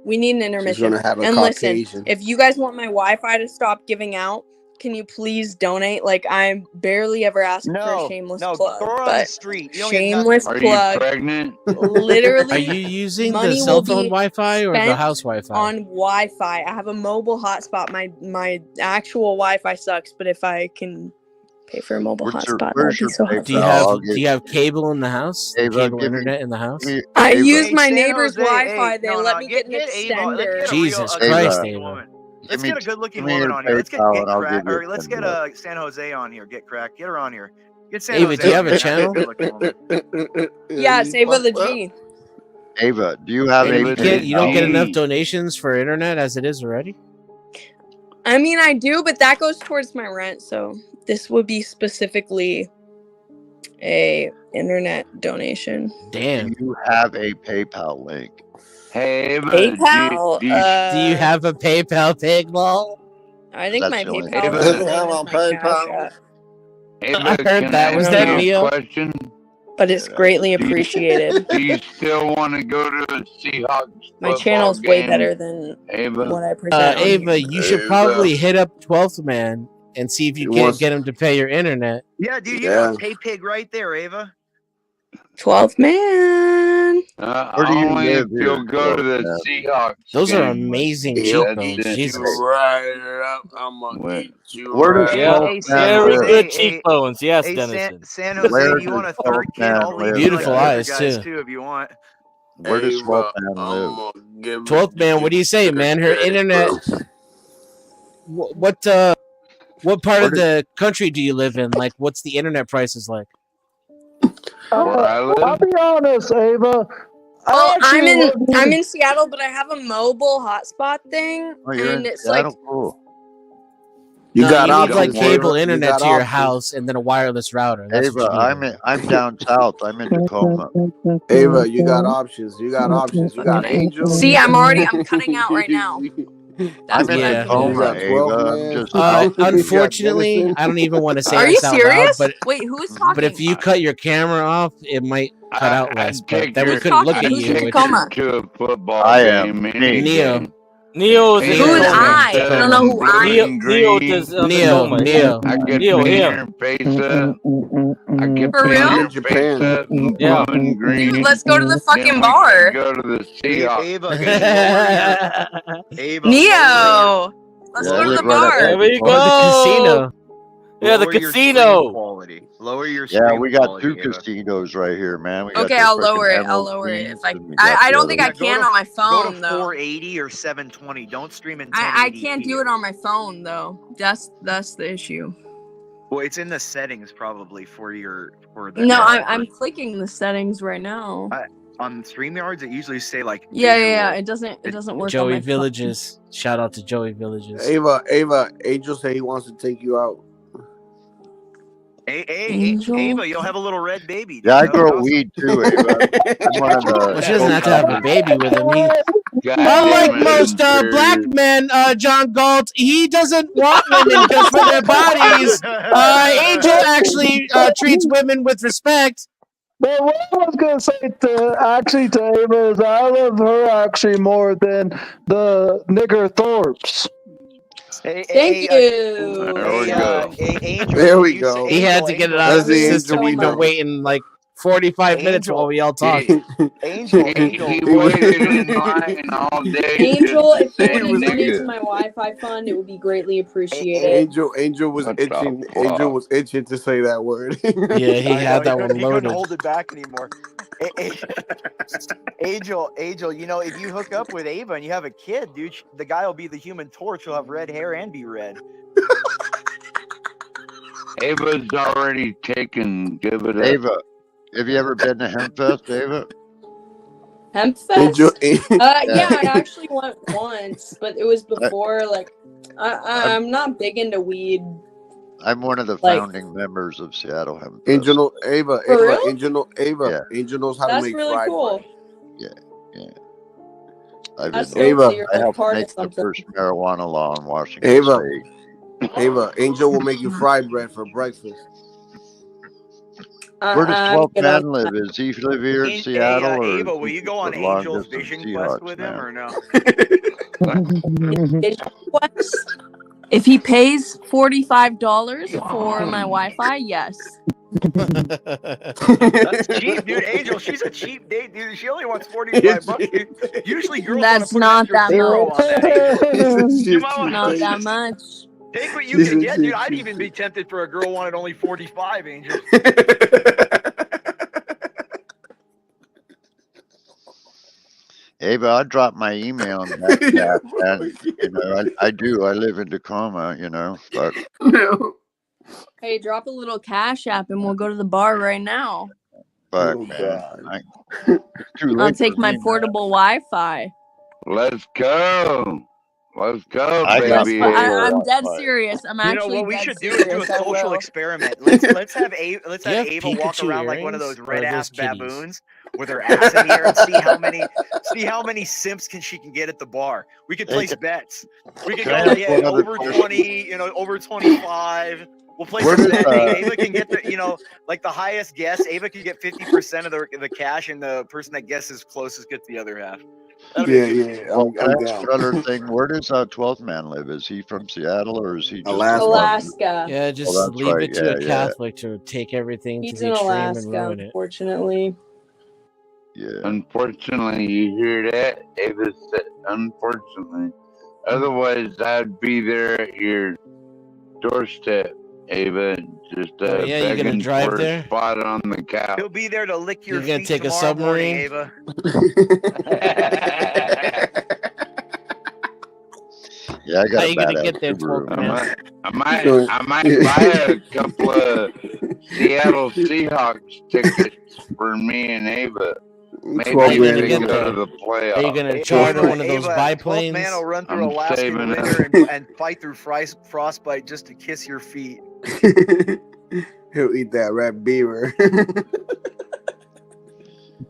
Speaker 11: We need an
Speaker 19: She's
Speaker 11: intermission.
Speaker 19: gonna have a
Speaker 11: And listen,
Speaker 19: Caucasian.
Speaker 11: if you guys want my Wi-Fi to stop giving out, can you please donate? Like, I barely ever ask for a shameless plug,
Speaker 20: throw her on the
Speaker 11: but
Speaker 20: street. You don't get
Speaker 11: shameless
Speaker 20: nothing.
Speaker 21: Are you
Speaker 11: plug.
Speaker 21: pregnant?
Speaker 11: Literally,
Speaker 9: Are you using the
Speaker 11: money
Speaker 9: cell
Speaker 11: will
Speaker 9: phone
Speaker 11: be
Speaker 9: Wi-Fi or the
Speaker 11: spent
Speaker 9: house Wi-Fi?
Speaker 11: on Wi-Fi. I have a mobile hotspot. My actual Wi-Fi sucks, but if I can pay for a mobile hotspot, that would be so helpful.
Speaker 9: Do you have cable in the house?
Speaker 10: Ava,
Speaker 9: Cable
Speaker 10: give me-
Speaker 9: internet in the house?
Speaker 11: I use
Speaker 20: Hey,
Speaker 11: my
Speaker 20: San
Speaker 11: neighbor's
Speaker 20: Jose,
Speaker 11: Wi-Fi.
Speaker 20: hey,
Speaker 11: They
Speaker 20: no,
Speaker 11: let
Speaker 20: no,
Speaker 11: me get an
Speaker 20: get Ava. Let's
Speaker 11: extender.
Speaker 20: get a
Speaker 9: Jesus
Speaker 20: real,
Speaker 9: Christ,
Speaker 20: good-looking
Speaker 9: Ava.
Speaker 20: woman. Let's get a good-looking
Speaker 10: give me
Speaker 20: woman
Speaker 10: your
Speaker 20: on here. Let's get
Speaker 10: PayPal and I'll
Speaker 20: Crack,
Speaker 10: give you
Speaker 20: or let's
Speaker 10: $10.
Speaker 20: get San Jose on here. Get Crack. Get her on here. Get San
Speaker 9: Ava,
Speaker 20: Jose.
Speaker 9: do you have
Speaker 20: on
Speaker 9: a
Speaker 20: here. That's
Speaker 9: channel?
Speaker 20: good-looking woman.
Speaker 11: Yeah, it's Ava the G.
Speaker 10: Ava, do you have
Speaker 9: And
Speaker 10: a
Speaker 9: you don't get enough
Speaker 10: PayPal?
Speaker 9: donations for internet as it is already?
Speaker 11: I mean, I do, but that goes towards my rent. So this would be specifically a internet donation.
Speaker 9: Damn.
Speaker 10: Do you have a PayPal link?
Speaker 21: Hey, Ava,
Speaker 11: PayPal.
Speaker 9: Do you have a PayPal, pig lol?
Speaker 11: I think
Speaker 10: That's
Speaker 11: my
Speaker 10: the only
Speaker 11: PayPal
Speaker 10: thing.
Speaker 11: is the same as my Cash App,
Speaker 21: Ava,
Speaker 9: I heard
Speaker 21: can
Speaker 9: that.
Speaker 21: I
Speaker 9: Was
Speaker 21: ask
Speaker 9: that
Speaker 21: you
Speaker 9: me?
Speaker 21: a question?
Speaker 11: but it's greatly appreciated.
Speaker 21: Do you still want to go to a Seahawks
Speaker 11: My
Speaker 21: football
Speaker 11: channel's way
Speaker 21: game,
Speaker 11: better than
Speaker 21: Ava?
Speaker 11: what I present on
Speaker 9: Ava,
Speaker 11: here.
Speaker 9: you should probably hit up 12th Man and see if you
Speaker 19: He
Speaker 9: can't
Speaker 19: wants-
Speaker 9: get him to pay your internet.
Speaker 20: Yeah, dude, you
Speaker 19: Yeah.
Speaker 20: got a pay pig right there, Ava.
Speaker 11: 12th man.
Speaker 10: Where do you
Speaker 21: Only
Speaker 10: live
Speaker 21: if you'll
Speaker 10: here,
Speaker 21: go to the
Speaker 10: Wolfman?
Speaker 21: Seahawks
Speaker 9: Those are
Speaker 21: game with
Speaker 9: amazing
Speaker 21: me.
Speaker 19: Yep.
Speaker 9: cheekbones.
Speaker 21: That's
Speaker 19: Eat
Speaker 21: it.
Speaker 19: you
Speaker 9: Jesus.
Speaker 19: right up. I'm gonna
Speaker 21: Where,
Speaker 19: eat you
Speaker 10: Where does
Speaker 19: right
Speaker 12: Yeah,
Speaker 10: 12th
Speaker 19: up.
Speaker 10: man
Speaker 12: very
Speaker 10: live?
Speaker 12: good cheekbones. Yes,
Speaker 20: Hey,
Speaker 12: Dennison.
Speaker 20: San Jose,
Speaker 10: Where
Speaker 20: if you
Speaker 10: does
Speaker 20: want a
Speaker 10: 12th
Speaker 20: third kid,
Speaker 10: man
Speaker 20: I'll leave
Speaker 10: live,
Speaker 20: you like
Speaker 9: Beautiful
Speaker 20: the
Speaker 10: guys?
Speaker 20: other
Speaker 9: eyes
Speaker 20: guys
Speaker 9: too.
Speaker 20: too if you want.
Speaker 10: Where does 12th
Speaker 19: Ava,
Speaker 10: man live?
Speaker 19: I'm gonna give it
Speaker 9: 12th
Speaker 19: to
Speaker 9: man,
Speaker 19: you
Speaker 9: what do you say, man? Her internet.
Speaker 19: today.
Speaker 9: What part
Speaker 10: Where
Speaker 9: of
Speaker 10: does
Speaker 9: the country do you live in? Like, what's the internet prices like?
Speaker 21: where I
Speaker 17: I'll
Speaker 21: live?
Speaker 17: be honest, Ava.
Speaker 11: Well, I'm in
Speaker 17: wasn't-
Speaker 11: Seattle, but I have a mobile hotspot thing,
Speaker 10: Oh, you're
Speaker 11: and
Speaker 10: in
Speaker 11: it's like
Speaker 10: Seattle? Cool.
Speaker 19: You
Speaker 9: No,
Speaker 19: got
Speaker 9: you need like
Speaker 19: options,
Speaker 9: cable
Speaker 19: Ava. You
Speaker 9: internet
Speaker 19: got
Speaker 9: to your
Speaker 19: options.
Speaker 9: house and then a wireless router. That's what
Speaker 10: Ava,
Speaker 9: you need.
Speaker 10: I'm down south. I'm in Tacoma.
Speaker 19: Ava, you got options. You got options. You got Angel.
Speaker 11: See, I'm cutting out right now.
Speaker 10: I'm
Speaker 11: That's
Speaker 10: in
Speaker 11: what I
Speaker 9: Yeah.
Speaker 11: can
Speaker 19: You
Speaker 11: do.
Speaker 10: Tacoma,
Speaker 19: got 12
Speaker 10: Ava. I'm
Speaker 19: man.
Speaker 10: just
Speaker 9: Unfortunately,
Speaker 19: Dennison.
Speaker 9: I don't even want to say
Speaker 11: Are you
Speaker 9: this out loud,
Speaker 11: serious?
Speaker 9: but
Speaker 11: Wait, who is
Speaker 9: but if
Speaker 11: talking?
Speaker 9: you cut your camera off, it might cut out less.
Speaker 21: I'd
Speaker 9: But
Speaker 21: take
Speaker 9: then we
Speaker 21: her.
Speaker 9: couldn't look
Speaker 11: talking?
Speaker 9: at
Speaker 11: Who's
Speaker 9: you,
Speaker 11: in
Speaker 9: which
Speaker 11: Tacoma?
Speaker 21: To a football
Speaker 10: I am.
Speaker 21: game any
Speaker 9: Neo.
Speaker 21: day.
Speaker 12: Neo is in
Speaker 11: Who is
Speaker 9: Neo's
Speaker 12: Tacoma.
Speaker 11: I? I don't
Speaker 21: Pizza,
Speaker 11: know who I
Speaker 12: Neo,
Speaker 11: am.
Speaker 21: Bowling
Speaker 12: Neo is
Speaker 21: Green.
Speaker 12: on
Speaker 9: Neo,
Speaker 12: Tacoma.
Speaker 9: Neo.
Speaker 21: I get
Speaker 12: Neo,
Speaker 21: Painter Pizza. I get
Speaker 11: For real?
Speaker 21: Painter
Speaker 19: I'm in Japan.
Speaker 21: Pizza and
Speaker 12: Yeah.
Speaker 21: Bowling
Speaker 11: Dude,
Speaker 21: Green.
Speaker 11: let's go to the
Speaker 21: Then
Speaker 11: fucking
Speaker 21: we
Speaker 11: bar.
Speaker 21: can go to the Seahawks
Speaker 20: Ava,
Speaker 21: game.
Speaker 20: can you lower your Ava?
Speaker 11: Neo, let's
Speaker 10: Yeah, I
Speaker 11: go to
Speaker 10: live
Speaker 11: the
Speaker 10: right up
Speaker 11: bar.
Speaker 12: There
Speaker 10: there.
Speaker 12: we
Speaker 9: or the
Speaker 12: go.
Speaker 9: casino.
Speaker 12: Yeah, the
Speaker 20: Lower your stream
Speaker 12: casino.
Speaker 20: quality. Lower your
Speaker 10: Yeah,
Speaker 20: stream
Speaker 10: we got
Speaker 20: quality,
Speaker 10: two
Speaker 20: Ava.
Speaker 10: casinos right here, man. We got
Speaker 11: Okay,
Speaker 10: the
Speaker 11: I'll
Speaker 10: freaking
Speaker 11: lower it. I'll
Speaker 10: Emerald
Speaker 11: lower it
Speaker 10: Queens,
Speaker 11: if I.
Speaker 10: and we got
Speaker 11: I
Speaker 10: the
Speaker 11: don't
Speaker 10: other
Speaker 11: think I
Speaker 10: one.
Speaker 11: can on my
Speaker 20: Go
Speaker 11: phone
Speaker 20: to
Speaker 11: though.
Speaker 20: 480 or 720. Don't stream in 1080p.
Speaker 11: I can't do it on my phone though. That's the issue.
Speaker 20: Well, it's in the settings probably for the
Speaker 11: No,
Speaker 20: app.
Speaker 11: I'm clicking the settings right now.
Speaker 20: On StreamYards, it usually say like
Speaker 11: Yeah.
Speaker 20: visual.
Speaker 11: It doesn't work on
Speaker 9: Joey
Speaker 11: my phone.
Speaker 9: Villages. Shout out to Joey Villages.
Speaker 19: Ava, Angel said he wants to take you out.
Speaker 20: Hey,
Speaker 11: Angel?
Speaker 20: Ava, you'll have a little red baby.
Speaker 10: Yeah, I
Speaker 20: That'll be
Speaker 10: grow
Speaker 20: awesome.
Speaker 10: weed too, Ava. I'm one of the
Speaker 9: Well, she doesn't have to have a
Speaker 10: co-founders.
Speaker 9: baby with him. He,
Speaker 21: God
Speaker 9: unlike
Speaker 21: damn it,
Speaker 9: most black
Speaker 21: Imperial.
Speaker 9: men, John Galt, he doesn't want women just for their bodies. Angel actually treats women with respect.
Speaker 17: But what I was gonna say to Ava is I love her actually more than the nigger Thorpes.
Speaker 11: Thank you.
Speaker 21: There we go.
Speaker 20: Angel,
Speaker 19: There
Speaker 20: can
Speaker 19: we
Speaker 20: you
Speaker 19: go.
Speaker 20: say-
Speaker 9: He had to get it out of
Speaker 19: That's
Speaker 9: his
Speaker 19: the
Speaker 9: system.
Speaker 19: Angel we
Speaker 9: We've been
Speaker 19: know.
Speaker 9: waiting like 45 minutes while we all talk.
Speaker 20: Angel,
Speaker 21: He waited in line all day
Speaker 11: Angel,
Speaker 21: just
Speaker 11: if
Speaker 21: to
Speaker 11: you
Speaker 21: say
Speaker 11: want to donate
Speaker 21: nigga.
Speaker 11: to my Wi-Fi fund, it would be greatly appreciated.
Speaker 19: Angel was
Speaker 21: What the
Speaker 19: itching.
Speaker 21: fuck?
Speaker 19: Angel was itching to say that word.
Speaker 9: Yeah, he
Speaker 20: I know,
Speaker 9: had that
Speaker 20: he
Speaker 9: one
Speaker 20: couldn't
Speaker 9: loaded.
Speaker 20: hold it back anymore. Angel, if you hook up with Ava and you have a kid, dude, the guy will be the Human Torch. He'll have red hair and be red.
Speaker 21: Ava's already taken. Give it up.
Speaker 10: Ava, have you ever been to Hempfest, Ava?
Speaker 11: Hempfest?
Speaker 19: Angel,
Speaker 11: Yeah, I actually went once, but it was before I'm not big into weed.
Speaker 10: I'm one of the founding members of Seattle Hempfest.
Speaker 19: Angel, Ava,
Speaker 11: For real?
Speaker 19: Angel, Ava, Angel knows how to
Speaker 11: That's
Speaker 19: make
Speaker 11: really
Speaker 19: fried
Speaker 11: cool.
Speaker 19: bread.
Speaker 10: Yeah. I've
Speaker 11: That's
Speaker 10: been,
Speaker 11: dope that you're
Speaker 10: I
Speaker 11: like
Speaker 10: helped
Speaker 11: part of
Speaker 10: make the
Speaker 11: something.
Speaker 10: first marijuana law in Washington
Speaker 19: Ava,
Speaker 10: State.
Speaker 19: Ava, Angel will make you fried bread for breakfast.
Speaker 10: Where does
Speaker 11: I'm
Speaker 10: 12th
Speaker 11: good
Speaker 10: man
Speaker 11: on
Speaker 10: live? Is he live here in Seattle or
Speaker 20: Ava,
Speaker 10: is
Speaker 20: will
Speaker 10: he
Speaker 20: you go on
Speaker 10: a long
Speaker 20: Angel's
Speaker 10: distance
Speaker 20: Vision Quest
Speaker 10: Seahawks
Speaker 20: with him
Speaker 10: man?
Speaker 20: or no?
Speaker 11: Vision Quest. If he pays $45 for my Wi-Fi, yes.
Speaker 20: That's cheap, dude. Angel, she's a cheap date, dude. She only wants $45. Usually girls want to
Speaker 11: That's
Speaker 20: put an
Speaker 11: not
Speaker 20: extra
Speaker 11: that
Speaker 20: zero
Speaker 11: much.
Speaker 20: on that. You might want
Speaker 11: Not that much.
Speaker 20: take what you can get, dude. I'd even be tempted for a girl wanted only 45, Angel.
Speaker 10: Ava, I dropped my email in that chat, and you know, I do. I live in Tacoma, you know, but
Speaker 11: Hey, drop a little cash app and we'll go to the bar right now.
Speaker 10: man, it's too late.
Speaker 11: I'll take
Speaker 10: for
Speaker 11: my
Speaker 10: me, man.
Speaker 11: portable Wi-Fi.
Speaker 21: Let's go. Let's go,
Speaker 10: I got
Speaker 21: baby.
Speaker 11: I'm dead serious. I'm
Speaker 20: You know
Speaker 11: actually
Speaker 20: what we
Speaker 11: dead
Speaker 20: should do is do a
Speaker 11: serious. I
Speaker 20: social
Speaker 11: will.
Speaker 20: experiment. Let's have Ava
Speaker 9: Do you have
Speaker 20: Ava walk
Speaker 9: Pikachu
Speaker 20: around like one of
Speaker 9: earrings,
Speaker 20: those
Speaker 9: or are
Speaker 20: red ass
Speaker 9: those kitties?
Speaker 20: baboons with her ass in the air and see how many simps she can get at the bar. We could place bets. We could
Speaker 10: Can I
Speaker 20: go
Speaker 10: ask
Speaker 20: like,
Speaker 10: one other
Speaker 20: over
Speaker 10: question?
Speaker 20: 20, over 25. We'll place
Speaker 10: Where
Speaker 20: a
Speaker 10: does,
Speaker 20: bet. Ava can get like the highest guess. Ava can get 50% of the cash, and the person that guesses closest gets the other half.
Speaker 19: Yeah.
Speaker 10: Well,
Speaker 19: I'm
Speaker 10: can I ask
Speaker 19: down.
Speaker 10: another thing? Where does 12th man live? Is he from Seattle or is he just
Speaker 19: Alaska.
Speaker 11: Alaska.
Speaker 9: Yeah,
Speaker 10: Oh,
Speaker 9: just
Speaker 10: that's
Speaker 9: leave
Speaker 10: right.
Speaker 9: it to
Speaker 10: Yeah,
Speaker 9: a
Speaker 10: yeah,
Speaker 9: Catholic to take everything to
Speaker 11: He's
Speaker 9: the
Speaker 11: in
Speaker 9: extreme and
Speaker 11: Alaska,
Speaker 9: ruin it.
Speaker 11: unfortunately.
Speaker 10: yeah.
Speaker 21: Unfortunately, you hear that? Ava said, unfortunately. Otherwise, I'd be there at your doorstep, Ava, just
Speaker 9: Oh yeah, you gonna
Speaker 21: begging
Speaker 9: drive
Speaker 21: for
Speaker 9: there?
Speaker 21: a spot on the couch.
Speaker 18: He'll be there to lick your
Speaker 9: You're gonna
Speaker 18: feet
Speaker 9: take a
Speaker 18: tomorrow morning,
Speaker 9: submarine?
Speaker 18: Ava.
Speaker 10: Yeah, I got
Speaker 9: How
Speaker 10: a
Speaker 9: you gonna
Speaker 10: badass
Speaker 9: get there, 12th
Speaker 10: Subaru.
Speaker 9: man?
Speaker 21: I might buy a couple of Seattle Seahawks tickets for me and Ava. Maybe
Speaker 19: 12
Speaker 21: if
Speaker 19: man
Speaker 21: they
Speaker 19: go
Speaker 21: go
Speaker 19: there.
Speaker 21: to the playoffs.
Speaker 9: Are you gonna charter one of those
Speaker 18: 12th man will
Speaker 9: biplanes?
Speaker 18: run through
Speaker 21: I'm
Speaker 18: Alaskan
Speaker 21: saving
Speaker 18: winter
Speaker 21: up.
Speaker 18: and fight through frostbite just to kiss your feet.
Speaker 19: He'll eat that red beaver.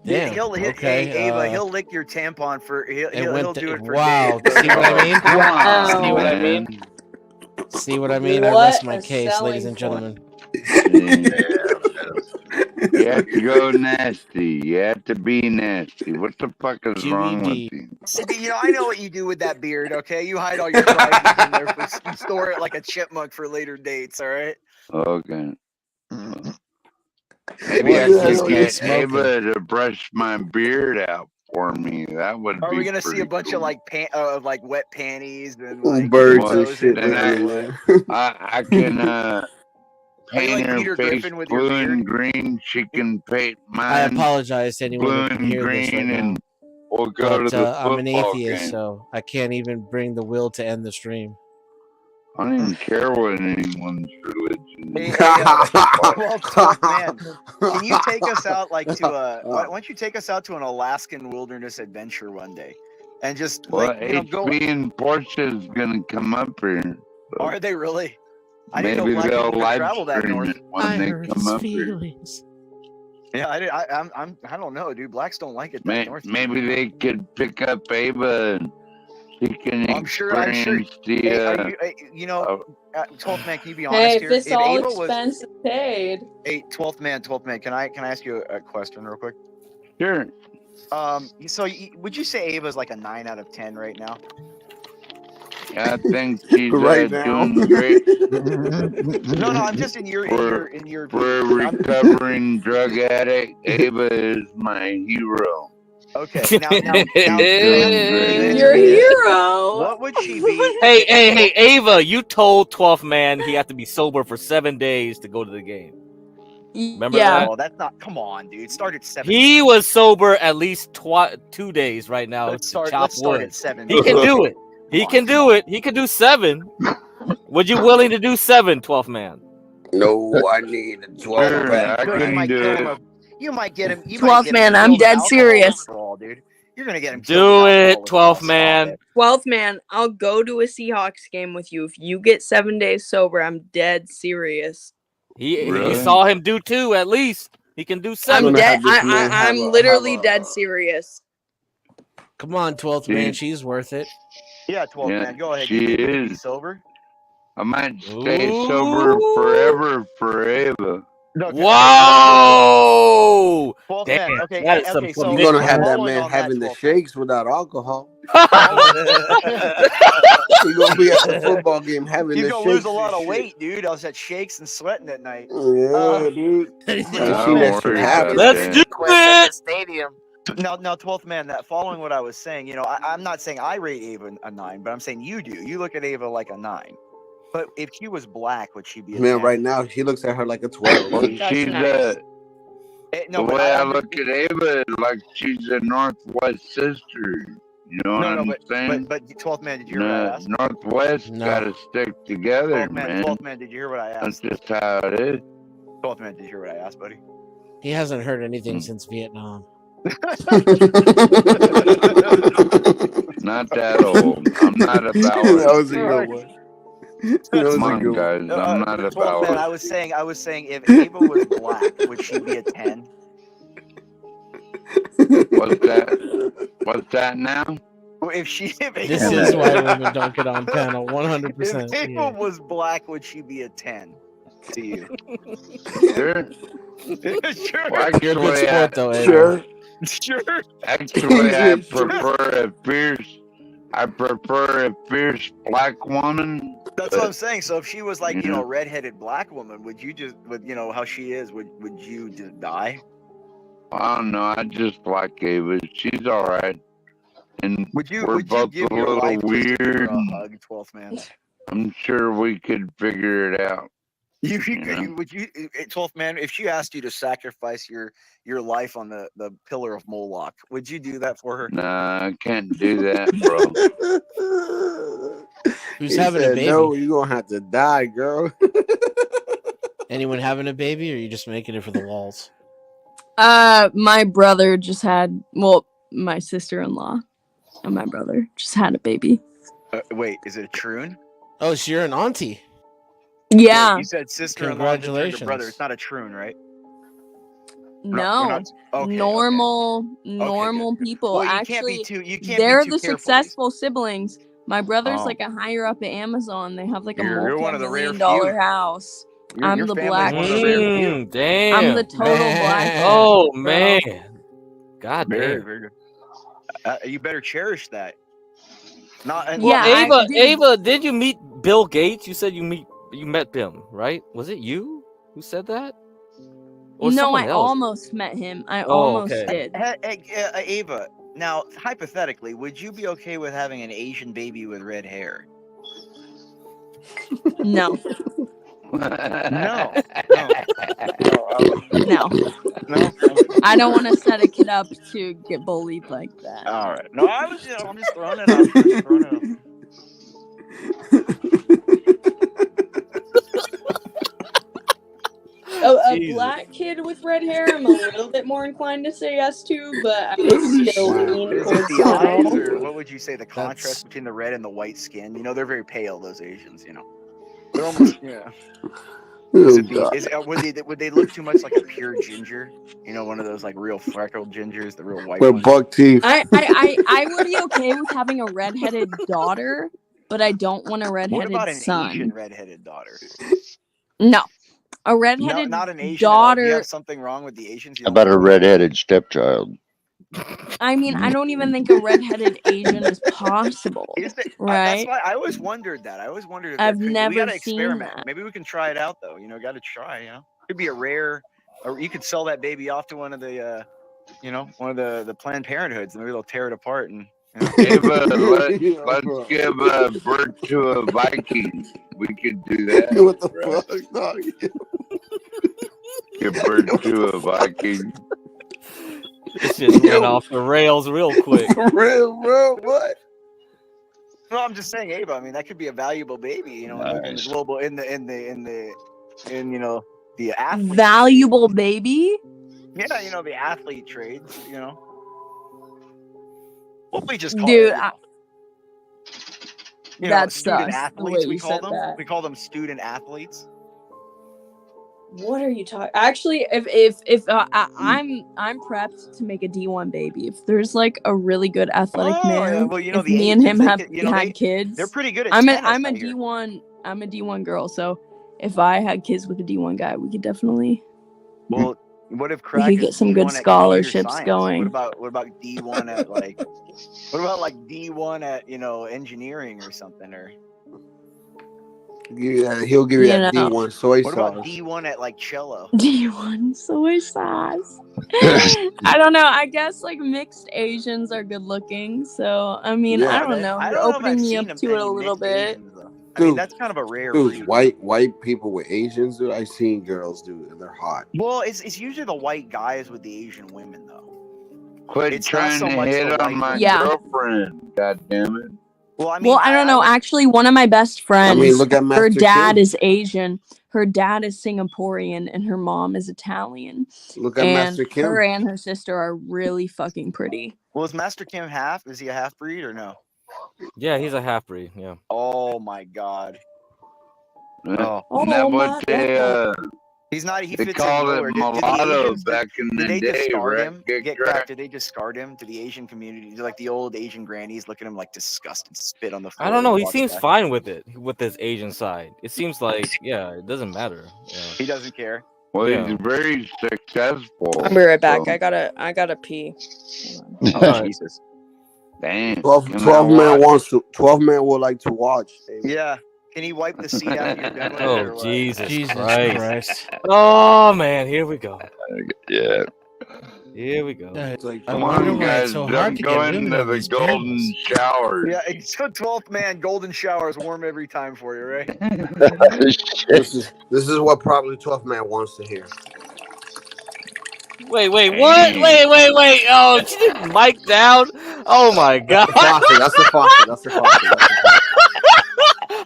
Speaker 9: Damn. Okay.
Speaker 18: Ava, he'll lick your tampon for he'll do it for
Speaker 9: wow.
Speaker 18: days.
Speaker 9: See what I mean?
Speaker 11: Wow.
Speaker 9: See what I mean? See what I mean? I
Speaker 11: What
Speaker 9: rest my
Speaker 11: a
Speaker 9: case, ladies
Speaker 11: selling
Speaker 9: and gentlemen.
Speaker 21: You have to go nasty. You have to be nasty. What the fuck is wrong with you?
Speaker 18: You know, I know what you do with that beard, okay? You hide all your prizes in there, you store it like a chipmunk for later dates, all right?
Speaker 21: Okay. Maybe I could get Ava to brush my beard out for me. That would be
Speaker 18: Are we gonna see a
Speaker 21: pretty
Speaker 18: bunch
Speaker 21: cool.
Speaker 18: of like wet panties and like
Speaker 19: birds and
Speaker 18: toes
Speaker 19: shit
Speaker 18: and
Speaker 19: living in
Speaker 18: like,
Speaker 19: there.
Speaker 21: I can
Speaker 18: Are you
Speaker 21: paint
Speaker 18: like
Speaker 21: her
Speaker 18: Peter
Speaker 21: face
Speaker 18: Griffin with your
Speaker 21: blue
Speaker 18: beard?
Speaker 21: and green. She can paint mine
Speaker 9: I apologize to anyone
Speaker 21: blue
Speaker 9: who can
Speaker 21: and
Speaker 9: hear this right
Speaker 21: green,
Speaker 9: now.
Speaker 21: and we'll go to
Speaker 9: But
Speaker 21: the
Speaker 9: I'm an
Speaker 21: football
Speaker 9: atheist,
Speaker 21: game.
Speaker 9: so I can't even bring the will to end the stream.
Speaker 21: I don't even care what anyone's religion is.
Speaker 18: Well, 12th man, can you take us out like to why don't you take us out to an Alaskan wilderness adventure one day, and just
Speaker 21: Well,
Speaker 18: like go?
Speaker 21: HB and Porsche is gonna come up here. So
Speaker 18: Are they really? I didn't know
Speaker 21: maybe
Speaker 18: black
Speaker 21: they'll
Speaker 18: people could
Speaker 21: live
Speaker 18: travel that
Speaker 21: stream
Speaker 18: north.
Speaker 21: it when they come up here.
Speaker 18: Yeah, I don't know, dude. Blacks don't like it that north.
Speaker 21: Maybe they could pick up Ava and she can
Speaker 18: I'm sure.
Speaker 21: experience the.
Speaker 18: Hey, are you know, 12th man, can you be honest
Speaker 11: Hey,
Speaker 18: here?
Speaker 11: if it's all
Speaker 18: Ava was
Speaker 11: expenses paid.
Speaker 18: Hey, 12th man, can I ask you a question real quick?
Speaker 21: Sure.
Speaker 18: So would you say Ava's like a 9 out of 10 right now?
Speaker 21: I think she's
Speaker 19: Right now.
Speaker 21: doing great.
Speaker 18: No, I'm just in your
Speaker 21: For a recovering drug addict, Ava is my hero.
Speaker 18: Okay, now
Speaker 11: Your hero.
Speaker 18: What would she be?
Speaker 12: Hey, Ava, you told 12th man he had to be sober for 7 days to go to the game. Remember that?
Speaker 18: Oh, that's not. Come on, dude. Start at 7.
Speaker 12: He was sober at least 2 days right now.
Speaker 18: Let's
Speaker 12: to
Speaker 18: start
Speaker 12: chop wood.
Speaker 18: at 7.
Speaker 12: He can do it. He can do it. He can do 7. Would you willing to do 7, 12th man?
Speaker 19: No, I need a 12
Speaker 21: Sure,
Speaker 19: pack.
Speaker 21: I can do it.
Speaker 18: You might get him.
Speaker 11: 12th man, I'm dead serious.
Speaker 18: Dude. You're gonna get him.
Speaker 12: Do it, 12th man.
Speaker 11: 12th man, I'll go to a Seahawks game with you if you get 7 days sober. I'm dead serious.
Speaker 12: You saw him do 2 at least. He can do 7.
Speaker 11: I'm dead. I'm literally dead serious.
Speaker 9: Come on, 12th man, she's worth it.
Speaker 18: Yeah, 12th man, go ahead.
Speaker 21: She
Speaker 18: You think you can be
Speaker 21: is.
Speaker 18: sober?
Speaker 21: I might stay sober forever for Ava.
Speaker 12: Whoa!
Speaker 18: 12th
Speaker 12: Damn,
Speaker 18: man. Okay,
Speaker 12: that is some
Speaker 18: so
Speaker 19: You're gonna have that
Speaker 18: following
Speaker 19: man
Speaker 18: on
Speaker 19: having the
Speaker 18: 12th
Speaker 19: shakes without alcohol. You're gonna be at the football game having
Speaker 18: He's
Speaker 19: the
Speaker 18: gonna
Speaker 19: shakes.
Speaker 18: lose a lot
Speaker 19: and
Speaker 18: of
Speaker 19: shit.
Speaker 18: weight, dude. I was at shakes and sweating at night.
Speaker 19: Yeah, dude. I've seen that shit happen.
Speaker 12: Let's do it.
Speaker 18: Stadium. Now, 12th man. That following what I was saying, you know, I'm not saying I rate Ava a 9, but I'm saying you do. You look at Ava like a 9. But if she was black, would she be a
Speaker 19: Man,
Speaker 18: 10?
Speaker 19: right now he looks at her like a 12.
Speaker 21: Well, she's
Speaker 11: nice.
Speaker 21: the way I look at Ava is like she's a Northwest sister. You know what I'm saying?
Speaker 18: But 12th man, did you hear what I asked?
Speaker 21: Northwest gotta stick together,
Speaker 18: 12th man, did you hear what I
Speaker 21: That's
Speaker 18: asked?
Speaker 21: just how it is.
Speaker 18: 12th man, did you hear what I asked, buddy?
Speaker 9: He hasn't heard anything since Vietnam.
Speaker 21: Not that old. I'm not a ballad.
Speaker 19: That was a good one. That was
Speaker 21: Come
Speaker 19: a
Speaker 21: on,
Speaker 19: good
Speaker 21: guys.
Speaker 19: one.
Speaker 21: I'm not a
Speaker 18: 12th man,
Speaker 21: ballad.
Speaker 18: I was saying if Ava was black, would she be a 10?
Speaker 21: What's that now?
Speaker 9: This is why women don't get on panel. 100%.
Speaker 18: If Ava was black, would she be a 10 to you?
Speaker 21: Sure.
Speaker 18: Sure.
Speaker 21: Well, I
Speaker 9: You're a good
Speaker 21: actually,
Speaker 9: sport, though, Ava.
Speaker 19: Sure.
Speaker 20: Sure.
Speaker 21: Actually, I prefer a fierce black woman.
Speaker 20: That's what I'm saying. So if she was like,
Speaker 21: Yeah.
Speaker 20: a redheaded black woman, would you just, with how she is, would you just die?
Speaker 21: I don't know. I just like Ava. She's all right. And
Speaker 20: Would you
Speaker 21: both
Speaker 20: give
Speaker 21: a
Speaker 20: your
Speaker 21: little
Speaker 20: life just to give her
Speaker 21: weird.
Speaker 20: a hug, 12th man?
Speaker 21: I'm sure we could figure it out.
Speaker 20: Would you, 12th man, if she asked you to sacrifice your life on the pillar of Moloch, would you do that for her?
Speaker 21: Nah, I can't do that, bro.
Speaker 9: Who's having a baby?
Speaker 19: No, you're gonna have to die, girl.
Speaker 9: Anyone having a baby, or are you just making it for the walls?
Speaker 11: My brother just had, my sister-in-law and my brother just had a baby.
Speaker 20: Wait, is it a troon?
Speaker 9: Oh, so you're an auntie.
Speaker 11: Yeah.
Speaker 20: Wait, you said sister-in-law just turned to brother.
Speaker 9: Congratulations.
Speaker 20: It's not a troon, right?
Speaker 11: No,
Speaker 20: Okay,
Speaker 11: normal people.
Speaker 20: Well, you
Speaker 11: Actually,
Speaker 20: can't be too
Speaker 11: they're
Speaker 20: careful.
Speaker 11: the successful siblings. My brother's
Speaker 20: Oh.
Speaker 11: like a higher up at Amazon. They have like a
Speaker 20: You're one of the rare
Speaker 11: multi-million-dollar
Speaker 20: few.
Speaker 11: house.
Speaker 20: Your
Speaker 11: I'm the
Speaker 20: family's
Speaker 11: black
Speaker 20: one of the rare few.
Speaker 12: Damn.
Speaker 11: I'm the total black sheep,
Speaker 12: Oh
Speaker 11: bro.
Speaker 12: man. God
Speaker 20: Very,
Speaker 12: damn.
Speaker 20: very good. You better cherish that. Not
Speaker 12: Well,
Speaker 11: Yeah,
Speaker 12: Ava, did you meet Bill Gates? You said you met him, right? Was it you who said that? Or
Speaker 11: No,
Speaker 12: someone
Speaker 11: I
Speaker 12: else?
Speaker 11: almost met him. I
Speaker 12: Oh,
Speaker 11: almost
Speaker 12: okay.
Speaker 11: did.
Speaker 20: Ava, now hypothetically, would you be okay with having an Asian baby with red hair?
Speaker 11: No.
Speaker 20: No.
Speaker 11: No. I don't want to set a kid up to get bullied like that.
Speaker 20: All right. No, I'm just throwing it out there.
Speaker 11: A black kid with red hair, I'm a little bit more inclined to say yes to, but I still lean
Speaker 20: Is it
Speaker 11: towards
Speaker 20: the eyes,
Speaker 11: girl.
Speaker 20: or what would you say? The contrast between the red and the white skin. They're very pale. Those Asians. They're almost would they look too much like a pure ginger? One of those like real freckled gingers, the real white
Speaker 19: With
Speaker 20: ones.
Speaker 19: buck teeth.
Speaker 11: I would be okay with having a redheaded daughter, but I don't want a redheaded
Speaker 20: What about an
Speaker 11: son.
Speaker 20: Asian redheaded daughter?
Speaker 11: No. A redheaded
Speaker 20: not an Asian
Speaker 11: daughter.
Speaker 20: Do you have something wrong with the Asians?
Speaker 10: How about a redheaded stepchild?
Speaker 11: I mean, I don't even think a redheaded Asian is possible.
Speaker 20: Is it?
Speaker 11: Right?
Speaker 20: That's why I always wondered that. I always wondered if
Speaker 11: I've
Speaker 20: we
Speaker 11: never
Speaker 20: gotta
Speaker 11: seen
Speaker 20: experiment.
Speaker 11: that.
Speaker 20: Maybe we can try it out though. Got to try. Could be a rare, or you could sell that baby off to one of the, one of the Planned Parenthoods, and maybe they'll tear it apart and.
Speaker 21: Let's give birth to a Viking. We could do that.
Speaker 19: What the
Speaker 21: right?
Speaker 19: fuck, dog?
Speaker 21: Give birth to a Viking.
Speaker 12: This just went off the rails real quick.
Speaker 19: For real, bro? What?
Speaker 20: No, I'm just saying, Ava. I mean, that could be a valuable baby. In the global, in the athlete.
Speaker 11: Valuable baby?
Speaker 20: Yeah, the athlete trades. What we just call
Speaker 11: Dude,
Speaker 20: it?
Speaker 11: That's
Speaker 20: Student
Speaker 11: sus,
Speaker 20: athletes.
Speaker 11: the way
Speaker 20: We
Speaker 11: you
Speaker 20: call
Speaker 11: said
Speaker 20: them.
Speaker 11: that.
Speaker 20: We call them student athletes.
Speaker 11: What are you talking? Actually, if I'm prepped to make a D1 baby. If there's like a really good athletic man, if
Speaker 20: the
Speaker 11: me and him
Speaker 20: Asians,
Speaker 11: had kids,
Speaker 20: they're pretty good at
Speaker 11: I'm
Speaker 20: tennis,
Speaker 11: a
Speaker 20: I hear.
Speaker 11: D1. I'm a D1 girl, so if I had kids with a D1 guy, we could definitely.
Speaker 20: Well, what if
Speaker 11: We
Speaker 20: Crack
Speaker 11: could
Speaker 20: is
Speaker 11: get some
Speaker 20: D1
Speaker 11: good
Speaker 20: at computer
Speaker 11: scholarships
Speaker 20: science?
Speaker 11: going.
Speaker 20: What about D1 at like? What about like D1 at engineering or something or?
Speaker 19: Yeah, he'll give you that D1 soy
Speaker 20: What
Speaker 19: sauce.
Speaker 20: about D1 at like cello?
Speaker 11: D1 soy sauce. I don't know. I guess like mixed Asians are good looking. So I mean,
Speaker 19: Yeah.
Speaker 11: I don't know.
Speaker 20: I
Speaker 11: You're
Speaker 20: don't know if
Speaker 11: opening
Speaker 20: I've
Speaker 11: me
Speaker 20: seen
Speaker 11: up
Speaker 20: them
Speaker 11: to it a
Speaker 20: any
Speaker 11: little
Speaker 20: mixed
Speaker 11: bit.
Speaker 20: Asians, though. I mean, that's kind of a rare
Speaker 19: Dude,
Speaker 20: breed.
Speaker 19: white people with Asians, dude. I've seen girls, dude, and they're hot.
Speaker 20: Well, it's usually the white guys with the Asian women, though.
Speaker 21: Quit
Speaker 20: It's
Speaker 21: trying
Speaker 20: not so
Speaker 21: to
Speaker 20: much
Speaker 21: hit
Speaker 20: the
Speaker 21: on
Speaker 20: white
Speaker 21: my
Speaker 11: Yeah.
Speaker 21: girlfriend. God damn it.
Speaker 20: Well, I mean,
Speaker 11: Well, I don't know. Actually, one of my best friends,
Speaker 19: look at
Speaker 11: her
Speaker 19: Master
Speaker 11: dad
Speaker 19: Kim.
Speaker 11: is Asian. Her dad is Singaporean, and her mom is Italian.
Speaker 19: Look at
Speaker 11: And
Speaker 19: Master Kim.
Speaker 11: her and her sister are really fucking pretty.
Speaker 20: Well, is Master Kim half? Is he a half breed or no?
Speaker 12: Yeah, he's a half breed. Yeah.
Speaker 20: Oh my God.
Speaker 21: Oh,
Speaker 11: Oh
Speaker 21: that
Speaker 11: my
Speaker 21: what they
Speaker 20: He's not. He
Speaker 21: they
Speaker 20: fits in
Speaker 21: called
Speaker 20: nowhere.
Speaker 21: it
Speaker 20: Did the
Speaker 21: mulatto
Speaker 20: Asians?
Speaker 21: back in
Speaker 20: Did
Speaker 21: the
Speaker 20: they
Speaker 21: day,
Speaker 20: discard
Speaker 21: right?
Speaker 20: him?
Speaker 21: Get
Speaker 20: Get
Speaker 21: cracked.
Speaker 20: back. Did they discard him to the Asian community? Like the old Asian grannies, look at him like disgusted, spit on the floor.
Speaker 12: I don't know.
Speaker 20: and
Speaker 12: He
Speaker 20: walk
Speaker 12: seems
Speaker 20: back.
Speaker 12: fine with it, with his Asian side. It seems like, yeah, it doesn't matter. Yeah.
Speaker 20: He doesn't care.
Speaker 21: Well,
Speaker 12: Yeah.
Speaker 21: he's very successful.
Speaker 11: I'll be right back.
Speaker 21: so-
Speaker 11: I gotta pee.
Speaker 20: Oh, Jesus.
Speaker 21: Damn.
Speaker 19: 12
Speaker 21: Can I
Speaker 19: 12 man
Speaker 21: watch?
Speaker 19: wants to. 12 man would like to watch. David.
Speaker 20: Yeah. Can you wipe the seat after you're done with it,
Speaker 12: Oh,
Speaker 20: or what?
Speaker 12: Jesus Christ. Oh, man. Here we go.
Speaker 21: Yeah.
Speaker 12: Here we go.
Speaker 21: Come on, guys. Don't go into the golden showers.
Speaker 20: Yeah, it's so 12th man, golden showers, warm every time for you, right?
Speaker 19: This is what probably 12 man wants to hear.
Speaker 12: Wait, what? Wait. Oh, she did mic down? Oh, my God.
Speaker 19: That's the faucet. That's the faucet.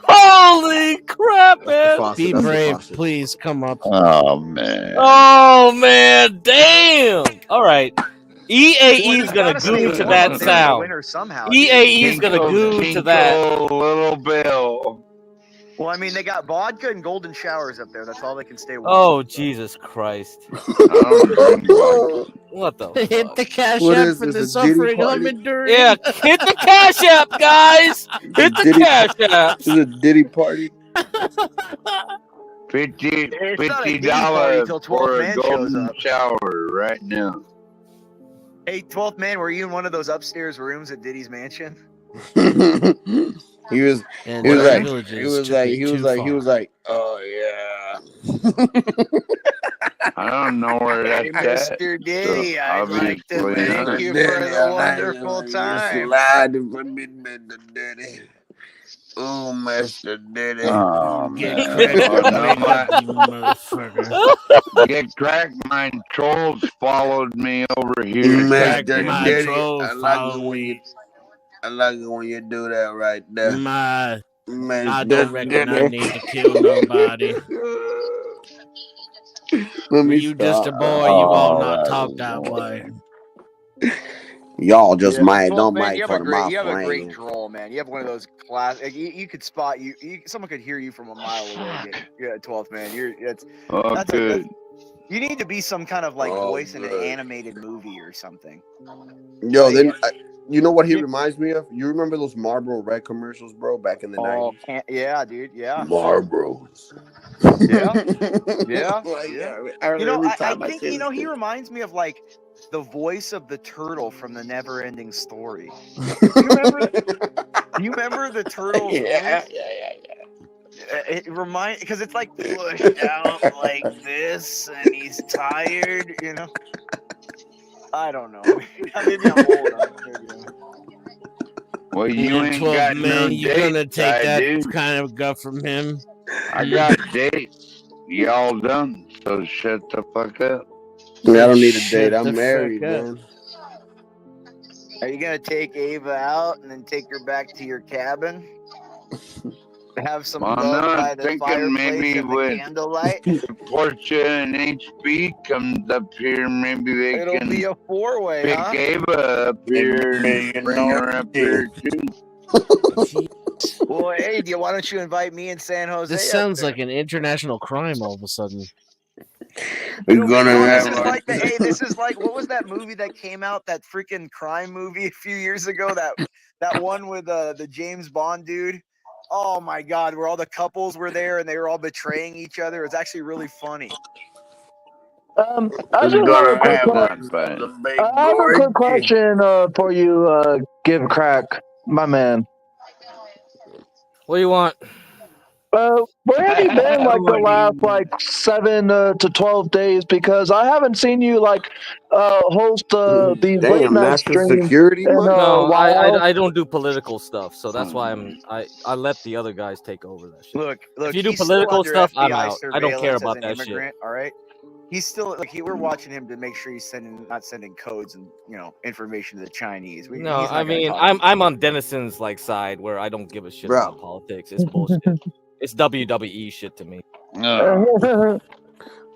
Speaker 12: Holy crap, man.
Speaker 9: Be brave, please come up.
Speaker 10: Oh man.
Speaker 12: Oh, man. Damn. All right. EAE's going to goo to that sound. EAE's going to goo to that.
Speaker 21: Little Bill.
Speaker 20: Well, I mean, they got vodka and golden showers up there. That's all they can stay with.
Speaker 12: Oh, Jesus Christ. What the
Speaker 9: Hit the cash
Speaker 19: What
Speaker 9: app
Speaker 19: is
Speaker 9: for
Speaker 19: this,
Speaker 9: the
Speaker 19: a
Speaker 9: suffering
Speaker 19: Diddy
Speaker 9: I'm
Speaker 19: party?
Speaker 9: enduring.
Speaker 12: Yeah, hit the cash app, guys. Hit the cash app.
Speaker 19: This is a Diddy party.
Speaker 21: $50 for a golden shower right now.
Speaker 20: Hey, 12th man, were you in one of those upstairs rooms at Diddy's mansion?
Speaker 19: He was like, oh yeah.
Speaker 21: I don't know where
Speaker 20: Hey,
Speaker 21: that's at.
Speaker 20: Mr. Diddy,
Speaker 21: so
Speaker 20: I'd like to
Speaker 21: obviously
Speaker 20: thank
Speaker 21: not.
Speaker 20: you for the wonderful time.
Speaker 19: Oh, Mr. Diddy.
Speaker 21: Oh,
Speaker 9: Get
Speaker 21: man.
Speaker 9: cracked,
Speaker 21: Oh, no,
Speaker 9: you motherfucker.
Speaker 21: Get cracked. My trolls followed me over here.
Speaker 19: Mr.
Speaker 9: My
Speaker 19: Diddy.
Speaker 9: trolls
Speaker 19: I like
Speaker 9: follow
Speaker 19: it when
Speaker 9: me.
Speaker 19: you. I like it when you do that right there.
Speaker 9: I
Speaker 19: Mr.
Speaker 9: don't reckon I
Speaker 19: Diddy.
Speaker 9: need to kill nobody.
Speaker 19: Let me
Speaker 9: You just a
Speaker 19: stop.
Speaker 9: boy, you all not talk that way.
Speaker 19: Y'all just might
Speaker 20: 12th
Speaker 19: don't
Speaker 20: man,
Speaker 19: might
Speaker 20: you have
Speaker 19: call
Speaker 20: a
Speaker 19: my
Speaker 20: great
Speaker 19: friend.
Speaker 20: drawl, man. You have one of those class. You could spot you. Someone could hear you from a mile away. Yeah, 12th man. That's
Speaker 21: good.
Speaker 20: You need to be some kind of voice in an animated movie or something.
Speaker 19: Yo, then you know what he reminds me of? You remember those Marlboro Red commercials, bro, back in the 90s?
Speaker 20: Yeah, dude. Yeah.
Speaker 19: Marlboros.
Speaker 20: Yeah. I think he
Speaker 19: it.
Speaker 20: reminds me of the voice of the turtle from the Never-Ending Story. You remember the turtle?
Speaker 19: Yeah.
Speaker 20: It because it's pushed out like this, and he's tired. I don't know. Maybe I'm old.
Speaker 21: Well, you ain't
Speaker 9: 12
Speaker 21: got
Speaker 9: man,
Speaker 21: no
Speaker 9: you
Speaker 21: dates,
Speaker 9: gonna take that
Speaker 21: dude.
Speaker 9: kind of guff from him?
Speaker 21: I got dates. Y'all done, so shut the fuck up.
Speaker 19: I don't need a date.
Speaker 9: Shut
Speaker 19: I'm
Speaker 9: the
Speaker 19: married,
Speaker 9: fuck up.
Speaker 19: man.
Speaker 20: Are you gonna take Ava out and then take her back to your cabin? Have some
Speaker 21: Well,
Speaker 20: love
Speaker 21: no,
Speaker 20: by
Speaker 21: I'm
Speaker 20: the
Speaker 21: thinking
Speaker 20: fireplace
Speaker 21: maybe
Speaker 20: and the
Speaker 21: with
Speaker 20: candlelight.
Speaker 21: Portia and HB comes up here, maybe they
Speaker 20: It'll
Speaker 21: can
Speaker 20: be a four-way,
Speaker 21: pick
Speaker 20: huh?
Speaker 21: Ava up here and bring her up here too.
Speaker 20: Well, hey, why don't you invite me and San Jose?
Speaker 9: This sounds like an international crime all of a sudden.
Speaker 19: We're gonna have
Speaker 20: This is like what was that movie that came out? That freaking crime movie a few years ago. That one with the James Bond dude. Oh my God, where all the couples were there and they were all betraying each other. It's actually really funny.
Speaker 2: I just have a quick question for you, Give Crack, my man.
Speaker 12: What do you want?
Speaker 2: Where have you been the last 7 to 12 days? Because I haven't seen you host these late
Speaker 19: Damn,
Speaker 2: night
Speaker 19: national
Speaker 2: streams
Speaker 19: security
Speaker 2: in
Speaker 19: money?
Speaker 12: No,
Speaker 2: a while.
Speaker 12: I don't do political stuff, so that's why I let the other guys take over that shit.
Speaker 20: Look,
Speaker 12: if you do
Speaker 20: he's still
Speaker 12: political
Speaker 20: under
Speaker 12: stuff, I'm
Speaker 20: FBI
Speaker 12: out. I don't care
Speaker 20: surveillance
Speaker 12: about
Speaker 20: as
Speaker 12: that
Speaker 20: an
Speaker 12: shit.
Speaker 20: immigrant, all right? He's still we're watching him to make sure he's not sending codes and information to the Chinese.
Speaker 12: No, I mean I'm on Denison's side where I don't give a shit about politics. It's bullshit. It's WWE shit to me.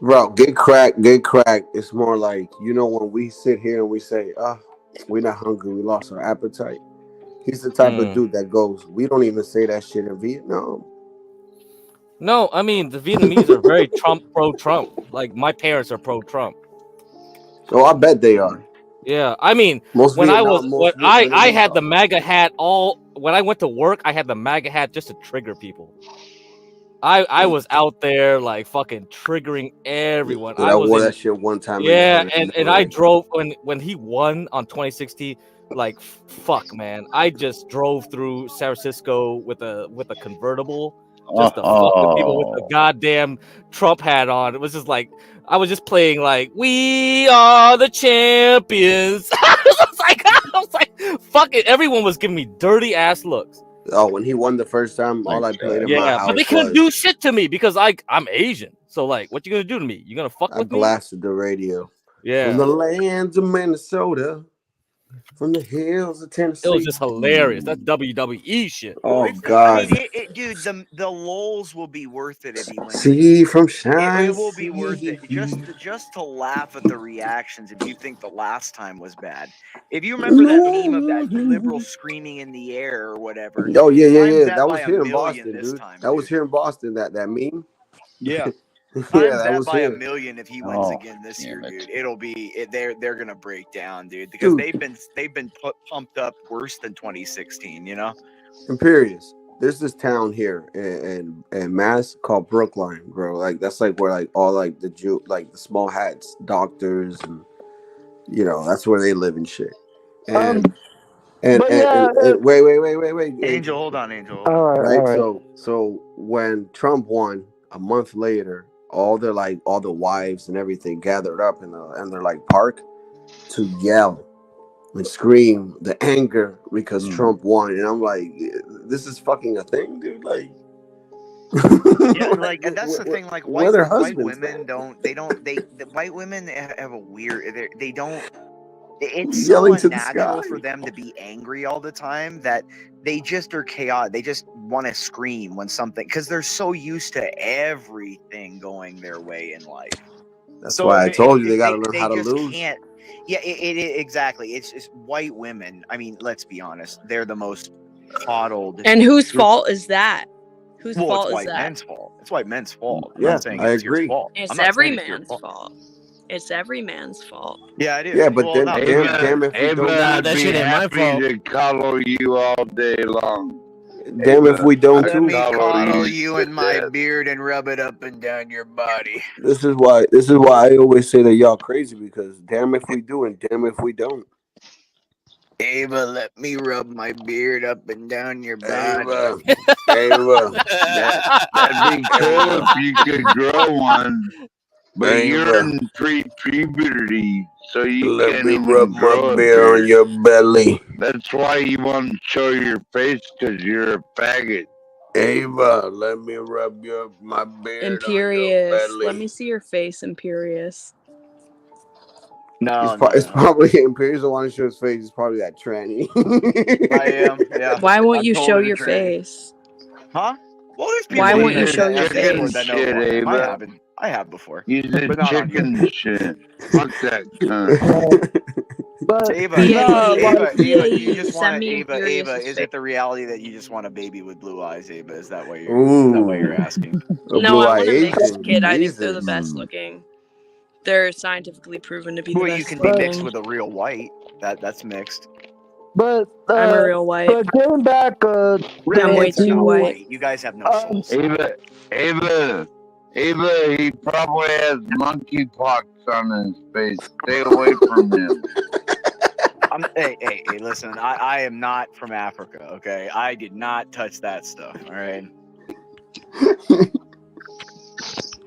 Speaker 19: Bro, get cracked. It's more like, when we sit here and we say, we're not hungry, we lost our appetite. He's the type of dude that goes, we don't even say that shit in Vietnam.
Speaker 12: No, I mean the Vietnamese are very pro-Trump. My parents are pro-Trump.
Speaker 19: Oh, I bet they are.
Speaker 12: Yeah, I mean,
Speaker 19: Most
Speaker 12: when
Speaker 19: Vietnam-
Speaker 12: I had the MAGA hat when I went to work, I had the MAGA hat just to trigger people. I was out there like fucking triggering everyone.
Speaker 19: Dude,
Speaker 12: I
Speaker 19: I
Speaker 12: was
Speaker 19: wore
Speaker 12: in
Speaker 19: that shit one time.
Speaker 12: yeah,
Speaker 19: And
Speaker 12: and I drove when he won on 2016. Like fuck, man, I just drove through San Francisco with a convertible just to fuck with people with the goddamn Trump hat on. It was just like I was just playing like "We Are the Champions." I was like, fuck it. Everyone was giving me dirty ass looks.
Speaker 19: Oh, when he won the first time, all I played in my
Speaker 12: Yeah,
Speaker 19: house
Speaker 12: but they couldn't
Speaker 19: was
Speaker 12: do shit to me because I'm Asian. So like, what you gonna do to me? You gonna fuck
Speaker 19: I
Speaker 12: with me?
Speaker 19: blasted the radio.
Speaker 12: Yeah.
Speaker 19: From the lands of Minnesota, from the hills of Tennessee.
Speaker 12: It was just hilarious. That's WWE shit.
Speaker 19: Oh
Speaker 20: I
Speaker 19: God.
Speaker 20: mean, dude, the lols will be worth it if he wins.
Speaker 19: See from shine.
Speaker 20: It will be worth it just to laugh at the reactions. If you think the last time was bad, if you remember that meme of that liberal screaming in the air or whatever.
Speaker 19: Oh yeah.
Speaker 20: That
Speaker 19: That
Speaker 20: by
Speaker 19: was
Speaker 20: a
Speaker 19: here in
Speaker 20: million
Speaker 19: Boston,
Speaker 20: this
Speaker 19: dude.
Speaker 20: time,
Speaker 19: That was here in Boston. That meme.
Speaker 20: Yeah.
Speaker 19: Yeah,
Speaker 20: Times
Speaker 19: that
Speaker 20: that
Speaker 19: was
Speaker 20: by
Speaker 19: here.
Speaker 20: a million if he wins again this year, dude. It'll be they're gonna break down, dude, because they've been pumped up worse than 2016. You know.
Speaker 19: Imperious. There's this town here in Mass called Brookline, bro. Like that's like where like all like the the small hats, doctors, and that's where they live and shit. And and wait,
Speaker 20: Angel, hold on, Angel.
Speaker 2: All right.
Speaker 19: So when Trump won a month later, all the wives and everything gathered up in their like park to yell and scream the anger because Trump won, and I'm like, this is fucking a thing, dude. Like,
Speaker 20: yeah, like and that's the thing. Like white women the white women have a weird. They don't. It's so
Speaker 19: Yelling to the
Speaker 20: unnatural
Speaker 19: sky.
Speaker 20: for them to be angry all the time that they just are chaotic. They just want to scream when something because they're so used to everything going their way in life.
Speaker 19: That's why I told you they got to learn how to
Speaker 20: just
Speaker 19: lose.
Speaker 20: Can't. Yeah, exactly. It's white women. I mean, let's be honest. They're the most coddled.
Speaker 11: And whose fault is that? Whose
Speaker 20: Well,
Speaker 11: fault
Speaker 20: it's
Speaker 11: is
Speaker 20: white
Speaker 11: that?
Speaker 20: men's fault. It's white men's fault. I'm
Speaker 19: Yeah,
Speaker 20: not saying
Speaker 19: I
Speaker 20: it's
Speaker 19: agree.
Speaker 20: your fault.
Speaker 11: It's
Speaker 20: I'm not
Speaker 11: every
Speaker 20: saying it's your
Speaker 11: man's
Speaker 20: fault.
Speaker 11: fault. It's every man's fault.
Speaker 20: Yeah, it is.
Speaker 19: Yeah, but
Speaker 20: well,
Speaker 19: then
Speaker 20: not
Speaker 19: damn if we
Speaker 21: Ava,
Speaker 19: don't.
Speaker 21: I'd
Speaker 9: that
Speaker 21: be
Speaker 9: shit ain't my
Speaker 21: happy
Speaker 9: fault.
Speaker 21: to cuddle you all day long.
Speaker 19: Damn if we don't
Speaker 20: Let
Speaker 19: too.
Speaker 20: me coddle you
Speaker 21: to
Speaker 20: in my
Speaker 21: death.
Speaker 20: beard and rub it up and down your body.
Speaker 19: This is why I always say that y'all crazy, because damn if we do and damn if we don't.
Speaker 20: Ava, let me rub my beard up and down your body.
Speaker 19: Ava.
Speaker 21: That'd be cool if you could grow one, but you're in pre-puberty, so you
Speaker 19: Let
Speaker 21: can't
Speaker 19: me
Speaker 21: even
Speaker 19: rub
Speaker 21: grow
Speaker 19: my
Speaker 21: a
Speaker 19: beard on
Speaker 21: beard.
Speaker 19: your belly.
Speaker 21: That's why you want to show your face, because you're a faggot.
Speaker 19: Ava, let me rub my beard
Speaker 11: Imperious.
Speaker 19: on your belly.
Speaker 11: Let me see your face, Imperious.
Speaker 20: No,
Speaker 19: It's probably Imperious don't want to show his face. It's probably that tranny.
Speaker 20: I am. Yeah.
Speaker 11: Why won't
Speaker 20: I'm
Speaker 11: you show
Speaker 20: totally
Speaker 11: your
Speaker 20: tranny.
Speaker 11: face?
Speaker 20: Huh? Well, there's people
Speaker 11: Why
Speaker 20: in
Speaker 11: won't you
Speaker 20: here
Speaker 11: show
Speaker 20: that
Speaker 11: your
Speaker 20: have Discord
Speaker 11: face?
Speaker 20: that know
Speaker 21: Shit,
Speaker 20: who I am. I
Speaker 21: Ava.
Speaker 20: haven't. I have before.
Speaker 21: You
Speaker 20: But
Speaker 21: said
Speaker 20: not on here.
Speaker 21: chicken shit. Fuck that cunt.
Speaker 2: But
Speaker 20: Ava, you just
Speaker 11: Send
Speaker 20: want
Speaker 11: me
Speaker 20: Ava,
Speaker 11: Imperious's
Speaker 20: is
Speaker 11: face.
Speaker 20: it the reality that you just want a baby with blue eyes, Ava? Is that what you're
Speaker 19: Ooh.
Speaker 20: asking?
Speaker 11: No, I want a mixed
Speaker 19: Asian.
Speaker 11: kid. I think they're the
Speaker 19: Jesus.
Speaker 11: best looking. They're scientifically proven to be the
Speaker 20: Well,
Speaker 11: best
Speaker 20: you can be mixed
Speaker 11: looking.
Speaker 20: with a real white. That's mixed.
Speaker 2: But
Speaker 11: I'm a real white.
Speaker 2: But getting back,
Speaker 11: I'm way too white.
Speaker 20: You guys have no souls.
Speaker 21: Ava, he probably has monkeypox on his face. Stay away from him.
Speaker 20: Hey, listen, I am not from Africa, okay? I did not touch that stuff, all right?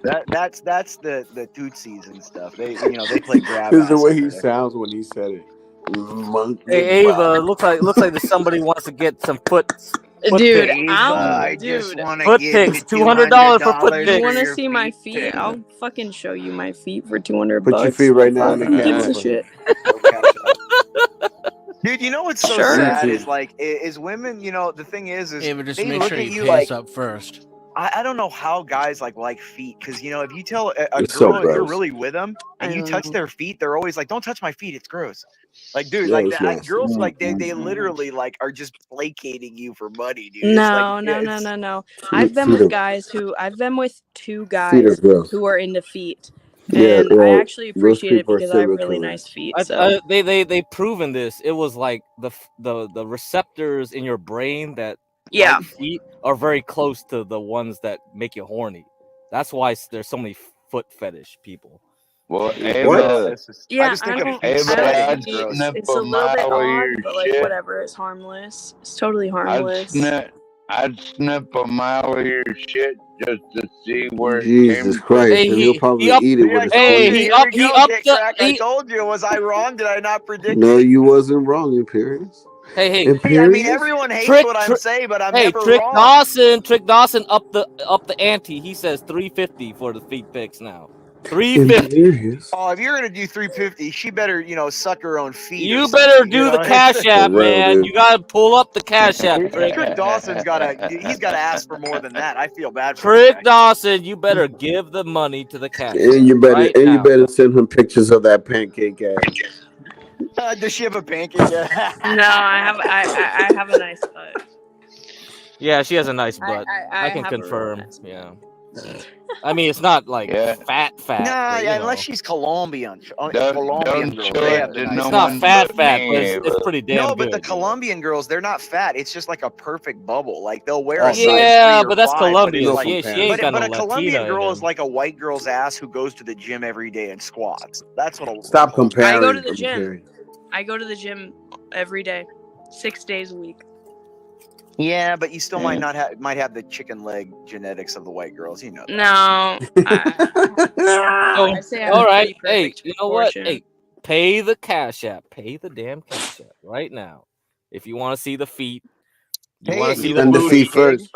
Speaker 20: That's the Tutsis and stuff. They play grab
Speaker 19: This is the
Speaker 20: ass
Speaker 19: way
Speaker 20: over
Speaker 19: he
Speaker 20: there.
Speaker 19: sounds when he said it. Monkey
Speaker 12: Hey Ava,
Speaker 19: box.
Speaker 12: looks like there's somebody wants to get some foot
Speaker 11: Dude,
Speaker 12: pics.
Speaker 20: I just want to
Speaker 12: Foot
Speaker 20: give
Speaker 12: pics,
Speaker 20: you
Speaker 12: $200 for foot
Speaker 20: $200
Speaker 11: You
Speaker 12: pics.
Speaker 11: want to
Speaker 20: your
Speaker 11: see my
Speaker 20: feet,
Speaker 11: feet?
Speaker 20: Tim.
Speaker 11: I'll fucking show you my feet for $200.
Speaker 19: Put your feet right now in the
Speaker 11: Who gives
Speaker 19: camera.
Speaker 11: a shit?
Speaker 20: Dude, you know what's so
Speaker 11: Sure.
Speaker 20: sad is is women. The thing is
Speaker 9: Ava, just
Speaker 20: they
Speaker 9: make
Speaker 20: look
Speaker 9: sure
Speaker 20: at
Speaker 9: you
Speaker 20: you
Speaker 9: pay
Speaker 20: like
Speaker 9: us up first.
Speaker 20: I don't know how guys like feet, because if you tell a
Speaker 19: It's so
Speaker 20: girl if you're
Speaker 19: gross.
Speaker 20: really with them and you touch their feet, they're always like, "Don't touch my feet, it's gross." Like, dude,
Speaker 19: Yeah,
Speaker 20: like
Speaker 19: it's nasty.
Speaker 20: girls they literally are just placating you for money, dude. It's
Speaker 11: No. I've been with two guys
Speaker 19: gross.
Speaker 11: who are into feet,
Speaker 19: Yeah,
Speaker 11: and I actually
Speaker 19: those
Speaker 11: appreciate it
Speaker 19: people are
Speaker 11: because I have
Speaker 19: serial
Speaker 11: really
Speaker 19: killers.
Speaker 11: nice feet. So
Speaker 12: They proven this. It was like the receptors in your brain that
Speaker 11: Yeah.
Speaker 12: light feet are very close to the ones that make you horny. That's why there's so many foot fetish people.
Speaker 21: Well,
Speaker 10: What?
Speaker 11: Yeah,
Speaker 20: I just think of
Speaker 21: Hey,
Speaker 20: feet
Speaker 21: but
Speaker 20: sucking
Speaker 21: I'd
Speaker 20: is gross.
Speaker 21: snip
Speaker 11: it's
Speaker 21: a
Speaker 11: a little bit
Speaker 21: mile of
Speaker 11: odd,
Speaker 21: your
Speaker 11: but like
Speaker 21: shit.
Speaker 11: whatever, it's harmless. It's totally harmless.
Speaker 21: I'd snip a mile of your shit just to see where it
Speaker 19: Jesus
Speaker 21: came from.
Speaker 19: Christ, and he'll probably eat it
Speaker 20: See, I
Speaker 19: with a
Speaker 20: told you.
Speaker 19: spoon.
Speaker 20: Here we go, Get Crack. I told you. Was I wrong? Did I not predict
Speaker 19: No,
Speaker 20: it?
Speaker 19: you wasn't wrong, Imperious.
Speaker 12: Hey,
Speaker 20: See, I mean,
Speaker 19: Imperious?
Speaker 20: everyone hates what I'm saying, but I'm never
Speaker 12: Trick
Speaker 20: wrong.
Speaker 12: Dawson up the ante. He says 350 for the feet pics now. 350.
Speaker 19: Imperious.
Speaker 20: Oh, if you're gonna do 350, she better, suck her own feet.
Speaker 12: You
Speaker 20: or
Speaker 12: better
Speaker 20: something,
Speaker 12: do the Cash App,
Speaker 19: For real,
Speaker 12: man.
Speaker 19: dude.
Speaker 12: You gotta pull up the Cash App, Trick.
Speaker 20: Trick Dawson's he's gotta ask for more than that. I feel bad for
Speaker 12: Trick Dawson, you better give the money to the Cash App
Speaker 19: And you better
Speaker 12: right
Speaker 19: and you
Speaker 12: now.
Speaker 19: better send him pictures of that pancake ass.
Speaker 20: Does she have a pancake?
Speaker 11: No, I have a nice butt.
Speaker 12: Yeah, she has a nice butt.
Speaker 11: I
Speaker 12: I can
Speaker 11: have a really
Speaker 12: confirm.
Speaker 11: nice
Speaker 12: Yeah. I mean, it's not like fat.
Speaker 20: Nah,
Speaker 12: but,
Speaker 20: yeah,
Speaker 12: you
Speaker 20: unless
Speaker 12: know.
Speaker 20: she's Colombian.
Speaker 21: Don't
Speaker 20: Colombian girls,
Speaker 21: show
Speaker 20: they
Speaker 21: it
Speaker 20: have the
Speaker 21: to
Speaker 20: nice
Speaker 21: no
Speaker 12: It's not
Speaker 21: one
Speaker 12: fat,
Speaker 21: but
Speaker 12: but
Speaker 21: me.
Speaker 12: it's pretty damn
Speaker 20: No, but the
Speaker 12: good.
Speaker 20: Colombian girls, they're not fat. It's just like a perfect bubble. Like they'll wear
Speaker 19: Oh,
Speaker 20: a size
Speaker 12: Yeah,
Speaker 20: 3 or
Speaker 12: but that's
Speaker 20: 5,
Speaker 12: Colombian.
Speaker 20: But, it's
Speaker 12: She ain't got
Speaker 20: but
Speaker 12: no
Speaker 20: a Colombian
Speaker 12: Latina in
Speaker 20: girl is
Speaker 12: them.
Speaker 20: like a white girl's ass who goes to the gym every day and squats. That's what.
Speaker 19: Stop
Speaker 11: I
Speaker 19: comparing.
Speaker 11: go to the gym.
Speaker 19: Imperious.
Speaker 11: I go to the gym every day, 6 days a week.
Speaker 20: Yeah, but you still might have the chicken leg genetics of the white girls. You know that.
Speaker 11: No, I say I have
Speaker 12: All
Speaker 11: a
Speaker 12: right.
Speaker 11: pretty
Speaker 12: Hey,
Speaker 11: perfect
Speaker 12: you know what?
Speaker 11: proportion.
Speaker 12: Hey, pay the Cash App. Pay the damn Cash App right now. If you want to see the feet, you
Speaker 20: Pay
Speaker 12: want
Speaker 20: it,
Speaker 12: to see
Speaker 20: you
Speaker 12: the
Speaker 19: Send the
Speaker 12: booty.
Speaker 19: feet first.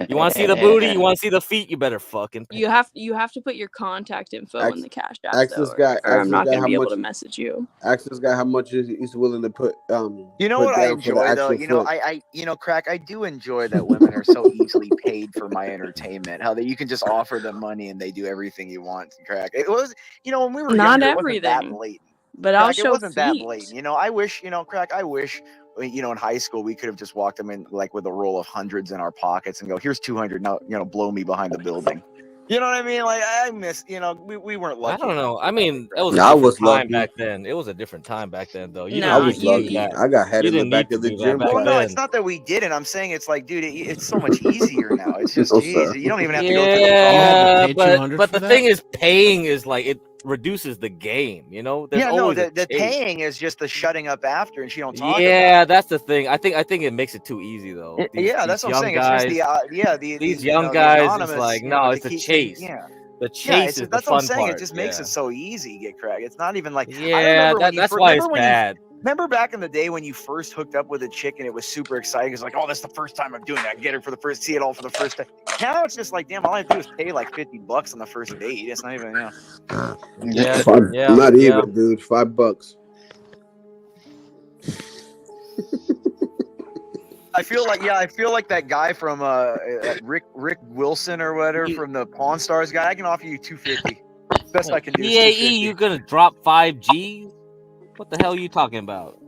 Speaker 12: You want to see the booty. You want to see the feet. You better fucking pay.
Speaker 11: You have to put your contact info in the Cash App
Speaker 19: Ask
Speaker 11: though,
Speaker 19: this guy.
Speaker 11: or I'm
Speaker 19: Ask this
Speaker 11: not
Speaker 19: guy
Speaker 11: gonna
Speaker 19: how
Speaker 11: be able
Speaker 19: much.
Speaker 11: to message you.
Speaker 19: Ask this guy how much he's willing to put.
Speaker 20: You know
Speaker 19: put
Speaker 20: what I
Speaker 19: down for the
Speaker 20: enjoy though?
Speaker 19: actual foot.
Speaker 20: I Crack, I do enjoy that women are so easily paid for my entertainment. How that you can just offer them money and they do everything you want, Crack. It was, when we were
Speaker 11: Not
Speaker 20: younger, it wasn't that
Speaker 11: everything,
Speaker 20: blatant.
Speaker 11: but I'll
Speaker 20: Crack, it
Speaker 11: show
Speaker 20: wasn't that
Speaker 11: feet.
Speaker 20: blatant. I wish, Crack, I wish, in high school we could have just walked them in like with a roll of hundreds in our pockets and go, here's 200. Now, blow me behind the building. You know what I mean? Like I miss, we weren't lucky.
Speaker 12: I don't know. I mean, it was
Speaker 19: Yeah, I
Speaker 12: a different
Speaker 19: was
Speaker 12: time
Speaker 19: lucky.
Speaker 12: back then. It was a different time back then, though. You
Speaker 19: I
Speaker 12: didn't
Speaker 19: was
Speaker 12: need to do
Speaker 19: lucky.
Speaker 12: that.
Speaker 19: I got head
Speaker 12: You
Speaker 19: in the
Speaker 12: didn't
Speaker 19: back
Speaker 12: need
Speaker 19: of
Speaker 12: to
Speaker 19: the
Speaker 12: do that
Speaker 19: gym
Speaker 12: back
Speaker 20: Well, no,
Speaker 19: class.
Speaker 20: it's not that we didn't. I'm saying it's like, dude, it's so much easier now. It's just
Speaker 19: No, sir.
Speaker 20: easy. You don't even have to go through the
Speaker 12: Yeah,
Speaker 20: process.
Speaker 12: but the thing is, paying is like it reduces the game. There's
Speaker 20: Yeah, no,
Speaker 12: always a
Speaker 20: the
Speaker 12: chase.
Speaker 20: paying is just the shutting up after, and she don't talk.
Speaker 12: Yeah, that's the thing. I think it makes it too easy though.
Speaker 20: Yeah, that's what I'm saying. It's just
Speaker 12: These
Speaker 20: the
Speaker 12: young
Speaker 20: the
Speaker 12: guys,
Speaker 20: anonymous.
Speaker 12: it's like no, it's a chase. The chase is the
Speaker 20: That's what I'm
Speaker 12: fun
Speaker 20: saying.
Speaker 12: part.
Speaker 20: It just makes it so easy, Get Craig. It's not even like I
Speaker 12: Yeah,
Speaker 20: remember when
Speaker 12: that's why it's bad.
Speaker 20: Remember back in the day when you first hooked up with a chick and it was super exciting. It's like, oh, that's the first time I'm doing that. Get her for the first, see it all for the first time. Now it's just like, damn, all I do is pay like $50 on the first date. It's not even,
Speaker 19: Not even, dude. $5.
Speaker 20: I feel like that guy from Rick Wilson or whatever from the Pawn Stars guy. I can offer you $250. Best I can do. Is
Speaker 12: EAE, you gonna drop 5G? What the hell are you talking about?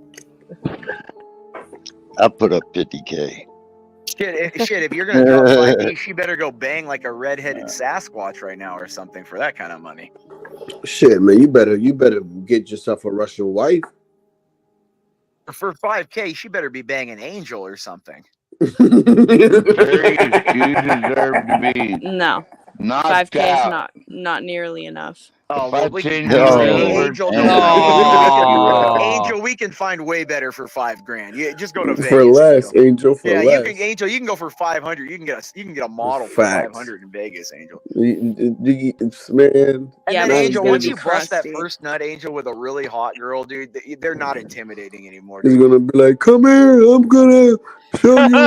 Speaker 10: I put up 50K.
Speaker 20: Shit, if you're gonna drop 5D, she better go bang like a redheaded Sasquatch right now or something for that kind of money.
Speaker 19: Shit, man, you better get yourself a Russian wife.
Speaker 20: For 5K, she better be banging Angel or something.
Speaker 21: You deserve to be
Speaker 11: No,
Speaker 21: knocked
Speaker 11: 5K is
Speaker 21: out.
Speaker 11: not nearly enough.
Speaker 20: Oh, well, we can,
Speaker 21: No.
Speaker 20: Angel, Angel, we can find way better for $5,000. You just go to Vegas.
Speaker 19: For less, Angel. For
Speaker 20: Yeah,
Speaker 19: less.
Speaker 20: you can go for 500. You can get a model
Speaker 19: Facts.
Speaker 20: for 500 in Vegas, Angel.
Speaker 19: Man.
Speaker 20: And
Speaker 11: Yeah,
Speaker 20: then
Speaker 11: but
Speaker 20: Angel,
Speaker 11: it's
Speaker 20: once
Speaker 11: gonna
Speaker 20: you
Speaker 11: be
Speaker 20: bust that
Speaker 11: crusty.
Speaker 20: first nut, Angel, with a really hot girl, dude, they're not intimidating anymore.
Speaker 19: He's
Speaker 20: Dude.
Speaker 19: gonna be like, "Come here, I'm gonna show you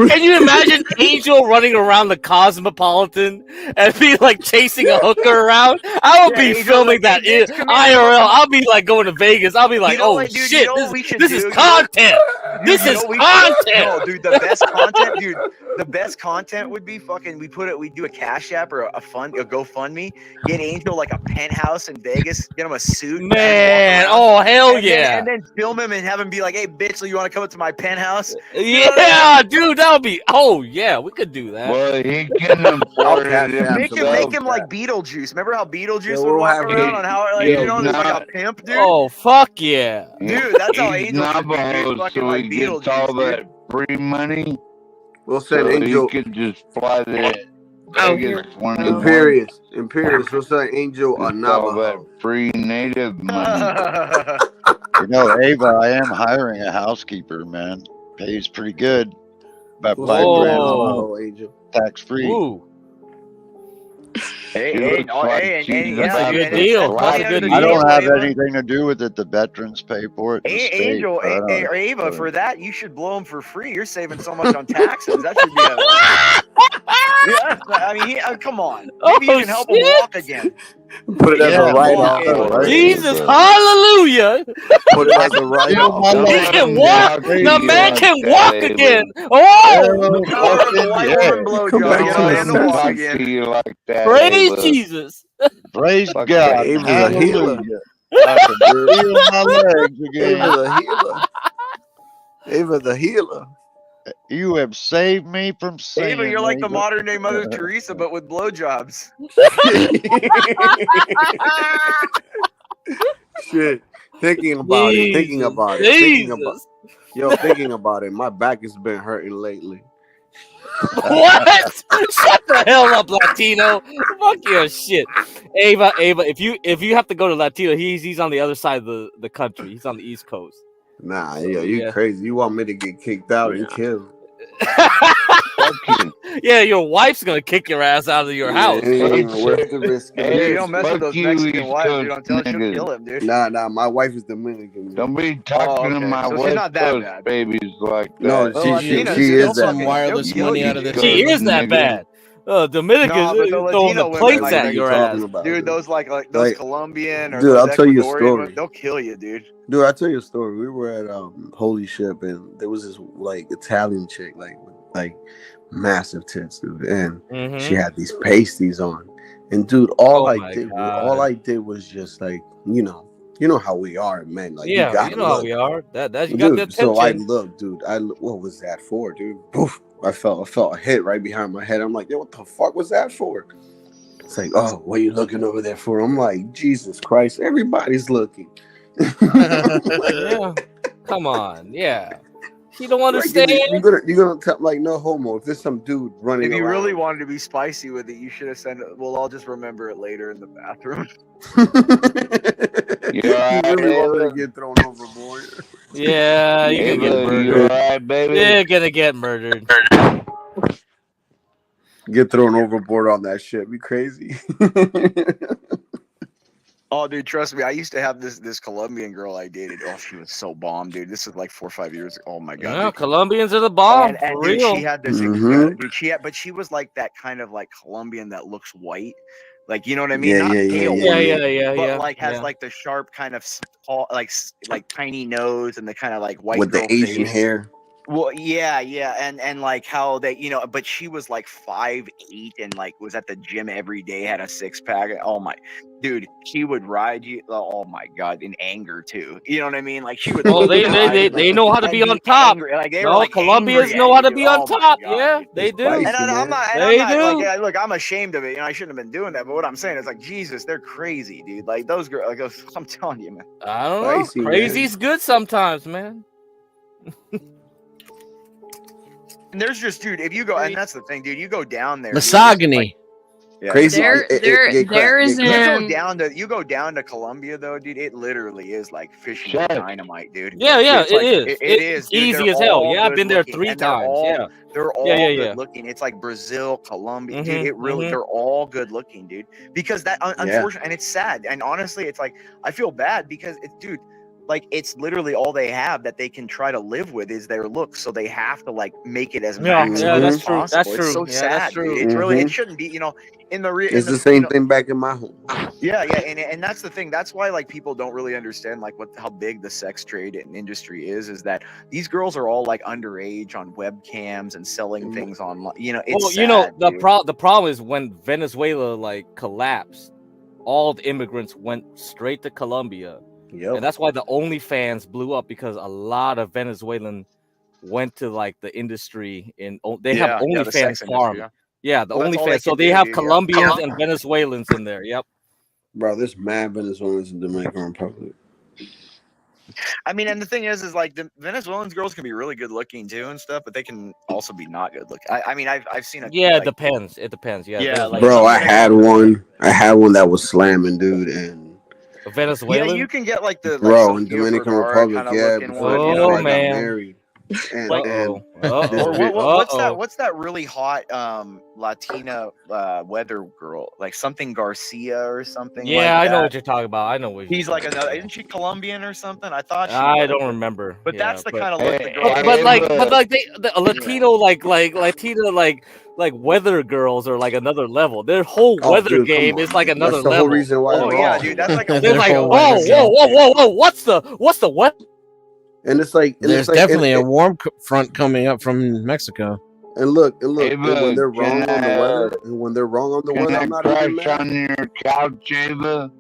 Speaker 12: Can you imagine Angel running around the Cosmopolitan and be like chasing a hooker around? I would be
Speaker 20: Angel,
Speaker 12: filming that
Speaker 20: hey, bitch, come here.
Speaker 12: IRL. I'll be like going to Vegas. I'll be like,
Speaker 20: You know
Speaker 12: oh
Speaker 20: what, dude?
Speaker 12: shit,
Speaker 20: You know what we should
Speaker 12: this
Speaker 20: do?
Speaker 12: is
Speaker 20: You know-
Speaker 12: content. This
Speaker 20: You
Speaker 12: is
Speaker 20: know what we-
Speaker 12: content.
Speaker 20: No, dude, the best content, dude. The best content would be fucking. We do a Cash App or a GoFundMe. Get Angel like a penthouse in Vegas. Get him a suit. and have
Speaker 12: Man,
Speaker 20: him walk around.
Speaker 12: oh hell
Speaker 20: And
Speaker 12: yeah.
Speaker 20: then film him and have him be like, "Hey, bitch, so you want to come up to my penthouse?"
Speaker 12: Yeah, dude, that would be. Oh yeah, we could do that.
Speaker 21: Well, he can afford it
Speaker 20: Make him like Beetlejuice. Remember how Beetlejuice would
Speaker 19: we'll
Speaker 20: walk
Speaker 19: have
Speaker 20: around
Speaker 19: him-
Speaker 20: on how like
Speaker 21: He's
Speaker 20: he's like
Speaker 21: not-
Speaker 20: a pimp, dude.
Speaker 12: Oh fuck yeah,
Speaker 20: Dude, that's how
Speaker 21: He's
Speaker 20: Angel should be, dude.
Speaker 21: Navajo,
Speaker 20: Fucking
Speaker 21: so
Speaker 20: like
Speaker 21: he gets
Speaker 20: Beetlejuice,
Speaker 21: all
Speaker 20: dude.
Speaker 21: that free money.
Speaker 19: We'll send
Speaker 21: So
Speaker 19: Angel.
Speaker 21: you could just fly to
Speaker 19: Oh,
Speaker 21: Vegas when he
Speaker 19: Imperious.
Speaker 21: wants.
Speaker 19: Imperious. We'll send Angel a
Speaker 21: Just all that
Speaker 19: Navajo.
Speaker 21: free native money.
Speaker 10: You know, Ava, I am hiring a housekeeper, man. Pays pretty good. About
Speaker 19: We'll
Speaker 10: $5
Speaker 19: send you a
Speaker 10: grand a month,
Speaker 19: Navajo, Angel.
Speaker 10: tax free.
Speaker 12: Ooh,
Speaker 21: She looks like she's
Speaker 12: that's a
Speaker 21: about
Speaker 12: good
Speaker 21: to
Speaker 12: deal.
Speaker 21: fly
Speaker 12: That's a good
Speaker 21: to
Speaker 10: I
Speaker 12: deal.
Speaker 10: don't have
Speaker 21: Ava.
Speaker 10: anything to do with it. The veterans pay for it. In the state,
Speaker 20: Angel,
Speaker 10: but I don't-
Speaker 20: Ava, for that you should blow him for free. You're saving so much on taxes. That should be a. Yeah, I mean, come on. Maybe you can help him walk again.
Speaker 19: Put it as a write-off.
Speaker 10: Right?
Speaker 12: Jesus, hallelujah!
Speaker 19: Put it as a write-off.
Speaker 12: He can walk. The man can
Speaker 21: like
Speaker 12: walk
Speaker 21: that,
Speaker 12: again.
Speaker 21: Ava.
Speaker 12: Oh,
Speaker 20: Power of a white woman blowjob.
Speaker 19: Come back
Speaker 20: You
Speaker 19: to
Speaker 20: know,
Speaker 19: his
Speaker 20: and the walk
Speaker 21: Talk
Speaker 20: again.
Speaker 21: to you like that,
Speaker 12: praise
Speaker 21: Ava.
Speaker 12: Jesus.
Speaker 10: Praise
Speaker 21: Fuck
Speaker 10: God.
Speaker 19: Ava's a healer.
Speaker 10: Hallelujah. I can feel my legs again.
Speaker 19: Ava's a healer. Ava the healer.
Speaker 10: You have saved me from sin.
Speaker 20: Ava, you're like the
Speaker 10: Ava.
Speaker 20: modern day Mother Teresa, but with blowjobs.
Speaker 19: Shit. Thinking about it. Thinking
Speaker 12: Jesus.
Speaker 19: about it. Thinking about
Speaker 12: Jesus.
Speaker 19: Yo, thinking about it. My back has been hurting lately.
Speaker 12: What? Shut the hell up, Latino. Fuck your shit. Ava, if you have to go to Latino, he's on the other side of the country. He's on the East Coast.
Speaker 19: Nah,
Speaker 12: So,
Speaker 19: yo, you
Speaker 12: yeah.
Speaker 19: crazy. You want me to get kicked out and killed.
Speaker 12: Yeah, your wife's gonna kick your ass out of your house.
Speaker 19: It ain't even worth the risk.
Speaker 20: Dude, you don't mess with those Mexican wives, dude. I'm telling you, she'll
Speaker 21: niggas.
Speaker 20: kill him, dude.
Speaker 19: Nah, my wife is Dominican.
Speaker 21: Don't be talking to my
Speaker 20: So she's
Speaker 21: West
Speaker 20: not that
Speaker 21: Coast
Speaker 20: bad.
Speaker 21: babies like
Speaker 19: No,
Speaker 21: that.
Speaker 19: she
Speaker 9: Latinas
Speaker 19: is
Speaker 9: some
Speaker 19: that bad.
Speaker 9: wireless
Speaker 20: They'll
Speaker 9: money
Speaker 20: kill
Speaker 9: out of
Speaker 20: you,
Speaker 9: this.
Speaker 12: She
Speaker 21: Coast
Speaker 12: is that
Speaker 21: niggas.
Speaker 12: bad. Dominicans
Speaker 20: No, but the
Speaker 12: throwing the
Speaker 20: Latino women,
Speaker 12: plates
Speaker 20: like,
Speaker 12: at
Speaker 20: like
Speaker 12: your
Speaker 19: talking
Speaker 12: ass.
Speaker 19: about,
Speaker 20: dude, those like those
Speaker 19: Like,
Speaker 20: Colombian or
Speaker 19: dude,
Speaker 20: those
Speaker 19: I'll tell you a
Speaker 20: Ecuadorian
Speaker 19: story.
Speaker 20: women, they'll kill you, dude.
Speaker 19: Dude, I'll tell you a story. We were at Holy Ship, and there was this like Italian chick, like massive tits, dude, and she had these pasties on. And dude, all I did was just like, you know how we are, men. Like,
Speaker 12: Yeah,
Speaker 19: you gotta
Speaker 12: know how
Speaker 19: look.
Speaker 12: we are. That you
Speaker 19: Dude,
Speaker 12: got the
Speaker 19: so I
Speaker 12: attention.
Speaker 19: looked, dude. What was that for, dude? Poof, I felt a hit right behind my head. I'm like, yo, what the fuck was that for? It's like, oh, what are you looking over there for? I'm like, Jesus Christ, everybody's looking.
Speaker 12: Yeah, come on, yeah. She don't understand.
Speaker 19: You're gonna tell, like, no homo. If there's some dude running
Speaker 20: If you
Speaker 19: around,
Speaker 20: really wanted to be spicy with it, you should have said, "Well, I'll just remember it later in the bathroom."
Speaker 19: you really want me to get thrown overboard?
Speaker 12: Yeah, you're gonna get
Speaker 21: Ava, you
Speaker 12: murdered.
Speaker 21: alright, baby?
Speaker 12: You're gonna get murdered.
Speaker 19: Get thrown overboard on that shit. Be crazy.
Speaker 20: Oh, dude, trust me. I used to have this Colombian girl I dated. Oh, she was so bomb, dude. This is like 4 or 5 years ago. Oh my god.
Speaker 12: Yeah,
Speaker 20: Dude.
Speaker 12: Colombians are the bomb.
Speaker 20: And
Speaker 12: For
Speaker 20: dude,
Speaker 12: real.
Speaker 20: she had this.
Speaker 19: Mhm.
Speaker 20: But she was like that kind of like Colombian that looks white, like, you know what I mean?
Speaker 19: Yeah,
Speaker 20: Not
Speaker 19: yeah,
Speaker 20: pale
Speaker 19: yeah,
Speaker 20: white,
Speaker 19: yeah.
Speaker 20: but like has like the sharp kind of small, like tiny nose and the kind of like white
Speaker 19: With the
Speaker 20: girl
Speaker 19: Asian
Speaker 20: face.
Speaker 19: hair.
Speaker 20: Well, yeah, and like how they, but she was like 5'8" and like was at the gym every day, had a 6-pack. Oh my, dude, she would ride you. Oh my god, in anger too. You know what I mean? Like she would.
Speaker 12: Oh, they know how to
Speaker 20: and
Speaker 12: be on top.
Speaker 20: angry. Like they were
Speaker 12: No,
Speaker 20: like
Speaker 12: Colombians
Speaker 20: angry
Speaker 12: know
Speaker 20: at
Speaker 12: how
Speaker 20: you,
Speaker 12: to
Speaker 20: dude.
Speaker 12: be on
Speaker 20: Oh my
Speaker 12: top.
Speaker 20: God,
Speaker 12: Yeah,
Speaker 20: dude.
Speaker 12: they do.
Speaker 20: And I'm not
Speaker 12: do.
Speaker 20: like, look, I'm ashamed of it. I shouldn't have been doing that. But what I'm saying is like, Jesus, they're crazy, dude. Like those girls. Like I'm telling you, man.
Speaker 12: I don't know.
Speaker 19: Spicy,
Speaker 12: Crazy's good sometimes, man.
Speaker 20: And there's just, dude, if you go, and that's the thing, dude, you go down there.
Speaker 9: Misogyny.
Speaker 20: Yeah.
Speaker 19: Crazy.
Speaker 20: You go down to Colombia though, dude. It literally is like fishing for dynamite, dude.
Speaker 12: Yeah,
Speaker 20: It's like,
Speaker 12: is.
Speaker 20: It is, dude.
Speaker 12: easy
Speaker 20: They're
Speaker 12: as hell.
Speaker 20: all
Speaker 12: Yeah, I've been there
Speaker 20: good
Speaker 12: 3
Speaker 20: looking,
Speaker 12: times.
Speaker 20: they're all
Speaker 12: Yeah.
Speaker 20: good looking. It's like Brazil, Colombia, dude.
Speaker 12: Mhm,
Speaker 20: It really,
Speaker 12: mhm.
Speaker 20: they're all good looking, dude. Because that, unfortunately, and it's sad. And honestly, it's like I feel bad because dude. Like it's literally all they have that they can try to live with is their looks, so they have to like make it as maximum as
Speaker 12: that's true.
Speaker 20: possible.
Speaker 12: That's
Speaker 20: It's
Speaker 12: true.
Speaker 20: so
Speaker 12: Yeah,
Speaker 20: sad,
Speaker 12: that's true.
Speaker 20: dude. It's really, it
Speaker 19: Mhm.
Speaker 20: shouldn't be, in the
Speaker 19: It's the same thing back in my home.
Speaker 20: Yeah, and that's the thing. That's why like people don't really understand like how big the sex trade and industry is that these girls are all like underage on webcams and selling things online. It's
Speaker 12: Well,
Speaker 20: sad,
Speaker 12: the
Speaker 20: dude.
Speaker 12: the problem is when Venezuela like collapsed, all the immigrants went straight to Colombia.
Speaker 19: Yep.
Speaker 12: And that's why the OnlyFans blew up because a lot of Venezuelan went to like the industry they have
Speaker 20: the
Speaker 12: OnlyFans
Speaker 20: sex
Speaker 12: farm.
Speaker 20: industry,
Speaker 12: Yeah, the
Speaker 20: Well, that's all they
Speaker 12: OnlyFans. So
Speaker 20: can
Speaker 12: they
Speaker 20: do,
Speaker 12: have
Speaker 20: dude, yeah.
Speaker 12: Colombians and Venezuelans in there. Yep.
Speaker 19: Bro, there's mad Venezuelans in Dominican Republic.
Speaker 20: I mean, and the thing is like the Venezuelan girls can be really good looking too and stuff, but they can also be not good looking. I mean, I've seen a
Speaker 12: Yeah, it
Speaker 20: like,
Speaker 12: depends. It depends. Yeah,
Speaker 20: yeah, like
Speaker 19: Bro,
Speaker 20: some
Speaker 19: I had
Speaker 20: Venezuelan.
Speaker 19: one that was slamming, dude, and
Speaker 20: Yeah,
Speaker 12: Venezuelan.
Speaker 20: you can get like the
Speaker 19: bro, in
Speaker 20: Sofia
Speaker 19: Dominican
Speaker 20: Vergara
Speaker 19: Republic,
Speaker 20: kind of
Speaker 19: yeah,
Speaker 20: looking
Speaker 19: before
Speaker 20: one, you know,
Speaker 19: before
Speaker 12: Oh
Speaker 19: I
Speaker 20: like
Speaker 19: got
Speaker 12: man.
Speaker 19: married, and
Speaker 20: like
Speaker 19: and
Speaker 12: Uh-oh.
Speaker 19: this
Speaker 20: or
Speaker 19: bitch,
Speaker 20: what's that really hot Latina weather girl, like something Garcia or something like
Speaker 12: Yeah, I know
Speaker 20: that.
Speaker 12: what you're talking about. I know what you're
Speaker 20: He's like
Speaker 12: talking
Speaker 20: another,
Speaker 12: about.
Speaker 20: isn't she Colombian or something? I thought she
Speaker 12: I
Speaker 20: was,
Speaker 12: don't remember.
Speaker 20: but
Speaker 12: Yeah,
Speaker 20: that's the
Speaker 12: but
Speaker 20: kind of look the girls
Speaker 12: but
Speaker 20: are
Speaker 12: like the Latino like Latino like weather girls are like another level. Their whole
Speaker 19: oh,
Speaker 12: weather
Speaker 19: dude, come
Speaker 12: game is
Speaker 19: on,
Speaker 12: like another
Speaker 19: that's the whole
Speaker 12: level.
Speaker 19: reason why I
Speaker 20: Oh
Speaker 19: love
Speaker 20: yeah,
Speaker 19: it.
Speaker 20: dude, that's like a
Speaker 12: They're
Speaker 20: whole
Speaker 12: like,
Speaker 20: show.
Speaker 12: whoa, what's the what?
Speaker 19: And it's like,
Speaker 9: There's definitely a warm front coming up from Mexico.
Speaker 19: and look,
Speaker 21: Hey,
Speaker 19: and when they're
Speaker 21: can
Speaker 19: wrong on the
Speaker 21: I,
Speaker 19: weather, I'm not even
Speaker 21: crash
Speaker 19: mad.
Speaker 21: on your couch, Ava?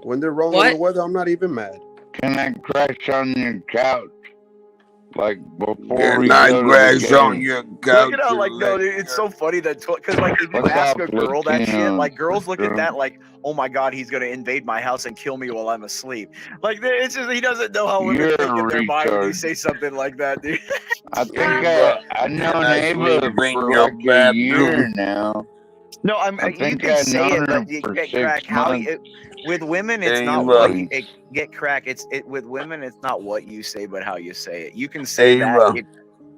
Speaker 19: When they're wrong on
Speaker 11: What?
Speaker 19: the weather, I'm not even mad.
Speaker 21: Can I crash on your couch? Like before
Speaker 19: Good
Speaker 21: we
Speaker 19: night,
Speaker 21: go to the
Speaker 19: crash on
Speaker 21: game?
Speaker 19: your
Speaker 20: Look
Speaker 19: couch.
Speaker 20: at how like no, dude, it's so funny that because like if you
Speaker 21: What's
Speaker 20: ask
Speaker 21: up,
Speaker 20: a girl that shit,
Speaker 21: Latinos?
Speaker 20: like girls look at that like, oh my god, he's gonna invade my house and kill me while I'm asleep. Like it's just he doesn't know how women
Speaker 21: You're
Speaker 20: think in
Speaker 21: a
Speaker 20: their mind when you
Speaker 21: retard.
Speaker 20: say something like that, dude.
Speaker 21: I think
Speaker 19: Ava,
Speaker 21: I've
Speaker 19: can
Speaker 21: known
Speaker 19: I
Speaker 21: Ava
Speaker 19: sleep in
Speaker 21: for
Speaker 19: your
Speaker 21: like a year
Speaker 19: bedroom?
Speaker 21: now.
Speaker 20: No,
Speaker 21: I
Speaker 20: you
Speaker 21: think
Speaker 20: can
Speaker 21: I've
Speaker 20: say
Speaker 21: known
Speaker 20: it,
Speaker 21: her
Speaker 20: but you
Speaker 21: for
Speaker 20: get
Speaker 21: 6
Speaker 20: crack.
Speaker 21: months.
Speaker 20: With women, it's not
Speaker 19: Ava,
Speaker 20: what you get crack. It's with women, it's not what you say, but how you say it. You can say that
Speaker 19: Ava,
Speaker 20: if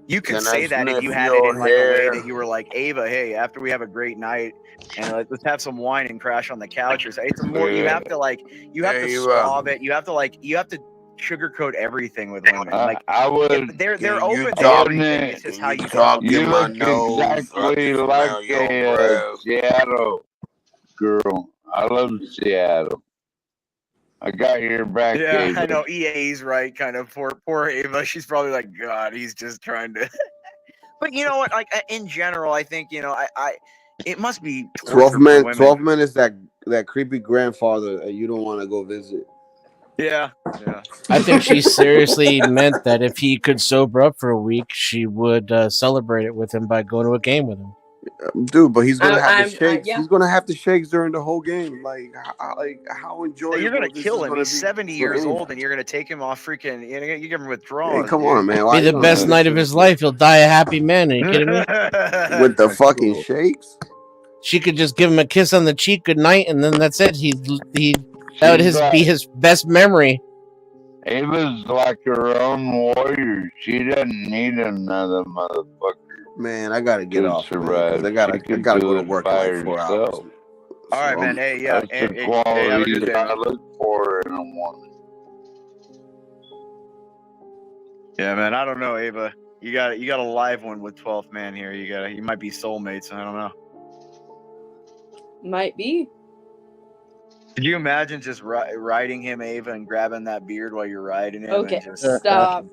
Speaker 20: you can
Speaker 19: can I
Speaker 20: say that if
Speaker 19: sniff
Speaker 20: you had it in
Speaker 19: your
Speaker 20: like a way that
Speaker 19: hair?
Speaker 20: you were like, Ava, hey, after we have a great night and like, let's have some wine and crash on the couch or something. It's a more you have to like you have to
Speaker 19: Ava,
Speaker 20: suave it. You have to sugarcoat everything with women. Like
Speaker 21: I would.
Speaker 20: they're
Speaker 19: can you
Speaker 20: open to
Speaker 19: talk?
Speaker 20: everything. It's just
Speaker 19: Can
Speaker 20: how
Speaker 19: you
Speaker 20: you tell
Speaker 19: talk
Speaker 20: them
Speaker 21: You
Speaker 19: in
Speaker 20: to.
Speaker 19: my
Speaker 21: look
Speaker 19: nose? I
Speaker 21: exactly
Speaker 19: can
Speaker 21: like
Speaker 19: smell your
Speaker 21: a
Speaker 19: breath.
Speaker 21: Seattle girl. I love Seattle. I got your back,
Speaker 20: Yeah, I
Speaker 21: Ava.
Speaker 20: know. EA's right, kind of. Poor Ava. She's probably like, God, he's just trying to. But you know what? Like in general, I think I it must be torture for women.
Speaker 19: 12 men is that creepy grandfather that you don't want to go visit.
Speaker 20: Yeah.
Speaker 9: I think she seriously meant that if he could sober up for a week, she would celebrate it with him by going to a game with him.
Speaker 19: Dude, but he's gonna have the shakes.
Speaker 11: yeah.
Speaker 19: He's gonna have the shakes during the whole game. Like how enjoyable
Speaker 20: You're gonna
Speaker 19: this
Speaker 20: kill
Speaker 19: is
Speaker 20: him.
Speaker 19: gonna
Speaker 20: He's
Speaker 19: be
Speaker 20: 70
Speaker 19: for
Speaker 20: years
Speaker 19: him.
Speaker 20: old, and you're gonna take him off freaking. You give him
Speaker 19: Hey,
Speaker 20: withdrawals.
Speaker 19: come
Speaker 20: dude.
Speaker 19: on, man. Why
Speaker 9: Be
Speaker 19: you
Speaker 9: the
Speaker 19: gonna
Speaker 9: best
Speaker 19: do
Speaker 9: night
Speaker 19: this
Speaker 9: of
Speaker 19: to
Speaker 9: his
Speaker 19: this
Speaker 9: life. He'll die a happy man. Are you kidding me?
Speaker 19: kid? With the fucking shakes?
Speaker 9: She could just give him a kiss on the cheek, good night, and then that's it. He that would
Speaker 21: She's
Speaker 9: be his best memory.
Speaker 21: Ava's like her own warrior. She doesn't need another motherfucker.
Speaker 19: Man, I gotta get
Speaker 21: to
Speaker 19: off, man,
Speaker 21: survive.
Speaker 19: because I
Speaker 21: She
Speaker 19: gotta
Speaker 21: can
Speaker 19: go
Speaker 21: do
Speaker 19: to
Speaker 21: it
Speaker 19: work in
Speaker 21: by
Speaker 19: like 4 hours.
Speaker 21: herself.
Speaker 20: All right, man. Hey, yeah.
Speaker 21: That's the
Speaker 20: Hey, have a
Speaker 21: quality
Speaker 20: good day,
Speaker 21: I
Speaker 20: man.
Speaker 21: look for in a woman.
Speaker 20: Yeah, man. I don't know, Ava. You got a live one with 12th man here. You might be soulmates. I don't know.
Speaker 11: Might be.
Speaker 20: Could you imagine just riding him, Ava, and grabbing that beard while you're riding him?
Speaker 11: Okay,
Speaker 20: And just...
Speaker 11: stop.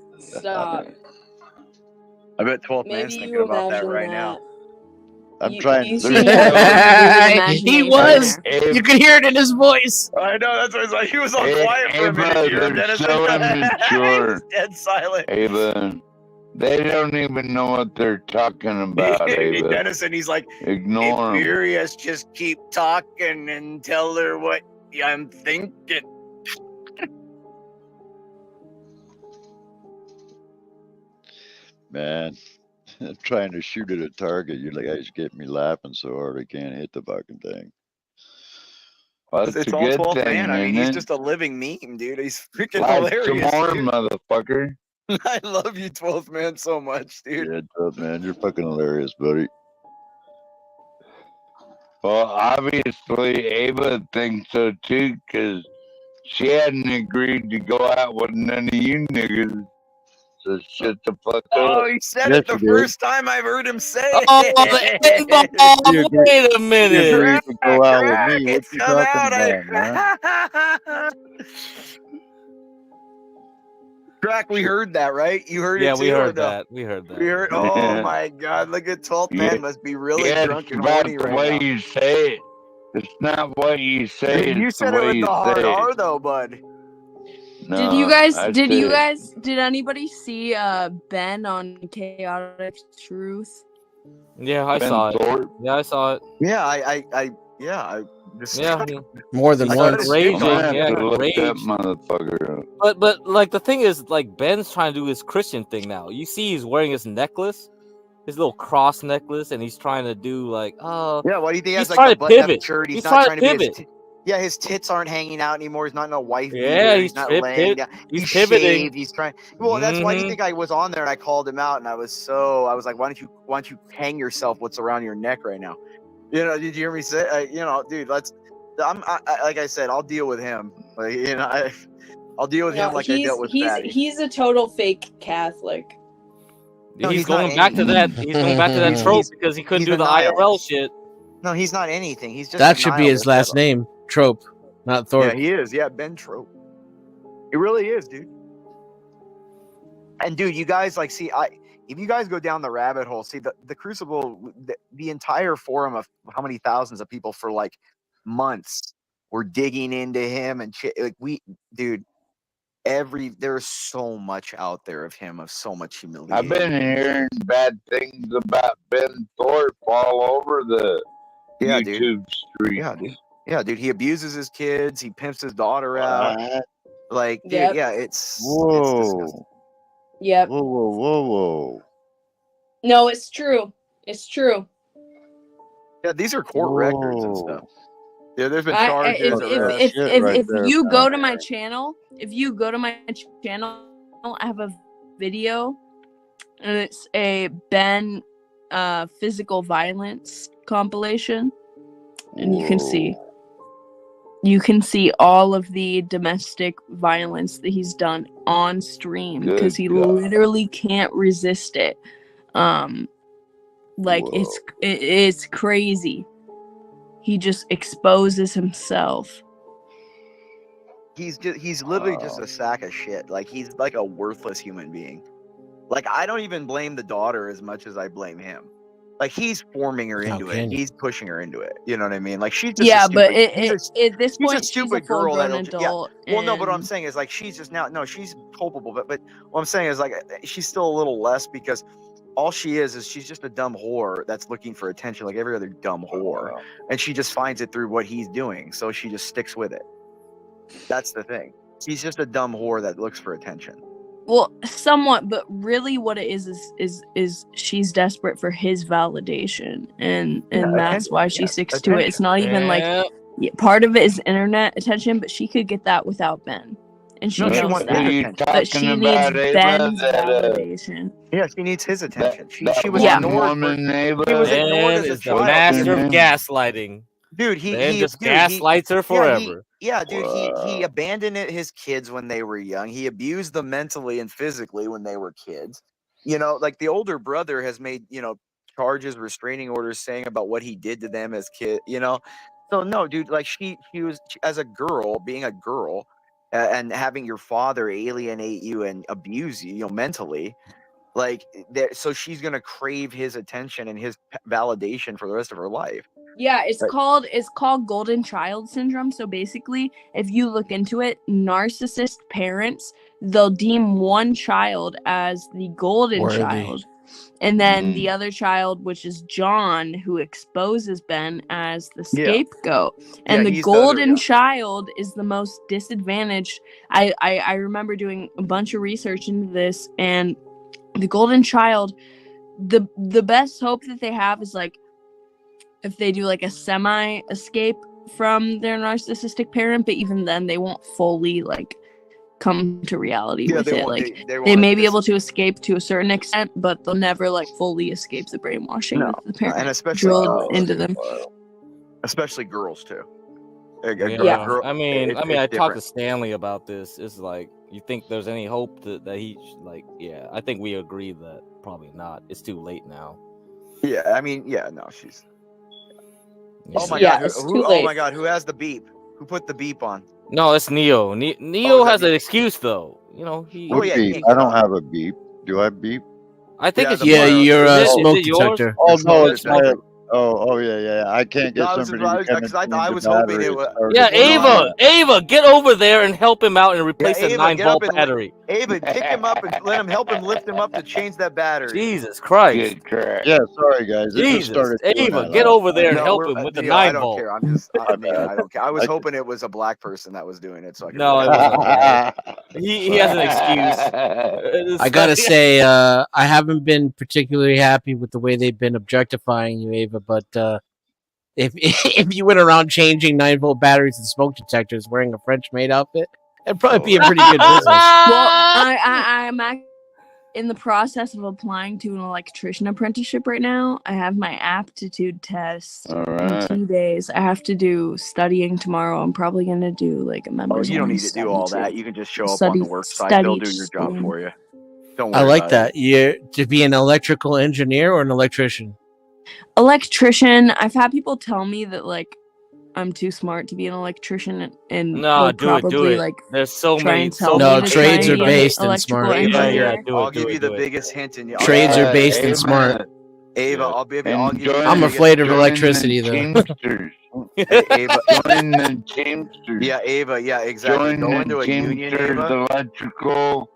Speaker 20: I bet 12th man's
Speaker 11: Maybe
Speaker 20: thinking
Speaker 11: you
Speaker 20: about that
Speaker 11: imagine
Speaker 20: right
Speaker 11: that.
Speaker 20: now.
Speaker 10: I'm trying.
Speaker 11: You seem to have a vivid imagination
Speaker 9: He was.
Speaker 11: there.
Speaker 9: You could hear it in his voice.
Speaker 20: I know, that's what it's like. He was all quiet for a minute.
Speaker 21: Ava,
Speaker 20: You hear him,
Speaker 21: they're
Speaker 20: Dennis?
Speaker 21: so
Speaker 20: He
Speaker 21: immature.
Speaker 20: was dead silent.
Speaker 21: Ava, they don't even know what they're talking about, Ava.
Speaker 20: Dennison, he's like,
Speaker 21: Ignore them.
Speaker 20: Furious, just keep talking and tell her what I'm thinking.
Speaker 10: Man, I'm trying to shoot at a target. You guys get me laughing so hard I can't hit the fucking thing.
Speaker 21: Well,
Speaker 20: It's
Speaker 21: that's a
Speaker 20: all
Speaker 21: good
Speaker 20: 12th
Speaker 21: thing,
Speaker 20: man. I mean,
Speaker 21: isn't
Speaker 20: he's
Speaker 21: it?
Speaker 20: just a living meme, dude. He's freaking
Speaker 21: Like
Speaker 20: hilarious.
Speaker 21: some more,
Speaker 20: Dude.
Speaker 21: motherfucker.
Speaker 20: I love you, 12th man, so much, dude.
Speaker 10: Yeah, tough, man, you're fucking hilarious, buddy.
Speaker 21: Well, obviously, Ava thinks so too, because she hadn't agreed to go out with none of you niggas. So shut the fuck
Speaker 20: Oh,
Speaker 21: up.
Speaker 20: he said it the first time I've heard him say it.
Speaker 9: Oh, the N-ball. Wait a minute.
Speaker 10: You agreed to go out with me. What
Speaker 20: It's
Speaker 10: you
Speaker 20: come
Speaker 10: talking
Speaker 20: out.
Speaker 10: about, man?
Speaker 20: Crack, we heard that, right? You heard
Speaker 12: Yeah,
Speaker 20: it too?
Speaker 12: we heard
Speaker 20: or no?
Speaker 12: that. We heard that.
Speaker 20: We heard. Oh my God! Look at 12th man. Must be really drunk
Speaker 21: it's
Speaker 20: and
Speaker 21: about
Speaker 20: horny
Speaker 21: the
Speaker 20: right
Speaker 21: way
Speaker 20: now.
Speaker 21: you say it. It's not what you say,
Speaker 20: You
Speaker 21: it's the
Speaker 20: said it
Speaker 21: way
Speaker 20: with
Speaker 21: you
Speaker 20: the hard
Speaker 21: say
Speaker 20: R
Speaker 21: it.
Speaker 20: though, bud.
Speaker 21: No,
Speaker 11: Did you guys?
Speaker 21: I
Speaker 11: Did
Speaker 21: say
Speaker 11: you
Speaker 21: it.
Speaker 11: guys? Did anybody see Ben on Chaotic Truth?
Speaker 12: Yeah, I
Speaker 21: Ben
Speaker 12: saw it.
Speaker 21: Thorpe?
Speaker 12: Yeah, I saw it.
Speaker 20: Yeah, I Yeah, I just
Speaker 9: More than
Speaker 20: I
Speaker 9: once.
Speaker 20: cut his
Speaker 12: Raging,
Speaker 20: dick off.
Speaker 12: yeah,
Speaker 21: Look
Speaker 12: rage.
Speaker 21: that motherfucker up.
Speaker 12: But like the thing is, like Ben's trying to do his Christian thing now. You see, he's wearing his necklace, his little cross necklace, and he's trying to do like,
Speaker 20: Yeah, why do you think he
Speaker 12: he's
Speaker 20: has like
Speaker 12: trying
Speaker 20: the
Speaker 12: to
Speaker 20: button-up
Speaker 12: pivot.
Speaker 20: shirt?
Speaker 12: He's
Speaker 20: Not
Speaker 12: trying to
Speaker 20: be his
Speaker 12: pivot.
Speaker 20: yeah, his tits aren't hanging out anymore. He's not in a wife
Speaker 12: Yeah,
Speaker 20: beater.
Speaker 12: he's
Speaker 20: Not laying down.
Speaker 12: he's
Speaker 20: He's
Speaker 12: pivoting.
Speaker 20: shaved. He's trying. Well, that's why do you
Speaker 12: Mhm.
Speaker 20: think I was on there and I called him out and I was like, why don't you hang yourself? What's around your neck right now? You know, did you hear me say? You know, dude, like I said, I'll deal with him. Like, you know, I'll deal with him like I dealt with Fatty.
Speaker 11: He's a total fake Catholic.
Speaker 20: No,
Speaker 12: he's
Speaker 20: he's not
Speaker 12: going back to that. He's going back to that trope because he couldn't
Speaker 20: he's
Speaker 12: do
Speaker 20: a
Speaker 12: the IRL
Speaker 20: nihilist.
Speaker 12: shit.
Speaker 20: No, he's not anything. He's just
Speaker 9: That
Speaker 20: a
Speaker 9: should be his
Speaker 20: nihilist.
Speaker 9: last name. Trope, not Thorpe.
Speaker 20: Yeah, he is. Yeah, Ben Trope. It really is, dude. And dude, you guys like see, if you guys go down the rabbit hole, see the Crucible, the entire forum of how many thousands of people for like months were digging into him and shit. Like dude, there's so much out there of him, of so much humiliation.
Speaker 21: I've been hearing bad things about Ben Thorpe all over the YouTube street.
Speaker 20: Yeah, dude. He abuses his kids. He pimps his daughter out. Like, dude,
Speaker 11: Yep.
Speaker 20: yeah, it's
Speaker 18: Whoa.
Speaker 11: Yep.
Speaker 18: Whoa.
Speaker 11: No, it's true. It's true.
Speaker 20: Yeah, these are court records and stuff. Yeah, there's been charges.
Speaker 11: If you go to my channel, I have a video, and it's a Ben physical violence compilation, and you can see all of the domestic violence that he's done on stream because he literally can't resist it. It's crazy. He just exposes himself.
Speaker 20: He's literally just a sack of shit. Like, he's like a worthless human being. Like, I don't even blame the daughter as much as I blame him. Like, he's forming her into it. He's pushing her into it. You know what I mean? Like, she's just
Speaker 11: At this point,
Speaker 20: she's a stupid girl
Speaker 11: full-grown
Speaker 20: that'll
Speaker 11: adult.
Speaker 20: Well, no, but what I'm saying is like she's just no, she's culpable. But what I'm saying is like she's still a little less because all she is she's just a dumb whore that's looking for attention like every other dumb whore, and she just finds it through what he's doing, so she just sticks with it. That's the thing. She's just a dumb whore that looks for attention.
Speaker 11: Well, somewhat, but really, what it is she's desperate for his validation, and that's why she sticks to it. It's not even like part of it is internet attention, but she could get that without Ben, and she knows that. But she needs Ben's validation.
Speaker 20: Yeah, she needs his attention. She was ignored.
Speaker 12: He was ignored as a child. Master of gaslighting.
Speaker 20: Dude, he
Speaker 12: just gaslights her forever.
Speaker 20: He abandoned his kids when they were young. He abused them mentally and physically when they were kids. You know, like the older brother has made, charges, restraining orders saying about what he did to them as kids, So no, dude, like she was as a girl, being a girl, and having your father alienate you and abuse you, mentally, like that. So she's gonna crave his attention and his validation for the rest of her life.
Speaker 11: Yeah, it's called golden child syndrome. So basically, if you look into it, narcissist parents, they'll deem one child as the golden child, and then the other child, which is John, who exposes Ben as the scapegoat. And the golden child is the most disadvantaged. I remember doing a bunch of research into this, and the golden child, the best hope that they have is like if they do like a semi escape from their narcissistic parent, but even then they won't fully like come to reality with it. Like they may be able to escape to a certain extent, but they'll never like fully escape the brainwashing that the parent
Speaker 20: and especially
Speaker 11: drilled into them.
Speaker 20: Especially girls too.
Speaker 12: I talked to Stanley about this. It's like, you think there's any hope that he like? Yeah, I think we agree that probably not. It's too late now.
Speaker 20: Yeah, I mean, no, she's. Oh my
Speaker 11: god!
Speaker 20: Oh my god! Who has the beep? Who put the beep on?
Speaker 12: No, it's Neo. Neo has an excuse though. He.
Speaker 10: Beep? I don't have a beep. Do I beep?
Speaker 12: I think it's
Speaker 9: you're a smoke detector.
Speaker 10: Oh no, it's my Oh, yeah. I can't
Speaker 20: No,
Speaker 10: get
Speaker 20: I was
Speaker 10: somebody to come and
Speaker 20: because I
Speaker 10: change the
Speaker 20: was hoping it
Speaker 10: battery.
Speaker 20: was.
Speaker 12: Yeah,
Speaker 20: Well,
Speaker 12: Ava, get over there and help him out and
Speaker 20: Yeah,
Speaker 12: replace the
Speaker 20: Ava,
Speaker 12: 9
Speaker 20: get up
Speaker 12: volt
Speaker 20: and
Speaker 12: battery.
Speaker 20: Ava, pick him up and let him help him lift him up to change that battery.
Speaker 12: Jesus Christ.
Speaker 21: Good crap.
Speaker 10: Yeah, sorry guys. It just
Speaker 12: Jesus.
Speaker 10: started doing
Speaker 12: Ava,
Speaker 10: that
Speaker 12: get
Speaker 10: last
Speaker 12: over there and
Speaker 10: night.
Speaker 12: help him with the
Speaker 20: Neil, I
Speaker 12: 9
Speaker 20: don't
Speaker 12: volt.
Speaker 20: care. I'm just Neil, I don't care. I was
Speaker 10: I
Speaker 20: hoping it was a black person that was doing it, so I could.
Speaker 12: No, it wasn't. He has an excuse.
Speaker 9: I gotta say, I haven't been particularly happy with the way they've been objectifying you, Ava. But if if you went around changing 9-volt batteries and smoke detectors wearing a French maid outfit, it'd probably be a pretty good business.
Speaker 11: Well, I'm in the process of applying to an electrician apprenticeship right now. I have my aptitude test in 2 days. I have to do studying tomorrow. I'm probably gonna do like a
Speaker 20: Oh,
Speaker 11: members
Speaker 20: you don't
Speaker 11: only
Speaker 20: need to do all that. You can just show up on the work site. They'll do your job for you. Don't worry
Speaker 9: I like
Speaker 20: about
Speaker 9: that. You're to be an electrical engineer or an electrician.
Speaker 11: Electrician. I've had people tell me that like I'm too smart to be an electrician, and
Speaker 12: No,
Speaker 11: they'll
Speaker 12: do
Speaker 11: probably
Speaker 12: it.
Speaker 11: like
Speaker 12: There's so
Speaker 11: try
Speaker 12: many.
Speaker 11: and tell
Speaker 9: No,
Speaker 11: me to
Speaker 9: trades
Speaker 11: try
Speaker 9: are
Speaker 11: and be an
Speaker 9: based in
Speaker 11: electrical
Speaker 9: smart.
Speaker 11: engineer.
Speaker 20: I'll give you the biggest hint in
Speaker 9: Trades are based in smart.
Speaker 20: Ava, I'll give you. I'll give you.
Speaker 9: I'm
Speaker 20: the
Speaker 9: afraid of
Speaker 20: biggest-
Speaker 9: electricity, though.
Speaker 21: Teamsters.
Speaker 20: Hey, Ava,
Speaker 21: Join the Teamsters.
Speaker 20: Yeah, Ava. Yeah, exactly.
Speaker 21: Join
Speaker 20: Go
Speaker 21: the
Speaker 20: into a union,
Speaker 21: Teamsters
Speaker 20: Ava.
Speaker 21: Electrical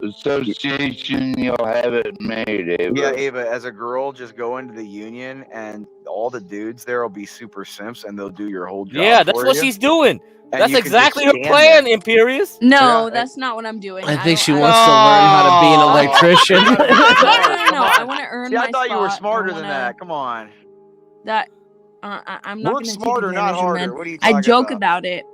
Speaker 21: Association. You'll have it made, Ava.
Speaker 20: Yeah, Ava. As a girl, just go into the union, and all the dudes there will be super simps, and they'll do your whole job.
Speaker 12: Yeah, that's
Speaker 20: for
Speaker 12: what
Speaker 20: you.
Speaker 12: she's doing.
Speaker 20: And
Speaker 12: That's
Speaker 20: you can
Speaker 12: exactly
Speaker 20: just
Speaker 12: her
Speaker 20: stand
Speaker 12: plan,
Speaker 20: there.
Speaker 12: Imperious.
Speaker 11: No, that's not what I'm doing.
Speaker 9: I think she
Speaker 11: don't-
Speaker 9: wants to learn how to be an electrician.
Speaker 11: No, I want to earn
Speaker 20: See,
Speaker 11: my
Speaker 20: I thought you were
Speaker 11: spot.
Speaker 20: smarter
Speaker 11: I
Speaker 20: than
Speaker 11: wanna-
Speaker 20: that. Come on.
Speaker 11: That I'm not
Speaker 20: Work
Speaker 11: going to take
Speaker 20: smarter, not
Speaker 11: advantage of
Speaker 20: harder.
Speaker 11: men.
Speaker 20: What are you
Speaker 11: I
Speaker 20: talking
Speaker 11: joke
Speaker 20: about?
Speaker 11: about it.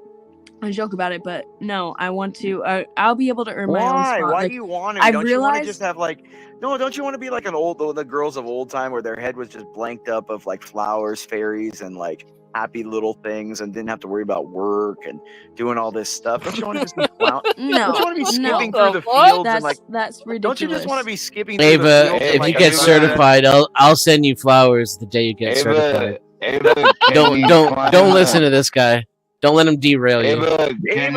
Speaker 11: I joke about it, but no, I want to. I'll be able to earn my own
Speaker 20: Why?
Speaker 11: spot.
Speaker 20: Why
Speaker 11: Like,
Speaker 20: do you want to?
Speaker 11: I
Speaker 20: Don't you want to
Speaker 11: realized
Speaker 20: just have like? No, don't you want to be like the girls of old time where their head was just blanked up of like flowers, fairies, and like happy little things, and didn't have to worry about work and doing all this stuff? Don't you want to just be clown?
Speaker 11: No,
Speaker 20: Don't you want to be
Speaker 11: no.
Speaker 20: skipping through the fields
Speaker 11: That's
Speaker 20: and like?
Speaker 11: that's ridiculous.
Speaker 20: Don't you just want to be skipping through the
Speaker 9: Ava,
Speaker 20: fields?
Speaker 9: if
Speaker 20: in, like,
Speaker 9: you
Speaker 20: a
Speaker 9: get
Speaker 20: movie?
Speaker 9: certified, I'll send you flowers the day you get certified.
Speaker 21: Ava,
Speaker 9: Don't listen to this guy. Don't let him derail you.
Speaker 20: Ava,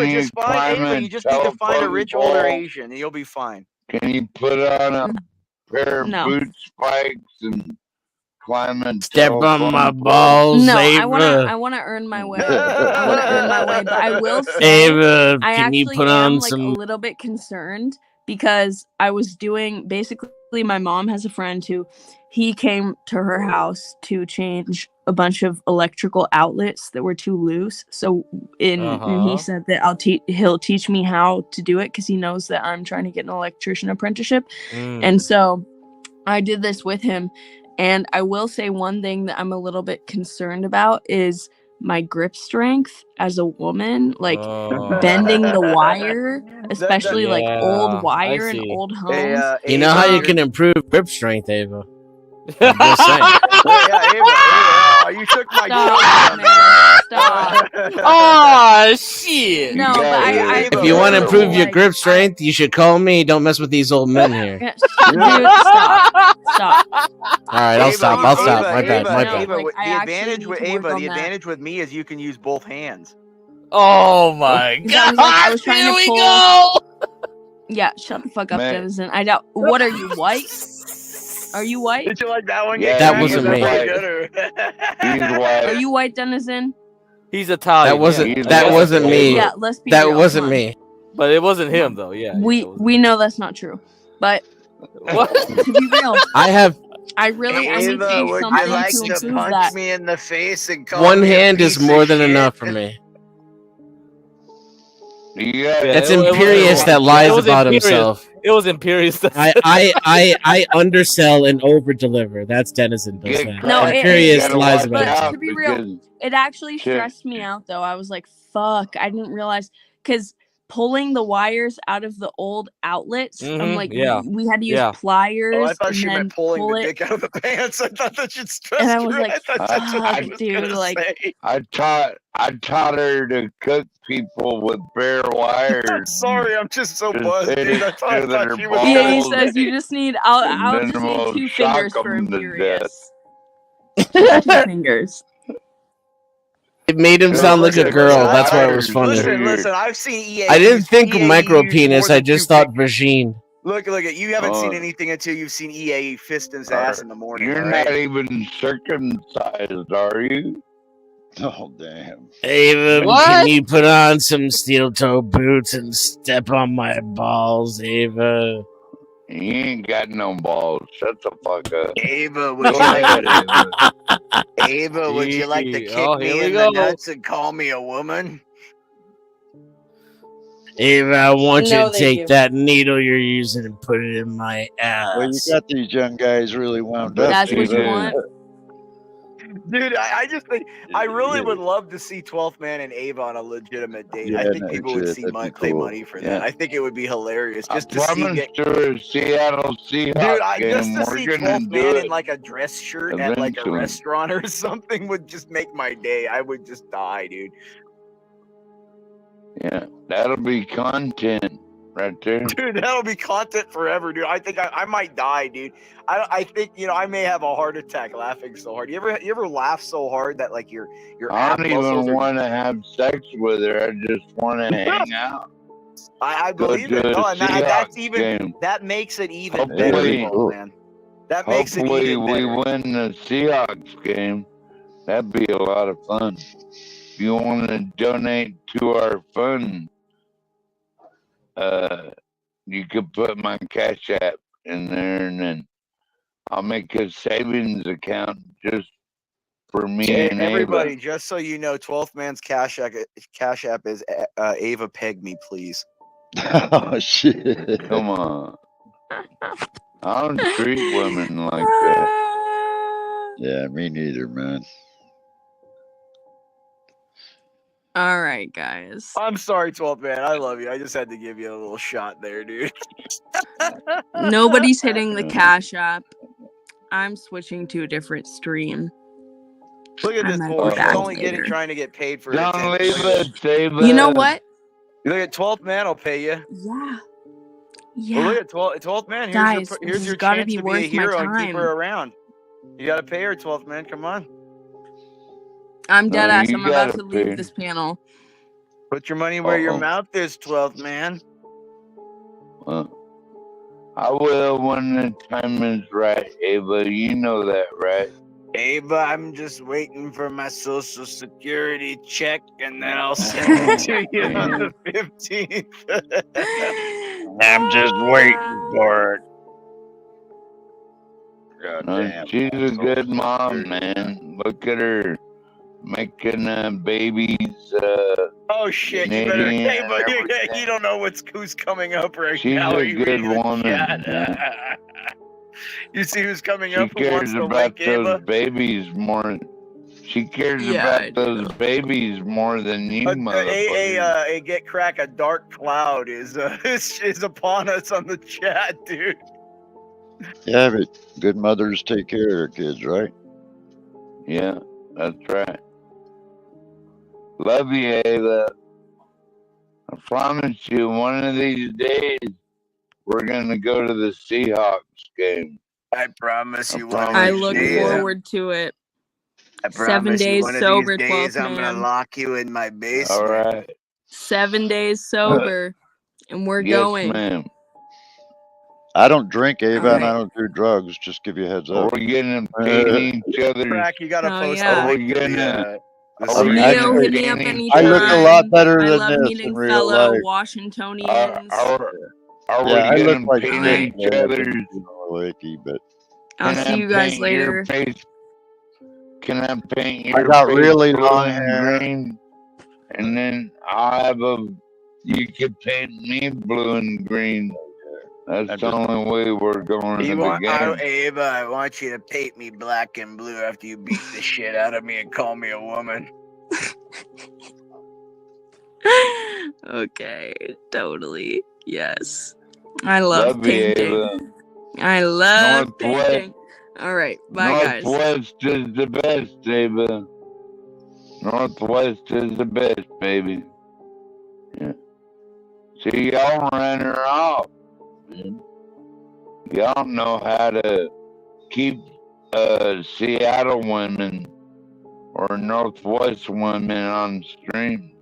Speaker 20: just find Ava. You just need to find a rich older Asian, and you'll be fine.
Speaker 21: Can you put on a pair of
Speaker 11: No.
Speaker 21: boot spikes and climb a
Speaker 9: Step on
Speaker 21: telephone
Speaker 9: my
Speaker 21: pole?
Speaker 9: balls,
Speaker 11: No,
Speaker 9: Ava.
Speaker 11: I wanna earn my way. I wanna earn my way, but I will say
Speaker 9: Ava,
Speaker 11: I
Speaker 9: can you
Speaker 11: actually
Speaker 9: put
Speaker 11: am
Speaker 9: on
Speaker 11: like
Speaker 9: some?
Speaker 11: a little bit concerned because I was doing basically my mom has a friend who he came to her house to change a bunch of electrical outlets that were too loose. So and he said that he'll teach me how to do it because he knows that I'm trying to get an electrician apprenticeship. And so I did this with him. And I will say one thing that I'm a little bit concerned about is my grip strength as a woman, like bending the wire, especially like old wire and old homes.
Speaker 9: You know how you can improve grip strength, Ava? I'm just saying.
Speaker 20: Ava, you took my
Speaker 11: Stop, man. Stop.
Speaker 12: Oh shit!
Speaker 11: No, but I
Speaker 9: If you want to improve your grip strength, you should call me. Don't mess with these old men here.
Speaker 11: Dude, stop. Stop.
Speaker 9: All right, I'll stop. My bad.
Speaker 20: The advantage with me is you can use both hands.
Speaker 12: Oh my god!
Speaker 11: I was trying
Speaker 12: Here
Speaker 11: to
Speaker 12: we
Speaker 11: pull.
Speaker 12: go.
Speaker 11: Yeah, shut the fuck up,
Speaker 21: Man.
Speaker 11: Denizen. I doubt. What are you, white? Are you white?
Speaker 20: Did you like that one?
Speaker 21: Yeah,
Speaker 9: That wasn't me.
Speaker 21: He's white.
Speaker 11: Are you white, Denizen?
Speaker 12: He's Italian.
Speaker 9: That wasn't.
Speaker 12: yeah.
Speaker 9: That wasn't me.
Speaker 11: Yeah, let's be
Speaker 9: That
Speaker 11: real.
Speaker 9: wasn't
Speaker 11: Come on.
Speaker 9: me.
Speaker 12: But it wasn't him though. Yeah.
Speaker 11: We know that's not true, but
Speaker 12: What?
Speaker 11: to be real,
Speaker 9: I have
Speaker 11: I need to do
Speaker 20: would
Speaker 11: something
Speaker 20: you like
Speaker 11: to
Speaker 20: to
Speaker 11: improve
Speaker 20: punch
Speaker 11: that.
Speaker 20: me in the face and call
Speaker 9: one
Speaker 20: me a
Speaker 9: hand is
Speaker 20: piece
Speaker 9: more
Speaker 20: of
Speaker 9: than
Speaker 20: shit?
Speaker 9: enough for me.
Speaker 21: Yeah,
Speaker 9: It's
Speaker 12: it was-
Speaker 9: Imperious that lies
Speaker 12: it was
Speaker 9: about
Speaker 12: Imperious.
Speaker 9: himself.
Speaker 12: It was Imperious.
Speaker 9: I undersell and over deliver. That's Denizen does that.
Speaker 11: No,
Speaker 9: Imperious lies
Speaker 11: but
Speaker 9: about
Speaker 11: to
Speaker 9: himself.
Speaker 11: be real, it actually stressed me out though. I was like, "Fuck!" I didn't realize because pulling the wires out of the old outlets, I'm like,
Speaker 12: yeah.
Speaker 11: we had to use
Speaker 12: Yeah.
Speaker 11: pliers.
Speaker 20: Oh, I thought
Speaker 11: and
Speaker 20: she
Speaker 11: then
Speaker 20: meant pulling
Speaker 11: pull
Speaker 20: the
Speaker 11: it.
Speaker 20: dick out of the pants. I thought that should stress
Speaker 11: And I was
Speaker 20: her.
Speaker 11: like,
Speaker 20: I thought that's what
Speaker 11: "Fuck,
Speaker 20: was
Speaker 11: dude!"
Speaker 20: gonna
Speaker 11: Like,
Speaker 20: say.
Speaker 21: I taught her to cook people with bare wires.
Speaker 20: I'm sorry, I'm just so
Speaker 21: Just
Speaker 20: buzzed,
Speaker 21: hit
Speaker 20: dude.
Speaker 21: it
Speaker 20: I thought
Speaker 21: to their
Speaker 20: she was.
Speaker 11: yeah, he
Speaker 21: balls,
Speaker 11: says you just need.
Speaker 21: and
Speaker 11: I'll
Speaker 21: then
Speaker 11: just need
Speaker 21: we'll
Speaker 11: 2
Speaker 21: shock
Speaker 11: fingers for
Speaker 21: 'em to
Speaker 11: Imperious.
Speaker 21: death.
Speaker 11: 2 fingers.
Speaker 9: It made him sound like a girl. That's why it was funny.
Speaker 20: Listen, I've seen EA.
Speaker 9: I didn't
Speaker 20: use-
Speaker 9: think
Speaker 20: EA
Speaker 9: micro
Speaker 20: use
Speaker 9: penis.
Speaker 20: more
Speaker 9: I
Speaker 20: than
Speaker 9: just
Speaker 20: 2
Speaker 9: thought vagine.
Speaker 20: Look, you haven't seen anything until you've seen EA fist his ass in the morning.
Speaker 21: You're
Speaker 20: all right?
Speaker 21: not even circumcised, are you?
Speaker 10: Oh, damn.
Speaker 9: Ava,
Speaker 15: What?
Speaker 9: can you put on some steel toe boots and step on my balls, Ava?
Speaker 21: You ain't got no balls. Shut the fuck up.
Speaker 20: Ava,
Speaker 21: Go ahead, Ava.
Speaker 20: Ava, would you like to
Speaker 15: Gee,
Speaker 20: kick me
Speaker 15: here we
Speaker 20: in the
Speaker 15: go.
Speaker 20: nuts and call me a woman?
Speaker 9: Ava, I want you
Speaker 11: No,
Speaker 9: to
Speaker 11: thank
Speaker 9: take
Speaker 11: you.
Speaker 9: that needle you're using and put it in my ass.
Speaker 10: Well, you got these young guys really wound up.
Speaker 11: That's what you
Speaker 10: Ava.
Speaker 11: want?
Speaker 20: Dude, I just think I really would love to see 12th Man and Ava on a legitimate date.
Speaker 10: Yeah,
Speaker 20: I think
Speaker 10: no
Speaker 20: people would
Speaker 10: shit,
Speaker 20: see
Speaker 10: that'd be
Speaker 20: pay
Speaker 10: cool.
Speaker 20: money for that.
Speaker 21: Yeah.
Speaker 20: I think it would be hilarious
Speaker 21: I
Speaker 20: just to see
Speaker 21: promised her a Seattle Seahawks
Speaker 20: Dude, just
Speaker 21: game.
Speaker 20: to
Speaker 21: We're
Speaker 20: see
Speaker 21: gonna
Speaker 20: 12th
Speaker 21: do
Speaker 20: Man
Speaker 21: it
Speaker 20: in like a dress shirt at like a
Speaker 21: eventually.
Speaker 20: restaurant or something would just make my day. I would just die, dude.
Speaker 21: Yeah, that'll be content right there.
Speaker 20: Dude, that'll be content forever, dude. I think I might die, dude. I think I may have a heart attack laughing so hard. You ever laugh so hard that like your
Speaker 21: I
Speaker 20: ab
Speaker 21: don't
Speaker 20: muscles
Speaker 21: even
Speaker 20: are
Speaker 21: want to have sex with her. I just want to hang out.
Speaker 20: I
Speaker 21: Go
Speaker 20: believe
Speaker 21: to
Speaker 20: it.
Speaker 21: a
Speaker 20: No, and that's
Speaker 21: Seahawks
Speaker 20: even
Speaker 21: game.
Speaker 20: that makes it even better,
Speaker 21: Hopefully,
Speaker 20: 12 Man. That makes it
Speaker 21: hopefully
Speaker 20: even
Speaker 21: we
Speaker 20: better.
Speaker 21: win the Seahawks game. That'd be a lot of fun. If you want to donate to our fund, you could put my Cash App in there, and then I'll make a savings account just for me
Speaker 20: Hey,
Speaker 21: and
Speaker 20: everybody,
Speaker 21: Ava.
Speaker 20: just so you know, 12th Man's Cash App is Ava Peg Me, please.
Speaker 10: Oh, shit.
Speaker 21: Come on. I don't treat women like that.
Speaker 10: Yeah, me neither, man.
Speaker 11: All right, guys.
Speaker 20: I'm sorry, 12th Man. I love you. I just had to give you a little shot there, dude.
Speaker 11: Nobody's hitting the Cash App. I'm switching to a different stream.
Speaker 20: Look at
Speaker 11: I
Speaker 20: this
Speaker 11: might
Speaker 20: boy.
Speaker 11: be
Speaker 20: She's
Speaker 11: back
Speaker 20: only
Speaker 11: later.
Speaker 20: trying to get paid for
Speaker 21: Don't
Speaker 20: attention.
Speaker 21: leave it, save
Speaker 11: You know what?
Speaker 20: Look at 12th Man. I'll pay you.
Speaker 11: Yeah.
Speaker 20: Well,
Speaker 11: Yeah.
Speaker 20: look at 12th Man.
Speaker 11: Guys,
Speaker 20: Here's
Speaker 11: this has
Speaker 20: your
Speaker 11: gotta
Speaker 20: chance
Speaker 11: be
Speaker 20: to be a
Speaker 11: worth my
Speaker 20: hero and keep
Speaker 11: time.
Speaker 20: her around. You gotta pay her, 12th Man. Come on.
Speaker 11: I'm dead ass.
Speaker 21: you
Speaker 11: I'm about
Speaker 21: gotta
Speaker 11: to leave
Speaker 21: pay.
Speaker 11: this panel.
Speaker 20: Put your money where your
Speaker 21: Uh-oh.
Speaker 20: mouth is, 12th Man.
Speaker 21: I will when the time is right, Ava. You know that, right?
Speaker 20: Ava, I'm just waiting for my social security check, and then I'll send it to you on the 15th.
Speaker 21: I'm just waiting for it.
Speaker 10: God
Speaker 21: No,
Speaker 10: damn.
Speaker 21: she's a good mom, man. Look at her making babies.
Speaker 20: Oh shit! You better,
Speaker 21: knitting and
Speaker 20: Ava. You
Speaker 21: everything.
Speaker 20: don't know who's coming up right
Speaker 21: She's
Speaker 20: now.
Speaker 21: a
Speaker 20: You
Speaker 21: good
Speaker 20: reading the
Speaker 21: woman.
Speaker 20: chat?
Speaker 21: Man.
Speaker 20: You see who's coming
Speaker 21: She
Speaker 20: up? Who wants
Speaker 21: cares
Speaker 20: to
Speaker 21: about
Speaker 20: link Ava?
Speaker 21: those babies more. She cares
Speaker 11: Yeah, I
Speaker 21: about those babies more than you, motherfucker.
Speaker 20: A get crack. A dark cloud is upon us on the chat, dude.
Speaker 10: Yeah, but good mothers take care of their kids, right?
Speaker 21: Yeah, that's right. Love you, Ava. I promise you, one of these days, we're gonna go to the Seahawks game.
Speaker 20: I promise you,
Speaker 11: I look forward to it.
Speaker 20: I
Speaker 11: 7
Speaker 20: promise you,
Speaker 11: days
Speaker 20: one of
Speaker 11: sober,
Speaker 20: these days,
Speaker 11: 12th
Speaker 20: I'm gonna
Speaker 11: Man.
Speaker 20: lock you in my basement.
Speaker 21: All right.
Speaker 11: 7 days sober, and we're
Speaker 21: Yes,
Speaker 11: going.
Speaker 21: ma'am.
Speaker 10: I don't drink, Ava,
Speaker 11: All
Speaker 10: and I
Speaker 11: right.
Speaker 10: don't do drugs. Just give you a heads
Speaker 21: Are
Speaker 10: up.
Speaker 21: we gonna paint each other's?
Speaker 20: Crack, you gotta
Speaker 11: Oh,
Speaker 20: post
Speaker 11: yeah.
Speaker 20: a
Speaker 21: Are we
Speaker 20: link to
Speaker 21: gonna?
Speaker 20: the
Speaker 21: Are we
Speaker 11: Neo,
Speaker 21: gonna
Speaker 11: hit me up
Speaker 21: paint each
Speaker 11: anytime.
Speaker 21: other's?
Speaker 10: I look a lot better
Speaker 11: I
Speaker 10: than
Speaker 11: love
Speaker 10: this
Speaker 11: meeting
Speaker 10: in real
Speaker 11: fellow
Speaker 10: life.
Speaker 11: Washingtonians.
Speaker 21: Are
Speaker 10: Yeah, I
Speaker 21: we
Speaker 10: look
Speaker 21: gonna
Speaker 10: like
Speaker 21: paint
Speaker 10: shit,
Speaker 21: each
Speaker 10: man.
Speaker 21: other's?
Speaker 10: A little icky, but
Speaker 11: I'll see you guys later.
Speaker 21: Can I paint
Speaker 10: I
Speaker 21: your
Speaker 10: got
Speaker 21: face
Speaker 10: really
Speaker 21: blue
Speaker 10: long
Speaker 21: and
Speaker 10: hair.
Speaker 21: green? And then I'll have you could paint me blue and green. That's the only way we're going to the game.
Speaker 20: Ava, I want you to paint me black and blue after you beat the shit out of me and call me a woman.
Speaker 11: Okay, totally. Yes. I love
Speaker 21: Love you,
Speaker 11: painting.
Speaker 21: Ava.
Speaker 11: I love
Speaker 21: Northwest.
Speaker 11: painting. All right, bye, guys.
Speaker 21: Northwest is the best, Ava. Northwest is the best, baby. Yeah. See, y'all ran her off, man. Y'all know how to keep Seattle women or Northwest women on stream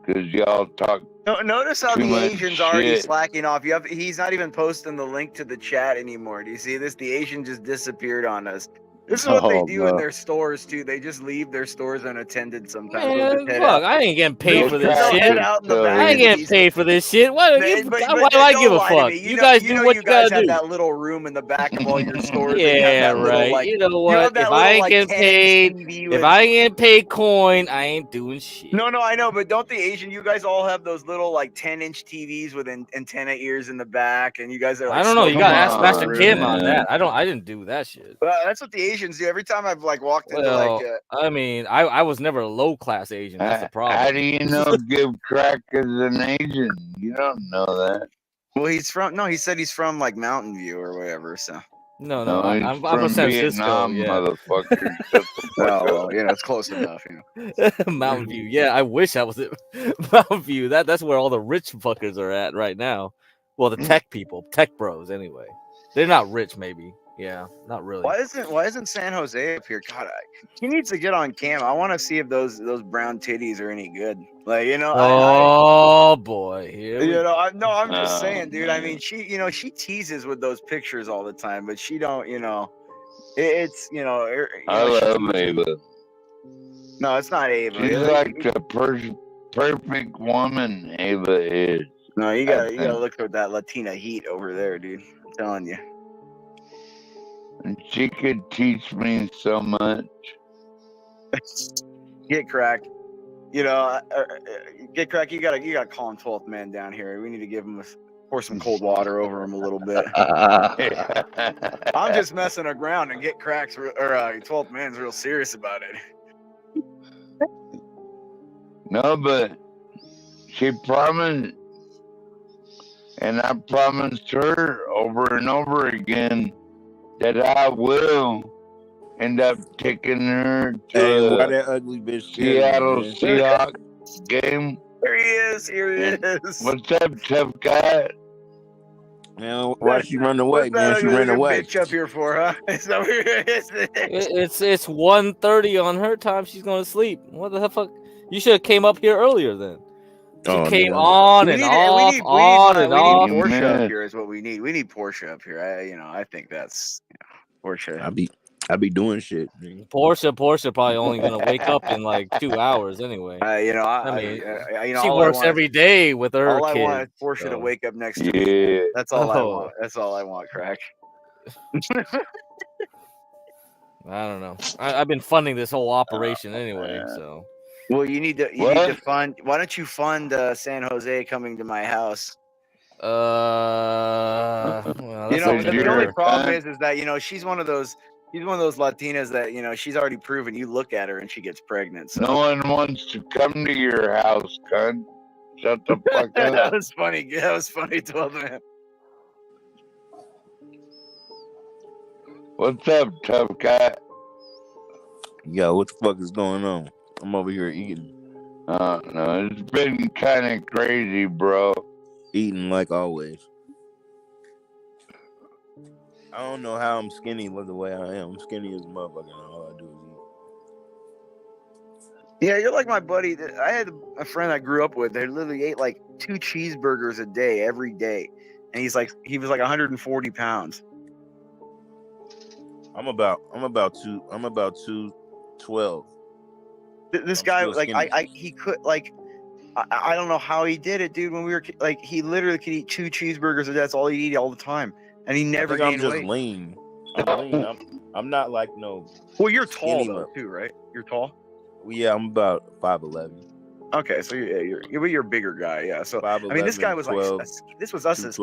Speaker 21: because y'all talk
Speaker 18: No, notice how
Speaker 21: Too
Speaker 18: the
Speaker 21: much
Speaker 18: Asian's already
Speaker 21: shit.
Speaker 18: slacking off. He's not even posting the link to the chat anymore. Do you see this? The Asian just disappeared on us. This is what they
Speaker 21: Oh,
Speaker 18: do in
Speaker 21: no.
Speaker 18: their stores too. They just leave their stores unattended sometimes. They'll
Speaker 12: Man,
Speaker 18: just head
Speaker 12: fuck!
Speaker 18: out.
Speaker 12: I ain't getting paid for this
Speaker 18: They'll
Speaker 12: shit.
Speaker 18: head out in the back
Speaker 12: I ain't
Speaker 18: of
Speaker 12: getting
Speaker 18: these.
Speaker 12: paid for this shit. Why do I give
Speaker 18: Don't
Speaker 12: a
Speaker 18: lie to
Speaker 12: fuck?
Speaker 18: me.
Speaker 12: You guys
Speaker 18: you
Speaker 12: do
Speaker 18: know
Speaker 12: what
Speaker 18: you
Speaker 12: you gotta
Speaker 18: guys have
Speaker 12: do.
Speaker 18: that little room in the back of all your stores, and you have
Speaker 12: Yeah,
Speaker 18: that little
Speaker 12: right.
Speaker 18: like
Speaker 12: You know
Speaker 18: you have
Speaker 12: what?
Speaker 18: that
Speaker 12: If
Speaker 18: little
Speaker 12: I ain't
Speaker 18: like
Speaker 12: getting
Speaker 18: 10-inch
Speaker 12: paid,
Speaker 18: TV
Speaker 12: if
Speaker 18: with.
Speaker 12: I ain't getting paid coin, I ain't doing shit.
Speaker 18: No, I know, but don't the Asian? You guys all have those little like 10-inch TVs with antenna ears in the back, and you guys are like.
Speaker 12: I don't know. You
Speaker 18: smoking
Speaker 12: gotta ask
Speaker 18: in the
Speaker 12: Master
Speaker 18: room.
Speaker 12: Kim on that. I didn't do that shit.
Speaker 18: Well, that's what the Asians do. Every time I've like walked into
Speaker 12: Well,
Speaker 18: like.
Speaker 12: I mean, I was never a low class Asian. That's the problem.
Speaker 21: How do you know Give Crack is an Asian? You don't know that.
Speaker 18: Well, he said he's from like Mountain View or whatever. So.
Speaker 12: No,
Speaker 21: No, he's
Speaker 12: I'm
Speaker 21: from
Speaker 12: from San
Speaker 21: Vietnam,
Speaker 12: Francisco. Yeah.
Speaker 21: motherfucker. Shut the fuck up.
Speaker 18: It's close enough. You know.
Speaker 12: Mountain View. Yeah, I wish I was at Mountain View. That's where all the rich fuckers are at right now. Well, the tech people, tech bros, anyway. They're not rich, maybe. Yeah, not really.
Speaker 18: Why isn't San Jose up here? God, he needs to get on cam. I want to see if those brown titties are any good. Like
Speaker 12: Oh boy, here we go.
Speaker 18: I'm just saying, dude. I mean, she teases with those pictures all the time, but she don't. It's
Speaker 21: I love Ava.
Speaker 18: No, it's not Ava.
Speaker 21: She's like the perfect woman Ava is.
Speaker 18: No, you gotta look for that Latina heat over there, dude. I'm telling you.
Speaker 21: And she could teach me so much.
Speaker 18: Get Crack. Get Crack. You gotta call him 12th man down here. We need to pour some cold water over him a little bit. I'm just messing around, and Get Crack's 12th man's real serious about it.
Speaker 21: No, but she promised, and I promised her over and over again that I will end up taking her to
Speaker 3: why that ugly bitch
Speaker 21: Seattle
Speaker 3: man?
Speaker 21: Seahawks game.
Speaker 18: Here he is. Here he is.
Speaker 21: What's up, tough guy?
Speaker 3: Man, why she run away, man? She ran away.
Speaker 18: Bitch up here for, huh? Is that what it is?
Speaker 12: It's 1:30 on her time. She's going to sleep. What the fuck? You should have came up here earlier then. She came on and off, on and off.
Speaker 18: We need Portia up here is what we need. We need Portia up here. I think that's Portia.
Speaker 3: I be doing shit.
Speaker 12: Portia probably only gonna wake up in like 2 hours anyway. She works every day with her
Speaker 18: all
Speaker 12: kid.
Speaker 18: I want is Portia to wake up next to
Speaker 21: Yeah.
Speaker 18: me. That's all I want. That's all I want, Crack.
Speaker 12: I don't know. I've been funding this whole operation anyway, so.
Speaker 18: Well, you need to fund. Why don't you fund San Jose coming to my house?
Speaker 12: Well,
Speaker 18: the only problem is that she's one of those Latinas that she's already proven. You look at her and she gets pregnant. So.
Speaker 21: No one wants to come to your house, cunt. Shut the fuck up.
Speaker 18: That was funny. That was funny, 12 man.
Speaker 21: What's up, tough guy?
Speaker 3: Yo, what the fuck is going on? I'm over here eating.
Speaker 21: No, it's been kind of crazy, bro.
Speaker 3: Eating like always. I don't know how I'm skinny the way I am. I'm skinny as a motherfucker, and all I do is eat.
Speaker 18: Yeah, you're like my buddy. I had a friend I grew up with. They literally ate like 2 cheeseburgers a day every day, and he was like 140 pounds.
Speaker 3: I'm about 212.
Speaker 18: This guy, like, he could, like, I don't know how he did it, dude. When we were like, he literally could eat 2 cheeseburgers a day. That's all he'd eat all the time, and he never gained weight.
Speaker 3: I'm just lean. I'm lean. I'm not like no.
Speaker 18: Well, you're tall though, too, right? You're tall.
Speaker 3: Well, yeah, I'm about 5'11".
Speaker 18: Okay, so you're a bigger guy, yeah. So
Speaker 3: 5'11",
Speaker 18: I mean, this guy was
Speaker 3: 12,
Speaker 18: like, this was us as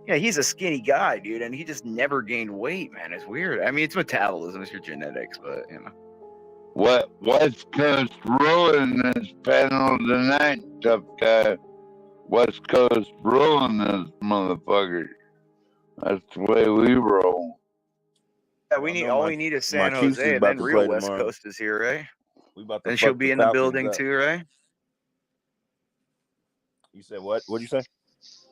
Speaker 18: yeah, he's a skinny guy, dude, and he just never gained weight, man. It's weird. I mean, it's metabolism, it's your genetics, but
Speaker 21: What West Coast ruling this panel tonight, tough guy? West Coast ruling this motherfucker. That's the way we roll.
Speaker 18: Yeah, we need is San Jose, and then real West Coast is here, right? And she'll be in the building too, right?
Speaker 3: You said what? What'd you say?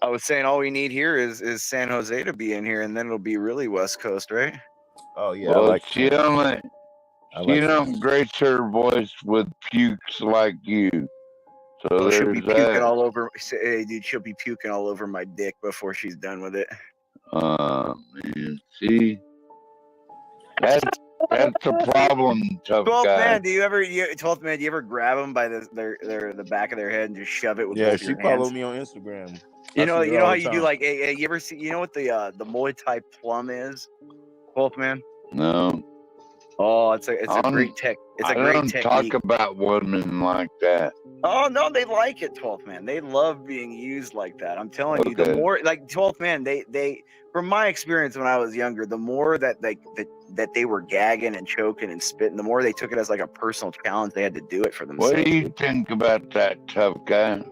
Speaker 18: I was saying all we need here is San Jose to be in here, and then it'll be really West Coast, right?
Speaker 3: Oh yeah,
Speaker 21: well, she don't grace her voice with pukes like you. So
Speaker 20: Oh, she'll be
Speaker 21: there's
Speaker 20: puking
Speaker 21: that.
Speaker 20: all over. Hey, dude, she'll be puking all over my dick before she's done with it.
Speaker 21: Man, see, that's a problem, tough
Speaker 20: 12th
Speaker 21: guy.
Speaker 20: man, 12th man, do you ever grab them by the back of their head and just shove it with
Speaker 3: Yeah,
Speaker 20: both
Speaker 3: she
Speaker 20: your
Speaker 3: followed
Speaker 20: hands?
Speaker 3: me on Instagram.
Speaker 20: You
Speaker 3: I
Speaker 20: know,
Speaker 3: see her
Speaker 20: you know
Speaker 3: all
Speaker 20: how
Speaker 3: the
Speaker 20: you do
Speaker 3: time.
Speaker 20: like you ever see? You know what the Muay Thai plum is? 12th man.
Speaker 21: No.
Speaker 20: Oh, it's a great tech. It's a great
Speaker 21: I don't
Speaker 20: technique.
Speaker 21: talk about women like that.
Speaker 20: Oh no, they like it, 12th man. They love being used like that. I'm telling you, the
Speaker 21: Okay.
Speaker 20: more like 12th man, they from my experience when I was younger, the more that they were gagging and choking and spitting, the more they took it as like a personal challenge. They had to do it for themselves.
Speaker 21: What do you think about that, tough guy?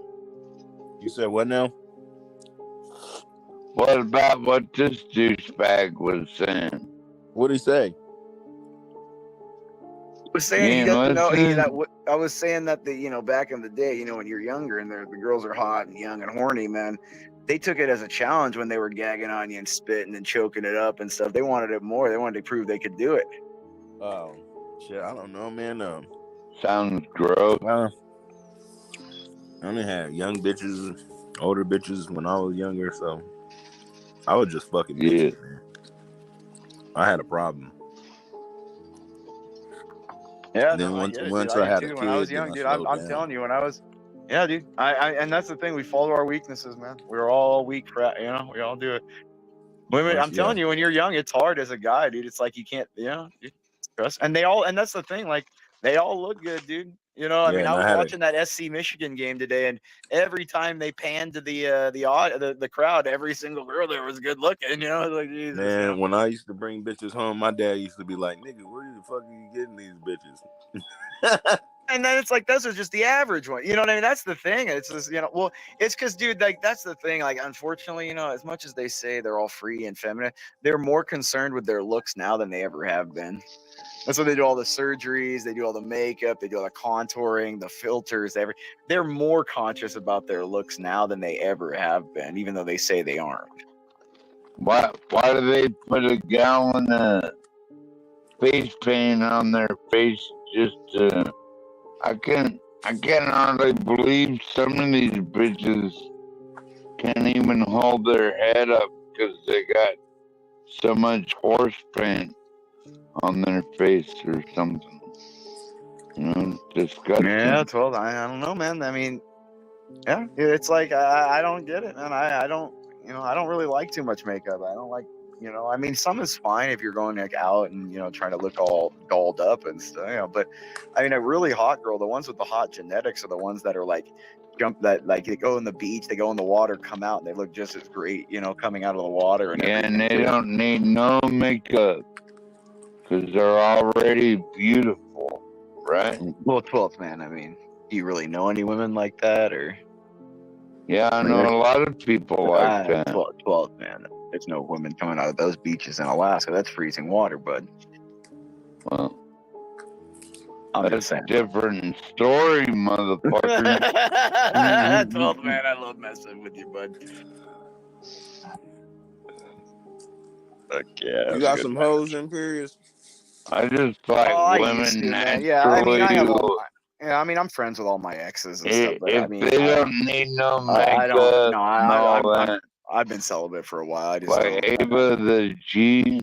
Speaker 3: You said what now?
Speaker 21: What about what this douchebag was saying?
Speaker 3: What'd he say?
Speaker 20: I was saying he
Speaker 21: You
Speaker 20: doesn't
Speaker 21: ain't
Speaker 20: know.
Speaker 21: listening?
Speaker 20: I was saying that back in the day, when you're younger and the girls are hot and young and horny, man, they took it as a challenge when they were gagging on you and spitting and choking it up and stuff. They wanted it more. They wanted to prove they could do it.
Speaker 3: Oh, shit, I don't know, man.
Speaker 21: Sounds gross.
Speaker 3: I only had young bitches, older bitches when I was younger, so I was just fucking bitches, man. I had a problem.
Speaker 20: Yeah,
Speaker 3: And then
Speaker 20: I get it, dude.
Speaker 3: once
Speaker 20: I
Speaker 3: I
Speaker 20: did
Speaker 3: had a
Speaker 20: too.
Speaker 3: kid,
Speaker 20: When I was
Speaker 3: then
Speaker 20: young,
Speaker 3: I
Speaker 20: dude,
Speaker 3: slowed
Speaker 20: I'm
Speaker 3: down.
Speaker 20: telling you, when I was, yeah, dude. I and that's the thing. We follow our weaknesses, man. We're all weak, we all do it. Women, I'm telling you, when you're young, it's hard as a guy, dude. It's like you can't, dude, trust. And that's the thing. Like they all look good, dude. I mean,
Speaker 3: and
Speaker 20: I was
Speaker 3: I had
Speaker 20: watching that SC Michigan game today, and every time they panned to the crowd, every single girl there was good looking. Like Jesus.
Speaker 3: Man, when I used to bring bitches home, my dad used to be like, "Nigga, where the fuck are you getting these bitches?"
Speaker 20: And then it's like those are just the average one. You know what I mean? That's the thing. It's just, well, it's because, dude, like that's the thing. Like, unfortunately, as much as they say they're all free and feminine, they're more concerned with their looks now than they ever have been. That's why they do all the surgeries, they do all the makeup, they do all the contouring, the filters, they're more conscious about their looks now than they ever have been, even though they say they aren't.
Speaker 21: Why do they put a gallon of face paint on their face just to... I can't hardly believe some of these bitches can't even hold their head up because they got so much horse paint on their face or something. Disgusting.
Speaker 20: Yeah, 12. I don't know, man. I mean, yeah, it's like I don't get it, man. I don't, I don't really like too much makeup. I don't like, I mean, some is fine if you're going like out and trying to look all dolled up and stuff. But I mean, a really hot girl, the ones with the hot genetics are the ones that are like they go in the beach, they go in the water, come out, and they look just as great, coming out of the water and everything.
Speaker 21: And they don't need no makeup because they're already beautiful, right?
Speaker 20: Well, 12th man. I mean, do you really know any women like that, or?
Speaker 21: Yeah, I know a lot of people like that.
Speaker 20: 12th man. There's no women coming out of those beaches in Alaska. That's freezing water, bud.
Speaker 21: Well,
Speaker 20: that's
Speaker 21: a different story, motherfucker.
Speaker 20: 12th man, I love messing with you, bud. Fuck yeah.
Speaker 3: You got some hoes, Imperious?
Speaker 21: I just like
Speaker 20: I
Speaker 21: women
Speaker 20: used to, man.
Speaker 21: naturally.
Speaker 20: Yeah, I mean, I have all. I mean, I'm friends with all my exes and stuff, but I
Speaker 21: If
Speaker 20: mean,
Speaker 21: they don't need no makeup,
Speaker 20: I don't. No,
Speaker 21: and all that.
Speaker 20: I've been celibate for a while. I just
Speaker 21: Like
Speaker 20: don't.
Speaker 21: Ava the G.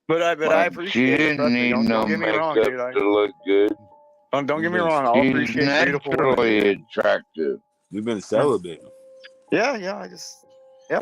Speaker 20: But I
Speaker 21: like,
Speaker 20: appreciate
Speaker 21: she
Speaker 20: it.
Speaker 21: didn't
Speaker 20: Trust me.
Speaker 21: need
Speaker 20: Don't
Speaker 21: no
Speaker 20: get me wrong,
Speaker 21: makeup
Speaker 20: dude.
Speaker 21: to look good.
Speaker 20: Don't get me wrong. I'll
Speaker 21: She's
Speaker 20: appreciate beautiful women.
Speaker 21: naturally
Speaker 20: Dude.
Speaker 21: attractive.
Speaker 3: You've been celibate.
Speaker 20: Yeah. I just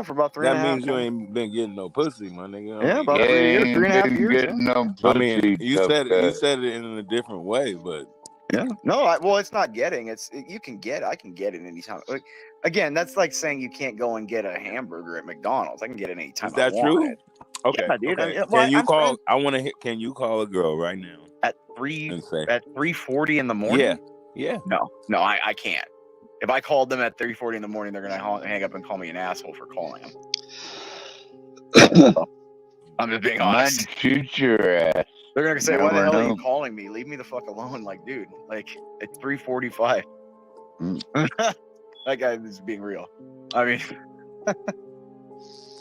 Speaker 20: for about 3.5
Speaker 3: That means you
Speaker 20: months.
Speaker 3: ain't been getting no pussy, my nigga.
Speaker 20: Yeah, about 3 years, 3.5 years. Yeah.
Speaker 21: No
Speaker 3: I mean,
Speaker 21: pussy,
Speaker 3: you
Speaker 21: tough guy.
Speaker 3: said it in a different way, but
Speaker 20: yeah, no, well, it's not getting. You can get. I can get it anytime. Like, again, that's like saying you can't go and get a hamburger at McDonald's. I can get it anytime
Speaker 3: is that
Speaker 20: I want
Speaker 3: true?
Speaker 20: it.
Speaker 3: Okay.
Speaker 20: Yeah, dude.
Speaker 3: Okay.
Speaker 20: Well,
Speaker 3: Can you
Speaker 20: I'm
Speaker 3: call?
Speaker 20: friends.
Speaker 3: I want to hit. Can you call a girl right now
Speaker 20: At
Speaker 3: and say
Speaker 20: 3:40 in the morning?
Speaker 3: Yeah.
Speaker 20: No, I can't. If I called them at 3:40 in the morning, they're gonna hang up and call me an asshole for calling them. I'm just being honest.
Speaker 21: Might shoot your ass.
Speaker 20: They're gonna say, "Why the
Speaker 21: Never
Speaker 20: hell are you
Speaker 21: know.
Speaker 20: calling me? Leave me the fuck alone!" Like, dude, like it's 3:45. That guy is being real. I mean,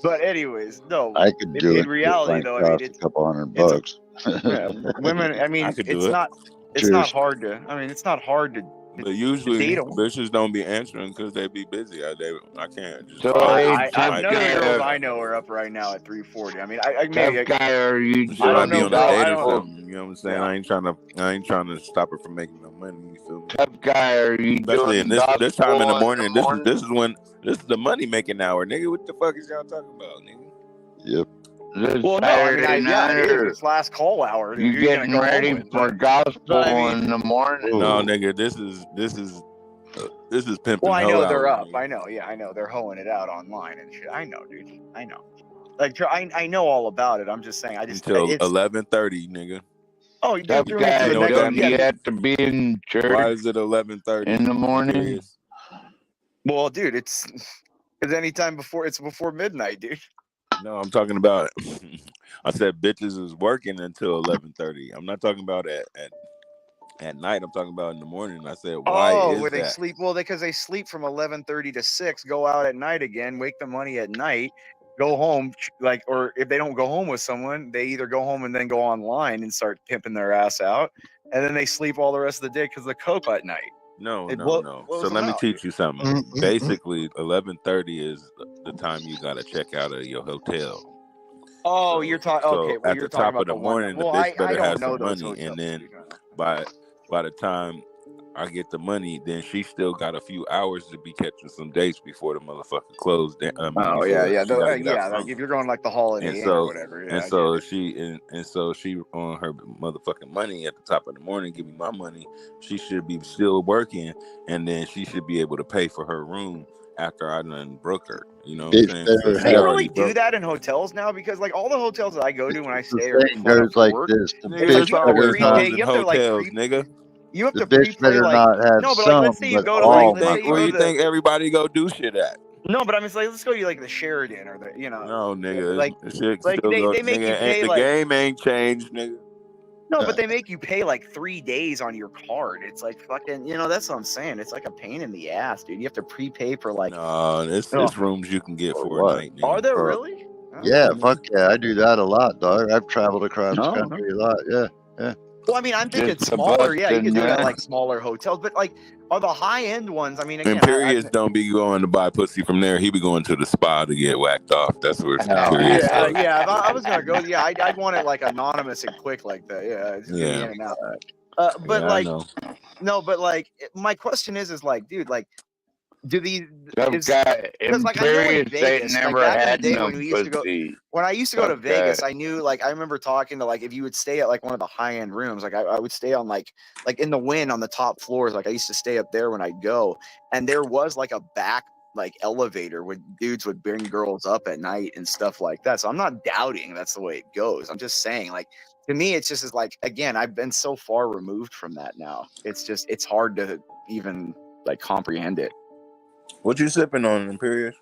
Speaker 20: but anyways, no.
Speaker 10: I could do it.
Speaker 20: In reality, though, I mean,
Speaker 10: it's a couple $100.
Speaker 20: women. I mean,
Speaker 3: I could do
Speaker 20: it's
Speaker 3: it.
Speaker 20: not. It's
Speaker 10: Cheers.
Speaker 20: not hard to. I mean, it's not hard to
Speaker 3: But usually
Speaker 20: date 'em.
Speaker 3: bitches don't be answering because they be busy. I can't just.
Speaker 20: So none of the girls I know are up right now at 340. I mean, I maybe.
Speaker 21: Are you
Speaker 3: She might be on a date or
Speaker 20: don't-
Speaker 3: something. You know what I'm saying? I ain't trying to stop her from making no money. You feel me?
Speaker 21: Tough guy, are you
Speaker 3: Especially in
Speaker 21: doing
Speaker 3: this time in the
Speaker 21: gospel
Speaker 3: morning. This is the money making hour, nigga. What the fuck is y'all talking about, nigga?
Speaker 10: Yep.
Speaker 20: Well, no, I mean, it is. It's last call hour.
Speaker 21: You
Speaker 20: You're gonna
Speaker 21: getting
Speaker 20: go
Speaker 21: ready
Speaker 20: home with,
Speaker 21: for gospel in the morning?
Speaker 3: No, nigga. This is pimping.
Speaker 20: Well, I
Speaker 3: hell
Speaker 20: know they're
Speaker 3: hour,
Speaker 20: up.
Speaker 3: nigga.
Speaker 20: I know. Yeah, I know. They're hoeing it out online and shit. I know, dude. I know. Like, I know all about it. I'm just saying.
Speaker 3: Until 11:30, nigga.
Speaker 20: Oh, you
Speaker 21: Tough
Speaker 20: threw me to
Speaker 21: guy,
Speaker 20: the next.
Speaker 21: don't you have to be in church?
Speaker 3: Why is it 11:30
Speaker 21: in the morning?
Speaker 20: Well, dude, it's anytime before midnight, dude.
Speaker 3: No, I'm talking about. I said bitches is working until 11:30. I'm not talking about at night. I'm talking about in the morning. I said, why is
Speaker 20: where they
Speaker 3: that?
Speaker 20: sleep? Well, because they sleep from 11:30 to 6, go out at night again, wake the money at night, go home. Like, or if they don't go home with someone, they either go home and then go online and start pimping their ass out, and then they sleep all the rest of the day because of the coke at night.
Speaker 3: No.
Speaker 20: blows
Speaker 3: So
Speaker 20: them
Speaker 3: let me
Speaker 20: out,
Speaker 3: teach
Speaker 20: dude.
Speaker 3: you something. Basically, 11:30 is the time you gotta check out of your hotel.
Speaker 20: Oh, you're talking.
Speaker 3: So
Speaker 20: Okay, well,
Speaker 3: at
Speaker 20: you're
Speaker 3: the
Speaker 20: talking
Speaker 3: top
Speaker 20: about
Speaker 3: of the
Speaker 20: the one.
Speaker 3: morning,
Speaker 20: Well,
Speaker 3: the bitch
Speaker 20: I
Speaker 3: better
Speaker 20: don't
Speaker 3: have
Speaker 20: know
Speaker 3: some
Speaker 20: those
Speaker 3: money,
Speaker 20: hotels.
Speaker 3: and then by the time I get the money, then she still got a few hours to be catching some dates before the motherfucker closed.
Speaker 20: Oh yeah.
Speaker 3: She gotta get out
Speaker 20: Yeah,
Speaker 3: the
Speaker 20: like
Speaker 3: room.
Speaker 20: if you're going like the Holiday
Speaker 3: And
Speaker 20: Inn or
Speaker 3: so
Speaker 20: whatever. Yeah,
Speaker 3: and
Speaker 20: I
Speaker 3: so
Speaker 20: get it.
Speaker 3: she on her motherfucking money at the top of the morning, give me my money. She should be still working, and then she should be able to pay for her room after I done broke her. You know what I'm saying? So
Speaker 20: Do
Speaker 3: she
Speaker 20: they
Speaker 3: already
Speaker 20: really do
Speaker 3: broke.
Speaker 20: that in hotels now? Because like all the hotels that I go to when I
Speaker 10: The
Speaker 20: stay or
Speaker 10: saying
Speaker 20: fun up
Speaker 10: goes
Speaker 20: for
Speaker 10: like
Speaker 20: work,
Speaker 10: this: the
Speaker 3: Nigga,
Speaker 20: it's like
Speaker 3: there's
Speaker 10: bitch
Speaker 20: you have to
Speaker 10: better
Speaker 3: always hoes
Speaker 20: prepay.
Speaker 10: not.
Speaker 3: in
Speaker 20: You have to like
Speaker 3: hotels, nigga.
Speaker 20: you have
Speaker 10: The
Speaker 20: to
Speaker 10: bitch
Speaker 20: prepay
Speaker 10: better
Speaker 20: like
Speaker 10: not have
Speaker 20: no, but like
Speaker 10: some,
Speaker 20: let's say you
Speaker 10: but
Speaker 20: go to like
Speaker 10: all,
Speaker 20: let's say you
Speaker 3: Where
Speaker 20: go
Speaker 3: you
Speaker 20: to the
Speaker 3: think everybody go do shit at?
Speaker 20: no, but I mean like let's go to like the Sheraton or the
Speaker 3: No, nigga,
Speaker 20: like
Speaker 3: shit
Speaker 20: like
Speaker 3: still go.
Speaker 20: they make you
Speaker 3: Nigga,
Speaker 20: pay
Speaker 3: the
Speaker 20: like
Speaker 3: game ain't changed, nigga.
Speaker 20: no, but they make you pay like 3 days on your card. It's like fucking that's what I'm saying. It's like a pain in the ass, dude. You have to prepay for like
Speaker 3: No, it's rooms you can get
Speaker 10: or
Speaker 3: for a
Speaker 10: what?
Speaker 3: night, nigga.
Speaker 20: Are there really?
Speaker 10: Yeah, fuck yeah, I do that a lot, dog. I've traveled across the
Speaker 20: No.
Speaker 10: country a lot. Yeah.
Speaker 20: Well, I mean, I'm thinking
Speaker 21: Just
Speaker 20: smaller. Yeah, you
Speaker 21: busting
Speaker 20: can do it at
Speaker 21: nuts.
Speaker 20: like smaller hotels, but like, are the high end ones? I mean, again,
Speaker 3: Imperious don't be going to buy pussy from there. He be going to the spa to get whacked off. That's where Imperious goes.
Speaker 20: yeah. If I was gonna go, yeah, I'd want it like anonymous and quick like that. Yeah, just get me in and out. But
Speaker 3: Yeah, I
Speaker 20: like,
Speaker 3: know.
Speaker 20: no, but like, my question is like, dude, like, do these
Speaker 21: Tough guy,
Speaker 20: because like I know in
Speaker 21: Imperious ain't
Speaker 20: Vegas, like
Speaker 21: never
Speaker 20: back in the
Speaker 21: had
Speaker 20: day
Speaker 21: no
Speaker 20: when we used to go,
Speaker 21: pussy.
Speaker 20: when I used to go to
Speaker 21: Tough
Speaker 20: Vegas,
Speaker 21: guy.
Speaker 20: I knew like I remember talking to like if you would stay at like one of the high end rooms, like I would stay on like in the Wynn on the top floors. Like I used to stay up there when I'd go, and there was like a back like elevator where dudes would bring girls up at night and stuff like that. So I'm not doubting that's the way it goes. I'm just saying like to me it's just like again I've been so far removed from that now. It's hard to even like comprehend it.
Speaker 3: What you sipping on, Imperious?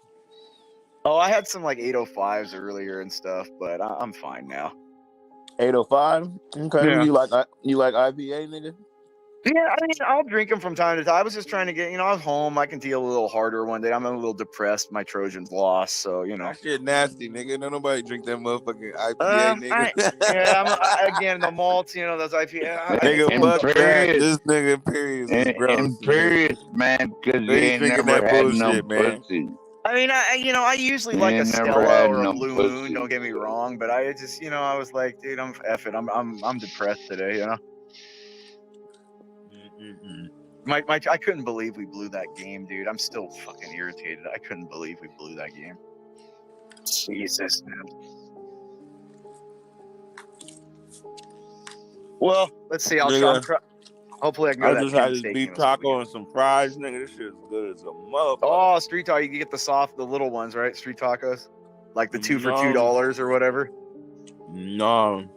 Speaker 20: Oh, I had some like 805s earlier and stuff, but I'm fine now.
Speaker 3: 805. Okay,
Speaker 20: Yeah.
Speaker 3: you like IPA, nigga?
Speaker 20: Yeah, I mean, I'll drink them from time to time. I was just trying to get, I was home. I can deal a little harder one day. I'm a little depressed. My Trojans lost, so
Speaker 3: That shit nasty, nigga. Don't nobody drink that motherfucking IPA, nigga.
Speaker 20: Again, the malts, those IPA.
Speaker 3: Nigga, fuck that. This nigga Imperious is gross.
Speaker 21: Imperious, man, because he
Speaker 3: They
Speaker 21: ain't
Speaker 3: drinking
Speaker 21: never
Speaker 3: that
Speaker 21: had no
Speaker 3: bullshit, man.
Speaker 21: pussy.
Speaker 20: I mean, I usually
Speaker 21: He
Speaker 20: like a
Speaker 21: ain't never
Speaker 20: Stella
Speaker 21: had
Speaker 20: or a
Speaker 21: no
Speaker 20: Blue Moon.
Speaker 21: pussy.
Speaker 20: Don't get me wrong, but I just, I was like, dude, I'm F it. I'm depressed today, I couldn't believe we blew that game, dude. I'm still fucking irritated. I couldn't believe we blew that game. Jesus, man. Well, let's see. I'll try.
Speaker 3: Nigga,
Speaker 20: Hopefully, I can go
Speaker 3: I
Speaker 20: to that
Speaker 3: just had
Speaker 20: Penn
Speaker 3: this
Speaker 20: State
Speaker 3: beef
Speaker 20: game this weekend.
Speaker 3: taco and some fries, nigga. This shit is good as a motherfucker.
Speaker 20: Oh, street taco. You can get the little ones, right? Street tacos, like the 2 for $2 or whatever.
Speaker 3: No.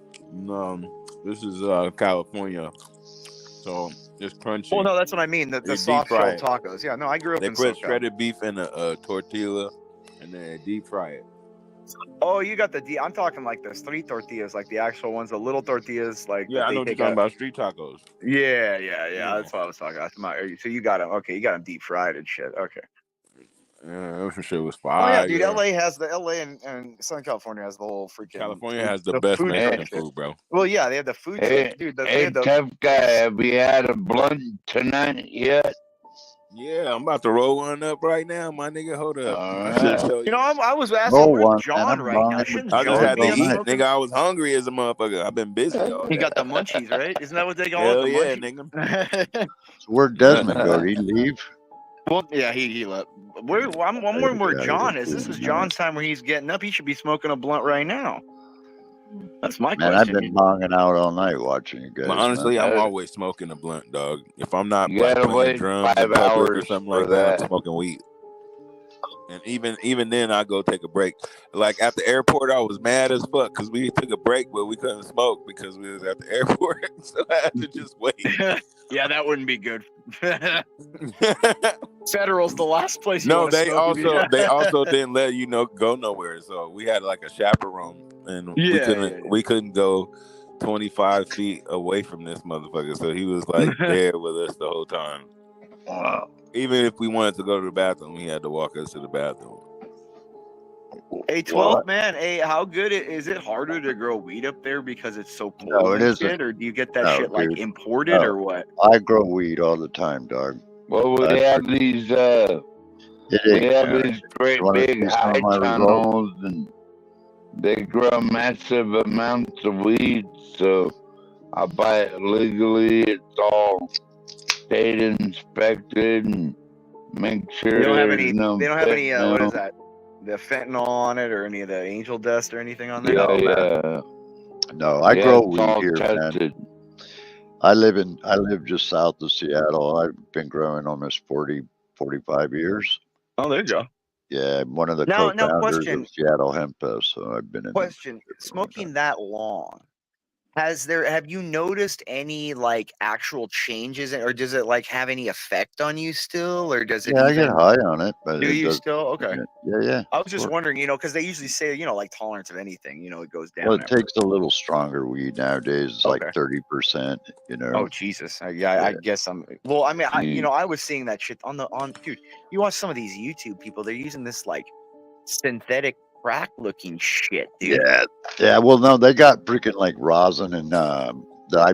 Speaker 3: This is California, so it's crunchy.
Speaker 20: Well, no, that's what I mean. The soft shell tacos. Yeah, no, I grew up in
Speaker 3: They put
Speaker 20: SoCal.
Speaker 3: shredded beef in a tortilla, and then they deep fry it.
Speaker 20: Oh, you got I'm talking like the street tortillas, like the actual ones, the little tortillas, like
Speaker 3: Yeah, I know what you're talking about. Street tacos.
Speaker 20: Yeah. That's what I was talking about. So you got them. Okay, you got them deep fried and shit. Okay.
Speaker 3: Yeah, that shit was
Speaker 20: Oh yeah,
Speaker 3: fire.
Speaker 20: dude. LA has the LA and Southern California has the whole freaking.
Speaker 3: California has the best
Speaker 20: food
Speaker 3: Mexican
Speaker 20: truck shit.
Speaker 3: food, bro.
Speaker 20: Well, yeah, they have the food truck, dude. They have the
Speaker 21: Tough guy, have you had a blunt tonight yet?
Speaker 3: Yeah, I'm about to roll one up right now, my nigga. Hold up. I should show
Speaker 20: You
Speaker 3: you.
Speaker 20: know, I was asking, where's John right now? Shouldn't
Speaker 3: I just
Speaker 20: John
Speaker 3: had
Speaker 20: be
Speaker 3: to
Speaker 20: up
Speaker 3: eat,
Speaker 20: smoking?
Speaker 3: nigga. I was hungry as a motherfucker. I've been busy all
Speaker 20: He
Speaker 3: day.
Speaker 20: got the munchies, right? Isn't that what they call
Speaker 3: Hell
Speaker 20: it? The
Speaker 3: yeah,
Speaker 20: munchies.
Speaker 3: nigga.
Speaker 10: So where'd Desmond go? Did he leave?
Speaker 20: Well, yeah, he left. I'm wondering where John is. This is John's time where he's getting up. He should be smoking a blunt right now. That's my
Speaker 10: Man, I've
Speaker 20: question.
Speaker 10: been bonging out all night watching you guys.
Speaker 3: But honestly,
Speaker 10: man.
Speaker 3: I'm always smoking a blunt, dog. If I'm not
Speaker 21: You
Speaker 3: like
Speaker 21: gotta
Speaker 3: playing
Speaker 21: wait
Speaker 3: drums
Speaker 21: 5
Speaker 3: in public or
Speaker 21: hours
Speaker 3: something
Speaker 21: for
Speaker 3: like that,
Speaker 21: that.
Speaker 3: I'm smoking weed. And even then, I go take a break. Like at the airport, I was mad as fuck because we took a break, but we couldn't smoke because we was at the airport, so I had to just wait.
Speaker 20: Yeah, that wouldn't be good. Federal's the last place you
Speaker 3: No,
Speaker 20: want to
Speaker 3: they
Speaker 20: smoke.
Speaker 3: they also didn't let you go nowhere. So we had like a chaperone, and we couldn't go 25 feet away from this motherfucker. So he was like there with us the whole time.
Speaker 10: Wow.
Speaker 3: Even if we wanted to go to the bathroom, he had to walk us to the bathroom.
Speaker 20: Hey, 12 man. Hey, how good is it harder to grow weed up there because it's so cold
Speaker 10: No, it
Speaker 20: and
Speaker 10: isn't.
Speaker 20: shit, or do you get that
Speaker 10: No,
Speaker 20: shit like
Speaker 10: dude.
Speaker 20: imported
Speaker 10: No.
Speaker 20: or what?
Speaker 10: I grow weed all the time, dog.
Speaker 21: Well, we have these these great
Speaker 10: You wanna
Speaker 21: big
Speaker 10: see some
Speaker 21: high
Speaker 10: of my results?
Speaker 21: tunnels, and they grow massive amounts of weed. So I buy it legally. It's all state inspected and make sure
Speaker 20: They don't have
Speaker 21: there's
Speaker 20: any.
Speaker 21: no
Speaker 20: They don't have any. What is
Speaker 21: fentanyl.
Speaker 20: that? The fentanyl on it, or any of the angel dust, or anything on there?
Speaker 21: Yeah,
Speaker 20: Oh, man.
Speaker 21: yeah.
Speaker 10: No, I
Speaker 21: Yeah,
Speaker 10: grow
Speaker 21: it's
Speaker 10: weed
Speaker 21: all
Speaker 10: here,
Speaker 21: tested.
Speaker 10: man. I live just south of Seattle. I've been growing almost 40, 45 years.
Speaker 20: Oh, there you go.
Speaker 10: Yeah, I'm one of the
Speaker 20: Now,
Speaker 10: co-founders
Speaker 20: question.
Speaker 10: of Seattle Hemp Fest, so I've been in the
Speaker 20: Question: smoking that long, have you noticed any like actual changes, or does it like have any effect on you still, or does it?
Speaker 10: Yeah, I get high on it, but
Speaker 20: Do
Speaker 10: it
Speaker 20: you
Speaker 10: does.
Speaker 20: still? Okay.
Speaker 10: Yeah.
Speaker 20: I was just
Speaker 10: sure.
Speaker 20: wondering, because they usually say, like tolerance of anything, it goes down.
Speaker 10: Well, it takes a little stronger weed nowadays. It's like 30%.
Speaker 20: Oh Jesus! I guess I'm. Well, I mean, I was seeing that shit on dude. You watch some of these YouTube people; they're using this like synthetic crack looking shit, dude.
Speaker 10: Yeah. Well, no, they got freaking like rosin, and I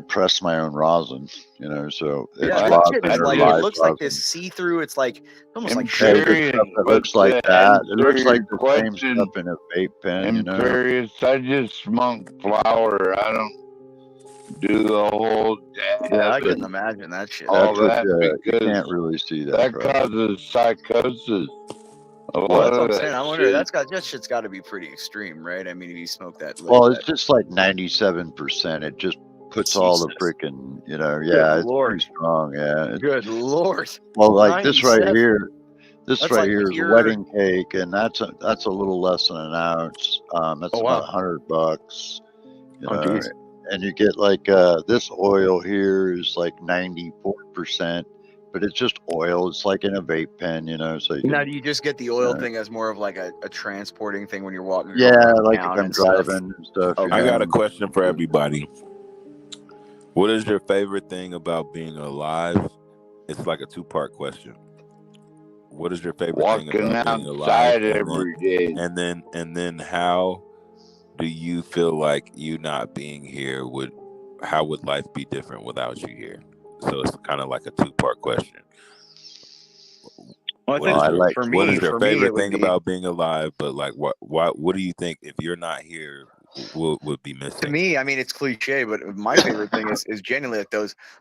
Speaker 10: press my own rosin. So it's
Speaker 20: Yeah, that
Speaker 10: rosin
Speaker 20: shit is
Speaker 10: or
Speaker 20: like
Speaker 10: live
Speaker 20: it looks like
Speaker 10: rosin.
Speaker 20: this see-through. It's like almost like
Speaker 10: Hey,
Speaker 20: sugar.
Speaker 10: the stuff that looks like that. It looks like the same stuff in a vape pen.
Speaker 21: Imperious, I just smoke flower. I don't do the whole dab.
Speaker 20: Yeah, I couldn't imagine that shit.
Speaker 21: All
Speaker 10: That's what
Speaker 21: that
Speaker 10: you
Speaker 21: because
Speaker 10: can't really see that.
Speaker 21: that
Speaker 10: bro.
Speaker 21: causes psychosis.
Speaker 20: Well, that's what I'm saying. I wonder that shit's got to be pretty extreme, right? I mean, if you smoke that.
Speaker 10: Well, it's just like 97%. It just puts all the freaking, it's
Speaker 20: Lord.
Speaker 10: pretty strong. Yeah.
Speaker 20: Good Lord.
Speaker 10: Well, like this right
Speaker 20: 97.
Speaker 10: here. This
Speaker 20: That's
Speaker 10: right
Speaker 20: like
Speaker 10: here is a
Speaker 20: pure-
Speaker 10: wedding cake, and that's a little less than an ounce. That's about $100.
Speaker 20: geez.
Speaker 10: And you get like this oil here is like 94%, but it's just oil. It's like in a vape pen, So
Speaker 20: Now, do you just get the oil thing as more of like a transporting thing when you're walking?
Speaker 10: Yeah,
Speaker 20: around
Speaker 10: like if
Speaker 20: town
Speaker 10: I'm
Speaker 20: and stuff?
Speaker 10: driving and stuff.
Speaker 3: I got a question for everybody. What is your favorite thing about being alive? It's like a 2-part question. What is your favorite thing
Speaker 21: Walking
Speaker 3: about being
Speaker 21: outside
Speaker 3: alive?
Speaker 21: every day.
Speaker 3: And then how do you feel like you not being here how would life be different without you here? So it's kind of like a 2-part question.
Speaker 20: Well,
Speaker 3: what is your favorite thing about being alive? But like, what do you think if you're not here would be missing?
Speaker 20: To me, I mean, it's cliche, but my favorite thing is genuinely like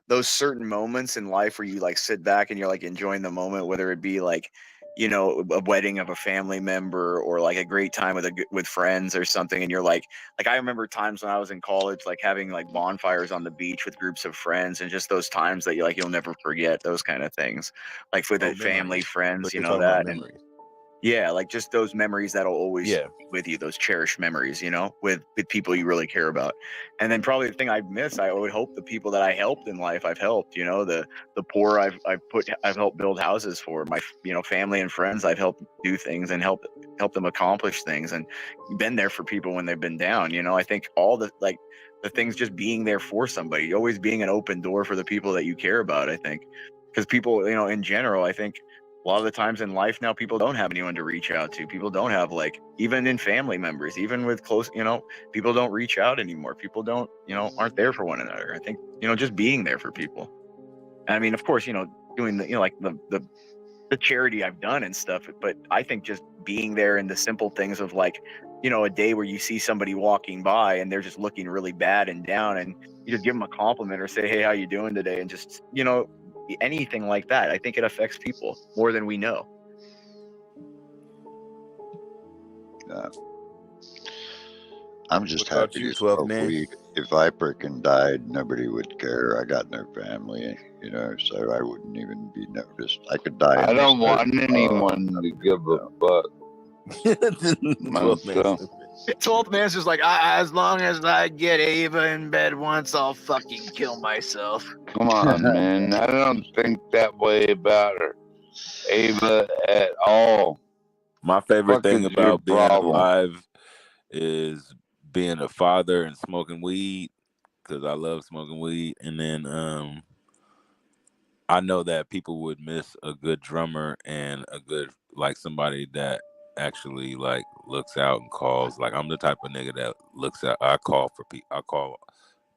Speaker 20: those certain moments in life where you like sit back and you're like enjoying the moment, whether it be like, a wedding of a family member or like a great time with friends or something. And you're like I remember times when I was in college, like having like bonfires on the beach with groups of friends, and just those times that you'll never forget, those kind of things, like with the family, friends,
Speaker 3: But you're talking about
Speaker 20: that. And
Speaker 3: memories.
Speaker 20: yeah, like just those memories that'll always be with you, those cherished memories, with people you really care about. And then probably the thing I miss, I would hope the people that I helped in life, I've helped, the poor I've helped build houses for, my family and friends I've helped do things and help them accomplish things, and been there for people when they've been down. I think all the things, just being there for somebody, always being an open door for the people that you care about. I think because people, in general, I think A lot of the times in life now, people don't have anyone to reach out to. People don't have, like, even in family members, even with close, people don't reach out anymore. People don't, aren't there for one another. I think, just being there for people. I mean, of course, doing the, like the charity I've done and stuff, but I think just being there in the simple things of, like, a day where you see somebody walking by and they're just looking really bad and down, and you just give them a compliment or say, hey, how you doing today? And just, anything like that. I think it affects people more than we know.
Speaker 10: I'm just
Speaker 3: What about
Speaker 10: happy
Speaker 3: you,
Speaker 10: to
Speaker 3: 12
Speaker 10: smoke
Speaker 3: man?
Speaker 10: weed. If I freaking died, nobody would care. I got no family, so I wouldn't even be noticed. I could die.
Speaker 21: I
Speaker 10: in
Speaker 21: don't
Speaker 10: this
Speaker 21: want
Speaker 10: ocean.
Speaker 21: anyone to give a fuck.
Speaker 3: 12 man.
Speaker 20: 12th man's just like, as long as I get Ava in bed once, I'll fucking kill myself.
Speaker 21: Come on, man. I don't think that way about her, Ava, at all.
Speaker 3: My favorite
Speaker 21: Fuck
Speaker 3: thing
Speaker 21: is your
Speaker 3: about being
Speaker 21: problem?
Speaker 3: alive is being a father and smoking weed, because I love smoking weed. And then I know that people would miss a good drummer and a good, like, somebody that actually, like, looks out and calls. Like, I'm the type of nigga that looks out. I call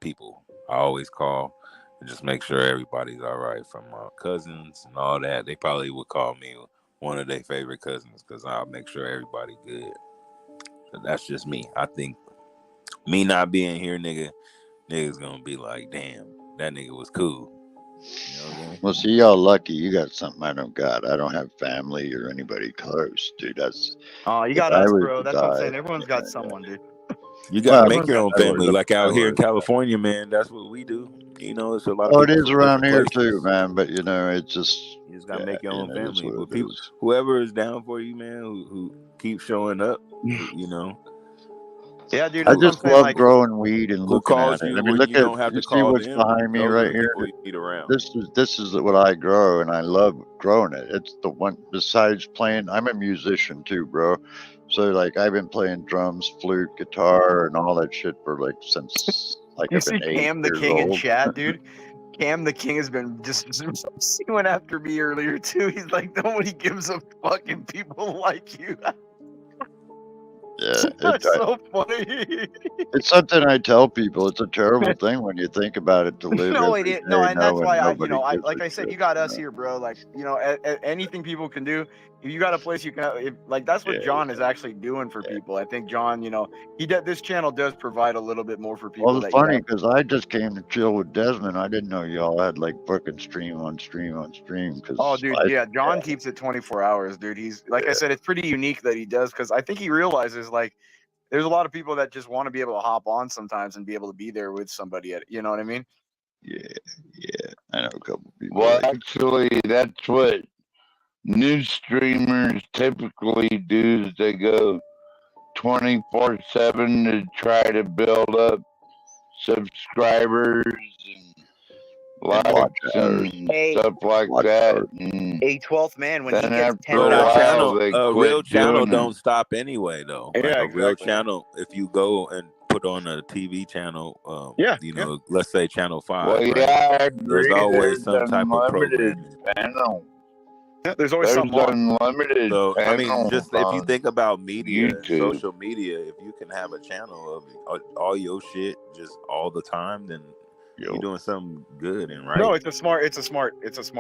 Speaker 3: people. I always call and just make sure everybody's all right. From my cousins and all that, they probably would call me one of their favorite cousins, because I'll make sure everybody good. So that's just me. I think me not being here, niggas gonna be like, damn, that nigga was cool. You know what I'm saying?
Speaker 10: Well, see, y'all lucky. You got something I don't got. I don't have family or anybody close, dude. That's.
Speaker 20: Oh, you
Speaker 10: If
Speaker 20: got
Speaker 10: I
Speaker 20: us,
Speaker 10: was
Speaker 20: bro.
Speaker 10: to
Speaker 20: That's what I'm
Speaker 10: die,
Speaker 20: saying. Everyone's got someone, dude.
Speaker 3: You gotta
Speaker 10: well,
Speaker 3: make your own family. Like
Speaker 10: I
Speaker 3: out here in
Speaker 10: would.
Speaker 3: California, man, that's what we do. It's a lot of
Speaker 10: Oh, it
Speaker 3: people
Speaker 10: is
Speaker 3: from
Speaker 10: around
Speaker 3: different
Speaker 10: here
Speaker 3: places.
Speaker 10: too, man. But it's just.
Speaker 3: You just gotta make your own
Speaker 10: That's
Speaker 3: family.
Speaker 10: what
Speaker 3: But
Speaker 10: it
Speaker 3: people,
Speaker 10: is.
Speaker 3: whoever is down for you, man, who keep showing up,
Speaker 20: Yeah, dude.
Speaker 10: I
Speaker 20: That's what I'm
Speaker 10: just
Speaker 20: saying.
Speaker 10: love
Speaker 20: Like,
Speaker 10: growing weed and
Speaker 3: who
Speaker 10: looking
Speaker 3: calls
Speaker 10: at it.
Speaker 3: you
Speaker 10: I mean,
Speaker 3: when
Speaker 10: look
Speaker 3: you
Speaker 10: at
Speaker 3: don't have
Speaker 10: you
Speaker 3: to
Speaker 10: see
Speaker 3: call
Speaker 10: what's
Speaker 3: them.
Speaker 10: behind me
Speaker 3: Those are
Speaker 10: right
Speaker 3: the
Speaker 10: here.
Speaker 3: people you need around.
Speaker 10: This is what I grow, and I love growing it. It's the one. Besides playing, I'm a musician too, bro. So like, I've been playing drums, flute, guitar, and all that shit for like since like
Speaker 20: you
Speaker 10: I've
Speaker 20: see
Speaker 10: been 8
Speaker 20: Cam the
Speaker 10: years
Speaker 20: King in
Speaker 10: old.
Speaker 20: chat, dude. Cam the King has been just he went after me earlier too. He's like, nobody gives a fuck if people like you.
Speaker 10: Yeah,
Speaker 20: That's so funny.
Speaker 10: it's something I tell people. It's a terrible thing when you think about it, to live
Speaker 20: No,
Speaker 10: every
Speaker 20: it is.
Speaker 10: day
Speaker 20: No, and that's
Speaker 10: knowing
Speaker 20: why
Speaker 10: nobody gives
Speaker 20: like
Speaker 10: a
Speaker 20: I said,
Speaker 10: shit.
Speaker 20: you got us here, bro. Like, anything people can do. If you got a place you can, like, that's what John is actually doing for people. I think John, this channel does provide a little bit more for people
Speaker 10: Well, it's
Speaker 20: that you
Speaker 10: funny
Speaker 20: got.
Speaker 10: because I just came to chill with Desmond. I didn't know y'all had like fucking stream on stream on stream.
Speaker 20: Oh, dude, yeah, John keeps it 24 hours, dude. He's like I said, it's pretty unique that he does, because I think he realizes, like, there's a lot of people that just want to be able to hop on sometimes and be able to be there with somebody. You know what I mean?
Speaker 10: Yeah, I know a couple people.
Speaker 21: Well, actually, that's what new streamers typically do. Is they go 24/7 to try to build up subscribers and likes and stuff like that. And
Speaker 20: a 12th man, when he
Speaker 21: then
Speaker 20: gets
Speaker 21: after a while, they
Speaker 3: A
Speaker 21: quit
Speaker 3: real channel
Speaker 21: doing
Speaker 3: don't
Speaker 21: it.
Speaker 3: stop anyway, though.
Speaker 20: Yeah,
Speaker 3: Like a real
Speaker 20: exactly.
Speaker 3: channel, if you go and put on a TV channel, let's say Channel 5,
Speaker 21: Well,
Speaker 3: right?
Speaker 21: yeah, I agree.
Speaker 3: There's always some
Speaker 21: There's
Speaker 3: type of
Speaker 21: unlimited
Speaker 3: programming.
Speaker 21: panel.
Speaker 20: Yeah, there's always
Speaker 21: There's
Speaker 20: something on.
Speaker 21: unlimited
Speaker 3: So, I mean,
Speaker 21: panels
Speaker 3: just if you
Speaker 21: on
Speaker 3: think about media and
Speaker 21: YouTube.
Speaker 3: social media, if you can have a channel of all your shit just all the time, then you're doing something good and right.
Speaker 20: No, it's a smart,
Speaker 3: It's just a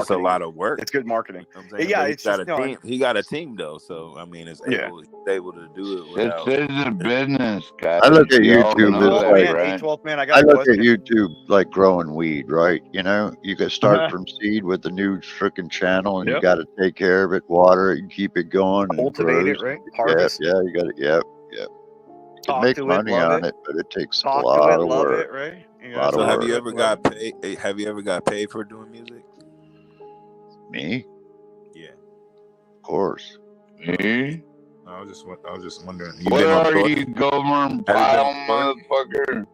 Speaker 20: marketing.
Speaker 3: lot of work.
Speaker 20: It's good marketing.
Speaker 3: You know what I'm saying?
Speaker 20: Yeah,
Speaker 3: But
Speaker 20: it's just
Speaker 3: he got a team though, so I mean, he's able to do it
Speaker 21: This
Speaker 3: without.
Speaker 21: is a business, guys.
Speaker 10: I look at
Speaker 21: Y'all
Speaker 10: YouTube
Speaker 21: know
Speaker 10: as
Speaker 21: that,
Speaker 10: like
Speaker 21: right?
Speaker 20: 12th man, I got
Speaker 10: I
Speaker 20: a
Speaker 10: look at
Speaker 20: question.
Speaker 10: YouTube like growing weed, right? You can start from seed with a new freaking channel, and you
Speaker 20: Yep.
Speaker 10: got to take care of it, water it, and keep it going, and
Speaker 20: Cultivate
Speaker 10: grows.
Speaker 20: it, right? Harvest.
Speaker 10: Yeah, you got to. Yep. You can
Speaker 20: Talk
Speaker 10: make
Speaker 20: to it,
Speaker 10: money
Speaker 20: love
Speaker 10: on
Speaker 20: it.
Speaker 10: it, but it takes a
Speaker 20: Talk to
Speaker 10: lot
Speaker 20: it,
Speaker 10: of
Speaker 20: love
Speaker 10: work.
Speaker 20: it, right?
Speaker 3: So have you
Speaker 10: work.
Speaker 3: ever got paid? Have you ever got paid for doing music?
Speaker 10: Me?
Speaker 3: Yeah.
Speaker 10: Of course.
Speaker 21: Me?
Speaker 3: I was just wondering.
Speaker 21: Where are
Speaker 3: tour?
Speaker 21: you, government
Speaker 3: Have you been
Speaker 21: pile,
Speaker 3: on tour?
Speaker 21: motherfucker?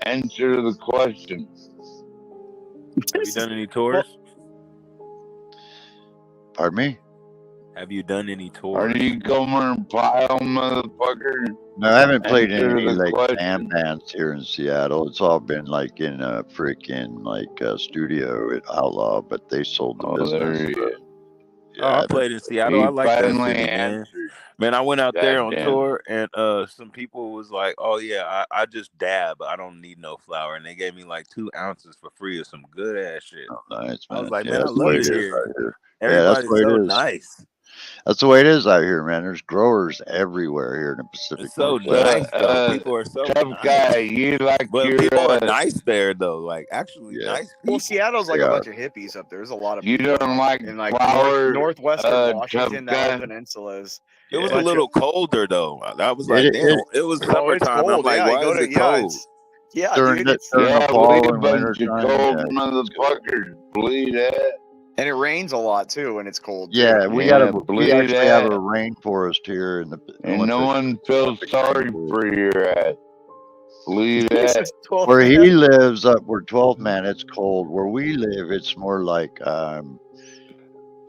Speaker 21: Answer the question.
Speaker 3: Have you done any tours?
Speaker 10: Pardon me?
Speaker 3: Have you done any
Speaker 21: Are
Speaker 3: tours?
Speaker 21: you Gomer Pyle, motherfucker?
Speaker 10: No, I haven't played
Speaker 21: Answer
Speaker 10: any
Speaker 21: the
Speaker 10: like
Speaker 21: question.
Speaker 10: jam bands here in Seattle. It's all been like in a freaking studio at Outlaw, but they sold the
Speaker 21: Oh, there
Speaker 10: business.
Speaker 21: he
Speaker 10: So,
Speaker 21: is.
Speaker 10: yeah,
Speaker 3: Oh,
Speaker 10: I
Speaker 3: I
Speaker 10: haven't.
Speaker 3: played in Seattle. I
Speaker 21: He
Speaker 3: like that
Speaker 21: finally
Speaker 3: city, man.
Speaker 21: answered.
Speaker 3: Man, I went out there on
Speaker 21: Goddamn.
Speaker 3: tour, and some people was like, "Oh yeah, I just dab. I don't need no flour," and they gave me like 2 ounces for free of some good ass shit.
Speaker 10: Oh, nice,
Speaker 3: I was
Speaker 10: man.
Speaker 3: like,
Speaker 10: Yeah,
Speaker 3: man, I
Speaker 10: that's the way
Speaker 3: love
Speaker 10: it
Speaker 3: it
Speaker 10: is
Speaker 3: here.
Speaker 10: out here. Yeah, that's the
Speaker 3: Everybody's
Speaker 10: way
Speaker 3: so
Speaker 10: it is.
Speaker 3: nice.
Speaker 10: That's the way it is out here, man. There's growers everywhere here in the Pacific
Speaker 3: It's so
Speaker 10: Northwest.
Speaker 3: nice though. People are so
Speaker 21: Tough
Speaker 3: nice.
Speaker 21: guy, you like
Speaker 3: But
Speaker 21: your
Speaker 3: people are nice there though. Like actually
Speaker 10: Yeah,
Speaker 3: nice
Speaker 20: Well,
Speaker 3: people.
Speaker 20: Seattle's like
Speaker 10: they
Speaker 20: a
Speaker 10: are.
Speaker 20: bunch of hippies up there. There's a lot of
Speaker 21: you
Speaker 20: people
Speaker 21: don't like
Speaker 20: in like
Speaker 21: flour,
Speaker 20: northwestern
Speaker 21: tough
Speaker 20: Washington, that whole
Speaker 21: guy.
Speaker 20: peninsula is
Speaker 3: It was a
Speaker 20: bunch of.
Speaker 3: little colder though. I was
Speaker 10: It,
Speaker 3: like,
Speaker 10: it,
Speaker 3: damn,
Speaker 10: it
Speaker 3: it was
Speaker 20: Oh, it's
Speaker 3: summertime. I'm
Speaker 20: cold.
Speaker 3: like,
Speaker 20: Yeah, you
Speaker 3: why
Speaker 20: go
Speaker 3: is
Speaker 20: to
Speaker 3: it cold?
Speaker 20: yeah,
Speaker 10: during
Speaker 20: dude.
Speaker 10: the
Speaker 20: It's
Speaker 10: during the
Speaker 21: Yeah,
Speaker 10: fall
Speaker 21: we a
Speaker 10: and winter
Speaker 21: bunch of
Speaker 10: time.
Speaker 21: cold
Speaker 10: Yeah,
Speaker 21: motherfuckers. Believe that.
Speaker 20: and it rains a lot too, and it's cold too.
Speaker 10: yeah. We
Speaker 21: Yeah,
Speaker 10: we
Speaker 21: believe
Speaker 10: actually have a
Speaker 21: that.
Speaker 10: rainforest here in the
Speaker 21: And no
Speaker 10: Olympic.
Speaker 21: one feels sorry for your ass. Believe
Speaker 20: This
Speaker 21: that.
Speaker 20: is 12
Speaker 10: Where
Speaker 20: man.
Speaker 10: he lives up where 12 man, it's cold. Where we live, it's more like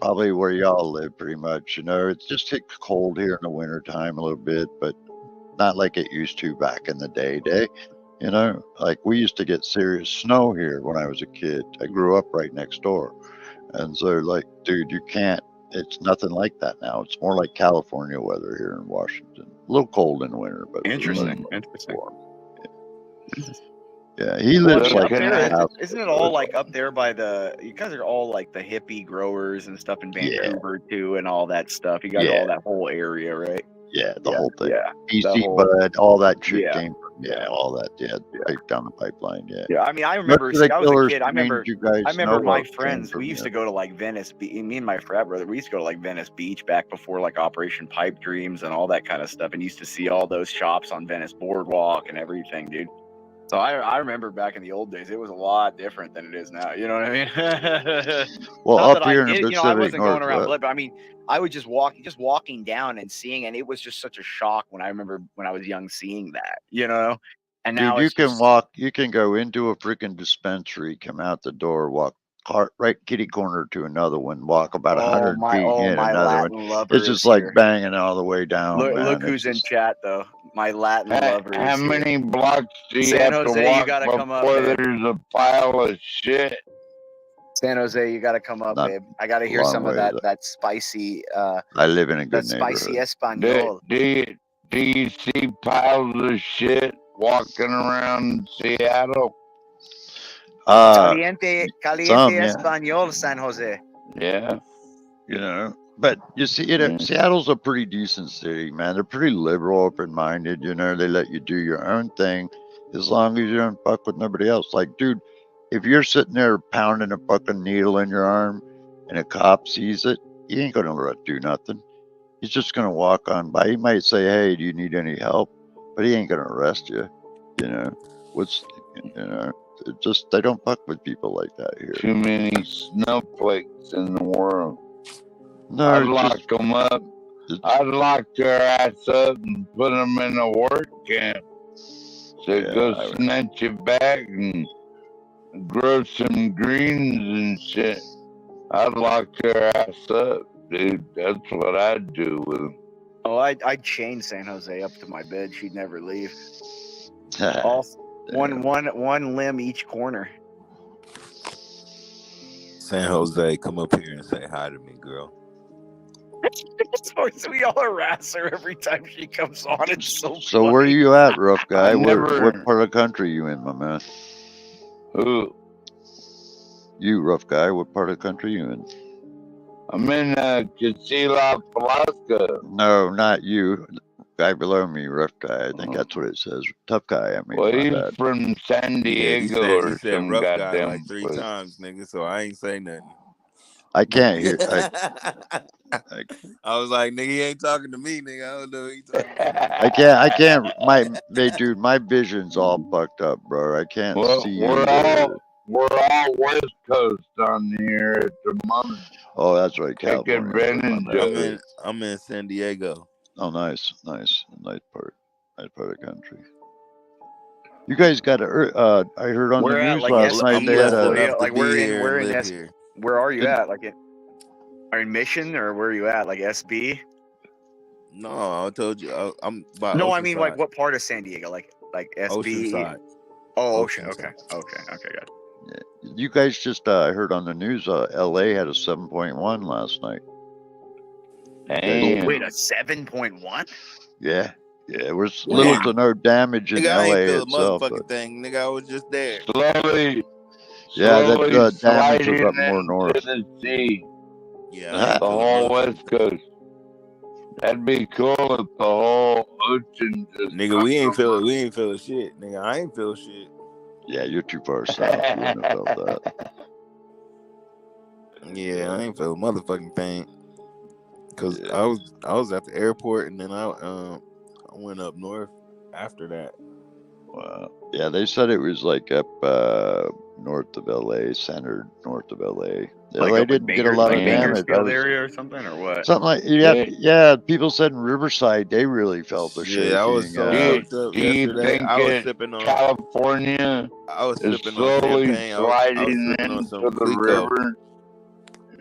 Speaker 10: probably where y'all live, pretty much. You know, it's just cold here in the wintertime a little bit, but not like it used to back in the day. You know, like we used to get serious snow here when I was a kid. I grew up right next door, and so like, dude, you can't. It's nothing like that now. It's more like California weather here in Washington. A little cold in the winter, but
Speaker 20: Interesting. Interesting.
Speaker 10: warm. Yeah, he
Speaker 20: Well, I
Speaker 10: lives
Speaker 20: mean,
Speaker 10: like
Speaker 20: up
Speaker 10: in
Speaker 20: there,
Speaker 10: a house.
Speaker 20: isn't it all like up there by the? You guys are all like the hippie growers and stuff in
Speaker 10: Yeah,
Speaker 20: Vancouver too, and all that stuff. You guys
Speaker 10: yeah,
Speaker 20: all that whole area, right?
Speaker 10: yeah. The
Speaker 20: Yeah,
Speaker 10: whole thing.
Speaker 20: yeah. The
Speaker 10: PC
Speaker 20: whole,
Speaker 10: Bud, all that shit
Speaker 20: yeah,
Speaker 10: came from all that. Yeah, right down the pipeline. Yeah.
Speaker 20: yeah. I mean, I
Speaker 10: Most
Speaker 20: remember.
Speaker 10: of
Speaker 20: See,
Speaker 10: the
Speaker 20: I was a
Speaker 10: killer
Speaker 20: kid.
Speaker 10: strains you guys know
Speaker 20: my
Speaker 10: of came
Speaker 20: friends. We
Speaker 10: from
Speaker 20: used to go to like Venice. Me and my frat brother. We used to go to like Venice Beach back before like Operation Pipe Dreams and all that kind of stuff, and used to see all those shops on Venice Boardwalk and everything, dude. So I remember back in the old days, it was a lot different than it is now. You know what I mean?
Speaker 10: Well,
Speaker 20: Not
Speaker 10: up
Speaker 20: that I
Speaker 10: here in the
Speaker 20: did, I
Speaker 10: Pacific
Speaker 20: wasn't going around,
Speaker 10: Northwest.
Speaker 20: but I mean, I would just walking down and seeing, and it was just such a shock when I remember when I was young seeing that, you know. And
Speaker 10: Dude,
Speaker 20: now
Speaker 10: you
Speaker 20: it's
Speaker 10: can
Speaker 20: just
Speaker 10: walk. You can go into a freaking dispensary, come out the door, walk right kitty corner to another one, walk about 100 feet in
Speaker 20: my
Speaker 10: another one.
Speaker 20: Latin lover
Speaker 10: It's
Speaker 20: is
Speaker 10: just like
Speaker 20: here.
Speaker 10: banging all the way down,
Speaker 20: Look
Speaker 10: man.
Speaker 20: who's in
Speaker 10: It's
Speaker 20: chat though. My Latin lover
Speaker 21: How
Speaker 20: is here.
Speaker 21: many blocks do you
Speaker 20: San
Speaker 21: have to
Speaker 20: Jose, you
Speaker 21: walk
Speaker 20: gotta come up,
Speaker 21: before
Speaker 20: babe.
Speaker 21: there's a pile of shit?
Speaker 20: San Jose, you gotta come up,
Speaker 10: not
Speaker 20: babe. I gotta
Speaker 10: a
Speaker 20: hear
Speaker 10: long
Speaker 20: some of
Speaker 10: way.
Speaker 20: that spicy
Speaker 10: I live in a
Speaker 20: that
Speaker 10: good
Speaker 20: spicy
Speaker 10: neighborhood.
Speaker 20: Espanol.
Speaker 21: Do you see piles of shit walking around Seattle?
Speaker 20: Caliente
Speaker 10: Some, yeah.
Speaker 20: Espanol, San Jose.
Speaker 21: Yeah.
Speaker 10: You know, but you see, Seattle's a pretty decent city, man. They're pretty liberal, open-minded. You know, they let you do your own thing as long as you don't fuck with nobody else. Like, dude, if you're sitting there pounding a fucking needle in your arm and a cop sees it, he ain't gonna do nothing. He's just gonna walk on by. He might say, "Hey, do you need any help?" But he ain't gonna arrest you. You know, they don't fuck with people like that here.
Speaker 21: Too many snowflakes in the world.
Speaker 10: No,
Speaker 21: I'd
Speaker 10: it's
Speaker 21: lock
Speaker 10: just
Speaker 21: them up. I'd lock their ass up and put them in a work camp. So go snatch your bag and grow some greens and shit. I'd lock their ass up, dude. That's what I'd do with them.
Speaker 20: Oh, I'd chain San Jose up to my bed. She'd never leave. All one limb each corner.
Speaker 3: San Jose, come up here and say hi to me, girl.
Speaker 20: We all harass her every time she comes on. It's so
Speaker 10: So
Speaker 20: funny.
Speaker 10: where you at, rough guy? What
Speaker 21: never-
Speaker 10: part of the country you in, my man?
Speaker 21: Who?
Speaker 10: You, rough guy. What part of the country you in?
Speaker 21: I'm in Casilla, Alaska.
Speaker 10: No, not you. Guy below me, rough guy. I think that's what it says. Tough guy. I mean,
Speaker 21: Well,
Speaker 10: my
Speaker 21: he's
Speaker 10: bad.
Speaker 21: from San
Speaker 3: Yeah,
Speaker 21: Diego
Speaker 3: he
Speaker 21: or
Speaker 3: said
Speaker 21: some
Speaker 3: rough guy
Speaker 21: goddamn
Speaker 3: like 3
Speaker 21: place.
Speaker 3: times, nigga. So I ain't say nothing.
Speaker 10: I can't hear.
Speaker 3: I was like, nigga, he ain't talking to me, nigga. I don't know who he talking to.
Speaker 10: I can't. Dude, my vision's all fucked up, bro. I can't see
Speaker 21: We're
Speaker 10: anywhere.
Speaker 21: all West Coast on here at the moment.
Speaker 10: Oh, that's right,
Speaker 21: Take
Speaker 10: California.
Speaker 21: advantage of it.
Speaker 3: I'm in San Diego.
Speaker 10: Oh, nice part of the country. You guys got I heard on
Speaker 20: We're
Speaker 10: the
Speaker 20: at
Speaker 10: news
Speaker 20: like
Speaker 10: last night they had
Speaker 20: Espanol. Like we're in
Speaker 3: here.
Speaker 20: Where are you at? Like Are you in Mission or where are you at? Like SB?
Speaker 3: No, I told you I'm by
Speaker 20: No, I mean like
Speaker 3: Oceanside.
Speaker 20: what part of San Diego? Like SB?
Speaker 3: Oceanside.
Speaker 20: Oh, Ocean. Okay,
Speaker 3: Oceanside.
Speaker 20: got it.
Speaker 10: You guys just heard on the news, LA had a 7.1 last night.
Speaker 20: Oh, wait, a 7.1?
Speaker 10: Yeah. It was little to no damage in
Speaker 3: Nigga, I
Speaker 10: LA
Speaker 3: ain't feel a
Speaker 10: itself.
Speaker 3: motherfucking thing. Nigga, I was just there.
Speaker 21: Slowly
Speaker 10: that damage was up
Speaker 21: sliding
Speaker 10: more
Speaker 21: into
Speaker 10: north.
Speaker 21: the sea.
Speaker 3: Yeah, I ain't
Speaker 21: The
Speaker 3: feel a
Speaker 21: whole
Speaker 3: motherfucking
Speaker 21: West Coast. That'd be cool if the whole ocean just.
Speaker 3: Nigga, we ain't feel a shit. Nigga, I ain't feel shit.
Speaker 10: Yeah, you're too far south. You wouldn't have felt that.
Speaker 3: Yeah, I ain't feel a motherfucking thing. Cause I was at the airport and then I went up north after that.
Speaker 10: Wow. Yeah, they said it was like up north of LA, centered north of LA.
Speaker 20: Like
Speaker 10: LA didn't get a lot of damage.
Speaker 20: Bakersfield area or something, or what?
Speaker 10: Something like yeah. People said in Riverside they really felt the shaking.
Speaker 3: I was so fucked up
Speaker 21: Do you
Speaker 3: yesterday.
Speaker 21: think
Speaker 3: I was sipping on
Speaker 21: California
Speaker 3: I was
Speaker 21: is
Speaker 3: sipping on
Speaker 21: slowly
Speaker 3: champagne. I was
Speaker 21: sliding
Speaker 3: sipping on
Speaker 21: into
Speaker 3: some
Speaker 21: the
Speaker 3: Clico.
Speaker 21: river?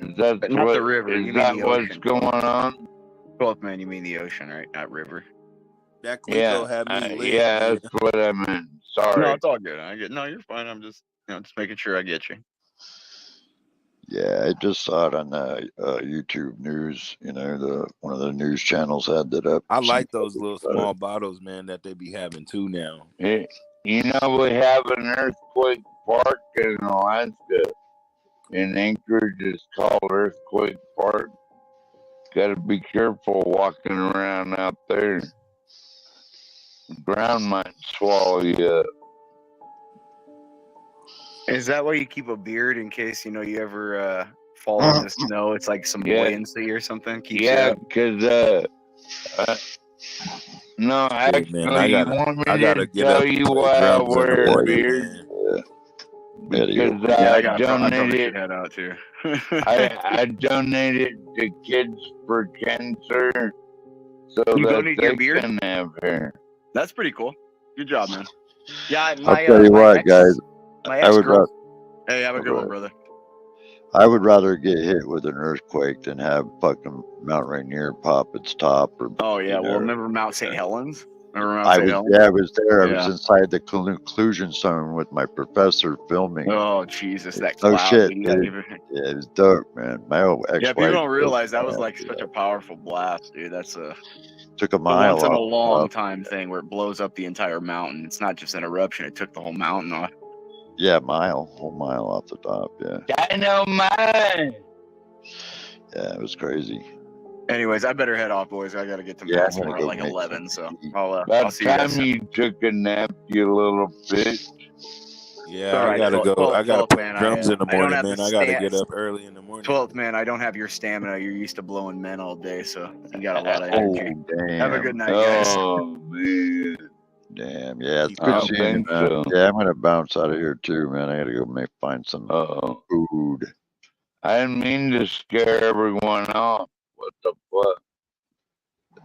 Speaker 21: Is that
Speaker 20: Not the river.
Speaker 21: Is
Speaker 20: You mean
Speaker 21: that
Speaker 20: the
Speaker 21: what's
Speaker 20: ocean.
Speaker 21: going on?
Speaker 20: 12th man, you mean the ocean, right? Not river.
Speaker 3: That Clico had me lit.
Speaker 21: Yeah,
Speaker 3: Man.
Speaker 21: that's what I meant. Sorry.
Speaker 20: No, it's all good. No, you're fine. I'm just just making sure I get you.
Speaker 10: Yeah, I just saw it on the YouTube news. One of the news channels had that up.
Speaker 3: I like those little small bottles, man, that they be having too now.
Speaker 21: You know, we have an earthquake park in Alaska. In Anchorage, it's called Earthquake Park. Got to be careful walking around out there. The ground might swallow you up.
Speaker 20: Is that why you keep a beard in case you ever fall in the snow? It's like some buoyancy or something. Keeps
Speaker 21: Yeah,
Speaker 20: you
Speaker 21: because no,
Speaker 3: Shit, man,
Speaker 21: actually, you want me to tell you why I wear a beard? Because
Speaker 20: I
Speaker 21: I
Speaker 20: probably
Speaker 21: donated.
Speaker 20: should head out too.
Speaker 21: I donated to Kids for Cancer, so
Speaker 20: You
Speaker 21: that
Speaker 20: donate your
Speaker 21: they
Speaker 20: beard?
Speaker 21: can have hair.
Speaker 20: That's pretty cool. Good job, man. Yeah,
Speaker 10: I'll tell you what, guys.
Speaker 20: My
Speaker 10: I would
Speaker 20: ex-girl.
Speaker 10: rather.
Speaker 20: Hey, have a good one, brother.
Speaker 10: I would rather get hit with an earthquake than have fucking Mount Rainier pop its top.
Speaker 20: Oh yeah, well, remember Mount St. Helens? Remember Mount St. Helens?
Speaker 10: I was there. I
Speaker 20: Yeah.
Speaker 10: was inside the conclusion zone with my professor filming.
Speaker 20: Oh Jesus, that
Speaker 10: No
Speaker 20: cloud.
Speaker 10: shit,
Speaker 20: You
Speaker 10: dude.
Speaker 20: gotta even-
Speaker 10: Yeah, it was dope, man. My old ex-wife.
Speaker 20: Yeah, people don't realize that was like such a powerful blast, dude. That's
Speaker 10: took a
Speaker 20: a
Speaker 10: mile
Speaker 20: once in a
Speaker 10: off.
Speaker 20: long time thing where it blows up the entire mountain. It's not just an eruption; it took the whole mountain off.
Speaker 10: Yeah, whole mile off the top. Yeah.
Speaker 21: Dynamite.
Speaker 10: Yeah, it was crazy.
Speaker 20: Anyways, I better head off, boys. I gotta get to
Speaker 10: Yeah,
Speaker 20: mass
Speaker 10: I'm gonna
Speaker 20: tomorrow
Speaker 10: go
Speaker 20: at like
Speaker 10: make
Speaker 20: 11. So
Speaker 21: By
Speaker 20: I'll
Speaker 21: the
Speaker 20: see you guys.
Speaker 21: time you took a nap, you little bitch.
Speaker 3: Yeah,
Speaker 20: All
Speaker 3: I
Speaker 20: right,
Speaker 3: gotta go.
Speaker 20: 12th,
Speaker 3: I gotta
Speaker 20: 12th,
Speaker 3: play
Speaker 20: man.
Speaker 3: drums in the
Speaker 20: I don't
Speaker 3: morning,
Speaker 20: have
Speaker 3: man.
Speaker 20: the
Speaker 3: I gotta get up early in the morning.
Speaker 20: 12th, man. I don't have your stamina. You're used to blowing men all day, so you got a lot of energy.
Speaker 10: Damn.
Speaker 20: Have a good night, guys.
Speaker 21: Oh man.
Speaker 10: Damn. Yeah, it's
Speaker 21: I
Speaker 10: good seeing you,
Speaker 21: think
Speaker 10: man.
Speaker 21: so.
Speaker 10: Yeah, I'm gonna bounce out of here too, man. I gotta go find some food.
Speaker 21: I didn't mean to scare everyone off. What the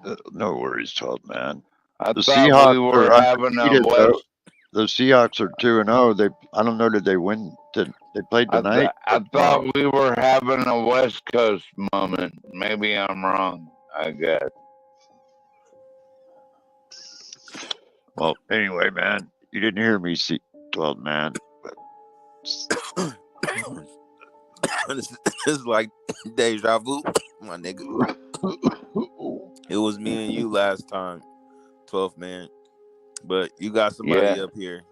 Speaker 21: fuck?
Speaker 10: No worries, 12, man.
Speaker 21: I
Speaker 10: The
Speaker 21: thought
Speaker 10: Seahawks
Speaker 21: we were
Speaker 10: are
Speaker 21: having a
Speaker 10: undefeated, though.
Speaker 21: West.
Speaker 10: The Seahawks are 2-0. I don't know. Did they win? They played tonight?
Speaker 21: I thought we were having a West Coast moment. Maybe I'm wrong. I guess.
Speaker 10: Well, anyway, man, you didn't hear me, 12, man.
Speaker 3: This is like deja vu, my nigga. It was me and you last time, 12th man. But you got somebody up here.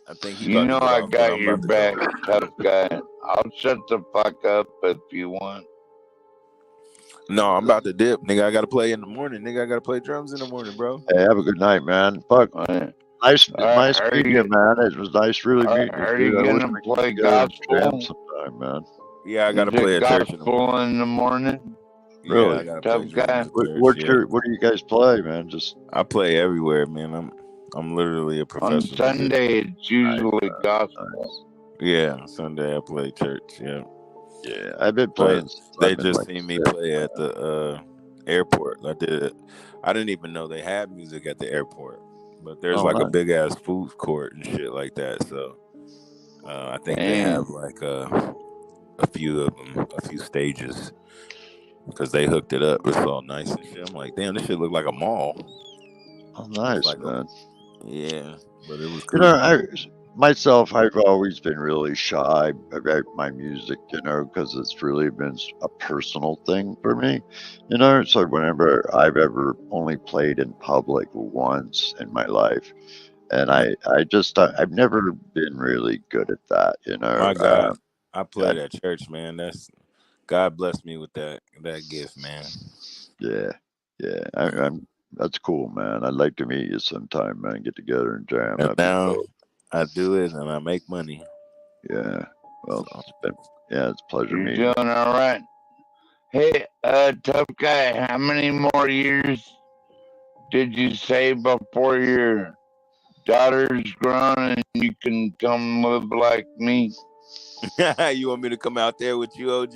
Speaker 3: I think he
Speaker 21: You know I
Speaker 3: off, but
Speaker 21: got
Speaker 3: I'm
Speaker 21: your
Speaker 3: about to
Speaker 21: back, tough guy. I'll shut the fuck up if you want.
Speaker 3: No, I'm about to dip, nigga. I gotta play in the morning, nigga. I gotta play drums in the morning, bro.
Speaker 10: Hey, have a good night, man. Fuck. Nice meeting you, man. It was nice really meeting you.
Speaker 21: Are you gonna play gospel
Speaker 10: sometime, man?
Speaker 3: Yeah, I gotta
Speaker 21: Is
Speaker 3: play
Speaker 21: it
Speaker 3: at church in the morning.
Speaker 21: gospel in the morning?
Speaker 10: Really?
Speaker 3: Yeah, I gotta play drums at church,
Speaker 10: What do you guys play, man?
Speaker 3: I play everywhere, man. I'm literally a professor.
Speaker 21: On Sunday, it's usually gospel.
Speaker 3: Yeah, Sunday I play church. Yeah.
Speaker 10: Yeah, I've been playing.
Speaker 3: They just seen me play at the airport. I didn't even know they had music at the airport, but there's like a big ass food court and shit like that. So I think they have like a few of them, a few stages. because they hooked it up. It's all nice and shit. I'm like, damn, this shit look like a mall.
Speaker 10: Oh, nice,
Speaker 3: like
Speaker 10: man.
Speaker 3: Yeah, but it was
Speaker 10: You
Speaker 3: cool.
Speaker 10: know, I've always been really shy about my music, because it's really been a personal thing for me, So whenever I've ever only played in public once in my life, and I've never been really good at that,
Speaker 3: My God, I played at church, man. That's God blessed me with that gift, man.
Speaker 10: Yeah, that's cool, man. I'd like to meet you sometime, man. Get together and jam.
Speaker 3: And
Speaker 10: That'd be
Speaker 3: now
Speaker 10: dope.
Speaker 3: I do it and I make money.
Speaker 10: Yeah. Well, it's a pleasure
Speaker 21: You're
Speaker 10: meeting you.
Speaker 21: doing all right. Hey, tough guy, how many more years did you say before your daughter's grown and you can come live like me?
Speaker 3: You want me to come out there with you, OG?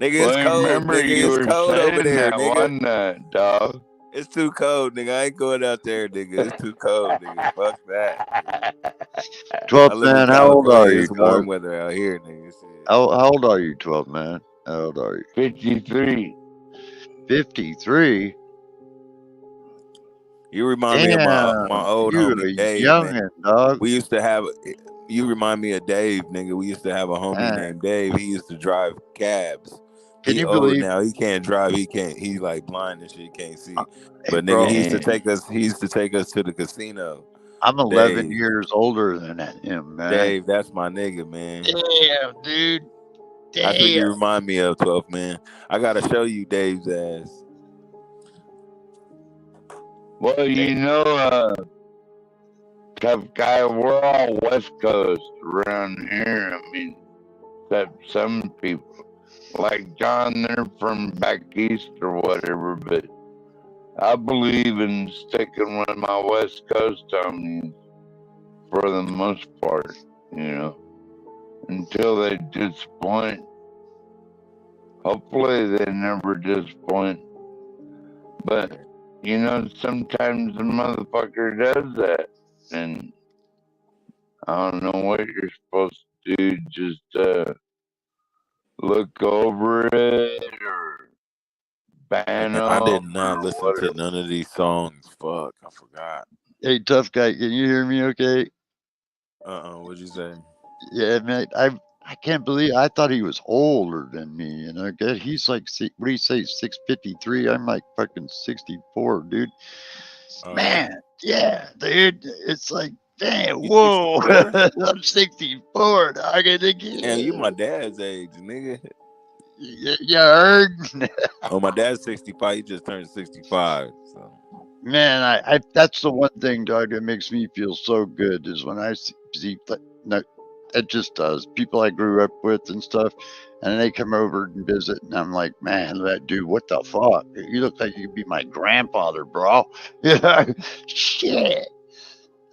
Speaker 3: Nigga,
Speaker 21: Well,
Speaker 3: it's cold,
Speaker 21: remember
Speaker 3: nigga.
Speaker 21: you
Speaker 3: It's
Speaker 21: were
Speaker 3: cold over
Speaker 21: saying
Speaker 3: there,
Speaker 21: that
Speaker 3: nigga.
Speaker 21: one dog.
Speaker 3: It's too cold, nigga. I ain't going out there, nigga. It's too cold, nigga. Fuck that.
Speaker 10: 12th
Speaker 3: live in
Speaker 10: man, how old are
Speaker 3: California.
Speaker 10: you,
Speaker 3: It's warm
Speaker 10: dog?
Speaker 3: weather out here, nigga.
Speaker 10: How old are you, 12th man? How old are you?
Speaker 21: 53.
Speaker 10: 53?
Speaker 3: You remind me of my old
Speaker 10: you
Speaker 3: homie
Speaker 10: a
Speaker 3: Dave, man.
Speaker 10: youngin', dog.
Speaker 3: We used to have. You remind me of Dave, nigga. We used to have a homie
Speaker 10: Man.
Speaker 3: named Dave. He used to drive cabs.
Speaker 10: Can
Speaker 3: He
Speaker 10: you
Speaker 3: old
Speaker 10: believe?
Speaker 3: now. He can't drive. He can't. He's like blind and shit. He can't see. But
Speaker 10: bro.
Speaker 3: nigga, he used to take us. He used to take us to the casino.
Speaker 10: I'm 11
Speaker 3: Dave,
Speaker 10: years older than him, man.
Speaker 3: Dave, that's my nigga, man.
Speaker 10: Damn, dude.
Speaker 3: That's what you
Speaker 10: Damn.
Speaker 3: remind me of, 12th man. I gotta show you Dave's ass.
Speaker 21: Well, tough guy, we're all West Coast around here. I mean, except some people. Like John, they're from back east or whatever, but I believe in sticking with my West Coast homies for the most part, until they disappoint. Hopefully they never disappoint. But, sometimes the motherfucker does that. And I don't know what you're supposed to do. Just look over it or ban them.
Speaker 3: I did not listen to none of these songs. Fuck, I forgot.
Speaker 10: Hey, tough guy, can you hear me okay?
Speaker 3: What'd you say?
Speaker 10: Yeah, man, I can't believe I thought he was older than me. He's like, what do you say, 653? I'm like fucking 64, dude. Man, yeah, dude. It's like, damn, whoa, I'm 64, dog. I think
Speaker 3: Damn, you my dad's age, nigga.
Speaker 10: You heard?
Speaker 3: Oh, my dad's 65. He just turned 65. So.
Speaker 10: Man, I that's the one thing, dog, that makes me feel so good is when I see it just does. People I grew up with and stuff, and they come over and visit, and I'm like, man, that dude, what the fuck? You look like you could be my grandfather, bro. Yeah, shit.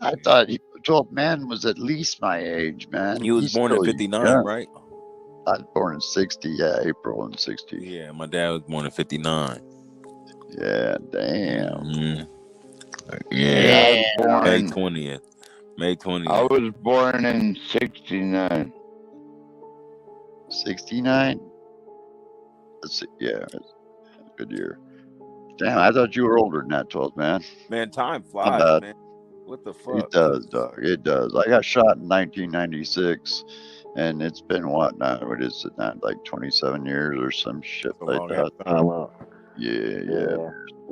Speaker 10: I thought 12 man was at least my age, man.
Speaker 3: You was
Speaker 10: He's
Speaker 3: born in
Speaker 10: still
Speaker 3: 59,
Speaker 10: young.
Speaker 3: right?
Speaker 10: I was born in 60, yeah, April in 60.
Speaker 3: Yeah, my dad was born in 59.
Speaker 10: Yeah, damn.
Speaker 3: Mm-hmm.
Speaker 21: Yeah,
Speaker 3: Yeah, May 20th. May 20th.
Speaker 21: I was born in 69.
Speaker 10: 69? Yeah, that's a good year. Damn, I thought you were older than that, 12 man.
Speaker 3: Man, time flies, man. What the fuck?
Speaker 10: It does, dog. It does. I got shot in 1996, and it's been what now? What is it now? Like 27 years or some shit like that. Yeah.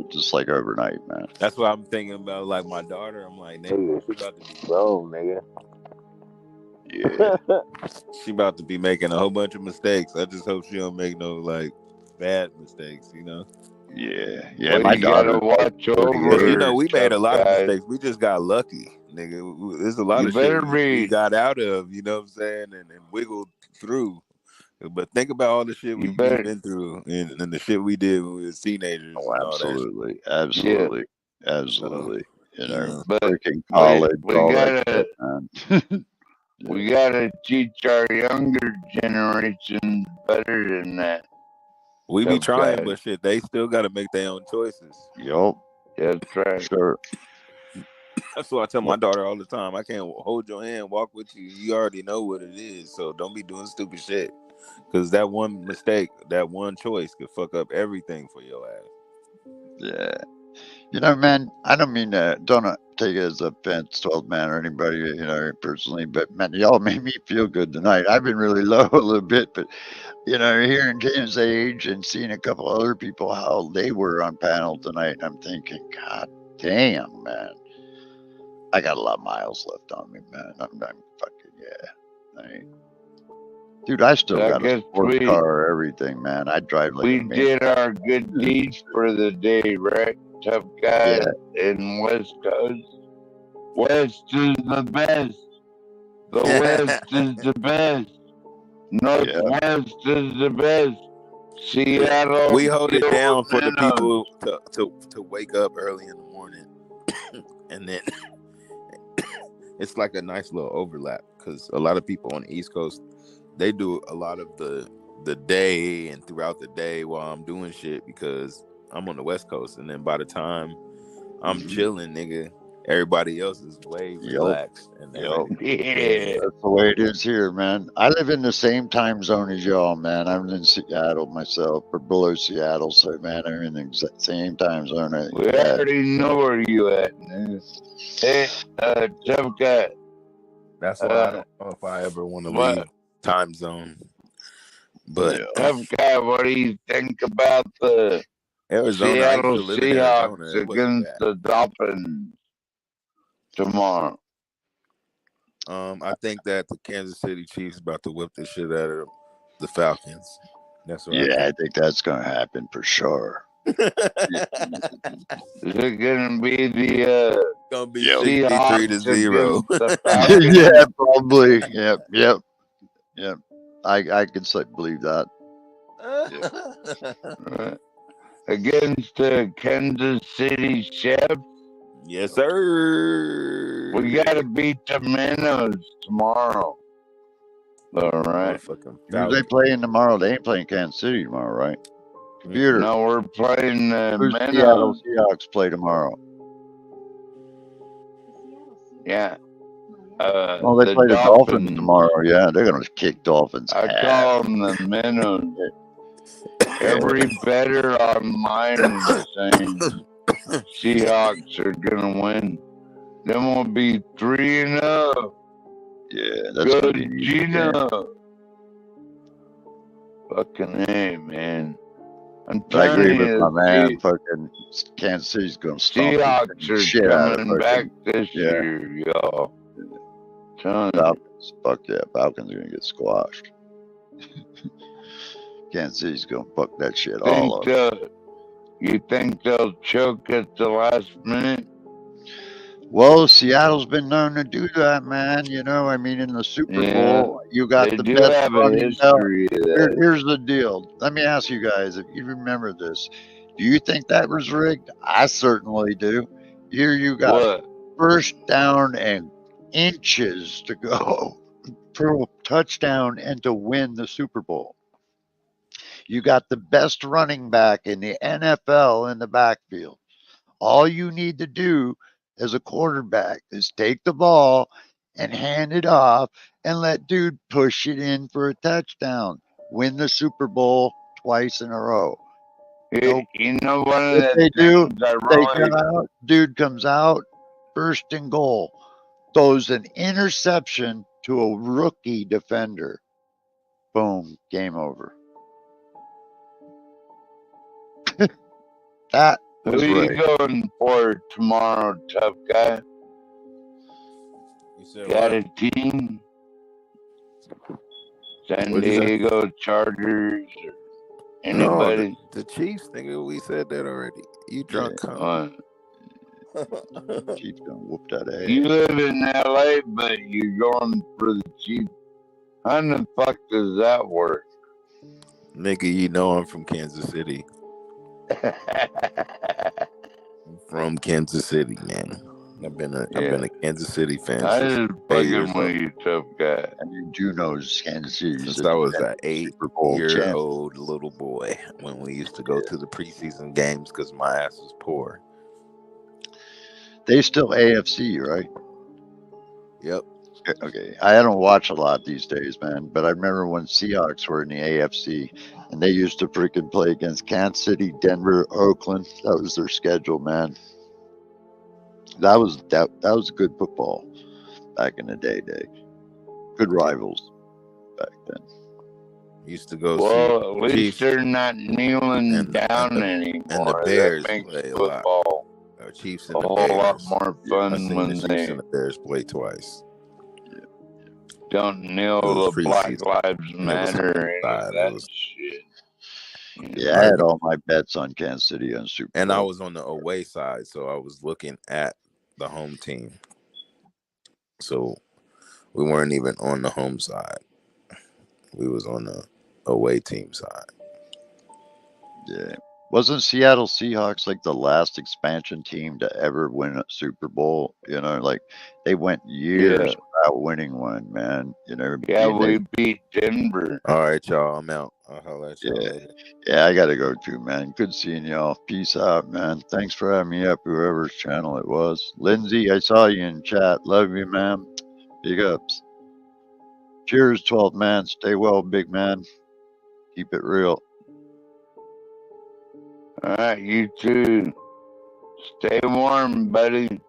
Speaker 10: Just like overnight, man.
Speaker 3: That's what I'm thinking about. Like my daughter, I'm like, nigga, she about to be grown, nigga.
Speaker 10: Yeah.
Speaker 3: She about to be making a whole bunch of mistakes. I just hope she don't make no like bad mistakes,
Speaker 10: Yeah.
Speaker 21: Well,
Speaker 10: my
Speaker 21: you gotta
Speaker 10: daughter.
Speaker 21: watch over.
Speaker 3: We made a lot of
Speaker 21: guys.
Speaker 3: mistakes. We just got lucky, nigga. There's a lot
Speaker 21: You
Speaker 3: of shit
Speaker 21: better
Speaker 3: we
Speaker 21: be.
Speaker 3: got out of, you know what I'm saying, and wiggled through. But think about all the shit we've been through and the shit we did when we was teenagers.
Speaker 10: Oh,
Speaker 3: and all that
Speaker 10: absolutely.
Speaker 3: shit.
Speaker 10: Absolutely.
Speaker 3: Yeah.
Speaker 10: Absolutely.
Speaker 21: But
Speaker 10: freaking college,
Speaker 21: we
Speaker 10: all
Speaker 21: gotta,
Speaker 10: that shit, man.
Speaker 21: we gotta teach our younger generation better than that.
Speaker 3: We be
Speaker 21: Tough
Speaker 3: trying,
Speaker 21: guys.
Speaker 3: but shit, they still got to make their own choices.
Speaker 10: Yup.
Speaker 21: That's right.
Speaker 10: Sure.
Speaker 3: That's what I tell my daughter all the time. I can't hold your hand, walk with you. You already know what it is, so don't be doing stupid shit. Because that one mistake, that one choice could fuck up everything for your ass.
Speaker 10: Yeah. You know, man, I don't mean to, don't take it as offense to old man or anybody, personally, but man, y'all made me feel good tonight. I've been really low a little bit, but, hearing James' age and seeing a couple other people, how they were on panel tonight, I'm thinking, God damn, man. I got a lot of miles left on me, man. I'm fucking, yeah. Dude, I still got a sports car, everything, man. I drive like
Speaker 21: we
Speaker 10: a man.
Speaker 21: did our good deeds for the day, right? Tough guy in West Coast. West is the best. The West is the best. Northwest is the best. Seattle.
Speaker 3: We hold it down for the people to wake up early in the morning, and then it's like a nice little overlap because a lot of people on the East Coast, they do a lot of the day and throughout the day while I'm doing shit because I'm on the West Coast, and then by the time I'm chilling, nigga, everybody else is way relaxed. And
Speaker 10: Yeah, that's the way it is here, man. I live in the same time zone as y'all, man. I'm in Seattle myself, or below Seattle, so man, I'm in the same time zone.
Speaker 21: We already know where you at, man. Hey, tough guy.
Speaker 3: That's why I don't know if I ever want to leave time zone. But
Speaker 21: tough guy, what do you think about the
Speaker 3: Arizona?
Speaker 21: Seattle
Speaker 3: I used to live in
Speaker 21: Seahawks
Speaker 3: Arizona.
Speaker 21: against the Dolphins tomorrow?
Speaker 3: I think that the Kansas City Chiefs about to whip the shit out of the Falcons. That's what
Speaker 10: I think that's gonna happen for sure.
Speaker 21: Is it gonna be the
Speaker 3: gonna be
Speaker 21: Seahawks
Speaker 3: 63-0?
Speaker 21: The Falcons?
Speaker 10: Yeah, probably. Yep. I can believe that.
Speaker 21: Against the Kansas City Chiefs.
Speaker 3: Yes, sir.
Speaker 21: We gotta beat the Minnows tomorrow. All right.
Speaker 10: Who they playing tomorrow? They ain't playing Kansas City tomorrow, right? Computer.
Speaker 21: No, we're playing the
Speaker 10: Who's
Speaker 21: Minnows.
Speaker 10: Seattle Seahawks play tomorrow?
Speaker 21: Yeah.
Speaker 10: They play the Dolphins tomorrow. Yeah, they're gonna kick Dolphins.
Speaker 21: I call them the Minnows. Every better online is saying Seahawks are gonna win. Then we'll be 3-0.
Speaker 10: Yeah, that's gonna be an easy
Speaker 21: Gina.
Speaker 10: game.
Speaker 21: Fucking A, man.
Speaker 10: I agree with my man. Fucking Kansas City's gonna stomp
Speaker 21: Seahawks
Speaker 10: the
Speaker 21: are
Speaker 10: shit out of
Speaker 21: coming back this
Speaker 10: yeah.
Speaker 21: year, y'all.
Speaker 10: Falcons, fuck yeah, Falcons are gonna get squashed. Kansas City's gonna fuck that shit all up.
Speaker 21: You think they'll choke at the last minute?
Speaker 10: Well, Seattle's been known to do that, man. I mean, in the Super Bowl, you got the best
Speaker 21: have a
Speaker 10: running
Speaker 21: history of that.
Speaker 10: Here's the deal. Let me ask you guys if you remember this. Do you think that was rigged? I certainly do. Here you got first down and inches to go for a touchdown and to win the Super Bowl. You got the best running back in the NFL in the backfield. All you need to do as a quarterback is take the ball and hand it off and let dude push it in for a touchdown. Win the Super Bowl twice in a row.
Speaker 21: You know one of
Speaker 10: If
Speaker 21: the
Speaker 10: they do,
Speaker 21: things I
Speaker 10: they
Speaker 21: really
Speaker 10: come out, dude comes out, first and goal, throws an interception to a rookie defender. Boom, game over. That was
Speaker 21: Who are you
Speaker 10: right.
Speaker 21: going for tomorrow, tough guy?
Speaker 3: You said
Speaker 21: Got
Speaker 3: what?
Speaker 21: a team? San
Speaker 3: What'd you say?
Speaker 21: Diego Chargers or
Speaker 3: No,
Speaker 21: anybody?
Speaker 3: the Chiefs, nigga. We said that already. You drunk, huh?
Speaker 10: Chiefs gonna whoop that ass.
Speaker 21: You live in LA, but you're going for the Chiefs. How the fuck does that work?
Speaker 3: Nigga, you know I'm from Kansas City. From Kansas City, man. I've been a Kansas City fan
Speaker 21: I
Speaker 3: since
Speaker 21: just
Speaker 3: 8 years
Speaker 21: fucking with
Speaker 3: old.
Speaker 21: you, tough guy.
Speaker 10: I mean, Juno's Kansas City.
Speaker 3: Since I was an
Speaker 10: Super Bowl champ.
Speaker 3: 8-year-old little boy when we used to go to the preseason games because my ass was poor.
Speaker 10: They still AFC, right?
Speaker 3: Yep.
Speaker 10: Okay, I don't watch a lot these days, man. But I remember when Seahawks were in the AFC, and they used to freaking play against Kansas City, Denver, Oakland. That was their schedule, man. That was good football back in the day. Good rivals back then.
Speaker 3: Used to go see
Speaker 21: Well, at least
Speaker 3: Chiefs
Speaker 21: they're not kneeling
Speaker 3: and
Speaker 21: down
Speaker 3: the
Speaker 21: anymore. That
Speaker 3: Bears
Speaker 21: makes
Speaker 3: play a lot.
Speaker 21: football
Speaker 3: Chiefs
Speaker 21: a
Speaker 3: and the
Speaker 21: whole lot
Speaker 3: Bears.
Speaker 21: more
Speaker 3: I
Speaker 21: fun
Speaker 3: seen the
Speaker 21: when
Speaker 3: Chiefs
Speaker 21: they
Speaker 3: and the Bears play twice.
Speaker 21: don't kneel
Speaker 3: It was
Speaker 21: the Black
Speaker 3: preseason,
Speaker 21: Lives
Speaker 3: and it was
Speaker 21: Matter or any of
Speaker 3: side. It
Speaker 21: that
Speaker 3: was
Speaker 21: shit.
Speaker 10: Yeah, I had all my bets on Kansas City on Super
Speaker 3: and I
Speaker 10: Bowl.
Speaker 3: was on the away side, so I was looking at the home team. So we weren't even on the home side. We was on the away team side.
Speaker 10: Yeah. Wasn't Seattle Seahawks like the last expansion team to ever win a Super Bowl? You know, like they went years without winning one, man. You know,
Speaker 21: Yeah,
Speaker 10: and they,
Speaker 21: we beat Denver.
Speaker 3: All right, y'all. I'm out. I'll holler at y'all
Speaker 10: yeah,
Speaker 3: later.
Speaker 10: yeah, I gotta go too, man. Good seeing y'all. Peace out, man. Thanks for having me up, whoever's channel it was. Lindsay, I saw you in chat. Love you, man. Big ups. Cheers, 12th man. Stay well, big man. Keep it real.
Speaker 21: All right, you too. Stay warm, buddy.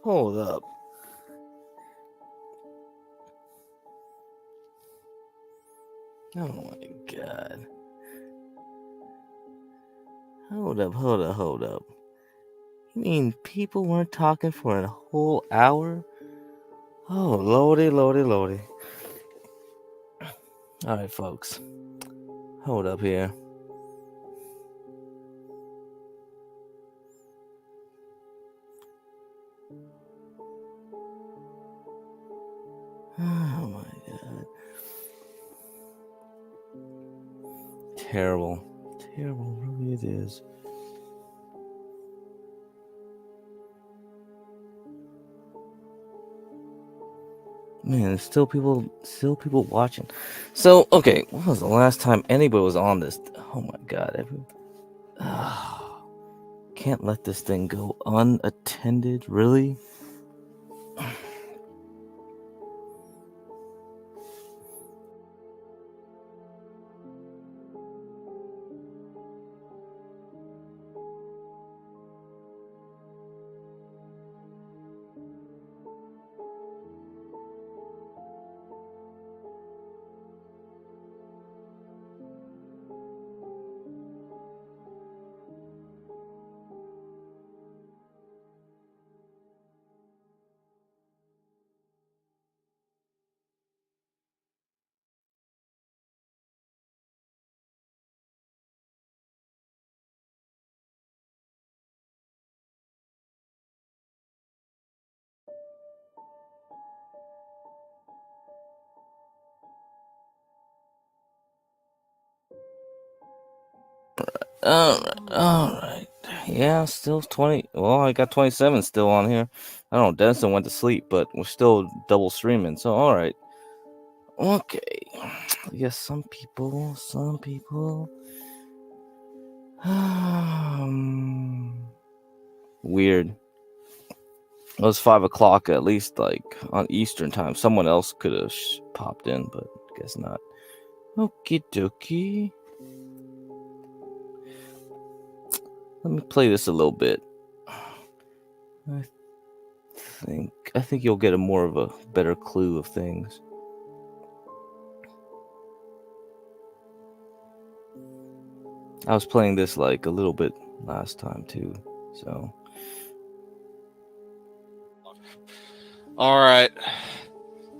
Speaker 12: Hold up. Oh my god. Hold up. You mean people weren't talking for a whole hour? Oh, lordy. All right, folks. Hold up here. Oh my god. Terrible. Really it is. Man, there's still people watching. So, okay, when was the last time anybody was on this? Oh my god. Can't let this thing go unattended, really? Alright. Yeah, still 20. Well, I got 27 still on here. I don't know, Denison went to sleep, but we're still double streaming, so alright. Okay. Yes, some people. Weird. It was 5 o'clock at least, like on Eastern time. Someone else could have popped in, but guess not. Okie dokie. Let me play this a little bit. I think you'll get a more of a better clue of things. I was playing this like a little bit last time too, so.
Speaker 4: All right.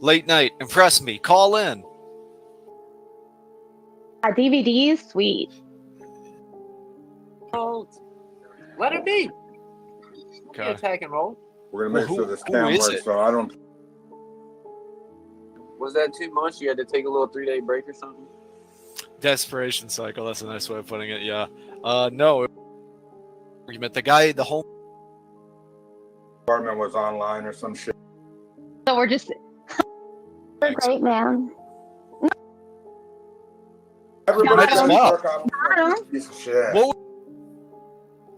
Speaker 4: Late night. Impress me. Call in.
Speaker 6: DVDs, sweet.
Speaker 23: Let it be.
Speaker 4: Okay.
Speaker 23: Attack and roll.
Speaker 22: We're gonna make sure this
Speaker 4: who
Speaker 22: cam
Speaker 4: is
Speaker 22: works,
Speaker 4: it?
Speaker 22: so I don't.
Speaker 23: Was that too much? You had to take a little 3-day break or something?
Speaker 4: Desperation cycle. That's a nice way of putting it. Yeah. No. You meant the home
Speaker 22: Department was online or some shit.
Speaker 6: So we're just. Great man.
Speaker 22: Everybody
Speaker 6: Got him.
Speaker 22: got him. Piece of shit.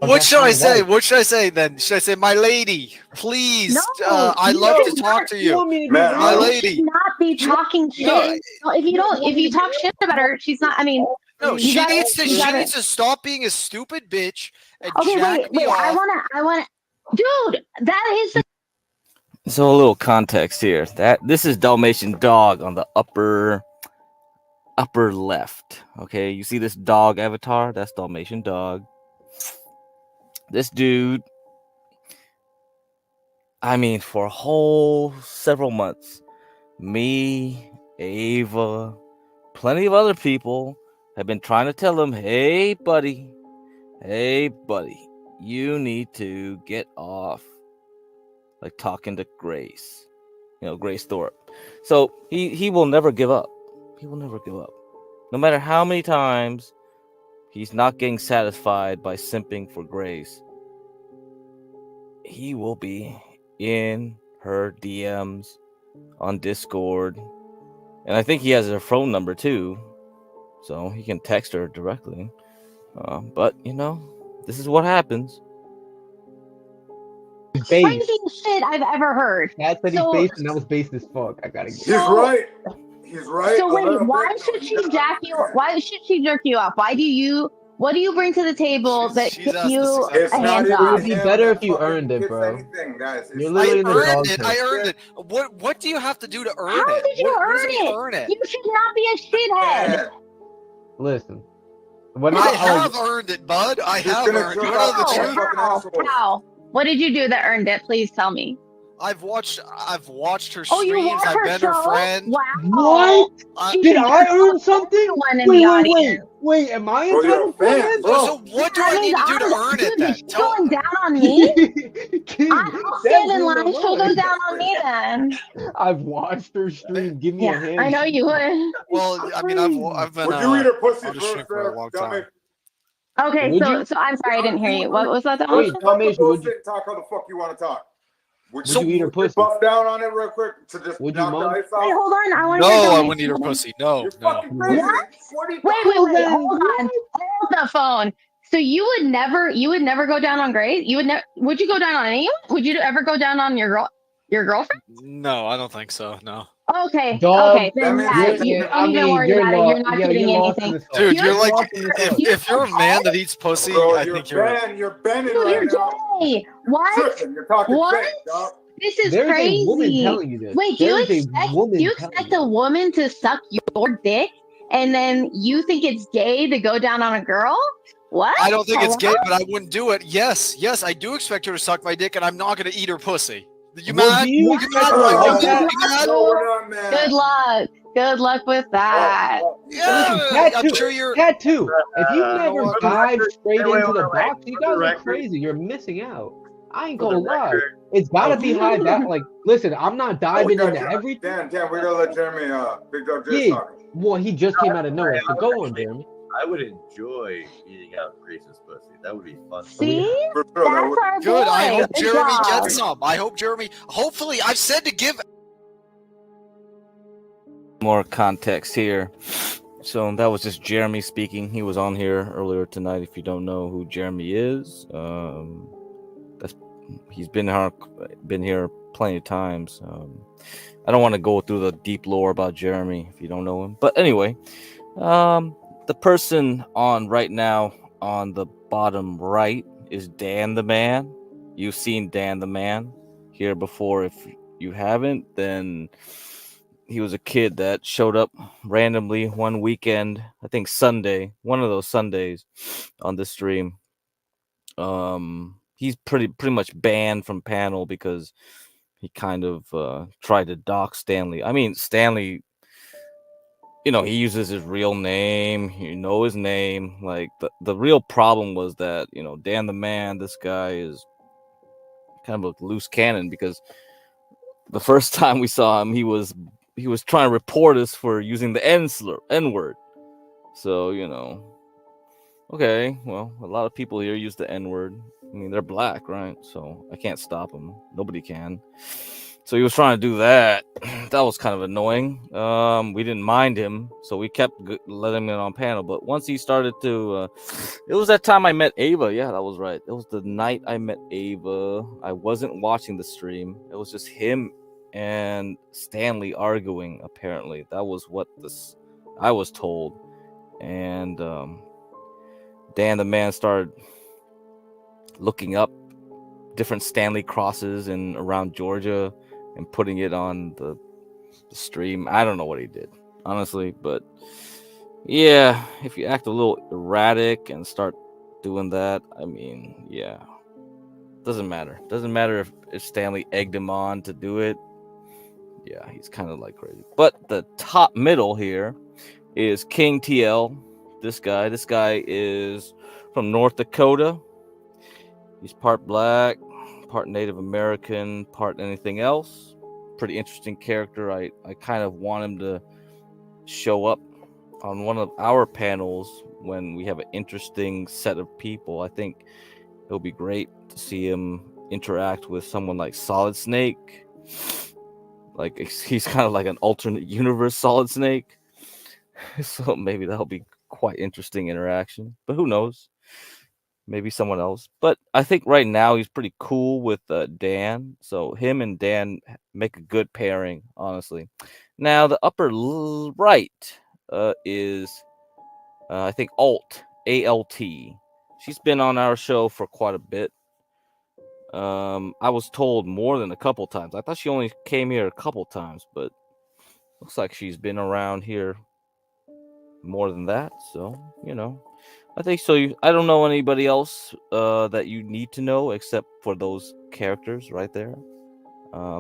Speaker 4: What should I say? What should I say then? Should I say, my lady, please? I'd love to talk to you, my lady.
Speaker 6: Should not be talking shit. No, if you talk shit about her, she's not. I mean,
Speaker 4: No, she needs to stop being a stupid bitch and
Speaker 6: Okay,
Speaker 4: jack me
Speaker 6: wait.
Speaker 4: off.
Speaker 6: I wanna. Dude, that is.
Speaker 7: So a little context here. This is Dalmatian Dog on the upper left. Okay, you see this dog avatar? That's Dalmatian Dog. This dude, I mean, for a whole several months, me, Ava, plenty of other people have been trying to tell him, hey buddy, you need to get off, like talking to Grace, Grace Thorpe. So he will never give up. He will never give up. No matter how many times he's not getting satisfied by simping for Grace, he will be in her DMs on Discord. And I think he has her phone number too, so he can text her directly. But, this is what happens.
Speaker 6: Craziest shit I've ever heard.
Speaker 24: That's that he's based, and that was based as fuck. I gotta get.
Speaker 22: He's right. He's right.
Speaker 6: So wait, why should she jack you? Why should she jerk you off? What do you bring to the table that
Speaker 4: She's
Speaker 6: gives
Speaker 4: asked
Speaker 6: you
Speaker 4: this
Speaker 22: It's
Speaker 6: a
Speaker 22: not
Speaker 6: hand
Speaker 22: even
Speaker 6: job?
Speaker 8: It would be
Speaker 22: him
Speaker 8: better
Speaker 22: that
Speaker 8: if you
Speaker 22: fucking
Speaker 8: earned it,
Speaker 22: gets
Speaker 8: bro.
Speaker 22: anything, guys.
Speaker 8: You're
Speaker 22: It's
Speaker 8: literally in the
Speaker 4: I earned
Speaker 8: dog
Speaker 4: it.
Speaker 8: pit.
Speaker 4: I earned it. What do you have to do to earn
Speaker 6: How
Speaker 4: it?
Speaker 6: did you
Speaker 4: What does
Speaker 6: earn
Speaker 4: it mean
Speaker 6: it?
Speaker 4: earn it?
Speaker 6: You should not be a shithead.
Speaker 8: Listen, when
Speaker 4: I
Speaker 8: I
Speaker 4: have earned it, bud. I have
Speaker 22: gonna
Speaker 4: earned it. You
Speaker 22: jerk
Speaker 4: want to know
Speaker 22: off
Speaker 4: the
Speaker 22: to
Speaker 4: truth?
Speaker 22: fucking assholes.
Speaker 6: How? What did you do that earned it? Please tell me.
Speaker 4: I've watched her
Speaker 6: Oh, you
Speaker 4: streams.
Speaker 6: watch
Speaker 4: I've
Speaker 6: her
Speaker 4: been her
Speaker 6: show?
Speaker 4: friend.
Speaker 6: Wow.
Speaker 8: what?
Speaker 6: She
Speaker 8: Did
Speaker 6: should
Speaker 8: I
Speaker 6: jerk
Speaker 8: earn
Speaker 6: off
Speaker 8: something?
Speaker 6: everyone in the audience.
Speaker 8: Wait, am I
Speaker 22: Bro, you're a
Speaker 8: entitled to a
Speaker 22: fan,
Speaker 8: hand
Speaker 22: bro.
Speaker 8: job?
Speaker 4: So what do
Speaker 6: That
Speaker 4: I
Speaker 6: means
Speaker 4: need to do to
Speaker 6: I'm-
Speaker 4: earn it
Speaker 6: dude,
Speaker 4: then?
Speaker 6: is she going down on me?
Speaker 8: King,
Speaker 6: I'll
Speaker 8: that
Speaker 6: stand in
Speaker 8: blew my
Speaker 6: line. She'll go
Speaker 8: mind.
Speaker 6: down on me then.
Speaker 8: I've watched her stream. Give me a
Speaker 6: Yeah,
Speaker 8: hand
Speaker 6: I know
Speaker 8: job.
Speaker 6: you would.
Speaker 4: Well, I mean, I've been
Speaker 22: Would you eat her pussy
Speaker 4: on the
Speaker 22: first,
Speaker 4: stream for a long
Speaker 22: dummy?
Speaker 4: time.
Speaker 6: Okay,
Speaker 8: Would
Speaker 6: so
Speaker 8: you?
Speaker 6: I'm sorry, I didn't hear you. What was that?
Speaker 8: Wait, Dalmatian,
Speaker 22: Go
Speaker 8: would
Speaker 22: sit
Speaker 8: you?
Speaker 22: and talk how the fuck you want to talk. Would
Speaker 8: Would you eat her pussy?
Speaker 22: buff down on it real quick to just
Speaker 8: Would you,
Speaker 22: knock the
Speaker 8: Mom?
Speaker 22: ice
Speaker 6: Wait,
Speaker 22: off?
Speaker 6: hold on. I want
Speaker 4: No,
Speaker 6: to hear
Speaker 4: I
Speaker 6: Dalmatian.
Speaker 4: wouldn't eat her pussy. No,
Speaker 22: You're
Speaker 4: no.
Speaker 22: fucking crazy.
Speaker 6: What?
Speaker 22: What are you
Speaker 6: Wait, hold on. Hold the phone. So you would never go down on Grace? Would you go down on anyone? Would you ever go down on your girlfriend?
Speaker 4: No, I don't think so. No.
Speaker 6: Okay,
Speaker 8: Dog,
Speaker 6: okay, then yeah, you
Speaker 8: I
Speaker 6: don't even
Speaker 8: mean,
Speaker 6: worry
Speaker 8: you're
Speaker 6: about it. You're not
Speaker 8: you're
Speaker 6: getting
Speaker 8: lost in
Speaker 6: anything.
Speaker 8: this.
Speaker 4: Dude,
Speaker 6: You're
Speaker 4: you're like,
Speaker 8: lost in this.
Speaker 4: if you're a man that eats pussy,
Speaker 22: Bro,
Speaker 4: I think you're.
Speaker 22: You're bending
Speaker 6: Dude,
Speaker 22: right
Speaker 6: you're
Speaker 22: now.
Speaker 6: gay. What?
Speaker 22: Tripping. You're talking
Speaker 6: What?
Speaker 22: fake, dog.
Speaker 6: This is
Speaker 8: There's
Speaker 6: crazy.
Speaker 8: a woman telling you this.
Speaker 6: Wait, do
Speaker 8: There's
Speaker 6: you
Speaker 8: a woman
Speaker 6: expect a woman to suck your dick and then you think it's gay to go down on a girl? What?
Speaker 4: I don't think it's gay,
Speaker 6: Hello?
Speaker 4: but I wouldn't do it. Yes, I do expect her to suck my dick, and I'm not going to eat her pussy. You
Speaker 8: Well,
Speaker 4: mad?
Speaker 8: do you
Speaker 4: You
Speaker 8: expect
Speaker 4: mad?
Speaker 8: her
Speaker 4: Like,
Speaker 8: like
Speaker 4: you
Speaker 8: that?
Speaker 4: mad?
Speaker 22: No, we're not mad.
Speaker 6: Good luck. Good luck with that.
Speaker 4: Yeah, I'm sure you're.
Speaker 8: Tattoo. If you never
Speaker 4: what?
Speaker 8: dive straight
Speaker 18: Wait,
Speaker 8: into the
Speaker 18: wait.
Speaker 8: box, you guys are
Speaker 18: Record.
Speaker 8: crazy. You're missing out. I ain't
Speaker 18: For the
Speaker 8: gonna lie.
Speaker 18: record.
Speaker 8: It's gotta be high that like listen, I'm not diving into everything.
Speaker 22: Dan, we gotta let Jeremy, Big Dog J
Speaker 8: Yeah.
Speaker 22: talk.
Speaker 8: Well, he just came out of nowhere. So go on, Jeremy.
Speaker 13: I would enjoy eating out Grace's pussy. That would be fun.
Speaker 6: See?
Speaker 22: For sure, that
Speaker 6: That's
Speaker 22: would-
Speaker 6: our
Speaker 4: Good.
Speaker 6: boy.
Speaker 4: I hope
Speaker 6: Good
Speaker 4: Jeremy
Speaker 6: job.
Speaker 4: gets some. I hope Jeremy. Hopefully, I've said to give
Speaker 12: More context here. So that was just Jeremy speaking. He was on here earlier tonight. If you don't know who Jeremy is, he's been here plenty of times. I don't want to go through the deep lore about Jeremy if you don't know him. But anyway, the person on right now on the bottom right is Dan the Man. You've seen Dan the Man here before. If you haven't, then he was a kid that showed up randomly one weekend, I think Sunday, one of those Sundays on the stream. He's pretty much banned from panel because he kind of tried to dox Stanley. I mean, Stanley, he uses his real name. You know his name. Like the real problem was that, Dan the Man, this guy is kind of a loose cannon because the first time we saw him, he was trying to report us for using the N-word. So, okay, well, a lot of people here use the N-word. I mean, they're black, right? So I can't stop him. Nobody can. So he was trying to do that. That was kind of annoying. We didn't mind him, so we kept letting him in on panel. But once he started to, it was that time I met Ava. Yeah, that was right. It was the night I met Ava. I wasn't watching the stream. It was just him and Stanley arguing. Apparently, that was what I was told. And Dan the Man started looking up different Stanley crosses in around Georgia and putting it on the stream. I don't know what he did, honestly, but yeah, if you act a little erratic and start doing that, I mean, yeah, doesn't matter. Doesn't matter if Stanley egged him on to do it. Yeah, he's kind of like crazy. But the top middle here is King TL. This guy is from North Dakota. He's part black, part Native American, part anything else. Pretty interesting character. I kind of want him to show up on one of our panels when we have an interesting set of people. I think it'll be great to see him interact with someone like Solid Snake. Like he's kind of like an alternate universe Solid Snake. So maybe that'll be quite interesting interaction. But who knows? maybe someone else. But I think right now he's pretty cool with Dan. So him and Dan make a good pairing, honestly. Now the upper right is I think Alt, A-L-T. She's been on our show for quite a bit. I was told more than a couple times. I thought she only came here a couple times, but looks like she's been around here more than that. So, I think so. I don't know anybody else that you need to know except for those characters right there,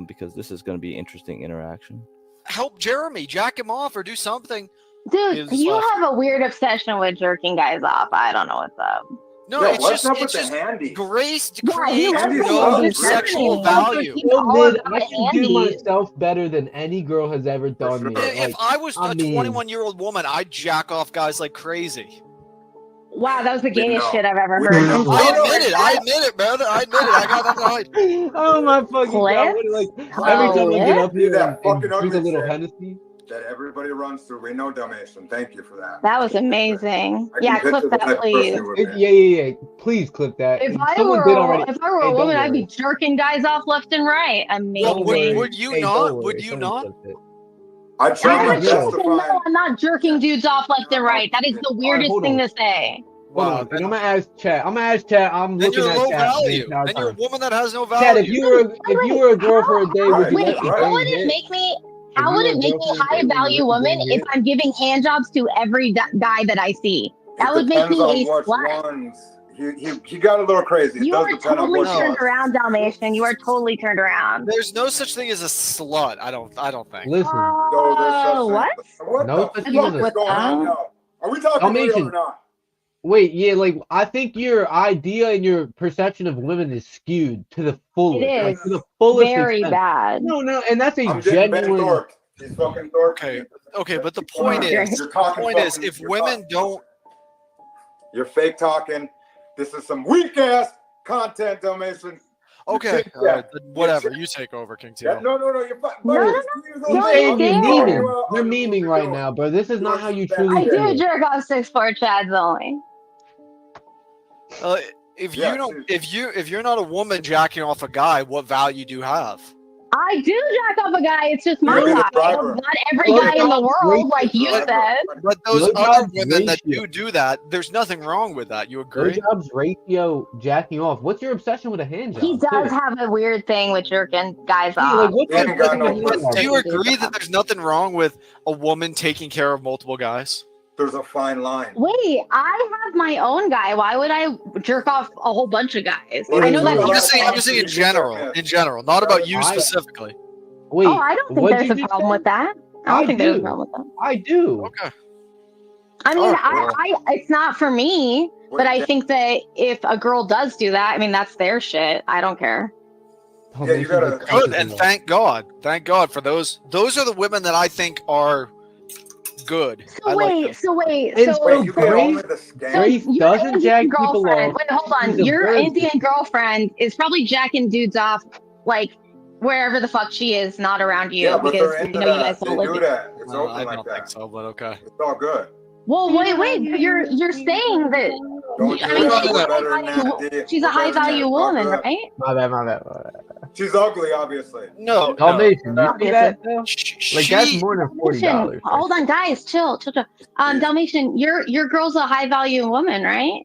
Speaker 12: because this is going to be interesting interaction.
Speaker 4: Help Jeremy, jack him off, or do something.
Speaker 6: Dude, you have a weird obsession with jerking guys off. I don't know what's up.
Speaker 4: No,
Speaker 22: Yo,
Speaker 4: it's
Speaker 22: what's
Speaker 4: just
Speaker 22: up with
Speaker 4: it's
Speaker 22: the
Speaker 4: just
Speaker 22: handy?
Speaker 4: Grace
Speaker 6: Yeah, he
Speaker 4: creates
Speaker 22: Handy's
Speaker 4: no
Speaker 22: so
Speaker 4: sexual value.
Speaker 8: I can do myself better than any girl has ever done me.
Speaker 4: If I was a
Speaker 8: mean,
Speaker 4: 21-year-old woman, I'd jack off guys like crazy.
Speaker 6: Wow, that was the
Speaker 22: We
Speaker 6: gayest
Speaker 22: know.
Speaker 6: shit I've ever
Speaker 22: We
Speaker 6: heard.
Speaker 22: know.
Speaker 4: I admit it, brother. I admit it. I got nothing to hide.
Speaker 8: Oh my fucking god! Like every time I get up
Speaker 22: Be
Speaker 8: here
Speaker 22: that
Speaker 8: and
Speaker 22: fucking
Speaker 8: drink a
Speaker 22: ugly
Speaker 8: little
Speaker 22: shit
Speaker 8: Hennessy.
Speaker 22: that everybody runs through. We know, Dalmatian. Thank you for that.
Speaker 6: That was amazing.
Speaker 22: I
Speaker 6: Yeah,
Speaker 22: can
Speaker 6: clip
Speaker 22: picture the
Speaker 6: that,
Speaker 22: type of
Speaker 6: please.
Speaker 22: person you would be.
Speaker 8: Yeah. Please clip that.
Speaker 6: If I
Speaker 8: Someone
Speaker 6: were
Speaker 8: did already.
Speaker 6: a
Speaker 8: Hey,
Speaker 6: woman,
Speaker 8: don't
Speaker 6: I'd be
Speaker 8: worry.
Speaker 6: jerking guys off left and right.
Speaker 4: Well,
Speaker 6: Amazing.
Speaker 4: would you
Speaker 8: Hey,
Speaker 4: not?
Speaker 8: don't worry.
Speaker 4: Would you
Speaker 8: Someone
Speaker 4: not?
Speaker 8: clipped it.
Speaker 22: I
Speaker 6: I
Speaker 22: try my
Speaker 6: would
Speaker 22: best
Speaker 6: just
Speaker 22: to
Speaker 6: say,
Speaker 22: find.
Speaker 6: no, I'm not jerking dudes off left and right. That is the weirdest
Speaker 8: hold
Speaker 6: thing
Speaker 8: on.
Speaker 6: to say.
Speaker 8: Hold on, and I'm gonna ask chat. I'm
Speaker 4: Then
Speaker 8: looking
Speaker 4: you're
Speaker 8: at
Speaker 4: low
Speaker 8: chat.
Speaker 4: value.
Speaker 8: the entire
Speaker 4: Then you're a
Speaker 8: time.
Speaker 4: woman that has no
Speaker 8: Chat,
Speaker 4: value.
Speaker 8: if you were a girl for a day, would you
Speaker 6: Wait,
Speaker 8: let the
Speaker 6: how
Speaker 8: game
Speaker 6: would it
Speaker 8: hit?
Speaker 6: make me?
Speaker 8: If
Speaker 6: How
Speaker 8: you
Speaker 6: would
Speaker 8: were
Speaker 6: it
Speaker 8: a
Speaker 6: make
Speaker 8: girl
Speaker 6: me
Speaker 8: for a
Speaker 6: high
Speaker 8: day, would you
Speaker 6: value
Speaker 8: let the
Speaker 6: woman
Speaker 8: game
Speaker 6: if
Speaker 8: hit?
Speaker 6: I'm giving handjobs to every guy that I see? That
Speaker 22: It
Speaker 6: would make
Speaker 22: depends
Speaker 6: me
Speaker 22: on
Speaker 6: a
Speaker 22: which
Speaker 6: slut.
Speaker 22: ones. He got a little crazy. It
Speaker 6: You
Speaker 22: does
Speaker 6: are
Speaker 22: depend on
Speaker 6: totally
Speaker 22: which
Speaker 6: turned
Speaker 22: ones.
Speaker 6: around, Dalmatian. You are totally turned around.
Speaker 4: There's no such thing as a slut. I don't think.
Speaker 8: Listen,
Speaker 22: So there's such
Speaker 6: What?
Speaker 22: What
Speaker 8: no
Speaker 22: the
Speaker 8: such
Speaker 22: fuck
Speaker 8: thing
Speaker 22: is
Speaker 8: as
Speaker 22: going on now? Are we talking real
Speaker 8: Dalmatian.
Speaker 22: or not?
Speaker 8: Wait, yeah, like I think your idea and your perception of women is skewed to the fullest,
Speaker 6: It
Speaker 8: like
Speaker 6: is
Speaker 8: to the fullest
Speaker 6: very
Speaker 8: extent.
Speaker 6: bad.
Speaker 8: No, and that's a
Speaker 22: I'm getting Ben
Speaker 8: genuine.
Speaker 22: Thorpe. He's fucking Thorpe.
Speaker 4: Okay, but the point is,
Speaker 22: You're talking fucking-
Speaker 4: if
Speaker 22: you're
Speaker 4: women don't,
Speaker 22: You're fake talking. This is some weak ass content, Dalmatian.
Speaker 4: okay,
Speaker 22: Yeah.
Speaker 4: whatever. You take over, King Tito.
Speaker 22: Yeah, no, you're fine.
Speaker 6: No,
Speaker 8: You're saying you're memeing. You're memeing right now, bro. This is not how you truly
Speaker 6: I do
Speaker 8: feel.
Speaker 6: jerk off 6'4" chads only.
Speaker 4: If you're not a woman jacking off a guy, what value do you have?
Speaker 6: I do jack off a guy. It's just my
Speaker 4: You're the
Speaker 6: guy.
Speaker 4: driver.
Speaker 6: Not every guy in the world, like you said.
Speaker 4: But those
Speaker 8: Good
Speaker 4: other
Speaker 8: job,
Speaker 4: women that
Speaker 8: ratio.
Speaker 4: do that, there's nothing wrong with that. You
Speaker 8: Good
Speaker 4: agree?
Speaker 8: jobs ratio jacking off. What's your obsession with a hand job?
Speaker 6: He does
Speaker 8: too?
Speaker 6: have a weird thing with jerking guys
Speaker 8: Yeah,
Speaker 6: off.
Speaker 8: like, what's your obsession with hand
Speaker 4: Do you
Speaker 8: jobs?
Speaker 4: agree that there's nothing wrong with a woman taking care of multiple guys?
Speaker 22: There's a fine line.
Speaker 6: Wait, I have my own guy. Why would I jerk off a whole bunch of guys?
Speaker 22: Well,
Speaker 6: I know
Speaker 22: I'm
Speaker 6: that's
Speaker 4: I'm just saying in general, not about you specifically.
Speaker 8: Wait,
Speaker 6: oh, I don't think
Speaker 8: what'd
Speaker 6: there's
Speaker 8: you
Speaker 6: a
Speaker 8: just
Speaker 6: problem
Speaker 8: say?
Speaker 6: with that. I don't think there's a problem with that.
Speaker 8: I do.
Speaker 4: Okay.
Speaker 6: I mean,
Speaker 4: Oh,
Speaker 6: I it's not for me, but I think that if a girl does do that, I mean, that's their shit. I don't care.
Speaker 22: Yeah, you gotta.
Speaker 4: Good, and thank God for those. Those are the women that I think are good. I like them.
Speaker 6: So wait,
Speaker 8: And
Speaker 6: so
Speaker 8: so Grace
Speaker 6: your
Speaker 8: doesn't
Speaker 6: Indian
Speaker 8: jack people
Speaker 6: girlfriend.
Speaker 8: off.
Speaker 6: Wait, hold on.
Speaker 8: She's a
Speaker 6: Your
Speaker 8: virgin.
Speaker 6: Indian girlfriend is probably jacking dudes off, like wherever the fuck she is, not around you,
Speaker 22: Yeah, but
Speaker 6: because
Speaker 22: they're
Speaker 6: you
Speaker 22: into
Speaker 6: know you
Speaker 22: that.
Speaker 6: guys
Speaker 22: They
Speaker 6: don't live
Speaker 22: do
Speaker 6: together.
Speaker 22: that. It's open
Speaker 4: I
Speaker 22: like
Speaker 4: don't
Speaker 22: that.
Speaker 4: think so, but okay.
Speaker 22: It's all good.
Speaker 6: Well, wait, but you're saying that.
Speaker 22: Don't
Speaker 6: I
Speaker 22: do
Speaker 6: mean,
Speaker 22: that.
Speaker 6: she's
Speaker 22: We're
Speaker 6: a
Speaker 22: better
Speaker 6: high
Speaker 22: than
Speaker 6: value,
Speaker 22: that.
Speaker 6: she's a high value woman, right?
Speaker 8: My bad.
Speaker 22: She's ugly, obviously.
Speaker 4: No,
Speaker 8: Dalmatian, you see that though? Like that's
Speaker 4: She-
Speaker 8: more than $40.
Speaker 6: Dalmatian, hold on, guys, chill. Dalmatian, your girl's a high value woman, right?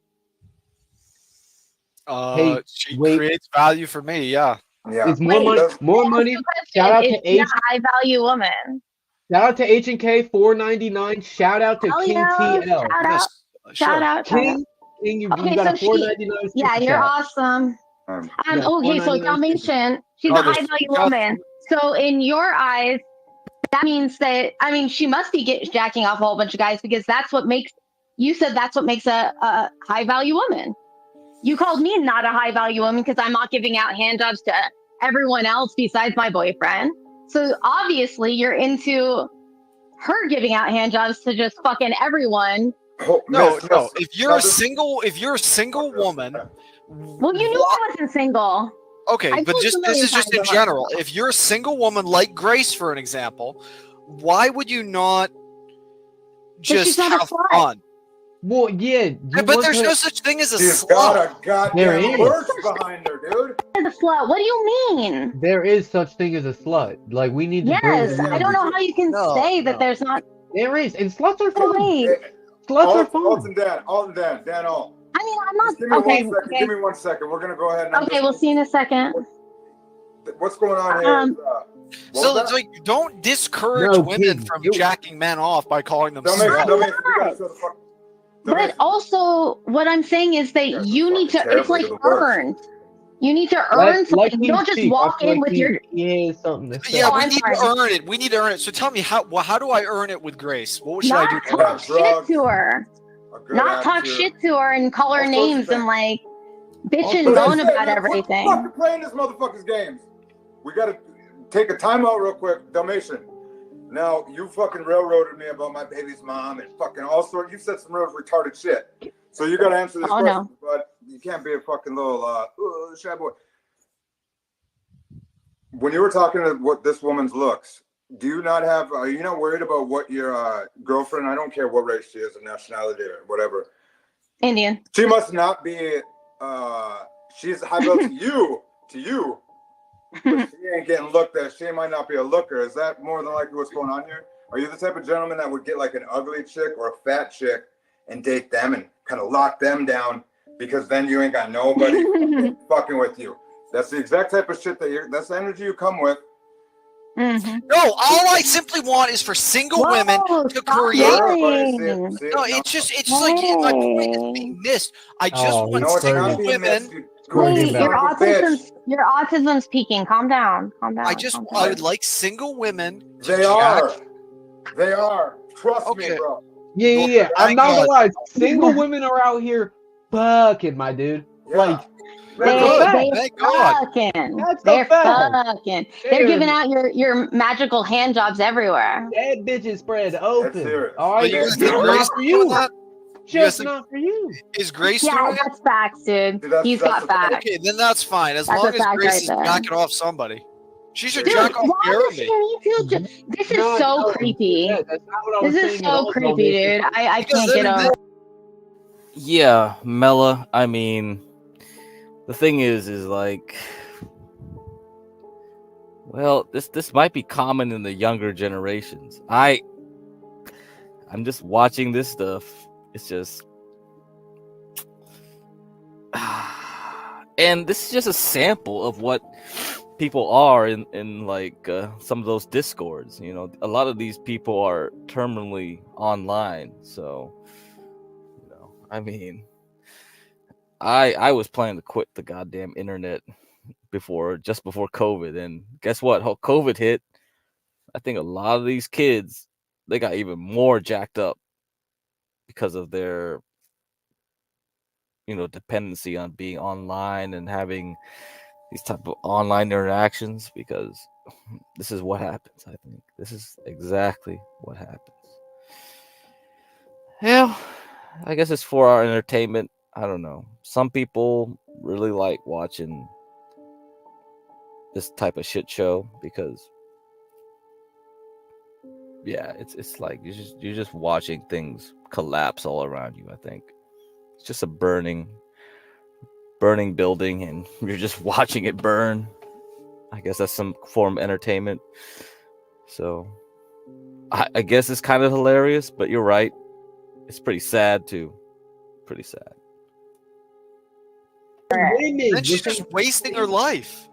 Speaker 8: Hey,
Speaker 4: she
Speaker 8: wait.
Speaker 4: creates value for me. Yeah.
Speaker 22: Yeah.
Speaker 8: It's more money. More money. Shout out to
Speaker 6: It's
Speaker 8: H.
Speaker 6: a high value woman.
Speaker 8: Shout out to H&K $4.99. Shout out to
Speaker 6: Hell
Speaker 8: King
Speaker 6: yeah,
Speaker 8: TL.
Speaker 6: Shout out.
Speaker 8: King, you
Speaker 6: Okay,
Speaker 8: got a
Speaker 6: so
Speaker 8: $4.99.
Speaker 6: yeah,
Speaker 8: super
Speaker 6: you're
Speaker 8: chat.
Speaker 6: awesome.
Speaker 8: Yeah,
Speaker 6: Okay, so
Speaker 8: $4.99
Speaker 6: Dalmatian, she's
Speaker 4: Oh,
Speaker 6: a
Speaker 4: there's-
Speaker 6: high value woman. So in your eyes, that means that she must be jacking off a whole bunch of guys because that's what makes a high value woman. You called me not a high value woman because I'm not giving out handjobs to everyone else besides my boyfriend. So obviously you're into her giving out handjobs to just fucking everyone.
Speaker 4: No. If you're a single woman,
Speaker 6: Well, you knew I wasn't single.
Speaker 4: okay,
Speaker 6: I've
Speaker 4: but
Speaker 6: told
Speaker 4: this
Speaker 6: you a million
Speaker 4: is just
Speaker 6: times
Speaker 4: in
Speaker 6: about
Speaker 4: general. If you're a single woman like Grace, for an example, why would you not
Speaker 6: she's
Speaker 4: just
Speaker 6: not a
Speaker 4: have
Speaker 6: slut.
Speaker 4: fun?
Speaker 8: Well, yeah,
Speaker 4: but there's no such thing as a
Speaker 22: She's
Speaker 4: slut.
Speaker 22: got a goddamn
Speaker 8: There is.
Speaker 22: lurch behind her, dude.
Speaker 6: A slut. What do you mean?
Speaker 8: There is such thing as a slut. Like we need to bring.
Speaker 6: Yes, I don't know how you can say that there's not.
Speaker 8: There is, and sluts are fun.
Speaker 6: Wait.
Speaker 8: Sluts are fun.
Speaker 22: Alton Dan, all.
Speaker 6: I mean, I'm not.
Speaker 22: Just give me
Speaker 6: Okay.
Speaker 22: 1 second. Give me 1 second. We're gonna go ahead and.
Speaker 6: Okay, we'll see in a second.
Speaker 22: What's going on here?
Speaker 4: So it's like, don't discourage women from jacking men off by calling them sluts.
Speaker 6: But also, what I'm saying is that you need to. It's like earned. You need to earn something. You don't just walk in with your.
Speaker 8: Something to say.
Speaker 4: Yeah, we need to earn it. We need to earn it. So tell me, how do I earn it with Grace? What should I do?
Speaker 6: Not talk shit to her. Not talk shit to her and call her names and like bitch and moan about everything.
Speaker 22: Fucking playing this motherfucker's games. We gotta take a timeout real quick, Dalmatian. Now you fucking railroaded me about my baby's mom and fucking all sorts. You said some real retarded shit. So you gotta answer this question, but you can't be a fucking little shy boy. When you were talking about what this woman's looks, do you not have? Are you not worried about what your girlfriend? I don't care what race she is, or nationality, or whatever.
Speaker 6: Indian.
Speaker 22: She must not be. She's high to you. But she ain't getting looked at. She might not be a looker. Is that more than likely what's going on here? Are you the type of gentleman that would get like an ugly chick or a fat chick and date them and kind of lock them down because then you ain't got nobody fucking with you? That's the exact type of shit that's the energy you come with.
Speaker 6: Mm-hmm.
Speaker 4: No, all I simply want is for single women to create. No, it's just like my point is being missed. I just want single women.
Speaker 6: Wait, your autism's peaking. Calm down.
Speaker 4: I would like single women.
Speaker 22: They are. Trust me, bro.
Speaker 8: Yeah. I'm not gonna lie. Single women are out here fucking, my dude. Like.
Speaker 6: They're fucking. They're giving out your magical hand jobs everywhere.
Speaker 8: That bitch is spread open. All
Speaker 4: right,
Speaker 8: just not for you. Just not for you.
Speaker 4: Is Grace
Speaker 6: doing
Speaker 4: it?
Speaker 6: That's facts, dude. He's got facts.
Speaker 4: Okay, then that's fine. As
Speaker 6: That's
Speaker 4: long
Speaker 6: a
Speaker 4: as
Speaker 6: fact
Speaker 4: Grace
Speaker 6: right
Speaker 4: is
Speaker 6: there.
Speaker 4: jacking off somebody. She should
Speaker 6: Dude,
Speaker 4: jack off
Speaker 6: why does
Speaker 4: Jeremy.
Speaker 6: she need to This is so creepy. This is so creepy, dude. I can't get over.
Speaker 12: Yeah, Mela. I mean, the thing is like, well, this might be common in the younger generations. I'm just watching this stuff. It's just, and this is just a sample of what people are in like some of those discords. You know, a lot of these people are terminally online. So, you know, I mean, I was planning to quit the goddamn internet just before COVID, and guess what? COVID hit. I think a lot of these kids, they got even more jacked up because of their, you know, dependency on being online and having these type of online interactions, because this is what happens. I think this is exactly what happens. Yeah, I guess it's for our entertainment. I don't know. Some people really like watching this type of shit show because, yeah, it's like you're just watching things collapse all around you. I think it's just a burning building, and you're just watching it burn. I guess that's some form of entertainment. So I guess it's kind of hilarious, but you're right. It's pretty sad too. Pretty sad.
Speaker 4: Then she's just wasting her life.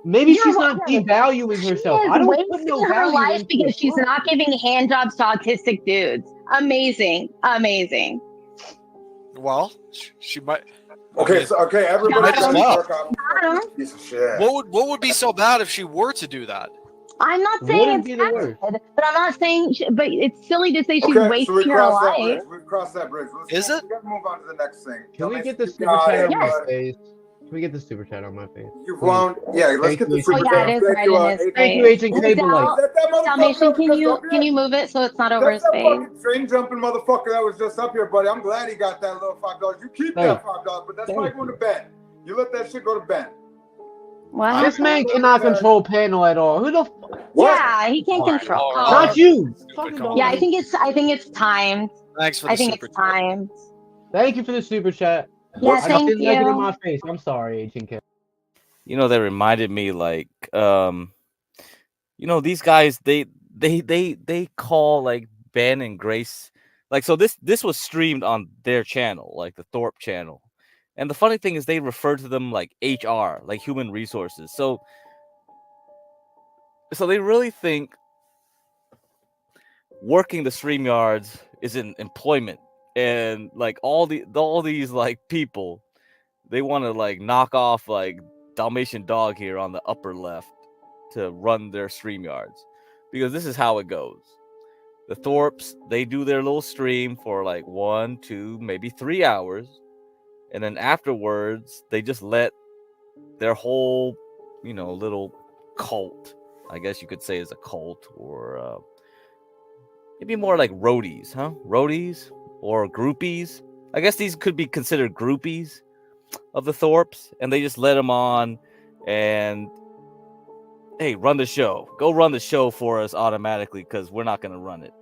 Speaker 8: Maybe she's not devaluing herself. I don't put no
Speaker 6: her
Speaker 8: value
Speaker 6: life
Speaker 8: into
Speaker 6: because
Speaker 8: it.
Speaker 6: she's not giving hand jobs to autistic dudes. Amazing.
Speaker 4: Well, she might.
Speaker 22: Okay, everybody
Speaker 4: Got him.
Speaker 22: work out. Piece of shit.
Speaker 4: What would be so bad if she were to do that?
Speaker 6: I'm not saying it's bad, but I'm not saying. But it's silly to say she's wasting her life.
Speaker 22: We've crossed that bridge.
Speaker 4: Is it?
Speaker 22: We gotta move on to the next thing.
Speaker 8: Can we get the super chat on my face? Can we get the super chat on my face?
Speaker 22: You've won. Yeah, let's get the super chat.
Speaker 8: Thank you, Agent Cable Light.
Speaker 6: Salvation, can you move it so it's not over his
Speaker 22: That's that
Speaker 6: face?
Speaker 22: fucking train jumping motherfucker that was just up here, buddy. I'm glad he got that little $5. You keep that $5, but that's probably going to Ben. You let that shit go to Ben.
Speaker 6: What?
Speaker 8: This man cannot control panel at all. Who the
Speaker 6: Yeah, he can't control.
Speaker 8: Not you.
Speaker 6: Yeah, I think it's timed.
Speaker 4: Thanks for
Speaker 6: I
Speaker 4: the
Speaker 6: think
Speaker 4: super
Speaker 6: it's time.
Speaker 8: Thank you for the super chat.
Speaker 6: Yeah,
Speaker 8: I just
Speaker 6: thank
Speaker 8: didn't like it in
Speaker 6: you.
Speaker 8: my face. I'm sorry, 18K.
Speaker 12: You know, that reminded me like you know, these guys they call like Ben and Grace, like, so this was streamed on their channel, like the Thorpe channel. And the funny thing is they refer to them like HR, like human resources. So they really think working the StreamYards is an employment, and like all these like people, they want to like knock off like Dalmatian Dog here on the upper left to run their StreamYards, because this is how it goes. The Thorpes, they do their little stream for like 1, 2, maybe 3 hours, and then afterwards they just let their whole, you know, little cult, I guess you could say, is a cult, or maybe more like roadies, huh? Roadies or groupies. I guess these could be considered groupies of the Thorpes, and they just let them on and, hey, run the show. Go run the show for us automatically, because we're not going to run it.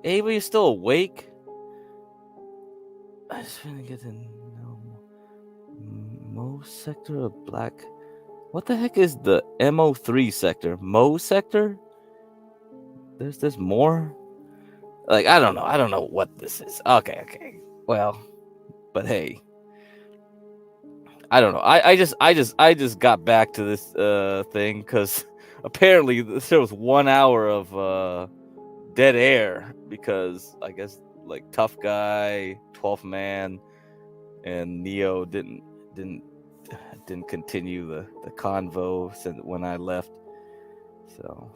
Speaker 12: Ava, you still awake? I just want to get to know Mo sector of black. What the heck is the MO3 sector? Mo sector? There's more? Like, I don't know. I don't know what this is. Okay. Well, but hey. I don't know. I just got back to this thing because apparently there was 1 hour of dead air, because I guess like Tough Guy, 12th Man, and Neo didn't continue the convo since when I left.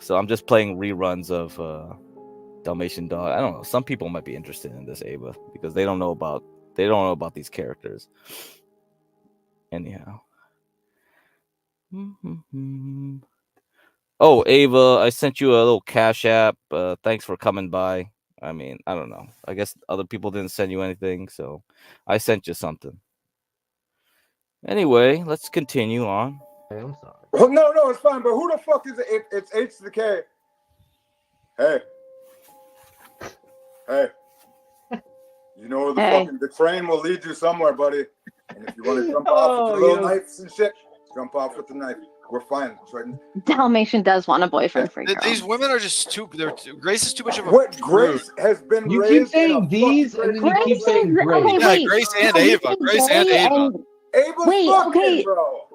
Speaker 12: So I'm just playing reruns of Dalmatian Dog. I don't know. Some people might be interested in this, Ava, because they don't know about these characters. Anyhow. Oh, Ava, I sent you a little Cash App. Thanks for coming by. I mean, I don't know. I guess other people didn't send you anything, so I sent you something. Anyway, let's continue on.
Speaker 8: Hey, I'm sorry.
Speaker 22: Oh, no, it's fine. But who the fuck is it? It's H to the K. Hey. You know the train will lead you somewhere, buddy. And if you want to jump off with the little knives and shit, jump off with the knife. We're fine.
Speaker 6: Dalmatian does want a boyfriend for you.
Speaker 4: These women are just Grace is too much of a
Speaker 22: What Grace has been
Speaker 8: You
Speaker 22: raised
Speaker 8: keep saying these, and then you keep saying Grace.
Speaker 6: Okay,
Speaker 4: yeah,
Speaker 6: wait.
Speaker 4: Grace and Ava. Grace and Ava.
Speaker 22: Ava's
Speaker 6: Wait,
Speaker 22: fucking,
Speaker 6: okay.
Speaker 22: bro.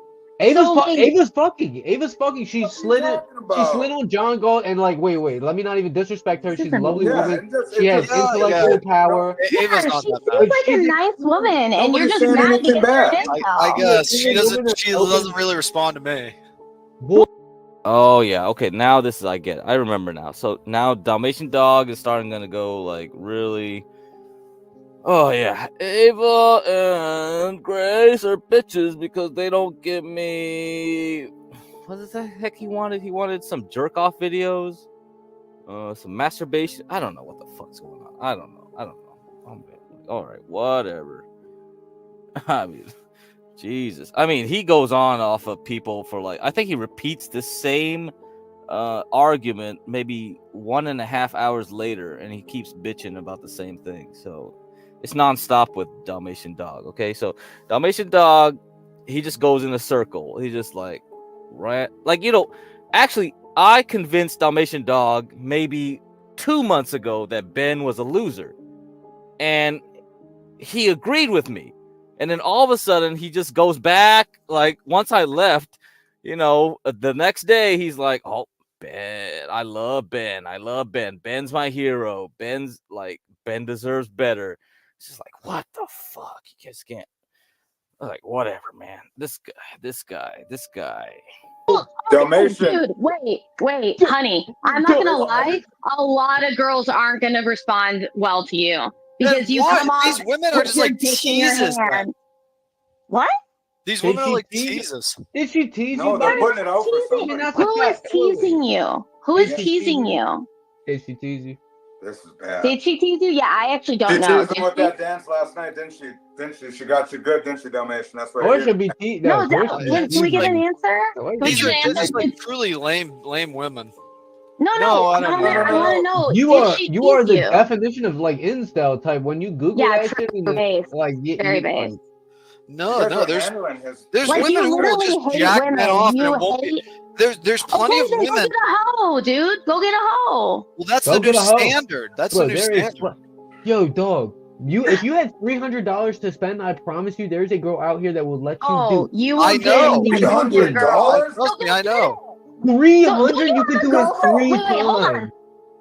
Speaker 8: Ava's fucking. She slid on John Galt, and like, wait. Let me not even disrespect her. She's a lovely woman. She has intellectual power.
Speaker 4: Ava's not
Speaker 6: She's
Speaker 4: that bad.
Speaker 6: like a nice woman, and you're just mad because you're an incel.
Speaker 4: I guess she doesn't really respond to me.
Speaker 12: Oh yeah, okay. Now this is I get it. I remember now. So now Dalmatian Dog is gonna go like really. Oh yeah, Ava and Grace are bitches because they don't give me. What is the heck he wanted? He wanted some jerk off videos, some masturbation. I don't know what the fuck's going on. I don't know. All right, whatever. I mean, Jesus. I mean, he goes on off of people for like. I think he repeats the same argument maybe 1.5 hours later, and he keeps bitching about the same thing. So. It's nonstop with Dalmatian Dog, okay? So Dalmatian Dog, he just goes in a circle. He just like, right? Like, you know, actually, I convinced Dalmatian Dog maybe 2 months ago that Ben was a loser. And he agreed with me. And then all of a sudden, he just goes back. Like, once I left, you know, the next day, he's like, oh, Ben, I love Ben. Ben's my hero. Ben deserves better. It's just like, what the fuck? You just can't. Like, whatever, man. This guy.
Speaker 22: Dalmatian.
Speaker 6: Dude, wait, honey. I'm not gonna lie. A lot of girls aren't gonna respond well to you because you come off.
Speaker 4: These women are just like teases.
Speaker 6: What?
Speaker 4: These women are like teases.
Speaker 8: Did she tease
Speaker 22: No,
Speaker 8: you?
Speaker 22: they're putting it out for somebody.
Speaker 6: Who is teasing you? Who is teasing you?
Speaker 8: Did she tease you?
Speaker 22: This is bad.
Speaker 6: Did she tease you? Yeah, I actually don't know.
Speaker 22: She teased him with that dance last night, didn't she? She got you good, didn't she, Dalmatian? That's right.
Speaker 8: Or should be teased.
Speaker 6: No, can we get an answer?
Speaker 4: These are just like truly lame women.
Speaker 6: No, No,
Speaker 4: I
Speaker 6: I
Speaker 4: don't
Speaker 6: want to know.
Speaker 8: You
Speaker 6: Did
Speaker 8: are
Speaker 6: she
Speaker 8: you
Speaker 6: keep
Speaker 8: are the
Speaker 6: you?
Speaker 8: definition of like incel type. When you Google
Speaker 6: Yeah,
Speaker 8: that shit, and
Speaker 6: base.
Speaker 8: like
Speaker 6: Very base.
Speaker 8: like,
Speaker 4: No, there's
Speaker 6: Like,
Speaker 4: women
Speaker 6: you
Speaker 4: who will
Speaker 6: literally
Speaker 4: just
Speaker 6: hate
Speaker 4: jack
Speaker 6: women.
Speaker 4: men off,
Speaker 6: You
Speaker 4: and it won't be.
Speaker 6: hate.
Speaker 4: There's plenty
Speaker 6: Okay,
Speaker 4: of
Speaker 6: then go
Speaker 4: women.
Speaker 6: get a hoe, dude. Go get a hoe.
Speaker 4: Well, that's
Speaker 8: go
Speaker 4: the new
Speaker 8: get a hoe.
Speaker 4: standard. That's
Speaker 8: Bro,
Speaker 4: the new
Speaker 8: there is
Speaker 4: standard.
Speaker 8: yo, dog. If you had $300 to spend, I promise you, there's a girl out here that will let you
Speaker 6: Oh,
Speaker 8: do.
Speaker 6: you will
Speaker 4: I
Speaker 6: get
Speaker 4: know.
Speaker 6: like 100 girls.
Speaker 4: Trust me, I know.
Speaker 8: 300, you could do it
Speaker 6: Wait,
Speaker 8: 3
Speaker 6: hold on.
Speaker 8: times.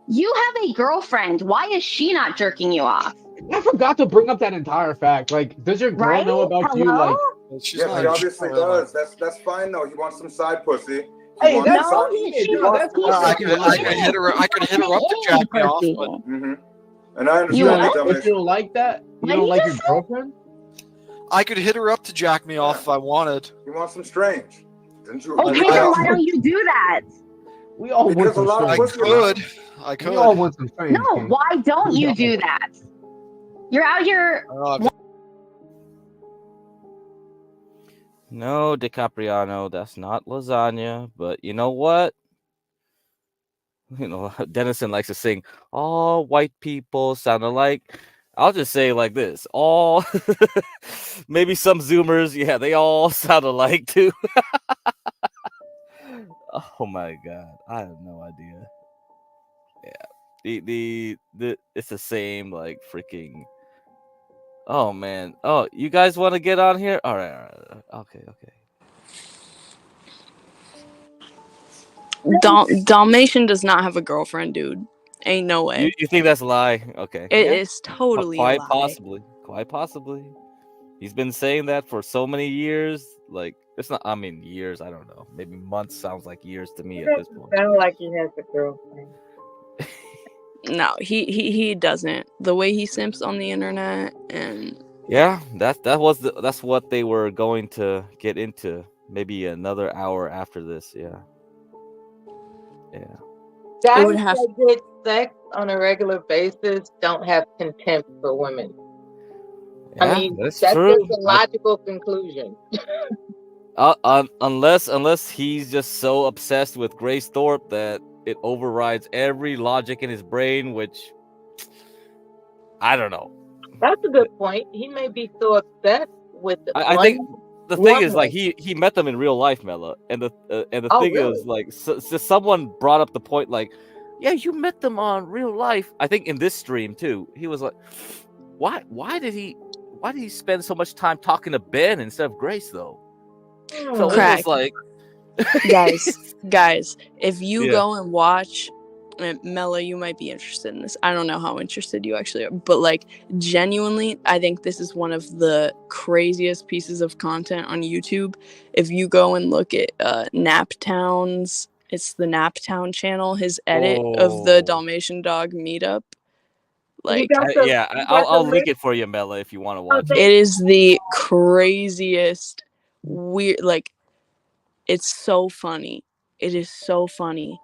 Speaker 6: You have a girlfriend. Why is she not jerking you off?
Speaker 8: I forgot to bring up that entire fact. Like, does your girl
Speaker 6: Right?
Speaker 8: know about
Speaker 6: Hello?
Speaker 8: you? Like,
Speaker 22: Yes, he obviously does. That's fine though. He wants some side pussy.
Speaker 8: Hey, that's
Speaker 6: No,
Speaker 8: fine.
Speaker 6: she
Speaker 8: No, that's
Speaker 6: he
Speaker 8: fine.
Speaker 4: I could hit her. I could hit her up to jack me off. But
Speaker 22: And I
Speaker 8: You
Speaker 22: understand
Speaker 8: don't,
Speaker 22: the
Speaker 8: but you don't like that? You don't like your girlfriend?
Speaker 4: I could hit her up to jack me off if I wanted.
Speaker 22: You want some strange? Didn't you?
Speaker 6: Okay, then why don't you do that?
Speaker 8: We all want
Speaker 22: Because a
Speaker 8: some
Speaker 22: lot of
Speaker 8: strange.
Speaker 22: pussy.
Speaker 4: I could.
Speaker 8: We all want some strange.
Speaker 6: No,
Speaker 8: King.
Speaker 6: why don't you do that? You're out here.
Speaker 12: No, DiCapriano, that's not lasagna. But you know what? You know, Dennison likes to sing, all white people sound alike. I'll just say it like this. All, maybe some Zoomers, yeah, they all sound alike too. Oh my God. I have no idea. Yeah. The it's the same, like, freaking. Oh man. Oh, you guys want to get on here? All right. Okay.
Speaker 11: Dalmatian does not have a girlfriend, dude. Ain't no way.
Speaker 12: You think that's a lie? Okay.
Speaker 11: It is totally a
Speaker 12: Quite
Speaker 11: lie.
Speaker 12: possibly. He's been saying that for so many years. Like, it's not, I mean, years, I don't know. Maybe months sounds like years to me at this point.
Speaker 5: Sound like he has a girlfriend.
Speaker 11: No, he doesn't. The way he simps on the internet and
Speaker 12: Yeah, that's what they were going to get into. Maybe another hour after this. Yeah.
Speaker 5: Guys
Speaker 11: would have-
Speaker 5: that get sex on a regular basis don't have contempt for women. I
Speaker 12: Yeah,
Speaker 5: mean,
Speaker 12: that's
Speaker 5: that's
Speaker 12: true.
Speaker 5: just a logical conclusion.
Speaker 12: Unless he's just so obsessed with Grace Thorpe that it overrides every logic in his brain, which I don't know.
Speaker 5: That's a good point. He may be so obsessed with
Speaker 12: I think the thing is, like, he met them in real life, Mela, and the
Speaker 5: Oh,
Speaker 12: thing
Speaker 5: really?
Speaker 12: is, like, so someone brought up the point, like, yeah, you met them on real life. I think in this stream too, he was like, why did he spend so much time talking to Ben instead of Grace though? So it
Speaker 11: Crack.
Speaker 12: was like,
Speaker 11: guys, if you
Speaker 12: Yeah.
Speaker 11: go and watch, Mela, you might be interested in this. I don't know how interested you actually are, but like, genuinely, I think this is one of the craziest pieces of content on YouTube. If you go and look at Naptown's, it's the Naptown channel, his edit of the Dalmatian dog meetup. Like,
Speaker 12: I'll link it for you, Mela, if you want to watch it.
Speaker 11: it is the craziest weird, like, it's so funny. It is so funny.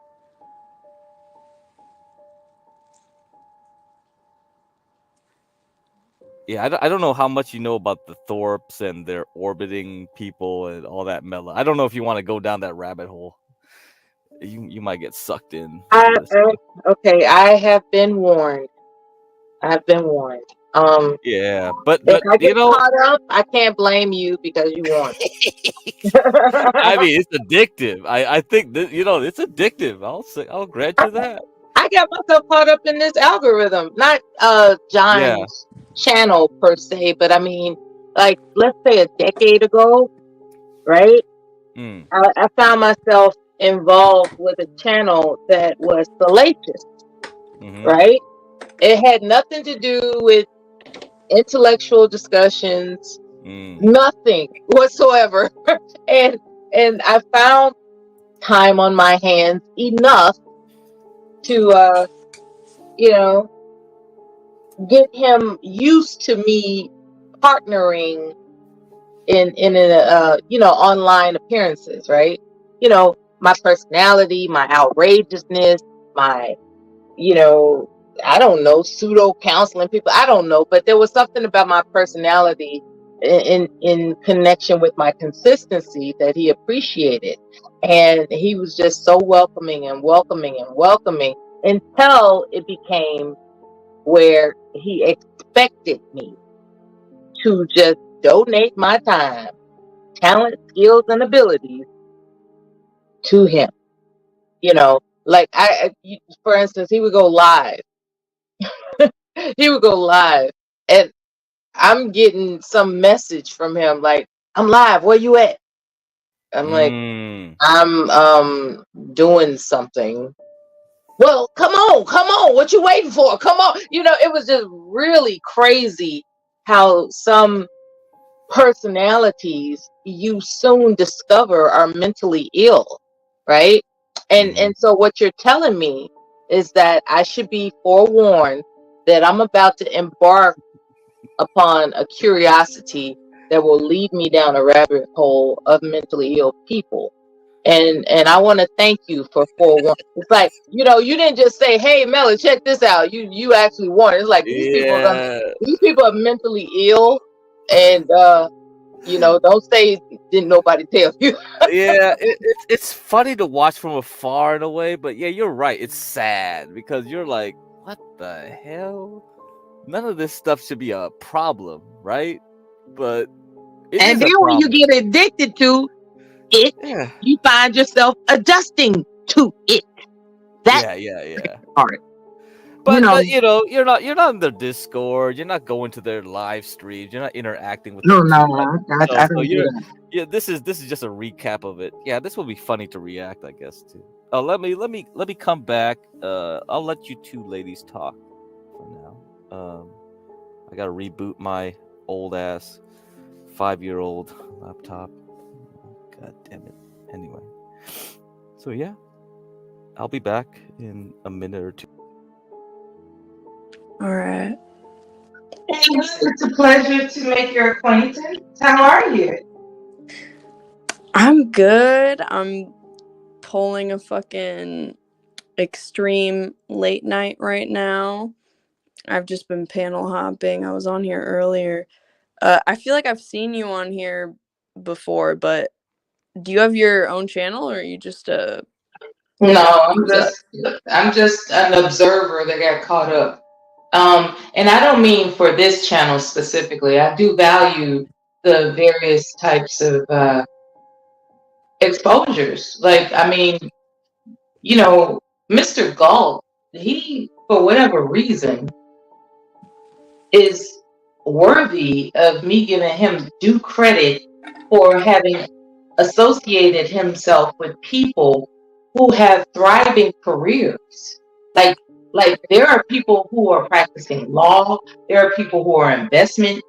Speaker 12: Yeah, I don't know how much you know about the Thorpes and their orbiting people and all that, Mela. I don't know if you want to go down that rabbit hole. You might get sucked in.
Speaker 5: Okay, I have been warned.
Speaker 12: Yeah, but
Speaker 5: If I
Speaker 12: you
Speaker 5: get
Speaker 12: know,
Speaker 5: caught up, I can't blame you because you warned me.
Speaker 12: I mean, it's addictive. I think that, it's addictive. I'll grant you that.
Speaker 5: I got myself caught up in this algorithm, not John's channel per se, but I mean, like, let's say a decade ago, right? I found myself involved with a channel that was salacious, right? It had nothing to do with intellectual discussions, nothing whatsoever. and I found time on my hands enough to get him used to me partnering in online appearances, right? My personality, my outrageousness, my I don't know, pseudo counseling people, I don't know, but there was something about my personality in connection with my consistency that he appreciated. And he was just so welcoming and welcoming and welcoming until it became where he expected me to just donate my time, talent, skills, and abilities to him. You know, like for instance, he would go live. He would go live, and I'm getting some message from him like, "I'm live. Where you at?" I'm like, "I'm doing something." Well, come on. What you waiting for? Come on. You know, it was just really crazy how some personalities you soon discover are mentally ill, right? And so what you're telling me is that I should be forewarned that I'm about to embark upon a curiosity that will lead me down a rabbit hole of mentally ill people. And I want to thank you for forewarning. It's like, you know, you didn't just say, "Hey, Melly, check this out." You actually warned. It's like these people are mentally ill, and you know, don't say didn't nobody tell you.
Speaker 12: Yeah, it's funny to watch from afar in a way, but yeah, you're right. It's sad because you're like, what the hell? None of this stuff should be a problem, right? But
Speaker 5: And then when you get addicted to it, you find yourself adjusting to it. That's
Speaker 12: yeah.
Speaker 5: hard.
Speaker 12: But you know, you're not in their Discord. You're not going to their live streams. You're not interacting with them.
Speaker 5: I don't do that.
Speaker 12: Yeah, this is just a recap of it. Yeah, this will be funny to react, I guess, too. Let me come back. I'll let you two ladies talk for now. I gotta reboot my old ass 5-year-old laptop. God damn it. Anyway, so yeah, I'll be back in a minute or two.
Speaker 1: All right.
Speaker 5: It's a pleasure to make your acquaintance. How are you?
Speaker 1: I'm good. I'm pulling a fucking extreme late night right now. I've just been panel hopping. I was on here earlier. I feel like I've seen you on here before, but do you have your own channel, or are you just a?
Speaker 5: No, I'm just an observer that got caught up. And I don't mean for this channel specifically. I do value the various types of exposures. Like, I mean, you know, Mr. Galt, he, for whatever reason, is worthy of me giving him due credit for having associated himself with people who have thriving careers. Like there are people who are practicing law, there are people who are investment,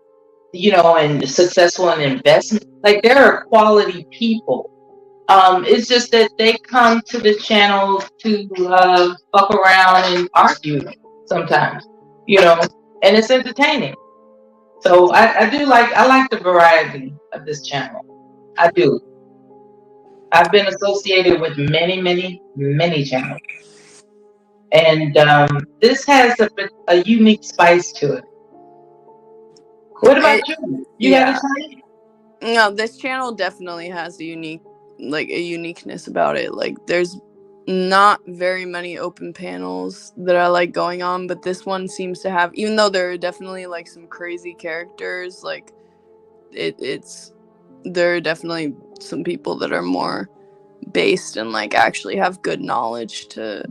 Speaker 5: you know, and successful in investment. Like there are quality people. It's just that they come to the channel to fuck around and argue sometimes, you know, and it's entertaining. So I like the variety of this channel. I do. I've been associated with many channels, and this has a unique spice to it. What about you? You have a channel?
Speaker 1: No, this channel definitely has a uniqueness about it. Like, there's not very many open panels that I like going on, but this one seems to have, even though there are definitely like some crazy characters, like there are definitely some people that are more based and like actually have good knowledge to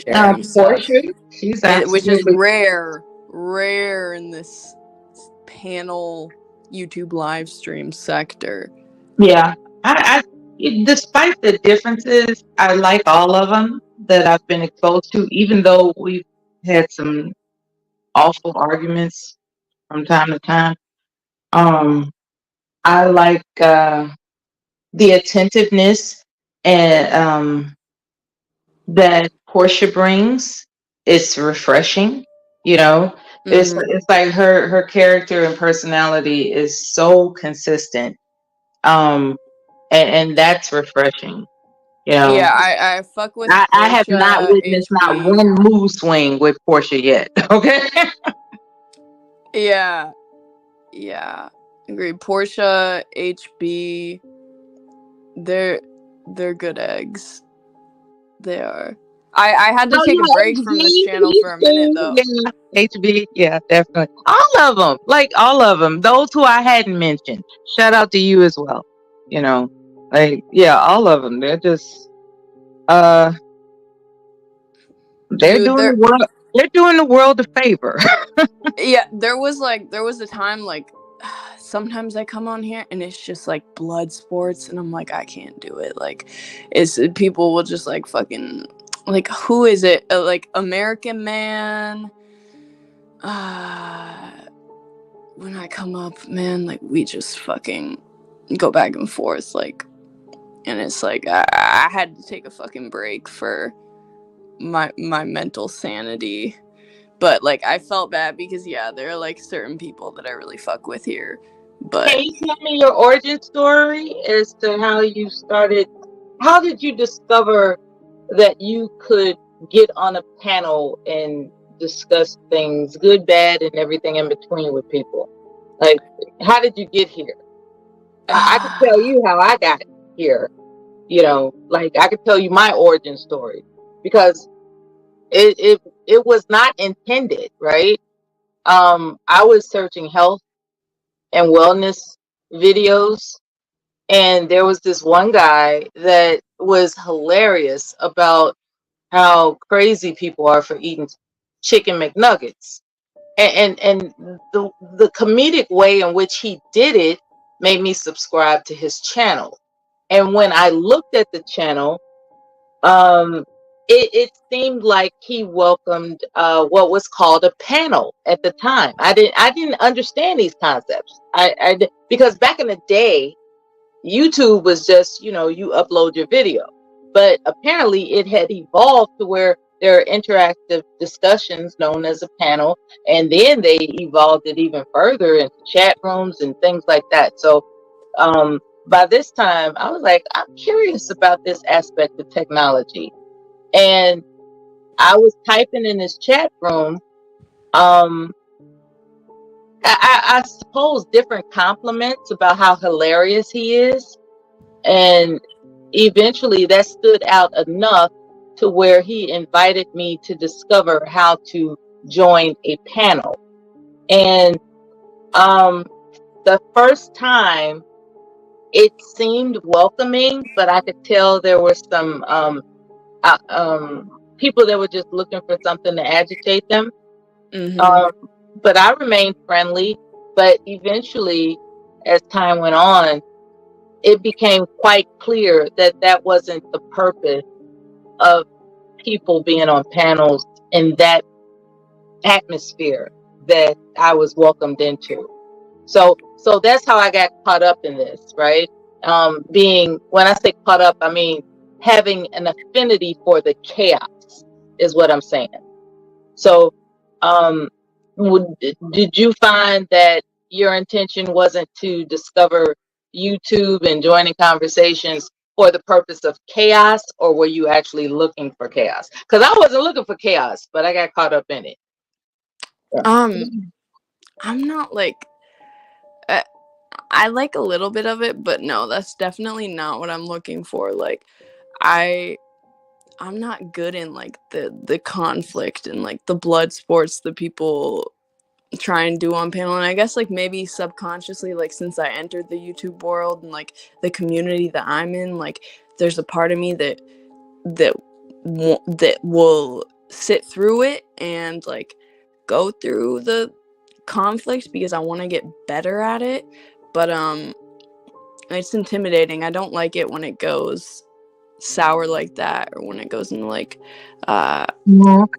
Speaker 1: share and stuff.
Speaker 5: She's
Speaker 1: Which is rare in this panel YouTube live stream sector.
Speaker 5: Yeah, despite the differences, I like all of them that I've been exposed to, even though we've had some awful arguments from time to time. I like the attentiveness and that Portia brings. It's refreshing, you know. It's like her character and personality is so consistent, and that's refreshing. You know,
Speaker 1: yeah, I fuck with.
Speaker 5: I have not witnessed not one mood swing with Portia yet. Okay.
Speaker 1: Yeah. Agreed. Portia, HB, they're good eggs. They are. I had to take a break from this channel for a minute though.
Speaker 5: Yeah, HB, yeah, definitely. All of them, like all of them. Those who I hadn't mentioned. Shout out to you as well. You know, like yeah, all of them. They're just they're
Speaker 1: Dude,
Speaker 5: doing the world. They're doing the world a favor.
Speaker 1: Yeah, there was a time like sometimes I come on here and it's just like blood sports and I'm like I can't do it. Like it's people will just like fucking like who is it? Like American Man. When I come up, man, like we just fucking go back and forth like and it's like I had to take a fucking break for my mental sanity. But like I felt bad because yeah, there are like certain people that I really fuck with here. But
Speaker 5: Can you tell me your origin story as to how you started? How did you discover that you could get on a panel and discuss things, good, bad, and everything in between with people? Like, how did you get here? I can tell you how I got here. You know, like I could tell you my origin story because it was not intended, right? I was searching health and wellness videos, and there was this one guy that was hilarious about how crazy people are for eating chicken McNuggets. And the comedic way in which he did it made me subscribe to his channel. And when I looked at the channel, it seemed like he welcomed what was called a panel at the time. I didn't understand these concepts. Because back in the day, YouTube was just, you upload your video. But apparently it had evolved to where there are interactive discussions known as a panel. And then they evolved it even further into chat rooms and things like that. So by this time, I was like, I'm curious about this aspect of technology. And I was typing in his chat room, I suppose different compliments about how hilarious he is. And eventually that stood out enough to where he invited me to discover how to join a panel. And the first time it seemed welcoming, but I could tell there were some people that were just looking for something to agitate them. But I remained friendly. But eventually, as time went on, it became quite clear that that wasn't the purpose of people being on panels in that atmosphere that I was welcomed into. So that's how I got caught up in this, right? When I say caught up, I mean having an affinity for the chaos is what I'm saying. So did you find that your intention wasn't to discover YouTube and joining conversations for the purpose of chaos, or were you actually looking for chaos? Because I wasn't looking for chaos, but I got caught up in it.
Speaker 1: I'm not like I like a little bit of it, but no, that's definitely not what I'm looking for. Like I'm not good in like the conflict and like the blood sports that people try and do on panel. And I guess like maybe subconsciously, like since I entered the YouTube world and like the community that I'm in, like there's a part of me that will sit through it and like go through the conflict because I want to get better at it. But it's intimidating. I don't like it when it goes sour like that, or when it goes into like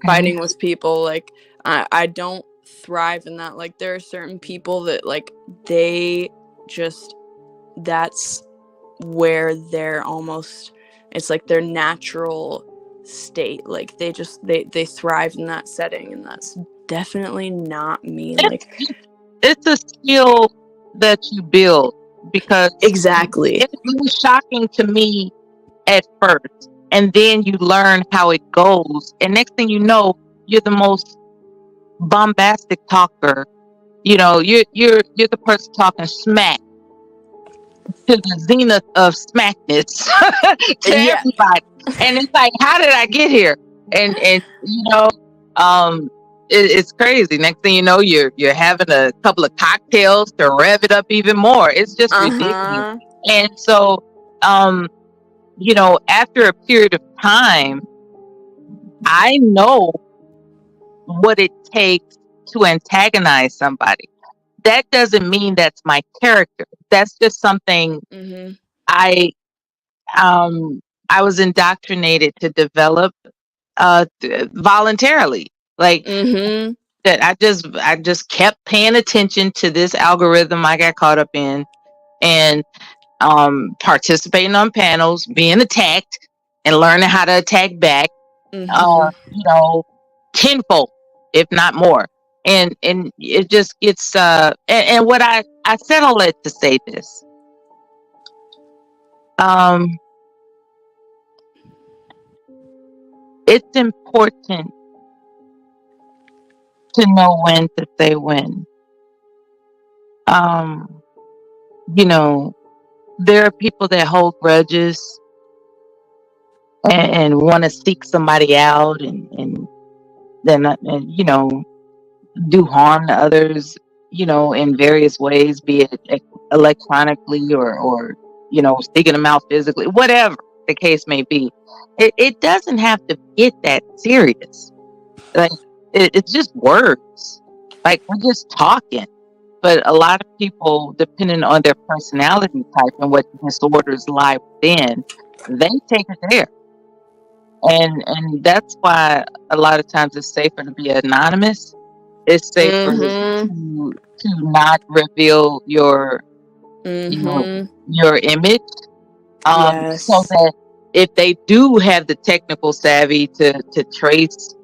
Speaker 1: fighting with people. Like I don't thrive in that. Like there are certain people that like they just, that's where they're almost, it's like their natural state. Like they thrive in that setting, and that's definitely not me. Like
Speaker 5: it's a skill that you build, because
Speaker 1: exactly
Speaker 5: it was shocking to me at first, and then you learn how it goes, and next thing you know, you're the most bombastic talker you're the person talking smack to the zenith of smackness to everybody, and it's like, how did I get here? And it's crazy. Next thing you know, you're having a couple of cocktails to rev it up even more. It's just ridiculous. And so, after a period of time, I know what it takes to antagonize somebody. That doesn't mean that's my character. That's just something I was indoctrinated to develop voluntarily. Like that I just kept paying attention to this algorithm I got caught up in, and participating on panels, being attacked, and learning how to attack back. Tenfold, if not more. And it just gets and what I said all that to say this. It's important to know when to say when. There are people that hold grudges and want to seek somebody out and then do harm to others, in various ways, be it electronically or seeking them out physically, whatever the case may be. It doesn't have to get that serious. Like it's just words. Like we're just talking. But a lot of people, depending on their personality type and what disorders lie within, they take it there. And that's why a lot of times it's safer to be anonymous. It's safer to not reveal your your image. So that if they do have the technical savvy to trace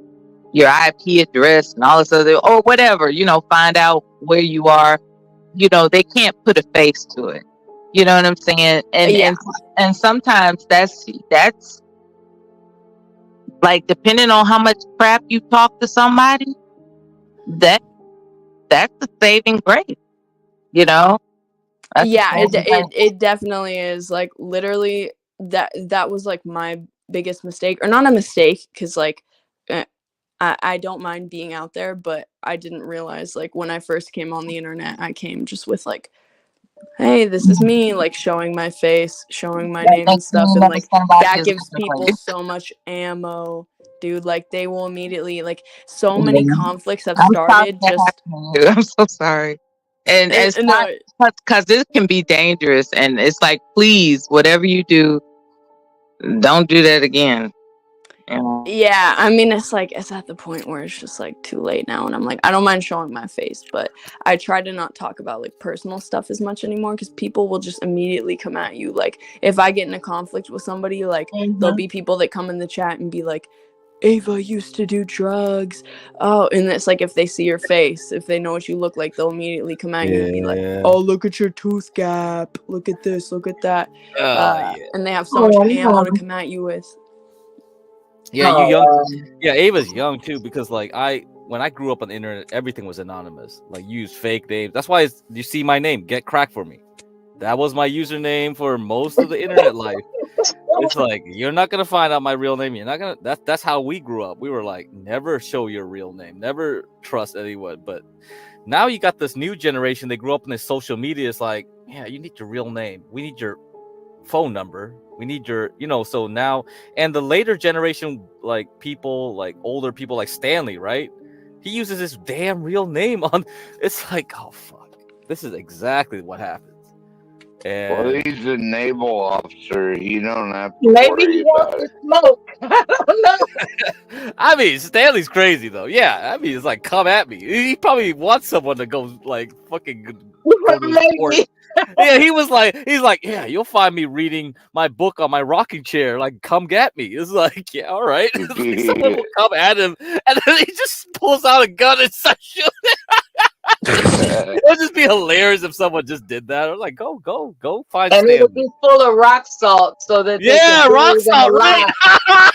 Speaker 5: your IP address and all this other or whatever, find out where you are, they can't put a face to it. You know what I'm saying? And sometimes that's like, depending on how much crap you talk to somebody, that's a saving grace.
Speaker 1: It definitely is. Like, literally, that was like my biggest mistake, or not a mistake, because like I don't mind being out there, but I didn't realize, like, when I first came on the internet, I came just with like, hey, this is me, like showing my face, showing my name and stuff, and like that gives people so much ammo, dude. Like they will immediately, like, so many conflicts have started just
Speaker 5: I'm so sorry. And it's not because this can be dangerous, and it's like, please, whatever you do, don't do that again.
Speaker 1: Yeah, I mean, it's like, it's at the point where it's just like too late now, and I'm like, I don't mind showing my face, but I try to not talk about like personal stuff as much anymore, because people will just immediately come at you. Like, if I get in a conflict with somebody, like there'll be people that come in the chat and be like, Ava used to do drugs. Oh, and it's like, if they see your face, if they know what you look like, they'll immediately come at you and be like, oh, look at your tooth gap, look at this, look at that. And they have so much ammo to come at you with.
Speaker 12: Yeah, you young. Yeah, Ava's young too, because like when I grew up on the internet, everything was anonymous. Like, you use fake names. That's why you see my name, Get Crack For Me. That was my username for most of the internet life. It's like, you're not gonna find out my real name. You're not gonna. That's how we grew up. We were like, never show your real name, never trust anyone. But now you got this new generation. They grew up in this social media. It's like, yeah, you need your real name. We need your phone number. We need your, so now, and the later generation, like people, like older people, like Stanley, right? He uses his damn real name on. It's like, oh fuck, this is exactly what happens. And
Speaker 21: well, he's a naval officer. You don't have to worry about it.
Speaker 5: Smoke. I don't know.
Speaker 12: I mean, Stanley's crazy though. Yeah, I mean, it's like, come at me. He probably wants someone to go like fucking go to his court. Yeah, he's like, yeah, you'll find me reading my book on my rocking chair. Like, come get me. It's like, yeah, all right. Like, someone will come at him, and then he just pulls out a gun and starts shooting. It'd just be hilarious if someone just did that. I'm like, go find
Speaker 5: And it'll
Speaker 12: Stanley.
Speaker 5: be full of rock salt so that they
Speaker 12: Yeah,
Speaker 5: can
Speaker 12: rock
Speaker 5: bury them
Speaker 12: salt, right?
Speaker 5: alive.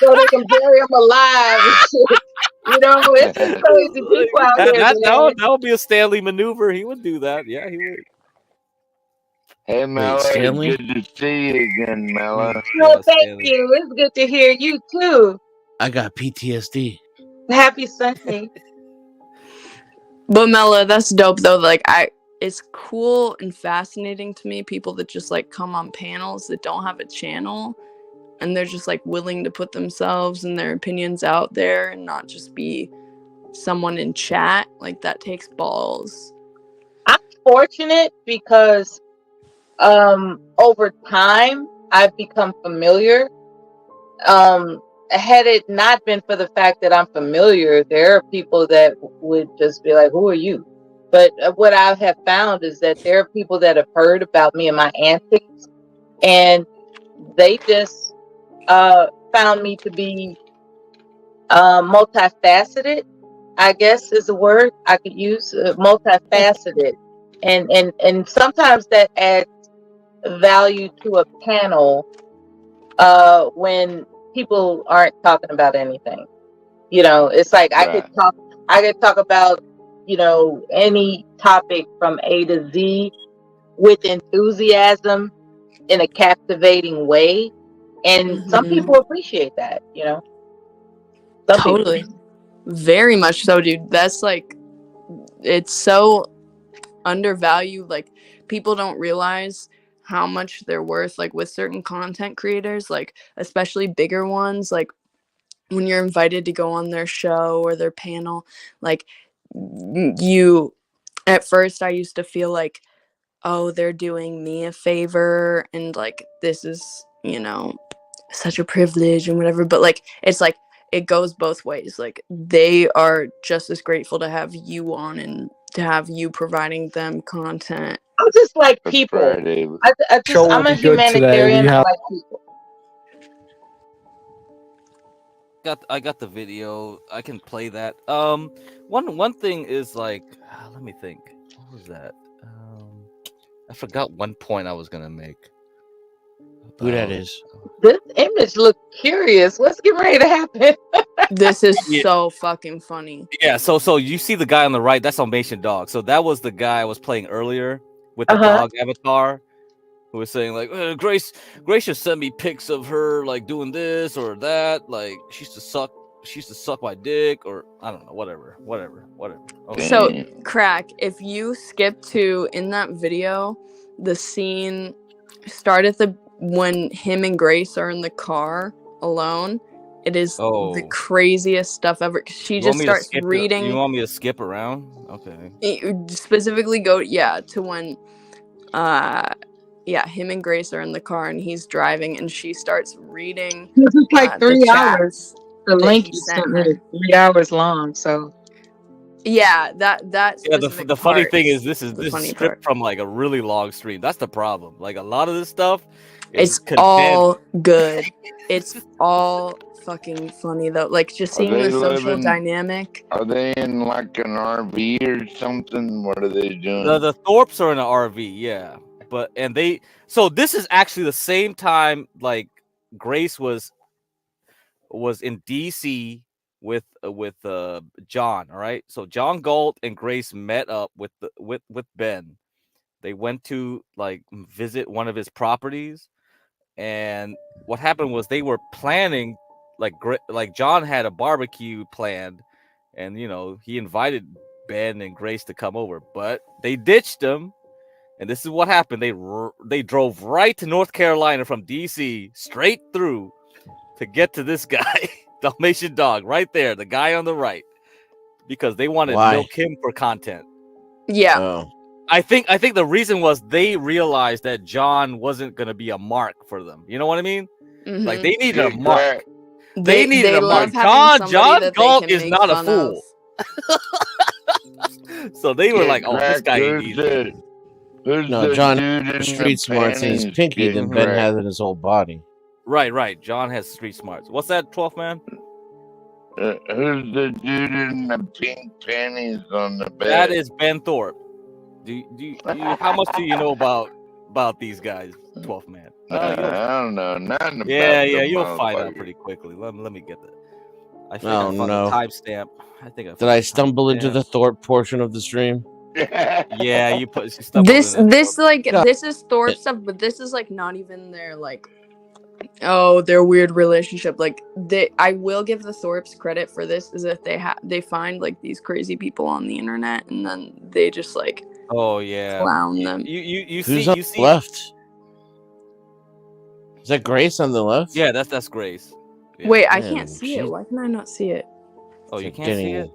Speaker 5: So they can bury them alive and shit. You know, it's some crazy people out here, man.
Speaker 12: That would be a Stanley maneuver. He would do that. Yeah, he would.
Speaker 21: Hey, Mella,
Speaker 9: Stanley?
Speaker 21: good to see you again, Mella.
Speaker 5: No, thank you. It's good to hear you too.
Speaker 9: I got PTSD.
Speaker 5: Happy Sunday.
Speaker 1: But Mella, that's dope though. Like it's cool and fascinating to me, people that just like come on panels that don't have a channel and they're just like willing to put themselves and their opinions out there and not just be someone in chat. Like that takes balls.
Speaker 5: I'm fortunate because over time I've become familiar. Had it not been for the fact that I'm familiar, there are people that would just be like, who are you? But what I have found is that there are people that have heard about me and my antics, and they just found me to be multifaceted, I guess is a word I could use, multifaceted. And sometimes that adds value to a panel when people aren't talking about anything. You know, it's like I could talk about, you know, any topic from A to Z with enthusiasm in a captivating way. And some people appreciate that, you know.
Speaker 1: Totally. Very much so, dude. That's like, it's so undervalued. Like people don't realize how much they're worth, like with certain content creators, like especially bigger ones, like when you're invited to go on their show or their panel, like you, at first I used to feel like, oh, they're doing me a favor and like this is, you know, such a privilege and whatever, but like it's like it goes both ways. Like they are just as grateful to have you on and to have you providing them content.
Speaker 5: I'm just like people. I'm a humanitarian. I like people.
Speaker 12: I got the video. I can play that. One thing is like, let me think. What was that? I forgot one point I was gonna make.
Speaker 9: Who that is?
Speaker 5: This image look curious. What's getting ready to happen?
Speaker 1: This is so fucking funny.
Speaker 12: Yeah, so you see the guy on the right, that's Dalmatian Dog. So that was the guy I was playing earlier with the dog avatar, who was saying like, Grace just sent me pics of her like doing this or that, like she used to suck my dick, or I don't know, whatever. Okay.
Speaker 1: So Crack, if you skip to in that video, the scene start at when him and Grace are in the car alone. It is the craziest stuff ever. She just starts reading.
Speaker 12: You want me to skip around? Okay.
Speaker 1: Specifically go to when him and Grace are in the car and he's driving and she starts reading.
Speaker 5: This is like 3 hours. The link you sent me is 3 hours long. So
Speaker 1: yeah, that
Speaker 12: the funny thing is this is stripped from like a really long stream. That's the problem. Like a lot of this stuff
Speaker 1: it's all good. It's all fucking funny though. Like just seeing the social dynamic.
Speaker 21: Are they in like an RV or something? What are they doing?
Speaker 12: The Thorpes are in an RV, yeah. So this is actually the same time like Grace was in DC with John, all right? So John Galt and Grace met up with Ben. They went to like visit one of his properties, and what happened was they were planning like John had a barbecue planned, and you know, he invited Ben and Grace to come over, but they ditched him. And this is what happened. They drove right to North Carolina from DC straight through to get to this guy, Dalmatian Dog, right there, the guy on the right, because they wanted to milk him for content.
Speaker 1: Yeah.
Speaker 9: Oh.
Speaker 12: I think the reason was they realized that John wasn't gonna be a mark for them. You know what I mean?
Speaker 1: Mm-hmm.
Speaker 12: Like they needed a mark.
Speaker 1: They
Speaker 12: needed a mark. John Galt is not a fool. So they were like, "Oh, this guy ain't easy."
Speaker 9: No, John street smarts in his pinky than Ben has in his whole body.
Speaker 12: Right. John has street smarts. What's that, 12th man?
Speaker 21: Who's the dude in the pink panties on the bed?
Speaker 12: That is Ben Thorpe. How much do you know about these guys, 12th man?
Speaker 21: I don't know nothing about
Speaker 12: Yeah,
Speaker 21: the
Speaker 12: you'll find out
Speaker 21: motherfucker.
Speaker 12: pretty quickly. Let me get that. I think
Speaker 9: Oh
Speaker 12: I found
Speaker 9: no!
Speaker 12: a timestamp. I think I
Speaker 9: Did I stumble into the Thorpe portion of the stream?
Speaker 12: Yeah, you stumbled
Speaker 1: This
Speaker 12: in it.
Speaker 1: like
Speaker 9: God.
Speaker 1: this is Thorpe stuff, but this is like not even their like their weird relationship. Like I will give the Thorpes credit for this is that they find like these crazy people on the internet and then they just like clown them.
Speaker 12: You
Speaker 9: Who's
Speaker 12: see
Speaker 9: on
Speaker 12: you
Speaker 9: the
Speaker 12: see
Speaker 9: left? Is that Grace on the left?
Speaker 12: Yeah, that's Grace. Yeah.
Speaker 1: Wait, I
Speaker 9: Man,
Speaker 1: can't see it. Why can I not see it?
Speaker 12: Oh, you can't see it?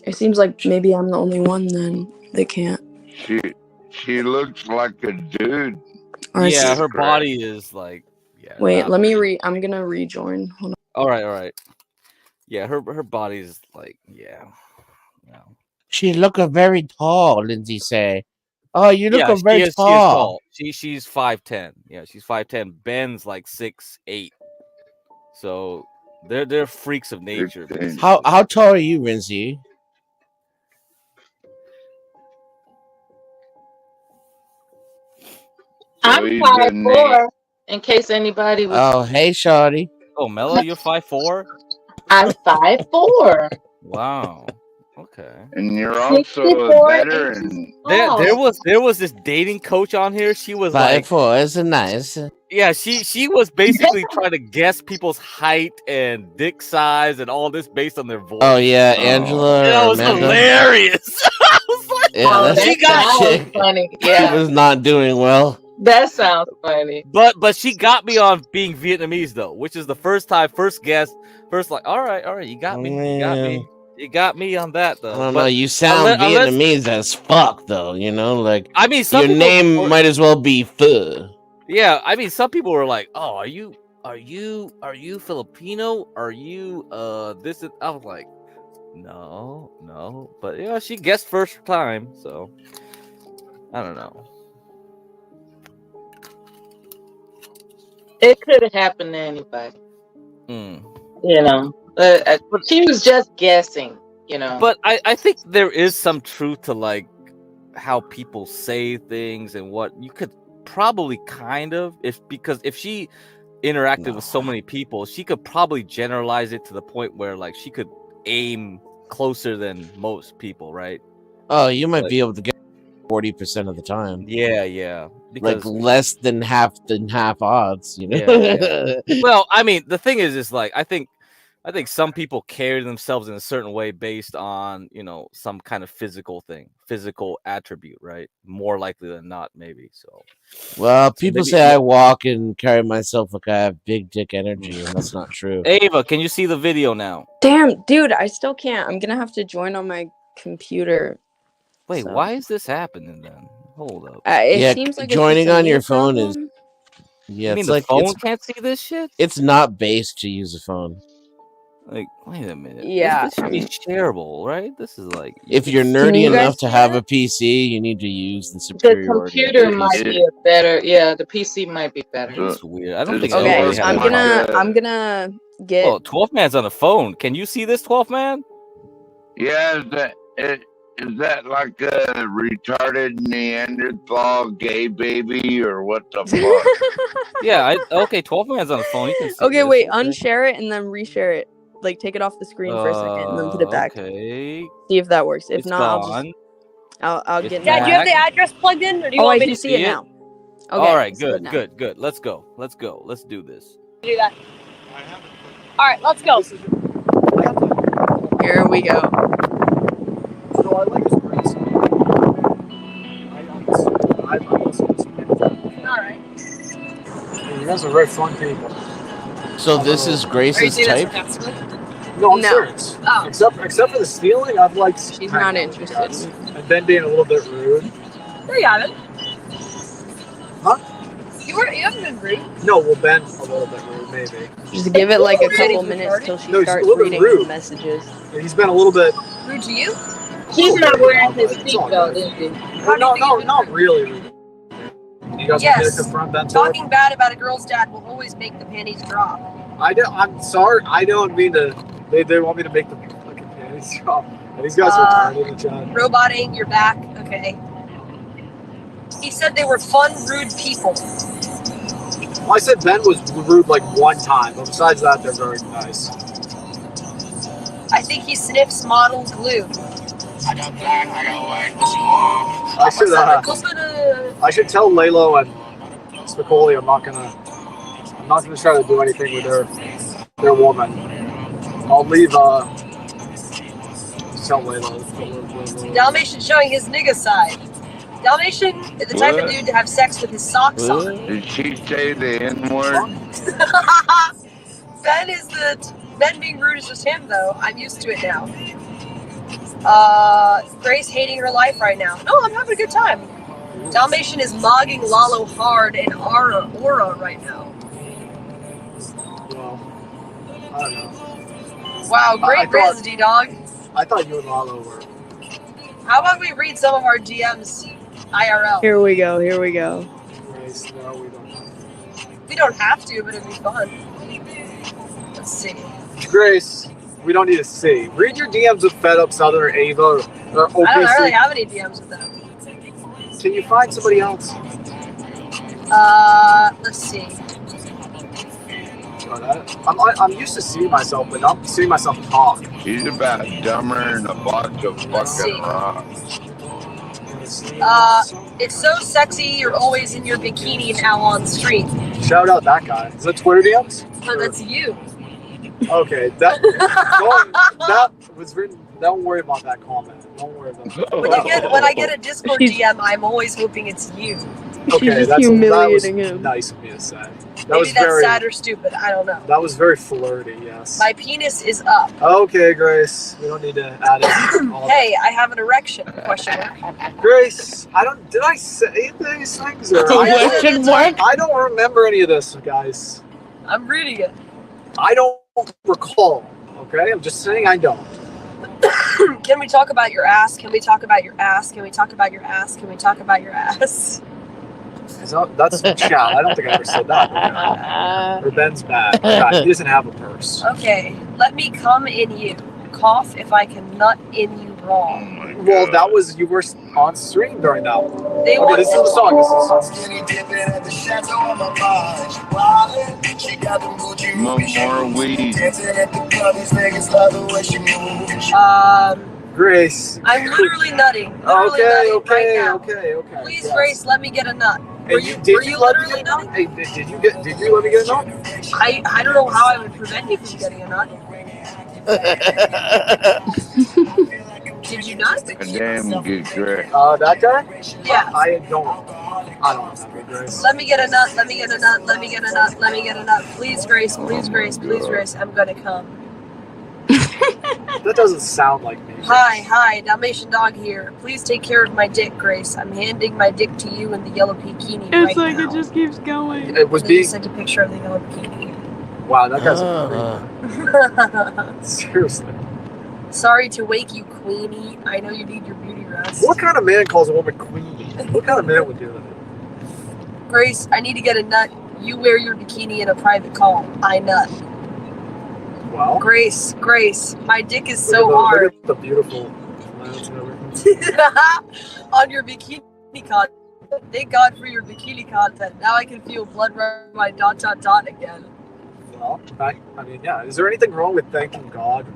Speaker 1: It seems like maybe I'm the only one then. They can't.
Speaker 21: She looks like a dude.
Speaker 12: Yeah, her body is like
Speaker 1: Wait, let me I'm gonna rejoin. Hold on.
Speaker 12: All right. Yeah, her body is like
Speaker 9: She look very tall, Lindsay say. Oh, you look very
Speaker 12: she is
Speaker 9: tall.
Speaker 12: She's 5'10". Yeah, she's 5'10". Ben's like 6'8". So they're freaks of nature. Basically.
Speaker 9: How tall are you, Lindsay?
Speaker 5: I'm 5'4", in case anybody was.
Speaker 9: Oh, hey, shawty.
Speaker 12: Oh, Mello, you're 5'4".
Speaker 5: I'm 5'4".
Speaker 12: Wow. Okay.
Speaker 21: And you're also a
Speaker 5: 64
Speaker 21: veteran.
Speaker 12: There was this dating coach on here. She was
Speaker 9: 5'4" is nice.
Speaker 12: Yeah, she was basically trying to guess people's height and dick size and all this based on their voice.
Speaker 9: Oh yeah, Angela.
Speaker 12: That was
Speaker 9: Amanda.
Speaker 12: hilarious. I was like,
Speaker 9: Yeah,
Speaker 5: that sounds funny. Yeah,
Speaker 9: She was not doing well.
Speaker 5: that sounds funny.
Speaker 12: But she got me on being Vietnamese though, which is the first guess. Like, all right, you got me. You got me on that though.
Speaker 9: I don't know. You sound Vietnamese as fuck though. You know, like
Speaker 12: I mean, some
Speaker 9: your
Speaker 12: people
Speaker 9: name might as well be Pho.
Speaker 12: Yeah, I mean, some people were like, "Oh, are you Filipino? Are you this?" I was like, "No," but yeah, she guessed first time, so I don't know.
Speaker 5: It could have happened to anybody. You know, she was just guessing. You know,
Speaker 12: But I think there is some truth to like how people say things and what you could probably kind of because if she interacted with so many people, she could probably generalize it to the point where like she could aim closer than most people, right?
Speaker 9: Oh, you might be able to get 40% of the time.
Speaker 12: Yeah.
Speaker 9: Like less than half odds, you know.
Speaker 12: Yeah. Well, I mean, the thing is like I think some people carry themselves in a certain way based on, some kind of physical attribute, right? More likely than not, maybe. So,
Speaker 9: Well, people say I walk and carry myself like I have big dick energy, and that's not true.
Speaker 12: Ava, can you see the video now?
Speaker 1: Damn, dude, I still can't. I'm gonna have to join on my computer.
Speaker 12: Wait,
Speaker 1: So.
Speaker 12: why is this happening then? Hold up.
Speaker 1: It seems like
Speaker 9: joining
Speaker 1: it's
Speaker 9: on
Speaker 1: a
Speaker 9: your
Speaker 1: me
Speaker 9: phone
Speaker 1: problem.
Speaker 9: is. Yeah,
Speaker 12: You mean
Speaker 9: it's
Speaker 12: the
Speaker 9: like
Speaker 12: phone can't see this shit?
Speaker 9: It's not based to use a phone.
Speaker 12: Like, wait a minute.
Speaker 1: Yeah,
Speaker 12: this should be shareable, right? This is like
Speaker 9: If you're nerdy enough to have a PC, you need to use the
Speaker 5: the
Speaker 9: superiority.
Speaker 5: computer might be a better. Yeah, the PC might be better.
Speaker 12: That's weird. I don't think.
Speaker 1: Okay,
Speaker 12: anybody has
Speaker 1: I'm gonna get.
Speaker 12: Oh, 12th man's on the phone. Can you see this 12th man?
Speaker 21: Yeah, is that like a retarded Neanderthal gay baby or what the fuck?
Speaker 12: Yeah. Okay. 12th man's on the phone. You can see
Speaker 1: Okay,
Speaker 12: this.
Speaker 1: wait, unshare it and then reshare it. Like, take it off the screen for a second and then put it back.
Speaker 12: Okay.
Speaker 1: See if that works. If
Speaker 12: It's
Speaker 1: not,
Speaker 12: gone.
Speaker 1: I'll get.
Speaker 14: Dad, do you have the address plugged in, or do you want
Speaker 1: I
Speaker 14: me
Speaker 1: can
Speaker 14: to
Speaker 1: see it now. Okay,
Speaker 12: All right.
Speaker 1: it's good
Speaker 12: Good.
Speaker 1: now.
Speaker 12: Let's go. Let's do this.
Speaker 14: do that? All right, let's go.
Speaker 1: Here we go.
Speaker 16: So I like his grace.
Speaker 14: All right.
Speaker 16: You guys are very fun people.
Speaker 9: So this is Grace's type?
Speaker 16: No, I'm
Speaker 1: No.
Speaker 16: serious. Except for the stealing, I've liked.
Speaker 1: She's not interested.
Speaker 16: And then being a little bit rude.
Speaker 14: No, you haven't.
Speaker 16: Huh?
Speaker 14: You haven't been rude.
Speaker 16: No, well, Ben a little bit rude, maybe.
Speaker 1: Just give it like a couple
Speaker 14: He's
Speaker 1: minutes
Speaker 14: retarded?
Speaker 1: till she
Speaker 16: No, he's a
Speaker 1: starts
Speaker 16: little bit
Speaker 1: reading
Speaker 16: rude.
Speaker 1: the messages.
Speaker 16: He's been a little bit.
Speaker 14: Rude to you?
Speaker 5: He's not wearing his
Speaker 16: It's all
Speaker 5: seatbelt,
Speaker 16: good.
Speaker 5: is he?
Speaker 16: No, not really rude. You guys want me to
Speaker 14: Yes.
Speaker 16: confront Ben?
Speaker 14: Talking bad about a girl's dad will always make the panties drop.
Speaker 16: I'm sorry. I don't mean to They want me to make the fucking panties drop. And these guys are retarded in the chat.
Speaker 14: Roboting, you're back. Okay. He said they were fun, rude people.
Speaker 16: Well, I said Ben was rude like one time, but besides that, they're very nice.
Speaker 14: I think he sniffs model glue.
Speaker 16: I should tell Lalo and Spicoli I'm not gonna try to do anything with their woman. I'll leave tell Lalo.
Speaker 14: Dalmatian showing his nigga side. Dalmatian is the type of dude to have sex with his socks on.
Speaker 21: Did she say the N-word?
Speaker 14: Ben being rude is just him though. I'm used to it now. Grace hating her life right now. No, I'm having a good time. Dalmatian is mogging Lalo hard and aura right now.
Speaker 16: Well, I don't know.
Speaker 14: Wow, great riz, D-Dog.
Speaker 16: I thought you and Lalo were.
Speaker 14: How about we read some of our DMs IRL?
Speaker 1: Here we go. Here we go.
Speaker 16: Grace, no, we don't.
Speaker 14: We don't have to, but it'd be fun. Let's see.
Speaker 16: Grace, we don't need to see. Read your DMs with Fed Up Southern or Ava or OKC.
Speaker 14: I don't really have any DMs with them.
Speaker 16: Can you find somebody else?
Speaker 14: Let's see.
Speaker 16: I'm used to seeing myself, but not seeing myself talk.
Speaker 21: He's about dumber than a box of fucking rocks.
Speaker 14: It's so sexy you're always in your bikini now on stream.
Speaker 16: Shout out that guy. Is that Twitter DMs?
Speaker 14: Oh, that's you.
Speaker 16: Okay, that was written. Don't worry about that comment. Don't worry about that.
Speaker 14: When I get a Discord DM, I'm always hoping it's you.
Speaker 16: Okay, that was nice of me to say.
Speaker 14: Maybe that's sad or stupid. I don't know.
Speaker 16: That was very flirty. Yes.
Speaker 14: My penis is up.
Speaker 16: Okay, Grace. We don't need to add it.
Speaker 14: Hey, I have an erection. Question mark.
Speaker 16: Grace, did I say these things? Or I don't remember any of this, guys.
Speaker 14: I'm reading it.
Speaker 16: I don't recall. Okay, I'm just saying I don't.
Speaker 14: Can we talk about your ass? Can we talk about your ass? Can we talk about your ass? Can we talk about your ass?
Speaker 16: That's chat. I don't think I ever said that. Or Ben's bad. God, he doesn't have a purse.
Speaker 14: Okay, let me come in you. Cough if I can nut in you raw.
Speaker 16: Well, that was you were on stream during that one.
Speaker 14: Okay,
Speaker 16: this is the song. This is the song.
Speaker 21: More weed.
Speaker 16: Grace.
Speaker 14: I'm literally nutting.
Speaker 16: Okay.
Speaker 14: Please, yes. Grace, let me get a nut. Were you literally nutting?
Speaker 16: Hey, did you let me get a nut?
Speaker 14: I don't know how I would prevent you from getting a nut. Did you not?
Speaker 21: Damn good Grace.
Speaker 16: That guy?
Speaker 14: Yeah.
Speaker 16: I don't remember, Grace.
Speaker 14: Let me get a nut. Let me get a nut. Let me get a nut. Let me get a nut. Please, Grace. Please, Grace. Please, Grace. I'm gonna come.
Speaker 16: That doesn't sound like me.
Speaker 14: Hi, Dalmatian Dog here. Please take care of my dick, Grace. I'm handing my dick to you in the yellow bikini right now.
Speaker 1: It's like it just keeps going.
Speaker 16: It was
Speaker 14: being sent a picture of the yellow bikini.
Speaker 16: Wow, that guy's a seriously.
Speaker 14: Sorry to wake you, Queenie. I know you need your beauty rest.
Speaker 16: What kind of man calls a woman Queenie? What kind of man would do that?
Speaker 14: Grace, I need to get a nut. You wear your bikini in a private call. I nut.
Speaker 16: Wow.
Speaker 14: Grace, my dick is so hard.
Speaker 16: Look at the beautiful plants and everything.
Speaker 14: On your bikini content. Thank God for your bikini content. Now I can feel blood run my ... again.
Speaker 16: Well, I mean, yeah. Is there anything wrong with thanking God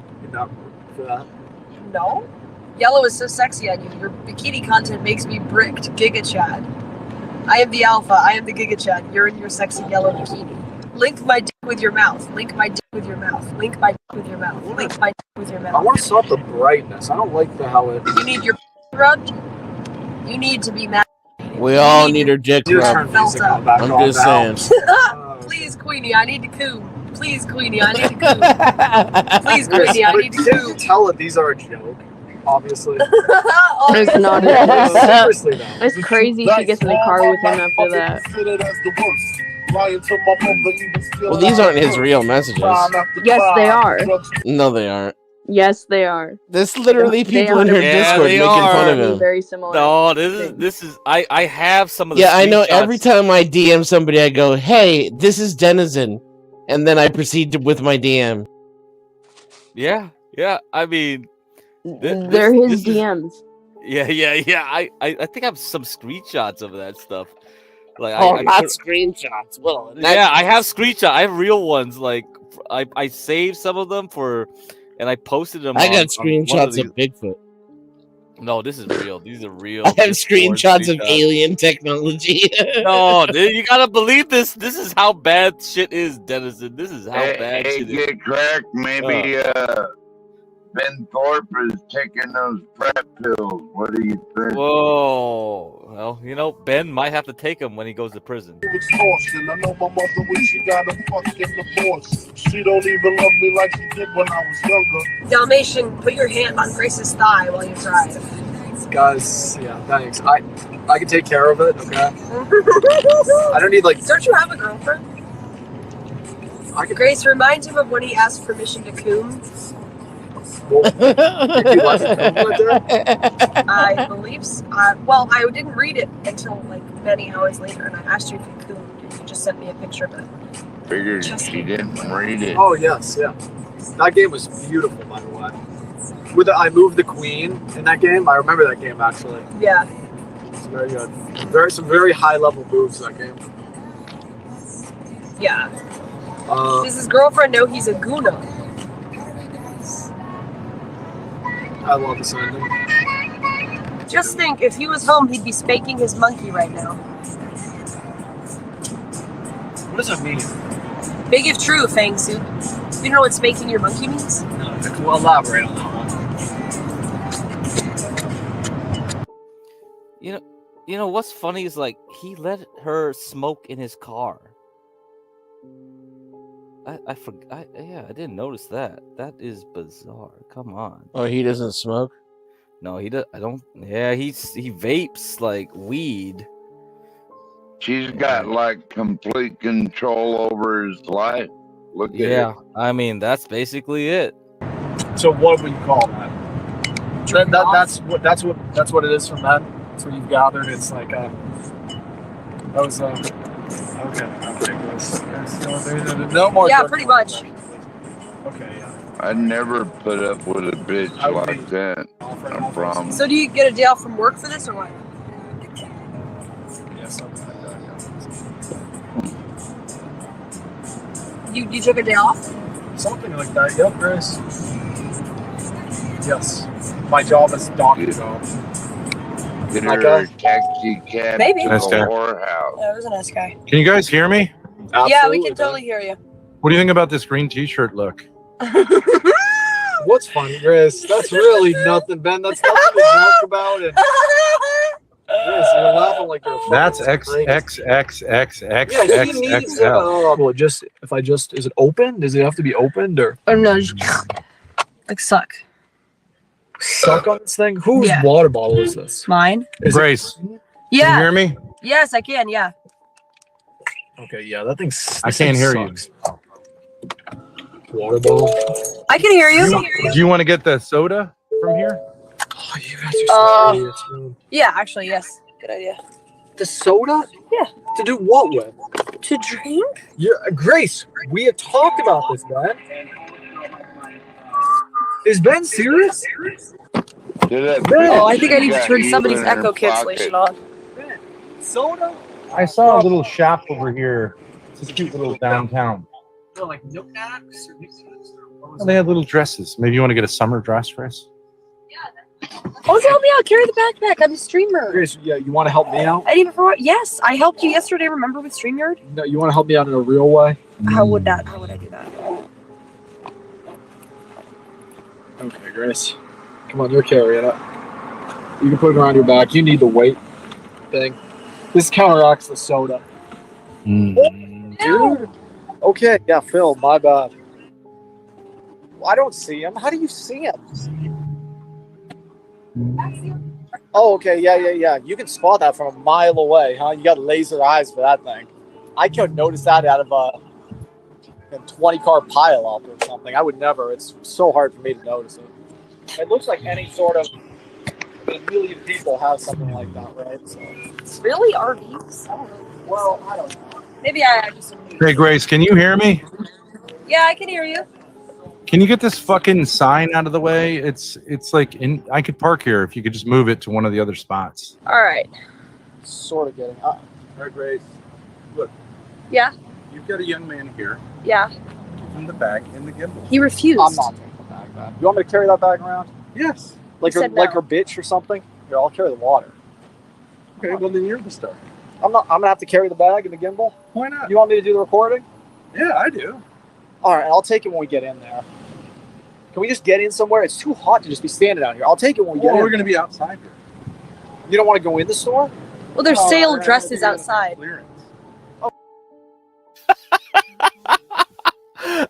Speaker 16: for that?
Speaker 14: No. Yellow is so sexy on you. Your bikini content makes me bricked. Giga Chad. I am the alpha. I am the Giga Chad. You're in your sexy yellow bikini. Link my dick with your mouth. Link my dick with your mouth. Link my dick with your mouth. Link my dick with your mouth.
Speaker 16: I want to stop the brightness. I don't like how it.
Speaker 14: You need your rubbed. You need to be mad.
Speaker 9: We all need our dick rubbed. I'm just saying.
Speaker 14: Please, Queenie, I need to coom. Please, Queenie, I need to coom. Please, Queenie, I need to coom.
Speaker 16: You tell that these are a joke. Obviously.
Speaker 1: It's not.
Speaker 16: Seriously though.
Speaker 1: It's crazy she gets in the car with him after that.
Speaker 9: Well, these aren't his real messages.
Speaker 1: Yes, they are.
Speaker 9: No, they aren't.
Speaker 1: Yes, they are.
Speaker 9: There's literally people in her Discord making fun of him.
Speaker 1: Very similar.
Speaker 12: No, this is. I have some of the.
Speaker 9: Yeah, I know. Every time I DM somebody, I go, "Hey, this is Denizen," and then I proceed with my DM.
Speaker 12: Yeah. I mean,
Speaker 1: they're his DMs.
Speaker 12: Yeah. I think I have some screenshots of that stuff. Like
Speaker 9: not screenshots. Well,
Speaker 12: yeah, I have screenshots. I have real ones. Like I saved some of them and I posted them.
Speaker 9: I got
Speaker 12: on one
Speaker 9: screenshots of Bigfoot.
Speaker 12: No, this is real. These are real.
Speaker 9: I have screenshots of alien technology.
Speaker 12: No, dude, you gotta believe this. This is how bad shit is, Denizen. This is how bad shit is.
Speaker 21: Get cracked. Maybe Ben Thorpe is taking those prep pills. What do you think?
Speaker 12: Whoa. Well, Ben might have to take them when he goes to prison.
Speaker 2: Exhaustion. I know my mother when she got a fucking divorce. She don't even love me like she did when I was younger.
Speaker 14: Dalmatian, put your hand on Grace's thigh while you drive.
Speaker 16: Guys, yeah, thanks. I can take care of it, okay? I don't need
Speaker 14: Don't you have a girlfriend? Grace, remind him of when he asked permission to coom. I believe so. Well, I didn't read it until many hours later, and I asked you if you coomed, and you just sent me a picture of it.
Speaker 21: Figured she didn't read it.
Speaker 16: Oh yes, yeah. That game was beautiful, by the way. I moved the queen in that game. I remember that game actually.
Speaker 14: Yeah.
Speaker 16: It's very good. Some very high level moves in that game.
Speaker 14: Yeah. Does his girlfriend know he's a Guna?
Speaker 16: I love this ending.
Speaker 14: Just think, if he was home, he'd be spanking his monkey right now.
Speaker 16: What does that mean?
Speaker 14: Big if true, Fang Soup. You know what spanking your monkey means?
Speaker 16: No, we'll elaborate on that one.
Speaker 12: You know what's funny is he let her smoke in his car. I forgot. I didn't notice that. That is bizarre. Come on.
Speaker 9: Oh, he doesn't smoke?
Speaker 12: No, he does. I don't. Yeah, he vapes like weed.
Speaker 21: She's got complete control over his life. Look at it.
Speaker 12: Yeah, I mean that's basically it.
Speaker 16: So what would you call that? That's what it is from that. That's what you've gathered. It's like that was okay. No more.
Speaker 14: Yeah, pretty much.
Speaker 16: Okay, yeah.
Speaker 21: I'd never put up with a bitch like that. I promise.
Speaker 14: So do you get a day off from work for this or what?
Speaker 16: Yeah, something like that.
Speaker 14: You took a day off?
Speaker 16: Something like that. Yep, Chris. Yes. My job is doctor job.
Speaker 21: Get her a taxi cab
Speaker 14: Maybe.
Speaker 21: to the whorehouse.
Speaker 14: Yeah, it was a nice guy.
Speaker 17: Can you guys hear me?
Speaker 14: Yeah, we can totally hear you.
Speaker 17: What do you think about this green T-shirt look?
Speaker 16: What's funny, Chris? That's really nothing, Ben. That's nothing to joke about. And Chris, you're laughing like you're.
Speaker 17: That's XXXXXXXL.
Speaker 16: Yeah, he needs it. Is it open? Does it have to be opened or?
Speaker 14: Oh no, suck.
Speaker 16: Suck on this thing? Whose water bottle is this?
Speaker 14: Mine.
Speaker 17: Grace.
Speaker 14: Yeah.
Speaker 17: Can you hear me?
Speaker 14: Yes, I can. Yeah.
Speaker 16: Okay, yeah, that thing's.
Speaker 17: I can't hear you.
Speaker 16: Water bottle.
Speaker 14: I can hear you.
Speaker 17: Do you want to get the soda from here?
Speaker 16: Oh, you guys are so idiots, man.
Speaker 14: Yeah, actually, yes. Good idea.
Speaker 16: The soda?
Speaker 14: Yeah.
Speaker 16: To do what with?
Speaker 14: To drink?
Speaker 16: Yeah, Grace, we had talked about this, Ben. Is Ben serious?
Speaker 14: Oh, I think I need to turn somebody's echo cancellation on.
Speaker 16: Soda?
Speaker 17: I saw a little shop over here. It's a cute little downtown.
Speaker 16: No, like knickknacks or
Speaker 17: Well, they have little dresses. Maybe you want to get a summer dress for us?
Speaker 14: Oh, help me out. Carry the backpack. I'm a streamer.
Speaker 16: Grace, yeah, you want to help me out?
Speaker 14: I didn't even forget. Yes, I helped you yesterday. Remember with StreamYard?
Speaker 16: No, you want to help me out in a real way?
Speaker 14: How would I do that?
Speaker 16: Okay, Grace. Come on, you're carrying it. You can put it around your back. You need the weight thing. This counteracts the soda. Dude. Okay, yeah, Phil, my bad. I don't see him. How do you see him? Oh, okay, yeah. You can spot that from a mile away, huh? You got laser eyes for that thing. I couldn't notice that out of a 20-car pileup or something. I would never. It's so hard for me to notice it. It looks like any sort of a million people have something like that, right? So.
Speaker 14: Really? RVs?
Speaker 16: Well, I don't know.
Speaker 14: Maybe I just.
Speaker 17: Hey, Grace, can you hear me?
Speaker 14: Yeah, I can hear you.
Speaker 15: Can you get this fucking sign out of the way? It's like I could park here if you could just move it to one of the other spots.
Speaker 11: All right.
Speaker 16: Sort of getting up.
Speaker 15: All right, Grace. Look,
Speaker 11: Yeah.
Speaker 15: you've got a young man here.
Speaker 11: Yeah.
Speaker 15: Give him the bag and the gimbal.
Speaker 11: He refused.
Speaker 16: I'm not taking the bag back. You want me to carry that bag around?
Speaker 15: Yes.
Speaker 16: Like
Speaker 11: He
Speaker 16: her,
Speaker 11: said no.
Speaker 16: like her bitch or something? Here, I'll carry the water.
Speaker 15: Okay, well then you're the star.
Speaker 16: I'm gonna have to carry the bag and the gimbal.
Speaker 15: Why not?
Speaker 16: You want me to do the recording?
Speaker 15: Yeah, I do.
Speaker 16: All right, I'll take it when we get in there. Can we just get in somewhere? It's too hot to just be standing out here. I'll take it when we get in.
Speaker 15: We're gonna be outside here.
Speaker 16: You don't want to go in the store?
Speaker 11: Well, there's
Speaker 16: Oh,
Speaker 11: sale
Speaker 16: yeah,
Speaker 11: dresses
Speaker 16: yeah.
Speaker 11: outside.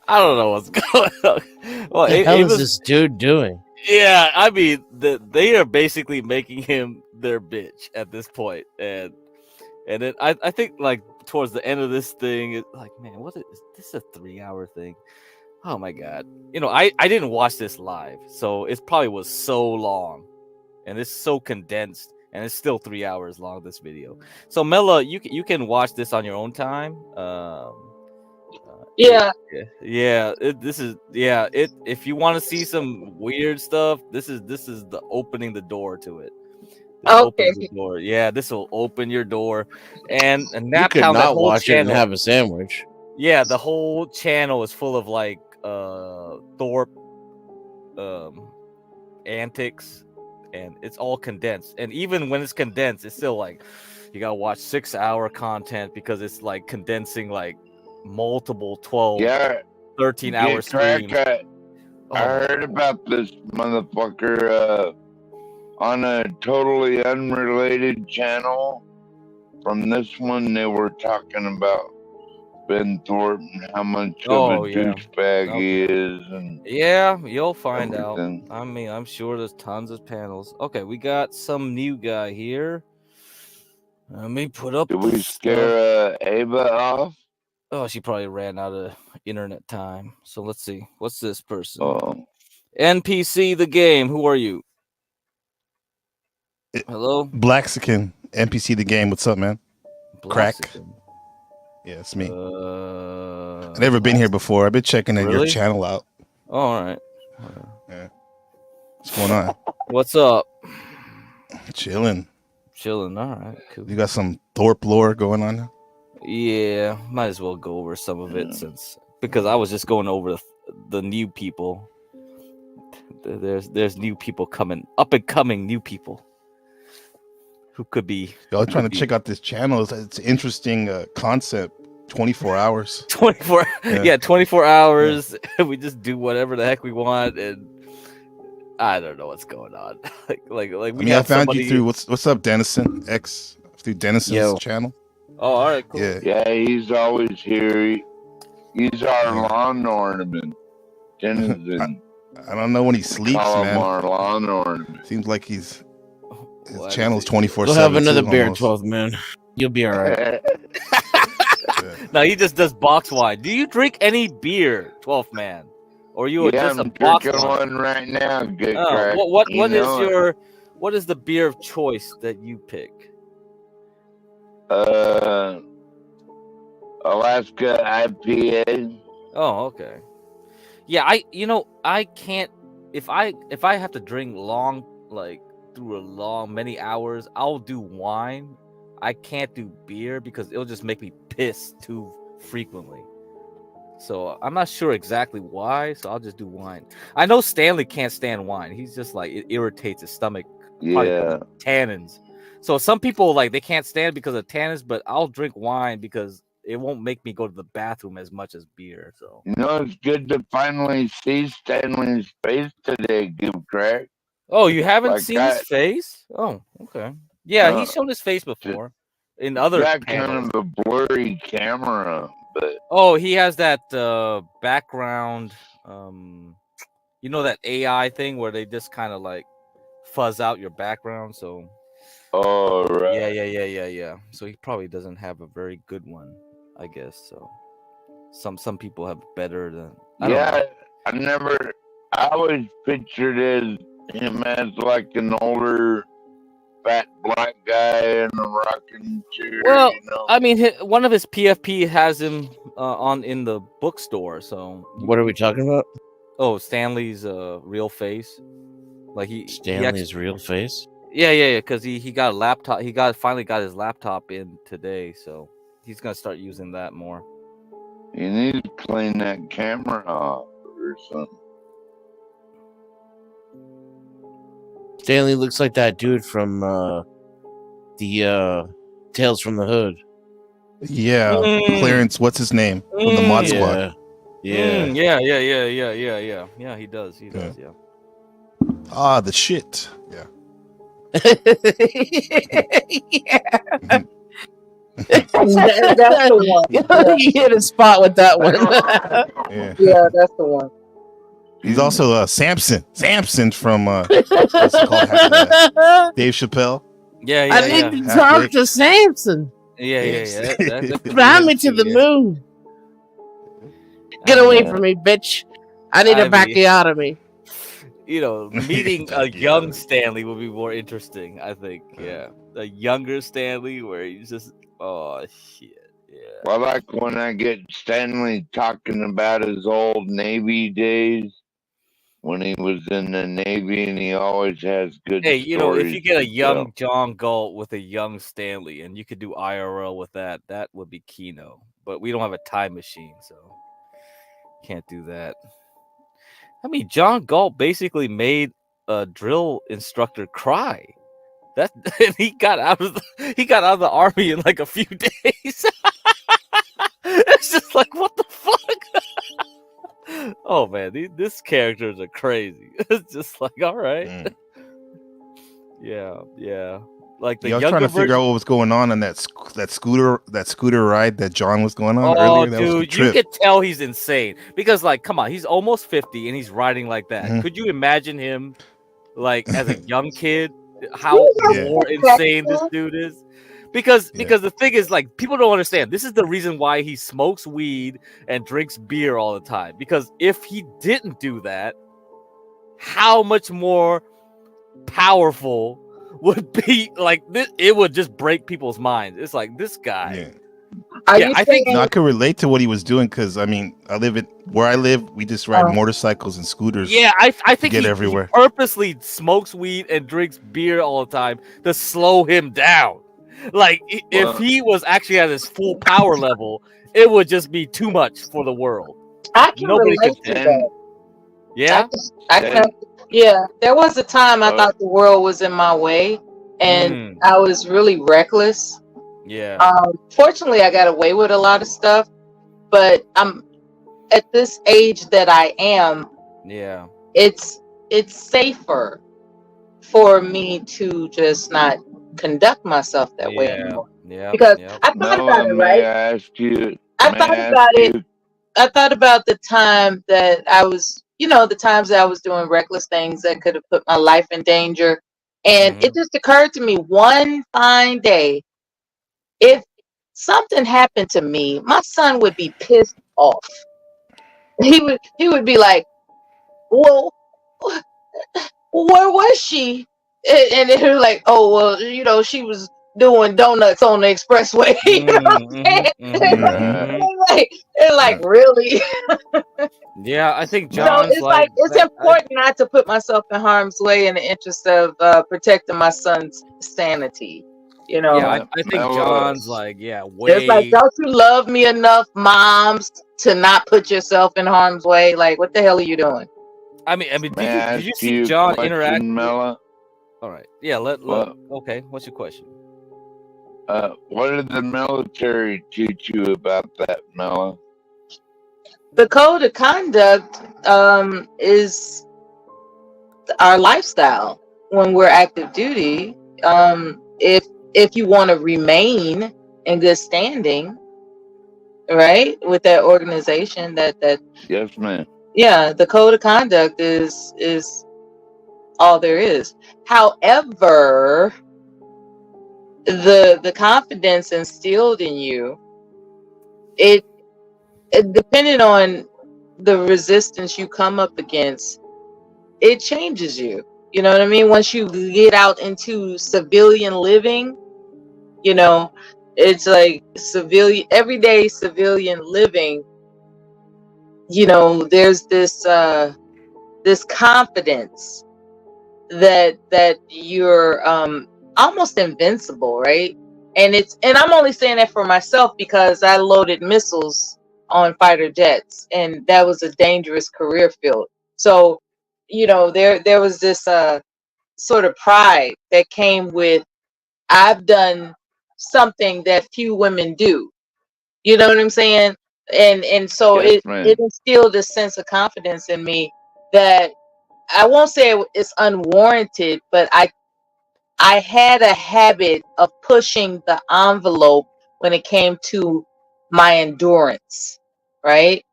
Speaker 12: I don't know what's going on. Well,
Speaker 9: What the hell is this dude doing?
Speaker 12: Yeah, I mean, they are basically making him their bitch at this point, and then I think like towards the end of this thing, it's like, man, what is this? A 3-hour thing? Oh my god! You know, I didn't watch this live, so it probably was so long, and it's so condensed, and it's still 3 hours long. This video, so Mela, you can watch this on your own time.
Speaker 5: Yeah.
Speaker 12: If you want to see some weird stuff, this is the opening the door to it. This
Speaker 5: Okay.
Speaker 12: opens the door. Yeah, this will open your door, and
Speaker 9: You
Speaker 12: Naptown,
Speaker 9: could
Speaker 12: that
Speaker 9: not
Speaker 12: whole
Speaker 9: watch it and
Speaker 12: channel,
Speaker 9: have a sandwich.
Speaker 12: yeah, the whole channel is full of like Thorpe antics, and it's all condensed. And even when it's condensed, it's still like you gotta watch 6-hour content because it's like condensing like multiple 12,
Speaker 21: Yeah.
Speaker 12: 13-hour
Speaker 21: Crack,
Speaker 12: streams.
Speaker 21: I heard about this motherfucker on a totally unrelated channel. From this one, they were talking about Ben Thorpe and how much of a douchebag he is. And
Speaker 12: Yeah, you'll find
Speaker 21: everything.
Speaker 12: out. I mean, I'm sure there's tons of panels. Okay, we got some new guy here. Let me put up.
Speaker 21: Did we scare Ava off?
Speaker 12: Oh, she probably ran out of internet time. So let's see. What's this person?
Speaker 21: Oh.
Speaker 12: NPC the game. Who are you? Hello?
Speaker 19: Blaxican, NPC the game. What's up, man? Crack.
Speaker 12: Blaxican.
Speaker 19: Yeah, it's me. I've never been here before. I've been checking your
Speaker 12: Really?
Speaker 19: channel out.
Speaker 12: Oh, all right.
Speaker 19: Yeah. What's going on?
Speaker 12: What's up?
Speaker 19: Chilling.
Speaker 12: Chilling. All right. Cool.
Speaker 19: You got some Thorpe lore going on now?
Speaker 12: Yeah, might as well go over some of it because I was just going over the new people. There's new people coming, up and coming new people who could be.
Speaker 19: Y'all trying to check out this channel. It's an interesting concept. 24 hours.
Speaker 12: 24. Yeah, 24 hours. Yeah. We just do whatever the heck we want, and I don't know what's going on. like we.
Speaker 19: I mean, I found you through what's up, Dennison X through Dennison's channel.
Speaker 12: Oh, all right, cool.
Speaker 21: Yeah, he's always here. He's our lawn ornament. Dennison.
Speaker 19: I don't know when he sleeps,
Speaker 21: Call him
Speaker 19: man.
Speaker 21: our lawn ornament.
Speaker 19: Seems like his channel's 24/7.
Speaker 9: We'll have another beer,
Speaker 19: almost.
Speaker 9: 12th man. You'll be all right.
Speaker 12: No, he just does box wine. Do you drink any beer, 12th man, or you are just a
Speaker 21: I'm
Speaker 12: box
Speaker 21: drinking
Speaker 12: wine?
Speaker 21: one right now. Good
Speaker 12: Oh,
Speaker 21: crack.
Speaker 12: what is the beer of choice that you pick?
Speaker 21: Alaska IPA.
Speaker 12: Oh, okay. Yeah, I can't if I have to drink long, like through many hours, I'll do wine. I can't do beer because it'll just make me piss too frequently. So I'm not sure exactly why, so I'll just do wine. I know Stanley can't stand wine. He's just like, it irritates his stomach.
Speaker 21: Yeah.
Speaker 12: Tannins. So some people like they can't stand because of tannins, but I'll drink wine because it won't make me go to the bathroom as much as beer. So
Speaker 21: You know, it's good to finally see Stanley's face today, Give Crack.
Speaker 12: Oh, you haven't
Speaker 21: Like
Speaker 12: seen his face? Oh, okay. Yeah, he's shown his face before in other
Speaker 21: got
Speaker 12: panels.
Speaker 21: kind of a blurry camera, but
Speaker 12: Oh, he has that background, you know, that AI thing where they just kind of like fuzz out your background. So,
Speaker 21: oh right,
Speaker 12: yeah. So he probably doesn't have a very good one, I guess. So some people have better than. I don't know.
Speaker 21: I always pictured him as like an older fat black guy in a rocking chair.
Speaker 12: Well,
Speaker 21: you know?
Speaker 12: I mean, one of his PFP has him in the bookstore. So
Speaker 9: What are we talking about?
Speaker 12: Oh, Stanley's real face. Like
Speaker 9: Stanley's real face.
Speaker 12: Yeah. Because he got a laptop. He finally got his laptop in today, so he's gonna start using that more.
Speaker 21: You need to clean that camera off or something.
Speaker 9: Stanley looks like that dude from the Tales from the Hood.
Speaker 19: Yeah, Clarence. What's his name from the Mod Squad?
Speaker 9: Yeah.
Speaker 12: Yeah. Yeah, he does. Yeah.
Speaker 19: Ah, the shit. Yeah.
Speaker 5: That's the one.
Speaker 9: You hit a spot with that one.
Speaker 5: Yeah, that's the one.
Speaker 19: He's also Samson from what's it called? Dave Chappelle.
Speaker 12: Yeah.
Speaker 9: I need to talk to Samson.
Speaker 12: Yeah.
Speaker 9: Fly me to the moon. Get away from me, bitch. I need a bacchiotomy.
Speaker 12: You know, meeting a young Stanley would be more interesting, I think. Yeah. A younger Stanley where he's just, oh, shit. Yeah.
Speaker 21: Well, like when I get Stanley talking about his old Navy days when he was in the Navy, and he always has good
Speaker 12: Hey, you know, if you get a
Speaker 21: stories to
Speaker 12: young
Speaker 21: tell.
Speaker 12: John Galt with a young Stanley and you could do IRL with that would be Kino. But we don't have a time machine, so can't do that. I mean, John Galt basically made a drill instructor cry. And he got out of the army in like a few days. It's just like, what the fuck? Oh man, these characters are crazy. It's just like, all right. Yeah. Like the
Speaker 19: Y'all
Speaker 12: younger
Speaker 19: trying to figure
Speaker 12: version-
Speaker 19: out what was going on that scooter ride that John was going on
Speaker 12: Oh,
Speaker 19: earlier. That was the
Speaker 12: dude, you
Speaker 19: trip.
Speaker 12: could tell he's insane because, like, come on, he's almost 50 and he's riding like that.
Speaker 19: Mhm.
Speaker 12: Could you imagine him, like, as a young kid, how more insane this dude is? Because the thing is, like, people don't understand. This is the reason why he smokes weed and drinks beer all the time. Because if he didn't do that, how much more powerful would be like this? It would just break people's minds. It's like this guy. I think
Speaker 19: I could relate to what he was doing because I mean, where I live, we just ride motorcycles and scooters.
Speaker 12: Yeah, I think
Speaker 19: get
Speaker 12: he
Speaker 19: everywhere.
Speaker 12: purposely smokes weed and drinks beer all the time to slow him down. Like if he was actually at his full power level, it would just be too much for the world.
Speaker 5: I can
Speaker 12: Nobody
Speaker 5: relate
Speaker 12: could-
Speaker 5: to that.
Speaker 12: Yeah.
Speaker 5: I can, yeah, there was a time I thought the world was in my way, and I was really reckless.
Speaker 12: Yeah.
Speaker 5: Fortunately, I got away with a lot of stuff, but I'm at this age that I am.
Speaker 12: Yeah.
Speaker 5: It's safer for me to just not conduct myself that way anymore.
Speaker 12: Yeah.
Speaker 5: Because I thought about it, right?
Speaker 21: I thought
Speaker 5: about it. I thought about the time that I was, the times that I was doing reckless things that could have put my life in danger. And it just occurred to me one fine day, if something happened to me, my son would be pissed off. He would be like, well, where was she? And it was like, oh, well, she was doing donuts on the expressway. You know what I'm saying? Like, really?
Speaker 12: Yeah, I think
Speaker 5: So
Speaker 12: John's
Speaker 5: it's like it's important not to put myself in harm's way in the interest of protecting my son's sanity.
Speaker 12: Yeah, I think John's like, way.
Speaker 5: It's like, don't you love me enough, moms, to not put yourself in harm's way? Like, what the hell are you doing?
Speaker 12: I mean,
Speaker 21: May
Speaker 12: did
Speaker 21: I
Speaker 12: you
Speaker 21: ask
Speaker 12: see
Speaker 21: you a
Speaker 12: John
Speaker 21: question,
Speaker 12: interact?
Speaker 21: Mela?
Speaker 12: All right. Yeah.
Speaker 21: What?
Speaker 12: Okay. What's your question?
Speaker 21: What did the military teach you about that, Mela?
Speaker 5: The code of conduct is our lifestyle when we're active duty. If you want to remain in good standing, right, with that organization, that
Speaker 21: Yes, ma'am.
Speaker 5: yeah, the code of conduct is all there is. However, the confidence instilled in you, it depending on the resistance you come up against, it changes you. You know what I mean? Once you get out into civilian living, it's like everyday civilian living. There's this this confidence that you're almost invincible, right? And I'm only saying that for myself because I loaded missiles on fighter jets, and that was a dangerous career field. So, there was this sort of pride that came with, I've done something that few women do. You know what I'm saying? And so
Speaker 21: Yes,
Speaker 5: it
Speaker 21: man.
Speaker 5: instilled a sense of confidence in me that I won't say it's unwarranted, but I had a habit of pushing the envelope when it came to my endurance, right?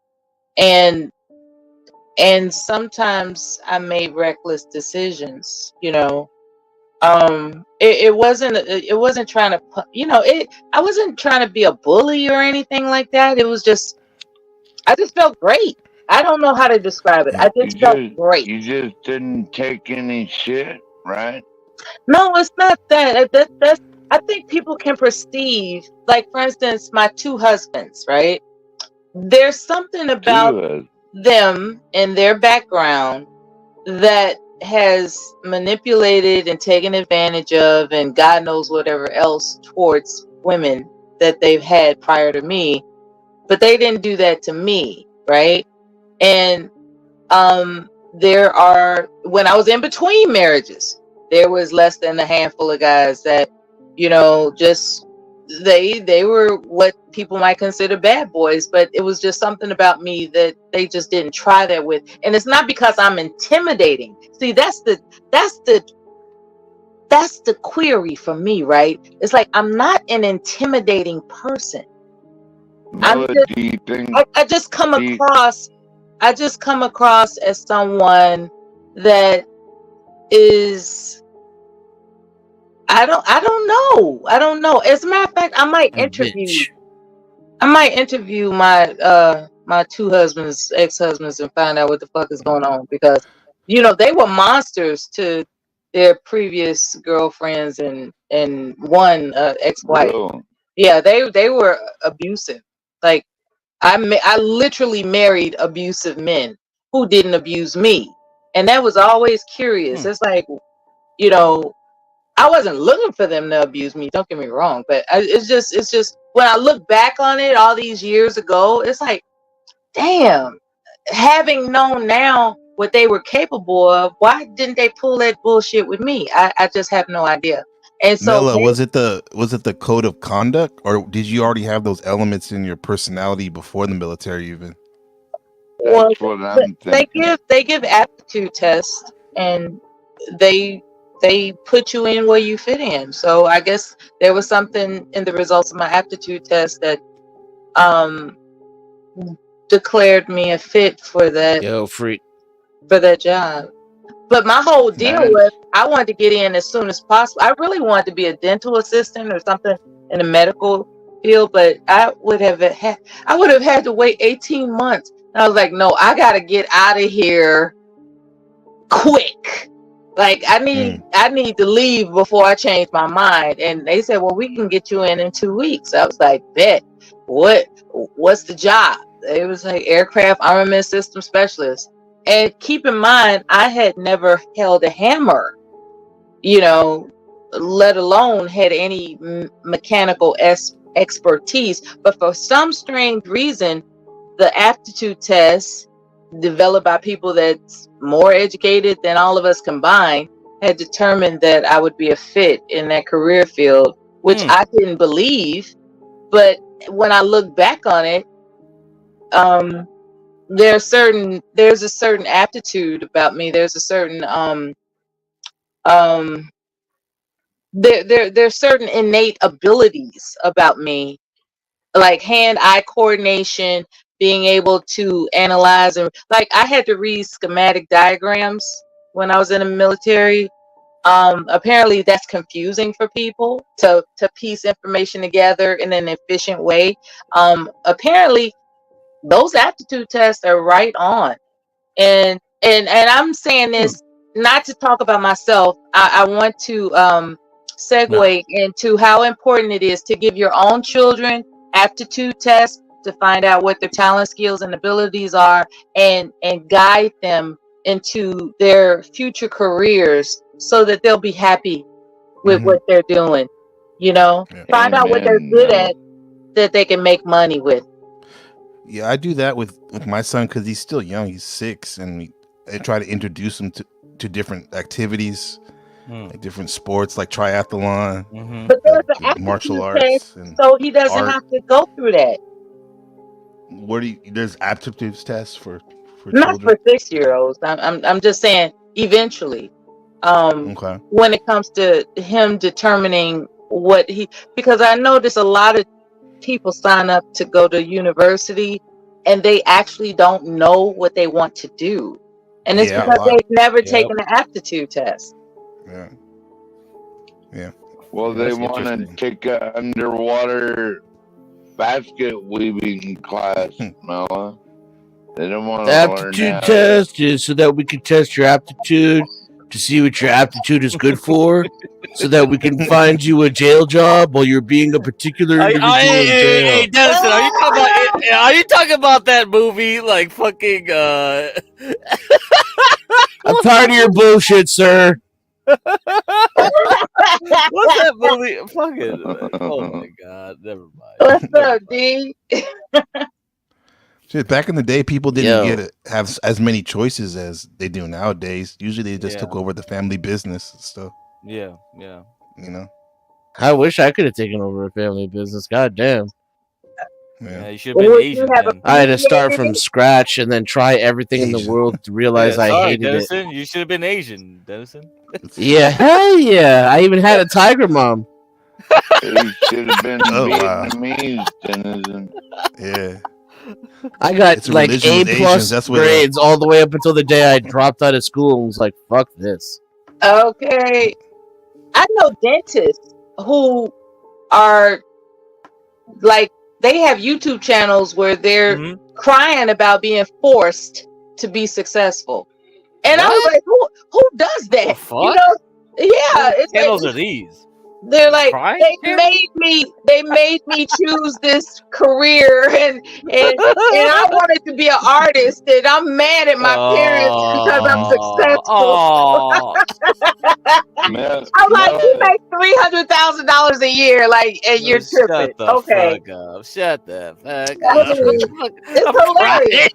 Speaker 5: And sometimes I made reckless decisions, it wasn't trying to I wasn't trying to be a bully or anything like that. It was just, I just felt great. I don't know how to describe it. I just felt great.
Speaker 21: You just didn't take any shit, right?
Speaker 5: No, it's not that. That's I think people can perceive, like, for instance, my two husbands, right? There's something about them and their background that has manipulated and taken advantage of, and God knows whatever else, towards women that they've had prior to me, but they didn't do that to me, right? And when I was in between marriages, there was less than a handful of guys that, just they were what people might consider bad boys, but it was just something about me that they just didn't try that with. And it's not because I'm intimidating. See, that's the query for me, right? It's like, I'm not an intimidating person. I just come across as someone that is, I don't know. As a matter of fact, I might interview my two ex-husbands and find out what the fuck is going on, because they were monsters to their previous girlfriends and one ex-wife. Yeah, they were abusive. Like, I literally married abusive men who didn't abuse me, and that was always curious. It's like, I wasn't looking for them to abuse me. Don't get me wrong, but it's just when I look back on it all these years ago, it's like, damn. Having known now what they were capable of, why didn't they pull that bullshit with me? I just have no idea. And so,
Speaker 19: Mela, was it the code of conduct, or did you already have those elements in your personality before the military even?
Speaker 5: Well, they give aptitude tests, and they put you in where you fit in. So I guess there was something in the results of my aptitude test that declared me a fit for that job. But my whole deal was, I wanted to get in as soon as possible. I really wanted to be a dental assistant or something in the medical field, but I would have had to wait 18 months. And I was like, no, I got to get out of here quick. Like, I need to leave before I change my mind. And they said, well, we can get you in 2 weeks. I was like, bet. What's the job? It was like aircraft armament system specialist. And keep in mind, I had never held a hammer, let alone had any mechanical expertise. But for some strange reason, the aptitude test, developed by people that's more educated than all of us combined, had determined that I would be a fit in that career field, which I didn't believe. But when I look back on it, there's a certain aptitude about me. There's a certain there's certain innate abilities about me, like hand-eye coordination, being able to analyze, and like, I had to read schematic diagrams when I was in the military. Apparently that's confusing for people to piece information together in an efficient way. Apparently those aptitude tests are right on. And I'm saying this not to talk about myself. I want to segue into how important it is to give your own children aptitude tests to find out what their talent, skills, and abilities are, and guide them into their future careers so that they'll be happy with what they're doing. You know, find out what they're good at that they can make money with.
Speaker 19: Yeah, I do that with my son because he's still young. He's 6, and I try to introduce him to different activities, like different sports, like triathlon,
Speaker 5: But there's an aptitude
Speaker 19: martial
Speaker 5: test,
Speaker 19: arts, and
Speaker 5: so he doesn't
Speaker 19: art.
Speaker 5: have to go through that.
Speaker 19: There's aptitude tests for
Speaker 5: Not
Speaker 19: children.
Speaker 5: for 6-year-olds. I'm just saying eventually.
Speaker 19: Okay.
Speaker 5: When it comes to him determining what because I notice a lot of people sign up to go to university and they actually don't know what they want to do. And it's
Speaker 19: Yeah, a
Speaker 5: because
Speaker 19: lot.
Speaker 5: they've never taken an aptitude test.
Speaker 19: Yeah.
Speaker 21: Well, they want to take a underwater basket weaving class, Mella. They don't want to learn
Speaker 9: Aptitude
Speaker 21: how
Speaker 9: test is so that we can test your aptitude to see what your aptitude is good for, so that we can find you a jail job while you're being a particular individual in jail.
Speaker 12: Hey, Dennison, are you talking about that movie? Like fucking.
Speaker 9: I'm tired of your bullshit, sir.
Speaker 12: What's that movie? Fucking. Oh my god, never mind.
Speaker 5: What's up, D?
Speaker 19: Shit, back in the day, people didn't have as many choices as they do nowadays. Usually, they just took over the family business and stuff.
Speaker 12: Yeah.
Speaker 19: You know.
Speaker 9: I wish I could have taken over a family business. God damn.
Speaker 12: Yeah, you should have been Asian.
Speaker 9: I had to start from scratch and then try everything in the world to realize I hated
Speaker 12: Dennison, you should have been Asian, Dennison.
Speaker 9: Yeah, hell yeah. I even had a tiger mom.
Speaker 21: It should have been Vietnamese, Dennison.
Speaker 19: Yeah.
Speaker 9: I got
Speaker 19: It's a
Speaker 9: like
Speaker 19: religion
Speaker 9: A
Speaker 19: with Asians,
Speaker 9: plus
Speaker 19: that's what
Speaker 9: grades all the way up until the day I dropped out of school and was like, fuck this.
Speaker 5: Okay. I know dentists who are like, they have YouTube channels where they're crying about being forced to be successful. And I was like, who does that? You know? Yeah.
Speaker 12: What channels are these?
Speaker 5: They're like, they made me choose this career, and I wanted to be an artist, and I'm mad at my parents because I'm successful. I'm like, you make $300,000 a year, like, and you're tripping. Okay,
Speaker 12: Shut the fuck up.
Speaker 5: It's hilarious.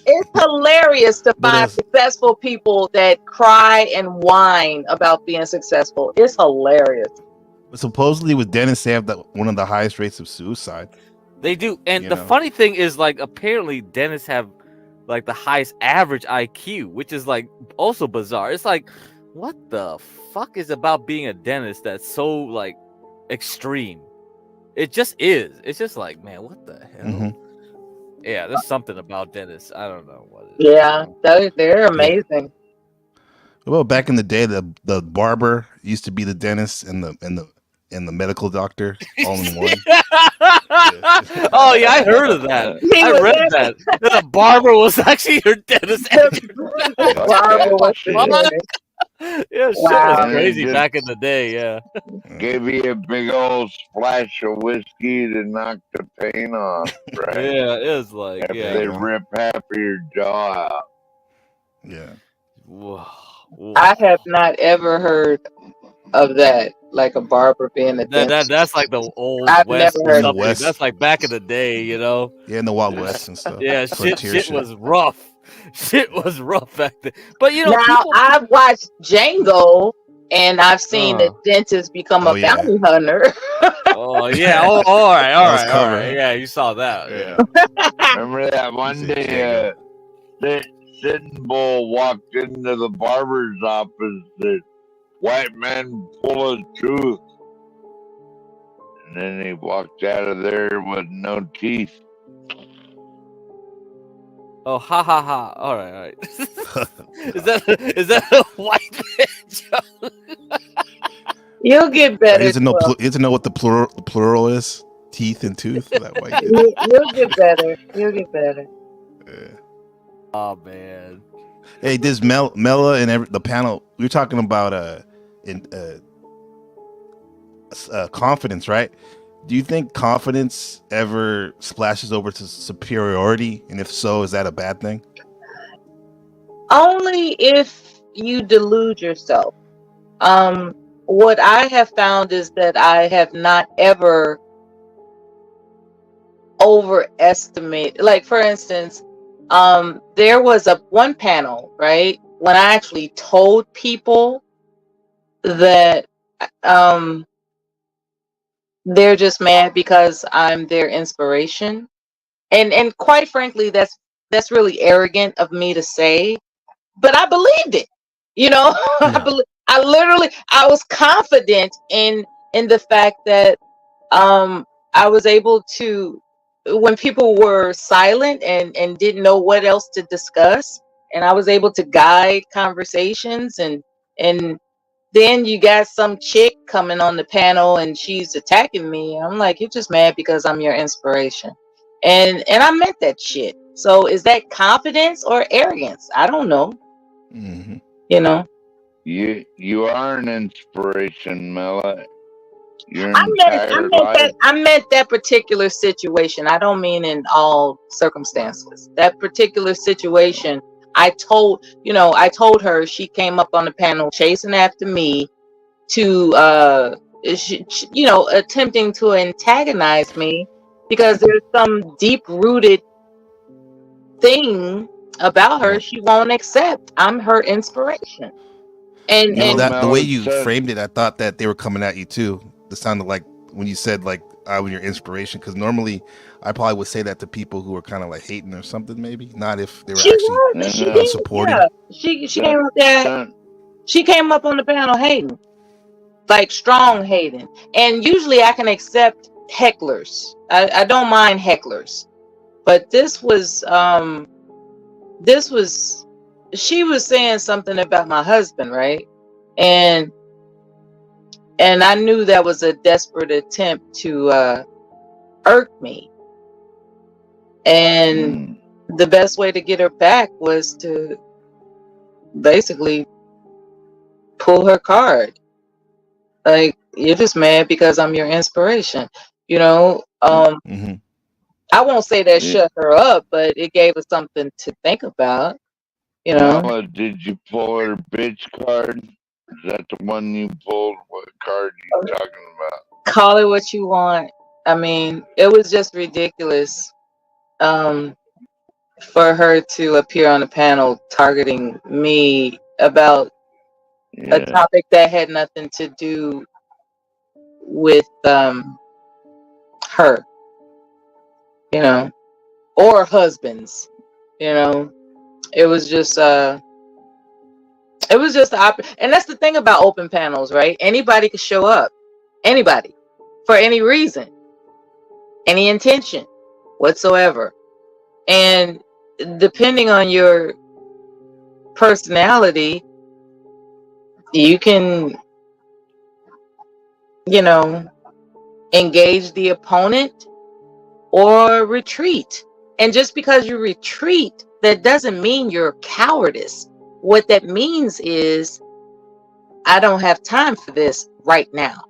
Speaker 5: It's hilarious to find successful people that cry and whine about being successful. It's hilarious.
Speaker 19: But supposedly, with Dennis, they have one of the highest rates of suicide.
Speaker 12: They do, and the funny thing is, like, apparently dentists have like the highest average IQ, which is like also bizarre. It's like, what the fuck is about being a dentist that's so like extreme? It just is. It's just like, man, what the hell? Yeah, there's something about dentists. I don't know what it is.
Speaker 5: Yeah, they're amazing.
Speaker 19: Well, back in the day, the barber used to be the dentist and the medical doctor all in one.
Speaker 12: Oh yeah, I heard of that. I read that. The barber was actually your dentist. Yeah, shit was crazy back in the day. Yeah,
Speaker 21: Give you a big old splash of whiskey to knock the pain off, right?
Speaker 12: Yeah, it was like
Speaker 21: after they rip half of your jaw out.
Speaker 19: Yeah.
Speaker 12: Whoa.
Speaker 5: I have not ever heard of that, like a barber being a dentist.
Speaker 12: That's like the old
Speaker 5: I've
Speaker 12: West.
Speaker 5: never heard of
Speaker 19: West.
Speaker 12: That's like back in the day, you know.
Speaker 19: Yeah, in the Wild West and stuff.
Speaker 12: Yeah,
Speaker 19: Frontier
Speaker 12: shit was rough. Shit was rough back then. But you know,
Speaker 5: now I've watched Django, and I've seen the dentist become a bounty hunter.
Speaker 12: Oh yeah. Oh, all right. Yeah, you saw that. Yeah.
Speaker 21: Remember that one day? Sitting Bull walked into the barber's office. The white man full of truth, and then he walked out of there with no teeth.
Speaker 12: Oh, ha ha ha! All right. Is that a white man joke?
Speaker 5: You'll get better.
Speaker 19: He doesn't know what the plural is. Teeth and tooth. That white.
Speaker 5: You'll get better. You'll get better.
Speaker 19: Yeah.
Speaker 12: Oh man.
Speaker 19: Hey, this Mella and the panel. We were talking about confidence, right? Do you think confidence ever splashes over to superiority? And if so, is that a bad thing?
Speaker 5: Only if you delude yourself. What I have found is that I have not ever overestimate, like for instance, there was one panel, right, when I actually told people that they're just mad because I'm their inspiration, and quite frankly, that's really arrogant of me to say, but I believed it, you know. I literally, I was confident in the fact that I was able to, when people were silent and didn't know what else to discuss, and I was able to guide conversations, and then you got some chick coming on the panel and she's attacking me. I'm like, you're just mad because I'm your inspiration. And I meant that shit. So is that confidence or arrogance? I don't know. You know?
Speaker 21: You are an inspiration, Mela. Your
Speaker 5: I
Speaker 21: entire life.
Speaker 5: meant that particular situation. I don't mean in all circumstances. That particular situation, I told her, she came up on the panel chasing after me to attempting to antagonize me because there's some deep rooted thing about her she won't accept. I'm her inspiration. And
Speaker 19: that the way you framed it, I thought that they were coming at you too. It sounded like when you said like I was your inspiration, because normally I probably would say that to people who were kind of like hating or something, maybe not if they were actually supporting.
Speaker 5: Yeah. She came up there. She came up on the panel hating, like strong hating. And usually I can accept hecklers. I don't mind hecklers, but this was she was saying something about my husband, right? And I knew that was a desperate attempt to irk me. And the best way to get her back was to basically pull her card. Like, you're just mad because I'm your inspiration. You know, I won't say that shut her up, but it gave her something to think about. You know,
Speaker 21: Mama, did you pull her bitch card? Is that the one you pulled? What card are you talking about?
Speaker 5: call it what you want. I mean, it was just ridiculous for her to appear on the panel targeting me about a topic that had nothing to do with her, you know, or husbands. You know, it was just and that's the thing about open panels, right? Anybody could show up, anybody, for any reason, any intention whatsoever, and depending on your personality, you can, you know, engage the opponent or retreat. And just because you retreat, that doesn't mean you're cowardice. What that means is, I don't have time for this right now.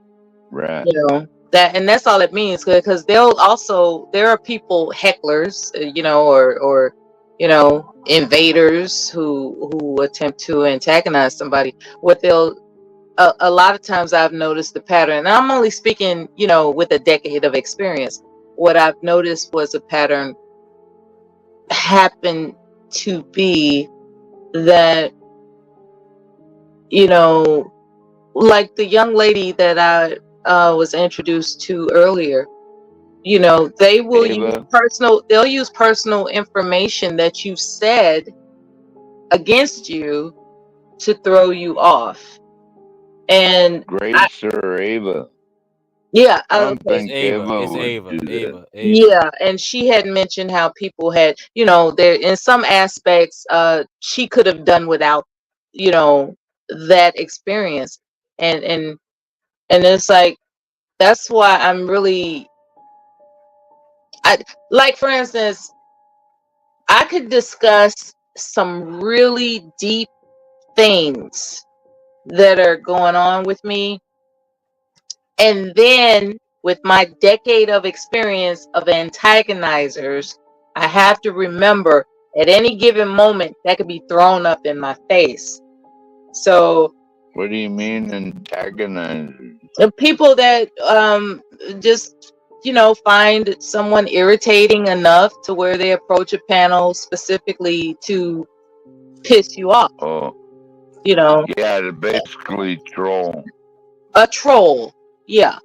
Speaker 21: Right.
Speaker 5: You know, that's all it means, because there are people, hecklers, you know, or you know, invaders who attempt to antagonize somebody. What they'll a lot of times I've noticed the pattern, and I'm only speaking, you know, with a decade of experience. What I've noticed was a pattern happened to be that, you know, like the young lady that I was introduced to earlier, you know, they will they'll use personal information that you said against you to throw you off. And
Speaker 21: Grace or Ava?
Speaker 5: Yeah,
Speaker 21: I don't think
Speaker 12: Ava.
Speaker 21: Ava
Speaker 12: It's
Speaker 21: would
Speaker 12: Ava.
Speaker 21: do that.
Speaker 5: Yeah, and she had mentioned how people had, you know, there in some aspects, she could have done without, you know, that experience, and it's like, that's why I'm really, like, for instance, I could discuss some really deep things that are going on with me, and then with my decade of experience of antagonizers, I have to remember At any given moment, that could be thrown up in my face. So,
Speaker 21: what do you mean antagonizers?
Speaker 5: the people that just find someone irritating enough to where they approach a panel specifically to piss you off.
Speaker 21: Oh,
Speaker 5: Yeah,
Speaker 21: to basically troll.
Speaker 5: A troll, yeah.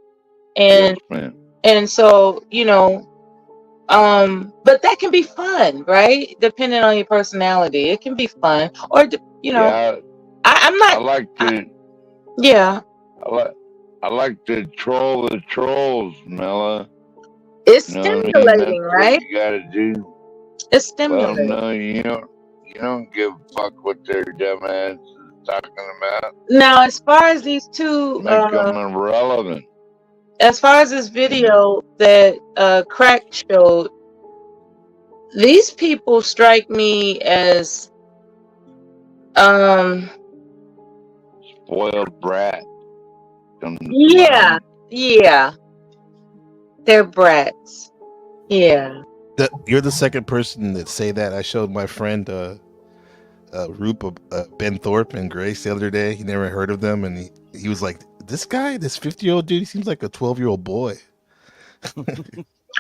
Speaker 5: And and so but that can be fun, right? Depending on your personality, it can be fun. Or I'm not.
Speaker 21: I like to.
Speaker 5: Yeah.
Speaker 21: I like to troll the trolls, Mela.
Speaker 5: It's stimulating, right?
Speaker 21: You gotta do.
Speaker 5: It's stimulating.
Speaker 21: Well, no, you don't give a fuck what their dumb ass is talking about.
Speaker 5: Now, as far as these two,
Speaker 21: Make them irrelevant.
Speaker 5: As far as this video that Crack showed, these people strike me as
Speaker 21: spoiled brat.
Speaker 5: Yeah. They're brats. Yeah.
Speaker 19: You're the second person that say that. I showed my friend Roop Ben Thorpe and Grace the other day. He never heard of them, and he was like, this 50-year-old dude, he seems like a 12-year-old boy.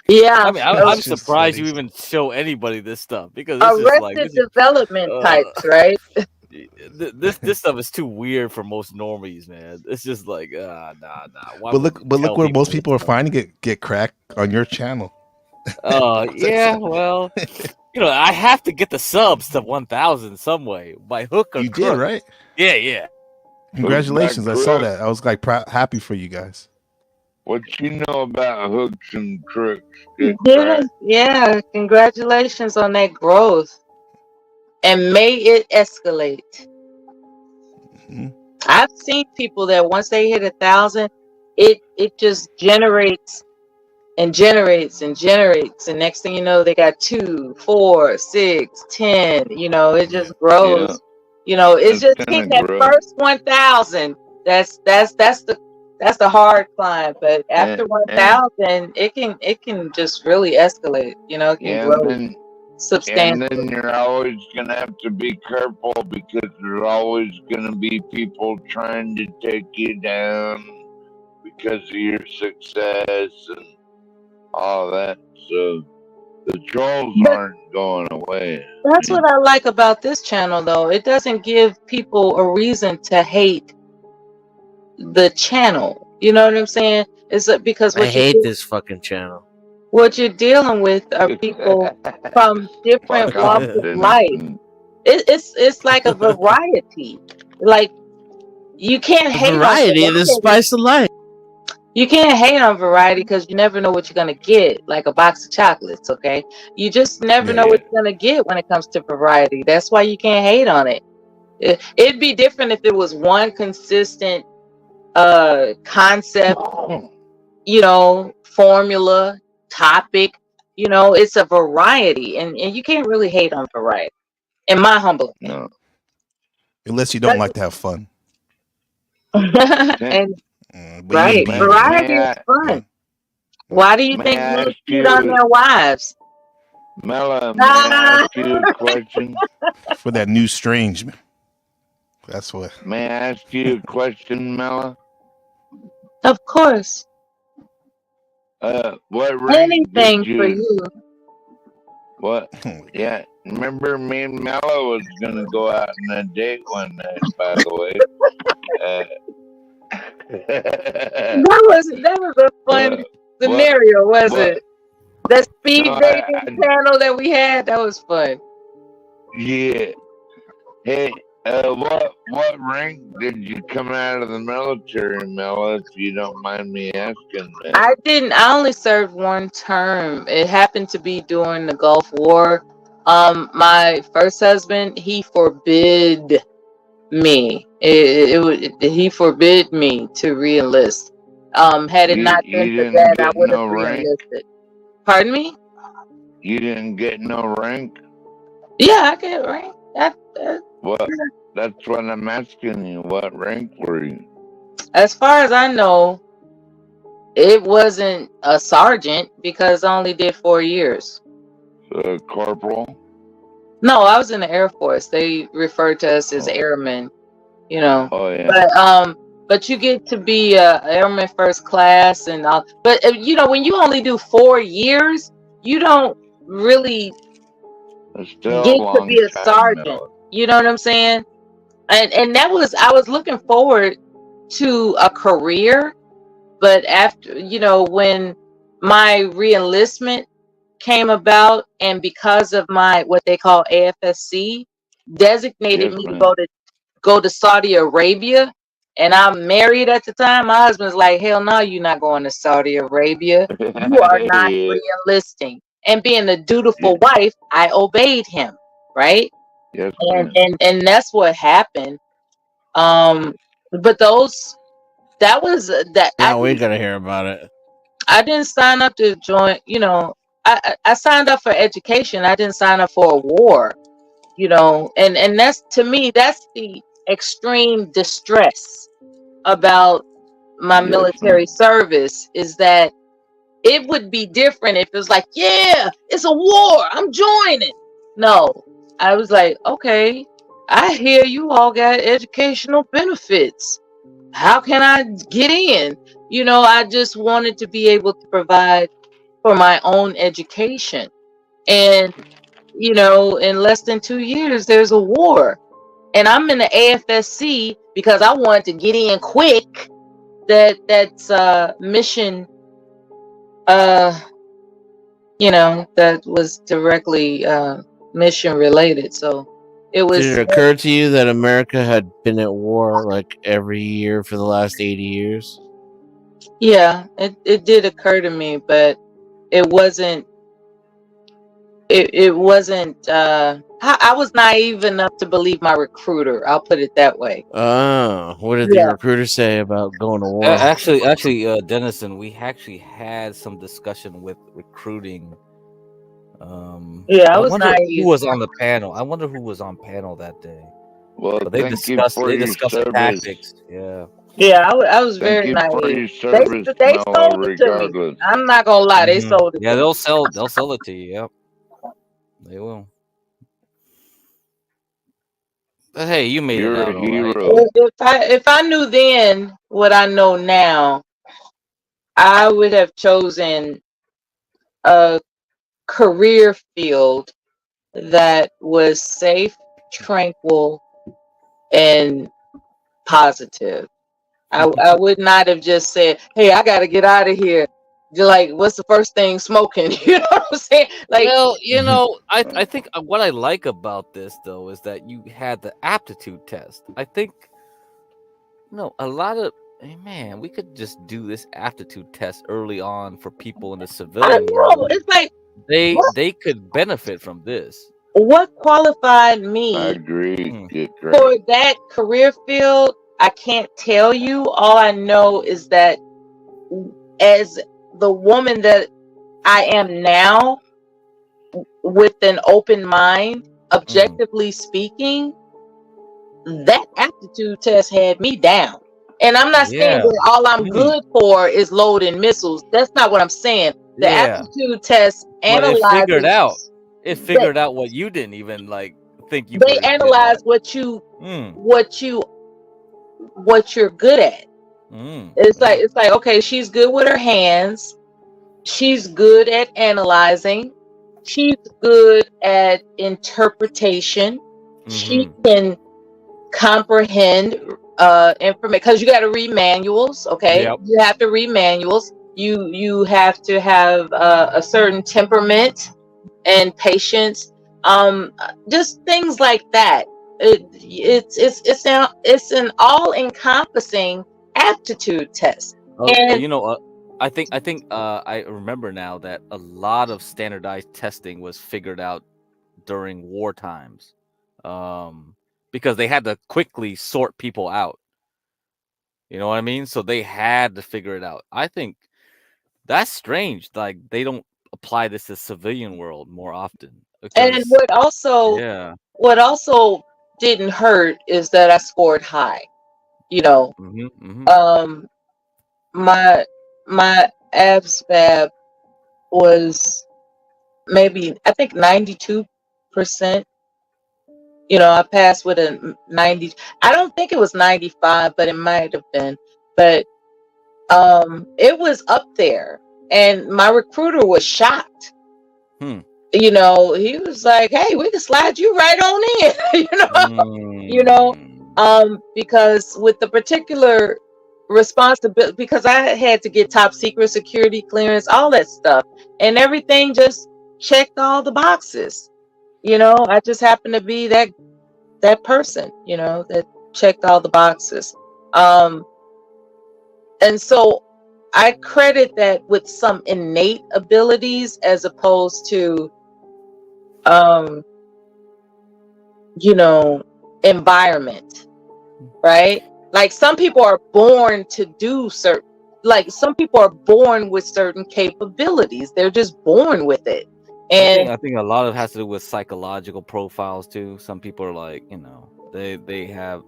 Speaker 5: Yeah.
Speaker 12: I mean, I'm surprised you even show anybody this stuff, because it's just like
Speaker 5: Arrested Development types, right?
Speaker 12: This stuff is too weird for most normies, man. It's just like nah.
Speaker 19: But look where most people are finding it. Get Crack on your channel.
Speaker 12: Yeah, well, I have to get the subs to 1,000 some way by hook or
Speaker 19: you
Speaker 12: crook.
Speaker 19: did, right?
Speaker 12: Yeah.
Speaker 19: Congratulations! I saw that. I was like happy for you guys.
Speaker 21: What you know about hooks and crooks?
Speaker 5: Yeah. Congratulations on that growth, and may it escalate. Mm-hmm. I've seen people that once they hit 1,000, it just generates and generates and generates, and next thing you know, they got 2, 4, 6, 10. It just grows. It's just hit that first 1,000. That's the hard climb, but after 1,000, it can just really escalate. It can grow substantially.
Speaker 21: And then you're always gonna have to be careful, because there's always gonna be people trying to take you down because of your success and all that. So the trolls aren't going away.
Speaker 5: That's what I like about this channel, though. It doesn't give people a reason to hate the channel. You know what I'm saying? It's because
Speaker 9: I hate this fucking channel.
Speaker 5: What you're dealing with are people from different walks of life. It's like a variety. Like, you can't hate
Speaker 9: variety of the spice of life.
Speaker 5: You can't hate on variety, because you never know what you're gonna get. Like a box of chocolates, okay? You just never know what you're gonna get when it comes to variety. That's why you can't hate on it. It'd be different if it was one consistent concept, formula, topic. It's a variety, and you can't really hate on variety, in my humble opinion.
Speaker 19: Unless you don't like to have fun.
Speaker 5: And right, variety is fun. Why do you think men cheat on their wives?
Speaker 21: Mela, may I ask you a question?
Speaker 19: For that new strange. That's what.
Speaker 21: May I ask you a question, Mela?
Speaker 5: Of course.
Speaker 21: What rank
Speaker 5: Anything
Speaker 21: did you?
Speaker 5: for you.
Speaker 21: What? Yeah, remember me and Mela was gonna go out on a date one night, by the way.
Speaker 5: That was a fun scenario, was it? That speed dating channel that we had, that was fun.
Speaker 21: Yeah. Hey, what rank did you come out of the military, Mela, if you don't mind me asking, man?
Speaker 5: I didn't. I only served one term. It happened to be during the Gulf War. My first husband, he forbid me. He forbid me to re-enlist. Had it not been for that, I would have re-enlisted. Pardon me?
Speaker 21: You didn't get no rank?
Speaker 5: Yeah, I get rank.
Speaker 21: What? That's what I'm asking you. What rank were you?
Speaker 5: As far as I know, it wasn't a sergeant, because I only did 4 years.
Speaker 21: Corporal?
Speaker 5: No, I was in the Air Force. They referred to us as airmen, you know.
Speaker 21: Oh yeah.
Speaker 5: But you get to be a airman first class and all. But you know, when you only do 4 years, you don't really
Speaker 21: It's still a
Speaker 5: get to
Speaker 21: long
Speaker 5: be a
Speaker 21: time,
Speaker 5: sergeant.
Speaker 21: Miller.
Speaker 5: You know what I'm saying? And that was, I was looking forward to a career, but after, you know, when my reenlistment came about, and because of my what they call AFSC designated
Speaker 21: Yes,
Speaker 5: me to
Speaker 21: ma'am.
Speaker 5: go to Saudi Arabia, and I'm married at the time. My husband's like, hell no, you're not going to Saudi Arabia. You are not
Speaker 21: Yeah.
Speaker 5: re-enlisting. And being a dutiful wife, I obeyed him, right?
Speaker 21: Yes,
Speaker 5: And
Speaker 21: ma'am.
Speaker 5: and that's what happened. But that was that
Speaker 9: Now we're gonna hear about it.
Speaker 5: I didn't sign up to join. You know, I signed up for education. I didn't sign up for a war. You know, and that's, to me, that's the extreme distress about my
Speaker 21: Yes, ma'am.
Speaker 5: military service, is that it would be different if it was like, yeah, it's a war, I'm joining. No, I was like, okay, I hear you all got educational benefits. How can I get in? You know, I just wanted to be able to provide for my own education. And, you know, in less than 2 years, there's a war. And I'm in the AFSC because I wanted to get in quick. That's mission, you know, that was directly mission related. So it
Speaker 9: Did
Speaker 5: was,
Speaker 9: it occur to you that America had been at war like every year for the last 80 years?
Speaker 5: yeah, it did occur to me, but it wasn't it wasn't I was naive enough to believe my recruiter. I'll put it that way.
Speaker 9: Oh, what did the
Speaker 5: Yeah.
Speaker 9: recruiter say about going to war?
Speaker 12: Actually, Dennison, we actually had some discussion with recruiting.
Speaker 5: Yeah, I
Speaker 12: I
Speaker 5: was
Speaker 12: wonder who
Speaker 5: naive.
Speaker 12: was on the panel. I wonder who was on panel that day.
Speaker 21: Well,
Speaker 12: But
Speaker 21: thank you for
Speaker 12: they
Speaker 21: your
Speaker 12: discussed
Speaker 21: service.
Speaker 12: tactics. Yeah.
Speaker 5: Yeah, I was
Speaker 21: Thank
Speaker 5: very
Speaker 21: you for
Speaker 5: naive.
Speaker 21: your service,
Speaker 5: They
Speaker 21: Mellow,
Speaker 5: sold it to me.
Speaker 21: regardless.
Speaker 5: I'm not gonna lie, they
Speaker 12: Mhm.
Speaker 5: sold it
Speaker 12: Yeah,
Speaker 5: to me.
Speaker 12: they'll sell it to you. Yep, they will. But hey, you made it
Speaker 21: You're
Speaker 12: out
Speaker 21: a
Speaker 12: all right.
Speaker 21: hero.
Speaker 5: If I knew then what I know now, I would have chosen a career field that was safe, tranquil, and positive. I would not have just said, "Hey, I got to get out of here." Just like, what's the first thing? Smoking. You know what I'm saying? Like,
Speaker 12: Well, you know, I think what I like about this though is that you had the aptitude test. I think, no, a lot of, hey, man, we could just do this aptitude test early on for people in the
Speaker 5: I
Speaker 12: civilian
Speaker 5: know.
Speaker 12: world.
Speaker 5: It's like,
Speaker 12: They could benefit from this.
Speaker 5: what qualified
Speaker 21: I
Speaker 5: me
Speaker 21: agree.
Speaker 12: Mm.
Speaker 21: Get great.
Speaker 5: for that career field? I can't tell you. All I know is that as the woman that I am now, with an open mind, objectively speaking, that aptitude test had me down. And I'm not saying
Speaker 12: Yeah.
Speaker 5: that all I'm good for is loading missiles. That's not what I'm saying. The
Speaker 12: Yeah.
Speaker 5: aptitude test
Speaker 12: But it figured out.
Speaker 5: analyzes
Speaker 12: It
Speaker 5: that
Speaker 12: figured out what you didn't even like think you
Speaker 5: they
Speaker 12: could have did
Speaker 5: analyze
Speaker 12: that.
Speaker 5: what you
Speaker 12: Mm.
Speaker 5: what you're good at. It's
Speaker 12: Yeah.
Speaker 5: like, okay, she's good with her hands. She's good at analyzing. She's good at interpretation. She can comprehend information, because you got to read manuals. Okay,
Speaker 12: Yep.
Speaker 5: you have to read manuals. You have to have a certain temperament and patience. Just things like that. It's an all encompassing aptitude test. And
Speaker 12: You know, I think I remember now that a lot of standardized testing was figured out during war times, because they had to quickly sort people out. You know what I mean? So they had to figure it out. I think that's strange. Like they don't apply this to civilian world more often
Speaker 5: and
Speaker 12: because yeah.
Speaker 5: what also didn't hurt is that I scored high. You know, um, my ABSFAB was maybe, I think, 92%. I passed with a 90. I don't think it was 95, but it might have been. But it was up there, and my recruiter was shocked. He was like, "Hey, we can slide you right on in," because with the particular responsibility, because I had to get top secret security clearance, all that stuff, and everything just checked all the boxes. I just happened to be that person, that checked all the boxes. And so I credit that with some innate abilities as opposed to, environment, right? Like some people are born to do some people are born with certain capabilities. They're just born with it. And
Speaker 12: I think a lot of it has to do with psychological profiles too. Some people are like, they have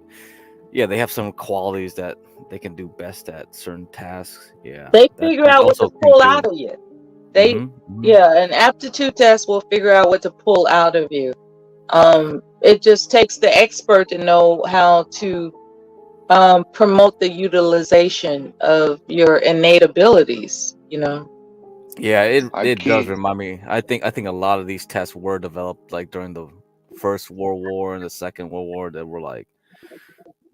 Speaker 12: some qualities that they can do best at certain tasks. Yeah.
Speaker 5: They figure out what to pull out of you. An aptitude test will figure out what to pull out of you. It just takes the expert to know how to promote the utilization of your innate abilities.
Speaker 12: Yeah, it does remind me. I think a lot of these tests were developed like during the First World War and the Second World War that were like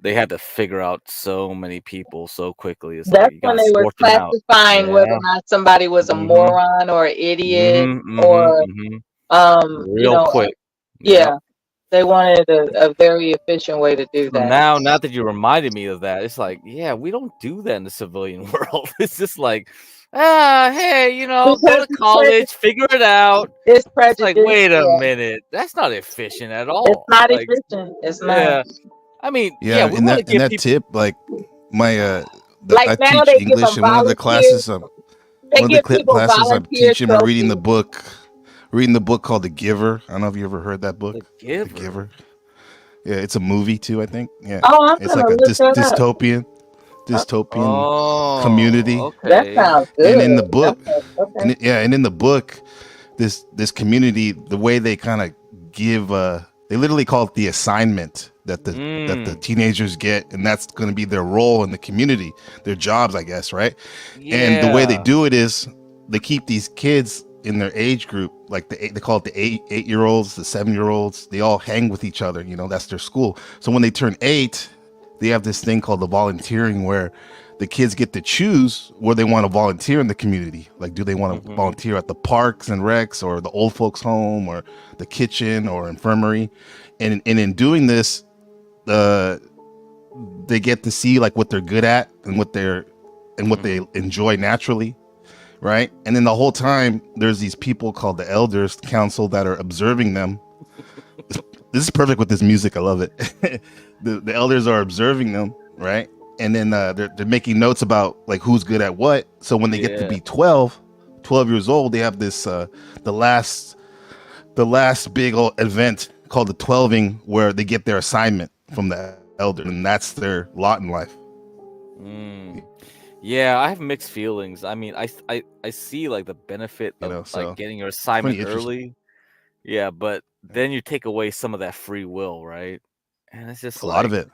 Speaker 12: they had to figure out so many people so quickly. It's
Speaker 5: That's
Speaker 12: like you
Speaker 5: when
Speaker 12: gotta
Speaker 5: they were
Speaker 12: sort them out.
Speaker 5: classifying whether
Speaker 12: Yeah.
Speaker 5: or not somebody was a moron or an idiot or
Speaker 12: Real quick.
Speaker 5: yeah, they wanted a very efficient way to do
Speaker 12: So
Speaker 5: that.
Speaker 12: now that you reminded me of that, it's like, yeah, we don't do that in the civilian world. It's just like, hey, go
Speaker 5: Because
Speaker 12: to college, figure it out.
Speaker 5: It's
Speaker 12: It's like,
Speaker 5: prejudice.
Speaker 12: wait a
Speaker 5: Yeah.
Speaker 12: minute, that's not efficient at
Speaker 5: It's
Speaker 12: all.
Speaker 5: not
Speaker 12: Like,
Speaker 5: efficient. It's
Speaker 12: yeah,
Speaker 5: not.
Speaker 12: I mean,
Speaker 19: Yeah,
Speaker 12: we
Speaker 19: and
Speaker 12: want to
Speaker 19: that
Speaker 12: give people.
Speaker 19: tip, like my
Speaker 5: Like
Speaker 19: I
Speaker 5: now
Speaker 19: teach
Speaker 5: they give
Speaker 19: English,
Speaker 5: them
Speaker 19: and one of the
Speaker 5: volunteers.
Speaker 19: classes
Speaker 5: They
Speaker 19: one of the
Speaker 5: give people
Speaker 19: classes I'm
Speaker 5: volunteer
Speaker 19: teaching, I'm
Speaker 5: trophies.
Speaker 19: reading the book called The Giver. I don't know if you ever heard that book.
Speaker 12: The
Speaker 19: Giver. Yeah, it's a movie too, I think. Yeah,
Speaker 5: Oh, I'm
Speaker 19: it's
Speaker 5: gonna
Speaker 19: like a
Speaker 5: look that up.
Speaker 19: dystopian community.
Speaker 5: That sounds good.
Speaker 19: And in the book,
Speaker 5: Okay.
Speaker 19: and in the book, this community, the way they kind of give, they literally call it the assignment that the teenagers get, and that's going to be their role in the community, their jobs, I guess, right? And the way they do it is they keep these kids in their age group, like they call it the 8-year-olds, the 7-year-olds. They all hang with each other. That's their school. So when they turn 8, they have this thing called the volunteering, where the kids get to choose where they want to volunteer in the community. Like, do they want to volunteer at the parks and recs, or the old folks home, or the kitchen, or infirmary? And in doing this, they get to see like what they're good at and what they enjoy naturally, right? And then the whole time there's these people called the elders council that are observing them. This is perfect with this music. I love it. The elders are observing them, right? And then they're making notes about like who's good at what. So when they get to be 12 years old, they have this the last big old event called the 12ing, where they get their assignment from the elder, and that's their lot in life.
Speaker 12: Yeah, I have mixed feelings. I mean, I see like the benefit of like getting your assignment early. Yeah, but then you take away some of that free will, right? And it's just
Speaker 19: a lot of it.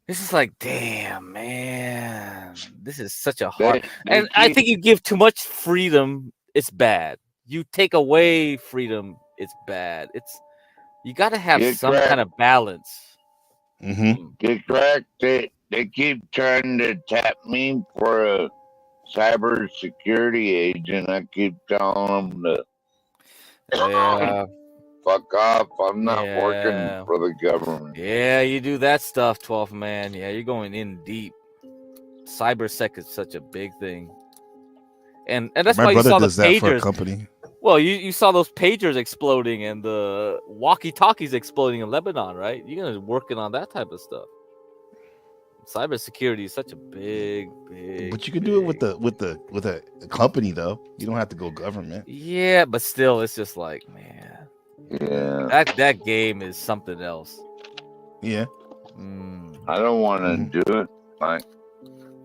Speaker 12: This is like, damn, man, this is such a hard. And I think you give too much freedom, it's bad. You take away freedom, it's bad. You got to have some kind of balance.
Speaker 21: Get correct. They keep trying to tap me for a cyber security agent. I keep telling them to fuck off. I'm not working for the government.
Speaker 12: Yeah, you do that stuff, 12th man. Yeah, you're going in deep. Cybersec is such a big thing. And that's
Speaker 19: my
Speaker 12: why you
Speaker 19: brother
Speaker 12: saw
Speaker 19: does
Speaker 12: the
Speaker 19: that
Speaker 12: pagers.
Speaker 19: for a company.
Speaker 12: Well, you saw those pagers exploding and the walkie-talkies exploding in Lebanon, right? You're gonna working on that type of stuff. Cybersecurity is such a big.
Speaker 19: But you can do it with a company though. You don't have to go government.
Speaker 12: Yeah, but still, it's just like, man.
Speaker 21: Yeah.
Speaker 12: That game is something else.
Speaker 19: Yeah.
Speaker 21: I don't want to do it. Like,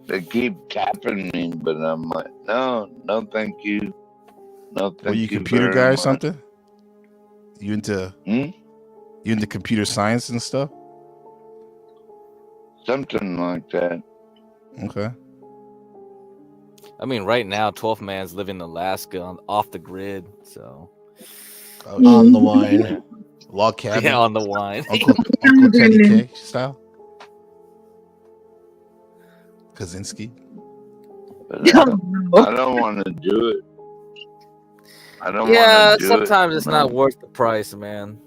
Speaker 21: they keep tapping me, but I'm like, no, thank you. No, thank
Speaker 19: Were you
Speaker 21: you.
Speaker 19: a computer
Speaker 21: very
Speaker 19: guy or
Speaker 21: much.
Speaker 19: something? You into? You into computer science and stuff?
Speaker 21: Something like that.
Speaker 19: Okay.
Speaker 12: I mean, right now, 12th man's living in Alaska off the grid, so.
Speaker 9: On the wine.
Speaker 19: Log cabin.
Speaker 12: Yeah, on the wine.
Speaker 19: Uncle Teddy K style. Kaczynski.
Speaker 21: I don't want to do it. I don't
Speaker 12: Yeah,
Speaker 21: want to do
Speaker 12: sometimes
Speaker 21: it.
Speaker 12: it's not worth the price, man.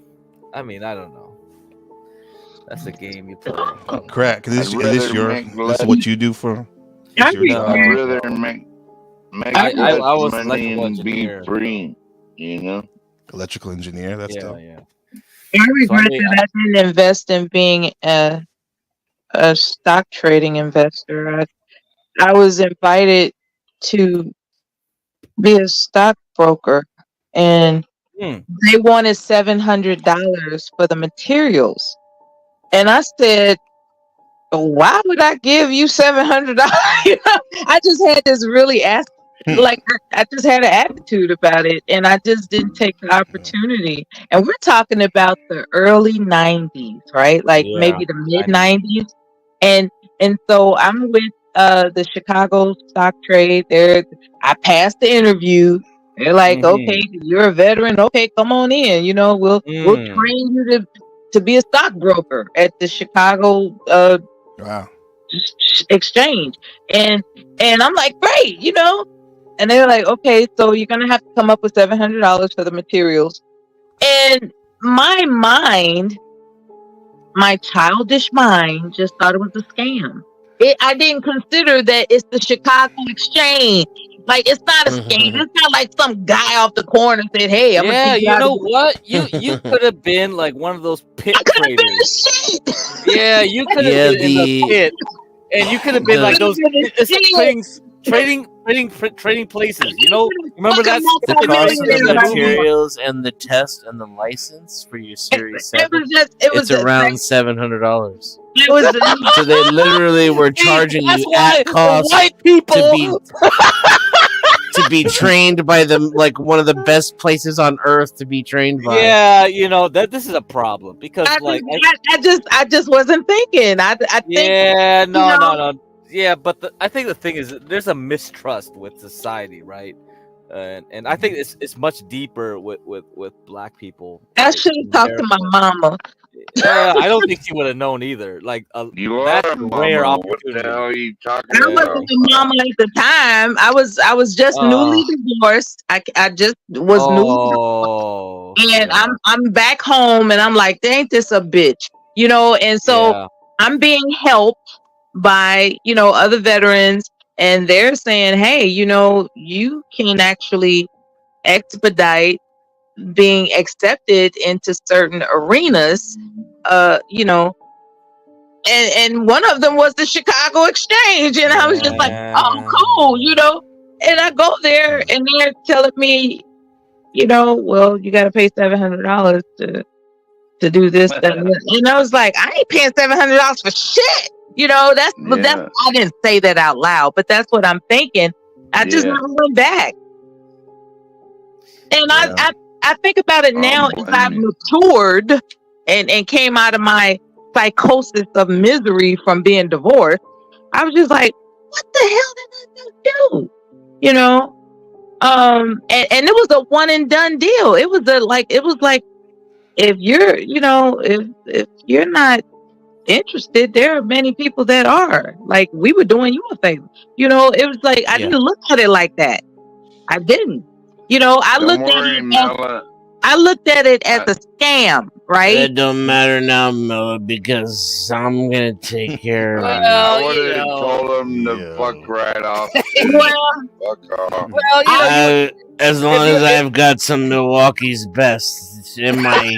Speaker 12: I mean, I don't know. That's a game you play.
Speaker 19: Crack. Is this
Speaker 21: less-
Speaker 19: what you do for?
Speaker 21: I'd
Speaker 19: is your job?
Speaker 21: rather make
Speaker 12: I
Speaker 21: less
Speaker 12: was
Speaker 21: money
Speaker 12: electrical
Speaker 21: and be
Speaker 12: engineer.
Speaker 21: free, you know?
Speaker 19: Electrical engineer. That's dope.
Speaker 12: Yeah.
Speaker 5: I regret that I didn't invest in being a stock trading investor. I was invited to be a stockbroker, and they wanted $700 for the materials, and I said, "Why would I give you $700?" You know, I just had this really I just had an attitude about it, and I just didn't take the opportunity. And we're talking about the early '90s, right? Like maybe the mid '90s, and so I'm with the Chicago Stock Trade. I passed the interview. They're like, "Okay, you're a veteran. Okay, come on in. You know, we'll train you to be a stockbroker at the Chicago
Speaker 19: Wow.
Speaker 5: exchange." And I'm like, "Great, you know." And they were like, "Okay, so you're gonna have to come up with $700 for the materials." And my mind, my childish mind, just thought it was a scam. I didn't consider that it's the Chicago Exchange. Like, it's not a scam. It's not like some guy off the corner said, "Hey, I'm gonna teach you
Speaker 12: you
Speaker 5: how
Speaker 12: know
Speaker 5: to."
Speaker 12: what? You could have been like one of those pit traders. Yeah, you could have been in the pit, and you could have been like those trading places. You know, remember that
Speaker 9: The cost of the materials and the test and the license for your Series 7. It's around $700.
Speaker 5: It was
Speaker 9: So they literally were charging you at cost
Speaker 12: white people
Speaker 9: to be trained by one of the best places on earth to be trained by.
Speaker 12: Yeah, you know that this is a problem because
Speaker 5: I just wasn't thinking. I think
Speaker 12: no. Yeah, but I think the thing is there's a mistrust with society, right? And I think it's much deeper with black people.
Speaker 5: I should have talked to my mama.
Speaker 12: I don't think she would have known either. Like that's a rare opportunity.
Speaker 21: What the hell are you talking
Speaker 5: I
Speaker 21: about?
Speaker 5: wasn't a mama at the time. I was just newly divorced. I just was newly, and I'm back home, and I'm like, "Ain't this a bitch?" You know. And so I'm being helped by other veterans, and they're saying, "Hey, you can actually expedite being accepted into certain arenas." And one of them was the Chicago Exchange, and I was just like, "Oh, cool," And I go there, and they're telling me, "Well, you got to pay $700 to do this." And I was like, "I ain't paying $700 for shit." That's I didn't say that out loud, but that's what I'm thinking. I just never went back. And I think about it now as I've matured and came out of my psychosis of misery from being divorced. I was just like, what the hell did I just do? And it was a one and done deal. It was like if you're if you're not interested, there are many people that are. Like, we were doing you a favor. It was like I didn't look at it like that. I didn't. I looked at it as a scam, right?
Speaker 9: It don't matter now, Miller, because I'm gonna take care of you.
Speaker 21: I would have told him to fuck right off. Fuck off.
Speaker 9: As long as I've got some Milwaukee's best in my,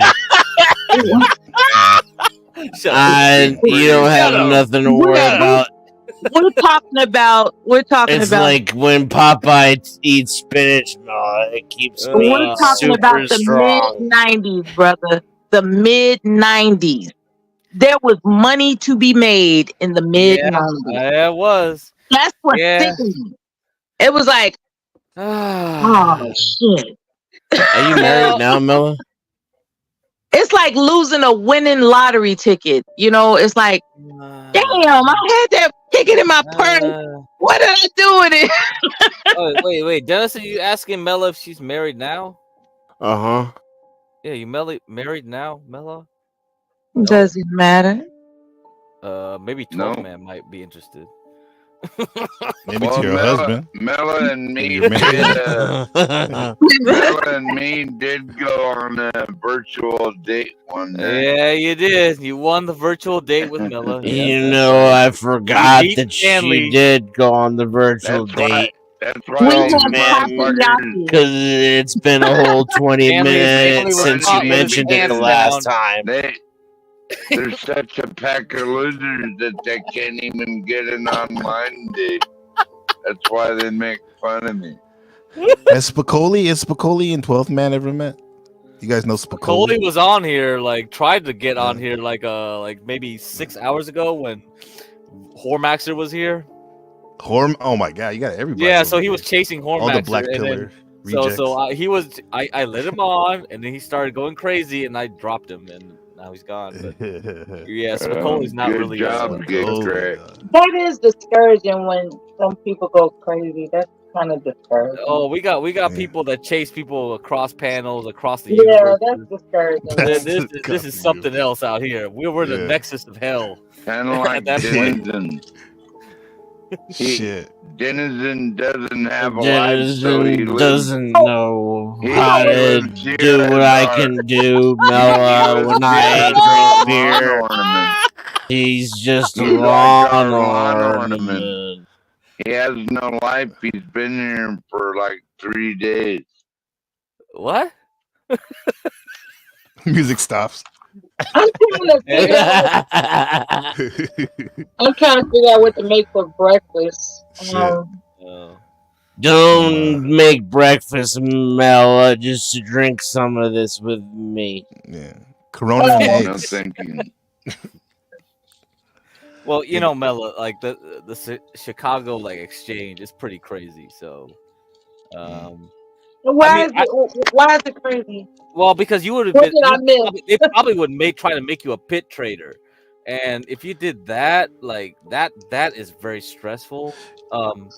Speaker 9: you don't have nothing to worry about.
Speaker 5: We're talking about.
Speaker 9: It's like when Popeye eats spinach, it keeps me
Speaker 5: We're talking
Speaker 9: super
Speaker 5: about the
Speaker 9: strong.
Speaker 5: mid-90s, brother. The mid-90s. There was money to be made in the mid-90s.
Speaker 12: Yeah, it was.
Speaker 5: That's what thinking. It was like, oh shit.
Speaker 9: Are you married now, Miller?
Speaker 5: It's like losing a winning lottery ticket. You know, it's like, damn, I had that ticket in my purse. What did I do with it?
Speaker 12: Oh, wait. Dennis, are you asking Mela if she's married now?
Speaker 9: Uh-huh.
Speaker 12: Yeah, you married now, Mela?
Speaker 5: Does it matter?
Speaker 12: Maybe 12 man might be interested.
Speaker 19: Maybe to your husband.
Speaker 21: Mela and me
Speaker 19: You're
Speaker 21: did.
Speaker 19: married.
Speaker 21: Mela and me did go on a virtual date one night.
Speaker 12: Yeah, you did. You won the virtual date with Mela.
Speaker 9: You know, I forgot that she did go on the virtual date.
Speaker 21: That's why these motherfuckers.
Speaker 9: Because it's been a whole 20 minutes since you mentioned it the last time.
Speaker 21: They're such a pack of losers that they can't even get an online date. That's why they make fun of me.
Speaker 19: Has Spicoli and 12th Man ever met? You guys know Spicoli?
Speaker 12: Spicoli was on here, tried to get on here maybe 6 hours ago when Hormaxer was here.
Speaker 19: Oh my god, you got everybody.
Speaker 12: Yeah, so he was chasing Hormaxer.
Speaker 19: All the Black Pillar rejects.
Speaker 12: I let him on, and then he started going crazy, and I dropped him, and now he's gone. But yeah, Spicoli's not
Speaker 21: good
Speaker 12: really.
Speaker 21: job, Greg.
Speaker 5: That is discouraging when some people go crazy. That's kind of discouraging.
Speaker 12: Oh, we got people that chase people across panels, across the
Speaker 5: Yeah,
Speaker 12: universe.
Speaker 5: that's discouraging.
Speaker 12: This is something else out here. We're the nexus of hell.
Speaker 21: Kind of like Denizen.
Speaker 19: Shit.
Speaker 21: Denizen doesn't have a life, so he
Speaker 9: Denizen doesn't know how to do what I can do, Mela, when I drink beer. He's just a lawn ornament.
Speaker 21: He has no life. He's been here for like 3 days.
Speaker 12: What?
Speaker 19: Music stops.
Speaker 5: I'm trying to figure out what to make for breakfast.
Speaker 9: Don't make breakfast, Mela, just to drink some of this with me.
Speaker 19: Yeah. Corona and
Speaker 21: No
Speaker 19: eggs.
Speaker 21: thinking.
Speaker 12: Well, Mela, the Chicago exchange is pretty crazy. So,
Speaker 5: why is it crazy?
Speaker 12: Well, because you would have
Speaker 5: What
Speaker 12: been.
Speaker 5: did I miss?
Speaker 12: They probably would try to make you a pit trader, and if you did that, that is very stressful.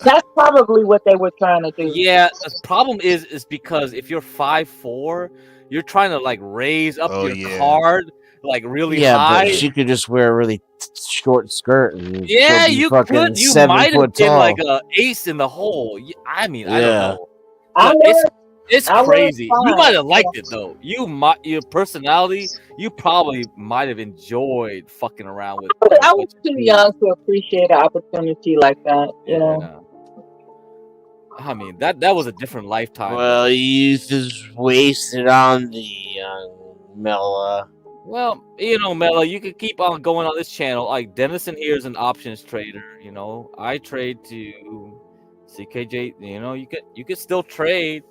Speaker 5: That's probably what they were trying to do.
Speaker 12: Yeah, the problem is because if you're 5'4", you're trying to raise up your card really high.
Speaker 9: But she could just wear a really short skirt and
Speaker 12: Yeah,
Speaker 9: she'll be
Speaker 12: you
Speaker 9: fucking
Speaker 12: could. You
Speaker 9: 7
Speaker 12: might have
Speaker 9: foot
Speaker 12: been
Speaker 9: tall.
Speaker 12: like an ace in the hole. I don't know.
Speaker 5: I
Speaker 12: But
Speaker 5: was-
Speaker 12: it's
Speaker 5: I was
Speaker 12: crazy. You
Speaker 5: fine.
Speaker 12: might have liked it though. Your personality. You probably might have enjoyed fucking around with.
Speaker 5: I was too young to appreciate an opportunity like that. You know.
Speaker 12: I mean that was a different lifetime.
Speaker 9: Well, youth is wasted on the young Mela.
Speaker 12: Well, Mela, you could keep on going on this channel. Like Dennison here is an options trader. I trade to CKJ. You could still trade.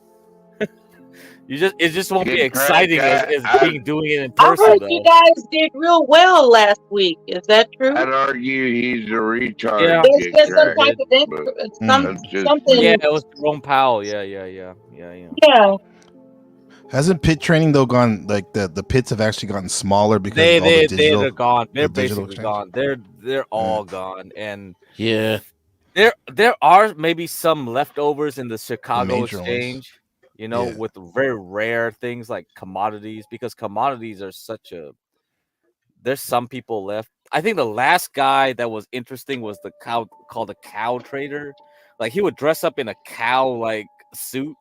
Speaker 12: It just won't be exciting as doing it in
Speaker 5: I
Speaker 12: person.
Speaker 5: heard
Speaker 12: though.
Speaker 5: you guys did real well last week. Is that true?
Speaker 21: I'd argue he's a retard.
Speaker 12: Yeah.
Speaker 5: There's been some type of something.
Speaker 12: Yeah, it was Jerome Powell. Yeah.
Speaker 5: Yeah.
Speaker 19: Hasn't pit training though gone the pits have actually gotten smaller because of all the digital,
Speaker 12: they're gone. They're
Speaker 19: the digital
Speaker 12: basically
Speaker 19: exchange?
Speaker 12: gone. They're all gone. And
Speaker 9: yeah,
Speaker 12: there are maybe some leftovers in the Chicago
Speaker 19: Major ones.
Speaker 12: exchange. With very rare things like commodities, because commodities are there's some people left. I think the last guy that was interesting was the cow called a cow trader. He would dress up in a cow suit.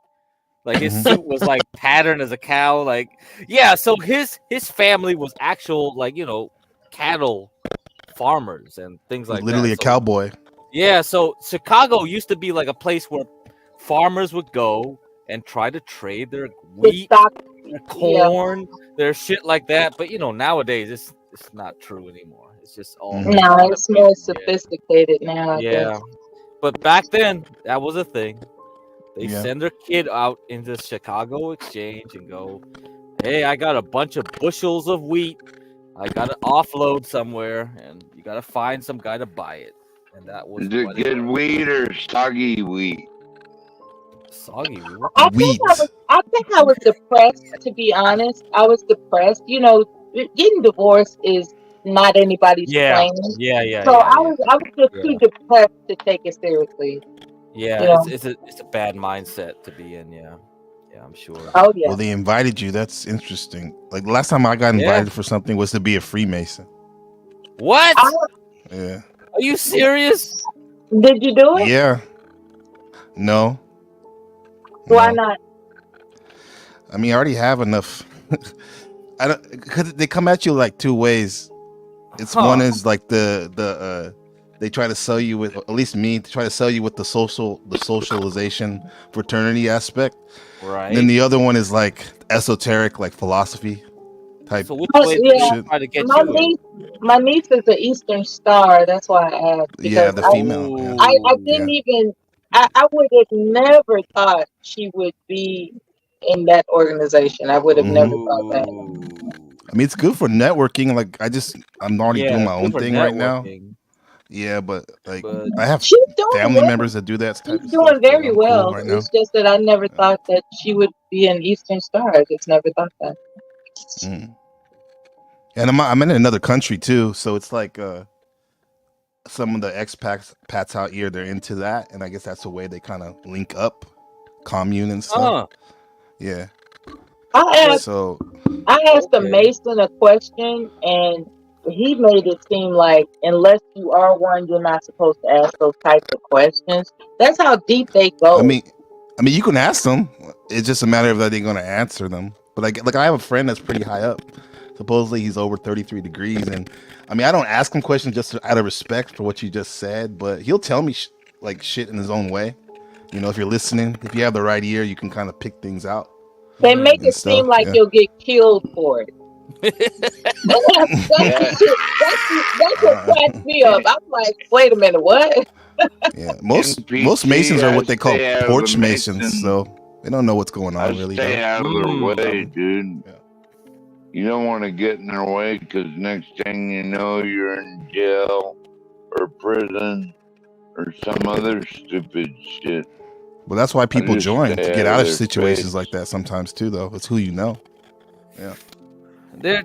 Speaker 12: His suit was patterned as a cow. So his family was actual cattle farmers and things like
Speaker 19: Literally
Speaker 12: that.
Speaker 19: a cowboy.
Speaker 12: Yeah, so Chicago used to be a place where farmers would go and try to trade their wheat, their corn, their shit like that. But nowadays it's not true anymore. It's just all
Speaker 5: No, it's more sophisticated now. I guess.
Speaker 12: But back then that was a thing. They
Speaker 19: Yeah.
Speaker 12: send their kid out into the Chicago exchange and go, "Hey, I got a bunch of bushels of wheat. I got to offload somewhere, and you got to find some guy to buy it." And that was
Speaker 21: Is it good wheat or soggy wheat?
Speaker 12: Soggy
Speaker 5: I think I was depressed, to be honest. I was depressed. You know, getting divorced is not anybody's
Speaker 12: Yeah,
Speaker 5: plan.
Speaker 12: yeah, yeah,
Speaker 5: So
Speaker 12: yeah, yeah.
Speaker 5: I was just too
Speaker 12: Yeah.
Speaker 5: depressed to take it seriously.
Speaker 12: Yeah,
Speaker 5: You know?
Speaker 12: it's a bad mindset to be in. Yeah, yeah, I'm sure.
Speaker 5: Oh yeah.
Speaker 19: Well, they invited you. That's interesting. Like the last time I got
Speaker 12: Yeah.
Speaker 19: invited for something was to be a Freemason.
Speaker 12: What?
Speaker 19: Yeah.
Speaker 12: Are you serious?
Speaker 5: Did you do it?
Speaker 19: Yeah. No.
Speaker 5: Why
Speaker 19: No.
Speaker 5: not?
Speaker 19: I mean, I already have enough. I don't, because they come at you like two ways. It's one is like they try to sell you with, at least me, they try to sell you with the socialization fraternity aspect.
Speaker 12: Right.
Speaker 19: And then the other one is like esoteric, like philosophy type.
Speaker 12: So which
Speaker 5: Oh,
Speaker 12: way
Speaker 5: yeah.
Speaker 12: they try to get
Speaker 5: My
Speaker 12: you in?
Speaker 5: niece is an Eastern Star. That's why I asked.
Speaker 19: Yeah,
Speaker 5: Because
Speaker 19: the female. Yeah.
Speaker 5: I didn't even I would have never thought she would be in that organization. I would have never thought that.
Speaker 19: I mean, it's good for networking. Like I'm already
Speaker 12: Yeah,
Speaker 19: doing my
Speaker 12: it's good
Speaker 19: own
Speaker 12: for
Speaker 19: thing right now.
Speaker 12: networking.
Speaker 19: Yeah, but like
Speaker 12: But
Speaker 19: I have
Speaker 5: She's doing
Speaker 19: family
Speaker 5: well.
Speaker 19: members that do that type
Speaker 5: She's
Speaker 19: of
Speaker 5: doing
Speaker 19: stuff. So
Speaker 5: very
Speaker 19: I'm cool
Speaker 5: well.
Speaker 19: right now.
Speaker 5: It's just that I never thought that she would be an Eastern Star. I just never thought that.
Speaker 19: Mm. And I'm in another country too, so it's like some of the expats out here, they're into that, and I guess that's the way they kind of link up, commune and stuff. Yeah.
Speaker 5: I asked
Speaker 19: So
Speaker 5: a Mason a question, and he made it seem like unless you are one, you're not supposed to ask those types of questions. That's how deep they go.
Speaker 19: I mean, you can ask them. It's just a matter of that they're going to answer them. But like I have a friend that's pretty high up. Supposedly he's over 33 degrees, and I mean I don't ask him questions just out of respect for what you just said, but he'll tell me like shit in his own way. You know, if you're listening, if you have the right ear, you can kind of pick things out.
Speaker 5: They make it
Speaker 19: stuff,
Speaker 5: seem like
Speaker 19: yeah.
Speaker 5: you'll get killed for it. That's what cracks me up. I'm like, wait a minute, what?
Speaker 19: Yeah, most Masons are what they call
Speaker 21: stay out of
Speaker 19: porch
Speaker 21: the
Speaker 19: Masons,
Speaker 21: Mason.
Speaker 19: so they don't know what's going on
Speaker 21: I
Speaker 19: really.
Speaker 21: stay
Speaker 19: though.
Speaker 21: out of their way, dude. You don't want to get in their way because next thing you know, you're in jail or prison or some other stupid shit.
Speaker 19: Well, that's why people
Speaker 21: just
Speaker 19: join
Speaker 21: stay
Speaker 19: to get
Speaker 21: out
Speaker 19: out
Speaker 21: of
Speaker 19: of
Speaker 21: their
Speaker 19: situations
Speaker 21: face.
Speaker 19: like that. Sometimes too, though, it's who you know. Yeah.
Speaker 12: There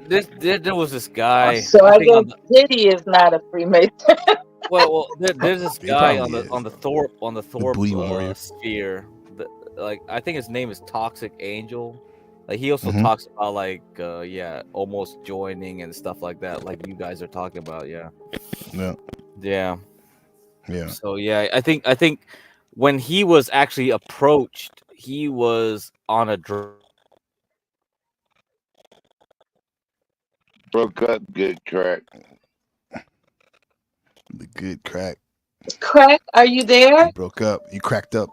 Speaker 12: was this guy.
Speaker 5: So I
Speaker 12: think
Speaker 5: guess
Speaker 12: on the,
Speaker 5: Diddy is not a Freemason.
Speaker 12: well, there's this
Speaker 19: He
Speaker 12: guy
Speaker 19: probably
Speaker 12: on the Thorpe
Speaker 19: booty warrior.
Speaker 12: sphere. Like I think his name is Toxic Angel. Like he also
Speaker 19: Mhm.
Speaker 12: talks about like almost joining and stuff like that. Like you guys are talking about. Yeah.
Speaker 19: Yeah.
Speaker 12: Yeah.
Speaker 19: Yeah.
Speaker 12: So yeah, I think when he was actually approached, he was on a
Speaker 21: Broke up, get cracked.
Speaker 19: The good crack.
Speaker 5: Crack, are you there?
Speaker 19: You broke up. You cracked up.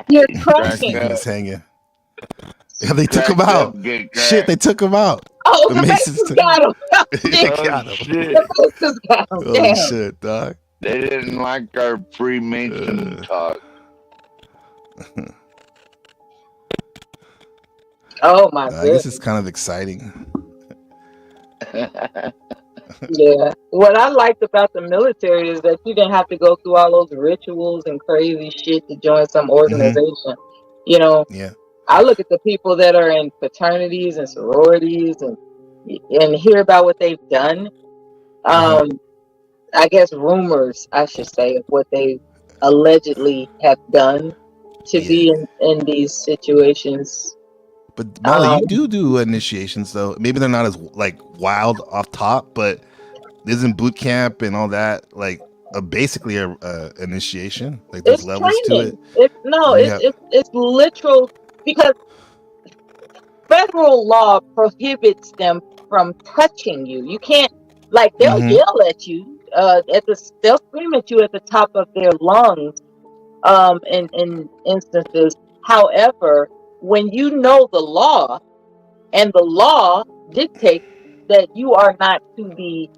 Speaker 5: You're
Speaker 19: He
Speaker 5: cracking.
Speaker 19: was hanging. Yeah, they took
Speaker 21: Cracked
Speaker 19: him out.
Speaker 21: up, get
Speaker 19: Shit, they took him out.
Speaker 5: Oh,
Speaker 19: The
Speaker 5: the
Speaker 19: Masons
Speaker 5: Masons
Speaker 19: took
Speaker 5: got him.
Speaker 19: They
Speaker 21: Oh,
Speaker 19: got him.
Speaker 21: shit.
Speaker 5: The Masons got him.
Speaker 19: Oh
Speaker 5: Damn.
Speaker 19: shit, dog.
Speaker 21: They didn't like our Freemason talk.
Speaker 5: Oh my
Speaker 19: I guess
Speaker 5: goodness.
Speaker 19: it's kind of exciting.
Speaker 5: Yeah. What I liked about the military is that you didn't have to go through all those rituals and crazy shit to join some organization. You know,
Speaker 19: Yeah.
Speaker 5: I look at the people that are in fraternities and sororities and hear about what they've done. I guess rumors, I should say, of what they allegedly have done to be in these situations.
Speaker 19: But Molly, you do initiations though. Maybe they're not as like wild off top, but isn't boot camp and all that like basically a initiation? Like there's
Speaker 5: It's
Speaker 19: levels
Speaker 5: training.
Speaker 19: to it.
Speaker 5: It's literal because federal law prohibits them from touching you. You can't they'll yell at you. They'll scream at you at the top of their lungs. In instances, however, when you know the law, and the law dictates that you are not to be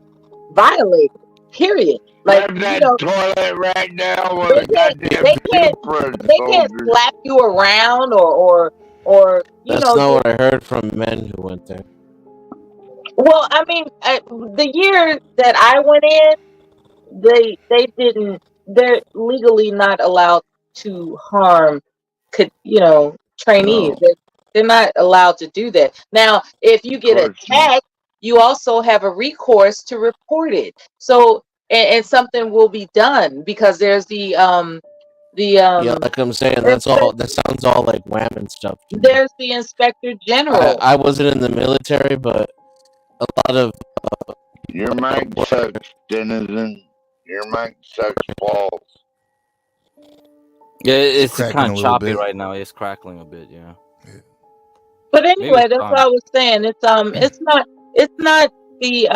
Speaker 5: violated. Period. Like
Speaker 21: Grab that toilet right now with
Speaker 5: they
Speaker 21: a goddamn
Speaker 5: they can't
Speaker 21: soldier.
Speaker 5: slap you around or you
Speaker 9: That's
Speaker 5: know.
Speaker 9: not what I heard from men who went there.
Speaker 5: Well, I mean, the year that I went in, they didn't. They're legally not allowed to harm, trainees. They're not allowed to do that. Now, if you get attacked, you also have a recourse to report it. So, and something will be done because there's
Speaker 9: yeah, like I'm saying, that sounds all like wham and stuff.
Speaker 5: There's the inspector general.
Speaker 9: I wasn't in the military, but a lot of
Speaker 21: your mic sucks, Denizen. Your mic sucks balls.
Speaker 12: Yeah, it's
Speaker 19: cracking
Speaker 12: kind
Speaker 19: a
Speaker 12: of
Speaker 19: little
Speaker 12: choppy
Speaker 19: bit.
Speaker 12: right now. It's crackling a bit, yeah.
Speaker 5: But anyway, that's what I was saying. It's not the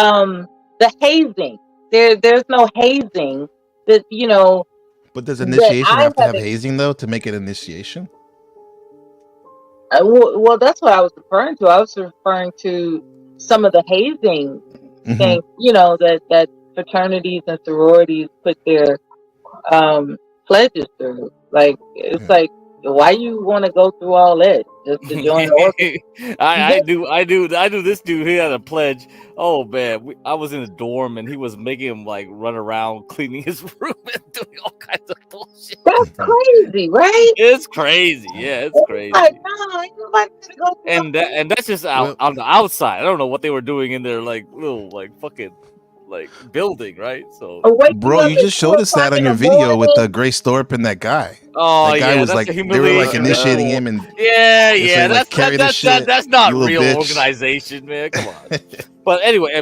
Speaker 5: hazing. There's no hazing that
Speaker 19: But does
Speaker 5: that
Speaker 19: initiation
Speaker 5: I
Speaker 19: have to have
Speaker 5: haven't.
Speaker 19: hazing though to make it initiation?
Speaker 5: Well, that's what I was referring to. I was referring to some of the hazing things, that fraternities and sororities put their pledges through. Like it's like, why you want to go through all that just to join the organ?
Speaker 12: I do. This dude, he had a pledge. Oh man, I was in a dorm and he was making him like run around cleaning his room and doing all kinds of bullshit.
Speaker 5: That's crazy, right?
Speaker 12: It's crazy. Yeah, it's crazy.
Speaker 5: Like, no, ain't nobody gonna go through
Speaker 12: And that's just out on the outside. I don't know what they were doing in their like little like fucking like building, right? So
Speaker 19: Bro, you just showed us that on your video with Grace Thorpe and that guy.
Speaker 12: Oh
Speaker 19: that guy
Speaker 12: yeah,
Speaker 19: was
Speaker 12: that's
Speaker 19: like
Speaker 12: a
Speaker 19: they were like
Speaker 12: humiliation
Speaker 19: initiating
Speaker 12: ritual.
Speaker 19: him and
Speaker 12: yeah,
Speaker 19: that's
Speaker 12: that's not
Speaker 19: you little
Speaker 12: real
Speaker 19: bitch.
Speaker 12: organization, man. Come on. But anyway,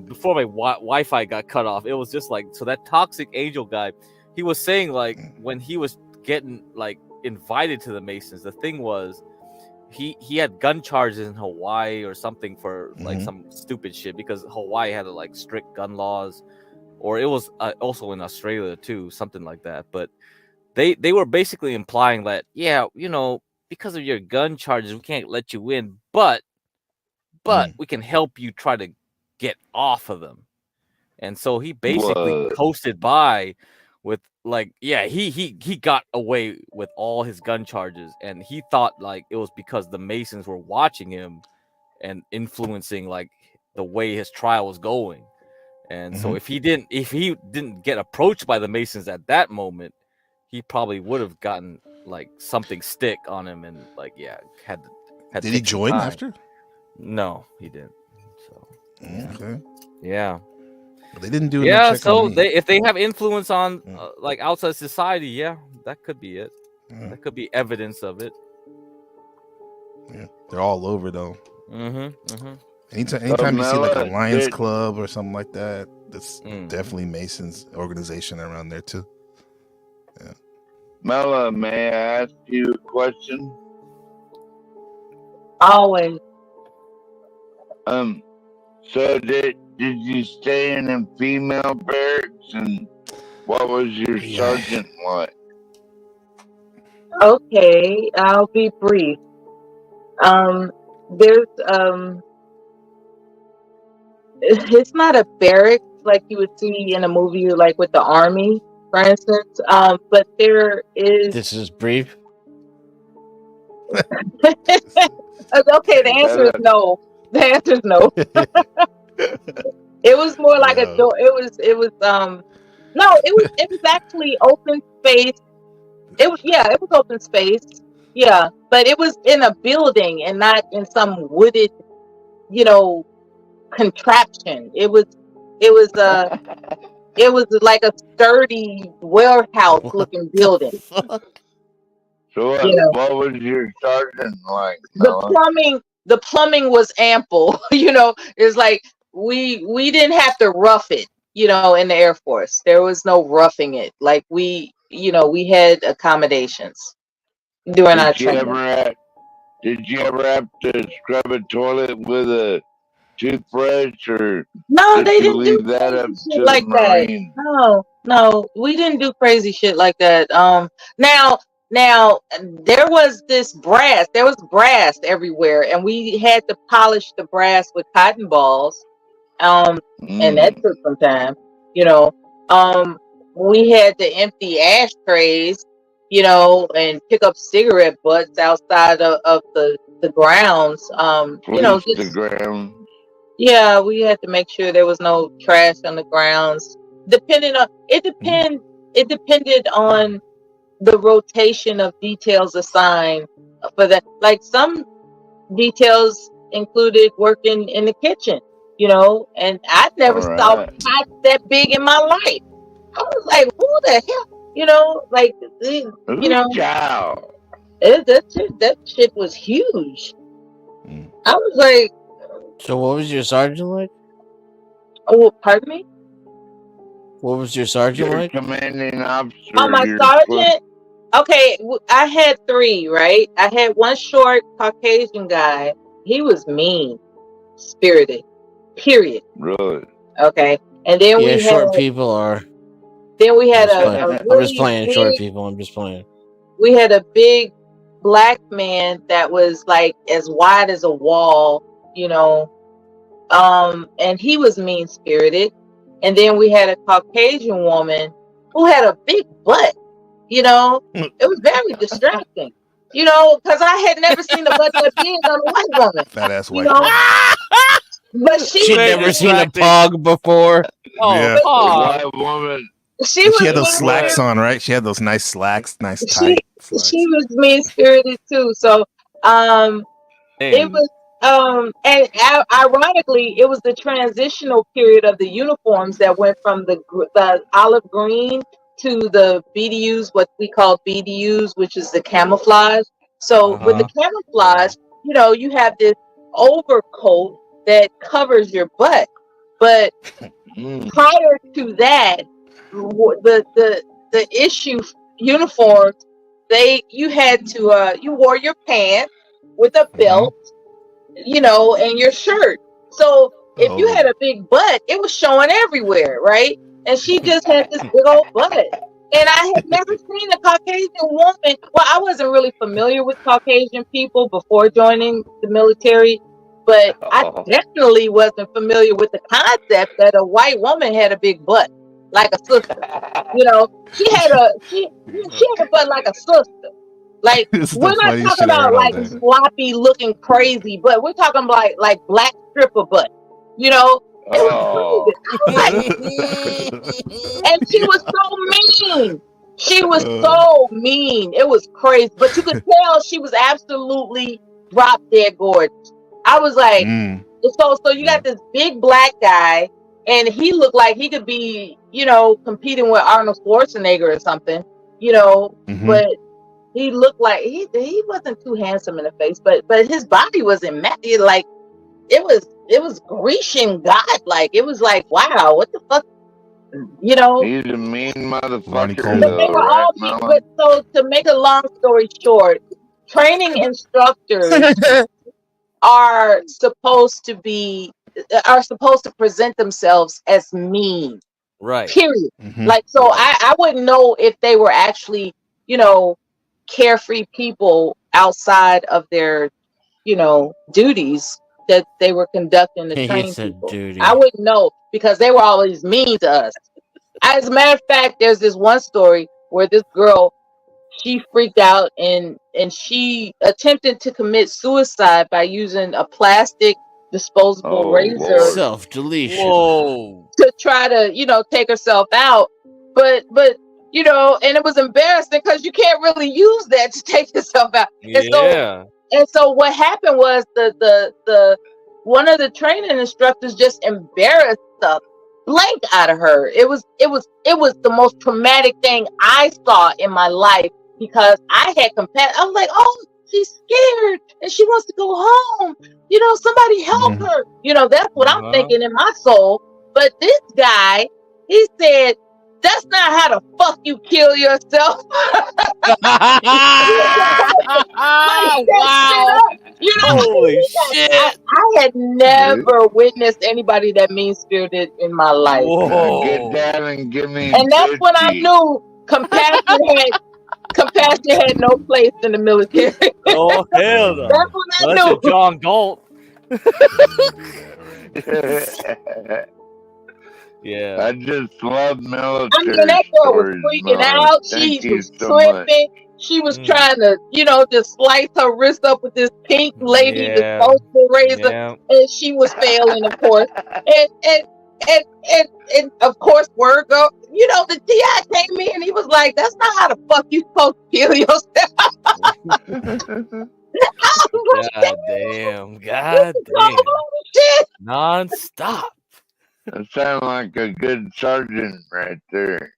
Speaker 12: before my Wi-Fi got cut off, it was just like, so that toxic angel guy, he was saying like when he was getting like invited to the Masons, the thing was he had gun charges in Hawaii or something for like some stupid shit because Hawaii had like strict gun laws, or it was also in Australia too, something like that. But they were basically implying that, yeah, because of your gun charges, we can't let you in, but we can help you try to get off of them. And so he basically coasted by with like, yeah, he got away with all his gun charges, and he thought like it was because the Masons were watching him and influencing like the way his trial was going. And so if he didn't get approached by the Masons at that moment, he probably would have gotten like something stick on him and like, yeah, had
Speaker 19: Did he join after?
Speaker 12: No, he didn't. So
Speaker 19: okay,
Speaker 12: yeah.
Speaker 19: They didn't do it.
Speaker 12: Yeah, so if they have influence on like outside society, yeah, that could be it. That could be evidence of it.
Speaker 19: Yeah, they're all over though.
Speaker 12: Mm-hmm.
Speaker 19: Anytime you see like a Lions Club or something like that, that's definitely Mason's organization around there too. Yeah.
Speaker 21: Mela, may I ask you a question?
Speaker 5: Always.
Speaker 21: So did you stay in a female barracks, and what was your sergeant like?
Speaker 5: Okay, I'll be brief. There's it's not a barracks like you would see in a movie like with the army, for instance. But there is.
Speaker 9: This is brief.
Speaker 5: Okay, the answer is no. The answer is no. It was more like a door. It was no, it was actually open space. It was open space. Yeah, but it was in a building and not in some wooded, contraption. It was like a sturdy warehouse looking building.
Speaker 21: So what was your sergeant like?
Speaker 5: The plumbing was ample. It's like we didn't have to rough it. In the Air Force, there was no roughing it. Like we had accommodations during our training.
Speaker 21: Did you ever have to scrub a toilet with a toothbrush, or
Speaker 5: no? They didn't
Speaker 21: leave
Speaker 5: do
Speaker 21: that up
Speaker 5: shit
Speaker 21: to
Speaker 5: like
Speaker 21: the
Speaker 5: that.
Speaker 21: Marine?
Speaker 5: No, we didn't do crazy shit like that. Now there was this brass. There was brass everywhere, and we had to polish the brass with cotton balls. And that took some time. We had to empty ashtrays, and pick up cigarette butts outside of the grounds.
Speaker 21: The ground.
Speaker 5: Yeah, we had to make sure there was no trash on the grounds. It depended on the rotation of details assigned for that. Like some details included working in the kitchen, and I never saw pots that big in my life. I was like, who the hell? That shit was huge. I was like,
Speaker 9: so what was your sergeant like?
Speaker 5: Oh, pardon me?
Speaker 9: What was your sergeant
Speaker 21: Your
Speaker 9: like?
Speaker 21: commanding officer.
Speaker 5: Oh, my sergeant? Okay, I had 3, right? I had one short Caucasian guy. He was mean spirited, period.
Speaker 21: Really?
Speaker 5: Okay. And then
Speaker 9: Yeah,
Speaker 5: we
Speaker 9: short
Speaker 5: had
Speaker 9: people are.
Speaker 5: then we had
Speaker 9: I'm
Speaker 5: a
Speaker 9: just playing
Speaker 5: really
Speaker 9: short
Speaker 5: big,
Speaker 9: people. I'm just playing.
Speaker 5: we had a big black man that was like as wide as a wall, and he was mean spirited. And then we had a Caucasian woman who had a big butt. It was very distracting. Because I had never seen a butt that big on a white woman.
Speaker 19: Fat ass
Speaker 5: You
Speaker 19: white
Speaker 5: know, but
Speaker 9: She'd never seen a pog before.
Speaker 19: Yeah.
Speaker 21: White woman.
Speaker 5: She
Speaker 19: And
Speaker 5: was
Speaker 19: she had those
Speaker 5: mean-
Speaker 19: slacks on, right? She had those nice slacks, nice
Speaker 5: she
Speaker 19: tight.
Speaker 5: she was mean spirited too. So it was and ironically it was the transitional period of the uniforms that went from the olive green to the BDUs, what we call BDUs, which is the camouflage. So with the camouflage, you have this overcoat that covers your butt, but prior to that, the issue uniforms, you had to you wore your pants with a belt, and your shirt. So if you had a big butt, it was showing everywhere, right? And she just had this big old butt. And I had never seen a Caucasian woman. Well, I wasn't really familiar with Caucasian people before joining the military, but I definitely wasn't familiar with the concept that a white woman had a big butt, like a sister. She had a butt like a sister. Like
Speaker 19: This is
Speaker 5: we're
Speaker 19: the
Speaker 5: not
Speaker 19: funniest
Speaker 5: talking
Speaker 19: shit I heard
Speaker 5: about
Speaker 19: all
Speaker 5: like
Speaker 19: day.
Speaker 5: sloppy looking crazy, but we're talking like black stripper butt. It was crazy. I was like, and she was so mean. She was so mean. It was crazy, but you could tell she was absolutely drop dead gorgeous. I was like, so you got this big black guy, and he looked like he could be, competing with Arnold Schwarzenegger or something, but he looked like he wasn't too handsome in the face, but his body was like it was Grecian godlike. It was like, wow, what the fuck,
Speaker 21: He's a mean motherfucker, though, right, Melon?
Speaker 5: But so to make a long story short, training instructors are supposed to present themselves as mean.
Speaker 12: Right.
Speaker 5: Period. Like, so I wouldn't know if they were actually, carefree people outside of their, duties that they were conducting to train people. I wouldn't know because they were always mean to us. As a matter of fact, there's this one story where this girl, she freaked out and she attempted to commit suicide by using a plastic disposable razor.
Speaker 9: Self-deletion.
Speaker 12: Whoa.
Speaker 5: To try to, take herself out. But and it was embarrassing because you can't really use that to take yourself out.
Speaker 12: Yeah.
Speaker 5: And so what happened was the one of the training instructors just embarrassed the blank out of her. It was the most traumatic thing I saw in my life because I had compassion. I was like, oh, she's scared and she wants to go home. Somebody help her. That's what I'm thinking in my soul. But this guy, he said, that's not how the fuck you kill yourself.
Speaker 12: Wow. Holy shit.
Speaker 5: I had never witnessed anybody that mean-spirited in my life.
Speaker 21: Now get down and give me
Speaker 5: And that's when I knew compassion had no place in the military.
Speaker 12: Oh, hell no.
Speaker 5: That's when I
Speaker 12: That's
Speaker 5: knew.
Speaker 12: a John Galt. Yeah.
Speaker 21: I just love military
Speaker 5: I mean, that girl was
Speaker 21: stories,
Speaker 5: freaking
Speaker 21: Melon.
Speaker 5: out.
Speaker 21: Thank
Speaker 5: She
Speaker 21: you
Speaker 5: was
Speaker 21: so much.
Speaker 5: tripping. She was trying to, just slice her wrist up with this pink lady disposable razor, and she was failing, of course. And of course, word go, the TI came in. He was like, that's not how the fuck you supposed to kill yourself.
Speaker 12: God damn. God damn. Non-stop.
Speaker 21: That sounds like a good sergeant right there.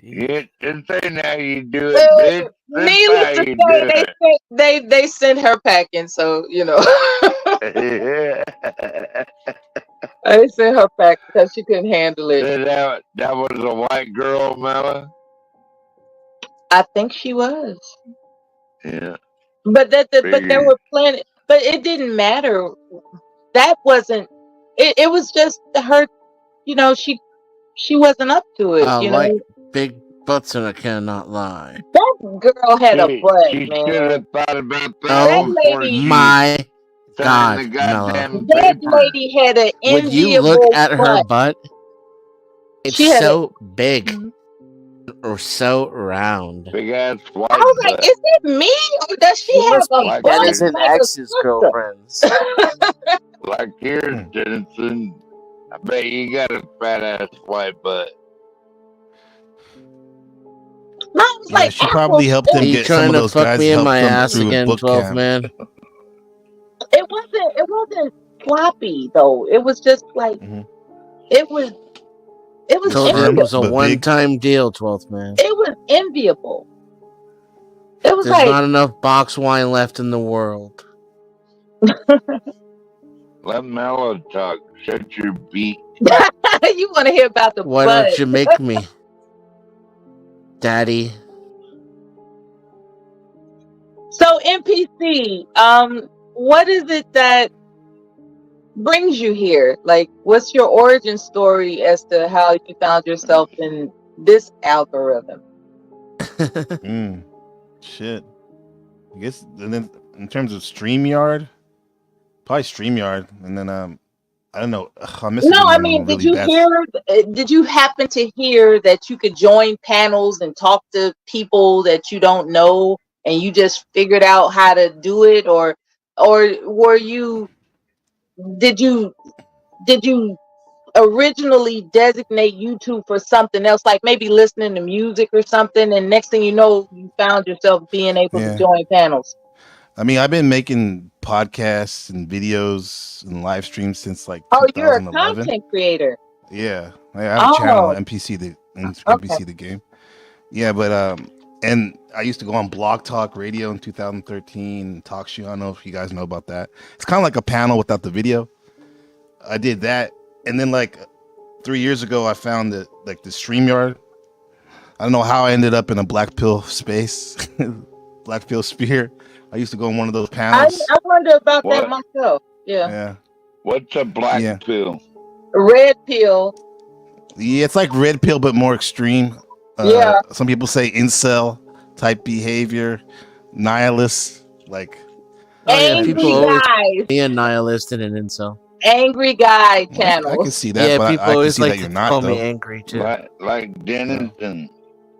Speaker 21: Yeah, this ain't how you do it, bitch. This
Speaker 5: Needless
Speaker 21: how
Speaker 5: to
Speaker 21: you do
Speaker 5: say, they sent her packing, so you know.
Speaker 21: it.
Speaker 5: They sent her packing because she couldn't handle it.
Speaker 21: That was a white girl, Mela?
Speaker 5: I think she was.
Speaker 21: Yeah.
Speaker 5: But but there
Speaker 21: Figured.
Speaker 5: were plenty. But it didn't matter. That wasn't. It was just her. You know, she wasn't up to it.
Speaker 9: I
Speaker 5: You
Speaker 9: like
Speaker 5: know,
Speaker 9: big butts and I cannot lie.
Speaker 5: that girl had a butt,
Speaker 21: She should
Speaker 5: man.
Speaker 21: have thought about that
Speaker 5: That
Speaker 9: Oh
Speaker 21: before
Speaker 5: lady.
Speaker 21: she
Speaker 9: my
Speaker 21: signed
Speaker 9: God,
Speaker 21: the
Speaker 9: Mela.
Speaker 21: goddamn
Speaker 5: That
Speaker 21: paper.
Speaker 5: lady had an
Speaker 9: Would you look
Speaker 5: enviable
Speaker 9: at her
Speaker 5: butt.
Speaker 9: butt? It's
Speaker 5: She had a.
Speaker 9: so big or so round.
Speaker 21: Big ass white
Speaker 5: I was like,
Speaker 21: butt.
Speaker 5: is it me or does she have
Speaker 9: must
Speaker 5: a
Speaker 9: be
Speaker 5: butt
Speaker 9: Denizen
Speaker 5: like a
Speaker 9: ex's
Speaker 5: sister?
Speaker 9: girlfriends.
Speaker 21: Like yours, Dennison. I bet you got a fat ass white butt.
Speaker 5: No, I was
Speaker 19: Yeah,
Speaker 5: like,
Speaker 19: she probably helped him
Speaker 9: Are you
Speaker 19: get some
Speaker 9: trying
Speaker 19: of
Speaker 9: to
Speaker 19: those
Speaker 9: fuck
Speaker 19: guys
Speaker 9: me in
Speaker 19: helped
Speaker 9: my
Speaker 19: him
Speaker 9: ass
Speaker 19: through
Speaker 9: again,
Speaker 19: boot
Speaker 9: 12th
Speaker 19: camp.
Speaker 9: man?
Speaker 5: it wasn't floppy though. It was just like it was
Speaker 9: Told you it
Speaker 5: enviable.
Speaker 9: was a one-time deal, 12th man.
Speaker 5: It was enviable. It was
Speaker 9: There's
Speaker 5: like
Speaker 9: not enough box wine left in the world.
Speaker 21: Let Mellow talk. Shut your beat.
Speaker 5: you want to hear about the
Speaker 9: Why
Speaker 5: butt.
Speaker 9: don't you make me, Daddy?
Speaker 5: So NPC, what is it that brings you here? Like, what's your origin story as to how you found yourself in this algorithm?
Speaker 19: Shit. I guess, and then in terms of StreamYard, probably StreamYard, and then I don't know. I'm missing
Speaker 5: No,
Speaker 19: the
Speaker 5: I
Speaker 19: name of
Speaker 5: mean,
Speaker 19: them really bad.
Speaker 5: did you happen to hear that you could join panels and talk to people that you don't know and you just figured out how to do it, or were you did you originally designate YouTube for something else, like maybe listening to music or something, and next thing you know, you found yourself being able to
Speaker 19: Yeah.
Speaker 5: join panels?
Speaker 19: I mean, I've been making podcasts and videos and live streams since like
Speaker 5: Oh, you're a
Speaker 19: 2011.
Speaker 5: content creator.
Speaker 19: Yeah, I have a channel,
Speaker 5: Oh,
Speaker 19: NPC the
Speaker 5: okay.
Speaker 19: NPC the game. Yeah, but and I used to go on Blog Talk Radio in 2013. Talk show. I don't know if you guys know about that. It's kind of like a panel without the video. I did that, and then like 3 years ago, I found that like the StreamYard. I don't know how I ended up in a black pill space, black pill sphere. I used to go on one of those
Speaker 5: I
Speaker 19: panels.
Speaker 5: wonder about that
Speaker 21: What?
Speaker 5: myself. Yeah.
Speaker 19: Yeah,
Speaker 21: What's a black pill?
Speaker 5: Red pill.
Speaker 19: yeah, it's like red pill but more extreme.
Speaker 5: Yeah.
Speaker 19: Some people say incel type behavior, nihilist, like.
Speaker 9: Oh yeah,
Speaker 5: Angry
Speaker 9: people always
Speaker 5: guys.
Speaker 9: be a nihilist and an incel.
Speaker 5: Angry guy
Speaker 19: I
Speaker 5: channel.
Speaker 19: can see that,
Speaker 9: Yeah,
Speaker 19: but
Speaker 9: people
Speaker 19: I can
Speaker 9: always
Speaker 19: see
Speaker 9: like
Speaker 19: that you're
Speaker 9: to
Speaker 19: not
Speaker 9: call
Speaker 19: though.
Speaker 9: me angry too.
Speaker 21: Like Dennison.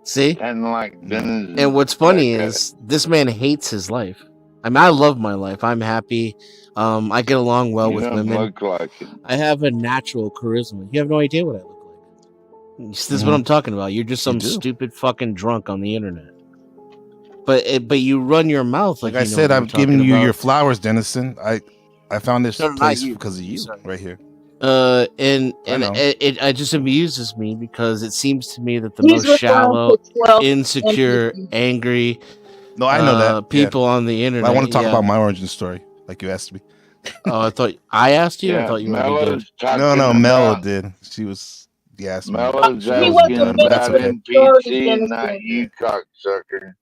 Speaker 9: See?
Speaker 21: Kind of like Dennison.
Speaker 9: And what's funny is this man hates his life. I mean, I love my life. I'm happy. I get along well
Speaker 21: You
Speaker 9: with
Speaker 21: don't
Speaker 9: women.
Speaker 21: look like it.
Speaker 9: I have a natural charisma. You have no idea what I look like. This is what I'm talking about. You're just some stupid fucking drunk on the internet. But you run your mouth like
Speaker 19: I
Speaker 9: you know
Speaker 19: said,
Speaker 9: what
Speaker 19: I'm
Speaker 9: I'm talking
Speaker 19: giving you
Speaker 9: about.
Speaker 19: your flowers, Dennison. I found this
Speaker 9: No, not
Speaker 19: place
Speaker 9: you.
Speaker 19: because of you,
Speaker 9: Sorry.
Speaker 19: right here.
Speaker 9: And
Speaker 19: I know.
Speaker 9: it just amuses me because it seems to me that the
Speaker 5: He's
Speaker 9: most
Speaker 5: referring
Speaker 9: shallow,
Speaker 5: to 12
Speaker 9: insecure,
Speaker 5: NPC.
Speaker 9: angry,
Speaker 19: No, I know that.
Speaker 9: people on the internet.
Speaker 19: I want to talk
Speaker 9: yeah.
Speaker 19: about my origin story, like you asked me.
Speaker 9: Oh, I thought I asked you. I
Speaker 21: Yeah,
Speaker 9: thought you already did.
Speaker 21: Mellow's talking
Speaker 19: No, Mela
Speaker 21: about.
Speaker 19: did. She was. He asked me.
Speaker 21: Mellow's
Speaker 19: She
Speaker 5: He
Speaker 19: wasn't
Speaker 21: asking
Speaker 5: wasn't
Speaker 19: done, but that's
Speaker 21: about
Speaker 5: finishing
Speaker 19: okay.
Speaker 5: his story,
Speaker 21: NPC, not
Speaker 5: Dennison.
Speaker 21: you, cocksucker.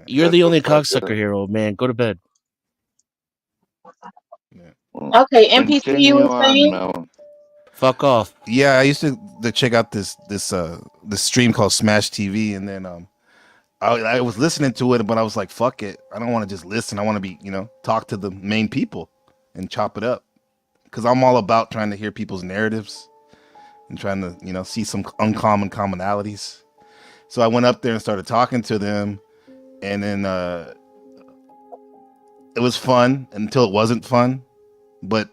Speaker 9: You're
Speaker 21: Shut
Speaker 9: the
Speaker 21: the
Speaker 9: only
Speaker 21: fuck
Speaker 9: cocksucker
Speaker 21: up.
Speaker 9: here, old man. Go to bed.
Speaker 5: Okay, NPC, you
Speaker 21: Continue
Speaker 5: were
Speaker 21: on,
Speaker 5: saying?
Speaker 21: Mellow.
Speaker 9: Fuck off.
Speaker 19: Yeah, I used to check out this stream called Smash TV, and then I was listening to it, but I was like, fuck it, I don't want to just listen. I want to be, talk to the main people and chop it up, because I'm all about trying to hear people's narratives and trying to see some uncommon commonalities. So I went up there and started talking to them, and then it was fun until it wasn't fun. But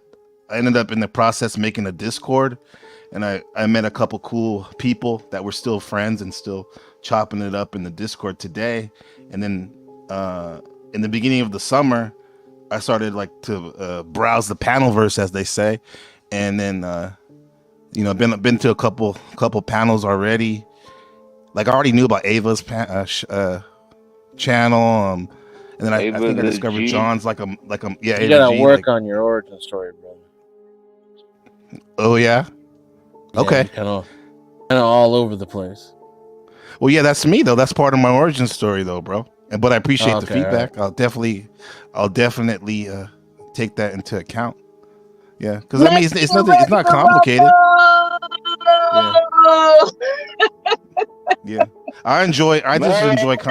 Speaker 19: I ended up in the process making a Discord, and I met a couple cool people that were still friends and still chopping it up in the Discord today. And then in the beginning of the summer, I started like to browse the panelverse, as they say, and then been to a couple panels already. Like I already knew about Ava's channel, and then I think I discovered John's like a yeah.
Speaker 9: You gotta work on your origin story, bro.
Speaker 19: Oh yeah. Okay.
Speaker 9: Kind of all over the place.
Speaker 19: Well, yeah, that's me though. That's part of my origin story though, bro. But I appreciate the feedback. Right. I'll definitely take that into account. Yeah, because I mean, it's nothing. It's not complicated. Yeah. I just enjoy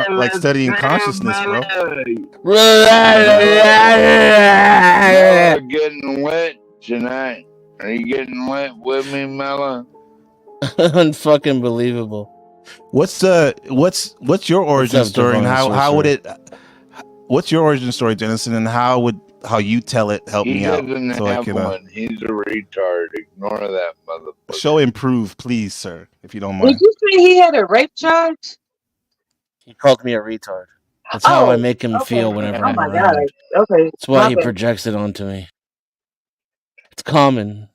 Speaker 19: like studying consciousness, bro.
Speaker 21: Getting wet tonight. Are you getting wet with me, Mella?
Speaker 9: Unfucking believable.
Speaker 19: What's your origin story, and how would it? What's your origin story, Dennison, and how you tell it help me out?
Speaker 21: He doesn't have one. He's a retard. Ignore that motherfucker.
Speaker 19: Show improve, please, sir, if you don't mind.
Speaker 5: Did you say he had a rape charge?
Speaker 9: He called me a retard. That's how I make him feel whenever I'm around.
Speaker 5: God. Okay.
Speaker 9: That's why he projects it onto me. It's common.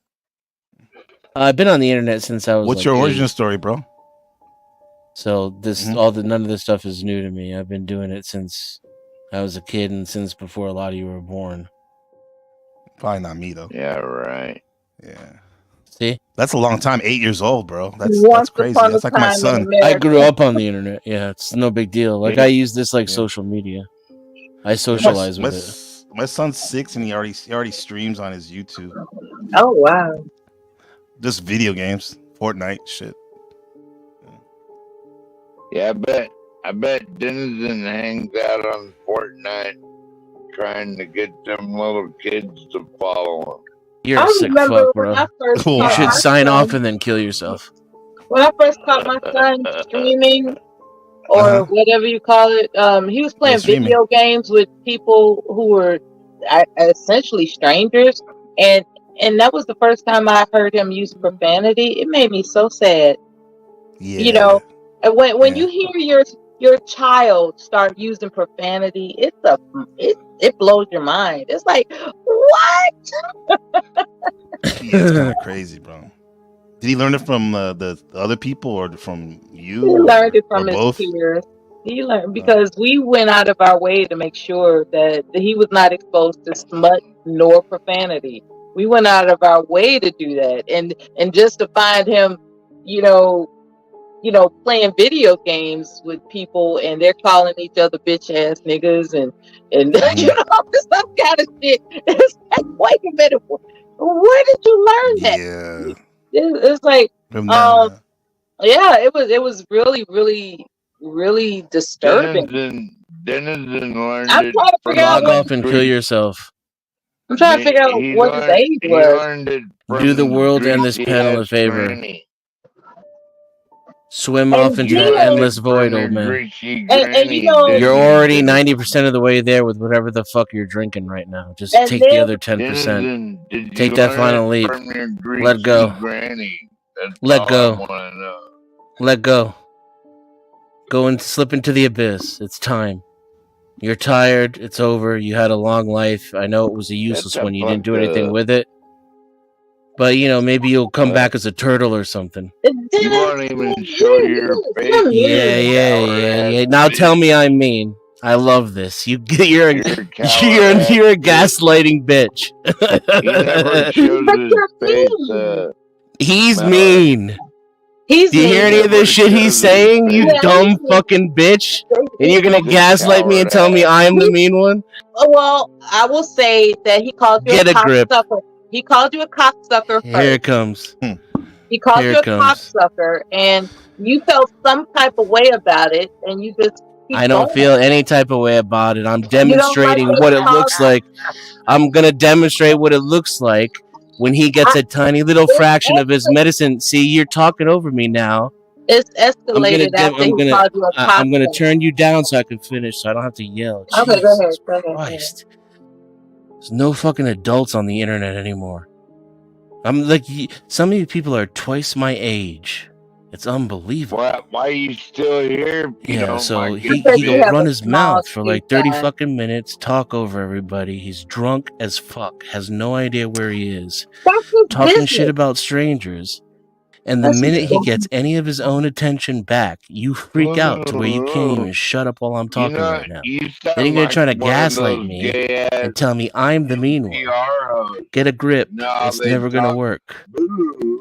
Speaker 9: I've been on the internet since I was.
Speaker 19: What's your origin story, bro?
Speaker 9: So none of this stuff is new to me. I've been doing it since I was a kid and since before a lot of you were born.
Speaker 19: Probably not me though.
Speaker 21: Yeah, right.
Speaker 19: Yeah.
Speaker 9: See?
Speaker 19: That's a long time. 8 years old, bro. That's crazy. That's like my son.
Speaker 9: I grew up on the internet. Yeah, it's no big deal. Like I use this like social media. I socialize with it.
Speaker 19: My son's 6 and he already streams on his YouTube.
Speaker 5: Oh wow.
Speaker 19: Just video games, Fortnite shit.
Speaker 21: Yeah, I bet Denizen hangs out on Fortnite trying to get them little kids to follow him.
Speaker 9: You're a sick fuck, bro. You should sign off and then kill yourself.
Speaker 5: When I first caught my son streaming or whatever you call it, he was playing video games with people who were essentially strangers, and that was the first time I heard him use profanity. It made me so sad.
Speaker 19: Yeah.
Speaker 5: You know, and when you hear your child start using profanity, it blows your mind. It's like, what?
Speaker 19: Yeah, it's kind of crazy, bro. Did he learn it from the other people or from you?
Speaker 5: He learned it from his
Speaker 19: both?
Speaker 5: peers. He learned because we went out of our way to make sure that he was not exposed to smut nor profanity. We went out of our way to do that, and just to find him, playing video games with people, and they're calling each other bitch ass niggas and some kind of shit. It's like, wait a minute, where did you learn that?
Speaker 19: Yeah,
Speaker 5: it's like, it was really, really, really disturbing.
Speaker 21: Denizen learned
Speaker 5: I'm trying to figure out.
Speaker 9: Log off and kill yourself.
Speaker 5: I'm trying to figure out what his age was.
Speaker 9: Do the world and this panel a favor. Swim off into the endless void, old man. You're already 90% of the way there with whatever the fuck you're drinking right now. Just take the other 10%. Take that final leap. Let go. Let go. Let go. Go and slip into the abyss. It's time. You're tired. It's over. You had a long life. I know it was a useless one. You didn't do anything with it. But, maybe you'll come back as a turtle or something.
Speaker 21: You won't even show your face.
Speaker 9: Yeah. Now tell me I'm mean. I love this. You're a gaslighting bitch.
Speaker 21: He never shows his face.
Speaker 9: He's mean. Do you hear any of this shit he's saying? You dumb fucking bitch. And you're gonna gaslight me and tell me I'm the mean one?
Speaker 5: Well, I will say that he called you a cocksucker. He called you a cocksucker first.
Speaker 9: Here it comes.
Speaker 5: He called you a cocksucker, and you felt some type of way about it, and you just.
Speaker 9: I don't feel any type of way about it. I'm demonstrating what it looks like. I'm gonna demonstrate what it looks like when he gets a tiny little fraction of his medicine. See, you're talking over me now.
Speaker 5: It's escalated after he called you a cocksucker.
Speaker 9: I'm gonna turn you down so I can finish, so I don't have to yell.
Speaker 5: Okay, go ahead.
Speaker 9: Christ. There's no fucking adults on the internet anymore. I'm like, some of you people are twice my age. It's unbelievable.
Speaker 21: Why are you still here?
Speaker 9: So
Speaker 21: he
Speaker 9: he'll run his mouth for like 30 fucking minutes, talk over everybody. He's drunk as fuck, has no idea where he is, talking shit about strangers. And the minute he gets any of his own attention back, you freak out to where you can't even shut up while I'm talking right now. Then you're gonna try to gaslight me and tell me I'm the mean one. Get a grip. It's never gonna work.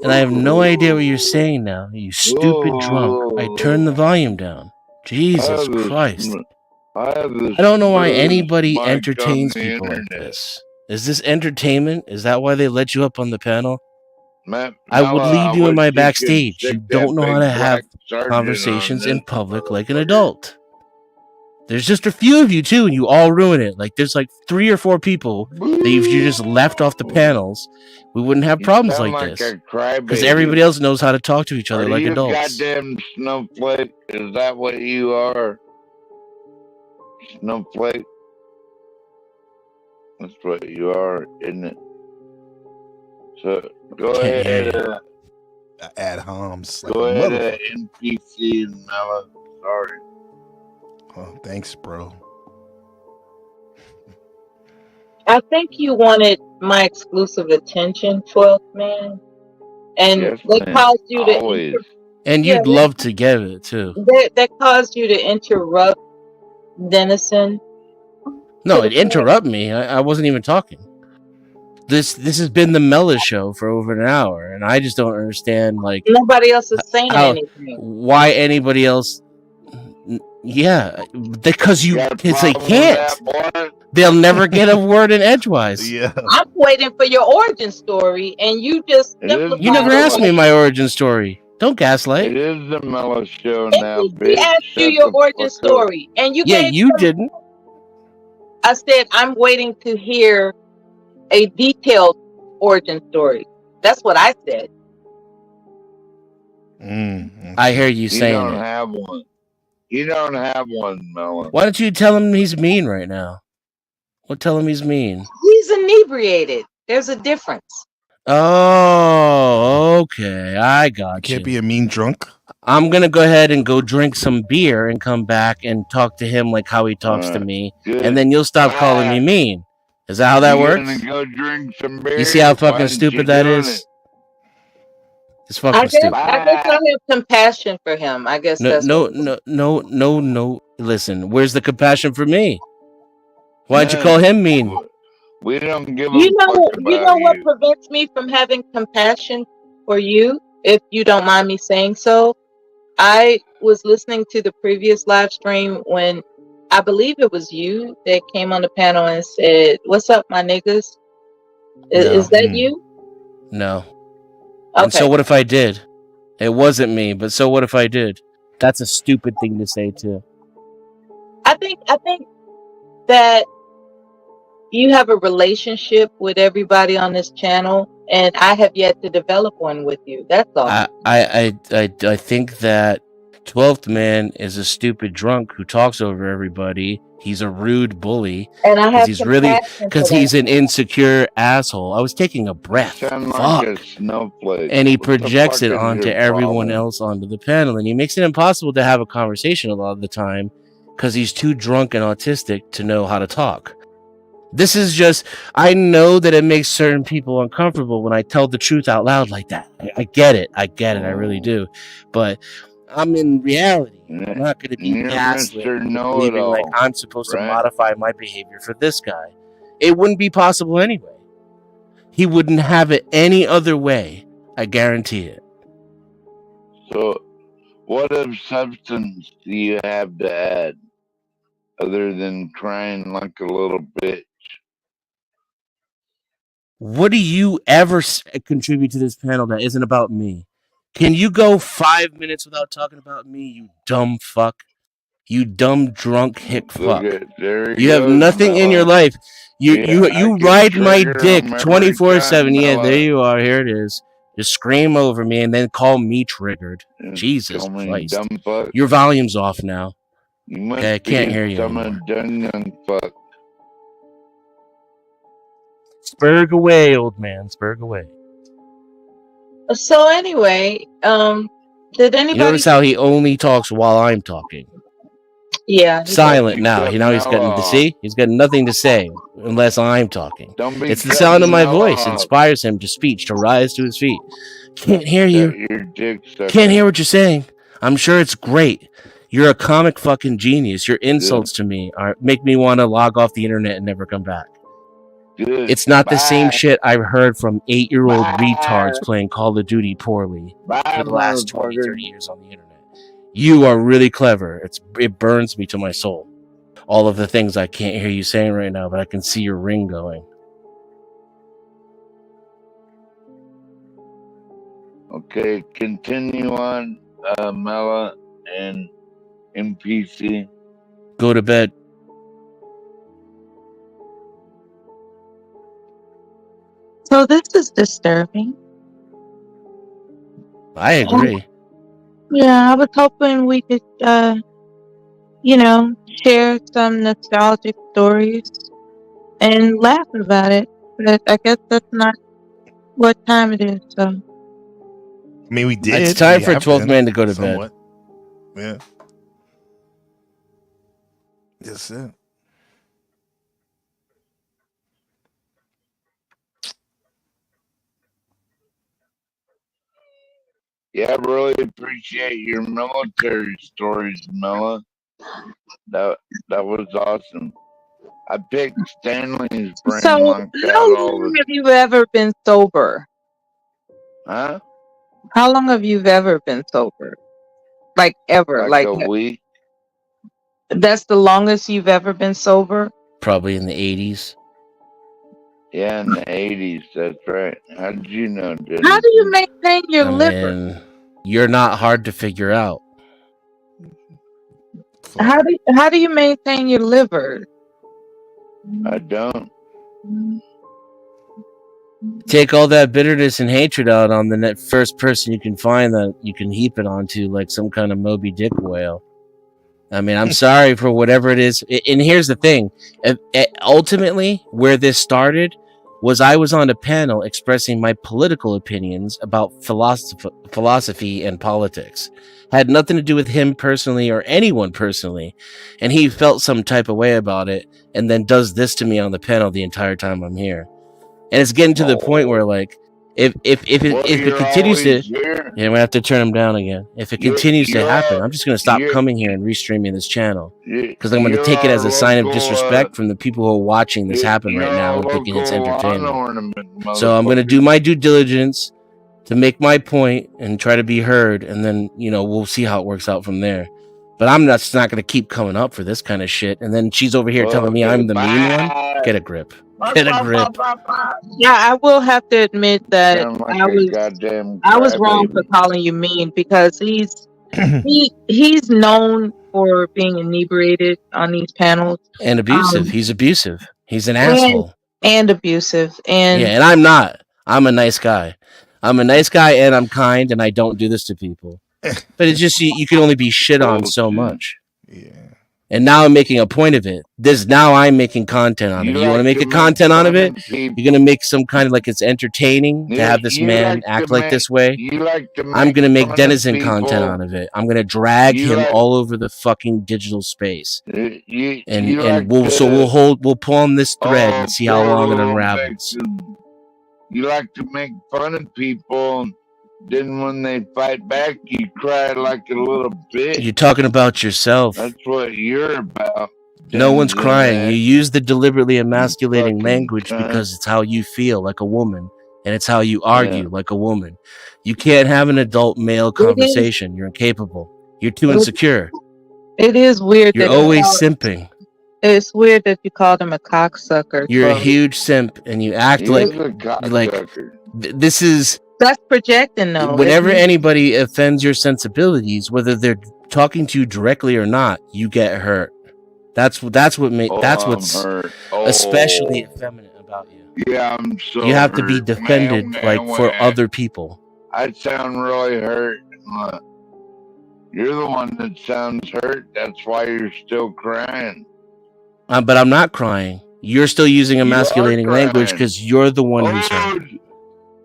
Speaker 9: And I have no idea what you're saying now, you stupid drunk. I turned the volume down. Jesus Christ. I don't know why anybody entertains people like this. Is this entertainment? Is that why they let you up on the panel? I would leave you in my backstage. You don't know how to have conversations in public like an adult. There's just a few of you too, and you all ruin it. Like there's like 3 or 4 people that if you just left off the panels, we wouldn't have problems like this. Because everybody else knows how to talk to each other like adults.
Speaker 21: Goddamn snowflake. Is that what you are? Snowflake. That's what you are, isn't it? So go ahead.
Speaker 19: Ad homs.
Speaker 21: Go ahead, NPC and Mela. Sorry.
Speaker 19: Oh, thanks, bro.
Speaker 5: I think you wanted my exclusive attention, 12th man, and that caused you to.
Speaker 9: And you'd love to get it too.
Speaker 5: That caused you to interrupt Denison.
Speaker 9: No, it interrupt me. I wasn't even talking. This has been the Mela show for over an hour, and I just don't understand like
Speaker 5: nobody else is saying anything.
Speaker 9: Why anybody else? Yeah, because they can't. They'll never get a word in edgewise.
Speaker 19: Yeah,
Speaker 5: I'm waiting for your origin story, and you just
Speaker 9: you never asked me my origin story. Don't gaslight.
Speaker 21: It is the Mela show now, bitch.
Speaker 5: We asked you your origin story, and you
Speaker 9: didn't.
Speaker 5: I said I'm waiting to hear a detailed origin story. That's what I said.
Speaker 9: I hear you saying
Speaker 21: You don't have one. You don't have one, Mela.
Speaker 9: Why don't you tell him he's mean right now? Tell him he's mean.
Speaker 5: He's inebriated. There's a difference.
Speaker 9: Oh, okay. I got you.
Speaker 19: Can't be a mean drunk.
Speaker 9: I'm gonna go ahead and go drink some beer and come back and talk to him like how he talks to me, and then you'll stop calling me mean. Is that how that works?
Speaker 21: Gonna go drink some beer.
Speaker 9: You see how fucking stupid that is? It's fucking stupid.
Speaker 5: I guess I have compassion for him. I guess
Speaker 9: no. Listen, where's the compassion for me? Why'd you call him mean?
Speaker 21: We don't give
Speaker 5: you know what prevents me from having compassion for you, if you don't mind me saying so? I was listening to the previous live stream when I believe it was you that came on the panel and said, "What's up, my niggas?" Is that you?
Speaker 9: No.
Speaker 5: Okay.
Speaker 9: And so what if I did? It wasn't me, but so what if I did? That's a stupid thing to say too.
Speaker 5: I think that you have a relationship with everybody on this channel, and I have yet to develop one with you. That's all.
Speaker 9: I think that 12th man is a stupid drunk who talks over everybody. He's a rude bully,
Speaker 5: and I have
Speaker 9: because he's an insecure asshole. I was taking a breath. Fuck. And he projects it onto everyone else onto the panel, and he makes it impossible to have a conversation a lot of the time because he's too drunk and autistic to know how to talk. This is just, I know that it makes certain people uncomfortable when I tell the truth out loud like that. I get it. I really do. But I'm in reality. I'm not going to be gaslit believing like I'm supposed to modify my behavior for this guy. It wouldn't be possible anyway. He wouldn't have it any other way. I guarantee it.
Speaker 21: So, what of substance do you have to add other than crying like a little bitch?
Speaker 9: What do you ever contribute to this panel that isn't about me? Can you go 5 minutes without talking about me, you dumb fuck? You dumb drunk hick fuck. You have nothing in your life. You ride my dick 24/7. Yeah, there you are. Here it is. Just scream over me and then call me triggered. Jesus Christ. Your volume's off now. Okay, I can't hear you anymore. Spurg away, old man. Spurg away.
Speaker 5: So anyway, did anybody
Speaker 9: You notice how he only talks while I'm talking?
Speaker 5: Yeah.
Speaker 9: Silent now. He's got see. He's got nothing to say unless I'm talking. It's the sound of my voice inspires him to speech to rise to his feet. Can't hear you. Can't hear what you're saying. I'm sure it's great. You're a comic fucking genius. Your insults to me make me want to log off the internet and never come back. It's not the same shit I've heard from 8-year-old retards playing Call of Duty poorly for the last 20, 30 years on the internet. You are really clever. It burns me to my soul. All of the things I can't hear you saying right now, but I can see your ring going.
Speaker 21: Okay, continue on, Mela and NPC.
Speaker 9: Go to bed.
Speaker 5: So this is disturbing.
Speaker 9: I agree.
Speaker 5: Yeah, I was hoping we could, share some nostalgic stories and laugh about it. But I guess that's not what time it is. So
Speaker 19: I mean, we did.
Speaker 9: It's time for 12th man to go to bed.
Speaker 19: Yeah. That's it.
Speaker 21: Yeah, I really appreciate your military stories, Mela. That was awesome. I picked Stanley's brain
Speaker 5: So
Speaker 21: like that
Speaker 5: how
Speaker 21: all
Speaker 5: long
Speaker 21: the
Speaker 5: have you ever been sober?
Speaker 21: Huh?
Speaker 5: How long have you ever been sober? Like ever?
Speaker 21: Like a week.
Speaker 5: That's the longest you've ever been sober?
Speaker 9: Probably in the 80s.
Speaker 21: Yeah, in the 80s. That's right. How did you know, Dennis?
Speaker 5: How do you maintain your liver?
Speaker 9: mean, you're not hard to figure out.
Speaker 5: How do you maintain your liver?
Speaker 21: I don't.
Speaker 9: Take all that bitterness and hatred out on the first person you can find that you can heap it onto, like some kind of Moby Dick whale. I mean, I'm sorry for whatever it is. And here's the thing. Ultimately, where this started was I was on a panel expressing my political opinions about philosophy and politics. Had nothing to do with him personally or anyone personally. And he felt some type of way about it and then does this to me on the panel the entire time I'm here. And it's getting to the point where, like, if it continues to, yeah, we have to turn him down again. If it continues to happen, I'm just going to stop coming here and restreaming this channel because I'm going to take it as a sign of disrespect from the people who are watching this happen right now and thinking it's entertainment. So I'm going to do my due diligence to make my point and try to be heard, and then we'll see how it works out from there. But I'm just not going to keep coming up for this kind of shit. And then she's over here telling me I'm the mean one. Get a grip. Get a grip.
Speaker 5: Yeah, I will have to admit that
Speaker 21: Like
Speaker 5: I was wrong for calling you mean because he's known for being inebriated on these panels
Speaker 9: and abusive. He's abusive. He's an asshole
Speaker 5: and abusive. And
Speaker 9: yeah, and I'm not. I'm a nice guy. I'm a nice guy, and I'm kind, and I don't do this to people. But it's just you can only be shit on so much. Yeah. And now I'm making a point of it. Now I'm making content on it. You want to make a content out of it? You're going to make some kind of like it's entertaining to have this man act like this way. I'm going to make Denizen content out of it. I'm going to drag him all over the fucking digital space. And we'll pull on this thread and see how long it unravels.
Speaker 21: You like to make fun of people. Then when they fight back, you cry like a little bitch.
Speaker 9: You're talking about yourself.
Speaker 21: That's what you're about.
Speaker 9: No one's crying. You use the deliberately emasculating language because it's how you feel like a woman, and it's how you argue like a woman. You can't have an adult male conversation. You're incapable. You're too insecure.
Speaker 5: It is weird.
Speaker 9: You're always simping.
Speaker 5: It's weird that you called him a cocksucker.
Speaker 9: You're a huge simp, and you act like this is.
Speaker 5: That's projecting, though.
Speaker 9: Whenever anybody offends your sensibilities, whether they're talking to you directly or not, you get hurt. That's what's especially effeminate about you.
Speaker 21: Yeah, I'm so.
Speaker 9: You have to be defended for other people.
Speaker 21: I sound really hurt. You're the one that sounds hurt. That's why you're still crying.
Speaker 9: But I'm not crying. You're still using emasculating language because you're the one who's hurt.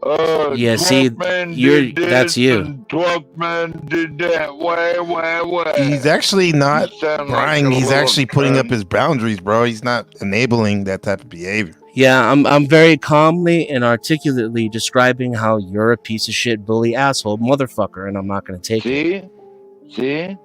Speaker 9: Yeah, see, that's you.
Speaker 21: 12 men did that. Way.
Speaker 19: He's actually not
Speaker 21: sound
Speaker 19: crying.
Speaker 21: like a
Speaker 19: He's
Speaker 21: little
Speaker 19: actually putting up
Speaker 21: cunt.
Speaker 19: his boundaries, bro. He's not enabling that type of behavior.
Speaker 9: Yeah, I'm very calmly and articulately describing how you're a piece of shit, bully, asshole, motherfucker, and I'm not going to take it.
Speaker 21: See?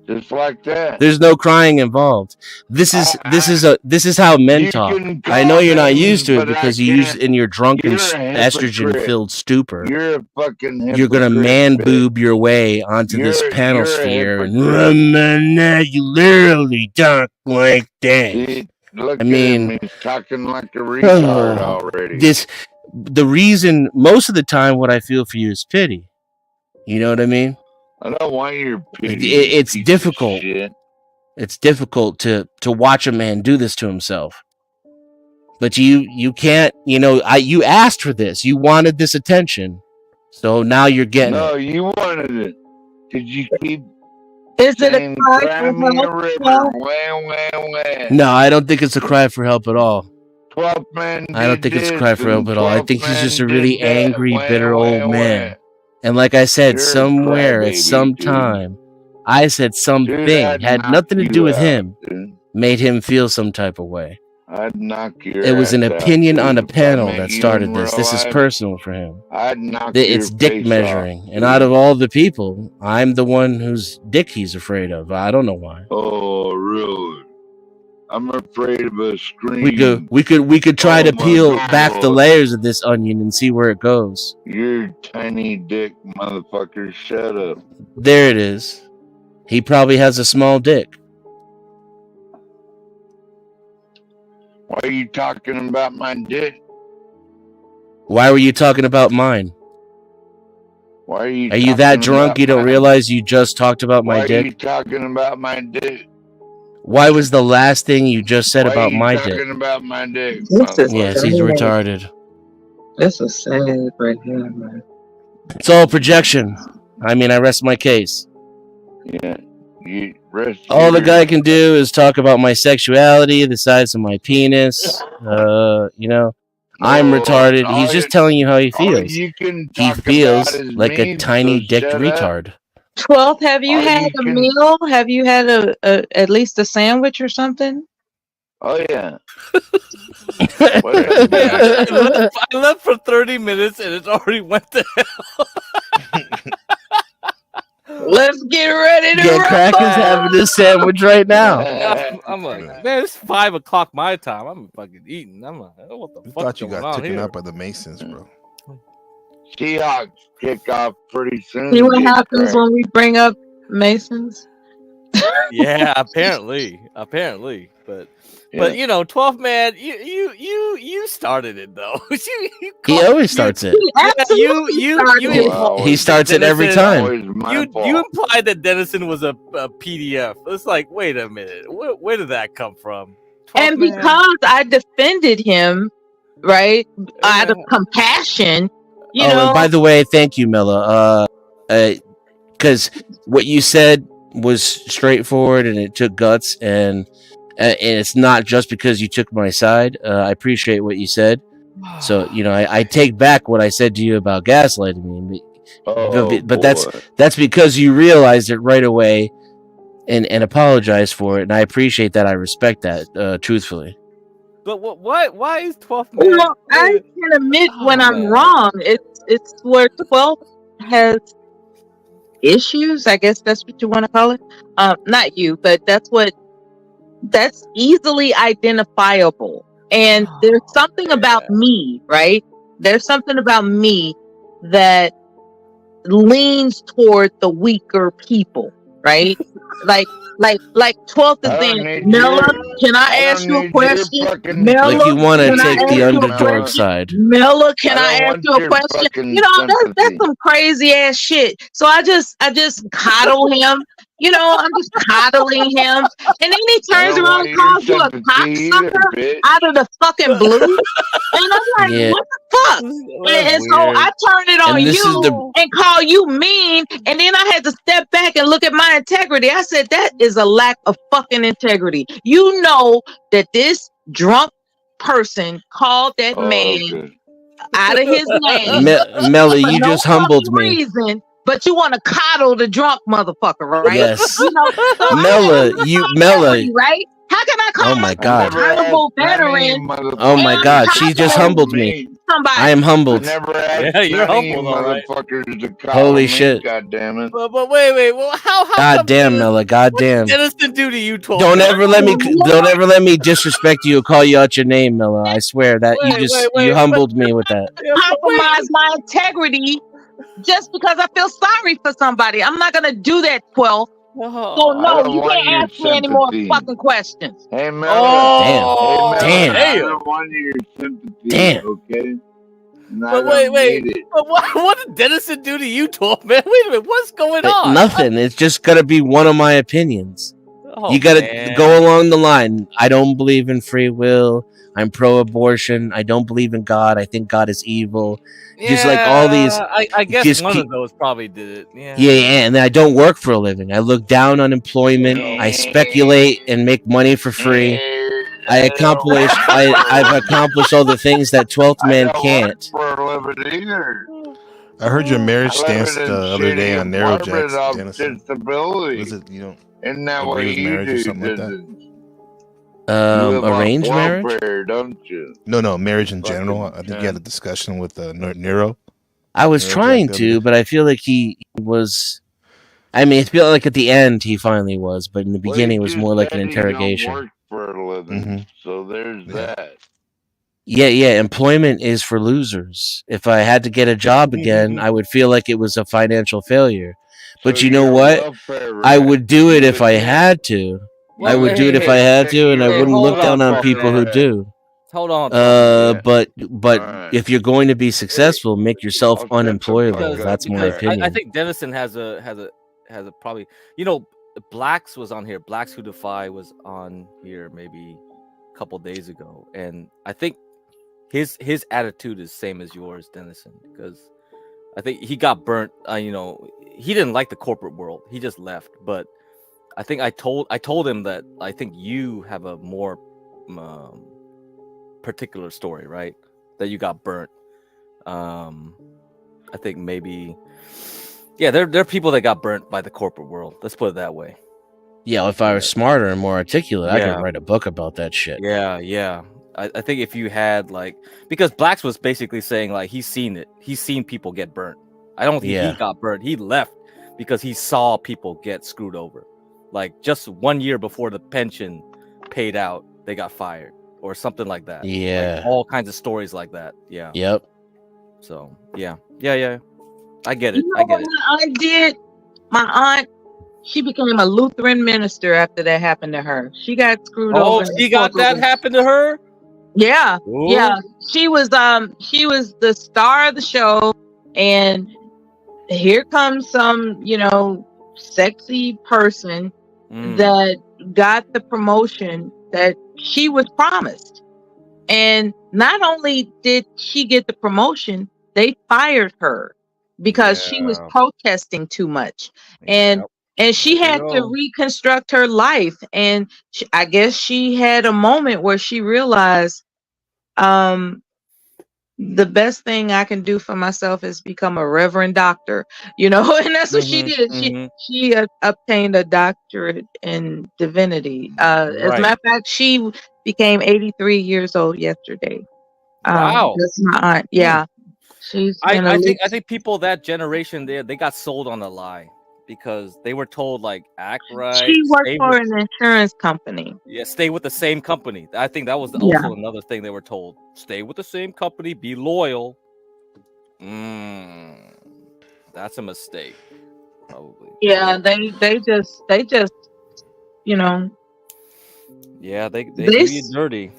Speaker 21: Just like that.
Speaker 9: There's no crying involved. This is how men talk. I know you're not used to it because you use in your drunken estrogen-filled stupor.
Speaker 21: You're a fucking hypocrite.
Speaker 9: You're gonna man boob your way onto this panel sphere, and you literally talk like that.
Speaker 21: See? Look
Speaker 9: I mean,
Speaker 21: at him. He's talking like a retard already.
Speaker 9: The reason most of the time what I feel for you is pity. You know what I mean?
Speaker 21: I don't want your pity.
Speaker 9: It's difficult. It's difficult to watch a man do this to himself. But you can't. You asked for this. You wanted this attention, so now you're getting it.
Speaker 21: No, you wanted it. Did you keep?
Speaker 5: Is it a cry for help?
Speaker 9: No, I don't think it's a cry for help at all.
Speaker 21: 12 men.
Speaker 9: I don't think it's a cry for help at all. I think he's just a really angry, bitter old man. And like I said, somewhere at some time, I said something had nothing to do with him, made him feel some type of way.
Speaker 21: I'd knock your
Speaker 9: It was an
Speaker 21: ass out,
Speaker 9: opinion on a
Speaker 21: dude. If I
Speaker 9: panel
Speaker 21: met
Speaker 9: that
Speaker 21: you
Speaker 9: started
Speaker 21: in
Speaker 9: this.
Speaker 21: real
Speaker 9: This is
Speaker 21: life,
Speaker 9: personal for him.
Speaker 21: I'd knock
Speaker 9: It's
Speaker 21: your
Speaker 9: dick
Speaker 21: face
Speaker 9: measuring.
Speaker 21: off,
Speaker 9: And out of all the people, I'm the one whose dick he's afraid of. I don't know why.
Speaker 21: Oh, really? I'm afraid of a scream.
Speaker 9: We could try to peel back the layers of this onion and see where it goes.
Speaker 21: You're tiny dick motherfucker. Shut up.
Speaker 9: There it is. He probably has a small dick.
Speaker 21: Why are you talking about my dick?
Speaker 9: Why were you talking about mine?
Speaker 21: Why are you?
Speaker 9: Are you that drunk
Speaker 21: about
Speaker 9: you don't
Speaker 21: my-
Speaker 9: realize you just talked about
Speaker 21: Why
Speaker 9: my
Speaker 21: are you
Speaker 9: dick?
Speaker 21: talking about my dick?
Speaker 9: Why was the last thing you just said
Speaker 21: Why
Speaker 9: about
Speaker 21: are you
Speaker 9: my
Speaker 21: talking
Speaker 9: dick?
Speaker 21: about my dick?
Speaker 5: This is
Speaker 9: Yes, he's
Speaker 5: sad.
Speaker 9: retarded.
Speaker 5: This is sad right here, man.
Speaker 9: It's all projection. I mean, I rest my case.
Speaker 21: Yeah, you rest.
Speaker 9: All the guy can do is talk about my sexuality, the size of my penis. I'm retarded. He's just telling you how he feels.
Speaker 21: you can
Speaker 9: He
Speaker 21: talk
Speaker 9: feels
Speaker 21: about is
Speaker 9: like a
Speaker 21: me,
Speaker 9: tiny
Speaker 21: so
Speaker 9: dicked
Speaker 21: shut up.
Speaker 9: retard.
Speaker 5: 12th, have you
Speaker 21: All
Speaker 5: had
Speaker 21: you
Speaker 5: a
Speaker 21: can-
Speaker 5: meal? Have you had a at least a sandwich or something?
Speaker 21: Oh yeah.
Speaker 12: I left for 30 minutes and it already went to hell.
Speaker 5: Let's get ready to
Speaker 9: Yeah,
Speaker 5: rumble.
Speaker 9: Cracker's having a sandwich right now.
Speaker 12: I'm like, man, it's 5 o'clock my time. I'm fucking eating. I'm like, oh, what the
Speaker 19: I
Speaker 12: fuck
Speaker 19: thought you
Speaker 12: going
Speaker 19: got
Speaker 12: on
Speaker 19: taken
Speaker 12: here?
Speaker 19: out by the Masons, bro.
Speaker 21: Seahawks kick off pretty soon.
Speaker 5: See what
Speaker 21: Get
Speaker 5: happens
Speaker 21: cracked.
Speaker 5: when we bring up Masons?
Speaker 12: Yeah, apparently, but
Speaker 21: Yeah.
Speaker 12: 12 man, you started it though. you
Speaker 9: He always starts it. He starts it every time.
Speaker 12: You implied that Dennison was a PDF. It's like, wait a minute, where did that come from? 12
Speaker 5: And
Speaker 12: man?
Speaker 5: because I defended him, right, out of compassion, you know.
Speaker 9: And by the way, thank you, Milla. Because what you said was straightforward and it took guts, and it's not just because you took my side. I appreciate what you said. So I take back what I said to you about gaslighting me. But that's because you realized it right away and apologized for it, and I appreciate that. I respect that, truthfully.
Speaker 12: But why is 12 man?
Speaker 5: Well, I can admit when I'm wrong. It's where 12 has issues. I guess that's what you want to call it. Not you, but that's easily identifiable. And there's something about me, right? There's something about me that leans toward the weaker people, right? like 12th is saying, Mella, can I ask you a question? Mella,
Speaker 9: Like you want to
Speaker 5: can I
Speaker 9: take
Speaker 5: ask
Speaker 9: the
Speaker 5: you a
Speaker 9: underdog
Speaker 5: question?
Speaker 9: side.
Speaker 5: Mella, can I
Speaker 21: I don't
Speaker 5: ask
Speaker 21: want
Speaker 5: you a
Speaker 21: your
Speaker 5: question?
Speaker 21: fucking
Speaker 5: That's some crazy ass shit. So I just coddle him. I'm just coddling him. And then he turns around and calls you a cocksucker out of the fucking blue. And I'm like,
Speaker 9: Yeah.
Speaker 5: what the fuck? And so
Speaker 9: Weird.
Speaker 5: I turned it on
Speaker 9: And this is
Speaker 5: you and call you mean. And then I had to step back and look at my integrity. I said, that is a lack of fucking integrity. You know that this drunk person called that man out of his name.
Speaker 9: Melly,
Speaker 5: for
Speaker 9: you
Speaker 5: no
Speaker 9: just humbled
Speaker 5: fucking
Speaker 9: me.
Speaker 5: reason, but you want to coddle the drunk motherfucker, right?
Speaker 9: Yes.
Speaker 5: You know, so
Speaker 9: Mela,
Speaker 5: Mela, right? How can I call
Speaker 9: Oh my
Speaker 5: myself
Speaker 9: God.
Speaker 5: an honorable veteran?
Speaker 9: Oh my God, she just humbled me. I am humbled.
Speaker 21: I never asked
Speaker 12: Yeah, you're
Speaker 21: any
Speaker 12: humbled, all right.
Speaker 21: motherfuckers to call
Speaker 9: Holy
Speaker 21: me,
Speaker 9: shit.
Speaker 21: God damn it.
Speaker 12: But wait. Well, how
Speaker 9: God
Speaker 12: come
Speaker 9: damn, Mela. God damn.
Speaker 12: Denniston do to you, 12?
Speaker 9: Don't ever let me disrespect you or call you out your name, Mela. I swear that you humbled me with that.
Speaker 5: Compromise my integrity just because I feel sorry for somebody. I'm not gonna do that, 12. So no, you can't ask me any more fucking questions.
Speaker 21: Hey, Mela.
Speaker 12: Oh,
Speaker 21: Hey, Mela, I
Speaker 12: damn.
Speaker 21: don't want your sympathy,
Speaker 9: Damn.
Speaker 21: okay? And I
Speaker 12: But
Speaker 21: don't
Speaker 12: wait.
Speaker 21: need it.
Speaker 12: But what did Denniston do to you, 12, man? Wait a minute, what's going on?
Speaker 9: Nothing. It's just gotta be one of my opinions.
Speaker 12: Oh,
Speaker 9: You gotta
Speaker 12: man.
Speaker 9: go along the line. I don't believe in free will. I'm pro-abortion. I don't believe in God. I think God is evil. Just like all these.
Speaker 12: I guess
Speaker 9: just
Speaker 12: one
Speaker 9: keep-
Speaker 12: of those probably did it. Yeah.
Speaker 9: Yeah, and then I don't work for a living. I look down on employment. I speculate and make money for free. I've accomplished all the things that 12th man can't.
Speaker 21: For a living either.
Speaker 19: I heard your marriage
Speaker 21: I live
Speaker 19: stance
Speaker 21: in
Speaker 19: the
Speaker 21: a
Speaker 19: other day
Speaker 21: shitty
Speaker 19: on Narrow
Speaker 21: apartment
Speaker 19: Jacks,
Speaker 21: off
Speaker 19: Denison.
Speaker 21: disability.
Speaker 19: Was it you don't
Speaker 21: Isn't that
Speaker 19: agree
Speaker 21: what
Speaker 19: with
Speaker 21: you
Speaker 19: marriage
Speaker 21: do?
Speaker 19: or something like that?
Speaker 21: You live
Speaker 9: Arranged
Speaker 21: off
Speaker 9: marriage?
Speaker 21: welfare, don't you?
Speaker 19: No, marriage in
Speaker 21: Fucking
Speaker 19: general. I think you had a
Speaker 21: man.
Speaker 19: discussion with Nero.
Speaker 9: I was
Speaker 19: Nero
Speaker 9: trying
Speaker 19: Jack
Speaker 9: to, but I feel like he was. I mean, I feel like at the end he finally was, but in the beginning it was more like an interrogation.
Speaker 21: Work for a living, so there's that.
Speaker 9: Yeah. Employment is for losers. If I had to get a job again, I would feel like it was a financial failure. But you know what? I would do it if I had to. I would do it if I had to, and I wouldn't look down on people who do.
Speaker 12: Hold on.
Speaker 9: But if you're going to be successful, make yourself unemployable. That's my opinion.
Speaker 12: I think Denison has a probably, Blacks was on here. Blacks Who Defy was on here maybe a couple days ago, and I think his attitude is same as yours, Denison, because I think he got burnt. He didn't like the corporate world. He just left. But I think I told him that I think you have a more particular story, right? That you got burnt. I think maybe, yeah, there are people that got burnt by the corporate world. Let's put it that way.
Speaker 9: Yeah, if I was smarter and more articulate, I could write a book about that shit.
Speaker 12: Yeah. I think if you had because Blacks was basically saying he's seen it. He's seen people get burnt. I don't think he got burnt. He left because he saw people get screwed over. Just 1 year before the pension paid out, they got fired or something like that.
Speaker 9: Yeah.
Speaker 12: All kinds of stories like that. Yeah.
Speaker 9: Yep.
Speaker 12: So yeah. I get it.
Speaker 5: You know what my aunt did? My aunt, she became a Lutheran minister after that happened to her. She got screwed over.
Speaker 12: Oh, she got that happen to her?
Speaker 5: Yeah.
Speaker 12: Ooh.
Speaker 5: Yeah. She was the star of the show, and here comes some, sexy person that got the promotion that she was promised. And not only did she get the promotion, they fired her because she was protesting too much. And she had to reconstruct her life. And I guess she had a moment where she realized the best thing I can do for myself is become a reverend doctor, and that's what she did. She obtained a doctorate in divinity. As a matter of fact, she became 83 years old yesterday.
Speaker 12: Wow.
Speaker 5: That's my aunt. Yeah. She's
Speaker 12: I think people that generation they got sold on a lie because they were told act right.
Speaker 5: She worked for an insurance company.
Speaker 12: Yeah, stay with the same company. I think that was also another thing they were told. Stay with the same company, be loyal. That's a mistake, probably.
Speaker 5: Yeah, they just
Speaker 12: Yeah, they do you dirty.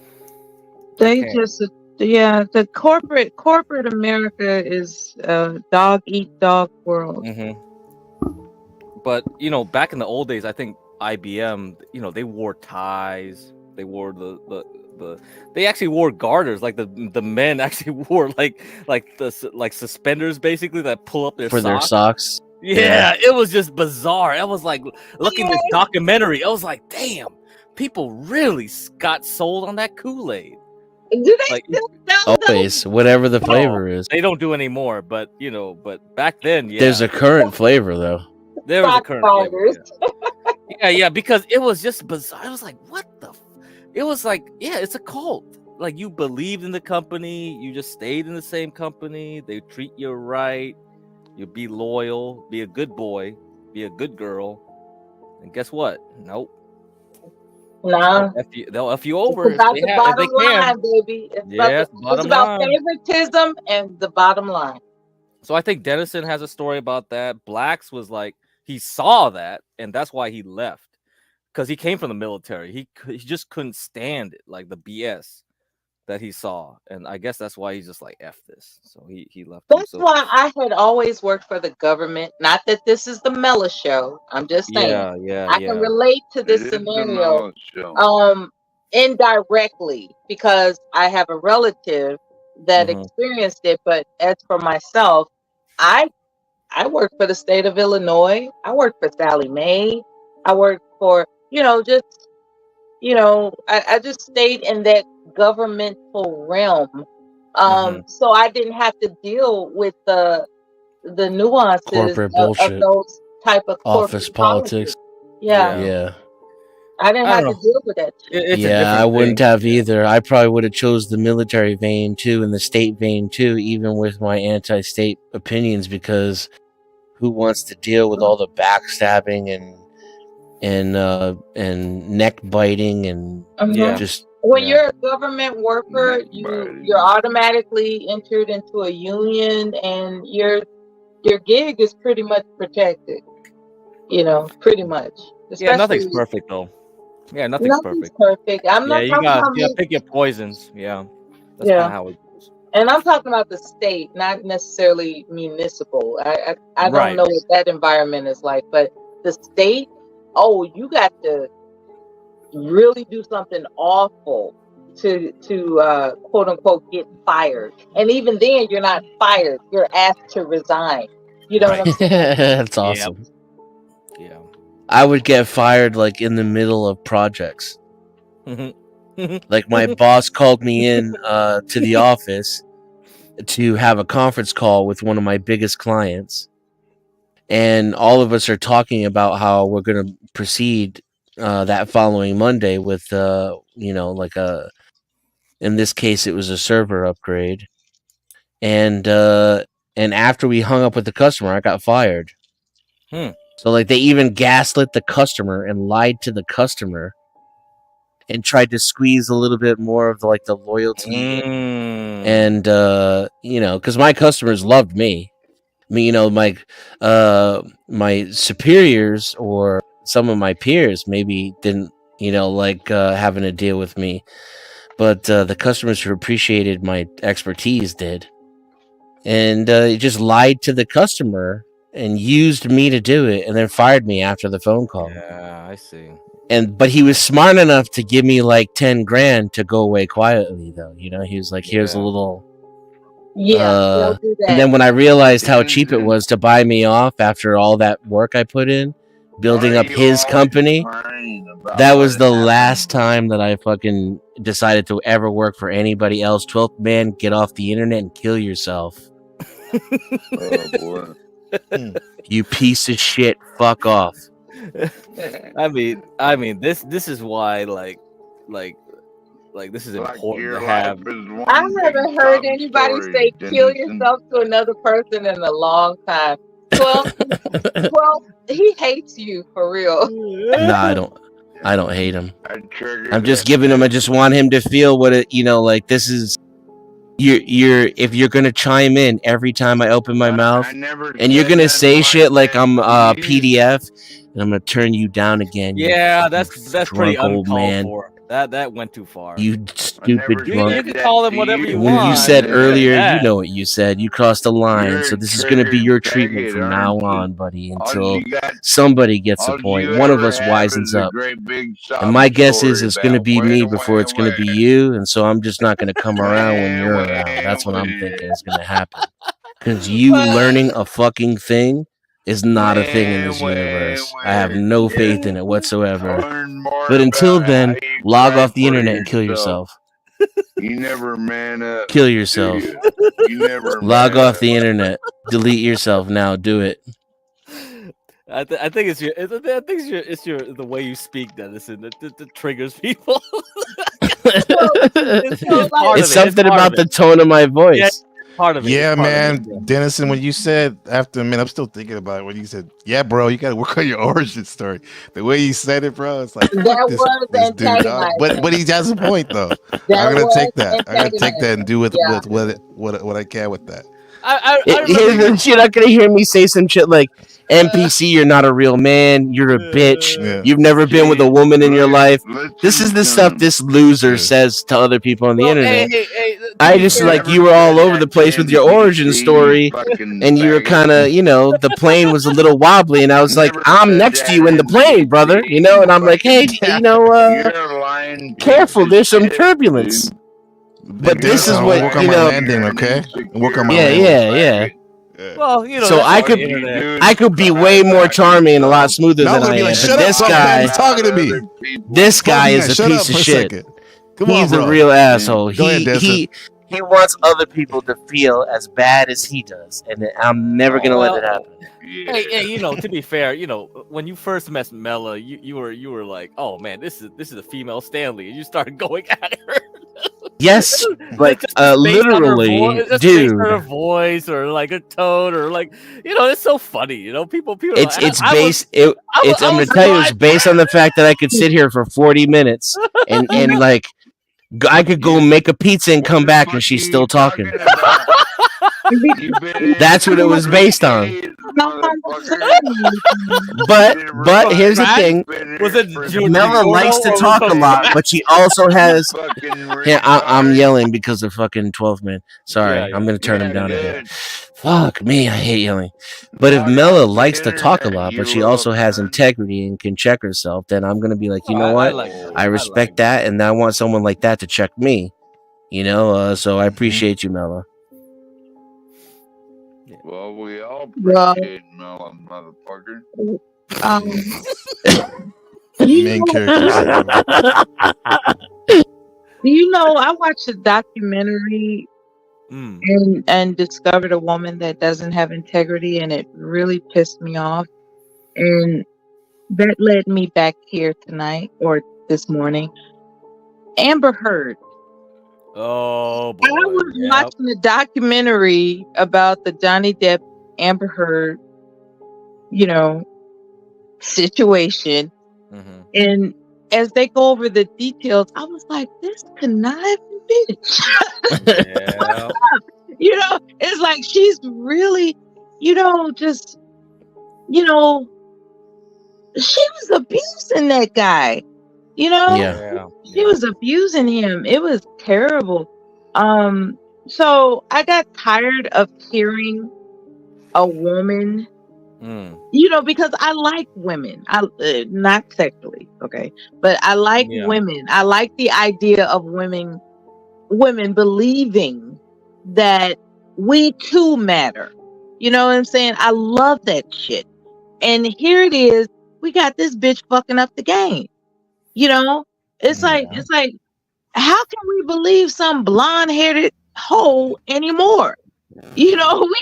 Speaker 5: The corporate America is a dog eat dog world.
Speaker 12: But back in the old days, I think IBM, they wore ties. They wore they actually wore garters. The men actually wore suspenders basically that pull up their
Speaker 9: socks.
Speaker 12: Yeah, it was just bizarre. I was looking this documentary. I was like, damn, people really got sold on that Kool-Aid.
Speaker 5: Do they
Speaker 12: Like
Speaker 5: still sell those?
Speaker 9: Always, whatever the
Speaker 12: no,
Speaker 9: flavor is.
Speaker 12: they don't do anymore. But but back then, yeah,
Speaker 9: There's a current flavor though.
Speaker 12: there was a
Speaker 5: Rock
Speaker 12: current flavor.
Speaker 5: finders.
Speaker 12: Yeah, because it was just bizarre. I was like, what the? It was like, yeah, it's a cult. Like you believed in the company, you just stayed in the same company. They treat you right. You be loyal, be a good boy, be a good girl, and guess what? Nope.
Speaker 5: Nah.
Speaker 12: They'll F you over.
Speaker 5: It's about
Speaker 12: if
Speaker 5: the
Speaker 12: they have, if
Speaker 5: bottom
Speaker 12: they can.
Speaker 5: line, baby. It's
Speaker 12: Yeah,
Speaker 5: about,
Speaker 12: it's
Speaker 5: it's
Speaker 12: bottom
Speaker 5: about
Speaker 12: line.
Speaker 5: favoritism and the bottom line.
Speaker 12: So I think Dennison has a story about that. Blacks was like he saw that, and that's why he left, because he came from the military. He just couldn't stand it, like the BS that he saw, and I guess that's why he's just like F this. So he left.
Speaker 5: That's why I had always worked for the government. Not that this is the Mela show. I'm just saying. I can relate to this scenario indirectly because I have a relative that experienced it. But as for myself, I worked for the state of Illinois. I worked for Sally Mae. I worked for, I just stayed in that governmental realm. So I didn't have to deal with the nuances
Speaker 9: Corporate
Speaker 5: of
Speaker 9: bullshit.
Speaker 5: those type of
Speaker 9: Office
Speaker 5: corporate
Speaker 9: politics.
Speaker 5: Yeah. I didn't have to deal with that.
Speaker 9: Yeah, I wouldn't have either. I probably would have chose the military vein too and the state vein too, even with my anti-state opinions, because who wants to deal with all the backstabbing and neck biting and just
Speaker 5: When you're a government worker, you're automatically entered into a union, and your gig is pretty much protected. Pretty much.
Speaker 12: Yeah, nothing's perfect though. Yeah, nothing's perfect.
Speaker 5: Perfect. I'm not
Speaker 12: You
Speaker 5: talking
Speaker 12: gotta
Speaker 5: about
Speaker 12: pick your poisons. Yeah, that's kind of how it goes.
Speaker 5: and I'm talking about the state, not necessarily municipal. I don't
Speaker 12: Right.
Speaker 5: know what that environment is like, but the state, you got to really do something awful to quote unquote get fired. And even then you're not fired. You're asked to resign. You know what I'm saying?
Speaker 9: That's awesome.
Speaker 12: Yeah.
Speaker 9: I would get fired like in the middle of projects. Like my boss called me in to the office to have a conference call with one of my biggest clients, and all of us are talking about how we're going to proceed that following Monday with like in this case it was a server upgrade, and after we hung up with the customer, I got fired. So like they even gaslit the customer and lied to the customer and tried to squeeze a little bit more of the loyalty and because my customers loved me. I mean, my superiors or some of my peers maybe didn't having to deal with me, but the customers who appreciated my expertise did, and he just lied to the customer and used me to do it, and then fired me after the phone call.
Speaker 12: Yeah, I see.
Speaker 9: But he was smart enough to give me like 10 grand to go away quietly, though. He was like, "Here's a little."
Speaker 5: They'll do that.
Speaker 9: And then when I realized how cheap it was to buy me off after all that work I put in, building up his company, that was the last time that I fucking decided to ever work for anybody else. 12th man, get off the internet and kill yourself.
Speaker 21: Oh boy.
Speaker 9: You piece of shit, fuck off.
Speaker 12: I mean, this is why like this is important to have.
Speaker 5: I haven't heard anybody say kill yourself to another person in a long time. Well, he hates you for real.
Speaker 9: No, I don't hate him. I'm just giving him. I just want him to feel what it. Like this is. You're if you're gonna chime in every time I open my mouth, and you're gonna say shit like I'm PDF, and I'm gonna turn you down again.
Speaker 12: Yeah, that's pretty
Speaker 9: old
Speaker 12: uncalled
Speaker 9: man.
Speaker 12: for. That went too far.
Speaker 9: You stupid drunk.
Speaker 12: You can call him whatever you
Speaker 9: When
Speaker 12: want.
Speaker 9: you said earlier, you know what you said. You crossed the line, so this is gonna be your treatment from now on, buddy, until somebody gets a point. One of us wisens up. And my guess is it's gonna be me before it's gonna be you, and so I'm just not gonna come around when you're around. That's what I'm thinking is gonna happen. Because you learning a fucking thing is not a thing in this universe. I have no faith in it whatsoever. But until then, log off the internet and kill yourself.
Speaker 21: You never man up.
Speaker 9: Kill yourself.
Speaker 21: You never
Speaker 9: Log
Speaker 21: man
Speaker 9: off the internet. Delete yourself now. Do it.
Speaker 12: I think it's the way you speak, Denison, that triggers people.
Speaker 9: It's something about the tone of my voice.
Speaker 12: Yeah, part of it.
Speaker 19: Yeah,
Speaker 12: It's part of
Speaker 19: man.
Speaker 12: it, yeah.
Speaker 19: Dennison, when you said after a minute, I'm still thinking about it. When you said, "Yeah, bro, you got to work on your origin story." The way you said it, bro, it's like
Speaker 5: That
Speaker 19: fuck
Speaker 5: was
Speaker 19: this dude, dog.
Speaker 5: antagonizing.
Speaker 19: But he has a point though.
Speaker 5: That
Speaker 19: I'm gonna
Speaker 5: was
Speaker 19: take that. I'm gonna take that and do with
Speaker 5: Yeah.
Speaker 19: what I can with that.
Speaker 9: You're not gonna hear me say some shit like NPC. You're not a real man. You're a bitch.
Speaker 19: Yeah.
Speaker 9: You've never been with a woman in your life. This is the stuff this loser says to other people on the internet. I just like you were all over the place with your origin story, and you were kind of, the plane was a little wobbly, and I was like, I'm next to you in the plane, brother, and I'm like, hey, careful, there's some turbulence. But this is what
Speaker 19: work on my landing, okay? Work on my
Speaker 9: yeah.
Speaker 12: Well,
Speaker 9: So I could be way more charming and a lot smoother than I am. But this guy,
Speaker 19: talking to me.
Speaker 9: This guy is a piece of shit. He's a real asshole. He wants other people to feel as bad as he does, and I'm never gonna let it happen.
Speaker 12: Hey, to be fair, when you first met Mela, you were like, oh man, this is a female Stanley, and you started going at her.
Speaker 9: Yes, like literally, dude.
Speaker 12: Her voice, or like a tone, or like, it's so funny. People.
Speaker 9: It's based. I'm gonna tell you, it's based on the fact that I could sit here for 40 minutes and like I could go make a pizza and come back and she's still talking. That's what it was based on. But here's the thing. Mela likes to talk a lot, but she also has. Yeah, I'm yelling because of fucking 12 man. Sorry, I'm gonna turn him down a bit. Fuck me, I hate yelling. But if Mela likes to talk a lot, but she also has integrity and can check herself, then I'm gonna be like, you know what? I respect that, and I want someone like that to check me. So I appreciate you, Mela.
Speaker 21: Well, we all appreciate Mela, motherfucker.
Speaker 19: Main character.
Speaker 5: I watched a documentary and discovered a woman that doesn't have integrity, and it really pissed me off. And that led me back here tonight or this morning. Amber Heard.
Speaker 12: Oh boy.
Speaker 5: I was watching a documentary about the Johnny Depp Amber Heard, situation. And as they go over the details, I was like, this conniving bitch. It's like she's really, she was abusing that guy. She was abusing him. It was terrible. So I got tired of hearing a woman, because I like women. Not sexually, okay, but I like women. I like the idea of women believing that we too matter. You know what I'm saying? I love that shit. And here it is. We got this bitch fucking up the game. It's like, how can we believe some blonde-headed hoe anymore? We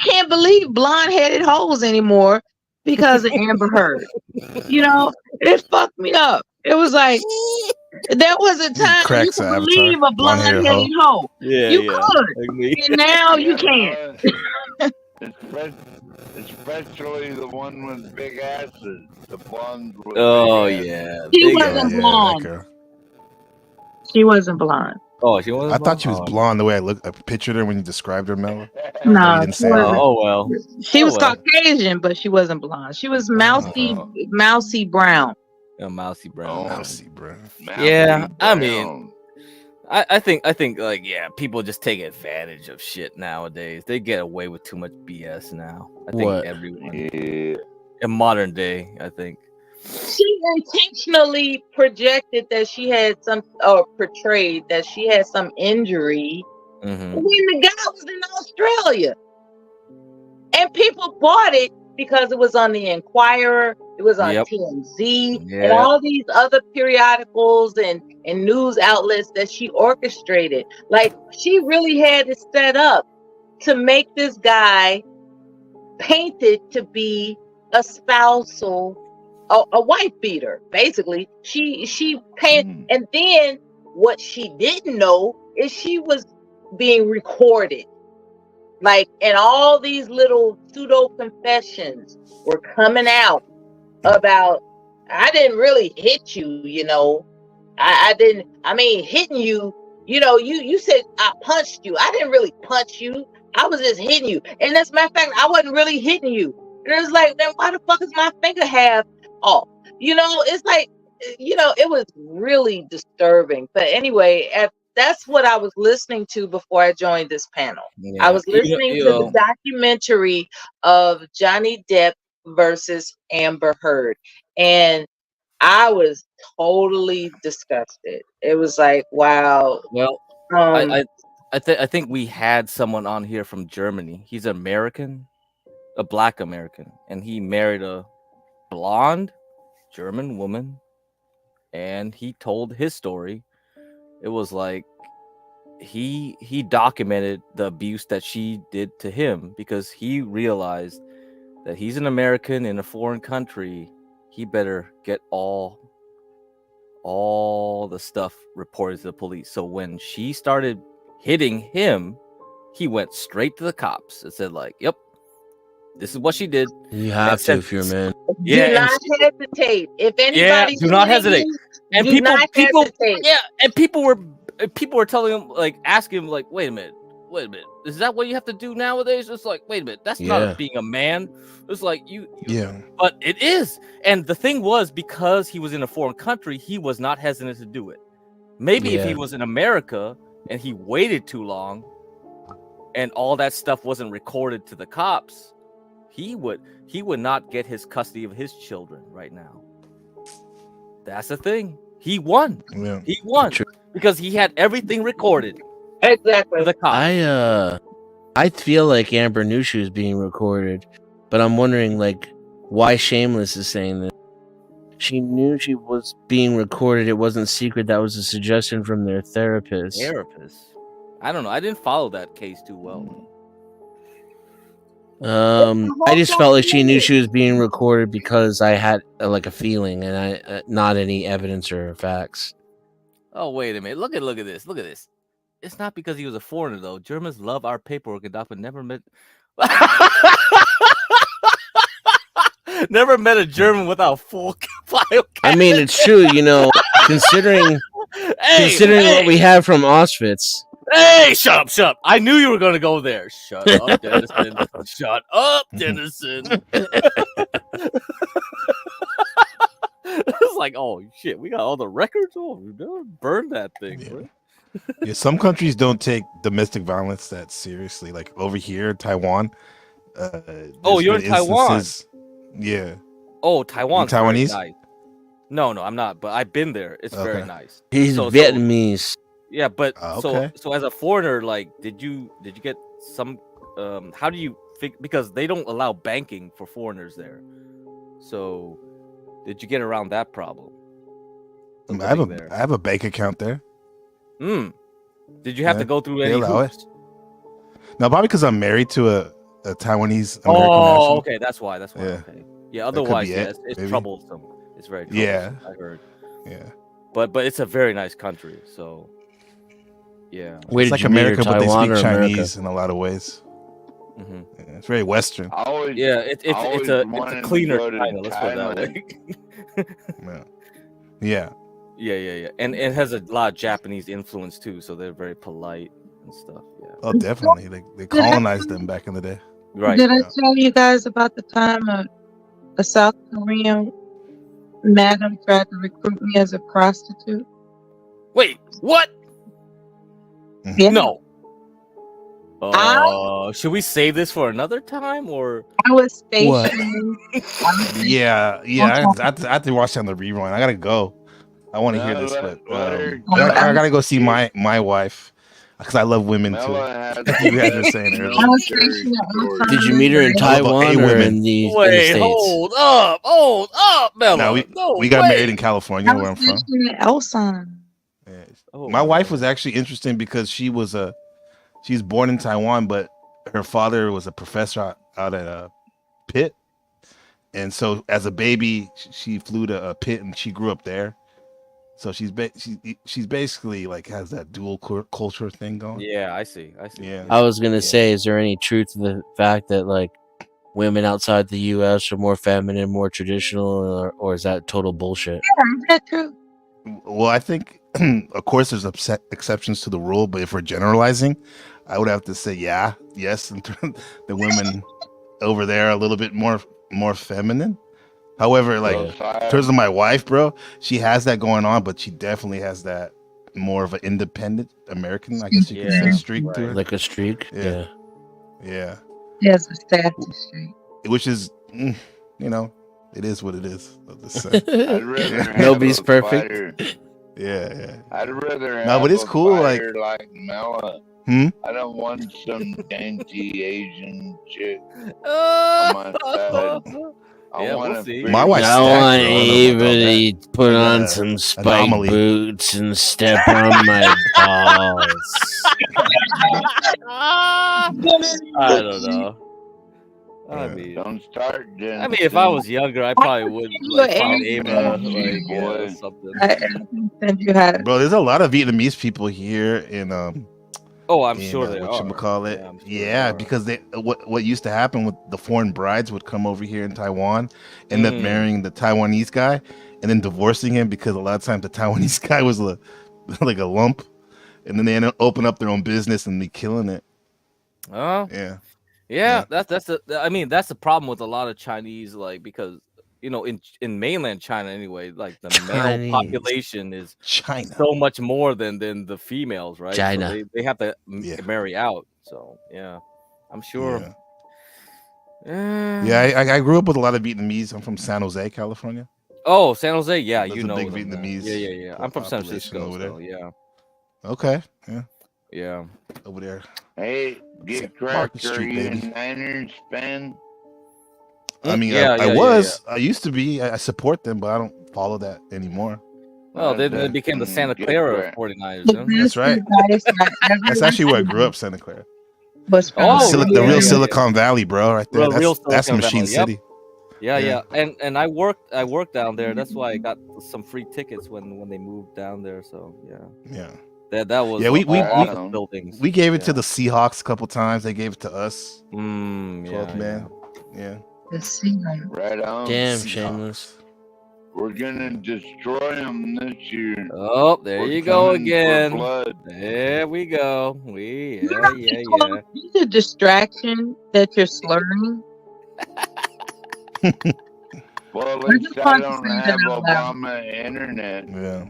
Speaker 5: can't believe blonde-headed hoes anymore because of Amber Heard. It fucked me up. It was like, there was a time you could believe a blonde-headed hoe. You could. And now you can't.
Speaker 21: Especially the one with big asses. The blonde with
Speaker 12: big asses.
Speaker 5: She wasn't blonde. She wasn't blonde.
Speaker 12: Oh, she wasn't.
Speaker 19: I thought she was blonde the way I pictured her when you described her, Mel.
Speaker 5: No,
Speaker 19: you didn't say that.
Speaker 12: Oh well.
Speaker 5: She was Caucasian, but she wasn't blonde. She was mousy brown.
Speaker 12: Mousy brown.
Speaker 19: Mousy brown.
Speaker 12: Yeah, I mean, I think like people just take advantage of shit nowadays. They get away with too much BS now. I think everyone in modern day, I think.
Speaker 5: She intentionally projected that she had portrayed that she had some injury when the guy was in Australia. And people bought it because it was on the Inquirer It was on TMZ and all these other periodicals and news outlets that she orchestrated. Like, she really had it set up to make this guy painted to be a spousal, a wife beater. Basically, she painted, and then what she didn't know is she was being recorded. Like, and all these little pseudo confessions were coming out about, I didn't really hit you, you know. I didn't, I mean, hitting you, you know, you said I punched you. I didn't really punch you. I was just hitting you. And as a matter of fact, I wasn't really hitting you. And it's like, then why the fuck is my finger half off? You know, it's like, you know, it was really disturbing. But anyway, that's what I was listening to before I joined this panel. I was listening to the documentary of Johnny Depp versus Amber Heard. And I was totally disgusted. It was like, wow.
Speaker 12: Well, I think we had someone on here from Germany. He's an American, a black American, and he married a blonde German woman, and he told his story. It was like he documented the abuse that she did to him because he realized that he's an American in a foreign country. He better get all the stuff reported to the police. So when she started hitting him, he went straight to the cops and said, like, yep, this is what she did.
Speaker 9: You have to if you're a man.
Speaker 12: Yeah,
Speaker 5: do not hesitate. If anybody,
Speaker 12: do not hesitate. And
Speaker 5: do not hesitate.
Speaker 12: Yeah, and people were telling him, like, asking him, like, wait a minute, is that what you have to do nowadays? It's like, wait a minute, that's not being a man. It's like you but it is. And the thing was, because he was in a foreign country, he was not hesitant to do it. Maybe if he was in America and he waited too long and all that stuff wasn't recorded to the cops, he would not get his custody of his children right now. That's the thing. He won.
Speaker 19: Yeah.
Speaker 12: He won because he had everything recorded.
Speaker 5: Exactly.
Speaker 12: The cops.
Speaker 9: I feel like Amber knew she was being recorded, but I'm wondering, like, why Shameless is saying this. She knew she was being recorded. It wasn't secret. That was a suggestion from their therapist.
Speaker 12: I don't know. I didn't follow that case too well.
Speaker 9: I just felt like she knew she was being recorded because I had like a feeling, and I not any evidence or facts.
Speaker 12: Oh, wait a minute. Look at this. Look at this. It's not because he was a foreigner, though. Germans love our paperwork and often never met a German without full file.
Speaker 9: I mean, it's true, you know, considering what we have from Auschwitz.
Speaker 12: Hey, shut up. I knew you were going to go there. Shut up, Dennison. Shut up, Dennison. It's like, oh, shit, we got all the records? Oh, we burn that thing, bro.
Speaker 19: Yeah, some countries don't take domestic violence that seriously. Like over here, Taiwan.
Speaker 12: You're in Taiwan.
Speaker 19: Yeah.
Speaker 12: Oh, Taiwan's
Speaker 19: Taiwanese?
Speaker 12: Nice. No, I'm not. But I've been there. It's very nice.
Speaker 9: He's Vietnamese.
Speaker 12: Yeah, but
Speaker 19: okay.
Speaker 12: so as a foreigner, like, did you get some? How do you because they don't allow banking for foreigners there. So, did you get around that problem?
Speaker 19: I have a bank account there.
Speaker 12: Did you have to go through any hoops?
Speaker 19: No, probably because I'm married to a Taiwanese American
Speaker 12: national. Okay, that's why.
Speaker 19: Yeah.
Speaker 12: Okay. Yeah. Otherwise, it's troublesome. It's very troublesome.
Speaker 19: Yeah.
Speaker 12: I heard.
Speaker 19: Yeah.
Speaker 12: But it's a very nice country. So. Yeah.
Speaker 19: It's like America, but they speak Chinese in a lot of ways.
Speaker 12: Mm-hmm.
Speaker 19: Yeah, it's very Western.
Speaker 12: It's a cleaner China. Let's put it that way.
Speaker 19: Yeah.
Speaker 12: Yeah. And it has a lot of Japanese influence too, so they're very polite and stuff. Yeah.
Speaker 19: Oh, definitely. They colonized them back in the day.
Speaker 12: Right.
Speaker 5: Did I tell you guys about the time a South Korean madam tried to recruit me as a prostitute?
Speaker 12: Wait, what?
Speaker 5: Yeah.
Speaker 12: No. Should we save this for another time, or
Speaker 5: I was stationed?
Speaker 19: Yeah. I have to watch on the rerun. I gotta go. I want to hear this, but I gotta go see my wife. because I love women too. You guys were saying earlier.
Speaker 9: Did you meet her in Taiwan or in the States?
Speaker 12: Hold up, Bella.
Speaker 19: No, we got married in California, where I'm from.
Speaker 5: Elson.
Speaker 19: My wife was actually interesting because she's born in Taiwan, but her father was a professor out at Pitt, and so as a baby, she flew to Pitt, and she grew up there. So she's basically like has that dual culture thing going.
Speaker 12: Yeah, I see.
Speaker 19: Yeah.
Speaker 9: I was gonna say, is there any truth to the fact that like women outside the U.S. are more feminine, more traditional, or is that total bullshit?
Speaker 5: Yeah, is that true?
Speaker 19: Well, I think, of course, there's exceptions to the rule, but if we're generalizing, I would have to say, yes, the women over there are a little bit more feminine. However, like in terms of my wife, bro, she has that going on, but she definitely has that more of an independent American, I guess you could say, streak to her.
Speaker 9: Like a streak.
Speaker 19: Yeah.
Speaker 5: Yes, a status streak.
Speaker 19: Which is, it is what it is. I'll just say.
Speaker 21: I'd rather
Speaker 9: Nobody's
Speaker 21: have a
Speaker 9: perfect.
Speaker 21: fighter.
Speaker 19: Yeah.
Speaker 21: I'd rather have
Speaker 19: No, but it's
Speaker 21: a
Speaker 19: cool.
Speaker 21: fighter like Mela.
Speaker 19: Hmm?
Speaker 21: I don't want some dainty Asian chick on my side. I want to.
Speaker 19: My wife's
Speaker 9: I want
Speaker 19: stacked, bro.
Speaker 9: Ava to put
Speaker 19: Like
Speaker 9: on
Speaker 19: a
Speaker 9: some spike
Speaker 19: anomaly.
Speaker 9: boots and step on my balls.
Speaker 12: I don't know. I mean,
Speaker 21: don't start.
Speaker 12: If I was younger, I probably would like find Ava or something.
Speaker 19: Bro, there's a lot of Vietnamese people here in
Speaker 12: Oh, I'm sure they are.
Speaker 19: Whatchamacallit. Yeah, because what used to happen with the foreign brides would come over here in Taiwan, end up marrying the Taiwanese guy, and then divorcing him because a lot of times the Taiwanese guy was like a lump, and then they end up open up their own business and be killing it.
Speaker 12: Oh, yeah. That's the problem with a lot of Chinese, like because in mainland China anyway, like the male population is so much more than the females, right?
Speaker 9: China.
Speaker 12: So they have to marry out. So yeah, I'm sure.
Speaker 19: I grew up with a lot of Vietnamese. I'm from San Jose, California.
Speaker 12: Oh, San Jose, yeah,
Speaker 19: There's
Speaker 12: you
Speaker 19: a
Speaker 12: know
Speaker 19: big
Speaker 12: them,
Speaker 19: Vietnamese.
Speaker 12: Yeah. I'm from San
Speaker 19: population
Speaker 12: Francisco,
Speaker 19: over there.
Speaker 12: so yeah.
Speaker 19: Okay,
Speaker 12: yeah,
Speaker 19: over there.
Speaker 21: Hey, get
Speaker 19: Market
Speaker 21: cracked. Are
Speaker 19: Street,
Speaker 21: you a
Speaker 19: baby.
Speaker 21: Niners fan?
Speaker 19: I mean,
Speaker 12: Yeah,
Speaker 19: I
Speaker 12: yeah,
Speaker 19: was.
Speaker 12: yeah.
Speaker 19: I used to be. I support them, but I don't follow that anymore.
Speaker 12: Well, then they became the Santa Clara 49ers. Huh?
Speaker 19: That's right. That's actually where I grew up, Santa Clara.
Speaker 12: Oh,
Speaker 19: The real Silicon Valley, bro, right there.
Speaker 12: Real
Speaker 19: That's
Speaker 12: Silicon
Speaker 19: Machine
Speaker 12: Valley, yep.
Speaker 19: City.
Speaker 12: Yeah. And I worked down there. That's why I got some free tickets when they moved down there. So
Speaker 19: Yeah.
Speaker 12: That was
Speaker 19: we
Speaker 12: office buildings.
Speaker 19: we gave it to the Seahawks a couple times. They gave it to us.
Speaker 12: 12
Speaker 19: man. Yeah.
Speaker 21: Right on.
Speaker 9: Damn,
Speaker 19: Seahawks.
Speaker 9: shameless.
Speaker 21: We're gonna destroy them this year.
Speaker 12: Oh, there
Speaker 21: We're
Speaker 12: you go
Speaker 21: coming for
Speaker 12: again.
Speaker 21: blood.
Speaker 12: There we go. Yeah.
Speaker 5: It's a distraction that you're slurring.
Speaker 21: Well, at
Speaker 5: I
Speaker 21: least
Speaker 5: just
Speaker 21: I
Speaker 5: want to
Speaker 21: don't
Speaker 5: say
Speaker 21: have
Speaker 5: that out loud.
Speaker 21: Obama internet.
Speaker 19: Yeah.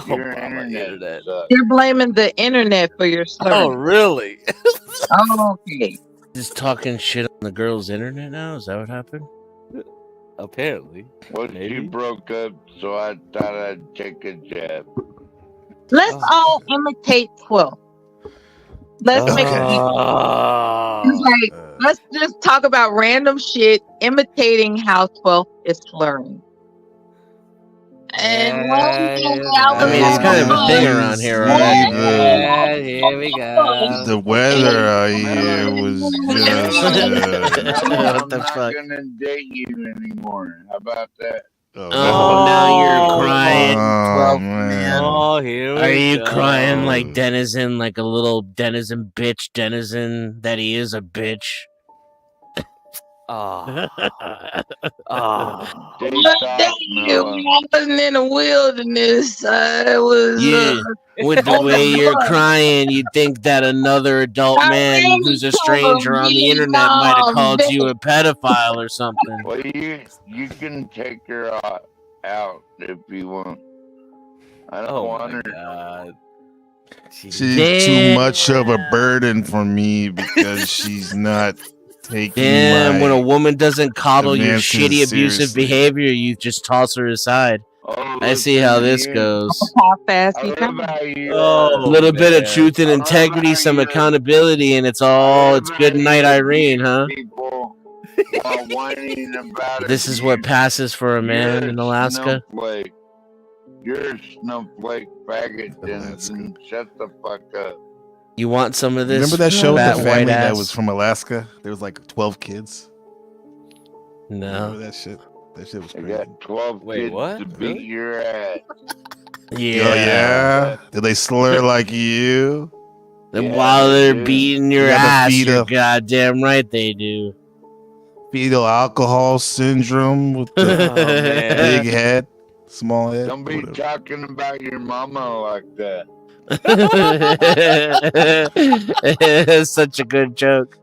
Speaker 21: Your internet. sucks.
Speaker 5: You're blaming the internet for your slurring.
Speaker 12: Oh, really?
Speaker 5: Oh, okay.
Speaker 9: Just talking shit on the girl's internet now? Is that what happened?
Speaker 12: Apparently.
Speaker 21: Well, you broke up, so I thought I'd take a jab.
Speaker 5: Let's all imitate 12. Let's make let's just talk about random shit, imitating how 12 is slurring. And
Speaker 9: it's kind of a thing around here, right?
Speaker 12: Here we go.
Speaker 19: The weather out here was just.
Speaker 21: I'm not gonna date you anymore. How about that?
Speaker 9: Oh, now you're crying.
Speaker 19: Oh, man.
Speaker 12: Oh, here we
Speaker 9: Are you
Speaker 12: go.
Speaker 9: crying like Denizen, like a little Denizen bitch, Denizen that he is a bitch?
Speaker 12: Oh.
Speaker 21: Stay
Speaker 5: Well,
Speaker 21: soft,
Speaker 5: thank you.
Speaker 21: Noah.
Speaker 5: I wasn't in the wilderness. I was.
Speaker 9: Yeah, with the way you're crying, you'd think that another adult man who's a stranger on the internet might have called you a pedophile or something.
Speaker 21: Well, you can take her out if you want. I don't want her.
Speaker 12: God.
Speaker 19: She's too much of a burden for me because she's not taking
Speaker 9: Damn, when a woman doesn't coddle your
Speaker 19: advances
Speaker 9: shitty abusive
Speaker 19: seriously.
Speaker 9: behavior, you just toss her aside.
Speaker 21: Oh,
Speaker 9: I see how this goes.
Speaker 5: How fast he
Speaker 21: How
Speaker 5: comes.
Speaker 21: you?
Speaker 9: A little bit of truth and integrity, some accountability, and it's good night, Irene, huh?
Speaker 21: People while whining about
Speaker 9: This is what passes for a man in Alaska.
Speaker 21: Snowflake. You're a snowflake faggot, Denison. Shut the fuck up.
Speaker 9: You want some of this?
Speaker 19: Remember that show with
Speaker 9: fat
Speaker 19: the
Speaker 9: white
Speaker 19: family that
Speaker 9: ass?
Speaker 19: was from Alaska? There was like 12 kids.
Speaker 9: No.
Speaker 19: Remember that shit? That shit was crazy.
Speaker 21: I got 12
Speaker 12: Wait,
Speaker 21: kids
Speaker 12: what?
Speaker 21: to beat your ass.
Speaker 9: Yeah.
Speaker 19: Oh, yeah? Did they slur like you?
Speaker 9: And while they're
Speaker 21: dude.
Speaker 9: beating your
Speaker 19: You gotta
Speaker 9: ass,
Speaker 19: feed
Speaker 9: you're
Speaker 19: up.
Speaker 9: goddamn right they do.
Speaker 19: Fetal alcohol syndrome with the
Speaker 12: man.
Speaker 19: big head, small head.
Speaker 21: Don't be
Speaker 19: whatever.
Speaker 21: talking about your mama like that.
Speaker 9: Such a good joke.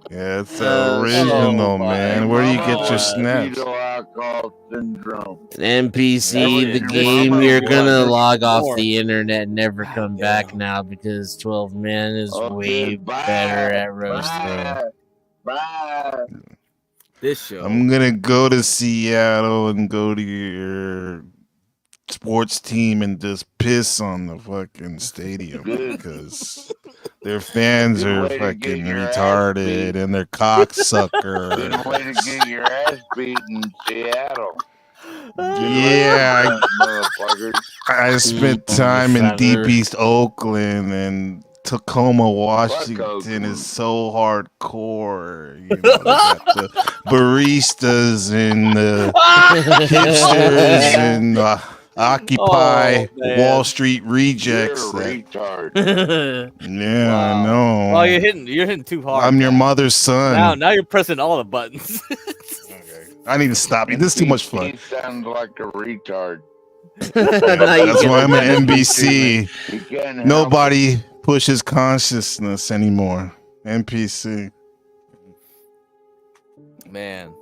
Speaker 19: Yeah, it's original, man. Where do you get your snaps?
Speaker 21: Fetal alcohol syndrome.
Speaker 9: NPC, the
Speaker 21: Your
Speaker 9: game,
Speaker 21: mama
Speaker 9: you're gonna
Speaker 21: was
Speaker 9: log off
Speaker 12: born.
Speaker 9: the internet and never come back now because 12 Men is way better at roasting.
Speaker 21: Bye.
Speaker 12: This show.
Speaker 19: I'm gonna go to Seattle and go to your sports team and just piss on the fucking stadium because their fans
Speaker 21: Good
Speaker 19: are
Speaker 21: way to get
Speaker 19: fucking
Speaker 21: your ass
Speaker 19: retarded
Speaker 21: beat.
Speaker 19: and they're cocksuckers.
Speaker 21: Good way to get your ass beat in Seattle.
Speaker 19: Yeah,
Speaker 21: Motherfuckers.
Speaker 19: I spent time in deep East Oakland and Tacoma, Washington is so hardcore. You know, they got the baristas and the hipsters and Occupy Wall Street rejects.
Speaker 21: You're a retard.
Speaker 19: Yeah,
Speaker 12: Wow.
Speaker 19: I know.
Speaker 12: Oh, you're hitting too hard.
Speaker 19: I'm your mother's son.
Speaker 12: Now you're pressing all the buttons.
Speaker 19: I need to stop you. This is too much fun.
Speaker 21: He sounds like a retard.
Speaker 19: That's why I'm at NBC.
Speaker 21: You can't help
Speaker 19: Nobody pushes consciousness anymore. NPC.
Speaker 12: Man,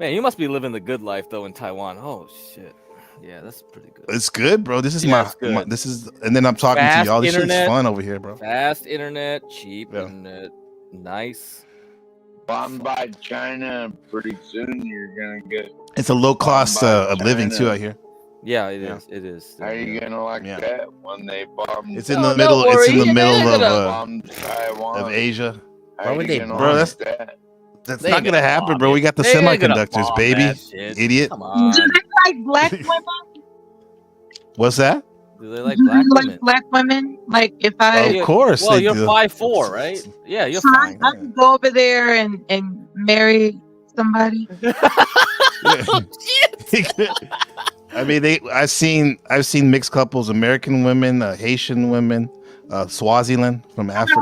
Speaker 12: you must be living the good life though in Taiwan. Oh shit, yeah, that's pretty good.
Speaker 19: It's good, bro. This is
Speaker 12: Yeah, it's
Speaker 19: my
Speaker 12: good.
Speaker 19: this is, and then I'm talking to y'all. This shit's fun over here, bro.
Speaker 12: Fast internet, cheap internet, nice.
Speaker 21: bombed by China. Pretty soon you're gonna get.
Speaker 19: It's a low cost of living
Speaker 21: China.
Speaker 19: too out here.
Speaker 12: Yeah, it is. It is.
Speaker 21: How you gonna like that when they bomb?
Speaker 19: It's in the middle. It's in the middle
Speaker 21: bomb Taiwan.
Speaker 19: of Asia.
Speaker 21: How you gonna
Speaker 19: bro?
Speaker 21: like
Speaker 19: That's
Speaker 21: that?
Speaker 19: that's
Speaker 21: They
Speaker 19: not
Speaker 21: ain't
Speaker 19: gonna
Speaker 21: gonna
Speaker 19: happen,
Speaker 21: bomb
Speaker 19: bro. We
Speaker 21: it.
Speaker 19: got the
Speaker 21: They ain't gonna
Speaker 19: semiconductors,
Speaker 21: bomb
Speaker 19: baby.
Speaker 21: that shit.
Speaker 19: Idiot.
Speaker 5: Do they like black women?
Speaker 19: What's that?
Speaker 12: Do they like
Speaker 5: Do
Speaker 12: black
Speaker 5: they like
Speaker 12: women?
Speaker 5: black women? Like if I,
Speaker 19: Of course.
Speaker 12: Well,
Speaker 19: they
Speaker 12: you're
Speaker 19: do.
Speaker 12: 5'4", right? Yeah, you're
Speaker 5: so
Speaker 12: fine.
Speaker 5: I can go over there and marry somebody.
Speaker 19: I mean, I've seen mixed couples: American women, Haitian women, Swaziland from Africa.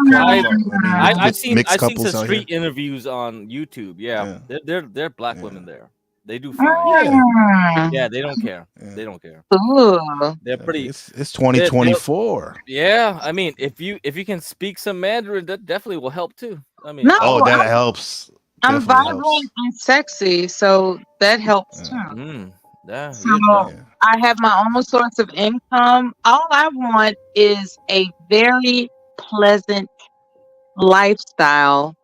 Speaker 12: I've seen
Speaker 19: mixed
Speaker 12: some
Speaker 19: couples out
Speaker 12: street
Speaker 19: here.
Speaker 12: interviews on YouTube. Yeah, they're black women there. They do fine. Yeah, they don't care. They don't care.
Speaker 5: Ooh.
Speaker 12: They're pretty.
Speaker 19: It's 2024.
Speaker 12: Yeah, I mean, if you can speak some Mandarin, that definitely will help too. I mean,
Speaker 5: No,
Speaker 19: Oh, that
Speaker 5: I'm-
Speaker 19: helps.
Speaker 5: I'm
Speaker 19: Definitely
Speaker 5: vibrant
Speaker 19: helps.
Speaker 5: and sexy, so that helps too.
Speaker 12: Yeah,
Speaker 5: So I have my own source of income. All I want is a very pleasant lifestyle.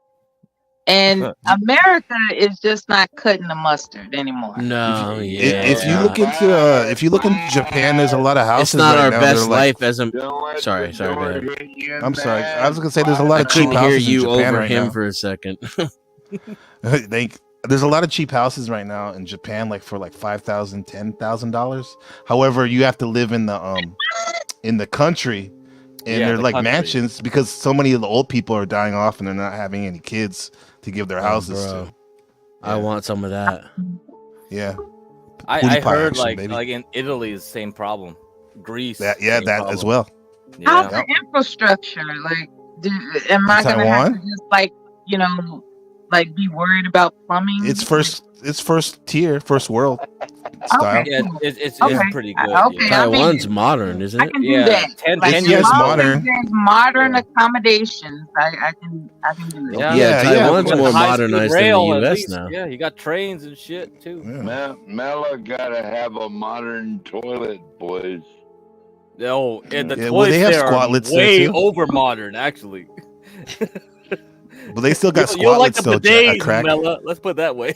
Speaker 5: And America is just not cutting the mustard anymore.
Speaker 9: No,
Speaker 19: If you look into Japan, there's a lot of houses.
Speaker 9: It's not
Speaker 19: right
Speaker 9: our
Speaker 19: now
Speaker 9: best
Speaker 19: that are like,
Speaker 9: life as a. Sorry, go ahead.
Speaker 19: I'm sorry. I was gonna say there's a lot
Speaker 9: I
Speaker 19: of cheap
Speaker 9: couldn't hear
Speaker 19: houses
Speaker 9: you
Speaker 19: in Japan
Speaker 9: over
Speaker 19: right
Speaker 9: him
Speaker 19: now.
Speaker 9: for a second.
Speaker 19: There's a lot of cheap houses right now in Japan, like for like $5,000, $10,000. However, you have to live in the country, and
Speaker 12: Yeah,
Speaker 19: they're
Speaker 12: the
Speaker 19: like
Speaker 12: country.
Speaker 19: mansions because so many of the old people are dying off and they're not having any kids to give their houses
Speaker 9: bro.
Speaker 19: to.
Speaker 9: I want some of that.
Speaker 19: Yeah,
Speaker 12: I
Speaker 19: Booty pie
Speaker 12: heard
Speaker 19: action, baby.
Speaker 12: like in Italy is the same problem. Greece.
Speaker 19: that
Speaker 12: same
Speaker 19: as
Speaker 12: problem.
Speaker 19: well.
Speaker 5: How's
Speaker 12: Yeah.
Speaker 5: the infrastructure? Like, am I gonna have to
Speaker 19: Taiwan?
Speaker 5: just like be worried about plumbing?
Speaker 19: It's first tier, first world style.
Speaker 12: Yeah, it's
Speaker 5: Okay.
Speaker 12: pretty good.
Speaker 5: Okay,
Speaker 12: yeah.
Speaker 5: I mean,
Speaker 9: Taiwan's modern, isn't
Speaker 5: I
Speaker 9: it?
Speaker 5: can do
Speaker 12: Yeah,
Speaker 5: that.
Speaker 12: 10
Speaker 5: Like,
Speaker 19: yeah, it's
Speaker 5: as long
Speaker 19: modern.
Speaker 5: as there's modern accommodations, I can do that.
Speaker 9: Yeah, Taiwan's
Speaker 12: with
Speaker 9: more
Speaker 12: high-speed
Speaker 9: modernized than
Speaker 12: rail,
Speaker 9: the
Speaker 12: at
Speaker 9: US
Speaker 12: least.
Speaker 9: now.
Speaker 12: Yeah, you got trains and shit too.
Speaker 21: Mela gotta have a modern toilet, boys.
Speaker 12: Oh, and the
Speaker 19: Yeah,
Speaker 12: toilets
Speaker 19: well, they have
Speaker 12: there are
Speaker 19: squatlets there,
Speaker 12: way
Speaker 19: too.
Speaker 12: over modern, actually.
Speaker 19: But they still got
Speaker 12: You'll like
Speaker 19: squatlets
Speaker 12: the
Speaker 19: though,
Speaker 12: bidets,
Speaker 19: crack.
Speaker 12: Mela. Let's put it that way.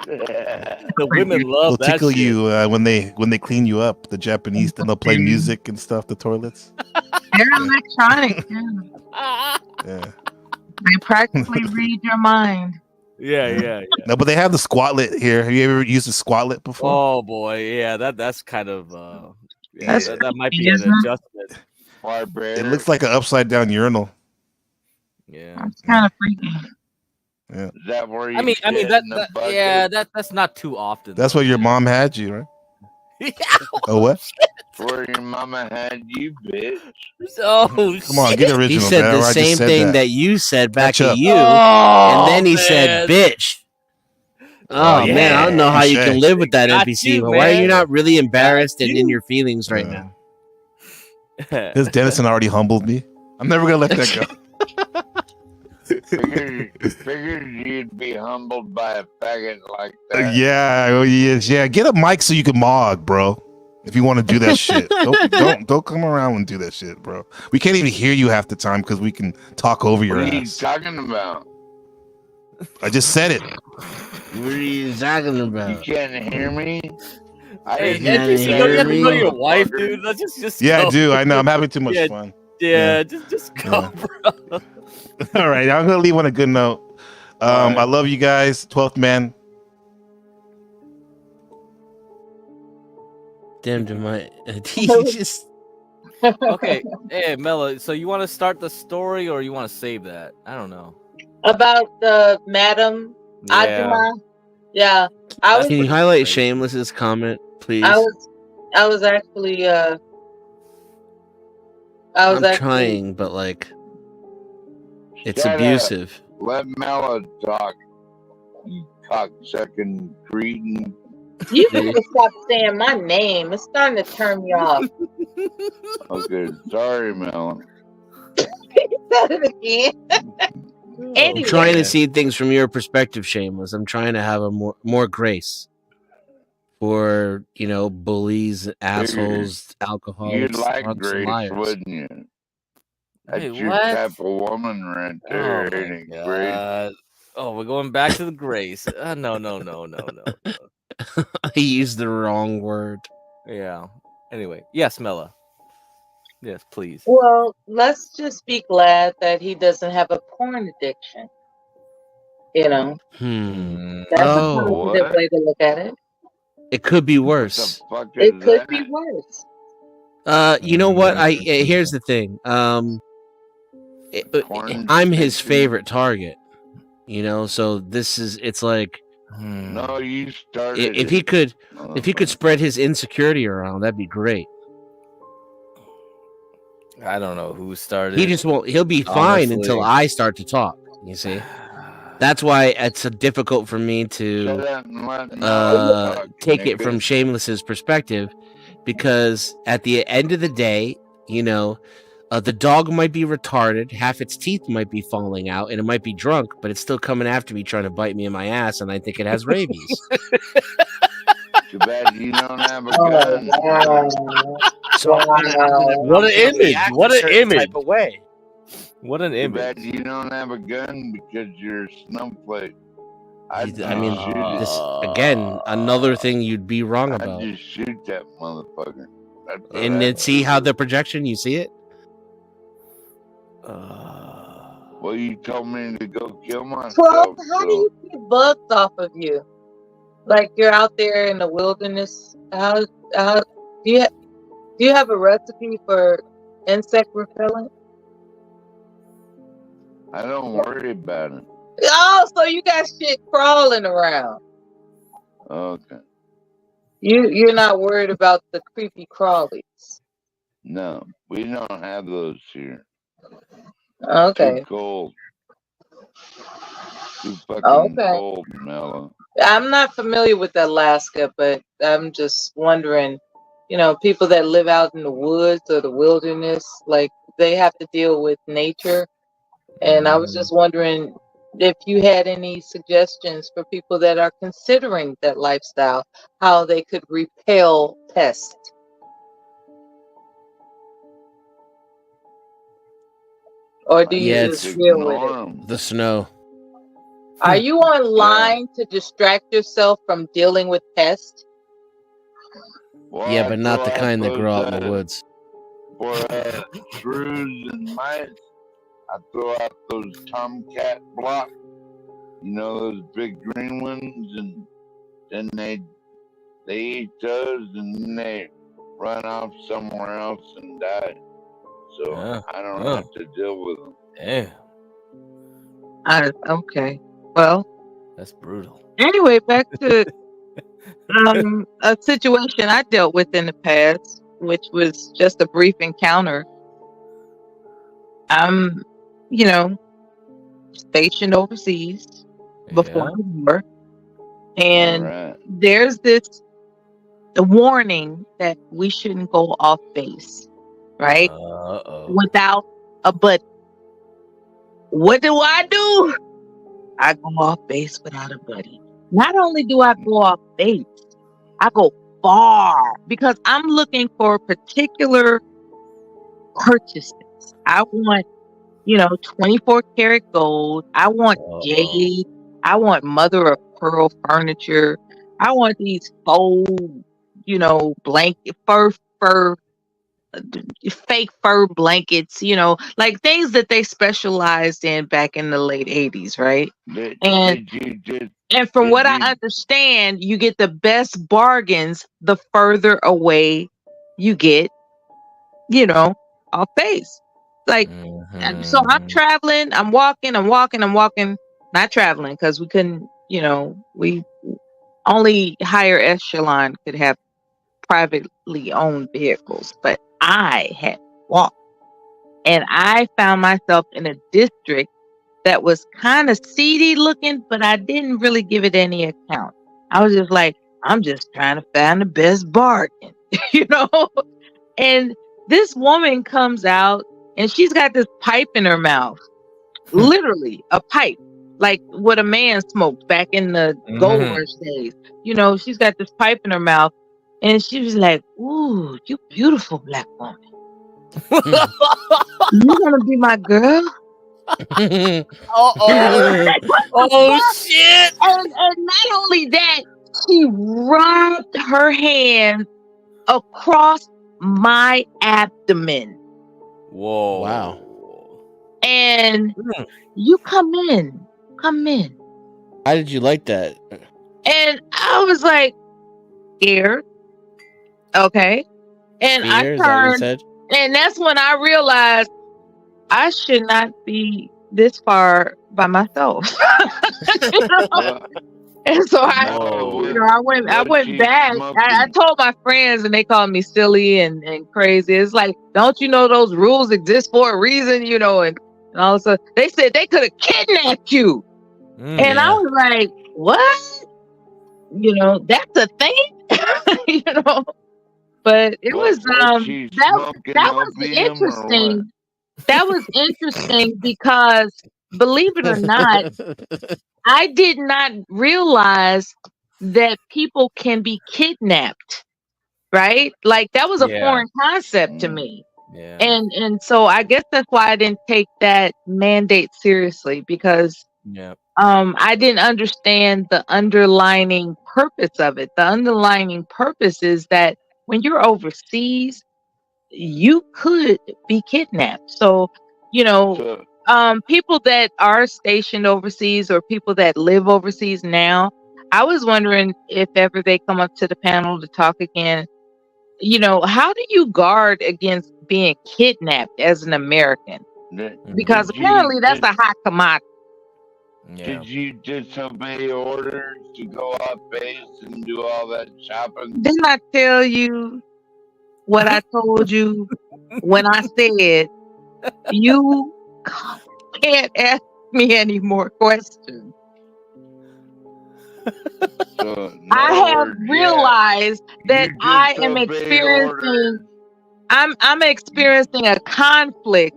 Speaker 12: The women love
Speaker 19: They'll
Speaker 12: that
Speaker 19: tickle
Speaker 12: shit.
Speaker 19: you when they clean you up. The Japanese, then they'll play music and stuff. The toilets.
Speaker 5: They're electronic too.
Speaker 19: Yeah.
Speaker 5: They practically read your mind.
Speaker 12: Yeah.
Speaker 19: No, but they have the squatlet here. Have you ever used the squatlet before?
Speaker 12: Oh boy, yeah. That's kind of that might be an
Speaker 5: isn't it?
Speaker 12: adjustment.
Speaker 19: It looks like an upside down urinal.
Speaker 12: Yeah.
Speaker 5: It's kind of freaky.
Speaker 19: Yeah.
Speaker 21: Is that where you
Speaker 12: I mean
Speaker 21: sit
Speaker 12: that,
Speaker 21: in the
Speaker 12: that
Speaker 21: bucket?
Speaker 12: yeah, that's not too often.
Speaker 19: That's what your mom had you, right? Oh, what?
Speaker 21: Where your mama had you, bitch.
Speaker 12: Oh,
Speaker 19: Come on, get original.
Speaker 9: He said
Speaker 19: man.
Speaker 9: the
Speaker 19: I just
Speaker 9: same
Speaker 19: said
Speaker 9: thing that you said back at you, and then he said, "Bitch." Oh man, I don't know how you can live with that NPC. But why are you not really embarrassed and in your feelings right now?
Speaker 19: Because Dennison already humbled me. I'm never gonna let that go.
Speaker 21: Figured you'd be humbled by a faggot like that.
Speaker 19: Yeah. Get a mic so you can mog, bro. If you want to do that shit, don't come around and do that shit, bro. We can't even hear you half the time because we can talk over your
Speaker 21: What are you
Speaker 19: ass.
Speaker 21: talking about?
Speaker 19: I just said it.
Speaker 9: What are you talking about?
Speaker 21: You can't hear me?
Speaker 12: Hey, NPC, don't you have to go to your wife, dude? Let's just
Speaker 19: Yeah,
Speaker 12: go.
Speaker 19: I do. I know. I'm having too much
Speaker 12: Yeah,
Speaker 19: fun.
Speaker 12: Yeah, just go, bro.
Speaker 19: All right, I'm gonna leave on a good note. I love you guys. 12th man.
Speaker 9: Damn, my he just
Speaker 12: Okay, hey Mela, so you want to start the story or you want to save that? I don't know.
Speaker 5: About the Madam Ajima. Yeah, I was.
Speaker 9: Can you highlight Shameless's comment, please?
Speaker 5: I was actually.
Speaker 9: I'm trying, but like, it's
Speaker 21: Shut up.
Speaker 9: abusive.
Speaker 21: Let Mela talk. You cocksucking cretin.
Speaker 5: You need to stop saying my name. It's starting to turn me off.
Speaker 21: Okay, sorry, Mela.
Speaker 5: He said it again.
Speaker 9: I'm trying to see things from your perspective, Shameless. I'm trying to have a more grace for bullies, assholes, alcoholics,
Speaker 21: You'd like
Speaker 9: drunks, and
Speaker 21: Grace,
Speaker 9: liars.
Speaker 21: wouldn't you? That's
Speaker 12: Wait,
Speaker 21: your
Speaker 12: what?
Speaker 21: type of woman right there,
Speaker 12: Oh
Speaker 21: ain't
Speaker 12: my
Speaker 21: it, Grace?
Speaker 12: god. Oh, we're going back to the grace. No.
Speaker 9: He used the wrong word.
Speaker 12: Yeah. Anyway, yes, Mela. Yes, please.
Speaker 5: Well, let's just be glad that he doesn't have a porn addiction. That's a positive way to look at it.
Speaker 9: It could be worse.
Speaker 5: It could be worse.
Speaker 9: You know what? Here's the thing. I'm his favorite target. So it's like.
Speaker 21: No, you started.
Speaker 9: If he could spread his insecurity around, that'd be great.
Speaker 12: I don't know who started.
Speaker 9: He just won't. He'll be fine until I start to talk. You see, that's why it's difficult for me to take it from Shameless's perspective, because at the end of the day, the dog might be retarded, half its teeth might be falling out, and it might be drunk, but it's still coming after me trying to bite me in my ass, and I think it has rabies.
Speaker 21: Too bad you don't have a gun.
Speaker 9: So
Speaker 12: what an image! What an image!
Speaker 9: Type of way.
Speaker 12: What an
Speaker 21: Too
Speaker 12: image!
Speaker 21: bad you don't have a gun because you're a snowflake.
Speaker 9: I mean, this again, another thing you'd be wrong about.
Speaker 21: I'd just shoot that motherfucker.
Speaker 9: And then see how the projection, you see it?
Speaker 21: Well, you told me to go kill myself.
Speaker 5: Well, how do you get bugs off of you? Like you're out there in the wilderness. How do you have a recipe for insect repellent?
Speaker 21: I don't worry about it.
Speaker 5: Oh, so you got shit crawling around.
Speaker 21: Okay.
Speaker 5: You're not worried about the creepy crawlies.
Speaker 21: No, we don't have those here.
Speaker 5: Okay.
Speaker 21: Too cold. Too fucking cold, Mela.
Speaker 5: I'm not familiar with Alaska, but I'm just wondering, people that live out in the woods or the wilderness, like they have to deal with nature. And I was just wondering if you had any suggestions for people that are considering that lifestyle, how they could repel pests. Or do you just deal with it?
Speaker 9: The snow.
Speaker 5: Are you online to distract yourself from dealing with pests?
Speaker 21: Well,
Speaker 9: Yeah,
Speaker 21: I
Speaker 9: but not the
Speaker 21: throw out
Speaker 9: kind that
Speaker 21: those,
Speaker 9: grow out in the woods.
Speaker 21: For shrews and mice, I throw out those tomcat blocks. You know, those big green ones, and then they eat those, and then they run off somewhere else and die. So I don't have to deal with them.
Speaker 12: Damn.
Speaker 5: Okay. Well,
Speaker 12: that's brutal.
Speaker 5: Anyway, back to a situation I dealt with in the past, which was just a brief encounter. I'm, stationed overseas before the war, and there's this warning that we shouldn't go off base, right? Without a buddy. What do? I go off base without a buddy. Not only do I go off base, I go far because I'm looking for particular purchases. I want, 24 karat gold. I want jade. I want mother of pearl furniture. I want these faux, blanket fake fur blankets, like things that they specialized in back in the late 80s, right? And from what I understand, you get the best bargains the further away you get, off base. Like, so I'm traveling, I'm walking, not traveling because we couldn't, we only higher echelon could have privately owned vehicles, but I had walked, and I found myself in a district that was kind of seedy looking, but I didn't really give it any account. I was just like, I'm just trying to find the best bargain, And this woman comes out and she's got this pipe in her mouth, literally a pipe, like what a man smoked back in the gold rush days. She's got this pipe in her mouth, and she was like, "Ooh, you beautiful black woman. You gonna be my girl?"
Speaker 12: Oh shit!
Speaker 5: And not only that, she rubbed her hand across my abdomen.
Speaker 12: Whoa!
Speaker 9: Wow!
Speaker 5: And you come in.
Speaker 9: How did you like that?
Speaker 5: And I was like, scared. Okay. And
Speaker 9: Fear,
Speaker 5: I
Speaker 9: is that what you
Speaker 5: turned,
Speaker 9: said?
Speaker 5: and that's when I realized I should not be this far by myself. And so I went back. I told my friends, and they called me silly and crazy. It's like, don't you know those rules exist for a reason, and all of a sudden they said they could have kidnapped you. And I was like, what? That's a thing, But it was that was interesting. That was interesting because, believe it or not, I did not realize that people can be kidnapped, right? Like that was a foreign concept to me.
Speaker 12: Yeah.
Speaker 5: And so I guess that's why I didn't take that mandate seriously, because I didn't understand the underlining purpose of it. The underlining purpose is that when you're overseas, you could be kidnapped. So, people that are stationed overseas or people that live overseas now, I was wondering if ever they come up to the panel to talk again, how do you guard against being kidnapped as an American? Because apparently that's a hot commodity.
Speaker 21: Did you disobey orders to go off base and do all that shopping?
Speaker 5: Didn't I tell you what I told you when I said you can't ask me any more questions? I have realized that I am experiencing I'm experiencing a conflict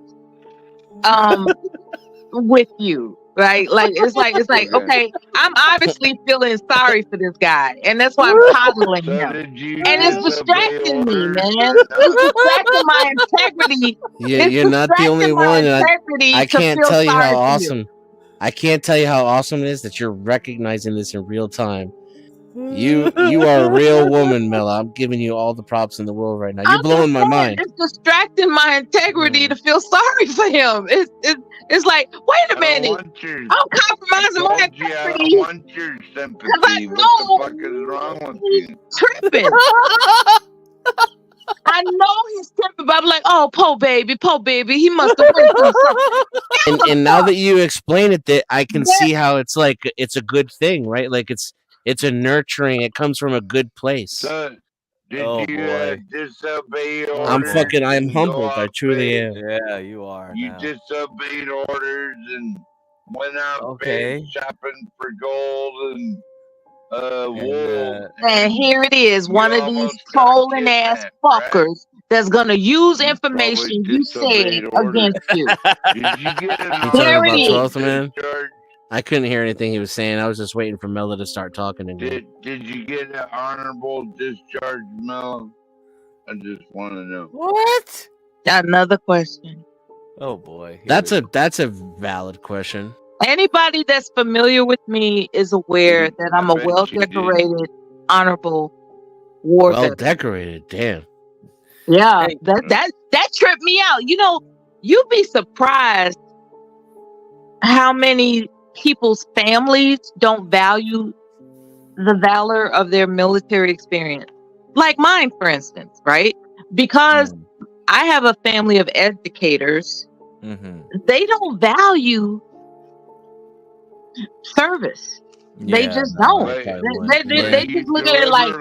Speaker 5: with you. Right? Like it's like okay, I'm obviously feeling sorry for this guy, and that's why I'm coddling him. And it's distracting me, man. It's distracting my integrity.
Speaker 9: You're not the only one. I can't tell you how awesome. I can't tell you how awesome it is that you're recognizing this in real time. You are a real woman, Mela. I'm giving you all the props in the world right now. You're blowing my mind.
Speaker 5: It's distracting my integrity to feel sorry for him. It's like, wait a minute, I'm compromising my integrity.
Speaker 21: I don't want your sympathy. What the fuck is wrong with you?
Speaker 5: Tripping. I know he's tripping, but I'm like, oh, poor baby, he must have went through something.
Speaker 9: And now that you explain it, that I can see how it's like it's a good thing, right? Like it's a nurturing. It comes from a good place.
Speaker 21: So, did you disobey orders?
Speaker 9: I'm humbled. I truly am.
Speaker 12: Yeah, you are.
Speaker 21: You
Speaker 12: now.
Speaker 21: disobeyed orders and went out big shopping for gold and wool.
Speaker 5: And here it is, one of these trolling ass fuckers that's gonna use information you said against you.
Speaker 21: Did you get an
Speaker 9: You talking about
Speaker 5: is.
Speaker 9: 12th man? I couldn't hear anything he was saying. I was just waiting for Mela to start talking again.
Speaker 21: Did you get an honorable discharge, Mel? I just want to know.
Speaker 12: What?
Speaker 5: Another question.
Speaker 12: Oh boy.
Speaker 9: That's a valid question.
Speaker 5: Anybody that's familiar with me is aware that I'm a well-decorated, honorable war
Speaker 9: Well
Speaker 5: veteran.
Speaker 9: decorated, damn.
Speaker 5: Yeah, that tripped me out. You know, you'd be surprised how many people's families don't value the valor of their military experience. Like mine, for instance, right? Because I have a family of educators. They don't value service. They just don't. They just look at it like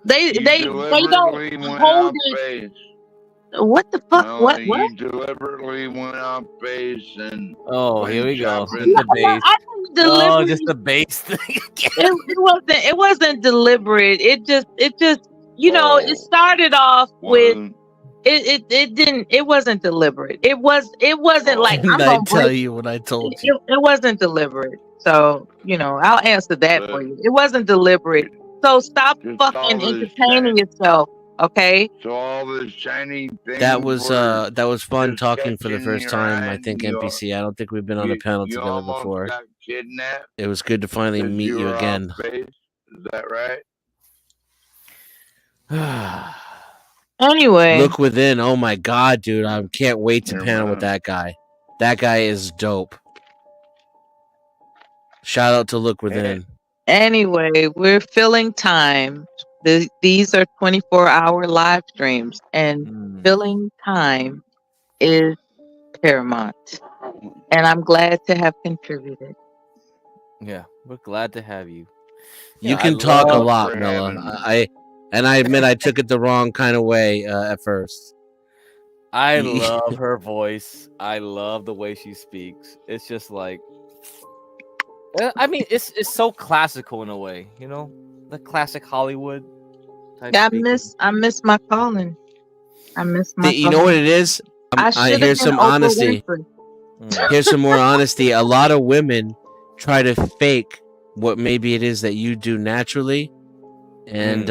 Speaker 5: they don't hold it. What the fuck?
Speaker 21: No,
Speaker 5: What?
Speaker 21: You deliberately went off base and
Speaker 12: here we go.
Speaker 21: shopping.
Speaker 12: The base.
Speaker 5: I didn't deliberately.
Speaker 12: Just the base thing.
Speaker 5: It wasn't deliberate. It just you know, it started off with it wasn't deliberate. It wasn't like I'm
Speaker 9: Didn't I
Speaker 5: gonna
Speaker 9: tell
Speaker 5: break.
Speaker 9: you what I told you?
Speaker 5: It wasn't deliberate. So, you know, I'll answer that for you. It wasn't deliberate. So stop fucking entertaining yourself, okay?
Speaker 21: So all this shiny thing.
Speaker 9: That was fun talking for the first time. I think NPC. I don't think we've been on a panel together before.
Speaker 21: Got kidnapped.
Speaker 9: It was good to finally meet you again.
Speaker 21: Is that right?
Speaker 5: Anyway,
Speaker 9: Look within. Oh my god, dude! I can't wait to panel with that guy. That guy is dope. Shout out to Look Within.
Speaker 5: Anyway, we're filling time. These are 24-hour live streams, and filling time is paramount. And I'm glad to have contributed.
Speaker 12: Yeah, we're glad to have you.
Speaker 9: You can talk a lot, Mela. I admit I took it the wrong kind of way at first.
Speaker 12: I love her voice. I love the way she speaks. It's just like, I mean, it's so classical in a way, you know, the classic Hollywood.
Speaker 5: I miss my calling. I miss my.
Speaker 9: You know what it is? Here's some honesty. Here's some more honesty. A lot of women try to fake what maybe it is that you do naturally, and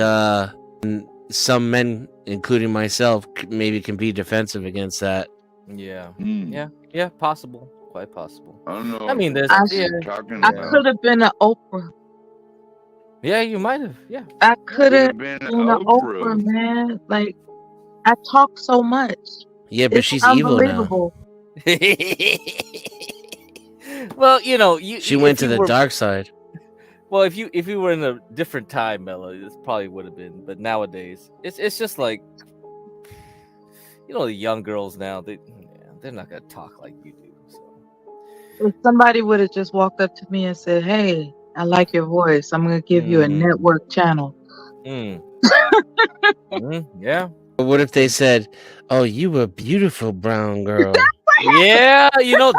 Speaker 9: some men, including myself, maybe can be defensive against that.
Speaker 12: Yeah, yeah, possible, quite possible.
Speaker 21: I don't know.
Speaker 12: I mean, there's.
Speaker 5: I could have been an Oprah.
Speaker 12: Yeah, you might have. Yeah,
Speaker 5: I could have been an Oprah, man. Like, I talk so much.
Speaker 9: Yeah, but she's evil now.
Speaker 12: Well, you know,
Speaker 9: she went to the dark side.
Speaker 12: Well, if you were in a different time, Mela, this probably would have been. But nowadays, it's just like, you know, the young girls now, they're not gonna talk like you do. So.
Speaker 5: If somebody would have just walked up to me and said, "Hey, I like your voice. I'm gonna give you a network channel."
Speaker 12: Yeah.
Speaker 9: But what if they said, "Oh, you a beautiful brown girl"?
Speaker 12: Yeah, you know,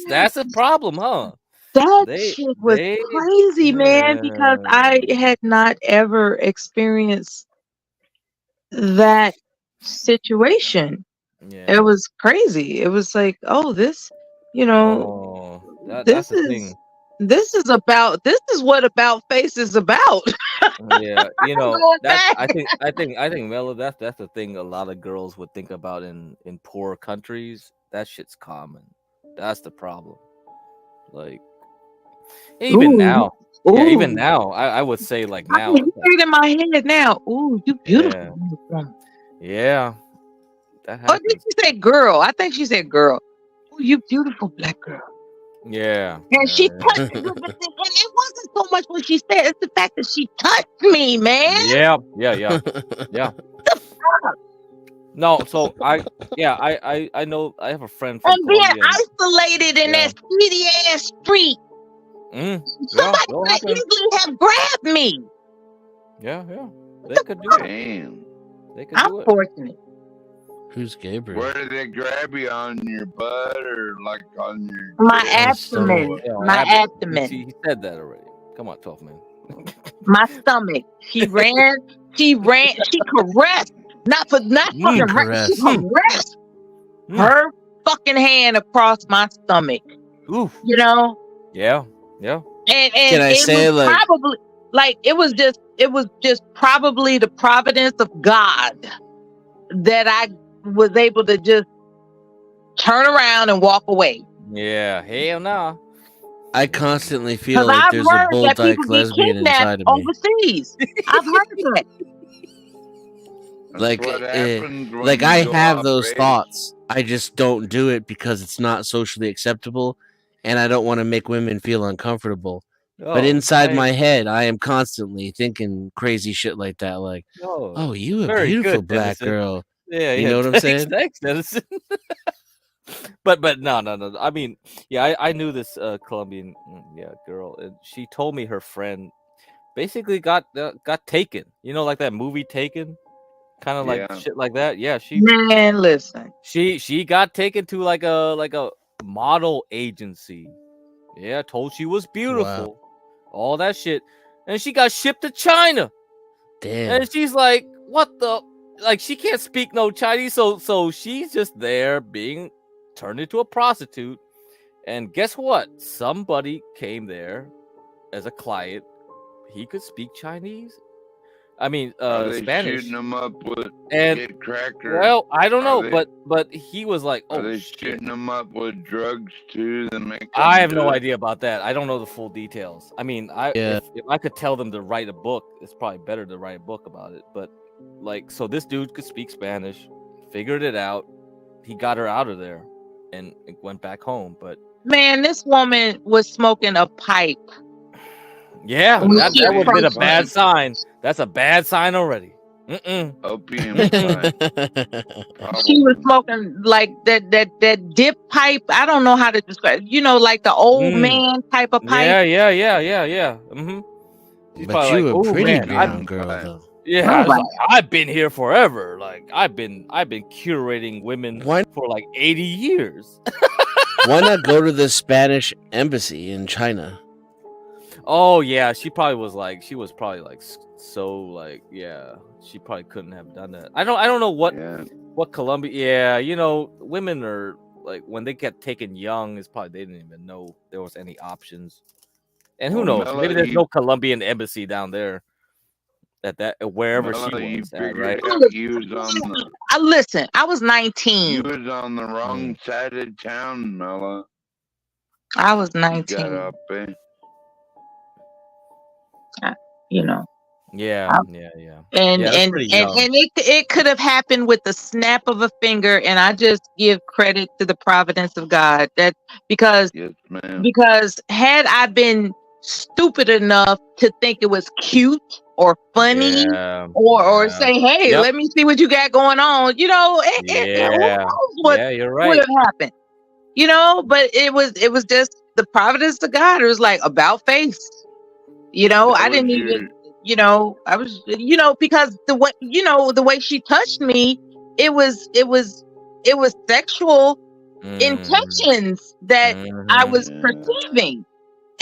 Speaker 12: that's a problem, huh?
Speaker 5: That shit was crazy, man, because I had not ever experienced that situation.
Speaker 12: Yeah.
Speaker 5: It was crazy. It was like, oh, this, you know,
Speaker 12: that's the thing.
Speaker 5: This is what About Face is about.
Speaker 12: Yeah, you know, I think Mela, that's the thing a lot of girls would think about in poor countries. That shit's common. That's the problem. Like even
Speaker 5: Ooh,
Speaker 12: now,
Speaker 5: ooh.
Speaker 12: yeah, even now, I would say like
Speaker 5: I
Speaker 12: now.
Speaker 5: can hear it in my head now. Ooh, you beautiful.
Speaker 12: Yeah, that
Speaker 5: Oh, did
Speaker 12: happens.
Speaker 5: she say girl? I think she said girl. Ooh, you beautiful black girl.
Speaker 12: Yeah.
Speaker 5: And she touched me, and it wasn't so much what she said; it's the fact that she touched me, man.
Speaker 12: Yeah. Yeah. No, so I know I have a friend from
Speaker 5: And being
Speaker 12: Colombia.
Speaker 5: isolated in that seedy ass street, somebody could easily have grabbed me.
Speaker 12: Yeah. They could do it.
Speaker 21: Damn.
Speaker 12: They could
Speaker 5: I'm
Speaker 12: do it.
Speaker 5: fortunate.
Speaker 9: Who's Gabriel?
Speaker 21: Where did they grab you, on your butt or like on your
Speaker 5: My
Speaker 21: chest or
Speaker 5: abdomen.
Speaker 21: what?
Speaker 5: My abdomen.
Speaker 12: He said that already. Come on, 12 man.
Speaker 5: My stomach. She ran. She caressed. Not fucking
Speaker 9: caressed.
Speaker 5: She caressed her fucking hand across my stomach.
Speaker 12: Oof.
Speaker 5: You know?
Speaker 12: Yeah.
Speaker 5: And
Speaker 9: Can I
Speaker 5: it
Speaker 9: say,
Speaker 5: was
Speaker 9: like-
Speaker 5: probably like it was just probably the providence of God that I was able to just turn around and walk away.
Speaker 12: Yeah. Hell no.
Speaker 9: I constantly feel
Speaker 5: Because
Speaker 9: like
Speaker 5: I've
Speaker 9: there's a
Speaker 5: heard
Speaker 9: bull
Speaker 5: that
Speaker 9: dyke
Speaker 5: people get
Speaker 9: lesbian
Speaker 5: kidnapped
Speaker 9: inside of me.
Speaker 5: overseas. I've heard that.
Speaker 9: Like,
Speaker 21: what happens when
Speaker 9: like
Speaker 21: you
Speaker 9: I
Speaker 21: go
Speaker 9: have
Speaker 21: off
Speaker 9: those
Speaker 21: base.
Speaker 9: thoughts. I just don't do it because it's not socially acceptable, and I don't want to make women feel uncomfortable. But
Speaker 12: Oh,
Speaker 9: inside
Speaker 12: same.
Speaker 9: my head, I am constantly thinking crazy shit like that. Like, oh, you a
Speaker 12: very
Speaker 9: beautiful
Speaker 12: good,
Speaker 9: black
Speaker 12: Dennison.
Speaker 9: girl.
Speaker 12: Yeah,
Speaker 9: You know what I'm saying?
Speaker 12: Thanks, Dennison. but no. I mean, yeah, I knew this Colombian girl, and she told me her friend basically got taken. You know, like that movie Taken, kind of like shit like that. Yeah,
Speaker 5: Man, listen.
Speaker 12: She got taken to like a model agency. Yeah, told she was beautiful, all that shit, and she got shipped to China.
Speaker 9: Damn.
Speaker 12: And she's like, what the? Like, she can't speak no Chinese, so she's just there being turned into a prostitute. And guess what? Somebody came there as a client. He could speak Chinese. I mean,
Speaker 21: Are they
Speaker 12: Spanish.
Speaker 21: shooting them up with
Speaker 12: And
Speaker 21: get cracker?
Speaker 12: well, I don't know,
Speaker 21: Are they-
Speaker 12: but he was like,
Speaker 21: Are
Speaker 12: oh
Speaker 21: they
Speaker 12: shit.
Speaker 21: shooting them up with drugs too? That make
Speaker 12: I
Speaker 21: them
Speaker 12: have
Speaker 21: do
Speaker 12: no
Speaker 21: it?
Speaker 12: idea about that. I don't know the full details. I mean,
Speaker 9: Yeah.
Speaker 12: if I could tell them to write a book, it's probably better to write a book about it. But like, so this dude could speak Spanish, figured it out. He got her out of there, and it went back home. But
Speaker 5: Man, this woman was smoking a pipe.
Speaker 12: yeah,
Speaker 5: When
Speaker 12: that
Speaker 5: she
Speaker 12: would have been a
Speaker 5: approached
Speaker 12: bad
Speaker 5: me.
Speaker 12: sign. That's a bad sign already.
Speaker 21: Opium pipe.
Speaker 5: She was smoking like that dip pipe. I don't know how to describe. You know, like the old man type of pipe.
Speaker 12: Yeah. Mm-hmm. She's
Speaker 9: But
Speaker 12: probably
Speaker 9: you
Speaker 12: like,
Speaker 9: a
Speaker 12: oh
Speaker 9: pretty
Speaker 12: man,
Speaker 9: brown girl though.
Speaker 12: Yeah, I was like, I've been here forever. Like I've been curating women for like 80 years.
Speaker 9: Why not go to the Spanish embassy in China?
Speaker 12: Oh yeah, she was probably like so like yeah, she probably couldn't have done that. I don't know what Colombia. Yeah, you know, women are like when they get taken young, it's probably they didn't even know there was any options. And who
Speaker 21: Well,
Speaker 12: knows?
Speaker 21: Mello,
Speaker 12: Maybe there's
Speaker 21: you-
Speaker 12: no Colombian embassy down there. That wherever
Speaker 21: Mello,
Speaker 12: she
Speaker 21: you
Speaker 12: was at,
Speaker 21: figured
Speaker 12: right?
Speaker 21: out you was on the
Speaker 5: Listen, I was 19.
Speaker 21: you was on the wrong side of town, Mello.
Speaker 5: I was
Speaker 21: You
Speaker 5: 19.
Speaker 21: got up there.
Speaker 5: You know.
Speaker 12: Yeah.
Speaker 5: And
Speaker 12: Yeah, that's pretty young.
Speaker 5: it could have happened with the snap of a finger, and I just give credit to the providence of God that because had I been stupid enough to think it was cute or funny or say, hey, let me see what you got going on, you know, who knows what
Speaker 12: you're
Speaker 5: would have happened, you know, but it was just the providence of God. It was like about face, you know. I didn't even, you know, I was, you know, because the way she touched me, it was sexual intentions that I was perceiving.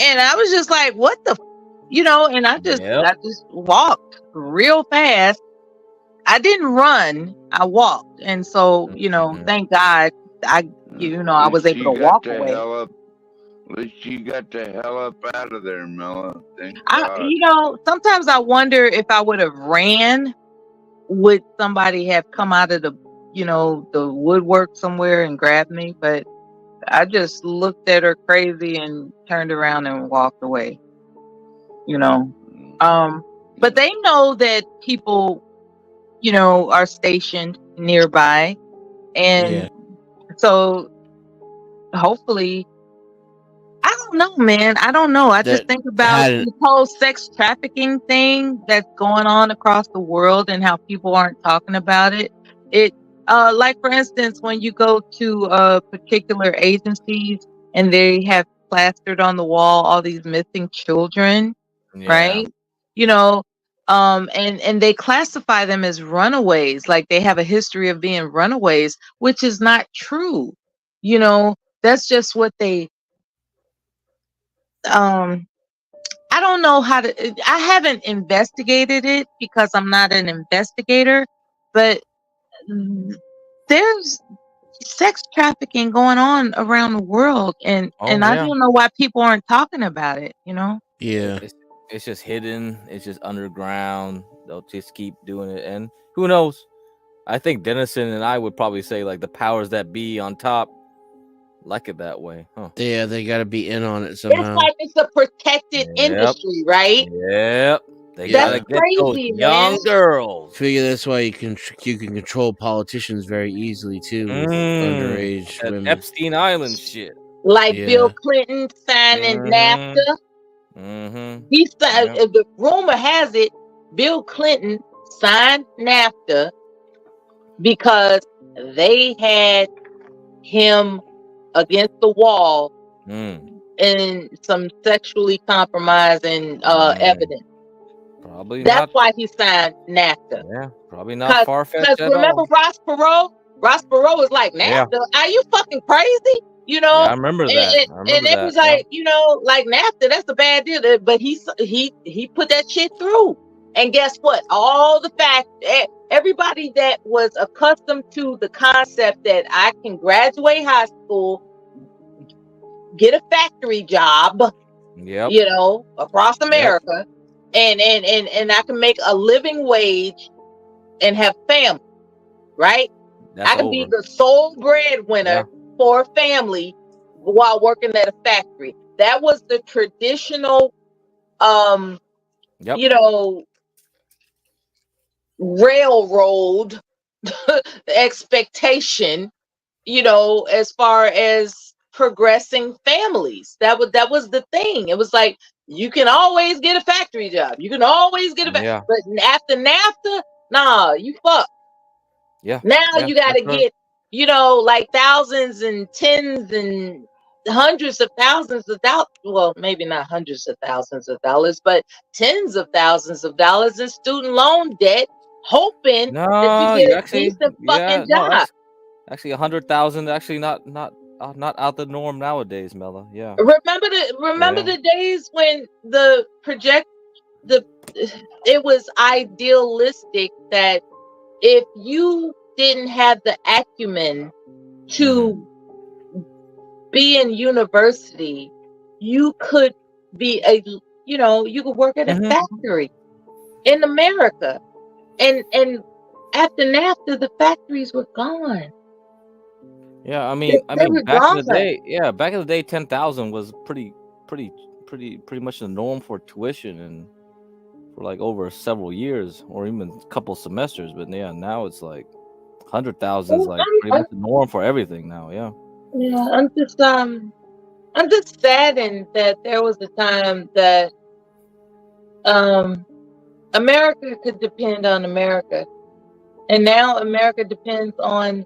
Speaker 5: And I was just like, what the, you know, and I just walked real fast. I didn't run, I walked. And so, you know, thank God I was able to walk away.
Speaker 21: At least you got the hell up out of there, Mello. Thank God.
Speaker 5: You know, sometimes I wonder if I would have ran, would somebody have come out of the, you know, the woodwork somewhere and grabbed me? But I just looked at her crazy and turned around and walked away. You know, but they know that people, are stationed nearby, and so hopefully, I don't know, man. I don't know. I just think about the whole sex trafficking thing that's going on across the world and how people aren't talking about it. Like for instance, when you go to particular agencies and they have plastered on the wall all these missing children, right? And they classify them as runaways, like they have a history of being runaways, which is not true. That's just what they I don't know how to I haven't investigated it because I'm not an investigator, but there's sex trafficking going on around the world, and I don't know why people aren't talking about it.
Speaker 9: Yeah.
Speaker 12: It's just hidden. It's just underground. They'll just keep doing it, and who knows? I think Dennison and I would probably say like the powers that be on top like it that way, huh?
Speaker 9: Yeah, they got to be in on it somehow.
Speaker 5: It's like it's a protected industry, right?
Speaker 12: Yep. They gotta
Speaker 5: That's
Speaker 12: get those
Speaker 5: crazy,
Speaker 12: young
Speaker 5: man.
Speaker 12: girls.
Speaker 9: Figure that's why you can control politicians very easily too with underage
Speaker 12: that
Speaker 9: women.
Speaker 12: Epstein Island shit.
Speaker 5: Like Bill Clinton signing NAFTA. He signed. The rumor has it, Bill Clinton signed NAFTA because they had him against the wall in some sexually compromising evidence.
Speaker 12: Probably
Speaker 5: That's
Speaker 12: not.
Speaker 5: why he signed NAFTA.
Speaker 12: Yeah, probably not far fetched
Speaker 5: Because
Speaker 12: at
Speaker 5: remember
Speaker 12: all.
Speaker 5: Ross Perot? Ross Perot was like, NAFTA, are you fucking crazy?
Speaker 12: Yeah, I remember that.
Speaker 5: And it was like, like NAFTA, that's a bad deal. But he put that shit through. And guess what? All the facts, everybody that was accustomed to the concept that I can graduate high school, get a factory job, across America, and I can make a living wage and have family, right? I can be the sole breadwinner for a family while working at a factory. That was the traditional, railroad expectation, as far as progressing families. That was the thing. It was like, you can always get a factory job. You can always get but after NAFTA, nah, you fuck. Now you got to get, like thousands and tens and hundreds of thousands of dollars. Well, maybe not hundreds of thousands of dollars, but tens of thousands of dollars in student loan debt, hoping that you get a decent fucking job.
Speaker 12: Actually, 100,000. Actually, not out the norm nowadays, Mella. Yeah.
Speaker 5: Remember the days when it was idealistic that if you didn't have the acumen to be in university, you could be you could work at a factory in America. And after NAFTA, the factories were gone.
Speaker 12: Yeah, I mean, back in the day, 10,000 was pretty much the norm for tuition and for like over several years or even a couple semesters. But yeah, now it's like 100,000 is like pretty much the norm for everything now. Yeah.
Speaker 5: Yeah, I'm just saddened that there was a time that America could depend on America, and now America depends on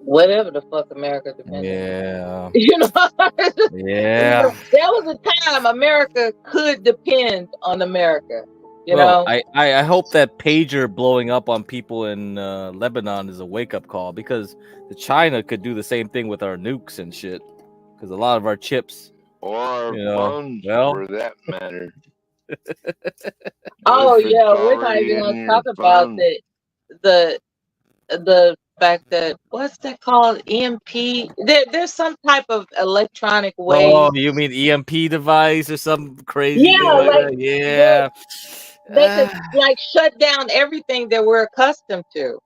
Speaker 5: whatever the fuck America depends on.
Speaker 12: Yeah.
Speaker 5: There was a time America could depend on America.
Speaker 12: I hope that pager blowing up on people in Lebanon is a wake-up call, because the China could do the same thing with our nukes and shit, because a lot of our chips
Speaker 21: or our phones for that matter.
Speaker 5: Oh yeah, we're not even gonna talk about the fact that, what's that called, EMP? There's some type of electronic way.
Speaker 12: Oh, you mean EMP device or some crazy thing like that? Yeah.
Speaker 5: They could like shut down everything that we're accustomed to.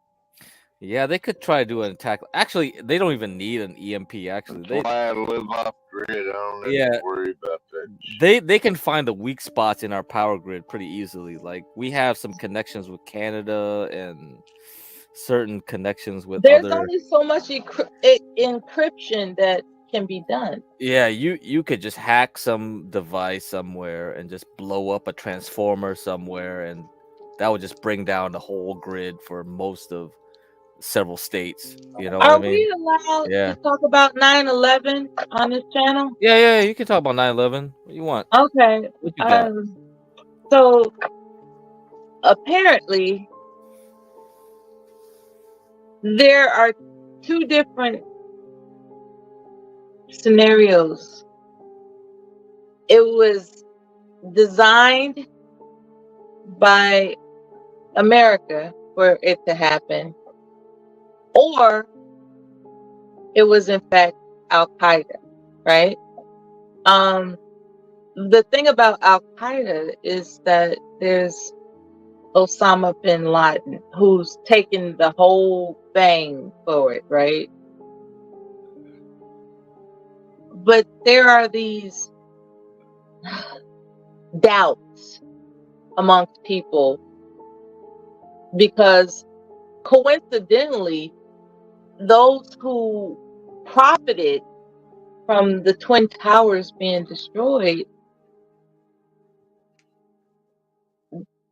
Speaker 12: Yeah, they could try to do an attack. Actually, they don't even need an EMP. Actually,
Speaker 21: That's why I live off grid. I don't have
Speaker 12: Yeah.
Speaker 21: to worry about that.
Speaker 12: They can find the weak spots in our power grid pretty easily. Like we have some connections with Canada and certain connections with
Speaker 5: There's
Speaker 12: other.
Speaker 5: only so much encryption that can be done.
Speaker 12: Yeah, you could just hack some device somewhere and just blow up a transformer somewhere, and that would just bring down the whole grid for most of several states. You know what I
Speaker 5: Are
Speaker 12: mean?
Speaker 5: we allowed
Speaker 12: Yeah.
Speaker 5: to talk about 9/11 on this channel?
Speaker 12: Yeah. You can talk about 9/11. What you want?
Speaker 5: Okay.
Speaker 12: What you got?
Speaker 5: So apparently there are two different scenarios. It was designed by America for it to happen, or it was in fact Al Qaeda, right? The thing about Al Qaeda is that there's Osama bin Laden who's taken the whole thing forward, right? But there are these doubts amongst people because coincidentally, those who profited from the Twin Towers being destroyed,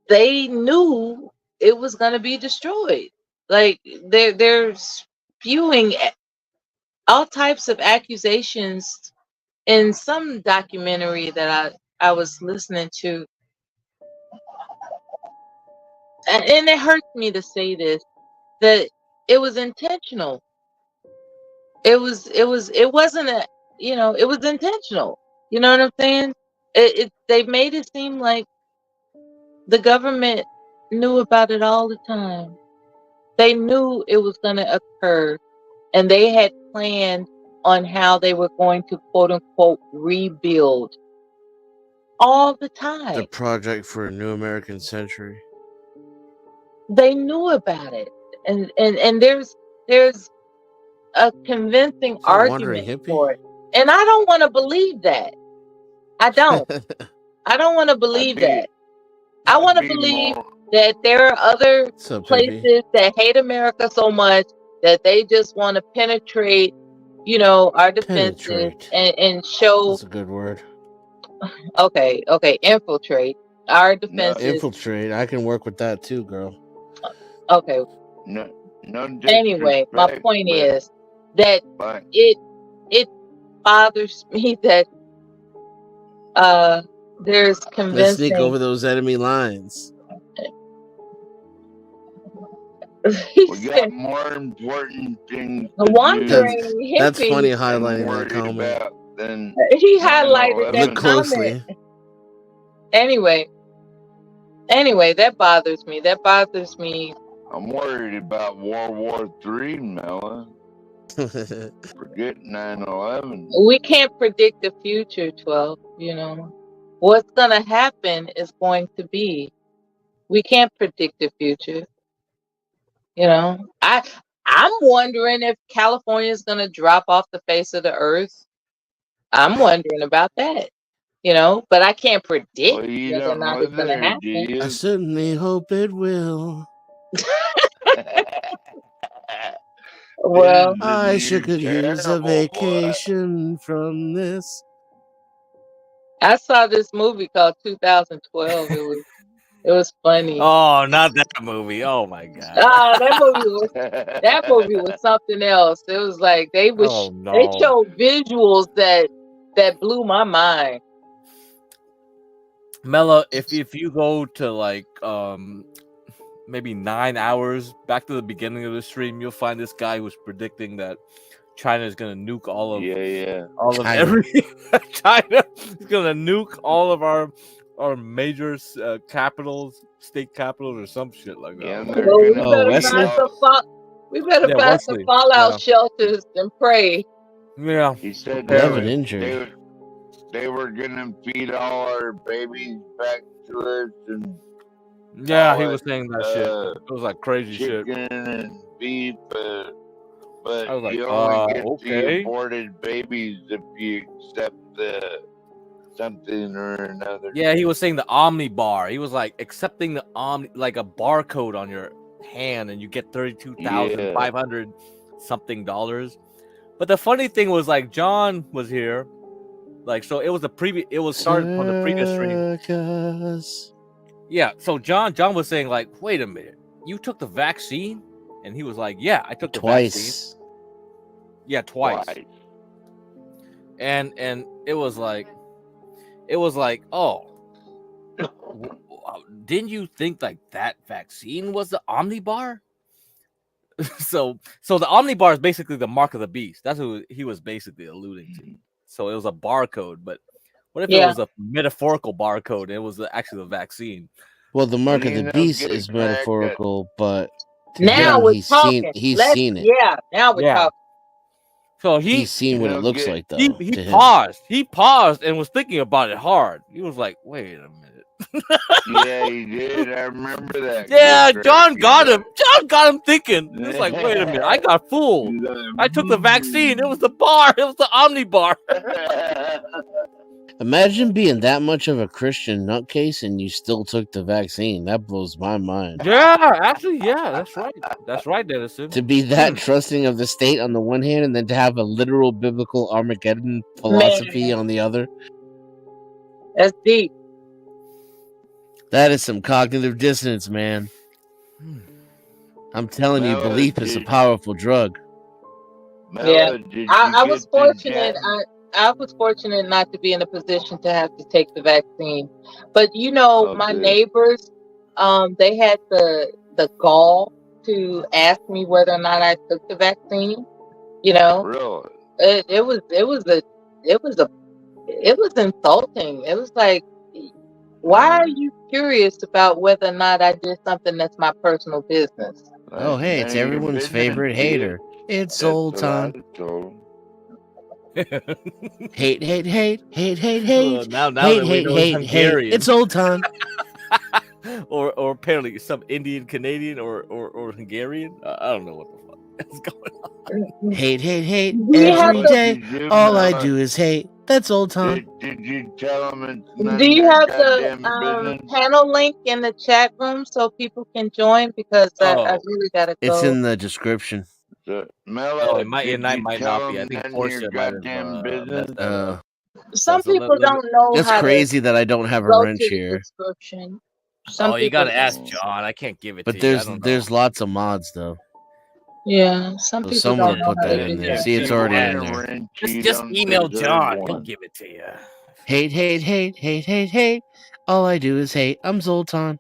Speaker 5: they knew it was going to be destroyed. Like they're spewing all types of accusations in some documentary that I was listening to. And it hurts me to say this, that it was intentional. It wasn't a, it was intentional. You know what I'm saying? They made it seem like the government knew about it all the time. They knew it was going to occur, and they had planned on how they were going to quote unquote rebuild all the time.
Speaker 9: The project for a new American century.
Speaker 5: They knew about it, and there's a convincing argument for it, and I don't want to believe that. I don't want to believe that. I want to believe that there are other places that hate America so much that they just want to penetrate, our defenses and show.
Speaker 9: That's a good word.
Speaker 5: Okay, infiltrate our defenses.
Speaker 9: Infiltrate. I can work with that too, girl.
Speaker 5: Okay.
Speaker 21: No.
Speaker 5: Anyway, my point is that it bothers me that there's convincing.
Speaker 9: Let's sneak over those enemy lines.
Speaker 21: We got more important things.
Speaker 9: That's funny highlighting that comment.
Speaker 5: He highlighted that
Speaker 9: Look closely.
Speaker 5: Anyway, that bothers me.
Speaker 21: I'm worried about World War III, Mela. Forget 9/11.
Speaker 5: We can't predict the future, 12. What's going to happen is going to be. We can't predict the future. I'm wondering if California is going to drop off the face of the earth. I'm wondering about that. But I can't predict whether or not it's going to happen.
Speaker 9: I certainly hope it will.
Speaker 5: Well,
Speaker 9: I sure could use a vacation from this.
Speaker 5: I saw this movie called 2012. It was funny.
Speaker 12: Oh, not that movie! Oh my god!
Speaker 5: That movie was something else. It was like they showed visuals that blew my mind.
Speaker 12: Mela, if you go to like maybe 9 hours back to the beginning of the stream, you'll find this guy who's predicting that China is gonna nuke all of China is gonna nuke all of our major capitals, state capitals, or some shit like that.
Speaker 5: We better find some fallout shelters and pray.
Speaker 12: Yeah,
Speaker 21: he said they were gonna feed all our babies back to us, and
Speaker 12: yeah, he was saying that shit. It was like crazy shit.
Speaker 21: And beef, but
Speaker 12: I was like,
Speaker 21: you only get
Speaker 12: okay.
Speaker 21: the aborted babies if you accept the something or another.
Speaker 12: Yeah, he was saying the Omni bar. He was like accepting the Omni, like a barcode on your hand, and you get $32,500 something dollars. But the funny thing was, like, John was here, like, so it was the previous. It was started from the previous stream. Yeah, so John was saying, like, wait a minute, you took the vaccine? And he was like, yeah, I took the vaccine. Yeah, twice. And it was like, oh, didn't you think like that vaccine was the Omnibar? so the Omnibar is basically the mark of the beast. That's what he was basically alluding to. So it was a barcode, but what if it was a metaphorical barcode and it was actually the vaccine?
Speaker 9: Well, the mark of the beast is metaphorical, but
Speaker 5: now we're talking.
Speaker 9: He's seen it.
Speaker 5: Yeah, now we're talking.
Speaker 12: So
Speaker 9: he's seen what it looks like, though.
Speaker 12: He paused. He paused and was thinking about it hard. He was like, "Wait a minute."
Speaker 21: Yeah, he did. I remember that.
Speaker 12: Yeah, John got him. John got him thinking. He was like, "Wait a minute, I got fooled. I took the vaccine. It was the bar. It was the Omnibar."
Speaker 9: Imagine being that much of a Christian nutcase and you still took the vaccine. That blows my mind.
Speaker 12: Yeah, actually, yeah, that's right. That's right, Denison.
Speaker 9: To be that trusting of the state on the one hand, and then to have a literal biblical Armageddon philosophy on the other.
Speaker 5: That's deep.
Speaker 9: That is some cognitive dissonance, man. I'm telling you, belief is a powerful drug.
Speaker 5: Yeah, I was fortunate. I was fortunate not to be in a position to have to take the vaccine. But you know, my neighbors, they had the gall to ask me whether or not I took the vaccine. You know,
Speaker 21: really,
Speaker 5: it was insulting. It was like, why are you curious about whether or not I did something that's my personal business?
Speaker 9: Oh, hey, it's everyone's favorite hater. It's Zoltan. Hate.
Speaker 12: Now
Speaker 9: hate,
Speaker 12: that we know
Speaker 9: hate.
Speaker 12: Hungarian.
Speaker 9: It's Zoltan.
Speaker 12: or apparently some Indian Canadian or Hungarian. I don't know what the fuck is going on.
Speaker 9: Hate. Every day, all I do is hate. That's Zoltan.
Speaker 21: Did you tell him it's
Speaker 5: Do you have the panel link in the chat room so people can join? Because I really gotta go.
Speaker 9: It's in the description.
Speaker 21: Mello,
Speaker 12: it might not be. I think Portia might have.
Speaker 5: Some people don't know.
Speaker 9: It's crazy that I don't have a wrench here.
Speaker 12: You gotta ask John. I can't give it to you.
Speaker 9: But there's lots of mods though.
Speaker 5: Yeah, people
Speaker 9: someone
Speaker 5: don't
Speaker 9: put that in there. See, it's already in there.
Speaker 12: Just email John. He'll give it to you.
Speaker 9: Hate. All I do is hate. I'm Zoltan.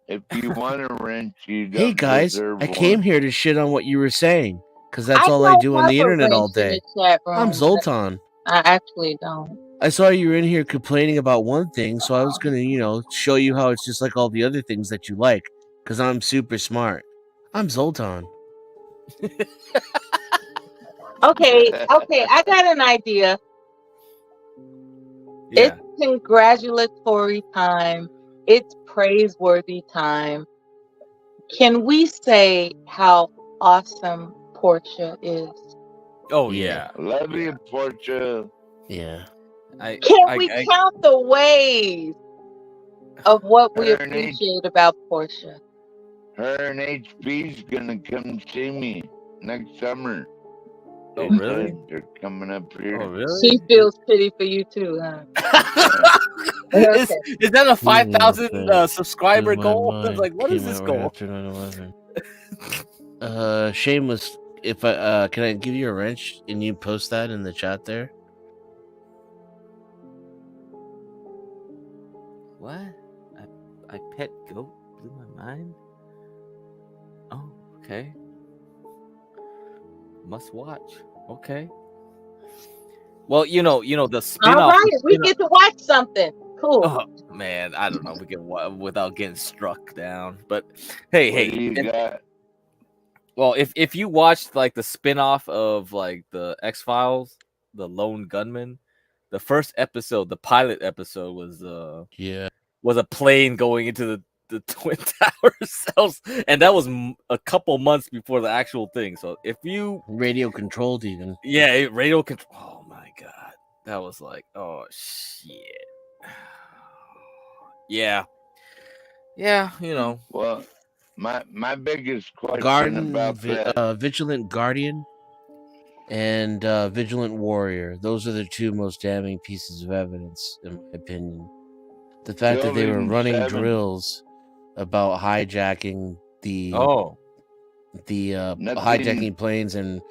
Speaker 21: If you want a wrench, you don't.
Speaker 9: Hey guys,
Speaker 21: deserve
Speaker 9: I came here to shit on what you were saying, because that's
Speaker 5: I
Speaker 9: all I
Speaker 5: don't
Speaker 9: do on
Speaker 5: have
Speaker 9: the
Speaker 5: a
Speaker 9: internet all
Speaker 5: wrench in
Speaker 9: day.
Speaker 5: the chat room.
Speaker 9: I'm Zoltan.
Speaker 5: I actually don't.
Speaker 9: I saw you were in here complaining about one thing, so I was gonna, show you how it's just like all the other things that you like, because I'm super smart. I'm Zoltan.
Speaker 5: Okay, I got an idea.
Speaker 12: Yeah.
Speaker 5: It's congratulatory time. It's praiseworthy time. Can we say how awesome Portia is?
Speaker 12: Oh yeah.
Speaker 21: Love you, Portia.
Speaker 9: Yeah.
Speaker 5: Can we count the ways of what we
Speaker 21: Her
Speaker 5: appreciate about Portia?
Speaker 21: Her and HP's gonna come see me next summer.
Speaker 12: Oh, really?
Speaker 21: They're coming up here.
Speaker 12: Oh, really?
Speaker 5: She feels pity for you too, huh?
Speaker 12: Is that a 5,000 subscriber goal? It's like, what is this goal?
Speaker 9: Shameless. If I can I give you a wrench and you post that in the chat there?
Speaker 12: What? I pet goat blew my mind. Oh, okay. Must watch. Okay. Well, the spin-off.
Speaker 5: All right, we get to watch something. Cool.
Speaker 12: Oh, man, I don't know if we can without getting struck down. But hey. Well, if you watched like the spin-off of like the X-Files, the Lone Gunman, the first episode, the pilot episode was was a plane going into the Twin Tower cells, and that was a couple months before the actual thing. So if you
Speaker 9: radio controlled even,
Speaker 12: radio control. Oh my god, that was like, oh shit. Yeah, you know.
Speaker 21: Well, my biggest question about that.
Speaker 9: Vigilant Guardian and Vigilant Warrior. Those are the two most damning pieces of evidence, in my opinion. The fact that they were running drills about hijacking hijacking planes and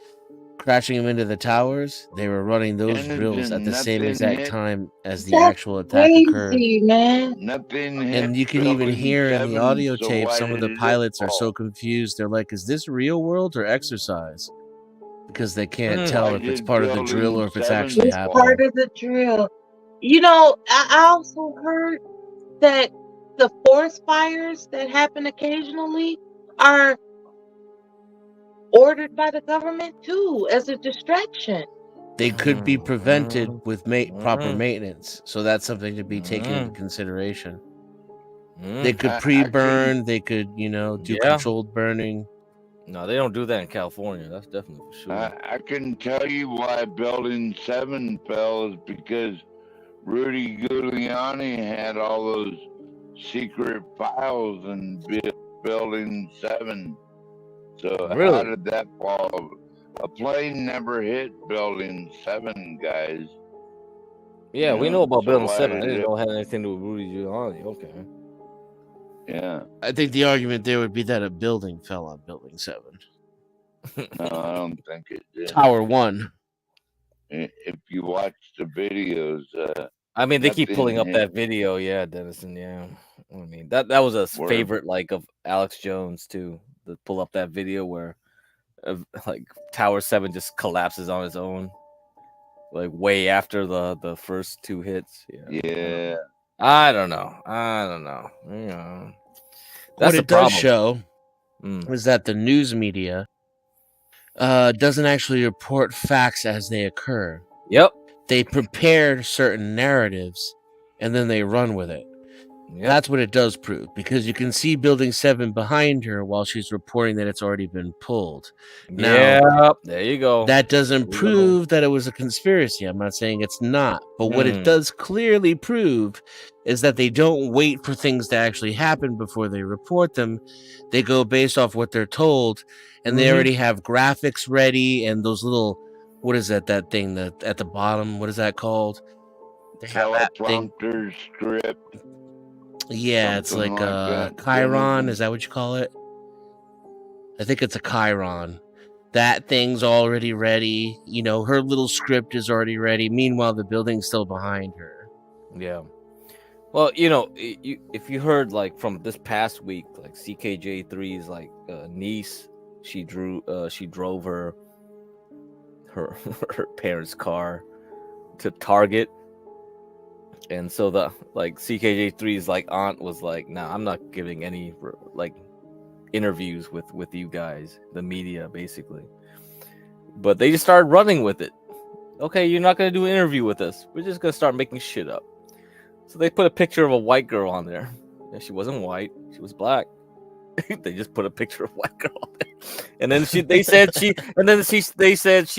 Speaker 9: crashing them into the towers. They were running those drills at the same exact time as the actual attack occurred.
Speaker 21: Man. Nothing.
Speaker 9: And you can even hear in the audio tape, some of the pilots are so confused. They're like, "Is this real world or exercise?" Because they can't tell if it's part of the drill or if it's actually happening.
Speaker 5: Part of the drill. You know, I also heard that the forest fires that happen occasionally are ordered by the government too, as a distraction.
Speaker 9: They could be prevented with proper maintenance, so that's something to be taken into consideration. They could pre-burn. They could, do controlled burning.
Speaker 12: No, they don't do that in California. That's definitely for sure.
Speaker 21: I can tell you why Building 7 fell is because Rudy Giuliani had all those secret files in Building 7. So
Speaker 12: Really?
Speaker 21: how did that fall? A plane never hit Building 7, guys.
Speaker 12: Yeah, we know about
Speaker 21: so
Speaker 12: Building
Speaker 21: why
Speaker 12: 7. I
Speaker 21: did
Speaker 12: didn't
Speaker 21: it-
Speaker 12: know it had anything to do with Rudy Giuliani. Okay.
Speaker 21: Yeah.
Speaker 9: I think the argument there would be that a building fell on Building 7.
Speaker 21: No, I don't think it did.
Speaker 9: Tower 1.
Speaker 21: If you watch the videos,
Speaker 12: I mean, they keep
Speaker 21: nothing
Speaker 12: pulling up
Speaker 21: hit.
Speaker 12: that video. Yeah, Dennison. Yeah. I mean, that was a
Speaker 21: Word.
Speaker 12: favorite, like, of Alex Jones, too. To pull up that video where, like, Tower 7 just collapses on its own. Like, way after the first two hits.
Speaker 21: Yeah.
Speaker 12: I don't know. That's
Speaker 9: What
Speaker 12: the
Speaker 9: it does
Speaker 12: problem.
Speaker 9: show is that the news media doesn't actually report facts as they occur.
Speaker 12: Yep.
Speaker 9: They prepare certain narratives and then they run with it. That's what it does prove, because you can see Building 7 behind her while she's reporting that it's already been pulled.
Speaker 12: Yep, there you go.
Speaker 9: That doesn't prove that it was a conspiracy. I'm not saying it's not. But what it does clearly prove is that they don't wait for things to actually happen before they report them. They go based off what they're told, and they already have graphics ready and those little, what is that thing that at the bottom? What is that called? They have that thing.
Speaker 21: Teleprompter script.
Speaker 9: Yeah, it's like
Speaker 21: that.
Speaker 9: Chiron. Is that what you call it? I think it's a Chiron. That thing's already ready. Her little script is already ready. Meanwhile, the building's still behind her.
Speaker 12: Yeah. Well, if you heard, like, from this past week, like CKJ3's like niece, she drove her parents' car to Target. And so the CKJ3's like aunt was like, "Nah, I'm not giving any like interviews with you guys, the media, basically." But they just started running with it. Okay, you're not gonna do an interview with us. We're just gonna start making shit up. So they put a picture of a white girl on there. And she wasn't white; she was black. They just put a picture of a white girl on there. And then they said she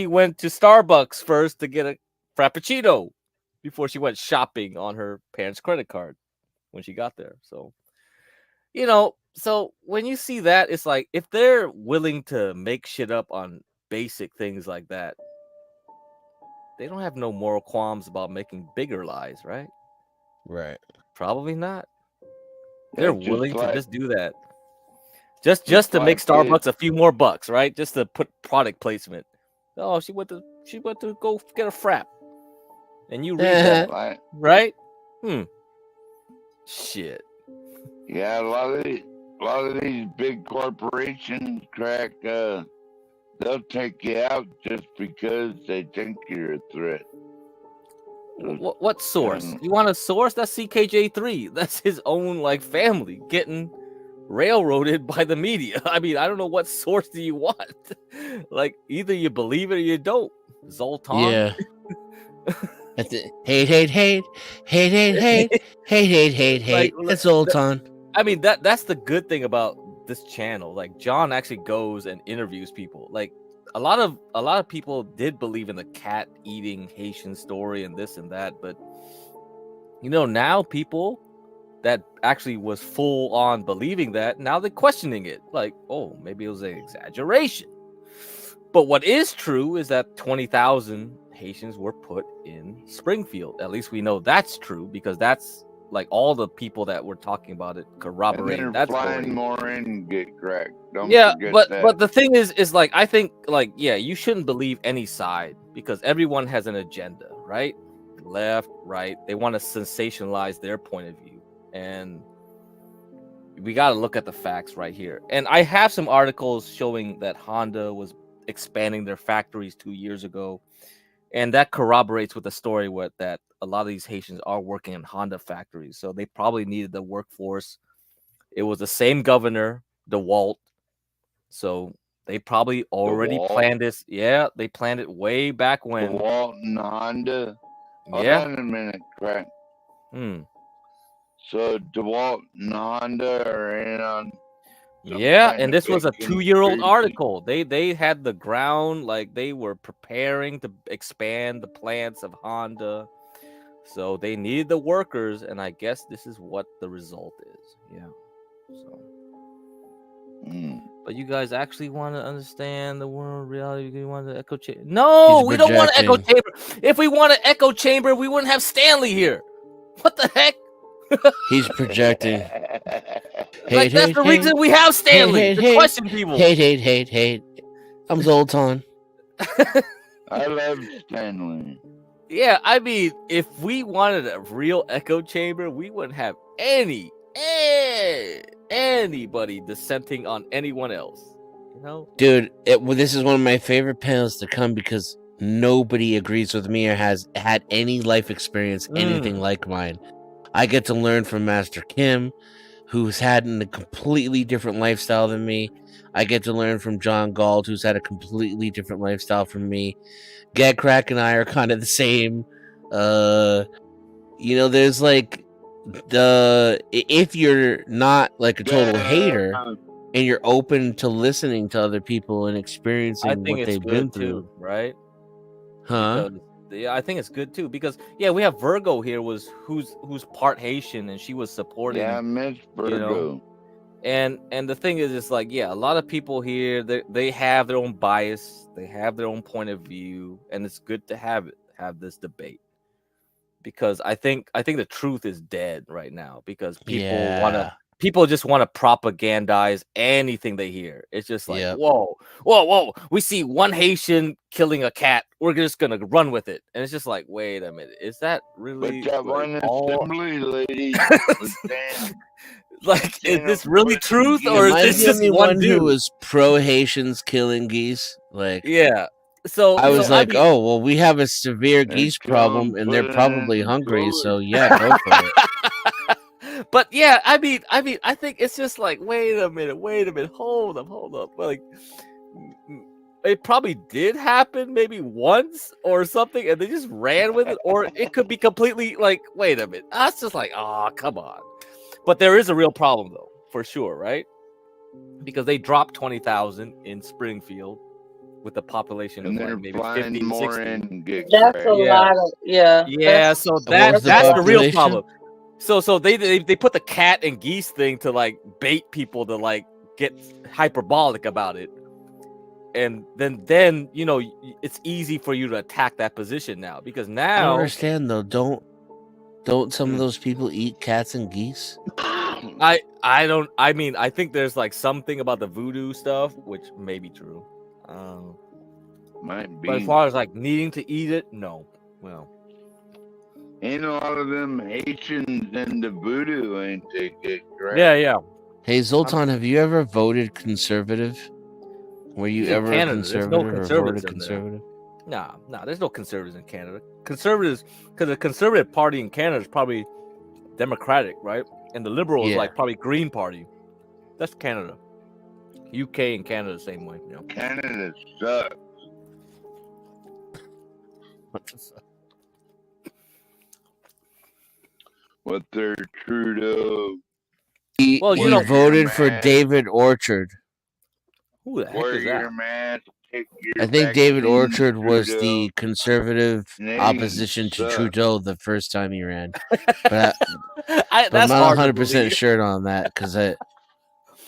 Speaker 12: went to Starbucks first to get a frappuccino before she went shopping on her parents' credit card when she got there. So, so when you see that, it's like, if they're willing to make shit up on basic things like that, they don't have no moral qualms about making bigger lies, right?
Speaker 9: Right.
Speaker 12: Probably not. They're
Speaker 21: just
Speaker 12: willing
Speaker 21: like-
Speaker 12: to just do that. Just to make Starbucks a few more bucks, right? Just to put product placement. Oh, she went to go get a frap. And you read that, right? Shit.
Speaker 21: Yeah, a lot of these big corporations, crack, they'll take you out just because they think you're a threat.
Speaker 12: What source? You want a source? That's CKJ3. That's his own family getting railroaded by the media. I mean, I don't know, what source do you want? Either you believe it or you don't. Zoltan.
Speaker 9: Yeah. Hate. It's Zoltan.
Speaker 12: I mean that's the good thing about this channel. Like John actually goes and interviews people. Like a lot of people did believe in the cat eating Haitian story and this and that, but now people that actually was full on believing that, now they're questioning it. Like, oh, maybe it was an exaggeration. But what is true is that 20,000 Haitians were put in Springfield. At least we know that's true because that's like all the people that were talking about it corroborate
Speaker 21: and
Speaker 12: that
Speaker 21: flying
Speaker 12: story.
Speaker 21: more in get cracked. Don't forget
Speaker 12: but
Speaker 21: that.
Speaker 12: the thing is like I think like you shouldn't believe any side because everyone has an agenda, right? Left, right. They want to sensationalize their point of view, and we got to look at the facts right here. And I have some articles showing that Honda was expanding their factories 2 years ago, and that corroborates with the story that a lot of these Haitians are working in Honda factories, so they probably needed the workforce. It was the same governor, Galt, so they probably already planned this. Yeah, they planned it way back when.
Speaker 21: Galt and Honda. Hold
Speaker 12: Yeah.
Speaker 21: on a minute, Craig. So DeWalt and Honda are in on.
Speaker 12: Yeah, and this was a 2-year-old article. They had the ground, like they were preparing to expand the plants of Honda. So they needed the workers, and I guess this is what the result is. Yeah. So but you guys actually want to understand the world reality? You want the echo chamber? No, we don't want an echo chamber. If we want an echo chamber, we wouldn't have Stanley here. What the heck?
Speaker 9: He's projecting.
Speaker 12: Like that's the reason we have Stanley to question people.
Speaker 9: Hate. I'm Zoltan.
Speaker 21: I love Stanley.
Speaker 12: Yeah, I mean, if we wanted a real echo chamber, we wouldn't have anybody dissenting on anyone else.
Speaker 9: Dude, this is one of my favorite panels to come because nobody agrees with me or has had any life experience anything like mine. I get to learn from Master Kim, who's had a completely different lifestyle than me. I get to learn from John Galt, who's had a completely different lifestyle from me. Get Crack and I are kind of the same. There's like if you're not like a total hater and you're open to listening to other people and experiencing what they've been through,
Speaker 12: too, right?
Speaker 9: Huh?
Speaker 12: Yeah, I think it's good too because we have Virgo here who's part Haitian and she was supporting.
Speaker 21: Yeah, Miss Virgo.
Speaker 12: And the thing is, it's like a lot of people here they have their own bias, they have their own point of view, and it's good to have this debate because I think the truth is dead right now because people just want to propagandize anything they hear. It's just like, whoa, we see one Haitian killing a cat, we're just gonna run with it, and it's just like, wait a minute, is that really
Speaker 21: But that one assembly lady
Speaker 12: like, is this really truth, or is this just
Speaker 9: the
Speaker 12: one
Speaker 9: one
Speaker 12: dude
Speaker 9: who was pro Haitians killing geese? Like,
Speaker 12: so
Speaker 9: I was like, oh well, we have a severe geese problem, and they're probably hungry, so yeah, go for it.
Speaker 12: But yeah, I mean, I think it's just like, wait a minute, hold up, like it probably did happen maybe once or something, and they just ran with it, or it could be completely like, wait a minute, that's just like, oh, come on. But there is a real problem though, for sure, right? Because they dropped 20,000 in Springfield with a population of like maybe 50, 60.
Speaker 5: That's a lot of
Speaker 12: Yeah, so that's the real problem. So they put the cat and geese thing to like bait people to like get hyperbolic about it, and then it's easy for you to attack that position now because
Speaker 9: I
Speaker 12: now
Speaker 9: don't understand though. Don't some of those people eat cats and geese?
Speaker 12: I think there's like something about the voodoo stuff which may be true.
Speaker 21: Might be.
Speaker 12: But as far as like needing to eat it, no. Well,
Speaker 21: ain't a lot of them Haitians into voodoo, ain't they?
Speaker 12: Yeah.
Speaker 9: Hey Zoltan, have you ever voted conservative? Were you ever a conservative or voted conservative?
Speaker 12: Nah, there's no conservatives in Canada. Conservatives, because the Conservative Party in Canada is probably Democratic, right? And the Liberal is like probably Green Party. That's Canada. UK and Canada the same way.
Speaker 21: Canada sucks.
Speaker 12: What the fuck?
Speaker 21: What their Trudeau?
Speaker 9: He voted for David Orchard.
Speaker 12: Who the heck
Speaker 21: Wear
Speaker 12: is
Speaker 21: your
Speaker 12: that?
Speaker 21: mask. Take your
Speaker 9: I think David
Speaker 21: vaccine,
Speaker 9: Orchard was
Speaker 21: Trudeau.
Speaker 9: the conservative
Speaker 21: Canadians
Speaker 9: opposition to
Speaker 21: suck.
Speaker 9: Trudeau the first time he ran. But I'm
Speaker 12: That's
Speaker 9: not
Speaker 12: hard to
Speaker 9: 100%
Speaker 12: believe.
Speaker 9: sure on that because I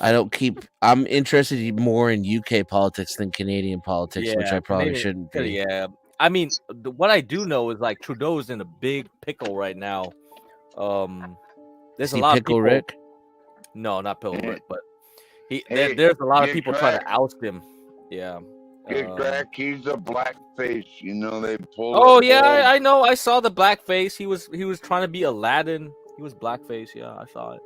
Speaker 9: don't keep. I'm interested more in UK politics than Canadian politics, which I probably shouldn't be.
Speaker 12: Yeah, I mean, what I do know is like Trudeau's in a big pickle right now. There's
Speaker 9: Is
Speaker 12: a
Speaker 9: he
Speaker 12: lot
Speaker 9: Pickle
Speaker 12: of people.
Speaker 9: Rick?
Speaker 12: No, not Pickle Rick, but
Speaker 21: Hey,
Speaker 12: there's a lot of
Speaker 21: get
Speaker 12: people trying to
Speaker 21: cracked.
Speaker 12: oust him. Yeah.
Speaker 21: Get crack. He's a blackface. You know they pulled.
Speaker 12: Oh
Speaker 21: it
Speaker 12: yeah,
Speaker 21: old.
Speaker 12: I know. I saw the blackface. He was trying to be Aladdin. He was blackface. Yeah, I saw it.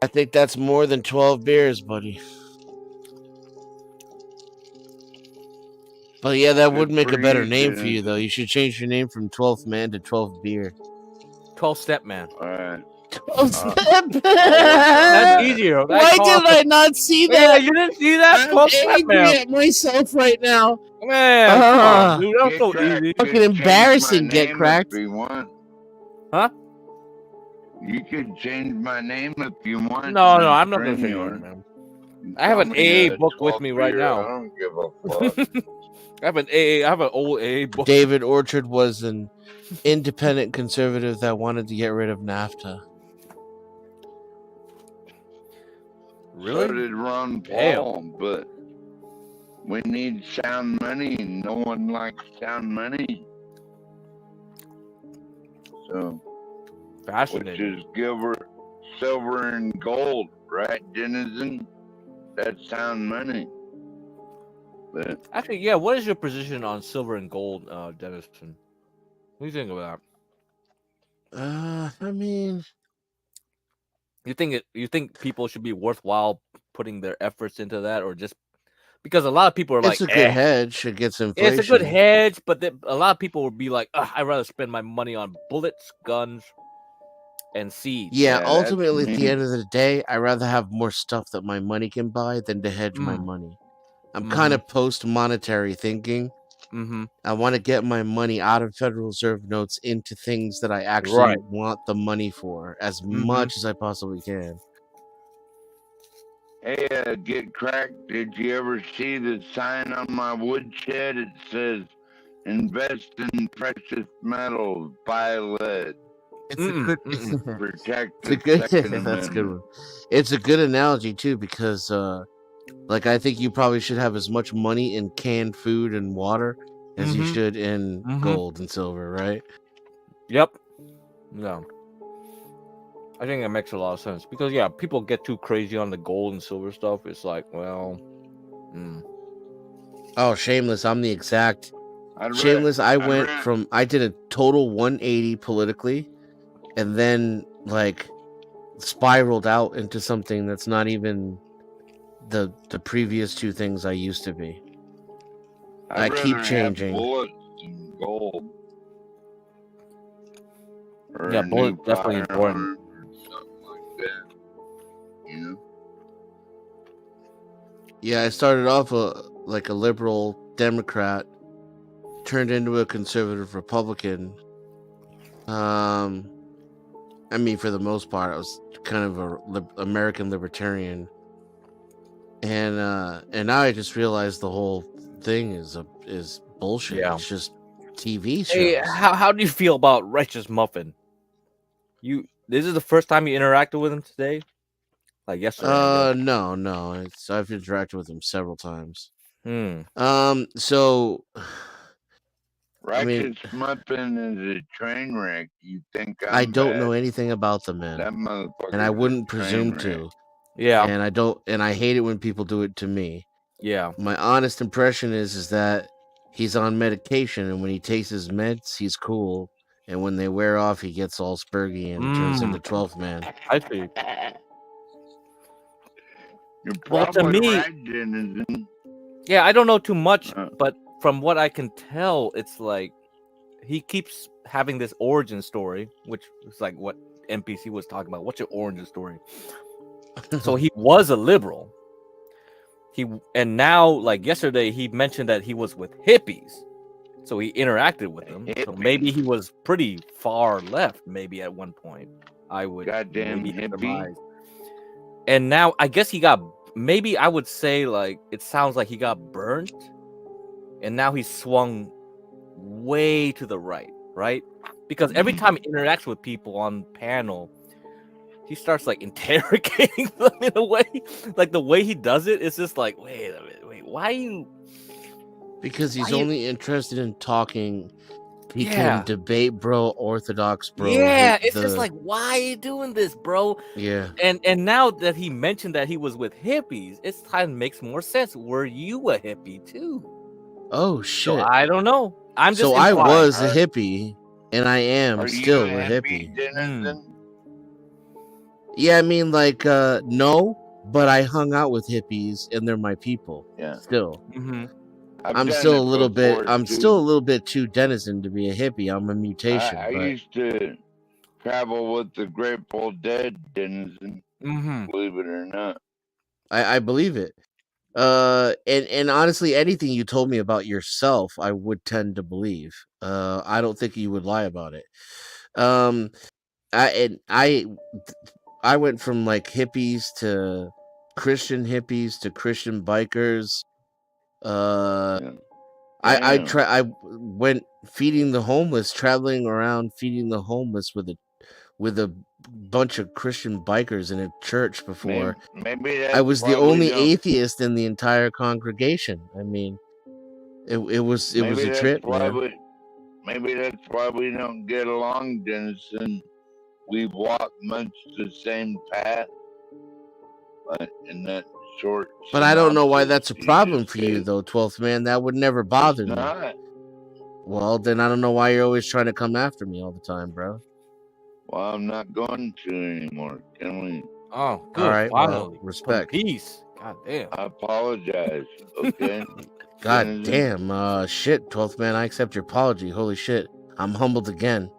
Speaker 9: I think that's more than 12 beers, buddy. But yeah, that would make a better name for you, though. You should change your name from 12th Man to 12th Beer.
Speaker 12: 12 Step Man.
Speaker 21: All right.
Speaker 9: 12 Step Man.
Speaker 12: That's easier.
Speaker 9: Why did I not see that?
Speaker 12: Yeah, you didn't see that? 12 Step
Speaker 9: angry
Speaker 12: Man.
Speaker 9: at myself right now.
Speaker 12: Man, come on, dude. That's so
Speaker 21: Crack.
Speaker 12: easy.
Speaker 9: Fucking embarrassing. Get cracked.
Speaker 21: If you want.
Speaker 12: Huh?
Speaker 21: You can change my name if you want.
Speaker 12: No, I'm not gonna change it, man. I have an AA book with me right now.
Speaker 21: I don't give a fuck.
Speaker 12: I have an old AA book.
Speaker 9: David Orchard was an independent conservative that wanted to get rid of NAFTA.
Speaker 12: Really?
Speaker 21: So did Ron Paul, but we need sound money. No one likes sound money. So,
Speaker 12: fascinating.
Speaker 21: which is silver and gold, right, Denizen? That's sound money. But
Speaker 12: actually, yeah. What is your position on silver and gold, Dennison? What do you think of
Speaker 9: that? I mean,
Speaker 12: you think people should be worthwhile putting their efforts into that, or just because a lot of people are like,
Speaker 9: it's a good hedge against inflation.
Speaker 12: It's a good hedge, but a lot of people would be like, I'd rather spend my money on bullets, guns, and seeds.
Speaker 9: Yeah, ultimately, at the end of the day, I'd rather have more stuff that my money can buy than to hedge my money. I'm kind of post-monetary thinking. I want to get my money out of Federal Reserve notes into things that I actually want the money for as much as I possibly can.
Speaker 21: Hey, get cracked. Did you ever see the sign on my woodshed? It says, invest in precious metals, buy lead.
Speaker 9: It's a good
Speaker 21: protect
Speaker 9: it's a good that's a good one. It's a good analogy too, because like I think you probably should have as much money in canned food and water as you should in gold and silver, right?
Speaker 12: Yep. No. I think that makes a lot of sense because people get too crazy on the gold and silver stuff. It's like, well,
Speaker 9: oh, shameless! I'm the exact shameless. I did a total 180 politically, and then like spiraled out into something that's not even the previous two things I used to be. I keep changing.
Speaker 21: Bullets and gold.
Speaker 12: Yeah, bullet definitely important.
Speaker 9: Yeah, I started off like a liberal Democrat, turned into a conservative Republican. I mean, for the most part, I was kind of a American libertarian, and now I just realized the whole thing is bullshit.
Speaker 12: Yeah.
Speaker 9: It's just TV shows.
Speaker 12: Hey, how do you feel about Righteous Muffin? This is the first time you interacted with him today? Like yesterday?
Speaker 9: No. I've interacted with him several times.
Speaker 21: So
Speaker 9: Righteous
Speaker 21: Muffin is a train wreck. You think
Speaker 9: I don't know anything about the man, and I wouldn't presume to.
Speaker 12: Yeah,
Speaker 9: and I hate it when people do it to me.
Speaker 12: Yeah,
Speaker 9: my honest impression is that he's on medication, and when he takes his meds, he's cool, and when they wear off, he gets all spurgy and turns into 12th Man.
Speaker 12: I see.
Speaker 21: Well,
Speaker 12: to me, yeah, I don't know too much, but from what I can tell, it's like he keeps having this origin story, which is like what NPC was talking about. What's your origin story? So he was a liberal. And now, like yesterday, he mentioned that he was with hippies, so he interacted with them. So maybe he was pretty far left, maybe at one point. I would
Speaker 21: goddamn
Speaker 12: maybe
Speaker 21: hippie.
Speaker 12: surmise. And now I guess he got, maybe I would say, like, it sounds like he got burnt, and now he's swung way to the right? Because every time he interacts with people on panel, he starts like interrogating them in a way. Like the way he does it, it's just like, wait a minute, why you?
Speaker 9: Because he's
Speaker 12: Why you-
Speaker 9: only interested in talking. He
Speaker 12: Yeah.
Speaker 9: can debate, bro, orthodox, bro.
Speaker 12: Yeah, it's just like, why are you doing this, bro?
Speaker 9: Yeah.
Speaker 12: And now that he mentioned that he was with hippies, it's kind of makes more sense. Were you a hippie too?
Speaker 9: Oh
Speaker 12: So
Speaker 9: shit.
Speaker 12: I don't know. I'm just
Speaker 9: So I
Speaker 12: implying.
Speaker 9: was a hippie, and I am
Speaker 21: Are
Speaker 9: still
Speaker 21: you
Speaker 9: a hippie.
Speaker 21: Denizen?
Speaker 9: Yeah, I mean, like, no, but I hung out with hippies, and they're my people.
Speaker 21: Yeah.
Speaker 9: Still.
Speaker 21: I've
Speaker 9: I'm
Speaker 21: done
Speaker 9: still
Speaker 21: it
Speaker 9: a little bit.
Speaker 21: before,
Speaker 9: I'm
Speaker 21: too.
Speaker 9: still a little bit too denizen to be a hippie. I'm a mutation.
Speaker 21: I
Speaker 9: but
Speaker 21: used to travel with the Grateful Dead Denizen. Believe it or not.
Speaker 9: I believe it. And honestly, anything you told me about yourself, I would tend to believe. I don't think you would lie about it. I went from like hippies to Christian bikers. I went feeding the homeless, traveling around feeding the homeless with a bunch of Christian bikers in a church before.
Speaker 21: Maybe
Speaker 9: I
Speaker 21: that's
Speaker 9: was the
Speaker 21: why we
Speaker 9: only
Speaker 21: don't-
Speaker 9: atheist in the entire congregation. I mean, it was
Speaker 21: Maybe
Speaker 9: a
Speaker 21: that's
Speaker 9: trip,
Speaker 21: why
Speaker 9: man.
Speaker 21: maybe that's why we don't get along, Dennison. We walk much the same path, but in that short.
Speaker 9: But I don't know why that's a
Speaker 21: synopsis
Speaker 9: problem
Speaker 21: just
Speaker 9: for you,
Speaker 21: gave.
Speaker 9: though, 12th man. That would never bother me.
Speaker 21: Not.
Speaker 9: Well, then I don't know why you're always trying to come after me all the time, bro.
Speaker 21: Well, I'm not going to anymore. Can we?
Speaker 12: Oh, good.
Speaker 9: All right, well,
Speaker 12: Finally,
Speaker 9: respect.
Speaker 12: Some peace. God damn.
Speaker 21: I apologize. Okay.
Speaker 9: God damn. Shit, 12th man. I accept your apology. Holy shit. I'm humbled again.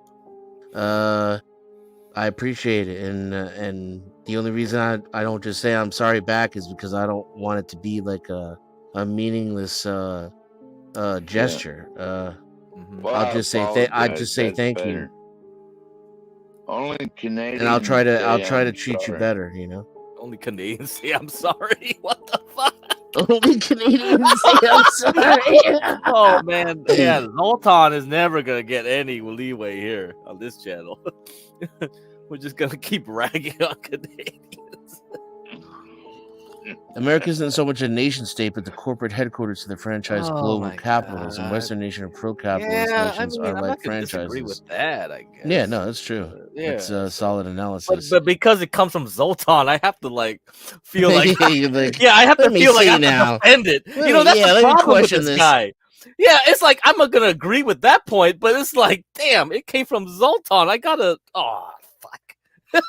Speaker 9: I appreciate it, and the only reason I don't just say I'm sorry back is because I don't want it to be like a meaningless gesture.
Speaker 21: Well,
Speaker 9: I'll just say thank
Speaker 21: better.
Speaker 9: you,
Speaker 21: Only Canadians.
Speaker 9: and I'll try
Speaker 21: say
Speaker 9: to
Speaker 21: I'm
Speaker 9: treat you
Speaker 21: sorry.
Speaker 9: better. You know.
Speaker 12: Only Canadians say I'm sorry. What the fuck?
Speaker 9: Only Canadians say I'm sorry.
Speaker 12: Oh man, yeah, Zoltan is never gonna get any leeway here on this channel. We're just gonna keep ragging on Canadians.
Speaker 9: America isn't so much a nation state, but the corporate headquarters of the franchise global
Speaker 12: my
Speaker 9: capitalism.
Speaker 12: God.
Speaker 9: Western nation and pro-capitalist
Speaker 12: Yeah,
Speaker 9: nations
Speaker 12: I mean,
Speaker 9: are
Speaker 12: I'm
Speaker 9: like
Speaker 12: not gonna disagree
Speaker 9: franchises.
Speaker 12: with that. I guess.
Speaker 9: Yeah, no, that's true. It's a solid analysis.
Speaker 12: But because it comes from Zoltan, I have to like feel like,
Speaker 9: You're like,
Speaker 12: yeah, I have to
Speaker 9: let me
Speaker 12: feel like I
Speaker 9: see
Speaker 12: have
Speaker 9: now.
Speaker 12: to defend it.
Speaker 9: Let
Speaker 12: You
Speaker 9: me-
Speaker 12: know, that's
Speaker 9: yeah,
Speaker 12: the
Speaker 9: let me
Speaker 12: problem with
Speaker 9: question
Speaker 12: this
Speaker 9: this.
Speaker 12: guy. Yeah, it's like I'm not gonna agree with that point, but it's like, damn, it came from Zoltan. I gotta. Oh, fuck.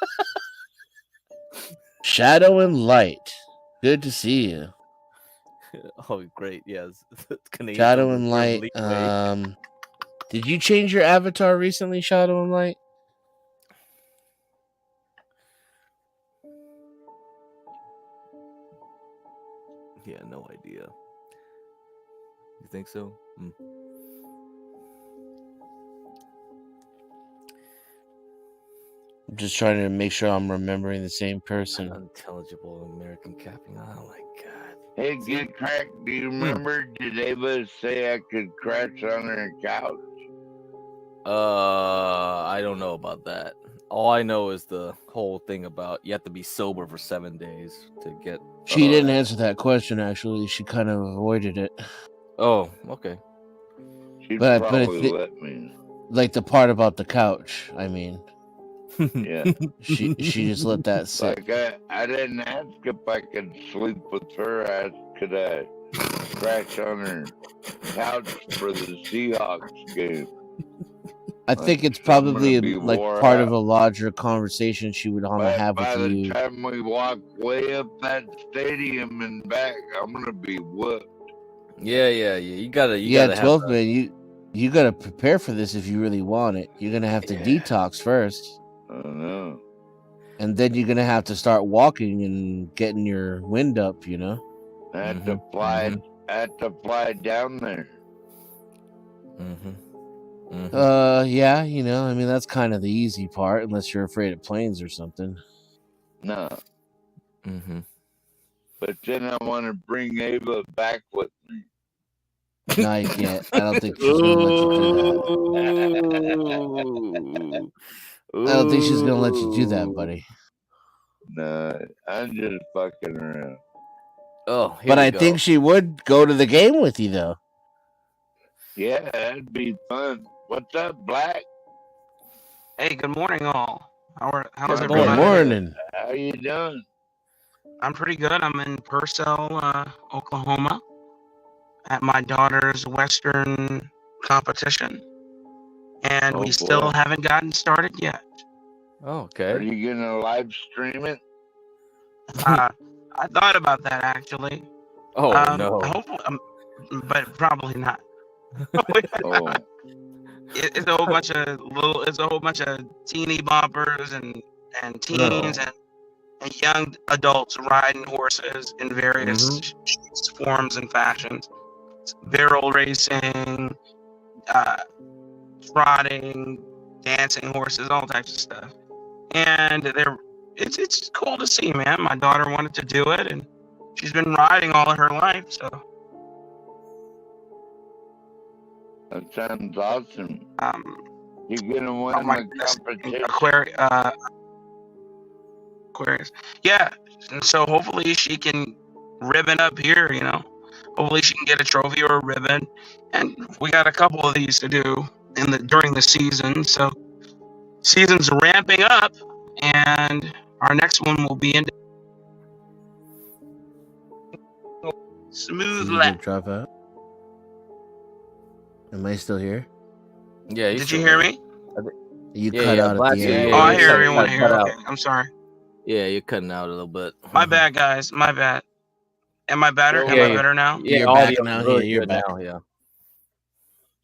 Speaker 9: Shadow and Light. Good to see you.
Speaker 12: Oh, great. Yes. Canadians
Speaker 9: Shadow
Speaker 12: don't
Speaker 9: and
Speaker 12: deserve
Speaker 9: Light.
Speaker 12: leeway.
Speaker 9: Did you change your avatar recently, Shadow and Light?
Speaker 12: Yeah, no idea. You think so?
Speaker 9: I'm just trying to make sure I'm remembering the same person.
Speaker 12: Unintelligible American capping. Oh my god.
Speaker 21: Hey, Get Cracked, do you remember? Did Ava say I could crash on her couch?
Speaker 12: I don't know about that. All I know is the whole thing about you have to be sober for 7 days to get.
Speaker 9: She didn't answer that question, actually. She kind of avoided it.
Speaker 12: Oh, okay.
Speaker 21: She'd
Speaker 9: But
Speaker 21: probably let me.
Speaker 9: like the part about the couch, I mean.
Speaker 21: Yeah.
Speaker 9: She just let that sit.
Speaker 21: Like I didn't ask if I could sleep with her. I asked could I crash on her couch for the Seahawks game.
Speaker 9: I think it's
Speaker 21: I'm
Speaker 9: probably
Speaker 21: gonna be
Speaker 9: like
Speaker 21: wore
Speaker 9: part
Speaker 21: out.
Speaker 9: of a larger conversation she would want to have
Speaker 21: By
Speaker 9: with
Speaker 21: the
Speaker 9: you.
Speaker 21: time we walk way up that stadium and back, I'm gonna be whooped.
Speaker 12: Yeah. You gotta.
Speaker 9: Yeah,
Speaker 12: Gotta
Speaker 9: 12th
Speaker 12: have
Speaker 9: man, you gotta prepare for this if you really want it. You're gonna have to detox first.
Speaker 21: I know.
Speaker 9: And then you're gonna have to start walking and getting your wind up, you know?
Speaker 21: I had to fly. I had to fly down there.
Speaker 9: Yeah, you know, I mean that's kind of the easy part, unless you're afraid of planes or something.
Speaker 21: No. But then I want to bring Ava back with me.
Speaker 9: No, you can't. I don't think she's gonna let you do that. I don't think she's gonna let you do that, buddy.
Speaker 21: No, I'm just fucking around.
Speaker 12: Oh,
Speaker 9: but I think she would go to the game with you, though.
Speaker 21: Yeah, that'd be fun. What's up, Black?
Speaker 3: Hey, good morning, all. How's
Speaker 21: Good
Speaker 3: everybody?
Speaker 9: morning.
Speaker 21: How you doing?
Speaker 3: I'm pretty good. I'm in Purcell, Oklahoma, at my daughter's Western competition, and we still haven't gotten started yet.
Speaker 12: Oh, okay.
Speaker 21: Are you gonna live stream it?
Speaker 3: I thought about that actually.
Speaker 12: Oh no.
Speaker 3: Hopefully, but probably not.
Speaker 21: Oh.
Speaker 3: It's a whole bunch of teeny boppers and teens and young adults riding horses in various shapes, forms, and fashions. Barrel racing, trotting, dancing horses, all types of stuff. And it's cool to see, man. My daughter wanted to do it, and she's been riding all of her life, so.
Speaker 21: That sounds awesome. You're gonna win the competition.
Speaker 3: Aquarius. Yeah, and so hopefully she can ribbon up here, you know. Hopefully she can get a trophy or a ribbon. And we got a couple of these to do during the season. So season's ramping up, and our next one will be in smooth lap.
Speaker 9: Drop out. Am I still here?
Speaker 12: Yeah.
Speaker 3: Did you hear me?
Speaker 9: You cut out at the end.
Speaker 3: I hear everyone here. Okay, I'm sorry.
Speaker 12: Yeah, you're cutting out a little bit.
Speaker 3: My bad, guys. My bad. Am I better? Am I better now?
Speaker 9: Yeah, you're back now.
Speaker 12: Really
Speaker 9: You're
Speaker 12: good
Speaker 9: back.
Speaker 12: now, yeah.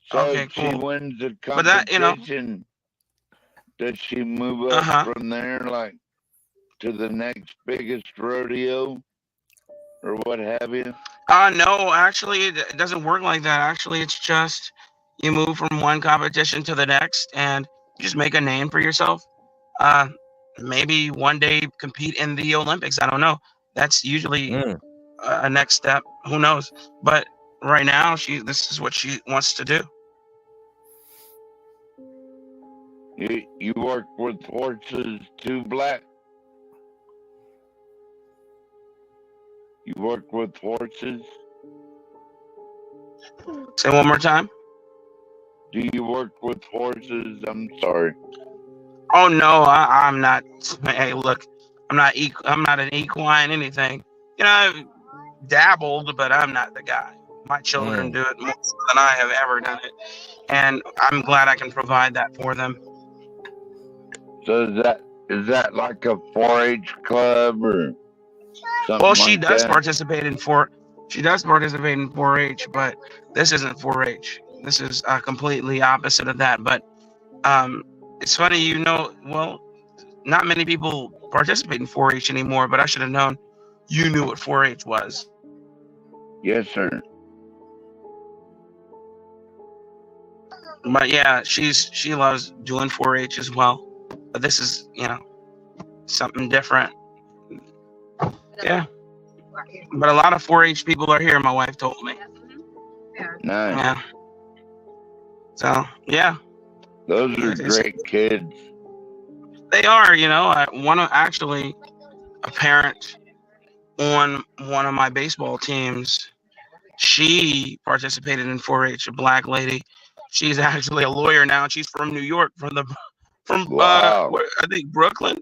Speaker 21: So
Speaker 3: Okay,
Speaker 21: she
Speaker 3: cool.
Speaker 21: wins the competition.
Speaker 3: But that, you know.
Speaker 21: Does she move up from there, like to the next biggest rodeo, or what have you?
Speaker 3: No, actually, it doesn't work like that. Actually, it's just you move from one competition to the next, and you just make a name for yourself. Maybe one day compete in the Olympics. I don't know. That's usually a next step. Who knows? But right now, this is what she wants to do.
Speaker 21: You work with horses too, Black? You work with horses?
Speaker 3: Say one more time.
Speaker 21: Do you work with horses? I'm sorry.
Speaker 3: Oh no, I'm not. Hey, look, I'm not an equine anything. You know, I've dabbled, but I'm not the guy. My children do it more than I have ever done it, and I'm glad I can provide that for them.
Speaker 21: So is that like a 4-H club or something?
Speaker 3: Well, she
Speaker 21: like
Speaker 3: does
Speaker 21: that?
Speaker 3: participate in 4-H, but this isn't 4-H. This is completely opposite of that. But it's funny, you know. Well, not many people participate in 4-H anymore, but I should have known you knew what 4-H was.
Speaker 21: Yes, sir.
Speaker 3: But yeah, she loves doing 4-H as well. But this is, you know, something different. Yeah. But a lot of 4-H people are here, my wife told me.
Speaker 21: Nice.
Speaker 3: Yeah. So, yeah.
Speaker 21: Those are great kids.
Speaker 3: They are, you know. A parent on one of my baseball teams, she participated in 4-H, a black lady. She's actually a lawyer now. She's from New York, from I think Brooklyn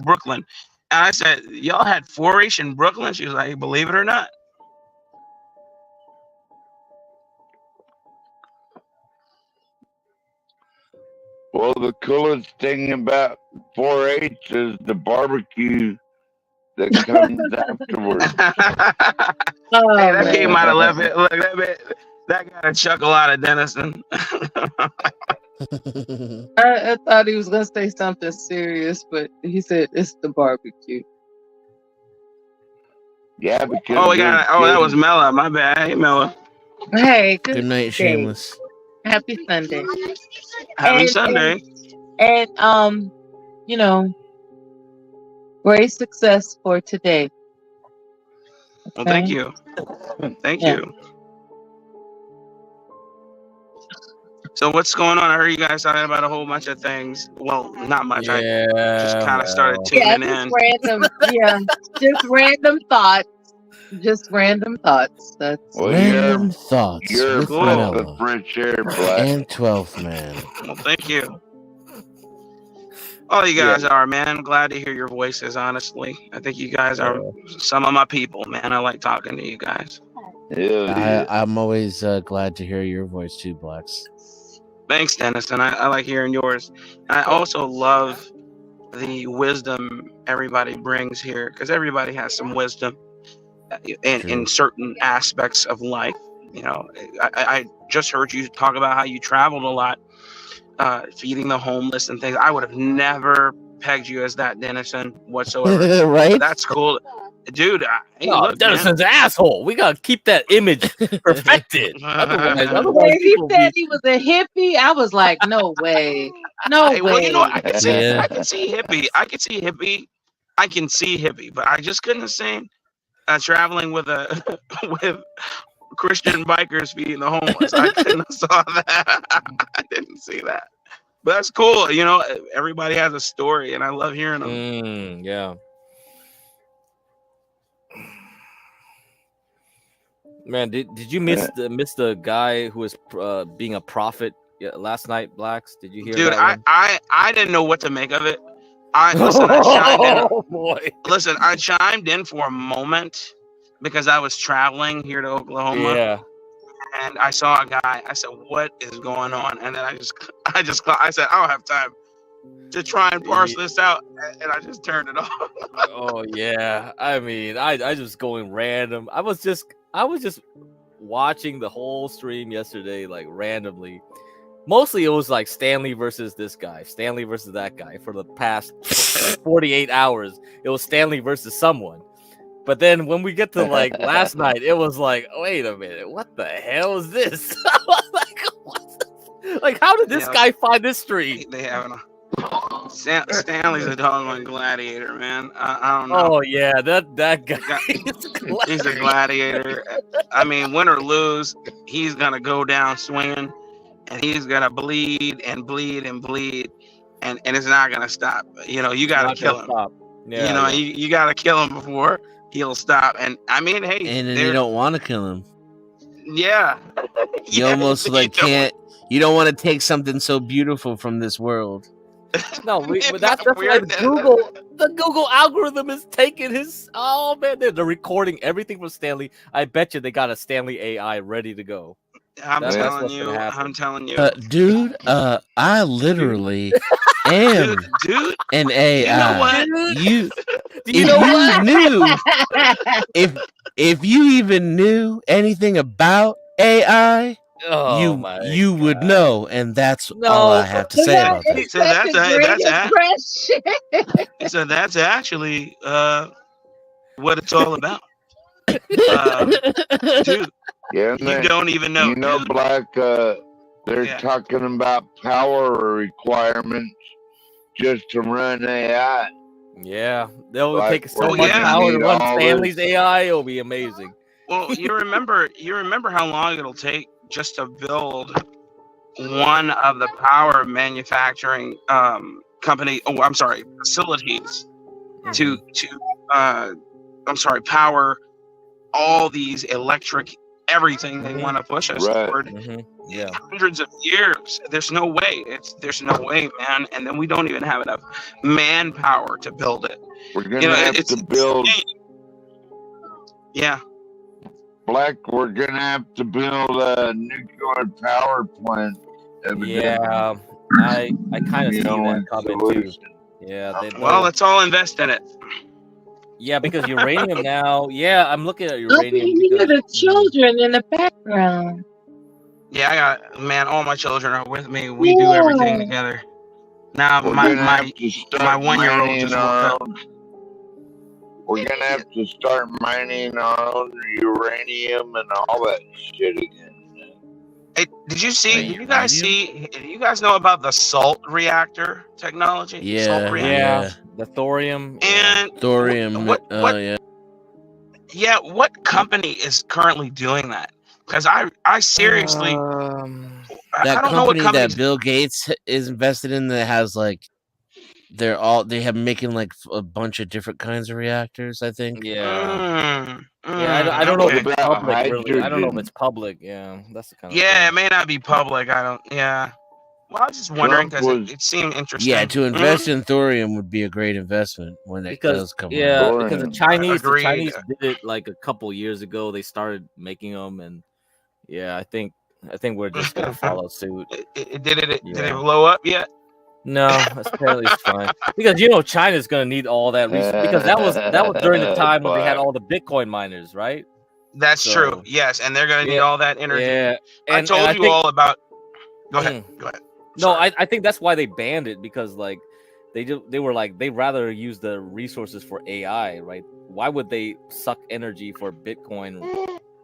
Speaker 3: Brooklyn. And I said, y'all had 4-H in Brooklyn? She was like, believe it or not.
Speaker 21: Well, the coolest thing about 4-H is the barbecue that comes afterwards.
Speaker 3: Hey, that kid might have left it. Look, that got a chuckle out of Dennison.
Speaker 5: I thought he was gonna say something serious, but he said it's the barbecue.
Speaker 21: Yeah, because
Speaker 3: that was Mella. My bad. Hey, Mella.
Speaker 5: Hey,
Speaker 9: Good night, Shameless.
Speaker 5: Happy Sunday.
Speaker 3: Happy Sunday.
Speaker 5: And you know, great success for today.
Speaker 3: Well, thank you. Thank you. So what's going on? I heard you guys talking about a whole bunch of things. Well, not much. I just kind of started tuning in.
Speaker 5: Random. Yeah, just random thoughts. Just random thoughts. That's
Speaker 9: Random thoughts
Speaker 21: You're
Speaker 9: with
Speaker 21: cool.
Speaker 9: Manila
Speaker 21: The fresh air, Black.
Speaker 9: and 12th Man.
Speaker 3: Well, thank you. All you guys are, man. I'm glad to hear your voices, honestly. I think you guys are some of my people, man. I like talking to you guys.
Speaker 9: I'm always glad to hear your voice too, Blacks.
Speaker 3: Thanks, Dennis, and I like hearing yours. I also love the wisdom everybody brings here, because everybody has some wisdom in certain aspects of life. You know, I just heard you talk about how you traveled a lot, feeding the homeless and things. I would have never pegged you as that, Dennison, whatsoever.
Speaker 9: Right?
Speaker 3: But that's cool. Dude, hey, look,
Speaker 12: Dennison's an asshole. We gotta keep that image perfected. Otherwise
Speaker 5: when he
Speaker 12: people
Speaker 5: said he was a hippie, I was like, no way. No way.
Speaker 3: Well, you know, I can see hippie. I can see hippie, but I just couldn't say traveling with with Christian bikers feeding the homeless. I couldn't have saw that. I didn't see that. But that's cool. You know, everybody has a story, and I love hearing them.
Speaker 12: Yeah. Man, did you miss the guy who was being a prophet last night, Blacks? Did you hear
Speaker 3: Dude,
Speaker 12: that?
Speaker 3: I didn't know what to make of it. I chimed in.
Speaker 12: Oh boy.
Speaker 3: Listen, I chimed in for a moment because I was traveling here to Oklahoma.
Speaker 12: Yeah.
Speaker 3: And I saw a guy. I said, "What is going on?" And then I said, "I don't have time to try and parse this out," and I just turned it off.
Speaker 12: Oh yeah. I mean, I just going random. I was just watching the whole stream yesterday, like randomly. Mostly it was like Stanley versus this guy, Stanley versus that guy. For the past 48 hours, it was Stanley versus someone. But then when we get to like last night, it was like, wait a minute, what the hell is this? Like, how did this guy find this stream?
Speaker 3: They have Stanley's a doggone gladiator, man. I don't know.
Speaker 12: Oh yeah, that guy.
Speaker 3: He's a gladiator. I mean, win or lose, he's gonna go down swinging, and he's gonna bleed and bleed and bleed, and it's not gonna stop. You know, you gotta kill him.
Speaker 12: Yeah,
Speaker 3: you know, you gotta kill him before he'll stop. And I mean, hey,
Speaker 9: And then you don't want to kill him.
Speaker 3: Yeah.
Speaker 9: You almost like can't. You don't want to take something so beautiful from this world.
Speaker 12: No, that's why the Google algorithm is taking his. Oh man, they're recording everything from Stanley. I bet you they got a Stanley AI ready to go.
Speaker 3: I'm telling you.
Speaker 9: Dude, I literally am an AI.
Speaker 3: You
Speaker 9: know what? If you even knew anything about AI, you would know, and that's all I have to say about that.
Speaker 3: So that's actually what it's all about. Dude,
Speaker 21: yeah,
Speaker 3: you don't even know.
Speaker 21: You know, Black, they're talking about power requirements just to run AI.
Speaker 12: Yeah, they'll take so much power to run Stanley's AI. It'll be amazing.
Speaker 3: Well, you remember how long it'll take just to build one of the power manufacturing facilities to power all these electric everything they want to push us toward.
Speaker 12: Yeah,
Speaker 3: hundreds of years. There's no way, man. And then we don't even have enough manpower to build it.
Speaker 21: We're gonna have to build.
Speaker 3: Yeah.
Speaker 21: Black, we're gonna have to build a nuclear power plant.
Speaker 12: Yeah, I kind of see that coming too. Yeah.
Speaker 3: Well, let's all invest in it.
Speaker 12: Yeah, because uranium now. Yeah, I'm looking at uranium.
Speaker 5: You hear the children in the background.
Speaker 3: Yeah, all my children are with me. We do everything together. Now my 1-year-old just woke up.
Speaker 21: We're gonna have to start mining our own uranium and all that shit again.
Speaker 3: Hey, did you guys know about the salt reactor technology? Salt reactor.
Speaker 12: Yeah, the thorium.
Speaker 3: And
Speaker 9: Thorium.
Speaker 3: What?
Speaker 9: Yeah.
Speaker 3: Yeah, what company is currently doing that? Because I seriously,
Speaker 9: That
Speaker 3: I don't know what
Speaker 9: company
Speaker 3: company.
Speaker 9: that Bill Gates is invested in that has like they have making like a bunch of different kinds of reactors. I think.
Speaker 12: Yeah. I don't know if it's public. Really, I don't know if it's public. Yeah, that's the kind of.
Speaker 3: Yeah, it may not be public. I don't. Yeah. Well, I was just wondering because it seemed interesting.
Speaker 9: Yeah, to invest in thorium would be a great investment when it does come
Speaker 12: around.
Speaker 9: around.
Speaker 12: Because the Chinese did it like a couple years ago. They started making them, and I think we're just gonna follow suit.
Speaker 3: Did it blow up yet?
Speaker 12: No, apparently it's fine. Because China's gonna need all that research because that was during the time when they had all the Bitcoin miners, right?
Speaker 3: That's true. Yes, and they're gonna need all that energy.
Speaker 12: Yeah,
Speaker 3: I told you all about. Go ahead. Go ahead.
Speaker 12: No, I think that's why they banned it because like they were like they'd rather use the resources for AI, right? Why would they suck energy for Bitcoin,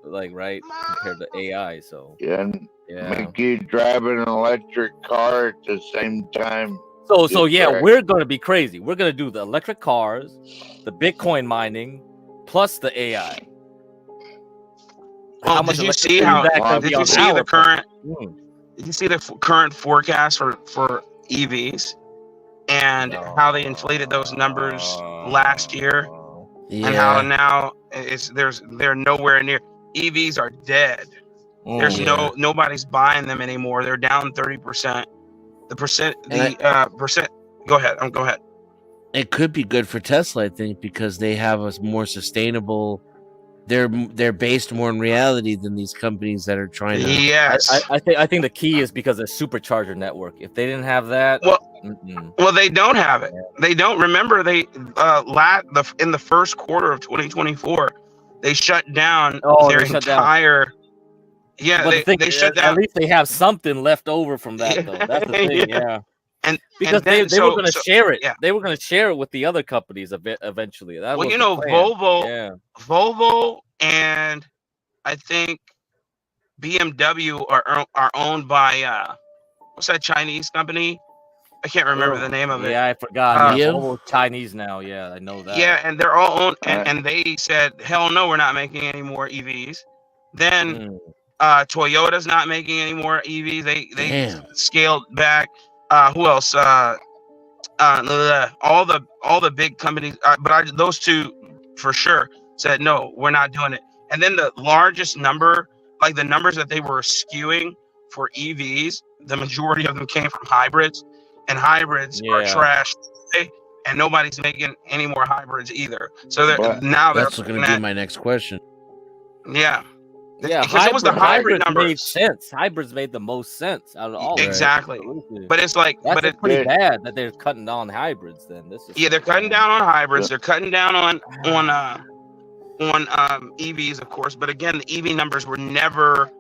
Speaker 12: like right compared to AI? So
Speaker 21: make you drive an electric car at the same time.
Speaker 12: So we're gonna be crazy. We're gonna do the electric cars, the Bitcoin mining, plus the AI.
Speaker 3: Well, did you see the current? Did you see the current forecast for EVs and how they inflated those numbers last year, and how now they're nowhere near. EVs are dead. There's nobody's buying them anymore. They're down 30%. Percent. Go ahead. Go ahead.
Speaker 9: It could be good for Tesla, I think, because they have a more sustainable. They're based more in reality than these companies that are trying to.
Speaker 3: Yes,
Speaker 12: I think the key is because of supercharger network. If they didn't have that,
Speaker 3: well, they don't have it. They don't. Remember, they in the first quarter of 2024, they shut down their entire. Yeah, they shut down.
Speaker 12: At least they have something left over from that, though. That's the thing. Yeah.
Speaker 3: And
Speaker 12: because they were going to share it. Yeah. They were going to share it with the other companies eventually. That was
Speaker 3: Volvo and I think BMW are owned by what's that Chinese company? I can't remember the name of it.
Speaker 12: Yeah, I forgot. Volvo Chinese now. Yeah, I know that.
Speaker 3: Yeah, and they're all owned, and they said, "Hell no, we're not making any more EVs." Then Toyota's not making any more EVs. They scaled back. Who else? All the big companies, but those two for sure said no, we're not doing it. And then the largest number, like the numbers that they were skewing for EVs, the majority of them came from hybrids, and hybrids are trash, and nobody's making any more hybrids either. So
Speaker 9: that's going to be my next question.
Speaker 3: Yeah.
Speaker 12: Yeah, because it was the hybrid numbers. Made sense. Hybrids made the most sense out of all.
Speaker 3: Exactly. But it's like,
Speaker 12: it's pretty bad that they're cutting down hybrids. Then
Speaker 3: they're cutting down on hybrids. They're cutting down on EVs, of course. But again, the EV numbers were never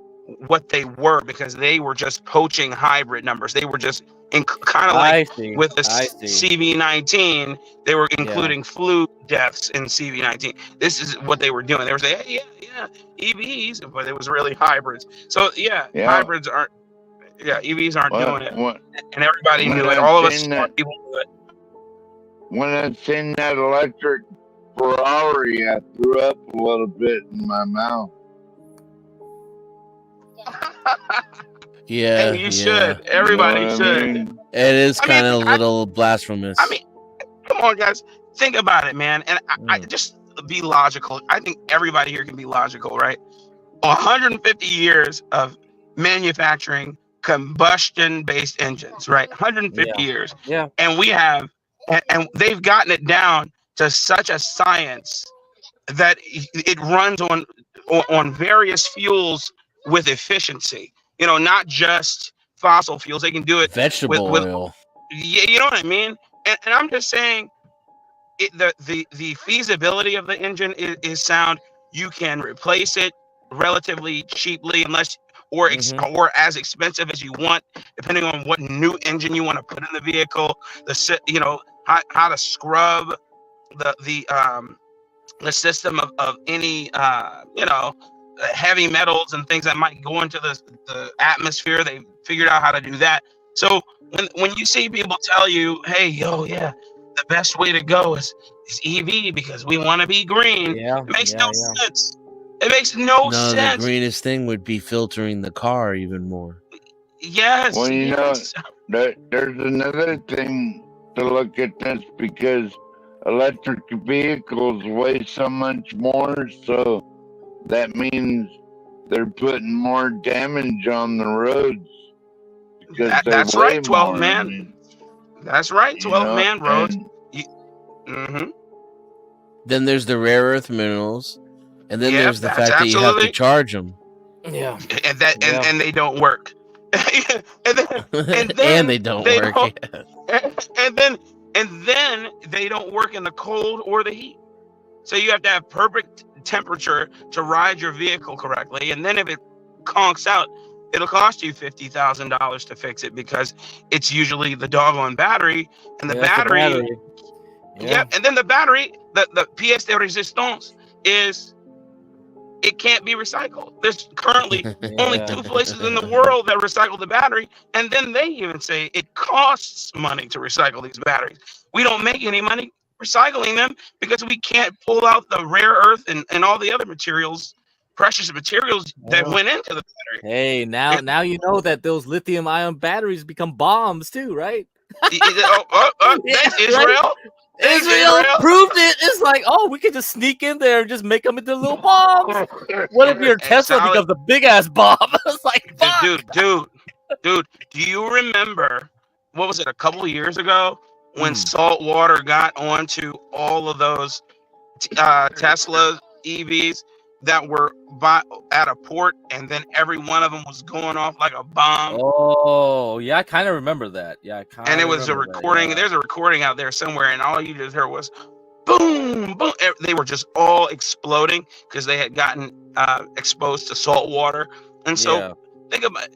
Speaker 3: what they were because they were just poaching hybrid numbers. They were just kind of like with the CV19, they were including flu deaths in CV19. This is what they were doing. They were saying, hey, yeah, EVs, but it was really hybrids. So hybrids aren't. Yeah, EVs aren't doing it, and everybody knew it. All of us smart people knew it.
Speaker 21: When I seen that electric Ferrari, I threw up a little bit in my mouth.
Speaker 9: Yeah,
Speaker 3: you should. Everybody should.
Speaker 9: I mean? It is kind of a little blasphemous.
Speaker 3: I mean, come on, guys, think about it, man. And I just be logical. I think everybody here can be logical, right? 150 years of manufacturing combustion-based engines, right? 150 years.
Speaker 12: Yeah.
Speaker 3: And we have, and they've gotten it down to such a science that it runs on various fuels with efficiency. You know, not just fossil fuels. They can do it
Speaker 9: vegetable oil.
Speaker 3: Yeah, you know what I mean? And I'm just saying the feasibility of the engine is sound. You can replace it relatively cheaply or as expensive as you want, depending on what new engine you want to put in the vehicle. How to scrub the system of any heavy metals and things that might go into the atmosphere. They figured out how to do that. So when you see people tell you, hey, yo, yeah, the best way to go is EV because we want to be green, it makes no sense. It makes no sense.
Speaker 9: The greenest thing would be filtering the car even more.
Speaker 3: Yes.
Speaker 21: Well, you
Speaker 3: yes.
Speaker 21: know, there's another thing to look at this because electric vehicles weigh so much more, so that means they're putting more damage on the roads because
Speaker 3: That's
Speaker 21: they weigh
Speaker 3: right, 12
Speaker 21: more.
Speaker 3: man.
Speaker 21: I mean,
Speaker 3: that's right, 12 man roads.
Speaker 21: and
Speaker 9: Then there's the rare earth minerals, and then
Speaker 3: Yeah,
Speaker 9: there's the
Speaker 3: that's
Speaker 9: fact that you have to
Speaker 3: absolutely-
Speaker 9: charge them.
Speaker 12: Yeah.
Speaker 3: And they don't work. and then
Speaker 9: And they don't work.
Speaker 3: And then they don't work in the cold or the heat. So you have to have perfect temperature to ride your vehicle correctly. And then if it conks out, it'll cost you $50,000 to fix it because it's usually the doggone battery. And the battery. Yeah. And then the battery, the pièce de résistance is it can't be recycled. There's currently only 2 places in the world that recycle the battery. And then they even say it costs money to recycle these batteries. We don't make any money recycling them because we can't pull out the rare earth and all the other materials, precious materials that went into the battery.
Speaker 12: Hey, now you know that those lithium-ion batteries become bombs too, right?
Speaker 3: Thanks, Israel.
Speaker 12: Right? Israel proved it. It's like, oh, we could just sneak in there and just make them into little bombs. What if your Tesla becomes a big ass bomb? It's like, fuck.
Speaker 3: Dude, do you remember what was it a couple of years ago when salt water got onto all of those Tesla EVs that were at a port, and then every one of them was going off like a bomb?
Speaker 12: Oh, yeah, I kind of remember that. Yeah,
Speaker 3: And it was a recording. There's a recording out there somewhere, and all you just heard was boom, boom. They were just all exploding because they had gotten exposed to salt water. And so think about,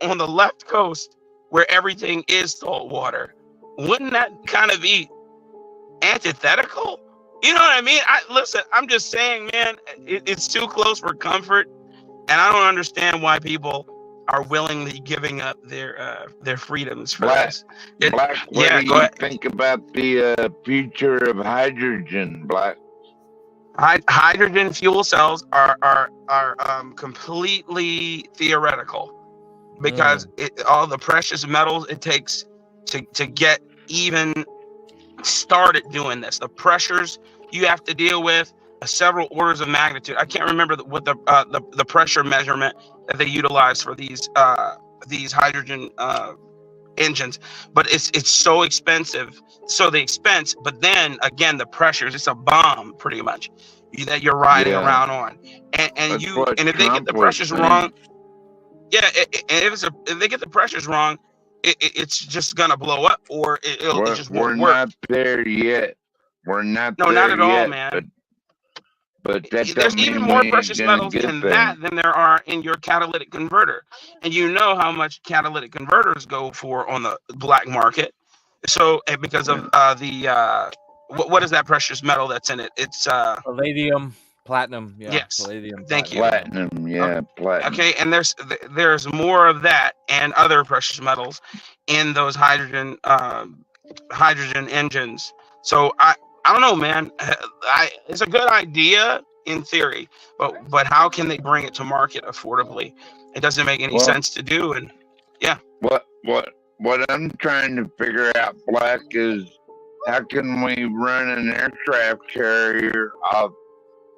Speaker 3: on the left coast where everything is salt water, wouldn't that kind of be antithetical? You know what I mean? Listen, I'm just saying, man, it's too close for comfort, and I don't understand why people are willingly giving up their freedoms for this.
Speaker 21: Black, what do you think about the future of hydrogen, Black?
Speaker 3: Hydrogen fuel cells are completely theoretical because all the precious metals it takes to get even started doing this. The pressures you have to deal with are several orders of magnitude. I can't remember what the pressure measurement that they utilize for these hydrogen engines, but it's so expensive. So the expense, but then again the pressures, it's a bomb pretty much that you're riding around on, and if they get the pressures wrong, if they get the pressures wrong, it's just gonna blow up, or it just won't work.
Speaker 21: We're not there yet. We're not there
Speaker 3: not at all,
Speaker 21: yet,
Speaker 3: man.
Speaker 21: But that
Speaker 3: there's even more precious metals in that than there are in your catalytic converter, and you know how much catalytic converters go for on the black market. So because of what is that precious metal that's in it? It's
Speaker 12: palladium, platinum. Yeah,
Speaker 3: yes,
Speaker 12: palladium.
Speaker 3: Thank you.
Speaker 21: Platinum, platinum.
Speaker 3: Okay, and there's more of that and other precious metals in those hydrogen engines. So I don't know, man. It's a good idea in theory, but how can they bring it to market affordably? It doesn't make any sense to do. And
Speaker 21: what I'm trying to figure out, Black, is how can we run an aircraft carrier off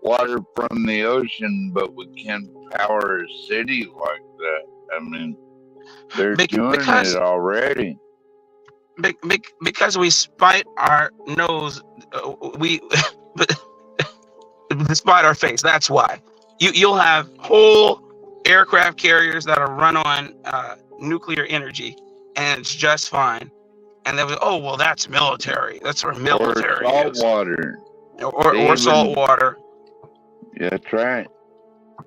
Speaker 21: water from the ocean, but we can't power a city like that? I mean, they're doing it already.
Speaker 3: Because we spite our nose, despite our face. That's why you'll have whole aircraft carriers that are run on nuclear energy, and it's just fine. And they was, that's military. That's for military.
Speaker 21: Or salt water.
Speaker 3: Or salt water.
Speaker 21: Yeah, that's right.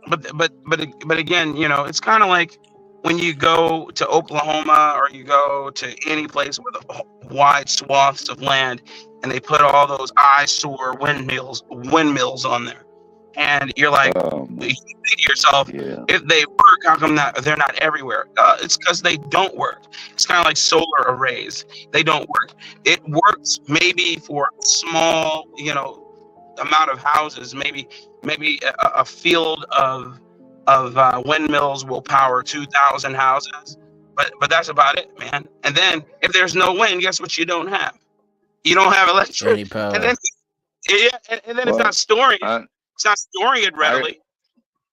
Speaker 3: But again, it's kind of like when you go to Oklahoma or you go to any place with wide swaths of land, and they put all those eyesore windmills on there. And you're like, you think to yourself, if they work, how come they're not everywhere? It's because they don't work. It's kind of like solar arrays. They don't work. It works maybe for a small, amount of houses. Maybe a field of windmills will power 2,000 houses. But that's about it, man. And then if there's no wind, guess what you don't have? You don't have electricity.
Speaker 9: Any power.
Speaker 3: And then it's not storing it. It's not storing it readily.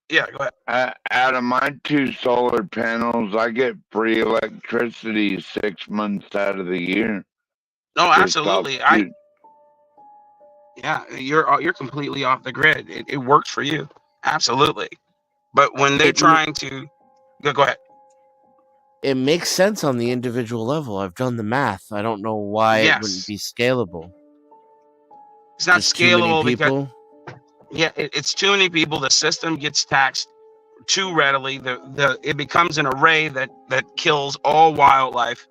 Speaker 3: Yeah, go ahead.
Speaker 21: Out of my 2 solar panels, I get free electricity 6 months out of the year.
Speaker 3: No, absolutely. You're completely off the grid. It works for you. Absolutely. But when they're trying to go ahead.
Speaker 9: It makes sense on the individual level. I've done the math. I don't know why it wouldn't be scalable.
Speaker 3: It's not
Speaker 9: Just too many
Speaker 3: scalable
Speaker 9: people?
Speaker 3: because it's too many people. The system gets taxed too readily. It becomes an array that kills all wildlife.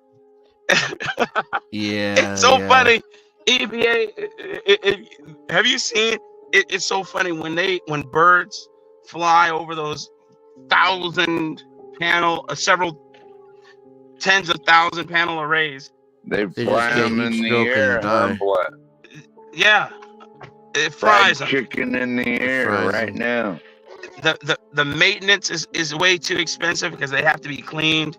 Speaker 3: It's so funny. EPA. Have you seen? It's so funny when birds fly over those 1,000 panel, several tens of 1,000 panel arrays.
Speaker 21: They fly them in the air.
Speaker 3: Yeah, it fries them.
Speaker 21: Chicken in the air right now.
Speaker 3: The maintenance is way too expensive because they have to be cleaned.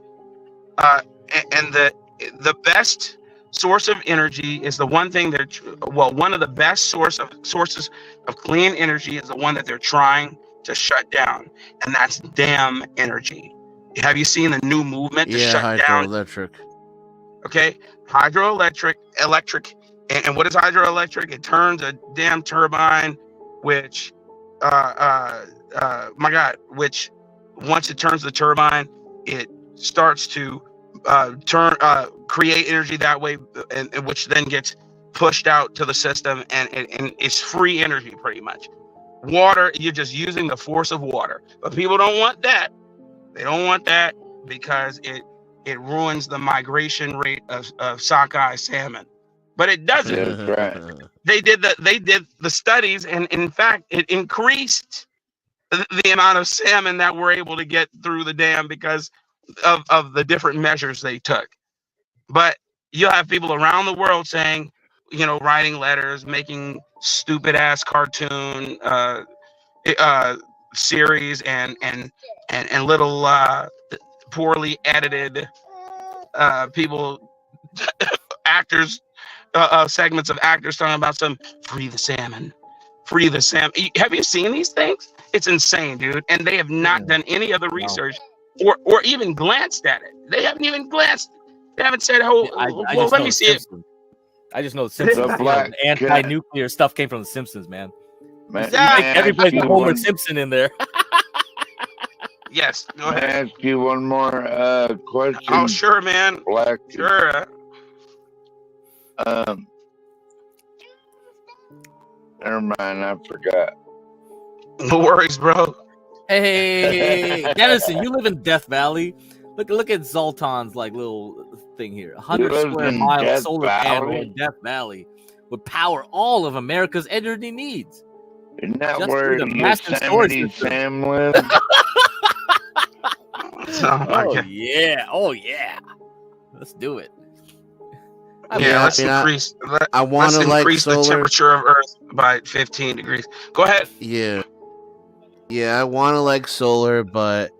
Speaker 3: And the best source of energy is the one thing one of the best sources of clean energy is the one that they're trying to shut down, and that's dam energy. Have you seen the new movement to shut down?
Speaker 9: Hydroelectric.
Speaker 3: Okay, electric. And what is hydroelectric? It turns a damn turbine, which, which once it turns the turbine, it starts to create energy that way, and which then gets pushed out to the system, and it's free energy pretty much. Water, you're just using the force of water, but people don't want that. They don't want that because it ruins the migration rate of sockeye salmon. But it doesn't.
Speaker 21: That's right.
Speaker 3: They did the studies, and in fact, it increased the amount of salmon that we're able to get through the dam because of the different measures they took. But you'll have people around the world saying, writing letters, making stupid ass cartoon series and little poorly edited people actors segments of actors talking about some free the salmon. Have you seen these things? It's insane, dude. And they have not done any other research or even glanced at it. They haven't even glanced. They haven't said, let me see it.
Speaker 12: I just know the Simpsons. The anti-nuclear stuff came from the Simpsons, man. Everybody's a Homer Simpson in there.
Speaker 3: Yes, go ahead.
Speaker 21: Can I ask you one more question?
Speaker 3: Oh, sure, man. Sure.
Speaker 21: Never mind, I forgot.
Speaker 3: No worries, bro.
Speaker 12: Hey, Dennison, you live in Death Valley. Look at Zoltan's little thing here. 100 square mile solar panel in Death Valley would power all of America's energy needs.
Speaker 21: Isn't that where Yosemite Sam lives?
Speaker 12: Oh yeah. Let's do it.
Speaker 3: Let's increase the temperature of Earth by 15 degrees. Go ahead.
Speaker 9: I want to like solar, but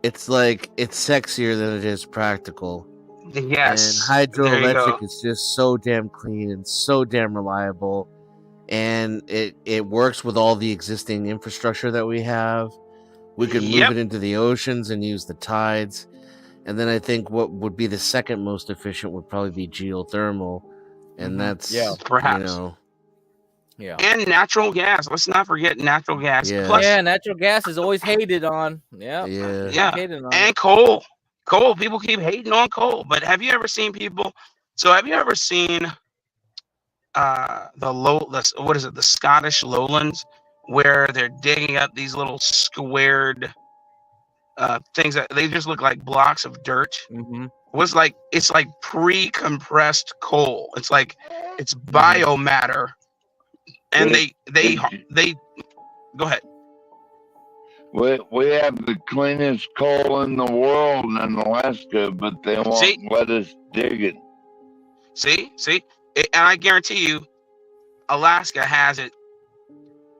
Speaker 9: it's sexier than it is practical.
Speaker 3: Yes.
Speaker 9: And hydroelectric is just so damn clean and so damn reliable, and it works with all the existing infrastructure that we have. We could move it into the oceans and use the tides. And then I think what would be the second most efficient would probably be geothermal. And that's,
Speaker 3: perhaps. And natural gas. Let's not forget natural gas.
Speaker 12: Yeah. Plus, natural gas is always hated on.
Speaker 3: And coal. Coal. People keep hating on coal. But have you ever seen people? So have you ever seen the Scottish lowlands, where they're digging up these little squared things that they just look like blocks of dirt? It's like pre-compressed coal. It's biomatter, and they go ahead.
Speaker 21: We have the cleanest coal in the world in Alaska, but they won't let us dig it.
Speaker 3: See, and I guarantee you, Alaska has it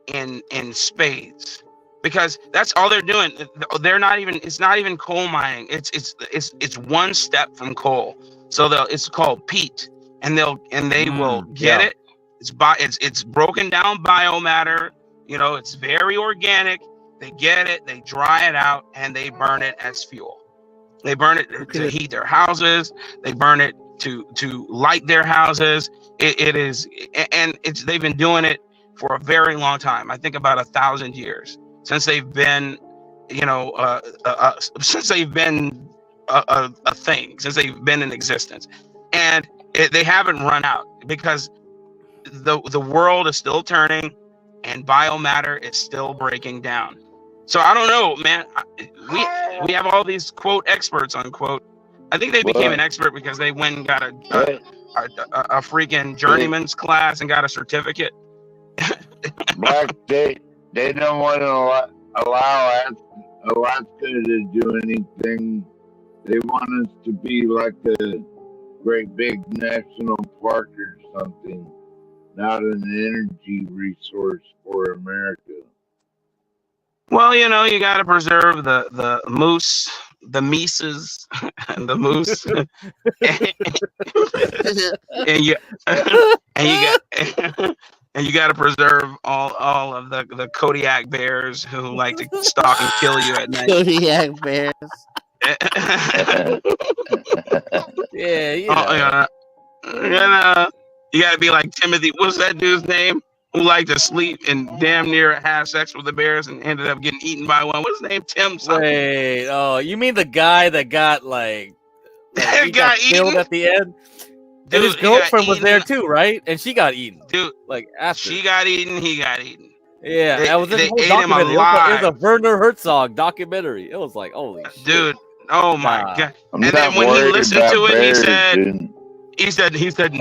Speaker 3: in spades, because that's all they're doing. They're not even. It's not even coal mining. It's one step from coal. So it's called peat, and they will get it. It's broken down biomatter. You know, it's very organic. They get it, they dry it out, and they burn it as fuel. They burn it to heat their houses. They burn it to light their houses. They've been doing it for a very long time. I think about 1,000 years since they've been, since they've been a thing, since they've been in existence, and they haven't run out, because the world is still turning, and biomatter is still breaking down. So I don't know, man. We have all these quote experts unquote. I think they became an expert because they went and got a freaking journeyman's class and got a certificate.
Speaker 21: Black, they don't want to allow Alaska to do anything. They want us to be like a great big national park or something, not an energy resource for America.
Speaker 3: Well, you got to preserve the moose, the mises, and the moose, and you got to preserve all of the Kodiak bears who like to stalk and kill you at night.
Speaker 9: Kodiak bears.
Speaker 3: Yeah. You got to be like Timothy. What's that dude's name? Who liked to sleep and damn near have sex with the bears and ended up getting eaten by one. What's his name? Tim something.
Speaker 12: Wait, you mean the guy that got he got killed at the end? Dude, and his girlfriend was there too, right? And she got eaten.
Speaker 3: Dude,
Speaker 12: after
Speaker 3: she got eaten, he got eaten.
Speaker 12: Yeah,
Speaker 3: they
Speaker 12: that was
Speaker 3: ate him
Speaker 12: documentary.
Speaker 3: alive.
Speaker 12: It was a Werner Herzog documentary. It was like, holy shit.
Speaker 3: Dude, oh my god!
Speaker 21: I'm
Speaker 3: and then when he listened to it, he said,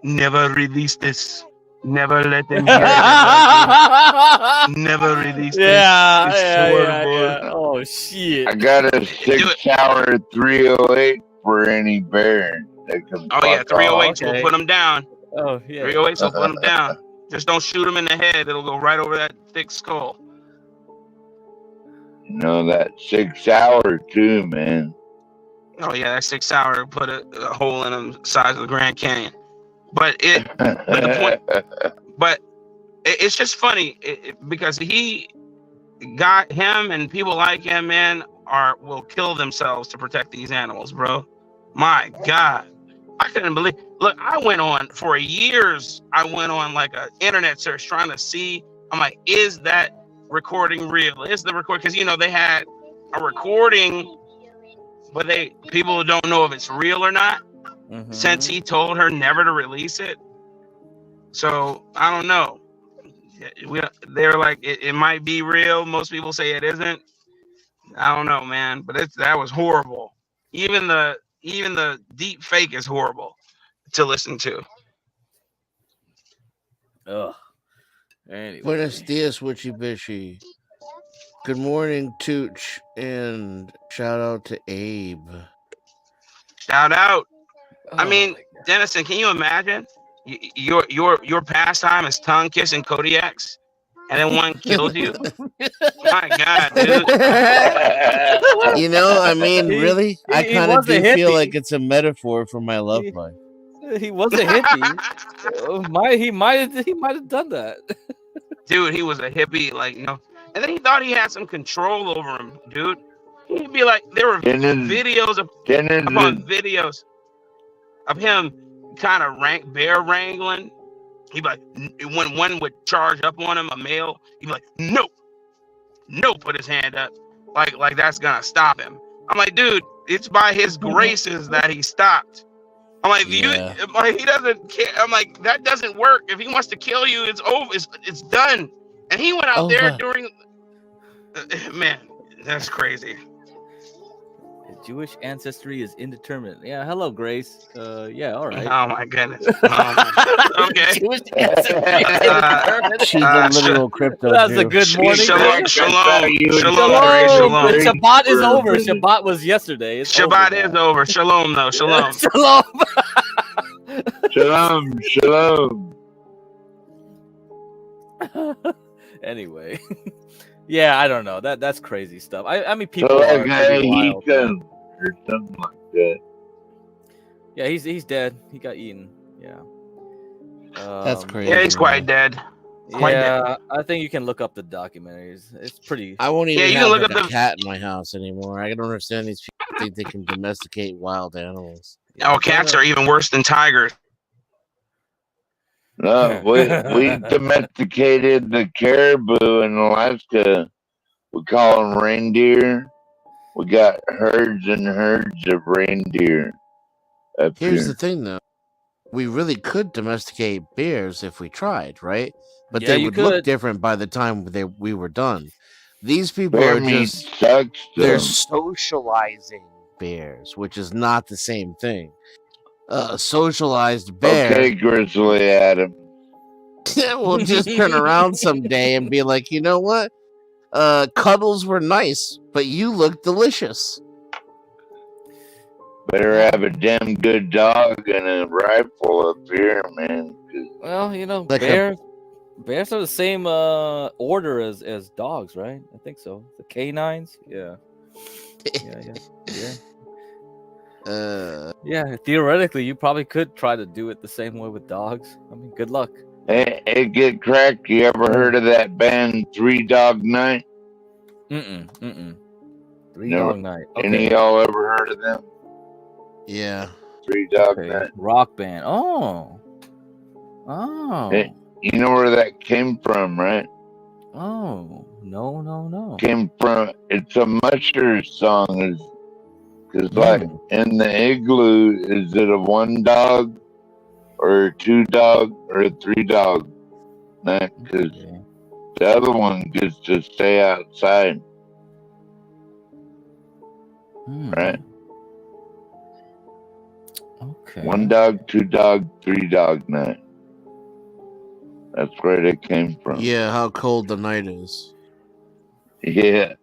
Speaker 3: never release this. Never let them hear it. Never release this. It's horrible.
Speaker 12: Yeah. Oh shit!
Speaker 21: I got a 6 hour 308 for any bear. They can
Speaker 3: 308 will put them down.
Speaker 12: Oh yeah,
Speaker 3: 308 will put them down. Just don't shoot them in the head. It'll go right over that thick skull.
Speaker 21: You know that 6 hour too, man.
Speaker 3: Oh yeah, that 6 hour put a hole in them size of the Grand Canyon. But it's just funny because he got him and people like him, man, will kill themselves to protect these animals, bro. My God, I couldn't believe. Look, I went on for years. I went on like an internet search trying to see. I'm like, is that recording real? Is the record? Because they had a recording, but people don't know if it's real or not. Mm-hmm. Since he told her never to release it. So I don't know. They're like, it might be real. Most people say it isn't. I don't know, man. But that was horrible. Even the deep fake is horrible to listen to.
Speaker 12: Ugh. Anyway.
Speaker 9: Buenos dias, Witchy Bishy. Good morning, Tooch, and shout out to Abe.
Speaker 3: Shout out. I mean, Dennison, can you imagine your pastime is tongue kissing Kodiaks, and then one kills you? My God, dude.
Speaker 9: I mean, really, I kind of do feel like it's a metaphor for my love life.
Speaker 12: He was a hippie. He might have done that.
Speaker 3: Dude, he was a hippie, and then he thought he had some control over him, dude. He'd be like, there were videos upon videos of him kind of bear wrangling. He'd be like, when one would charge up on him, a male, he'd be like, no, put his hand up. Like that's gonna stop him. I'm like, dude, it's by his graces that he stopped. I'm like, he doesn't care. I'm like, that doesn't work. If he wants to kill you, it's over. It's done. And he went out there during. Man, that's crazy.
Speaker 12: Jewish ancestry is indeterminate. Yeah, hello, Grace. Yeah, all right.
Speaker 3: Oh my goodness. Okay.
Speaker 12: Jewish ancestry is indeterminate.
Speaker 9: She's a literal crypto
Speaker 12: That's a
Speaker 9: Jew.
Speaker 12: good morning.
Speaker 3: Shalom, shalom,
Speaker 12: Shalom.
Speaker 3: shalom, Grace, shalom.
Speaker 12: Shabbat is over. Shabbat was yesterday. It's
Speaker 3: Shabbat
Speaker 12: over
Speaker 3: is over. Shalom, though. Shalom.
Speaker 12: Shalom.
Speaker 21: Shalom.
Speaker 12: Anyway, yeah, I don't know. That's crazy stuff. I mean, people
Speaker 21: So
Speaker 12: are
Speaker 21: like
Speaker 12: pretty
Speaker 21: he
Speaker 12: wild.
Speaker 21: can or something like that.
Speaker 12: Yeah, he's dead. He got eaten. Yeah.
Speaker 9: That's crazy.
Speaker 3: Yeah, he's quite dead. Quite
Speaker 12: Yeah,
Speaker 3: dead.
Speaker 12: I think you can look up the documentaries. It's pretty.
Speaker 9: I won't even
Speaker 3: you
Speaker 9: have
Speaker 3: can look
Speaker 9: like,
Speaker 3: up
Speaker 9: a
Speaker 3: the-
Speaker 9: cat in my house anymore. I don't understand these people think they can domesticate wild animals.
Speaker 3: Oh, cats are even worse than tigers.
Speaker 21: No, we domesticated the caribou in Alaska. We call them reindeer. We got herds and herds of reindeer up
Speaker 9: Here's
Speaker 21: here.
Speaker 9: the thing, though. We really could domesticate bears if we tried, right? But
Speaker 12: Yeah,
Speaker 9: they
Speaker 12: you
Speaker 9: would look
Speaker 12: could.
Speaker 9: different by the time we were done. These people
Speaker 21: Bear
Speaker 9: are
Speaker 21: meat
Speaker 9: just
Speaker 21: sucks.
Speaker 9: they're
Speaker 21: Though.
Speaker 9: socializing bears, which is not the same thing. A socialized bear
Speaker 21: Okay, Grizzly Adam.
Speaker 9: will just turn around someday and be like, you know what? Cuddles were nice, but you look delicious.
Speaker 21: Better have a damn good dog and a rifle up here, man. 'Cause
Speaker 12: Well, you know,
Speaker 9: Like
Speaker 12: bears are the same order as dogs, right? I think so. The canines. Yeah. Yeah. Theoretically, you probably could try to do it the same way with dogs. I mean, good luck.
Speaker 21: Hey, get cracked. You ever heard of that band 3 Dog Night?
Speaker 12: Mm-mm. 3
Speaker 21: Never.
Speaker 12: Dog Night.
Speaker 21: Any of y'all ever heard of them?
Speaker 9: Yeah.
Speaker 21: 3 Dog Night.
Speaker 12: Rock band. Oh.
Speaker 21: Hey, you know where that came from, right?
Speaker 12: Oh. No.
Speaker 21: Came from, it's a Musher song. Because, like, in the igloo, is it a 1 dog, or a 2 dog, or a 3 dog night? Because the other one gets to stay outside. Right?
Speaker 12: Okay.
Speaker 21: 1 dog, 2 dog, 3 dog night. That's where they came from.
Speaker 9: Yeah, how cold the night is.
Speaker 21: Yeah.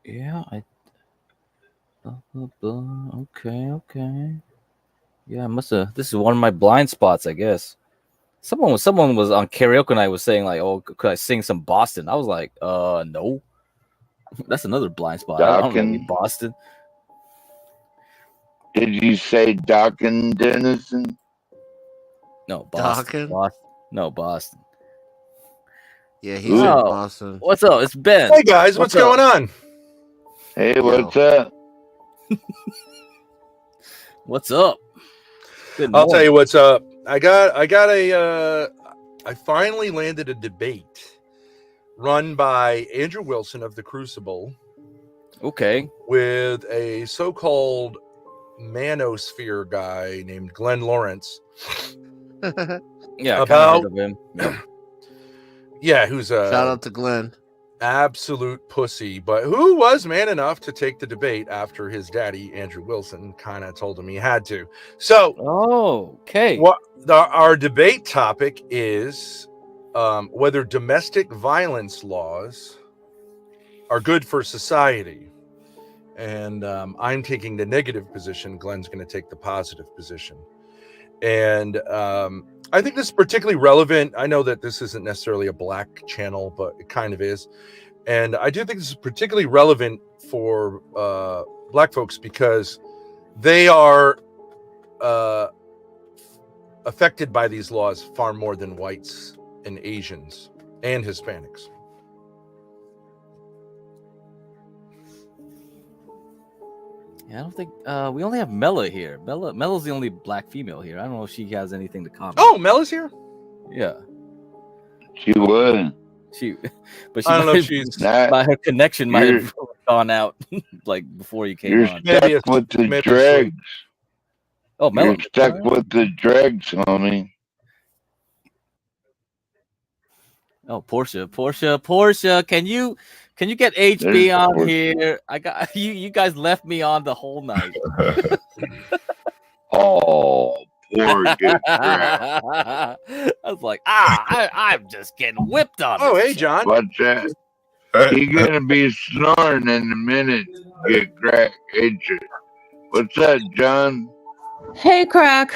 Speaker 12: Yeah, Okay. Yeah, I must have. This is one of my blind spots, I guess. Someone was on karaoke night was saying like, "Oh, could I sing some Boston?" I was like, no. That's another blind spot. I don't know any Boston.
Speaker 21: Did you say Dockin Dennison?
Speaker 12: No, Boston.
Speaker 9: Dockin?
Speaker 12: Boston. No, Boston.
Speaker 9: Yeah, he's in Boston.
Speaker 12: What's up? It's Ben.
Speaker 17: Hey guys, what's going on?
Speaker 21: Hey, what's up?
Speaker 12: What's up? Good
Speaker 17: I'll tell
Speaker 12: morning.
Speaker 17: you what's up. I finally landed a debate run by Andrew Wilson of the Crucible.
Speaker 12: Okay.
Speaker 17: With a so-called manosphere guy named Glenn Lawrence.
Speaker 12: Yeah, I kinda heard of him.
Speaker 17: Yeah, who's a
Speaker 9: shout out to Glenn.
Speaker 17: Absolute pussy, but who was man enough to take the debate after his daddy Andrew Wilson kind of told him he had to. So,
Speaker 12: okay.
Speaker 17: Our debate topic is whether domestic violence laws are good for society. And I'm taking the negative position. Glenn's going to take the positive position. And I think this is particularly relevant. I know that this isn't necessarily a black channel, but it kind of is. And I do think this is particularly relevant for black folks because they are affected by these laws far more than whites and Asians and Hispanics.
Speaker 12: Yeah, I don't think we only have Mela here. Mela's the only black female here. I don't know if she has anything to comment.
Speaker 17: Oh, Mela's here?
Speaker 12: Yeah.
Speaker 21: She would.
Speaker 12: But she
Speaker 17: I don't know
Speaker 12: might-
Speaker 17: if she's
Speaker 12: by her connection might
Speaker 21: You're-
Speaker 12: have gone out like before you came
Speaker 21: You're
Speaker 12: on.
Speaker 21: stuck with the dregs.
Speaker 12: Oh, Mela.
Speaker 21: You're stuck with the dregs, homie.
Speaker 12: Oh, Portia, can you get HB on here? I got you guys left me on the whole night.
Speaker 21: Oh, poor good crap.
Speaker 12: I was like, I'm just getting whipped on.
Speaker 17: Oh,
Speaker 12: this
Speaker 17: hey,
Speaker 12: shit.
Speaker 17: John.
Speaker 21: What's that? You're gonna be snoring in a minute, get crack, ain't you? What's that, John?
Speaker 10: Hey, Crack.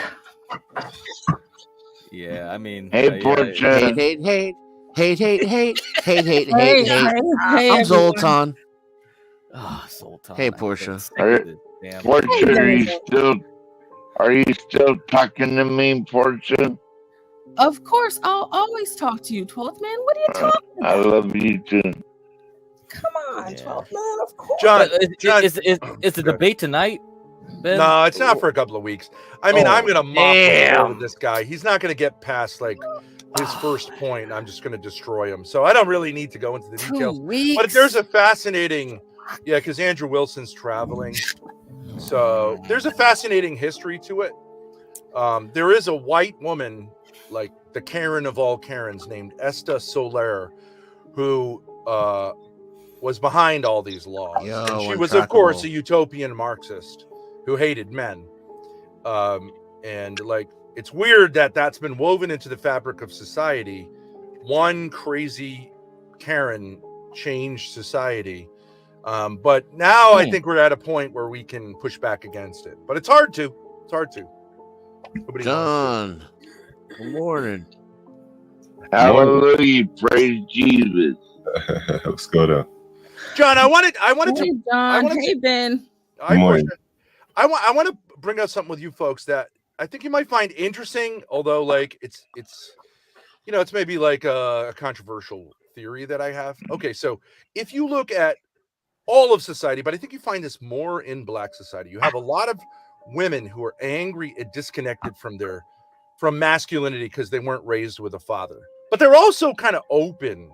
Speaker 12: Yeah, I mean,
Speaker 21: Hey, Portia.
Speaker 9: Hate.
Speaker 10: Hey,
Speaker 9: I'm
Speaker 10: everyone.
Speaker 9: Zoltan.
Speaker 12: Oh, Zoltan.
Speaker 9: Hey, Portia.
Speaker 21: Portia, are you still talking to me, Portia?
Speaker 10: Of course, I'll always talk to you, 12th man. What are you talking
Speaker 21: I
Speaker 10: about?
Speaker 21: love you too.
Speaker 10: Come on, 12th man. Of course.
Speaker 17: John,
Speaker 12: Is the debate tonight, Ben?
Speaker 17: No, it's not for a couple of weeks. I mean, I'm gonna mop the floor with this guy. He's not gonna get past like his first point. I'm just gonna destroy him. So I don't really need to go into the details.
Speaker 12: 2 weeks.
Speaker 17: But there's a fascinating, because Andrew Wilson's traveling. So there's a fascinating history to it. There is a white woman, like the Karen of all Karens, named Esta Soler, who was behind all these laws. And she was, of course, a utopian Marxist who hated men. And like, it's weird that that's been woven into the fabric of society. One crazy Karen changed society. But now I think we're at a point where we can push back against it. But it's hard to. Nobody
Speaker 9: John, good morning.
Speaker 21: Hallelujah, praise Jesus.
Speaker 20: What's going on?
Speaker 17: John, I wanted
Speaker 10: Hey,
Speaker 17: to.
Speaker 10: John. Hey, Ben.
Speaker 17: I want to bring up something with you folks that I think you might find interesting, although like it's it's maybe like a controversial theory that I have. Okay, so if you look at all of society, but I think you find this more in Black society, you have a lot of women who are angry and disconnected from masculinity because they weren't raised with a father, but they're also kind of open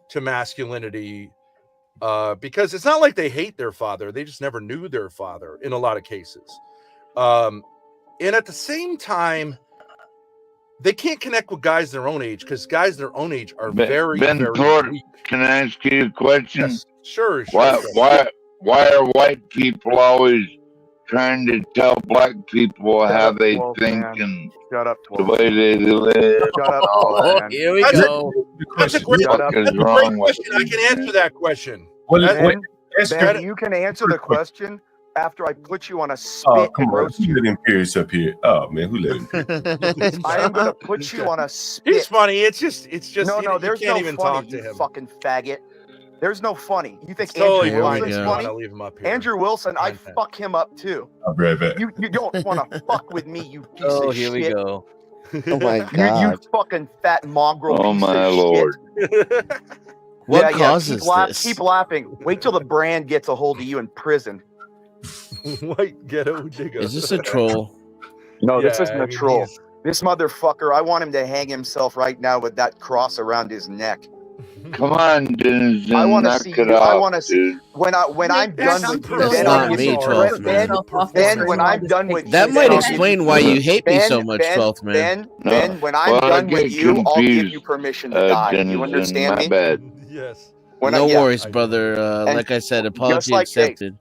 Speaker 17: to masculinity. Because it's not like they hate their father, they just never knew their father in a lot of cases. And at the same time, they can't connect with guys their own age because guys their own age are very
Speaker 21: Thorpe, can I ask you a question?
Speaker 17: Yes, sure.
Speaker 21: Why are white people always trying to tell Black people how they think and the way they live?
Speaker 23: Shut up, man.
Speaker 12: Here we
Speaker 17: go. That's a great
Speaker 21: What is
Speaker 17: question.
Speaker 21: wrong with
Speaker 17: I can answer that question.
Speaker 23: Ben, you can answer the question after I put you on a spit
Speaker 20: Oh, come
Speaker 23: and
Speaker 20: on.
Speaker 23: roast
Speaker 20: Who
Speaker 23: you.
Speaker 20: let him Pierce up here? Oh, man, who let him Pierce?
Speaker 23: I am going to put you on a spit.
Speaker 17: He's funny. It's just
Speaker 23: no,
Speaker 17: you
Speaker 23: there's
Speaker 17: can't
Speaker 23: no
Speaker 17: even
Speaker 23: funny,
Speaker 17: talk to
Speaker 23: you
Speaker 17: him.
Speaker 23: fucking faggot. There's no funny. You think
Speaker 17: Totally
Speaker 23: Andrew
Speaker 17: fine.
Speaker 23: Wilson's
Speaker 17: I
Speaker 23: funny?
Speaker 17: wanna leave him up here.
Speaker 23: Andrew Wilson, I fuck him up too.
Speaker 20: I'll be right back.
Speaker 23: You don't want to fuck with me, you piece
Speaker 12: Oh,
Speaker 23: of
Speaker 12: here
Speaker 23: shit.
Speaker 12: we go.
Speaker 9: Oh my
Speaker 23: You
Speaker 9: God.
Speaker 23: fucking fat mongrel
Speaker 21: Oh
Speaker 23: piece
Speaker 21: my
Speaker 23: of
Speaker 21: Lord.
Speaker 23: shit.
Speaker 9: What causes this?
Speaker 23: Keep laughing. Wait till the brand gets a hold of you in prison.
Speaker 17: White ghetto digger.
Speaker 9: Is this a troll?
Speaker 23: No, this
Speaker 17: Yeah,
Speaker 23: isn't
Speaker 17: I
Speaker 23: a
Speaker 17: mean,
Speaker 23: troll.
Speaker 17: he's-
Speaker 23: This motherfucker, I want him to hang himself right now with that cross around his neck.
Speaker 21: Come on, Dennis,
Speaker 23: I want to
Speaker 21: knock
Speaker 23: see
Speaker 21: it
Speaker 23: you. I
Speaker 21: off,
Speaker 23: want to see
Speaker 21: dude.
Speaker 23: when I'm done with you.
Speaker 9: That's
Speaker 23: Ben,
Speaker 9: not
Speaker 23: I'll give
Speaker 9: me,
Speaker 23: you
Speaker 9: 12th man.
Speaker 23: Ben, when I'm done with
Speaker 9: That
Speaker 23: you,
Speaker 9: might
Speaker 23: Ben, I'll give
Speaker 9: explain
Speaker 23: you-
Speaker 9: why you hate me so
Speaker 23: Ben,
Speaker 9: much,
Speaker 23: Ben,
Speaker 9: 12th man.
Speaker 23: Ben, when I'm
Speaker 21: Well, I
Speaker 23: done with
Speaker 21: get
Speaker 23: you, I'll give
Speaker 21: confused,
Speaker 23: you permission to die. You
Speaker 21: Denizen,
Speaker 23: understand
Speaker 21: my
Speaker 23: me?
Speaker 21: bad.
Speaker 17: Yes.
Speaker 9: No
Speaker 23: yeah.
Speaker 9: worries, brother.
Speaker 23: And
Speaker 9: Like I said,
Speaker 23: just
Speaker 9: apology
Speaker 23: like they-
Speaker 9: accepted.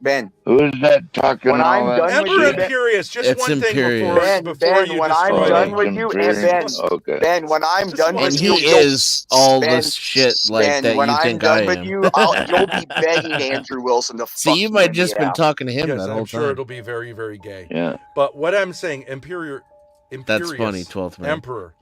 Speaker 23: Ben,
Speaker 21: Who is that talking
Speaker 23: when
Speaker 21: all
Speaker 23: I'm
Speaker 21: that
Speaker 23: done with
Speaker 17: Emperor
Speaker 23: you,
Speaker 21: shit?
Speaker 23: Ben,
Speaker 17: Imperious, just
Speaker 9: It's
Speaker 17: one thing
Speaker 9: Imperious.
Speaker 17: before you
Speaker 23: when I'm
Speaker 17: destroy
Speaker 23: done
Speaker 17: me.
Speaker 23: with you, and
Speaker 21: Imperious?
Speaker 23: Ben,
Speaker 21: Okay.
Speaker 23: Ben, when I'm
Speaker 17: Just
Speaker 23: done
Speaker 17: one
Speaker 23: with
Speaker 9: And
Speaker 23: you,
Speaker 9: he
Speaker 23: you'll-
Speaker 9: is all
Speaker 23: Ben,
Speaker 9: this shit like
Speaker 23: Ben,
Speaker 9: that
Speaker 23: when
Speaker 9: you
Speaker 23: I'm
Speaker 9: think I
Speaker 23: done with
Speaker 9: am.
Speaker 23: you, you'll be begging Andrew Wilson to
Speaker 9: See,
Speaker 23: fuck
Speaker 9: you
Speaker 23: you
Speaker 9: might
Speaker 23: in
Speaker 9: just
Speaker 23: the
Speaker 9: been
Speaker 23: ass.
Speaker 9: talking to him
Speaker 17: Yes,
Speaker 9: that
Speaker 17: I'm
Speaker 9: whole
Speaker 17: sure
Speaker 9: time.
Speaker 17: it'll be very, very gay.
Speaker 21: Yeah.
Speaker 17: But what I'm saying,
Speaker 9: That's funny, 12th man.
Speaker 17: Emperor,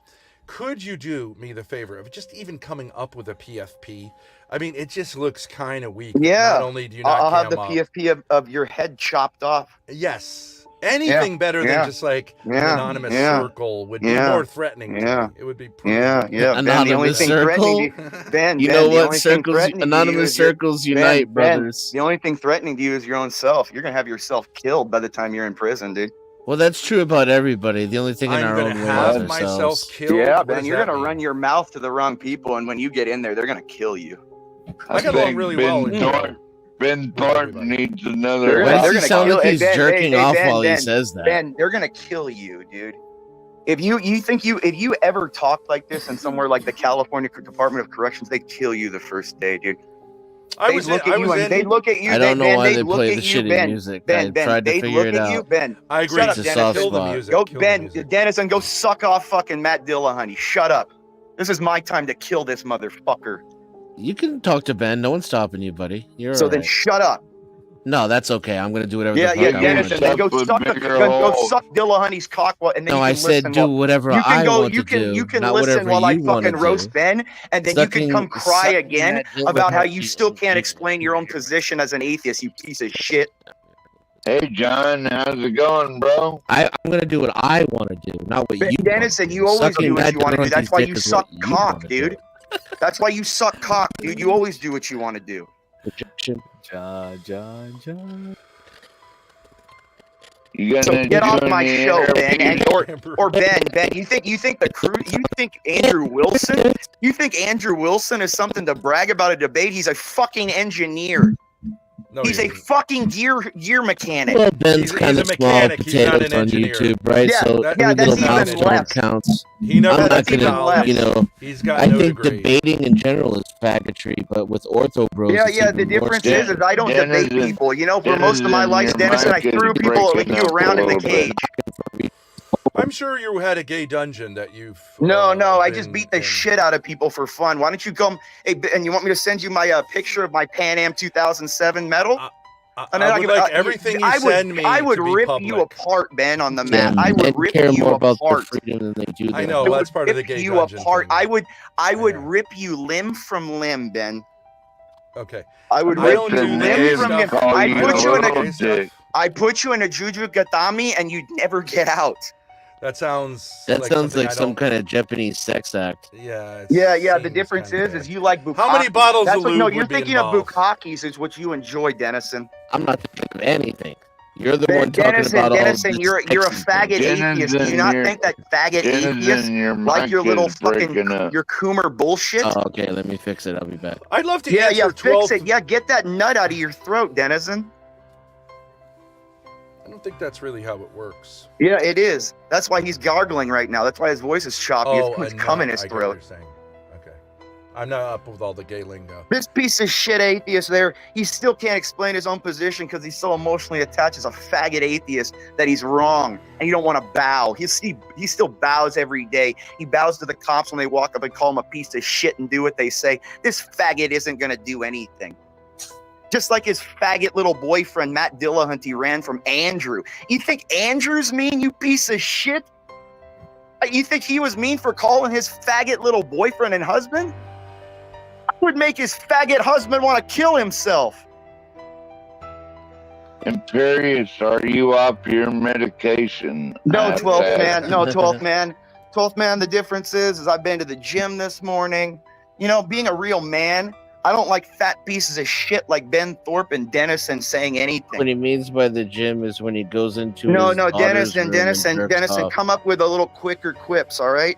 Speaker 17: could you do me the favor of just even coming up with a PFP? I mean, it just looks kind of weak.
Speaker 23: Yeah.
Speaker 17: Not only do you not
Speaker 23: I'll have the
Speaker 17: cam up.
Speaker 23: PFP of your head chopped off.
Speaker 17: Yes. Anything better than just like an anonymous circle would be more threatening to me. It would be
Speaker 23: Yeah. Ben, the only
Speaker 9: Anonymous
Speaker 23: thing
Speaker 9: circle.
Speaker 23: threatening to Ben,
Speaker 9: You
Speaker 23: Ben,
Speaker 9: know
Speaker 23: the
Speaker 9: what?
Speaker 23: only thing
Speaker 9: Circles,
Speaker 23: threatening to you
Speaker 9: anonymous
Speaker 23: is your-
Speaker 9: circles
Speaker 23: Ben,
Speaker 9: unite,
Speaker 23: Ben,
Speaker 9: brothers.
Speaker 23: the only thing threatening to you is your own self. You're gonna have yourself killed by the time you're in prison, dude.
Speaker 9: Well, that's true about everybody. The only thing in
Speaker 17: I'm
Speaker 9: our
Speaker 17: gonna
Speaker 9: own way
Speaker 17: have
Speaker 9: is
Speaker 17: myself
Speaker 9: ourselves.
Speaker 17: killed.
Speaker 23: Yeah,
Speaker 17: What
Speaker 23: Ben,
Speaker 17: does
Speaker 23: you're
Speaker 17: that
Speaker 23: gonna
Speaker 17: mean?
Speaker 23: run your mouth to the wrong people, and when you get in there, they're gonna kill you.
Speaker 17: I got along really well.
Speaker 21: Ben Thorpe needs another.
Speaker 23: They're
Speaker 9: Why does he
Speaker 23: gonna
Speaker 9: sound
Speaker 23: kill
Speaker 9: like he's
Speaker 23: Ben,
Speaker 9: jerking off
Speaker 23: Ben,
Speaker 9: while he
Speaker 23: Ben,
Speaker 9: says that?
Speaker 23: Ben, they're gonna kill you, dude.
Speaker 7: If you ever talked like this in somewhere like the California Department of Corrections, they'd kill you the first day, dude. They look at you.
Speaker 9: I don't know why they play the shitty music. I tried to
Speaker 7: They'd
Speaker 9: figure
Speaker 7: look
Speaker 9: it
Speaker 7: at you,
Speaker 9: out.
Speaker 7: Ben.
Speaker 17: I agree.
Speaker 7: Shut up,
Speaker 9: It's a
Speaker 7: Dennis.
Speaker 9: soft
Speaker 17: Kill the
Speaker 9: spot.
Speaker 17: music.
Speaker 7: Go,
Speaker 17: Kill
Speaker 7: Ben,
Speaker 17: the music.
Speaker 7: Dennis, and go suck off fucking Matt Dillahunty. Shut up. This is my time to kill this motherfucker.
Speaker 9: You can talk to Ben. No one's stopping you, buddy. You're
Speaker 7: So
Speaker 9: all
Speaker 7: then
Speaker 9: right.
Speaker 7: shut up.
Speaker 9: No, that's okay. I'm gonna do whatever
Speaker 7: Yeah,
Speaker 9: the fuck I
Speaker 7: Dennis,
Speaker 9: want
Speaker 7: and
Speaker 9: to
Speaker 7: then
Speaker 9: do.
Speaker 7: go suck Dillahunty's cock, and then
Speaker 9: No,
Speaker 7: you
Speaker 9: I
Speaker 7: can
Speaker 9: said
Speaker 7: listen.
Speaker 9: do whatever
Speaker 7: you can
Speaker 9: I
Speaker 7: go.
Speaker 9: want
Speaker 7: You
Speaker 9: to
Speaker 7: can
Speaker 9: do,
Speaker 7: you can
Speaker 9: not
Speaker 7: listen
Speaker 9: whatever
Speaker 7: while I
Speaker 9: you wanna
Speaker 7: fucking roast
Speaker 9: do.
Speaker 7: Ben, and then you can come cry
Speaker 9: Sucking
Speaker 7: again
Speaker 9: that
Speaker 7: about how
Speaker 9: Dillahunty
Speaker 7: you still can't explain your own position as an atheist. You piece of shit.
Speaker 21: Hey, John, how's it going, bro?
Speaker 9: I'm gonna do what I want to do, not what you.
Speaker 7: Dennis, and you always
Speaker 9: Sucking
Speaker 7: do what
Speaker 9: that
Speaker 7: you want to do. That's
Speaker 9: Dillahunty's
Speaker 7: why
Speaker 9: dick
Speaker 7: you
Speaker 9: is
Speaker 7: suck
Speaker 9: what you
Speaker 7: cock,
Speaker 9: wanna do.
Speaker 7: dude. That's why you suck cock, dude. You always do what you want to do.
Speaker 9: Projection.
Speaker 12: John.
Speaker 7: So get off my show, Ben, or Ben. You think the crew? You think Andrew Wilson? You think Andrew Wilson is something to brag about a debate? He's a fucking engineer.
Speaker 17: No,
Speaker 7: he's a fucking gear mechanic.
Speaker 9: Well, Ben's kind of small potatoes on YouTube, right?
Speaker 7: Yeah,
Speaker 9: so
Speaker 7: yeah,
Speaker 9: every
Speaker 7: that's
Speaker 9: little
Speaker 7: even
Speaker 9: milestone
Speaker 7: less.
Speaker 9: counts.
Speaker 17: He never
Speaker 9: I'm not
Speaker 17: went to
Speaker 9: gonna,
Speaker 17: college.
Speaker 9: you know.
Speaker 17: He's got
Speaker 9: I
Speaker 17: no
Speaker 9: think
Speaker 17: degree.
Speaker 9: debating in general is faggotry, but with ortho bros,
Speaker 7: Yeah,
Speaker 9: it's
Speaker 7: yeah. The
Speaker 9: even more
Speaker 7: difference
Speaker 9: so.
Speaker 7: is I don't debate people. You know, for most of my life, Dennis, and I threw people like you around in the cage.
Speaker 17: I'm sure you had a gay dungeon that you've.
Speaker 7: No, I just beat the shit out of people for fun. Why don't you come? Hey, and you want me to send you my picture of my Pan Am 2007 medal?
Speaker 17: I would like everything you send me
Speaker 7: I would
Speaker 17: to be
Speaker 7: rip
Speaker 17: public.
Speaker 7: you apart, Ben, on the
Speaker 9: Yeah,
Speaker 7: mat. I
Speaker 9: men
Speaker 7: would rip
Speaker 9: care
Speaker 7: you
Speaker 9: more about their
Speaker 7: apart.
Speaker 9: freedom than they do.
Speaker 17: I
Speaker 9: their
Speaker 17: know
Speaker 9: freedom.
Speaker 17: that's part of the
Speaker 7: Rip
Speaker 17: gay
Speaker 7: you
Speaker 17: dungeon.
Speaker 7: apart. I would rip you limb from limb, Ben.
Speaker 17: Okay.
Speaker 7: I would
Speaker 17: I
Speaker 7: rip
Speaker 17: don't
Speaker 7: you
Speaker 17: do
Speaker 7: limb
Speaker 17: that
Speaker 7: from limb.
Speaker 17: stuff.
Speaker 7: I put you in a Juju Gatami, and you'd never get out.
Speaker 17: That sounds.
Speaker 9: That sounds
Speaker 17: something
Speaker 9: like
Speaker 17: I
Speaker 9: some
Speaker 17: don't-
Speaker 9: kind of Japanese sex act.
Speaker 17: Yeah.
Speaker 7: Yeah. The difference is you like bukkake.
Speaker 17: How many bottles
Speaker 7: That's
Speaker 17: of
Speaker 7: what, no,
Speaker 17: lube
Speaker 7: you're
Speaker 17: would be
Speaker 7: thinking
Speaker 17: involved?
Speaker 7: of bukkakis is what you enjoy, Dennison.
Speaker 9: I'm not thinking of anything. You're the one talking
Speaker 7: Dennison,
Speaker 9: about all
Speaker 7: Dennison,
Speaker 9: this
Speaker 7: you're a
Speaker 9: sexy
Speaker 7: faggot
Speaker 9: thing.
Speaker 7: atheist. Do you not think that faggot atheists like your little fucking your Coomer bullshit?
Speaker 9: Oh, okay, let me fix it. I'll be back.
Speaker 17: I'd love to
Speaker 7: Yeah,
Speaker 17: answer 12.
Speaker 7: fix it. Yeah, get that nut out of your throat, Dennison.
Speaker 17: I don't think that's really how it works.
Speaker 7: Yeah, it is. That's why he's gargling right now. That's why his voice is choppy. It's
Speaker 17: and
Speaker 7: cum in his
Speaker 17: I get what you're
Speaker 7: throat.
Speaker 17: saying. Okay. I'm not up with all the gay lingo.
Speaker 7: This piece of shit atheist there, he still can't explain his own position because he's so emotionally attached as a faggot atheist that he's wrong and you don't want to bow. He still bows every day. He bows to the cops when they walk up and call him a piece of shit and do what they say. This faggot isn't going to do anything. Just like his faggot little boyfriend, Matt Dillahunty, ran from Andrew. You think Andrew's mean, you piece of shit? You think he was mean for calling his faggot little boyfriend and husband? I would make his faggot husband want to kill himself.
Speaker 21: Imperious, are you off your medication?
Speaker 7: No, 12th man. No, 12th man. 12th man, the difference is I've been to the gym this morning. You know, being a real man, I don't like fat pieces of shit like Ben Thorpe and Dennison saying anything.
Speaker 9: What he means by the gym is when he goes into
Speaker 7: No,
Speaker 9: his daughter's room and
Speaker 7: Dennison,
Speaker 9: jerks off.
Speaker 7: come up with a little quicker quips, all right?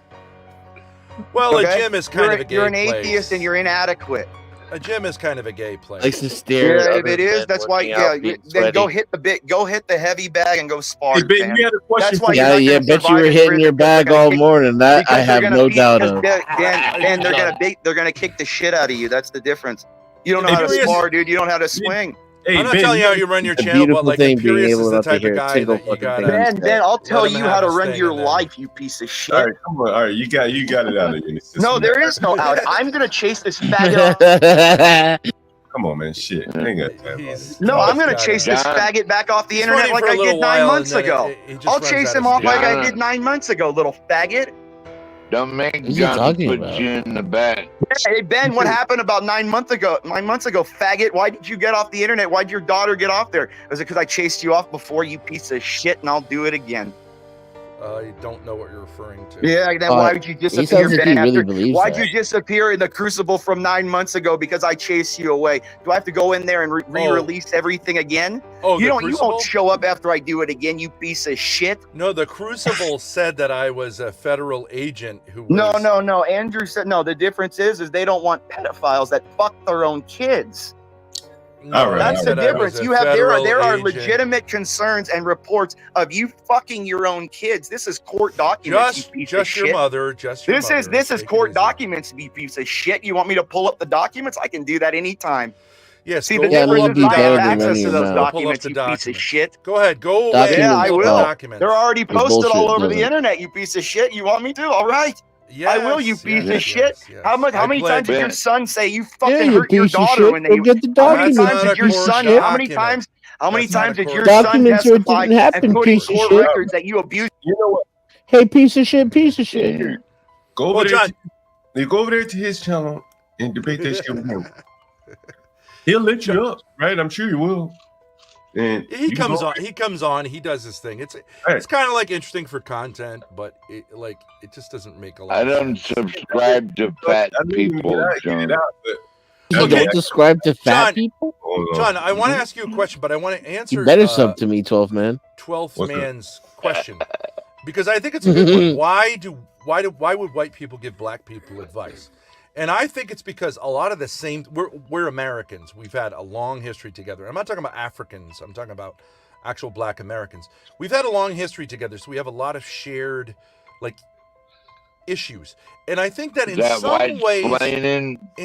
Speaker 17: Well,
Speaker 7: Okay?
Speaker 17: a gym is kind of a gay
Speaker 7: You're an
Speaker 17: place.
Speaker 7: atheist and you're inadequate.
Speaker 17: A gym is kind of a gay place.
Speaker 9: Likes to stare at
Speaker 7: Yeah,
Speaker 9: other
Speaker 7: if it is,
Speaker 9: men
Speaker 7: that's why.
Speaker 9: working
Speaker 7: Yeah,
Speaker 9: out, being
Speaker 7: then go
Speaker 9: sweaty.
Speaker 7: hit the heavy bag and go spar.
Speaker 20: Hey, Ben,
Speaker 7: man.
Speaker 20: you had a question
Speaker 7: That's
Speaker 20: for
Speaker 7: why
Speaker 20: me.
Speaker 7: you're
Speaker 9: Yeah,
Speaker 7: not
Speaker 9: yeah,
Speaker 7: gonna
Speaker 9: bet you
Speaker 7: survive
Speaker 9: were
Speaker 7: in
Speaker 9: hitting
Speaker 7: prison
Speaker 9: your
Speaker 7: because they're
Speaker 9: bag
Speaker 7: gonna
Speaker 9: all
Speaker 7: kick-
Speaker 9: morning. That I
Speaker 7: because they're
Speaker 9: have
Speaker 7: gonna
Speaker 9: no
Speaker 7: beat-
Speaker 9: doubt
Speaker 7: because
Speaker 9: of.
Speaker 7: Dan, they're gonna kick the shit out of you. That's the difference. You don't know
Speaker 20: Hey,
Speaker 7: how to
Speaker 20: Imperious-
Speaker 7: spar, dude. You don't know how to swing.
Speaker 20: Hey,
Speaker 17: I'm not
Speaker 20: Ben,
Speaker 17: telling you how you run your
Speaker 9: It's a
Speaker 17: channel, but
Speaker 9: beautiful
Speaker 17: like
Speaker 9: thing being
Speaker 17: Imperious
Speaker 9: able
Speaker 17: is the
Speaker 9: not to
Speaker 17: type
Speaker 9: hear
Speaker 17: of
Speaker 9: a
Speaker 17: guy
Speaker 9: single
Speaker 17: that you
Speaker 9: fucking
Speaker 17: gotta.
Speaker 9: thing.
Speaker 7: Ben, I'll tell
Speaker 17: Let him
Speaker 7: you
Speaker 17: have
Speaker 7: how to
Speaker 17: his
Speaker 7: run
Speaker 17: thing
Speaker 7: your
Speaker 17: and then-
Speaker 7: life, you piece of shit.
Speaker 20: All right, come on. All right, you got it out of your system.
Speaker 7: No, there is no out. I'm gonna chase this faggot.
Speaker 20: Come on, man. Shit. I ain't got time.
Speaker 7: No, I'm gonna chase this faggot back off the internet
Speaker 17: running
Speaker 7: like
Speaker 17: for a
Speaker 7: I
Speaker 17: little
Speaker 7: did 9
Speaker 17: while,
Speaker 7: months
Speaker 17: and then
Speaker 7: ago.
Speaker 17: he just
Speaker 7: I'll
Speaker 17: runs
Speaker 7: chase
Speaker 17: out
Speaker 7: him
Speaker 17: of
Speaker 7: off like
Speaker 17: steam.
Speaker 7: I did 9 months ago, little faggot.
Speaker 21: Don't make
Speaker 9: What are you
Speaker 21: John
Speaker 9: talking
Speaker 21: put
Speaker 9: about?
Speaker 21: you in the back.
Speaker 7: Hey Ben, what happened about 9 months ago? 9 months ago, faggot. Why did you get off the internet? Why did your daughter get off there? Was it because I chased you off before, you piece of shit? And I'll do it again.
Speaker 17: I don't know what you're referring to.
Speaker 7: Yeah, then why would you
Speaker 9: He
Speaker 7: disappear,
Speaker 9: sounds like
Speaker 7: Ben?
Speaker 9: he really
Speaker 7: After
Speaker 9: believes
Speaker 7: why'd
Speaker 9: that.
Speaker 7: you disappear in the Crucible from 9 months ago? Because I chased you away. Do I have to go in there and re-release everything again?
Speaker 17: Oh,
Speaker 7: you
Speaker 17: the
Speaker 7: don't. You
Speaker 17: Crucible?
Speaker 7: won't show up after I do it again, you piece of shit.
Speaker 17: No, the Crucible said that I was a federal agent who was.
Speaker 7: No. Andrew said no. The difference is they don't want pedophiles that fuck their own kids. That's the difference. You have there are legitimate concerns and reports of you fucking your own kids. This is court documents.
Speaker 17: Just your mother.
Speaker 7: This is court documents. You piece of shit. You want me to pull up the documents? I can do that anytime.
Speaker 17: Yes.
Speaker 7: See, the difference is I have access to those documents. You piece of shit.
Speaker 17: Go ahead. Go away.
Speaker 7: Yeah, I will.
Speaker 17: Documents.
Speaker 7: They're already posted all over the internet. You piece of shit. You want me to? All right. I will, you piece of shit. How many times did your son say you fucking hurt your daughter when they
Speaker 9: get the documents?
Speaker 7: How many times did your son
Speaker 9: documents
Speaker 7: testify
Speaker 9: didn't happen,
Speaker 7: and put in
Speaker 9: piece of
Speaker 7: court
Speaker 9: shit.
Speaker 7: records that you abused?
Speaker 20: You know what?
Speaker 9: Hey, piece of shit.
Speaker 20: Go over there. You go over there to his channel and debate that shit with him. He'll let you up, right? I'm sure he will. And
Speaker 17: he comes on. He does his thing. It's kind of like interesting for content, but it just doesn't make a lot.
Speaker 21: I
Speaker 17: of
Speaker 21: don't
Speaker 17: sense.
Speaker 21: subscribe to fat people, John.
Speaker 9: You don't subscribe to fat people?
Speaker 17: John, I want to ask you a question, but I want to answer.
Speaker 9: You better sub to me, 12th man.
Speaker 17: 12th man's question, because I think it's a good one. Why would white people give black people advice? And I think it's because a lot of the same, we're Americans. We've had a long history together. I'm not talking about Africans. I'm talking about actual black Americans. We've had a long history together, so we have a lot of shared, issues. And I think that in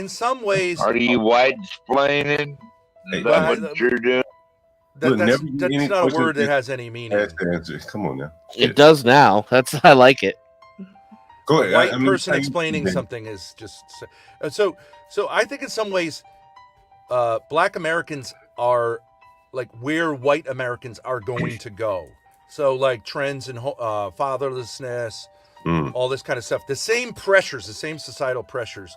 Speaker 17: some ways,
Speaker 21: are you white-splaining? Is that what you're doing?
Speaker 17: That's not a word that has any meaning.
Speaker 20: Come on now.
Speaker 9: It does now. I like it.
Speaker 20: Go ahead.
Speaker 17: White person explaining something is just so. I think in some ways, black Americans are where white Americans are going to go. So trends in fatherlessness, all this kind of stuff. The same pressures, the same societal pressures.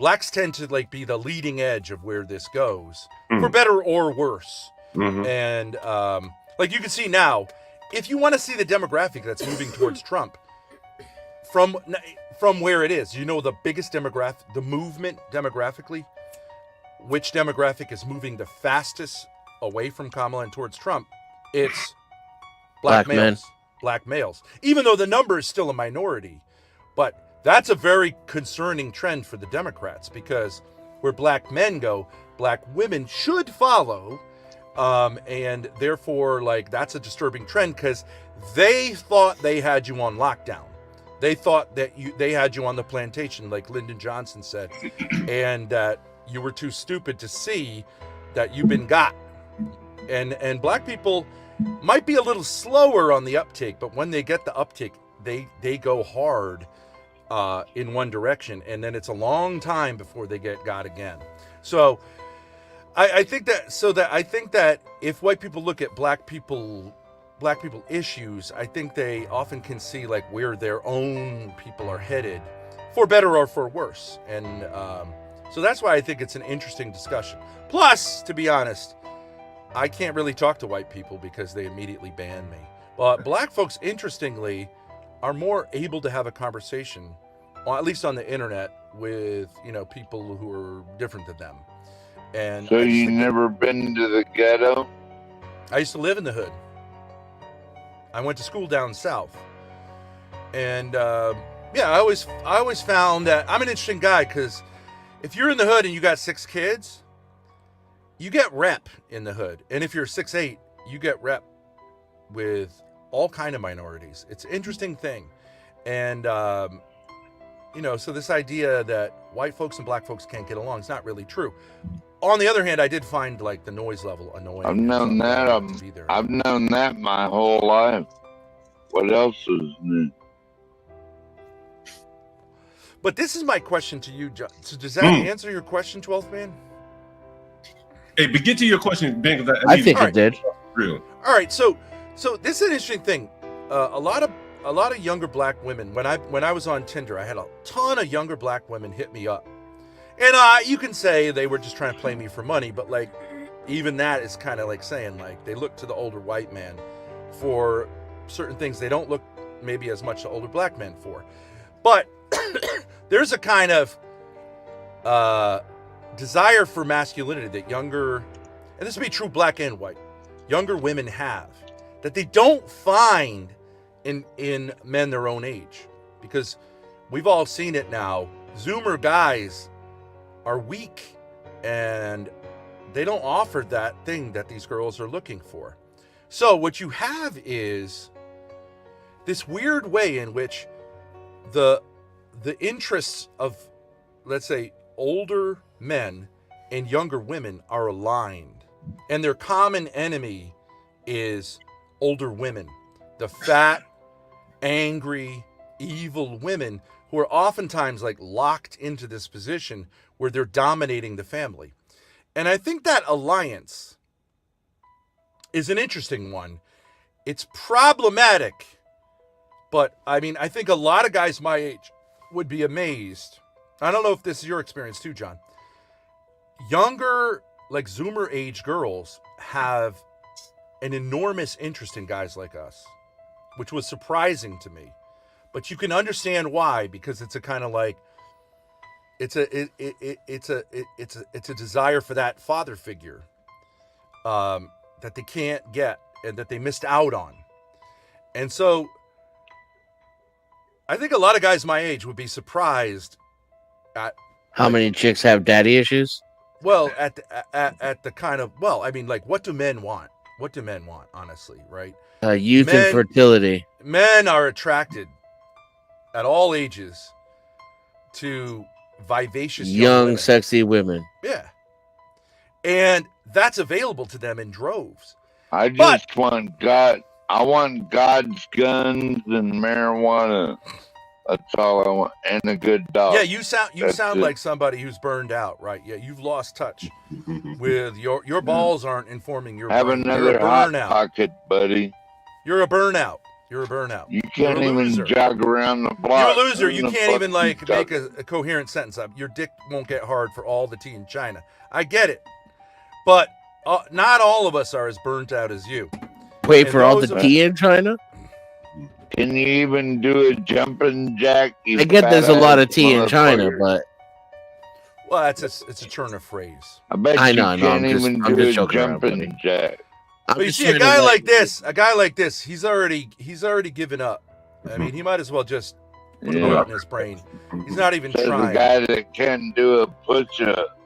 Speaker 17: Blacks tend to be the leading edge of where this goes, for better or worse. And you can see now, if you want to see the demographic that's moving towards Trump. From where it is, the biggest demographic, the movement demographically, which demographic is moving the fastest away from Kamala and towards Trump? It's black males.
Speaker 9: Men.
Speaker 17: Black males. Even though the number is still a minority, but that's a very concerning trend for the Democrats, because where black men go, black women should follow, and therefore that's a disturbing trend, because they thought they had you on lockdown. They thought that they had you on the plantation, like Lyndon Johnson said, and that you were too stupid to see that you've been got. And black people might be a little slower on the uptake, but when they get the uptake, they go hard in one direction, and then it's a long time before they get got again. So I think that if white people look at black people issues, I think they often can see where their own people are headed, for better or for worse. And so that's why I think it's an interesting discussion. Plus, to be honest, I can't really talk to white people because they immediately ban me. But black folks, interestingly, are more able to have a conversation, or at least on the internet, with people who are different than them. And
Speaker 21: so you never been to the ghetto?
Speaker 17: I used to live in the hood. I went to school down south, and I always found that I'm an interesting guy, because if you're in the hood and you got 6 kids, you get rep in the hood, and if you're 6'8", you get rep with all kind of minorities. It's an interesting thing, and so this idea that white folks and black folks can't get along is not really true. On the other hand, I did find the noise level annoying.
Speaker 21: I've known that. I've known that my whole life. What else is new?
Speaker 17: But this is my question to you, John. So does that answer your question, 12th man?
Speaker 20: Hey, but get to your question, Ben.
Speaker 9: I think it did.
Speaker 20: Real.
Speaker 17: All right. So this is an interesting thing. A lot of younger black women. When I was on Tinder, I had a ton of younger black women hit me up. And you can say they were just trying to play me for money, but even that is kind of saying they look to the older white man for certain things they don't look maybe as much to older black men for. But there's a kind of desire for masculinity that younger, and this would be true black and white, younger women have, that they don't find in men their own age. Because we've all seen it now. Zoomer guys are weak and they don't offer that thing that these girls are looking for. So what you have is this weird way in which the interests of, let's say, older men and younger women are aligned, and their common enemy is older women, the fat, angry, evil women who are oftentimes like locked into this position where they're dominating the family. And I think that alliance is an interesting one. It's problematic, but I mean, I think a lot of guys my age would be amazed. I don't know if this is your experience too, John. Younger, like Zoomer age girls have an enormous interest in guys like us, which was surprising to me. But you can understand why, because it's a kind of like, it's a desire for that father figure that they can't get and that they missed out on. And so I think a lot of guys my age would be surprised at
Speaker 9: how many chicks have daddy issues.
Speaker 17: Well, at the kind of, well, I mean, like, what do men want? What do men want, honestly, right?
Speaker 9: Youth and fertility.
Speaker 17: Men are attracted at all ages to vivacious
Speaker 9: young
Speaker 17: women.
Speaker 9: sexy women.
Speaker 17: Yeah. And that's available to them in droves.
Speaker 21: I just want God. I want God's guns and marijuana. That's all I want, and a good dog.
Speaker 17: Yeah, you sound like somebody who's burned out, right? Yeah, you've lost touch with your balls aren't informing your
Speaker 21: Have
Speaker 17: brain.
Speaker 21: another hot pocket, buddy.
Speaker 17: You're a burnout. You're a burnout.
Speaker 21: You can't even jog around the block.
Speaker 17: You're a loser. You can't even like make a coherent sentence up. Your dick won't get hard for all the tea in China. I get it, but not all of us are as burnt out as you.
Speaker 9: Wait, for all the tea in China?
Speaker 21: Can you even do a jumping jack?
Speaker 9: I get there's a lot of tea in China, but
Speaker 17: well, it's a turn of phrase.
Speaker 21: I bet you can't even do a jumping jack.
Speaker 17: But you see, a guy like this, he's already given up. I mean, he might as well just put it out in his brain. He's not even
Speaker 21: There's
Speaker 17: trying.
Speaker 21: a guy that can do a push-up.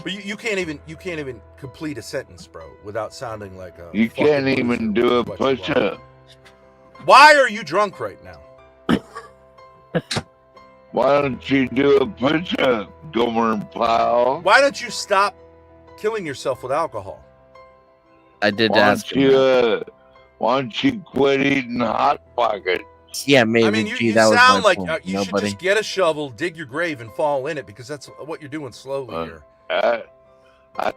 Speaker 17: But you can't even complete a sentence, bro, without sounding like a.
Speaker 21: You can't even do a push-up.
Speaker 17: Why are you drunk right now?
Speaker 21: Why don't you do a push-up, Gomer pal?
Speaker 17: Why don't you stop killing yourself with alcohol?
Speaker 9: I did
Speaker 21: Why
Speaker 9: ask
Speaker 21: don't you, why don't you quit eating Hot Pocket?
Speaker 9: Yeah, maybe.
Speaker 17: I mean, you sound like you should just get a shovel, dig your grave, and fall in it, because that's what you're doing slowly here.
Speaker 21: I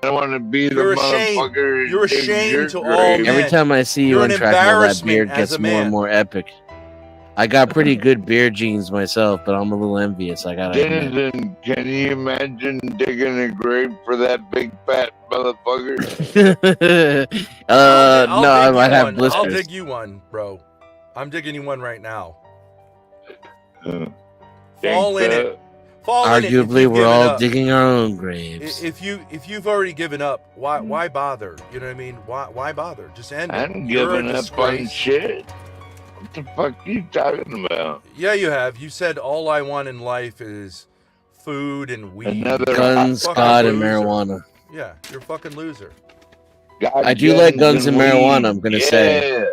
Speaker 21: don't want to be the motherfucker.
Speaker 17: You're ashamed to all men.
Speaker 9: Every time I see you on track, that beard gets more and more epic. I got pretty good beard genes myself, but I'm a little envious. I gotta admit.
Speaker 21: Denison, can you imagine digging a grave for that big fat motherfucker?
Speaker 17: No,
Speaker 9: I might have blisters.
Speaker 17: I'll dig you one, bro. I'm digging you one right now. Fall in it.
Speaker 9: Arguably, we're all digging our own graves.
Speaker 17: If you've already given up, why bother? You know what I mean? Why bother? Just end it.
Speaker 21: I haven't given up on shit. What the fuck are you talking about?
Speaker 17: Yeah, you have. You said all I want in life is food and weed.
Speaker 9: Guns, God, and marijuana.
Speaker 17: Yeah, you're a fucking loser.
Speaker 9: I do like guns and marijuana, I'm gonna say.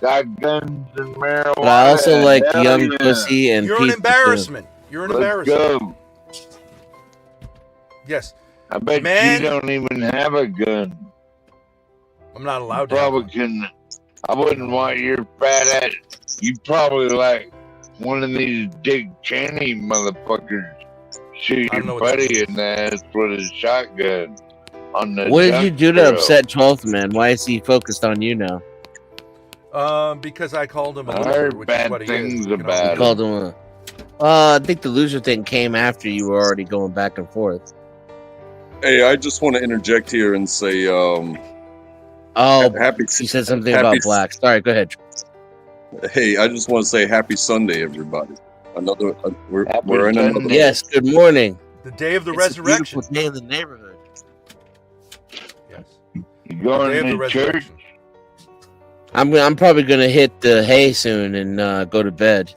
Speaker 21: Got guns and marijuana.
Speaker 9: But I also like young pussy and
Speaker 17: You're an embarrassment. You're an embarrassment.
Speaker 21: Go.
Speaker 17: Yes.
Speaker 21: I bet you don't even have a gun.
Speaker 17: I'm not allowed to.
Speaker 21: Republican. I wouldn't want your fat ass. You probably like one of these Dick Cheney motherfuckers shoot your buddy in the ass with a shotgun on the.
Speaker 9: What did you do to upset 12th man? Why is he focused on you now?
Speaker 17: Because I called him a
Speaker 21: I
Speaker 17: loser,
Speaker 21: heard
Speaker 17: which
Speaker 21: bad
Speaker 17: is what he
Speaker 21: things
Speaker 17: is.
Speaker 21: about
Speaker 9: You called him a. I think the loser thing came after you were already going back and forth.
Speaker 13: Hey, I just want to interject here and say, happy.
Speaker 9: You said something about black. Sorry, go ahead.
Speaker 13: Hey, I just want to say happy Sunday, everybody. We're in another.
Speaker 9: Yes, good morning.
Speaker 17: The day of the
Speaker 9: It's a
Speaker 17: resurrection.
Speaker 9: beautiful day in the neighborhood.
Speaker 17: Yes.
Speaker 21: You going
Speaker 17: Day of the
Speaker 21: to church?
Speaker 17: resurrection.
Speaker 9: I'm probably gonna hit the hay soon and go to bed.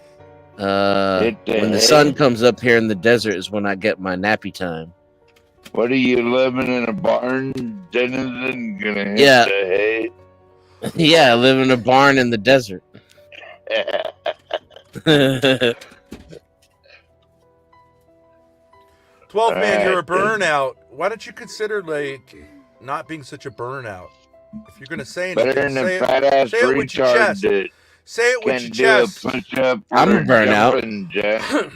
Speaker 9: When the sun comes up here in the desert is when I get my nappy time.
Speaker 21: What are you living in a barn, Denizen? Gonna hit
Speaker 9: Yeah.
Speaker 21: the hay?
Speaker 9: Yeah, I live in a barn in the desert.
Speaker 17: 12th man, you're a
Speaker 21: Alright,
Speaker 17: burnout. Why don't you consider like not being such a burnout? If you're gonna say
Speaker 21: better
Speaker 17: anything,
Speaker 21: than a
Speaker 17: say
Speaker 21: fat
Speaker 17: it.
Speaker 21: ass
Speaker 17: Say it with your
Speaker 21: retard
Speaker 17: chest.
Speaker 21: that
Speaker 17: Say it with
Speaker 21: can
Speaker 17: your
Speaker 21: do a
Speaker 17: chest.
Speaker 21: push up
Speaker 9: I'm a
Speaker 21: or a
Speaker 9: burnout.
Speaker 21: jumping jack.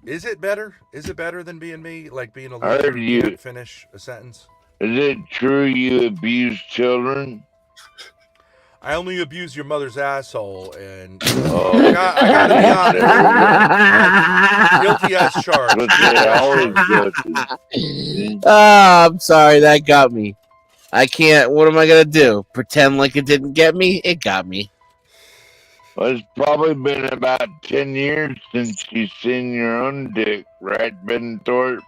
Speaker 17: Is it better? Is it better than being me? Like being a
Speaker 21: I
Speaker 17: loser
Speaker 21: heard
Speaker 17: who
Speaker 21: you.
Speaker 17: can't finish a sentence?
Speaker 21: Is it true you abuse children?
Speaker 17: I only abuse your mother's asshole, and
Speaker 21: Oh,
Speaker 17: I gotta be honest. Guilty as charged.
Speaker 21: But
Speaker 17: Guilty
Speaker 21: they
Speaker 17: as
Speaker 21: always
Speaker 17: charged.
Speaker 21: guilty.
Speaker 9: I'm sorry, that got me. I can't. What am I gonna do? Pretend like it didn't get me? It got me.
Speaker 21: Well, it's probably been about 10 years since you've seen your own dick, right, Ben Thorpe?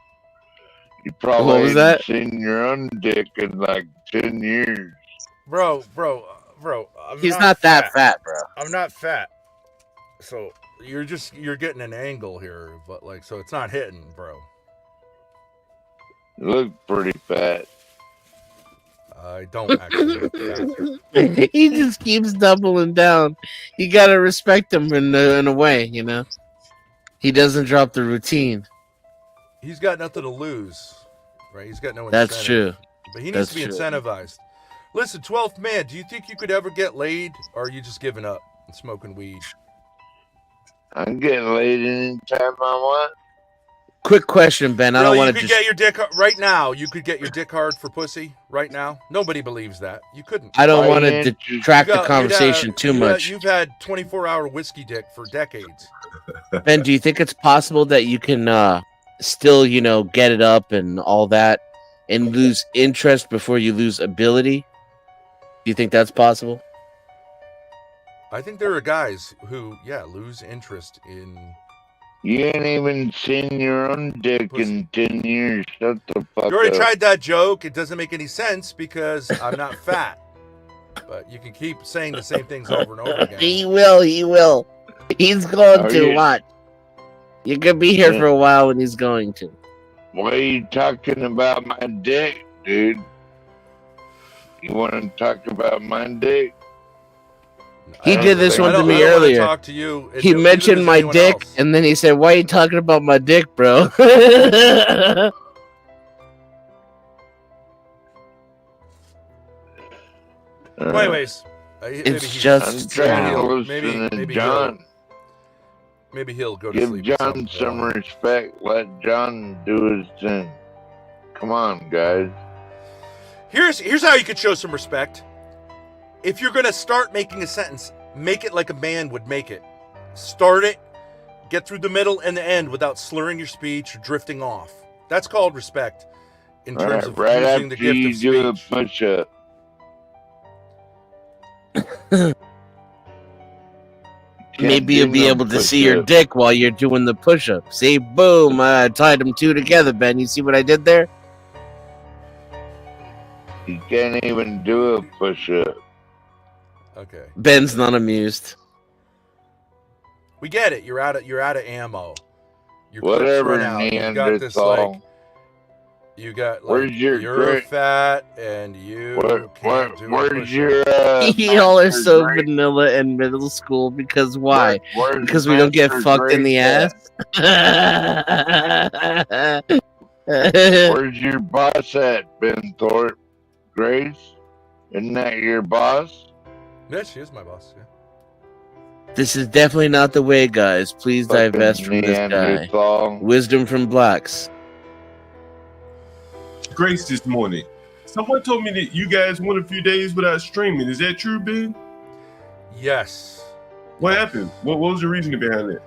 Speaker 21: You probably
Speaker 9: What was
Speaker 21: hadn't
Speaker 9: that?
Speaker 21: seen your own dick in like 10 years.
Speaker 17: Bro, I'm
Speaker 9: He's not that fat, bro.
Speaker 17: I'm not fat. So you're getting an angle here, but like, so it's not hitting, bro.
Speaker 21: You look pretty fat.
Speaker 17: I don't actually look fat.
Speaker 9: He just keeps doubling down. You gotta respect him in a way, you know. He doesn't drop the routine.
Speaker 17: He's got nothing to lose, right? He's got no incentive.
Speaker 9: That's true.
Speaker 17: But he needs
Speaker 9: That's
Speaker 17: to be
Speaker 9: true.
Speaker 17: incentivized. Listen, 12th man, do you think you could ever get laid, or are you just giving up and smoking weed?
Speaker 21: I'm getting laid anytime I want.
Speaker 9: Quick question, Ben. I don't want to
Speaker 17: You could
Speaker 9: just.
Speaker 17: get your dick right now. You could get your dick hard for pussy right now. Nobody believes that. You couldn't.
Speaker 9: I don't want to detract the conversation too much.
Speaker 17: You've had 24-hour whiskey dick for decades.
Speaker 9: Ben, do you think it's possible that you can still, get it up and all that and lose interest before you lose ability? Do you think that's possible?
Speaker 17: I think there are guys who, lose interest in.
Speaker 21: You ain't even seen your own dick in 10 years. Shut the fuck up.
Speaker 17: You already tried that joke. It doesn't make any sense because I'm not fat. But you can keep saying the same things over and over again.
Speaker 9: He will. He's going to watch. You could be here for a while when he's going to.
Speaker 21: Why are you talking about my dick, dude? You want to talk about my dick?
Speaker 9: He did this one to me earlier.
Speaker 17: Talk to you.
Speaker 9: He mentioned my dick, and then he said, "Why are you talking about my dick, bro?"
Speaker 17: Anyways,
Speaker 9: it's just
Speaker 21: maybe John.
Speaker 17: Maybe he'll go to
Speaker 21: Give
Speaker 17: sleep.
Speaker 21: John some respect. Let John do his thing. Come on, guys.
Speaker 17: Here's how you could show some respect. If you're gonna start making a sentence, make it like a man would make it. Start it, get through the middle and the end without slurring your speech or drifting off. That's called respect in terms of using the gift of speech.
Speaker 21: Do a push-up.
Speaker 9: Maybe you'll be able to see your dick while you're doing the push-up. See, boom! I tied them two together, Ben. You see what I did there?
Speaker 21: You can't even do a push-up.
Speaker 17: Okay.
Speaker 9: Ben's not amused.
Speaker 17: We get it. You're out of ammo. Your
Speaker 21: Whatever,
Speaker 17: Neanderthal. You got like, you're fat and you can't do
Speaker 21: where's your
Speaker 9: y'all are so vanilla in middle school because why? Because we don't get fucked in the ass.
Speaker 21: Where's your boss at, Ben Thorpe? Grace? Isn't that your boss?
Speaker 17: Yeah, she is my boss. Yeah.
Speaker 9: This is definitely not the way, guys. Please divest from this guy. Wisdom from blacks.
Speaker 20: Grace this morning. Someone told me that you guys went a few days without streaming. Is that true, Ben?
Speaker 17: Yes.
Speaker 20: What happened? What was the reasoning behind that?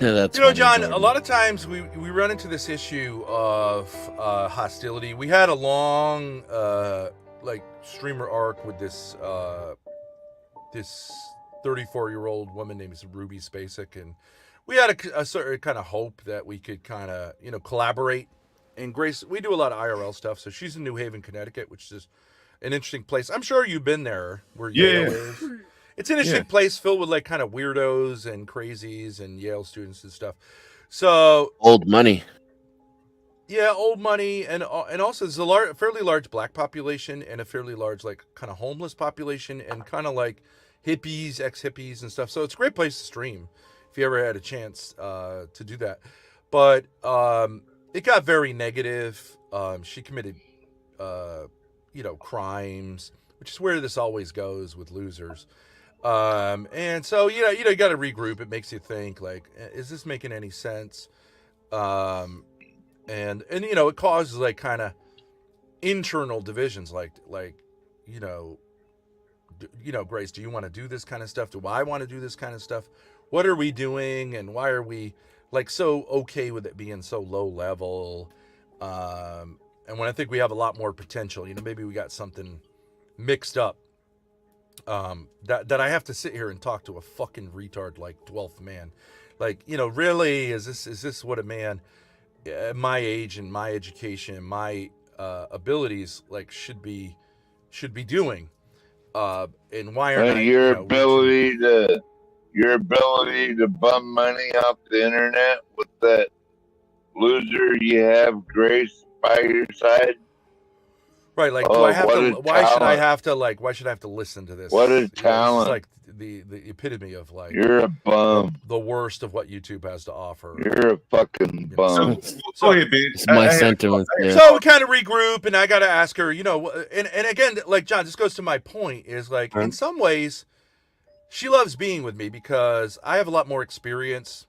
Speaker 9: That's
Speaker 17: John, a lot of times we run into this issue of hostility. We had a long streamer arc with this 34-year-old woman named Ruby Spacek, and we had a certain kind of hope that we could kind of collaborate. And Grace, we do a lot of IRL stuff, so she's in New Haven, Connecticut, which is an interesting place. I'm sure you've been there where Yale is. It's an interesting place filled with like kind of weirdos and crazies and Yale students and stuff. So
Speaker 9: Old money.
Speaker 17: Yeah, old money, and also there's a fairly large black population and a fairly large like kind of homeless population and kind of like hippies, ex-hippies and stuff. So it's a great place to stream if you ever had a chance to do that. But it got very negative. She committed, crimes, which is where this always goes with losers. And so you got to regroup. It makes you think like, is this making any sense? And it causes like kind of internal divisions, like Grace, do you want to do this kind of stuff? Do I want to do this kind of stuff? What are we doing, and why are we like so okay with it being so low level? And when I think we have a lot more potential, maybe we got something mixed up. That I have to sit here and talk to a fucking retard like 12th man, like really is this what a man at my age and my education, my abilities like should be doing, and why aren't
Speaker 21: your ability to bum money off the internet with that loser you have, Grace, by your side?
Speaker 17: Right, like, do I have to? Why should I have to listen to this?
Speaker 21: What a
Speaker 17: This
Speaker 21: talent!
Speaker 17: is like the epitome of like
Speaker 21: you're a bum.
Speaker 17: The worst of what YouTube has to offer.
Speaker 21: You're a fucking bum.
Speaker 20: Go ahead, babe.
Speaker 9: It's my sentiment. Yeah.
Speaker 17: So we kind of regroup, and I got to ask her, and again, like John, this goes to my point is like in some ways, she loves being with me because I have a lot more experience.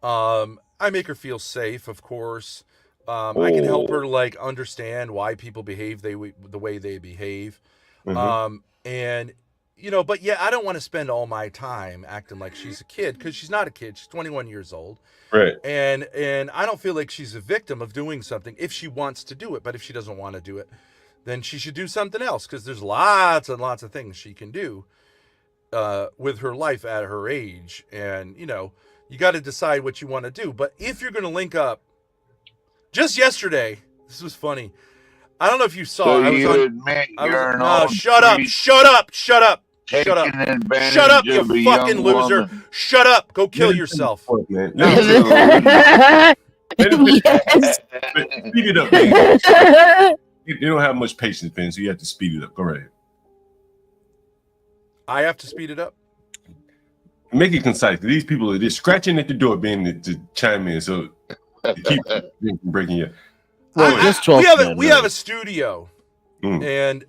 Speaker 17: I make her feel safe, of course. I can help her like understand why people behave the way they behave. And but yeah, I don't want to spend all my time acting like she's a kid, because she's not a kid. She's 21 years old.
Speaker 20: Right.
Speaker 17: And I don't feel like she's a victim of doing something if she wants to do it. But if she doesn't want to do it, then she should do something else, because there's lots and lots of things she can do with her life at her age. And, you got to decide what you want to do. But if you're going to link up, just yesterday, this was funny. I don't know if you saw.
Speaker 21: So
Speaker 17: I was
Speaker 21: you
Speaker 17: on,
Speaker 21: admit
Speaker 17: I was,
Speaker 21: you're an
Speaker 17: no,
Speaker 21: old
Speaker 17: shut up,
Speaker 21: freak
Speaker 17: shut up, shut up, shut up,
Speaker 21: taking advantage
Speaker 17: shut up,
Speaker 21: of a
Speaker 17: you fucking
Speaker 21: young
Speaker 17: loser.
Speaker 21: woman.
Speaker 17: Shut up. Go kill yourself.
Speaker 9: Yes.
Speaker 20: Speed it up, man. You don't have much patience, Ben, so you have to speed it up. Go right.
Speaker 17: I have to speed it up.
Speaker 20: Make it concise. These people are scratching at the door, Ben, to chime in. So keep breaking you.
Speaker 17: We have a studio, and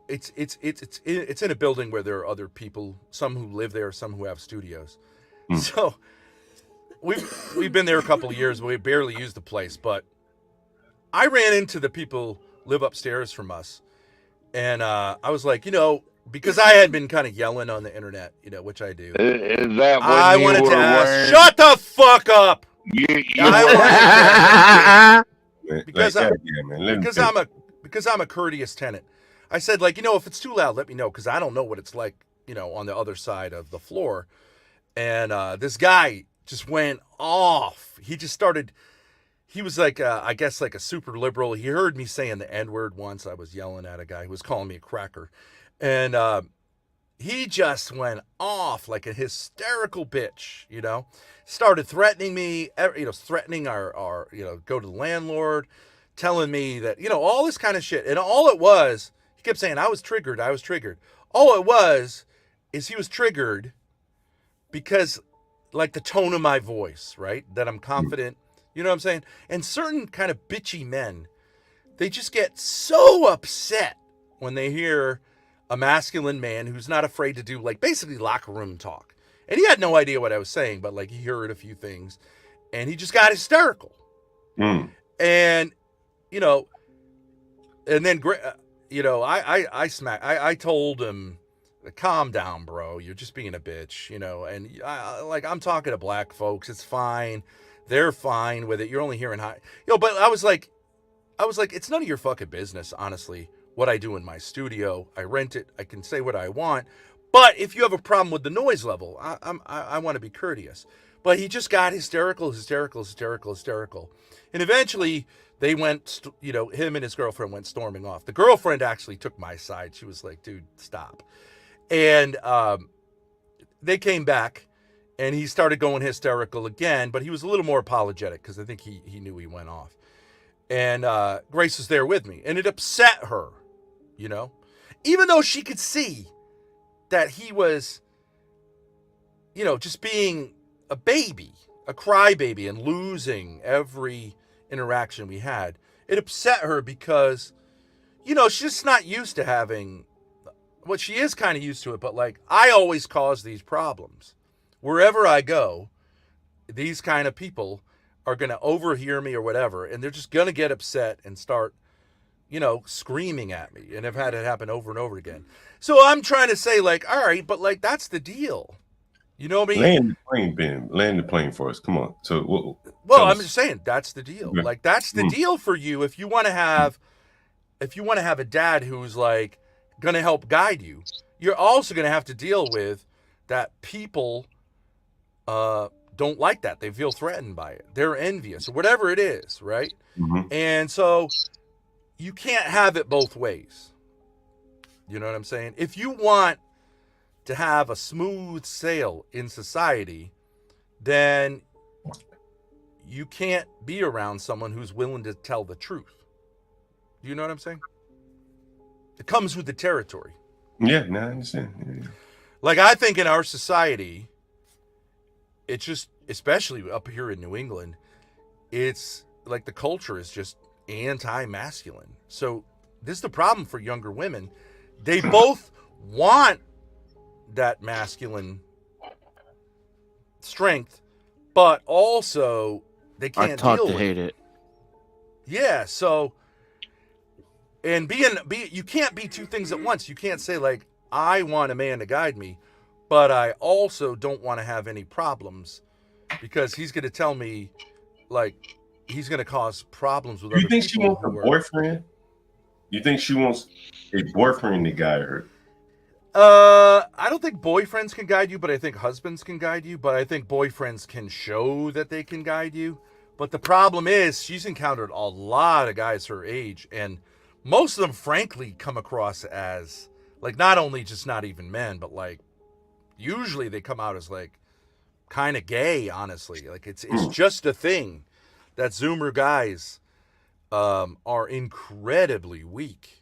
Speaker 17: it's in a building where there are other people, some who live there, some who have studios. So we've been there a couple of years, but we barely use the place. But I ran into the people live upstairs from us, and I was like, because I had been kind of yelling on the internet, which I do.
Speaker 21: Is that when
Speaker 17: I
Speaker 21: you
Speaker 17: wanted
Speaker 21: were
Speaker 17: to ask,
Speaker 21: wearing...
Speaker 17: shut the fuck up. Because I'm a courteous tenant. I said, like, if it's too loud, let me know, because I don't know what it's like, on the other side of the floor. And this guy just went off. He just started. He was like, I guess, like a super liberal. He heard me saying the N-word once. I was yelling at a guy who was calling me a cracker. And he just went off like a hysterical bitch, started threatening me, threatening our go to the landlord, telling me that, all this kind of shit. And all it was, he kept saying, I was triggered. All it was is he was triggered because, like, the tone of my voice, right? That I'm confident, you know what I'm saying? And certain kind of bitchy men, they just get so upset when they hear a masculine man who's not afraid to do, like, basically locker room talk. And he had no idea what I was saying, but, like, he heard a few things, and he just got hysterical. And, and then, I told him, calm down, bro. You're just being a bitch, and I'm talking to black folks. It's fine. They're fine with it. You're only hearing high, but I was like, it's none of your fucking business, honestly, what I do in my studio. I rent it. I can say what I want. But if you have a problem with the noise level, I want to be courteous. But he just got hysterical. And eventually they went, him and his girlfriend went storming off. The girlfriend actually took my side. She was like, dude, stop. And they came back, and he started going hysterical again, but he was a little more apologetic because I think he knew he went off. And Grace was there with me, and it upset her, you know, even though she could see that he was, you know, just being a baby, a crybaby, and losing every interaction we had. It upset her because, you know, she's just not used to having, well, she is kind of used to it, but like, I always cause these problems. Wherever I go, these kind of people are going to overhear me or whatever, and they're just going to get upset and start, you know, screaming at me. And I've had it happen over and over again. So I'm trying to say, like, all right, but like, that's the deal. You know what I mean?
Speaker 20: Land the plane, Ben. Land the plane for us. Come on. So,
Speaker 17: well, I'm just saying that's the deal. Okay. Like, that's the deal for you. If you want to have a dad who's like going to help guide you, you're also going to have to deal with that people don't like that. They feel threatened by it. They're envious or whatever it is, right? Mm-hmm. And so you can't have it both ways. You know what I'm saying? If you want to have a smooth sail in society, then you can't be around someone who's willing to tell the truth. Do you know what I'm saying? It comes with the territory.
Speaker 20: Yeah, no, I understand. Yeah.
Speaker 17: Like, I think in our society, it's just, especially up here in New England, it's like the culture is just anti-masculine. So this is the problem for younger women. They both want that masculine strength, but also they can't deal with
Speaker 9: hate it.
Speaker 17: Yeah, so, and you can't be two things at once. You can't say, like, I want a man to guide me, but I also don't want to have any problems, because he's going to tell me, like, he's going to cause problems with other people.
Speaker 20: You think she wants a boyfriend? You think she wants a boyfriend to guide her?
Speaker 17: I don't think boyfriends can guide you, but I think husbands can guide you. But I think boyfriends can show that they can guide you. But the problem is, she's encountered a lot of guys her age, and most of them, frankly, come across as, like, not only just not even men, but, like, usually they come out as, like, kind of gay, honestly. Like, it's just a thing that Zoomer guys are incredibly weak.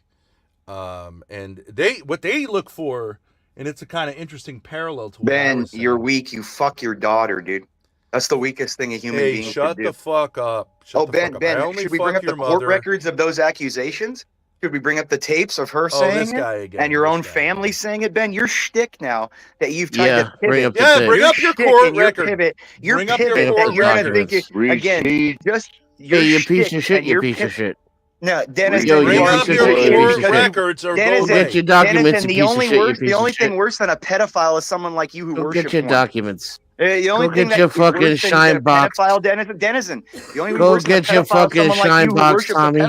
Speaker 17: And what they look for, and it's a kind of interesting parallel to what
Speaker 7: Ben, you're weak. You fuck your daughter, dude. That's the weakest thing a human being can do.
Speaker 17: Shut the fuck up.
Speaker 7: Ben, should we bring up the court records of those accusations? Should we bring up the tapes of her saying it? And your own family saying it, Ben? Your shtick now that you've tried to pivot.
Speaker 17: Bring up your court record.
Speaker 7: Your pivot that you're going to think it, again, just your
Speaker 9: you piece of shit, you piece of shit.
Speaker 7: No, Dennis,
Speaker 17: bring up your court records or
Speaker 9: get your documents.
Speaker 7: The only thing worse than a pedophile is someone like you who worships.
Speaker 9: Get your documents.
Speaker 7: The only
Speaker 9: go
Speaker 7: thing
Speaker 9: get your fucking shine box.
Speaker 7: Denizen. The only
Speaker 9: go get your fucking shine box, Tommy.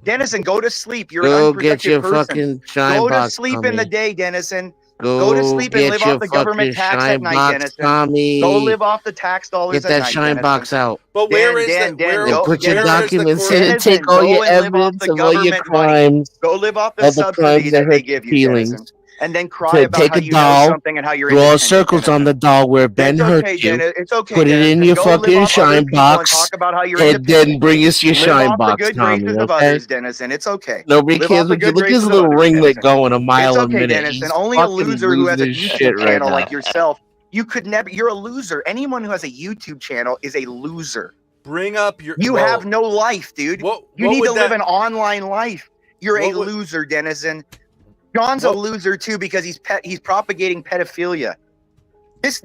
Speaker 7: Denizen, go to sleep. You're
Speaker 9: go
Speaker 7: an
Speaker 9: get your
Speaker 7: person.
Speaker 9: Fucking shine
Speaker 7: go
Speaker 9: box.
Speaker 7: Go to sleep
Speaker 9: Tommy.
Speaker 7: in the day, Denizen.
Speaker 9: Go
Speaker 7: to sleep and live off the government tax at night, Denizen.
Speaker 9: Tommy.
Speaker 7: Go live off the tax dollars
Speaker 9: at night. Get that shine box out.
Speaker 17: But where is that?
Speaker 9: Then put your documents in and take all your evidence of all your crimes.
Speaker 7: Go live off the subsidies that they give you, Denizen. And then cry about how you know something and how you're
Speaker 9: draw circles on the doll where Ben hurt you.
Speaker 7: It's okay.
Speaker 9: Put it in your fucking shine box, and then bring us your shine box, Tommy. Okay?
Speaker 7: Denizen. It's okay.
Speaker 9: Nobody cares what you look. His little ringlet going a mile a minute.
Speaker 7: Denizen. Only a loser who has a YouTube channel like yourself. You could never. You're a loser. Anyone who has a YouTube channel is a loser.
Speaker 17: Bring up your.
Speaker 7: You have no life, dude. You need to live an online life. You're a loser, Denizen. John's a loser too because he's propagating pedophilia.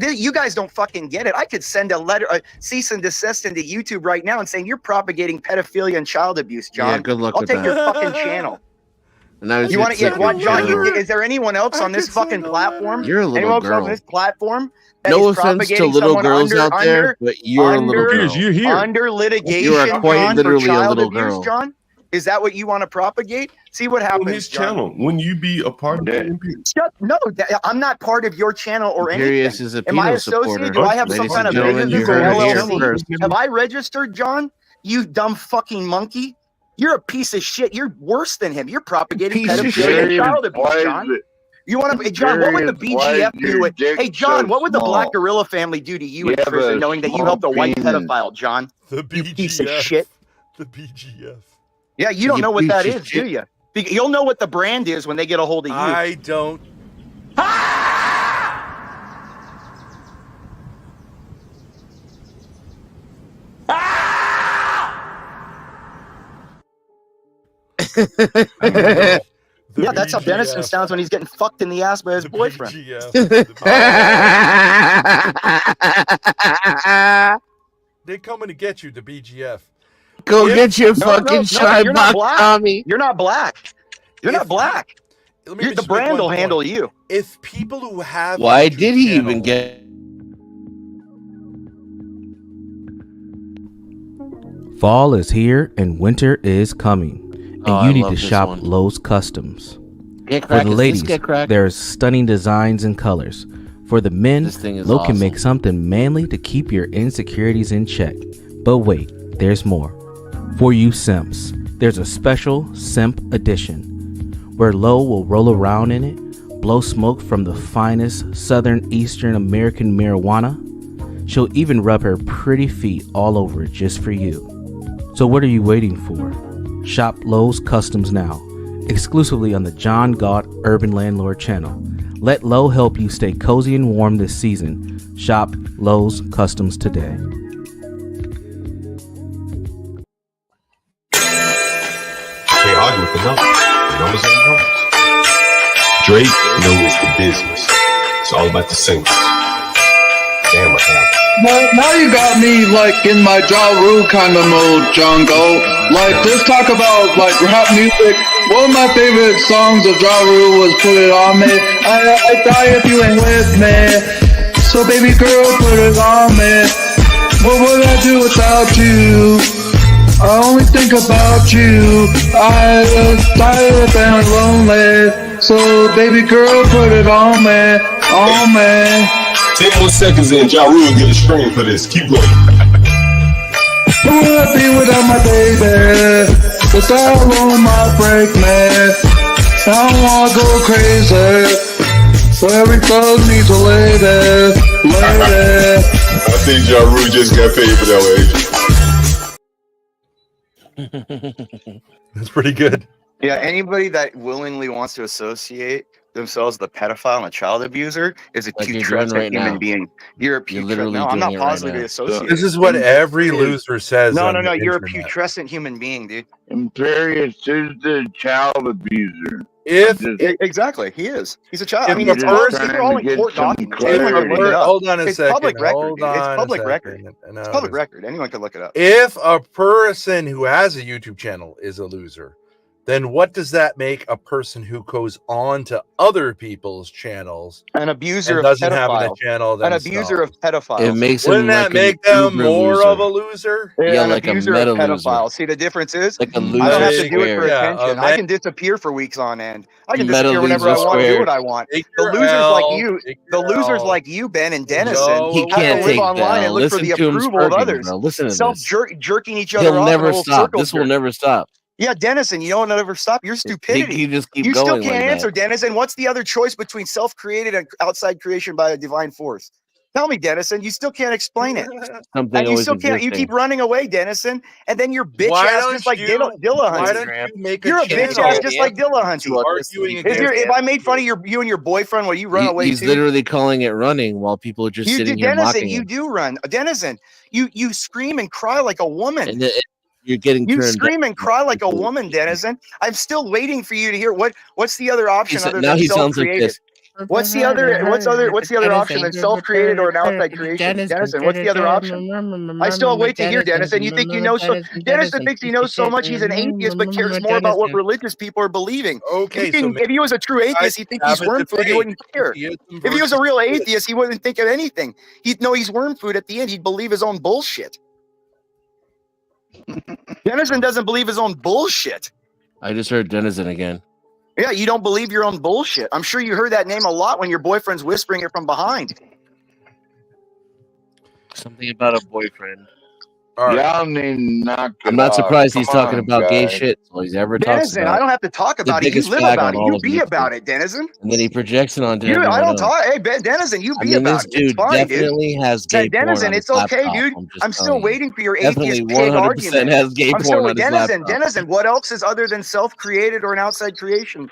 Speaker 7: You guys don't fucking get it. I could send a cease and desist into YouTube right now and saying you're propagating pedophilia and child abuse, John.
Speaker 9: Yeah, good luck
Speaker 7: I'll
Speaker 9: with
Speaker 7: take
Speaker 9: that.
Speaker 7: your fucking channel.
Speaker 9: You
Speaker 7: want to? John, is there anyone else on this fucking platform?
Speaker 9: You're a little
Speaker 7: anyone
Speaker 9: girl.
Speaker 7: else on this platform?
Speaker 9: No offense to little girls out there, but you're a little girl.
Speaker 20: You're here.
Speaker 7: Under litigation,
Speaker 9: you are quite literally a little girl.
Speaker 7: John? Is that what you want to propagate? See what happens.
Speaker 20: On his channel, when you be a part of that.
Speaker 7: No, I'm not part of your channel or
Speaker 9: Imperious
Speaker 7: anything.
Speaker 9: Is a
Speaker 7: Am I associated?
Speaker 9: supporter.
Speaker 7: Do I have some kind of business or LLC? Have I registered, John? You dumb fucking monkey. You're a piece of shit. You're worse than him. You're propagating pedophilia and child abuse, John.
Speaker 23: You want to, John? What would the BGF do? Hey, John, what would the Black Gorilla family do to you in prison, knowing that you helped a white pedophile, John?
Speaker 17: The BGF.
Speaker 23: You piece of shit.
Speaker 17: The BGF.
Speaker 23: Yeah, you don't know what that is, do you? You'll know what the brand is when they get a hold of you.
Speaker 17: I don't.
Speaker 23: Yeah, that's how Dennison sounds when he's getting fucked in the ass by his boyfriend.
Speaker 17: They're coming to get you, the BGF.
Speaker 9: Go get your fucking shine
Speaker 23: you're not
Speaker 9: box,
Speaker 23: black.
Speaker 9: Tommy.
Speaker 23: You're not black. You're not black. The brand will handle you.
Speaker 17: If people who have
Speaker 9: Why did he even get?
Speaker 4: Fall is here and winter is coming. And
Speaker 9: Oh,
Speaker 4: you
Speaker 9: I
Speaker 4: need
Speaker 9: love
Speaker 4: to
Speaker 9: this
Speaker 4: shop
Speaker 9: one.
Speaker 4: Lowe's Customs.
Speaker 9: Get
Speaker 4: For
Speaker 9: crack,
Speaker 4: the
Speaker 9: is this
Speaker 4: ladies,
Speaker 9: get crack?
Speaker 4: there's stunning designs and colors. For the men,
Speaker 9: This thing is
Speaker 4: Lowe can
Speaker 9: awesome.
Speaker 4: make something manly to keep your insecurities in check. But wait, there's more. For you simps, there's a special Simp Edition, where Lowe will roll around in it, blow smoke from the finest Southern Eastern American marijuana. She'll even rub her pretty feet all over it just for you. So what are you waiting for? Shop Lowe's Customs now, exclusively on the John Galt Urban Landlord channel. Let Lowe help you stay cozy and warm this season. Shop Lowe's Customs today.
Speaker 20: Can't argue with the numbers. The numbers are the numbers. Drake knows the business. It's all about the singles. Damn, what happened?
Speaker 18: Well, now you got me like in my Ja Rule kind of mode, John Galt. Like, just talk about like rap music. One of my favorite songs of Ja Rule was "Put It On Me." I die if you ain't with me. So baby girl, put it on me. What would I do without you? I only think about you. I was tired and lonely. So baby girl, put it on me, on me.
Speaker 20: 10 more seconds and Ja Rule get a screen for this. Keep going.
Speaker 18: Who would I be without my baby? The dial might break me. I don't wanna go crazy. So every thug needs a lady, lady.
Speaker 20: I think Ja Rule just got paid for that one.
Speaker 17: That's pretty good.
Speaker 23: Yeah, anybody that willingly wants to associate themselves with a pedophile and a child abuser is a
Speaker 9: Like you're doing
Speaker 23: putrescent
Speaker 9: right
Speaker 23: human
Speaker 9: now.
Speaker 23: being. You're a putrescent.
Speaker 9: literally
Speaker 23: No, I'm not
Speaker 9: doing it right
Speaker 23: positively
Speaker 9: now.
Speaker 23: associated.
Speaker 17: This is what every loser says.
Speaker 23: No,
Speaker 17: on
Speaker 23: no, no.
Speaker 17: the
Speaker 23: You're
Speaker 17: internet.
Speaker 23: a putrescent human being, dude.
Speaker 21: Imperious is the child abuser.
Speaker 17: If
Speaker 23: Exactly, he is. He's a child. I
Speaker 17: If
Speaker 23: mean,
Speaker 17: a
Speaker 23: it's all, these
Speaker 17: person-
Speaker 23: are all in court documents. Anyone can look it up.
Speaker 17: Hold on a
Speaker 23: it's
Speaker 17: second.
Speaker 23: public record.
Speaker 17: Hold
Speaker 23: Dude. It's
Speaker 17: on a
Speaker 23: public
Speaker 17: second.
Speaker 23: record. It's public record. Anyone can look it up.
Speaker 17: If a person who has a YouTube channel is a loser, then what does that make a person who goes on to other people's channels
Speaker 23: An abuser
Speaker 17: and
Speaker 23: of
Speaker 17: doesn't have a
Speaker 23: pedophiles.
Speaker 17: channel
Speaker 23: An
Speaker 17: themselves?
Speaker 23: abuser of pedophiles.
Speaker 9: It makes
Speaker 17: Wouldn't
Speaker 9: him
Speaker 17: that
Speaker 9: like
Speaker 17: make
Speaker 9: an
Speaker 17: them
Speaker 9: uber
Speaker 17: more
Speaker 9: loser.
Speaker 17: of a loser?
Speaker 9: Yeah,
Speaker 23: an
Speaker 9: like a
Speaker 23: abuser
Speaker 9: meta
Speaker 23: of
Speaker 9: loser.
Speaker 23: pedophiles. See, the difference is
Speaker 9: Like a
Speaker 23: I don't have
Speaker 9: loser
Speaker 23: to do it for
Speaker 9: square.
Speaker 23: attention. I can disappear for weeks on end. I can
Speaker 9: Meta
Speaker 23: disappear whenever I
Speaker 9: loser
Speaker 23: want, do
Speaker 9: squared.
Speaker 23: what I want.
Speaker 17: Take
Speaker 23: The
Speaker 17: your
Speaker 23: losers
Speaker 17: L,
Speaker 23: like you,
Speaker 17: take
Speaker 23: the
Speaker 17: your
Speaker 23: losers
Speaker 17: L.
Speaker 23: like you, Ben and Dennison,
Speaker 17: No,
Speaker 9: He
Speaker 23: have
Speaker 9: can't
Speaker 23: to live
Speaker 9: take the
Speaker 23: online and
Speaker 9: L.
Speaker 23: look for
Speaker 9: Listen
Speaker 23: the
Speaker 9: to him
Speaker 23: approval of
Speaker 9: smirking,
Speaker 23: others.
Speaker 9: bro. Listen to
Speaker 23: Self
Speaker 9: this.
Speaker 23: jerking each other
Speaker 9: He'll
Speaker 23: off in a
Speaker 9: never
Speaker 23: little
Speaker 9: stop.
Speaker 23: circle
Speaker 9: This will
Speaker 23: jerk.
Speaker 9: never stop.
Speaker 23: Yeah, Dennison, you don't never stop your stupidity.
Speaker 9: He just keep
Speaker 23: You still
Speaker 9: going
Speaker 23: can't
Speaker 9: like
Speaker 23: answer,
Speaker 9: that.
Speaker 23: Dennison. What's the other choice between self-created and outside creation by a divine force? Tell me, Dennison. You still can't explain it.
Speaker 9: Something
Speaker 23: And you
Speaker 9: always
Speaker 23: still can't. You
Speaker 9: existing.
Speaker 23: keep running away, Dennison. And then you're bitch
Speaker 17: Why
Speaker 23: ass
Speaker 17: don't
Speaker 23: just like
Speaker 17: you-
Speaker 23: Dilla
Speaker 17: why
Speaker 23: Hunty.
Speaker 17: don't you make a
Speaker 23: You're a bitch ass
Speaker 17: channel
Speaker 23: just like Dilla Hunty.
Speaker 17: arguing against
Speaker 23: If I made fun of you and your boyfriend while you run away
Speaker 9: He's
Speaker 23: too,
Speaker 9: literally calling it running while people are just
Speaker 23: you
Speaker 9: sitting
Speaker 23: do,
Speaker 9: here
Speaker 23: Dennison.
Speaker 9: mocking
Speaker 23: You
Speaker 9: him.
Speaker 23: do run, Dennison. You scream and cry like a woman.
Speaker 9: And then you're getting
Speaker 23: You
Speaker 9: turned
Speaker 23: scream
Speaker 9: down.
Speaker 23: and cry like a woman, Dennison. I'm still waiting for you to hear what's the other option other
Speaker 9: Now
Speaker 23: than
Speaker 9: he sounds like
Speaker 23: self-created.
Speaker 9: this.
Speaker 23: What's the other option than self-created or an outside creation? Dennison, what's the other option? I still wait to hear, Dennison. You think you know so Dennison thinks he knows so much he's an atheist, but cares more about what religious people are believing.
Speaker 17: Okay,
Speaker 23: if he was a true atheist, he'd think he's worm food, he wouldn't care. If he was a real atheist, he wouldn't think of anything. He'd know he's worm food at the end. He'd believe his own bullshit. Dennison doesn't believe his own bullshit.
Speaker 9: I just heard Denizen again.
Speaker 23: Yeah, you don't believe your own bullshit. I'm sure you heard that name a lot when your boyfriend's whispering it from behind.
Speaker 9: Something about a boyfriend.
Speaker 21: Y'all need to knock it
Speaker 9: I'm not
Speaker 21: off.
Speaker 9: surprised he's
Speaker 21: Come
Speaker 9: talking
Speaker 21: on,
Speaker 9: about gay
Speaker 21: guys.
Speaker 9: shit. All he's ever talks
Speaker 7: Denizen,
Speaker 9: about.
Speaker 7: I don't have to talk
Speaker 9: the
Speaker 7: about it. You
Speaker 9: biggest
Speaker 7: live
Speaker 9: fag
Speaker 7: about
Speaker 9: on
Speaker 7: it.
Speaker 9: all
Speaker 7: You
Speaker 9: of
Speaker 7: be
Speaker 9: YouTube.
Speaker 7: about it, Denizen.
Speaker 9: And then he projects it onto
Speaker 7: I
Speaker 9: everyone
Speaker 7: don't
Speaker 9: else.
Speaker 7: talk. Hey, Denizen, you
Speaker 9: I
Speaker 7: be
Speaker 9: mean,
Speaker 7: about
Speaker 9: this
Speaker 7: it. It's
Speaker 9: dude
Speaker 7: fine,
Speaker 9: definitely
Speaker 7: dude.
Speaker 9: has gay porn
Speaker 7: Denizen,
Speaker 9: on his
Speaker 7: it's okay,
Speaker 9: laptop.
Speaker 7: dude. I'm still waiting for your
Speaker 9: Definitely
Speaker 7: atheist pig
Speaker 9: 100%
Speaker 7: argument.
Speaker 9: has gay
Speaker 7: I'm
Speaker 9: porn
Speaker 7: still
Speaker 9: on his
Speaker 7: Denizen.
Speaker 9: laptop.
Speaker 7: Denizen, what else is other than self-created or an outside creation?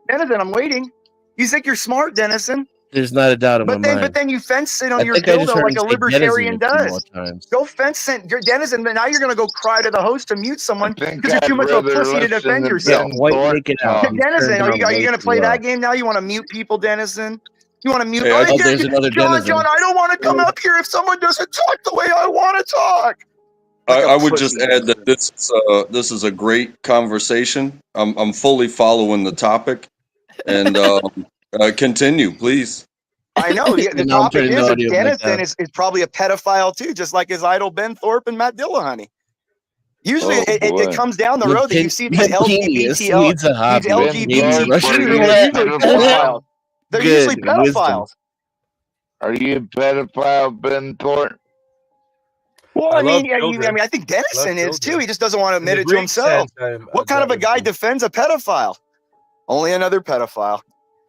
Speaker 7: Denizen, I'm waiting. You think you're smart, Denizen?
Speaker 9: There's not a doubt in my mind.
Speaker 7: But then you fence sit on
Speaker 9: I
Speaker 7: your
Speaker 9: think I just
Speaker 7: dildo
Speaker 9: heard
Speaker 7: like
Speaker 9: him
Speaker 7: a
Speaker 9: say
Speaker 7: libertarian
Speaker 9: denizen a few more
Speaker 7: does.
Speaker 9: times.
Speaker 7: Go fence sit your Denizen, but now you're gonna go cry to the host to mute someone because you're too
Speaker 21: I'd
Speaker 7: much of a
Speaker 21: rather
Speaker 7: pussy to
Speaker 21: listen
Speaker 7: defend
Speaker 21: to
Speaker 7: yourself.
Speaker 21: Ben White make
Speaker 9: it out.
Speaker 7: Hey, Denizen, are you
Speaker 9: way
Speaker 7: gonna
Speaker 9: too
Speaker 7: play
Speaker 9: well.
Speaker 7: that game now? You want to mute people, Denizen? You want to mute?
Speaker 9: Hey, there's another
Speaker 7: John,
Speaker 9: Denizen.
Speaker 7: I don't want to come up here if someone doesn't talk the way I want to talk.
Speaker 13: I would just add that this is a great conversation. I'm fully following the topic, and continue, please.
Speaker 7: I know the
Speaker 9: No, I'm
Speaker 7: topic
Speaker 9: turning the
Speaker 7: is that
Speaker 9: audio back
Speaker 7: Denizen
Speaker 9: down.
Speaker 7: is probably a pedophile too, just like his idol Ben Thorpe and Matt Dillahunty. Usually, it comes down the road that you see these LGBT,
Speaker 9: needs a hobby.
Speaker 7: these LGBT
Speaker 9: Russian
Speaker 7: they're
Speaker 9: roulette.
Speaker 7: usually pedophiles. They're usually
Speaker 9: Good wisdom.
Speaker 7: pedophiles.
Speaker 21: Are you a pedophile, Ben Thorpe?
Speaker 7: Well,
Speaker 17: I
Speaker 7: I
Speaker 17: love
Speaker 7: mean,
Speaker 17: children.
Speaker 7: I think Denizen is too.
Speaker 17: children.
Speaker 7: He just doesn't want to
Speaker 17: In the
Speaker 7: admit it to
Speaker 17: Greek
Speaker 7: himself.
Speaker 17: sense,
Speaker 7: What kind of a guy defends a pedophile? Only another pedophile.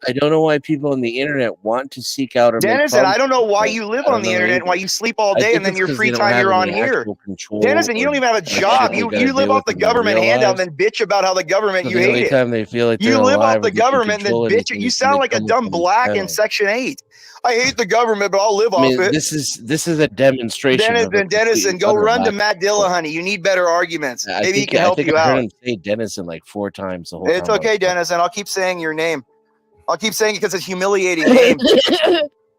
Speaker 9: I don't know why people on the internet want to seek out or make
Speaker 7: Denizen, I don't know why
Speaker 9: problems.
Speaker 7: you live
Speaker 9: I don't
Speaker 7: on the
Speaker 9: know
Speaker 7: internet and
Speaker 9: either.
Speaker 7: why you sleep all
Speaker 9: I
Speaker 7: day
Speaker 9: think
Speaker 7: and then
Speaker 9: it's
Speaker 7: your
Speaker 9: 'cause
Speaker 7: free
Speaker 9: they don't
Speaker 7: time
Speaker 9: have
Speaker 7: you're on
Speaker 9: any
Speaker 7: here.
Speaker 9: actual control
Speaker 7: Denizen, you don't even have a
Speaker 9: or
Speaker 7: job.
Speaker 9: shit
Speaker 7: You
Speaker 9: they gotta
Speaker 7: live
Speaker 9: deal
Speaker 7: off
Speaker 9: with
Speaker 7: the
Speaker 9: in their
Speaker 7: government
Speaker 9: real
Speaker 7: handout and
Speaker 9: lives.
Speaker 7: then bitch about how the government
Speaker 9: So
Speaker 7: you
Speaker 9: the
Speaker 7: hate
Speaker 9: only
Speaker 7: it.
Speaker 9: time they feel like they're
Speaker 7: You live
Speaker 9: alive
Speaker 7: off the
Speaker 9: or they can
Speaker 7: government and then
Speaker 9: control
Speaker 7: bitch.
Speaker 9: anything
Speaker 7: You
Speaker 9: is when
Speaker 7: sound
Speaker 9: they
Speaker 7: like a
Speaker 9: come
Speaker 7: dumb
Speaker 9: from these
Speaker 7: black in
Speaker 9: channels.
Speaker 7: Section 8. I hate the government, but I'll live
Speaker 9: I
Speaker 7: off
Speaker 9: mean,
Speaker 7: it.
Speaker 9: this is a demonstration of a complete
Speaker 7: Denizen, go
Speaker 9: utter
Speaker 7: run to
Speaker 9: lack of
Speaker 7: Matt
Speaker 9: control.
Speaker 7: Dillahunty. You need better arguments.
Speaker 9: I
Speaker 7: Maybe he
Speaker 9: think
Speaker 7: can help you
Speaker 9: I heard
Speaker 7: out.
Speaker 9: him say Denizen like 4 times the whole
Speaker 7: It's
Speaker 9: time.
Speaker 7: okay, Denizen. I'll keep saying your name. I'll keep saying it because it's a humiliating name.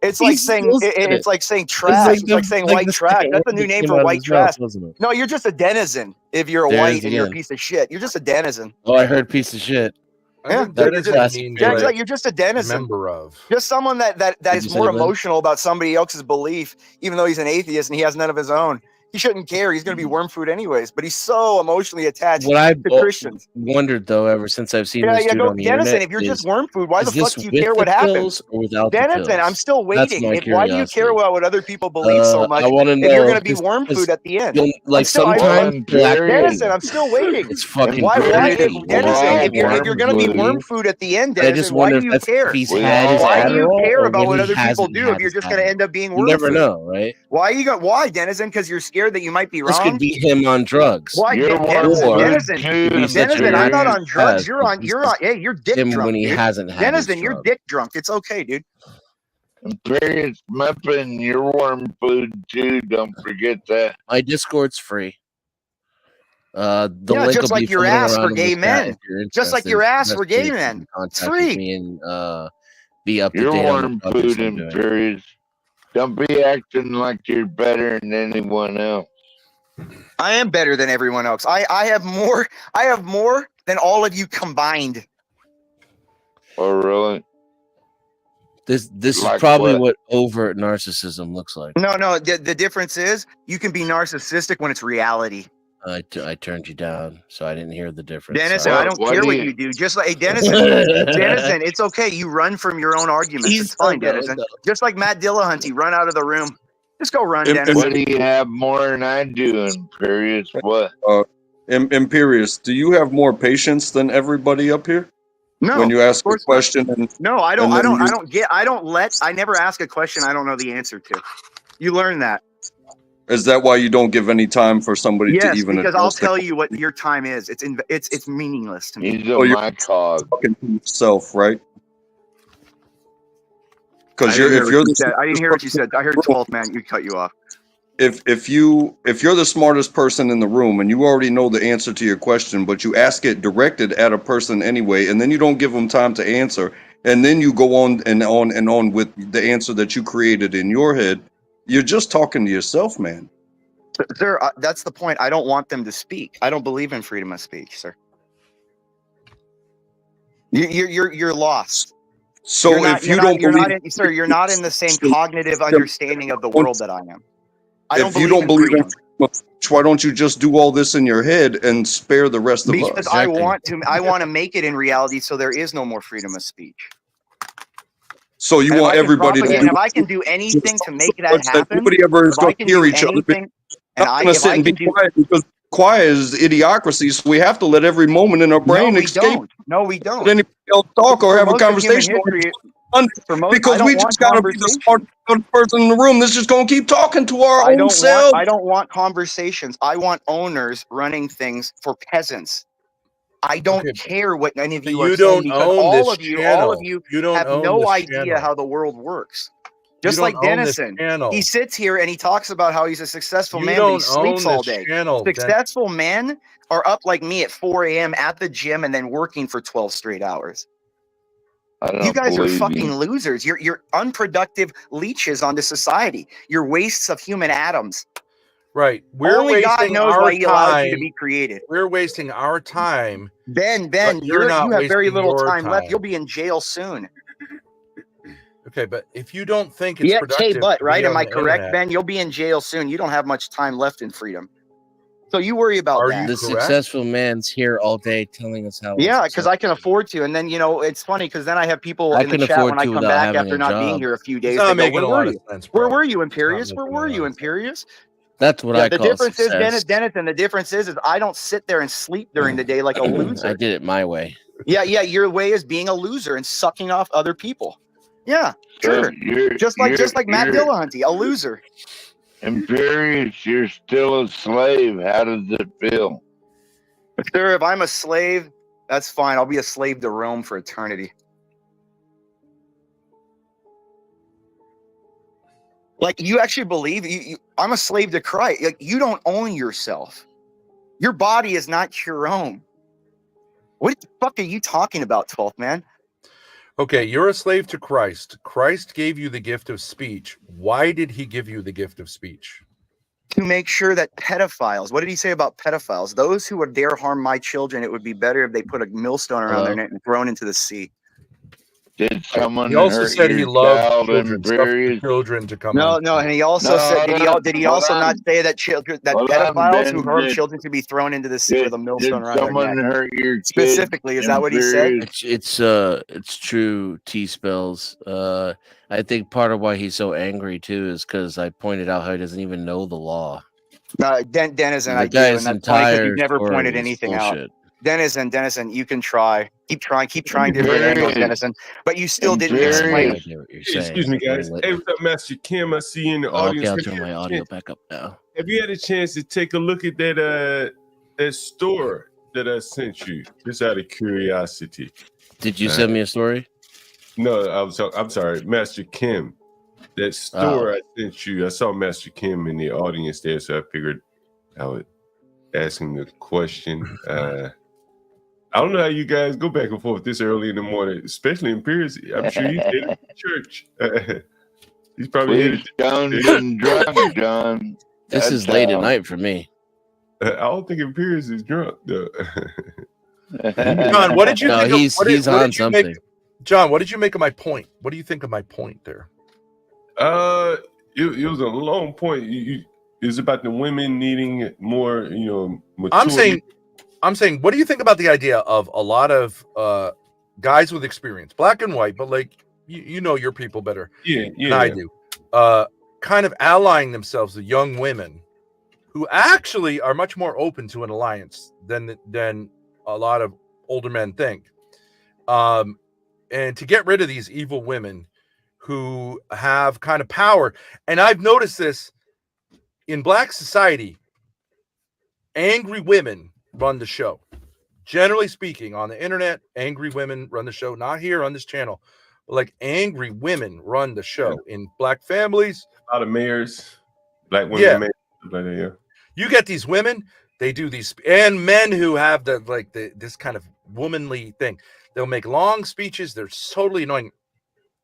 Speaker 7: It's like saying it's like saying trash. It's like saying white trash. That's a new name for white trash. No, you're just a denizen if you're a
Speaker 9: There it
Speaker 7: white
Speaker 9: is
Speaker 7: and you're a
Speaker 9: again.
Speaker 7: piece of shit. You're just a denizen.
Speaker 9: Oh, I heard piece of shit.
Speaker 7: Yeah,
Speaker 9: That's
Speaker 7: you're
Speaker 9: classic
Speaker 7: just,
Speaker 9: favorite.
Speaker 7: you're just a denizen.
Speaker 17: Member of.
Speaker 7: Just someone that
Speaker 9: Did
Speaker 7: is
Speaker 9: you say
Speaker 7: more
Speaker 9: that?
Speaker 7: emotional about somebody else's belief, even though he's an atheist and he has none of his own. He shouldn't care. He's going to be worm food anyways. But he's so emotionally attached
Speaker 9: What I've
Speaker 7: to Christians.
Speaker 9: wondered though, ever since I've seen
Speaker 7: Yeah,
Speaker 9: this dude
Speaker 7: go
Speaker 9: on the
Speaker 7: Denizen.
Speaker 9: internet,
Speaker 7: If you're
Speaker 9: is
Speaker 7: just worm food, why the fuck
Speaker 9: this
Speaker 7: do you
Speaker 9: with
Speaker 7: care
Speaker 9: the
Speaker 7: what happens?
Speaker 9: pills or without the
Speaker 7: Denizen,
Speaker 9: pills?
Speaker 7: I'm still
Speaker 9: That's
Speaker 7: waiting.
Speaker 9: my
Speaker 7: Why do you care
Speaker 9: curiosity.
Speaker 7: about what other people believe so much
Speaker 9: I want to
Speaker 7: if you're
Speaker 9: know
Speaker 7: going to be worm food at the end?
Speaker 9: like sometimes
Speaker 7: Denizen, I'm still waiting.
Speaker 9: it's fucking
Speaker 7: Why,
Speaker 9: crazy.
Speaker 7: Denizen, if you're going to be worm food at the end,
Speaker 9: I just
Speaker 7: Denizen, why
Speaker 9: wonder
Speaker 7: do
Speaker 9: if
Speaker 7: you
Speaker 9: that's
Speaker 7: care?
Speaker 9: if he's had his
Speaker 7: Why do you
Speaker 9: Adderall
Speaker 7: care
Speaker 9: or
Speaker 7: about
Speaker 9: when
Speaker 7: what
Speaker 9: he
Speaker 7: other people
Speaker 9: hasn't
Speaker 7: do
Speaker 9: had
Speaker 7: if you're
Speaker 9: his
Speaker 7: just going to
Speaker 9: Adderall.
Speaker 7: end up being
Speaker 9: You
Speaker 7: worm
Speaker 9: never
Speaker 7: food?
Speaker 9: know, right?
Speaker 7: Why Denizen? Because you're scared that you might be
Speaker 9: This
Speaker 7: wrong.
Speaker 9: could be him on drugs.
Speaker 7: Why,
Speaker 9: Or
Speaker 7: Denizen?
Speaker 9: could be such a
Speaker 7: Denizen, I'm not on drugs.
Speaker 9: narcissist.
Speaker 7: Hey, you're dick
Speaker 9: him
Speaker 7: drunk,
Speaker 9: when he
Speaker 7: dude.
Speaker 9: hasn't had his
Speaker 7: Denizen, you're
Speaker 9: drug.
Speaker 7: dick drunk. It's okay, dude.
Speaker 21: Imperious Muffin, you're worm food too. Don't forget that.
Speaker 9: My Discord's free. The
Speaker 7: Yeah,
Speaker 9: link
Speaker 7: just
Speaker 9: will be
Speaker 7: like your
Speaker 9: floating
Speaker 7: ass
Speaker 9: around
Speaker 7: for
Speaker 9: in the
Speaker 7: gay
Speaker 9: chat
Speaker 7: men.
Speaker 9: if you're
Speaker 7: Just like
Speaker 9: interested.
Speaker 7: your ass
Speaker 9: Best
Speaker 7: for
Speaker 9: way
Speaker 7: gay
Speaker 9: to keep
Speaker 7: men.
Speaker 9: in
Speaker 7: It's
Speaker 9: contact with
Speaker 7: free.
Speaker 9: me and be up to
Speaker 21: You're
Speaker 9: date on
Speaker 21: worm
Speaker 9: the projects
Speaker 21: food,
Speaker 9: I'm doing.
Speaker 21: Imperious. Don't be acting like you're better than anyone else.
Speaker 7: I am better than everyone else. I have more than all of you combined.
Speaker 21: Oh, really?
Speaker 9: This
Speaker 21: Like
Speaker 9: is probably
Speaker 21: what?
Speaker 9: what overt narcissism looks like.
Speaker 7: No. The difference is you can be narcissistic when it's reality.
Speaker 9: I turned you down, so I didn't hear the difference.
Speaker 7: Denizen,
Speaker 9: Sorry.
Speaker 7: I don't care what you do. Just like Denizen, it's okay. You run from your own arguments. It's fine, Denizen. Just like Matt Dillahunty, run out of the room. Just go run, Denizen.
Speaker 21: What do you have more than I do, Imperious? What?
Speaker 13: Imperious, do you have more patience than everybody up here?
Speaker 7: No,
Speaker 13: When you ask
Speaker 7: of
Speaker 13: a
Speaker 7: course
Speaker 13: question and
Speaker 7: No, I
Speaker 13: and then
Speaker 7: I never ask a question I don't know the answer to. You learn that.
Speaker 13: is that why you don't give any time for somebody to
Speaker 7: Yes,
Speaker 13: even
Speaker 7: because I'll
Speaker 13: address the
Speaker 7: tell you what your time is. It's meaningless to me.
Speaker 21: He's a
Speaker 13: Oh, you're
Speaker 21: mic hog.
Speaker 13: talking to yourself, right?
Speaker 7: I
Speaker 13: Because
Speaker 7: didn't
Speaker 13: if you're the
Speaker 7: didn't hear what you said. I heard 12th man. You cut you off.
Speaker 13: if you're the smartest person in the room and you already know the answer to your question, but you ask it directed at a person anyway, and then you don't give them time to answer, and then you go on and on and on with the answer that you created in your head, you're just talking to yourself, man.
Speaker 7: Sir, that's the point. I don't want them to speak. I don't believe in freedom of speech, sir. You're lost.
Speaker 13: So
Speaker 7: you're not,
Speaker 13: if you
Speaker 7: you're
Speaker 13: don't
Speaker 7: not,
Speaker 13: believe,
Speaker 7: sir, you're not in the same cognitive understanding of the world that I am. I don't
Speaker 13: if you don't believe in freedom of speech, why don't you just do all this in your head and spare the rest of us?
Speaker 7: Because I want to make it in reality, so there is no more freedom of speech.
Speaker 13: So you
Speaker 7: And
Speaker 13: want everybody to do
Speaker 7: if I can do anything to make that happen,
Speaker 13: nobody ever is
Speaker 7: if I
Speaker 13: going to
Speaker 7: can
Speaker 13: hear
Speaker 7: do
Speaker 13: each other.
Speaker 7: anything, And
Speaker 13: I'm gonna sit and be quiet because quiet is idiocracy. So we have to let every moment in our brain escape.
Speaker 7: No, we don't.
Speaker 13: Let anybody else talk or
Speaker 7: For
Speaker 13: have a
Speaker 7: most of human
Speaker 13: conversation.
Speaker 7: history,
Speaker 13: Because
Speaker 7: I don't
Speaker 13: we
Speaker 7: want
Speaker 13: just gotta be the
Speaker 7: conversation.
Speaker 13: smartest person in the room that's just gonna keep talking to our
Speaker 7: I
Speaker 13: own selves.
Speaker 7: don't want conversations. I want owners running things for peasants. I don't care what any of you are saying because all of you have no idea how the world works. Just like Dennison, he sits here and he talks about how he's a successful man, but he sleeps all day. Successful men are up like me at 4 a.m. at the gym and then working for 12 straight hours. You guys are fucking losers. You're unproductive leeches onto society. You're wastes of human atoms.
Speaker 17: Right.
Speaker 7: Only God knows why he allowed you to be created.
Speaker 17: We're wasting our time.
Speaker 7: Ben, you have very little time left. You'll be in jail soon.
Speaker 17: Okay, but if you don't think it's productive,
Speaker 7: right? Am I correct, Ben? You'll be in jail soon. You don't have much time left in freedom. So you worry about that.
Speaker 9: The successful man's here all day telling us how.
Speaker 7: Yeah, because I can afford to. And then, it's funny because then I have people in the chat when I come back after not being here a few days. They go, where were you, Imperious? Where were you, Imperious?
Speaker 9: That's what I call
Speaker 7: the difference
Speaker 9: success.
Speaker 7: is, Dennis, and the difference is I don't sit there and sleep during the day like a loser.
Speaker 9: I did it my way.
Speaker 7: Yeah, your way is being a loser and sucking off other people. Yeah, sure. Just like Matt Dillahunty, a loser.
Speaker 21: Imperious, you're still a slave. How does it feel?
Speaker 7: Sir, if I'm a slave, that's fine. I'll be a slave to Rome for eternity. Like, you actually believe I'm a slave to Christ. Like, you don't own yourself. Your body is not your own. What the fuck are you talking about, 12th man?
Speaker 17: Okay, you're a slave to Christ. Christ gave you the gift of speech. Why did he give you the gift of speech?
Speaker 7: To make sure that pedophiles, what did he say about pedophiles? Those who would dare harm my children, it would be better if they put a millstone around their neck and thrown into the sea.
Speaker 21: Did someone
Speaker 17: He also
Speaker 21: hurt
Speaker 17: said he
Speaker 21: your
Speaker 17: loved
Speaker 21: child,
Speaker 17: children, stuff for
Speaker 21: Imperious?
Speaker 17: children to come
Speaker 7: No,
Speaker 17: in.
Speaker 7: and he also said, did he also not say that pedophiles who harm children to be thrown into the sea with a millstone around their neck?
Speaker 21: Hurt your
Speaker 7: specifically, is that what he said?
Speaker 9: It's true. T spells. I think part of why he's so angry too is because I pointed out how he doesn't even know the law.
Speaker 7: Denizen, I do, and that's funny because you've never pointed anything out. Denizen, you can try. Keep trying different angles, Denizen. But you still didn't explain.
Speaker 6: Excuse me, guys. Hey, what's up, Master Kim? I see you in the audience.
Speaker 9: Okay, I'll turn my audio back up now.
Speaker 6: Have you had a chance to take a look at that store that I sent you? Just out of curiosity.
Speaker 9: Did you send me a story?
Speaker 6: No, I'm sorry, Master Kim. That store I sent you. I saw Master Kim in the audience there, so I figured I would ask him the question. I don't know how you guys go back and forth this early in the morning, especially in Pierce. I'm sure he's headed to church. He's probably headed to
Speaker 21: drunk, John.
Speaker 9: This is late at night for me.
Speaker 6: I don't think Imperious is drunk though.
Speaker 17: John, what did you think?
Speaker 9: He's on something.
Speaker 17: John, what did you make of my point? What do you think of my point there?
Speaker 6: It was a long point. It's about the women needing more,
Speaker 17: maturity. I'm saying, what do you think about the idea of a lot of guys with experience, black and white, but like you know your people better than I do, kind of allying themselves with young women who actually are much more open to an alliance than a lot of older men think, and to get rid of these evil women who have kind of power. And I've noticed this in black society. Angry women run the show. Generally speaking, on the internet, angry women run the show. Not here on this channel, but like angry women run the show in black families.
Speaker 6: A lot of mayors, black women, mayors,
Speaker 17: You get these women, they do these, and men who have this kind of womanly thing. They'll make long speeches. They're totally annoying.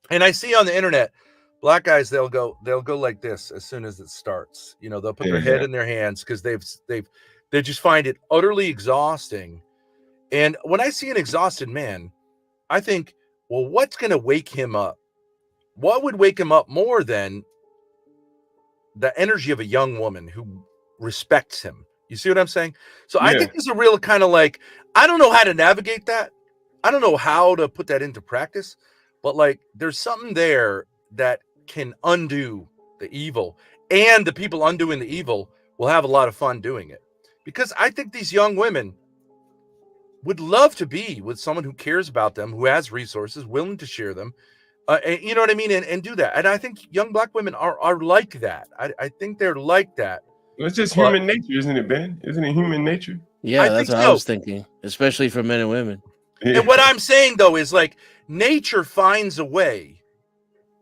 Speaker 17: And I see on the internet, black guys, they'll go like this as soon as it starts. They'll put their head in their hands because they just find it utterly exhausting. And when I see an exhausted man, I think, well, what's going to wake him up? What would wake him up more than the energy of a young woman who respects him? You see what I'm saying? So I think there's a real kind of like, I don't know how to navigate that. I don't know how to put that into practice, but like there's something there that can undo the evil, and the people undoing the evil will have a lot of fun doing it, because I think these young women would love to be with someone who cares about them, who has resources, willing to share them. And, you know what I mean? And do that. And I think young black women are like that. I think they're like that.
Speaker 6: It's just human nature, isn't it, Ben? Isn't it human nature?
Speaker 9: Yeah, that's what I was thinking, especially for men and women.
Speaker 17: And what I'm saying, though, is like nature finds a way,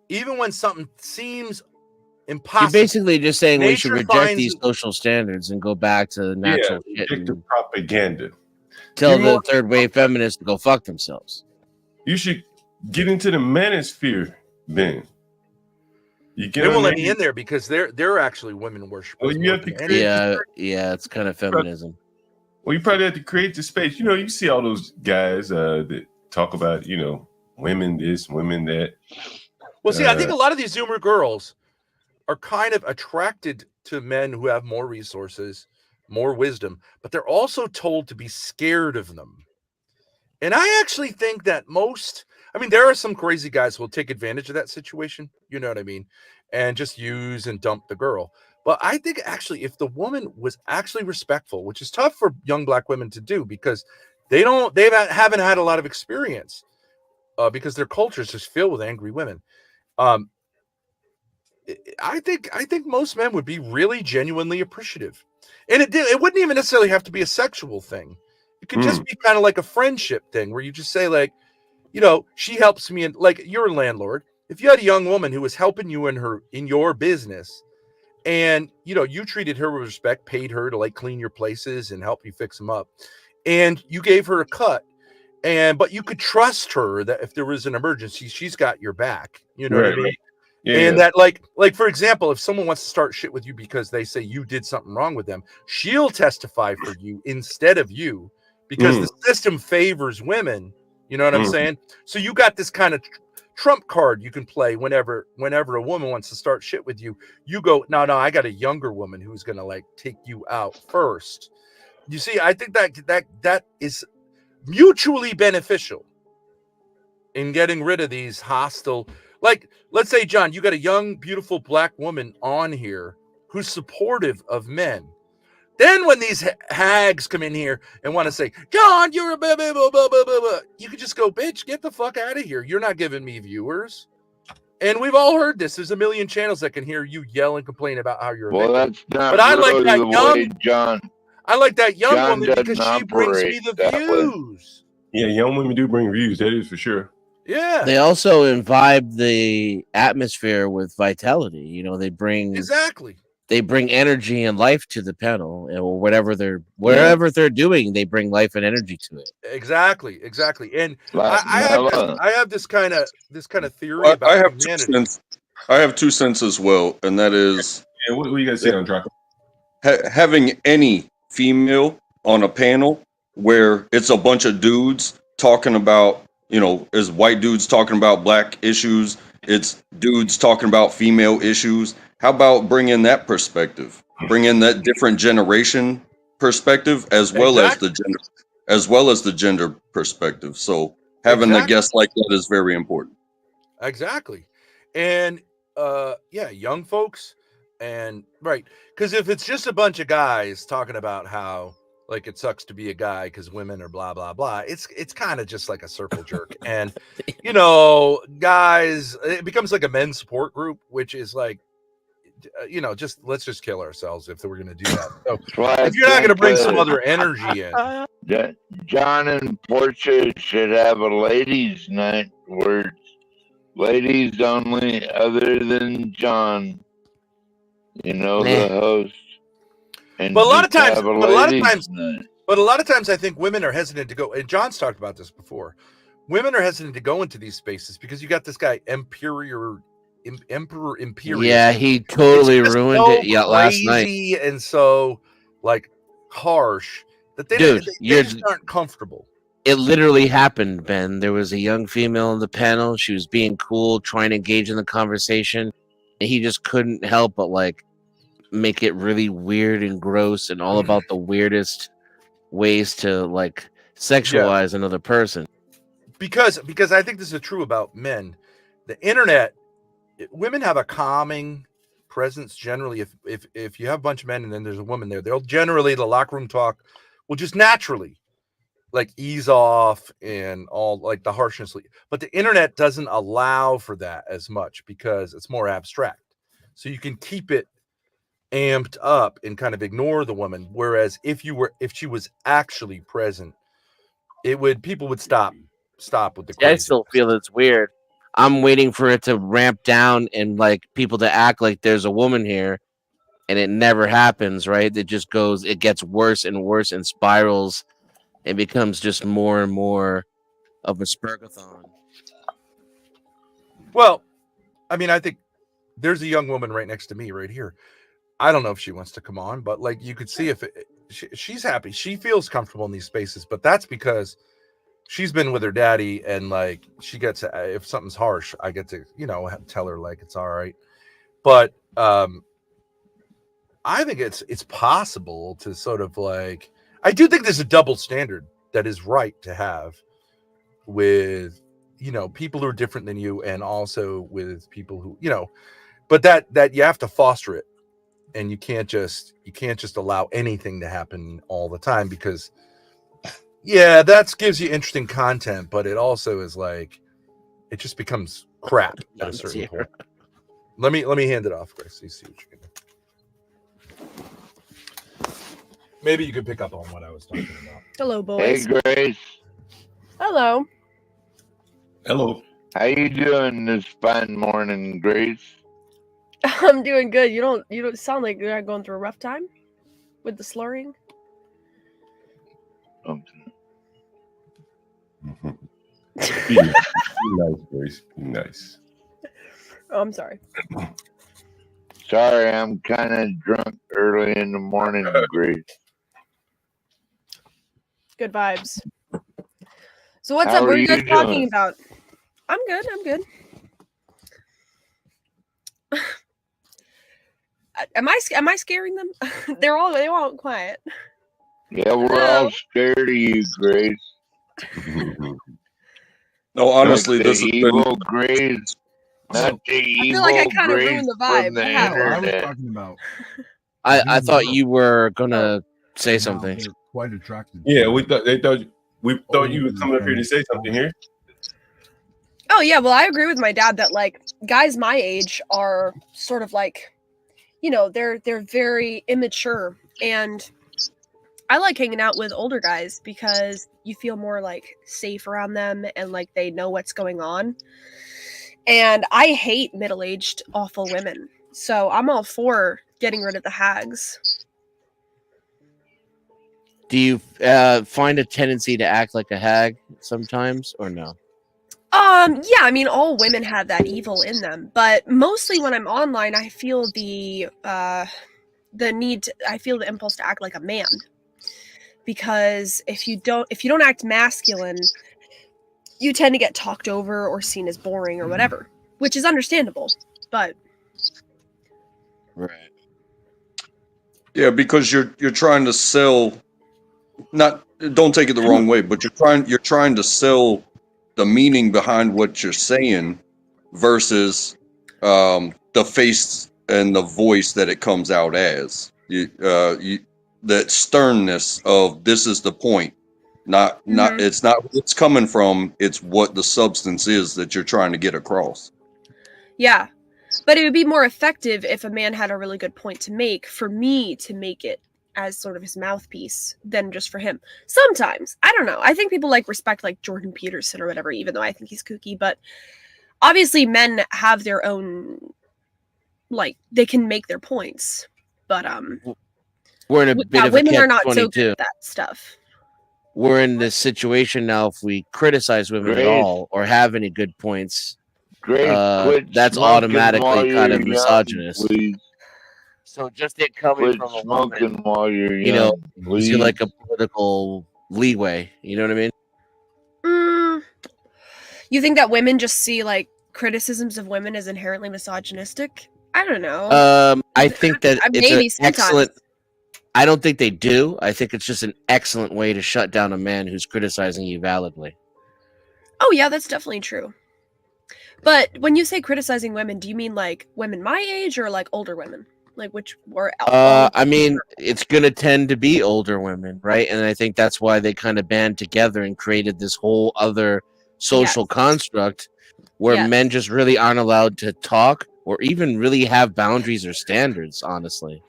Speaker 17: even when something seems impossible.
Speaker 9: You're basically just saying we should
Speaker 17: Nature
Speaker 9: reject
Speaker 17: finds-
Speaker 9: these social standards and go back to the natural shit.
Speaker 6: Reject the propaganda.
Speaker 9: Tell
Speaker 6: You
Speaker 9: the
Speaker 6: want-
Speaker 9: third wave feminists to go fuck themselves.
Speaker 6: You should get into the manosphere, Ben. You get
Speaker 17: They
Speaker 6: on
Speaker 17: won't let
Speaker 6: there.
Speaker 17: me in there because they're actually women worshippers.
Speaker 6: Well, you have to create
Speaker 9: Yeah, it's kind of feminism.
Speaker 6: Well, you probably have to create the space. You know, you see all those guys that talk about, you know, women this, women that.
Speaker 17: Well, see, I think a lot of these Zoomer girls are kind of attracted to men who have more resources, more wisdom, but they're also told to be scared of them. And I actually think that there are some crazy guys who will take advantage of that situation, you know what I mean, and just use and dump the girl. But I think actually if the woman was actually respectful, which is tough for young black women to do because they haven't had a lot of experience because their culture is just filled with angry women. I think most men would be really genuinely appreciative. And it wouldn't even necessarily have to be a sexual thing. It could just be kind of like a friendship thing where you just say like, you know, she helps me, and like you're a landlord. If you had a young woman who was helping you in your business, and you know you treated her with respect, paid her to like clean your places and help you fix them up, and you gave her a cut, but you could trust her that if there was an emergency, she's got your back. You know what I mean?
Speaker 6: Yeah,
Speaker 17: and
Speaker 6: yeah.
Speaker 17: that like for example, if someone wants to start shit with you because they say you did something wrong with them, she'll testify for you instead of you because the system favors women. You know what I'm saying? So you got this kind of trump card you can play whenever a woman wants to start shit with you. You go, no, I got a younger woman who's gonna like take you out first. You see, I think that is mutually beneficial in getting rid of these hostile. Like, let's say, John, you got a young, beautiful black woman on here who's supportive of men. Then when these hags come in here and want to say, John, you're a blah, blah, blah, blah, blah, blah, you can just go, bitch, get the fuck out of here. You're not giving me viewers. And we've all heard this. There's a million channels that can hear you yell and complain about how you're a
Speaker 21: Well,
Speaker 17: victim.
Speaker 21: that's not
Speaker 17: But I like
Speaker 21: really
Speaker 17: that
Speaker 21: the
Speaker 17: young
Speaker 21: way John.
Speaker 17: I like that young
Speaker 21: John
Speaker 17: woman because
Speaker 21: doesn't
Speaker 17: she brings me
Speaker 21: operate
Speaker 17: the
Speaker 21: that way.
Speaker 17: views.
Speaker 6: Yeah, young women do bring views. That is for sure.
Speaker 17: Yeah.
Speaker 9: They also imbibe the atmosphere with vitality. You know, they bring energy and life to the panel, or whatever they're doing. They bring life and energy to it.
Speaker 17: Exactly. And
Speaker 21: Like
Speaker 17: I have this kind of theory about
Speaker 13: I have
Speaker 17: humanity.
Speaker 13: I have 2 cents as well, and that is
Speaker 6: what do you guys say on Draco?
Speaker 13: Having any female on a panel where it's a bunch of dudes talking about, you know, is white dudes talking about black issues, it's dudes talking about female issues. How about bring in that perspective? Bring in that different generation perspective as well as the gender perspective. So having a guest like that is very important.
Speaker 17: Exactly. And young folks and right, because if it's just a bunch of guys talking about how like it sucks to be a guy because women are blah blah blah, it's kind of just like a circle jerk. And you know, guys, it becomes like a men's support group, which is like, you know, let's just kill ourselves if we're going to do that. So if you're not going to bring some other energy in,
Speaker 21: John and Portia should have a ladies' night where it's ladies only, other than John. You know, the host. And
Speaker 17: but a lot of
Speaker 21: just
Speaker 17: times,
Speaker 21: have a
Speaker 17: but a lot of
Speaker 21: ladies'
Speaker 17: times,
Speaker 21: night.
Speaker 17: but a lot of times, I think women are hesitant to go. And John's talked about this before. Women are hesitant to go into these spaces because you got this guy Emperor Imperius.
Speaker 9: Yeah, he totally ruined it. Yeah, last night.
Speaker 17: And so like harsh that they just aren't comfortable.
Speaker 9: It literally happened, Ben. There was a young female on the panel. She was being cool, trying to engage in the conversation, and he just couldn't help but like make it really weird and gross and all about the weirdest ways to like sexualize another person.
Speaker 17: Because I think this is true about men. The internet, women have a calming presence generally, if you have a bunch of men and then there's a woman there, they'll generally, the locker room talk will just naturally like ease off and all like the harshness. But the internet doesn't allow for that as much because it's more abstract. So you can keep it amped up and kind of ignore the woman. Whereas if she was actually present, people would stop with the
Speaker 9: I
Speaker 17: crazy.
Speaker 9: still feel it's weird. I'm waiting for it to ramp down and like people to act like there's a woman here, and it never happens, right? It gets worse and worse and spirals and becomes just more and more of a spurgathon.
Speaker 17: Well, I mean, I think there's a young woman right next to me right here. I don't know if she wants to come on, but like you could see if she's happy. She feels comfortable in these spaces, but that's because she's been with her daddy, and like she gets, if something's harsh, I get to, tell her like it's all right. But I think it's possible to sort of like, I do think there's a double standard that is right to have with, people who are different than you, and also with people who, but that you have to foster it, and you can't just allow anything to happen all the time, because that gives you interesting content, but it also is like, it just becomes crap at a certain point. Let me hand it off, Grace. You see what you can do. Maybe you could pick up on what I was talking about.
Speaker 10: Hello, boys.
Speaker 21: Hey, Grace.
Speaker 10: Hello.
Speaker 6: Hello.
Speaker 21: How you doing this fine morning, Grace?
Speaker 10: I'm doing good. You don't sound like you're going through a rough time with the slurring.
Speaker 6: Be nice, Grace. Be nice.
Speaker 10: Oh, I'm sorry.
Speaker 21: Sorry, I'm kind of drunk early in the morning, Grace.
Speaker 10: Good vibes. So what's
Speaker 21: How
Speaker 10: up? What
Speaker 21: are
Speaker 10: are you guys
Speaker 21: you
Speaker 10: talking
Speaker 21: doing?
Speaker 10: about? I'm good. I'm good. Am I scaring them? They're all quiet.
Speaker 21: Yeah, we're all scared of you, Grace.
Speaker 13: No, honestly,
Speaker 21: Like the
Speaker 13: this has
Speaker 21: evil
Speaker 13: been.
Speaker 21: Grace, not the
Speaker 10: I
Speaker 21: evil
Speaker 10: feel like I kind of
Speaker 21: Grace
Speaker 10: ruined the vibe.
Speaker 21: from the
Speaker 10: What happened?
Speaker 21: internet.
Speaker 15: talking about.
Speaker 9: I thought you were gonna say something.
Speaker 15: Quite attractive.
Speaker 6: Yeah, we thought you were coming up here to say something here.
Speaker 10: Oh yeah, well I agree with my dad that like guys my age are sort of like, they're very immature, and I like hanging out with older guys because you feel more like safe around them and like they know what's going on. And I hate middle-aged awful women. So I'm all for getting rid of the hags.
Speaker 9: Do you find a tendency to act like a hag sometimes, or no?
Speaker 10: Yeah, I mean all women have that evil in them, but mostly when I'm online I feel the impulse to act like a man. Because if you don't act masculine, you tend to get talked over or seen as boring or whatever, which is understandable. But
Speaker 9: right,
Speaker 13: Yeah, because you're trying to sell. Not, don't take it the wrong way, but you're trying to sell the meaning behind what you're saying versus the face and the voice that it comes out as. That sternness of this is the point. Not it's not where it's coming from, it's what the substance is that you're trying to get across.
Speaker 10: yeah, but it would be more effective if a man had a really good point to make for me to make it as sort of his mouthpiece than just for him. Sometimes, I don't know. I think people respect like Jordan Peterson or whatever, even though I think he's kooky. But obviously, men have their own, like they can make their points. But
Speaker 9: we're in a bit of a
Speaker 10: women are not so
Speaker 9: catch-22.
Speaker 10: good at that stuff.
Speaker 9: We're in this situation now. If we criticize women at
Speaker 21: Grace.
Speaker 9: all or have any good points,
Speaker 21: Grace, quit
Speaker 9: that's
Speaker 21: smoking while
Speaker 9: automatically kind
Speaker 21: you're
Speaker 9: of
Speaker 21: young,
Speaker 9: misogynist.
Speaker 21: please.
Speaker 9: So just it coming
Speaker 21: Quit
Speaker 9: from a
Speaker 21: smoking
Speaker 9: woman,
Speaker 21: while you're young,
Speaker 9: gives you
Speaker 21: please.
Speaker 9: like a political leeway. You know what I mean?
Speaker 10: You think that women just see like criticisms of women as inherently misogynistic? I don't know.
Speaker 9: I think that it's
Speaker 10: maybe
Speaker 9: an
Speaker 10: sometimes.
Speaker 9: excellent. I don't think they do. I think it's just an excellent way to shut down a man who's criticizing you validly.
Speaker 10: Oh yeah, that's definitely true. But when you say criticizing women, do you mean like women my age or like older women? Like which were
Speaker 9: I mean, it's gonna tend to be older women, right? And I think that's why they kind of band together and created this whole other social construct where men just really aren't allowed to talk or even really have boundaries or standards, honestly.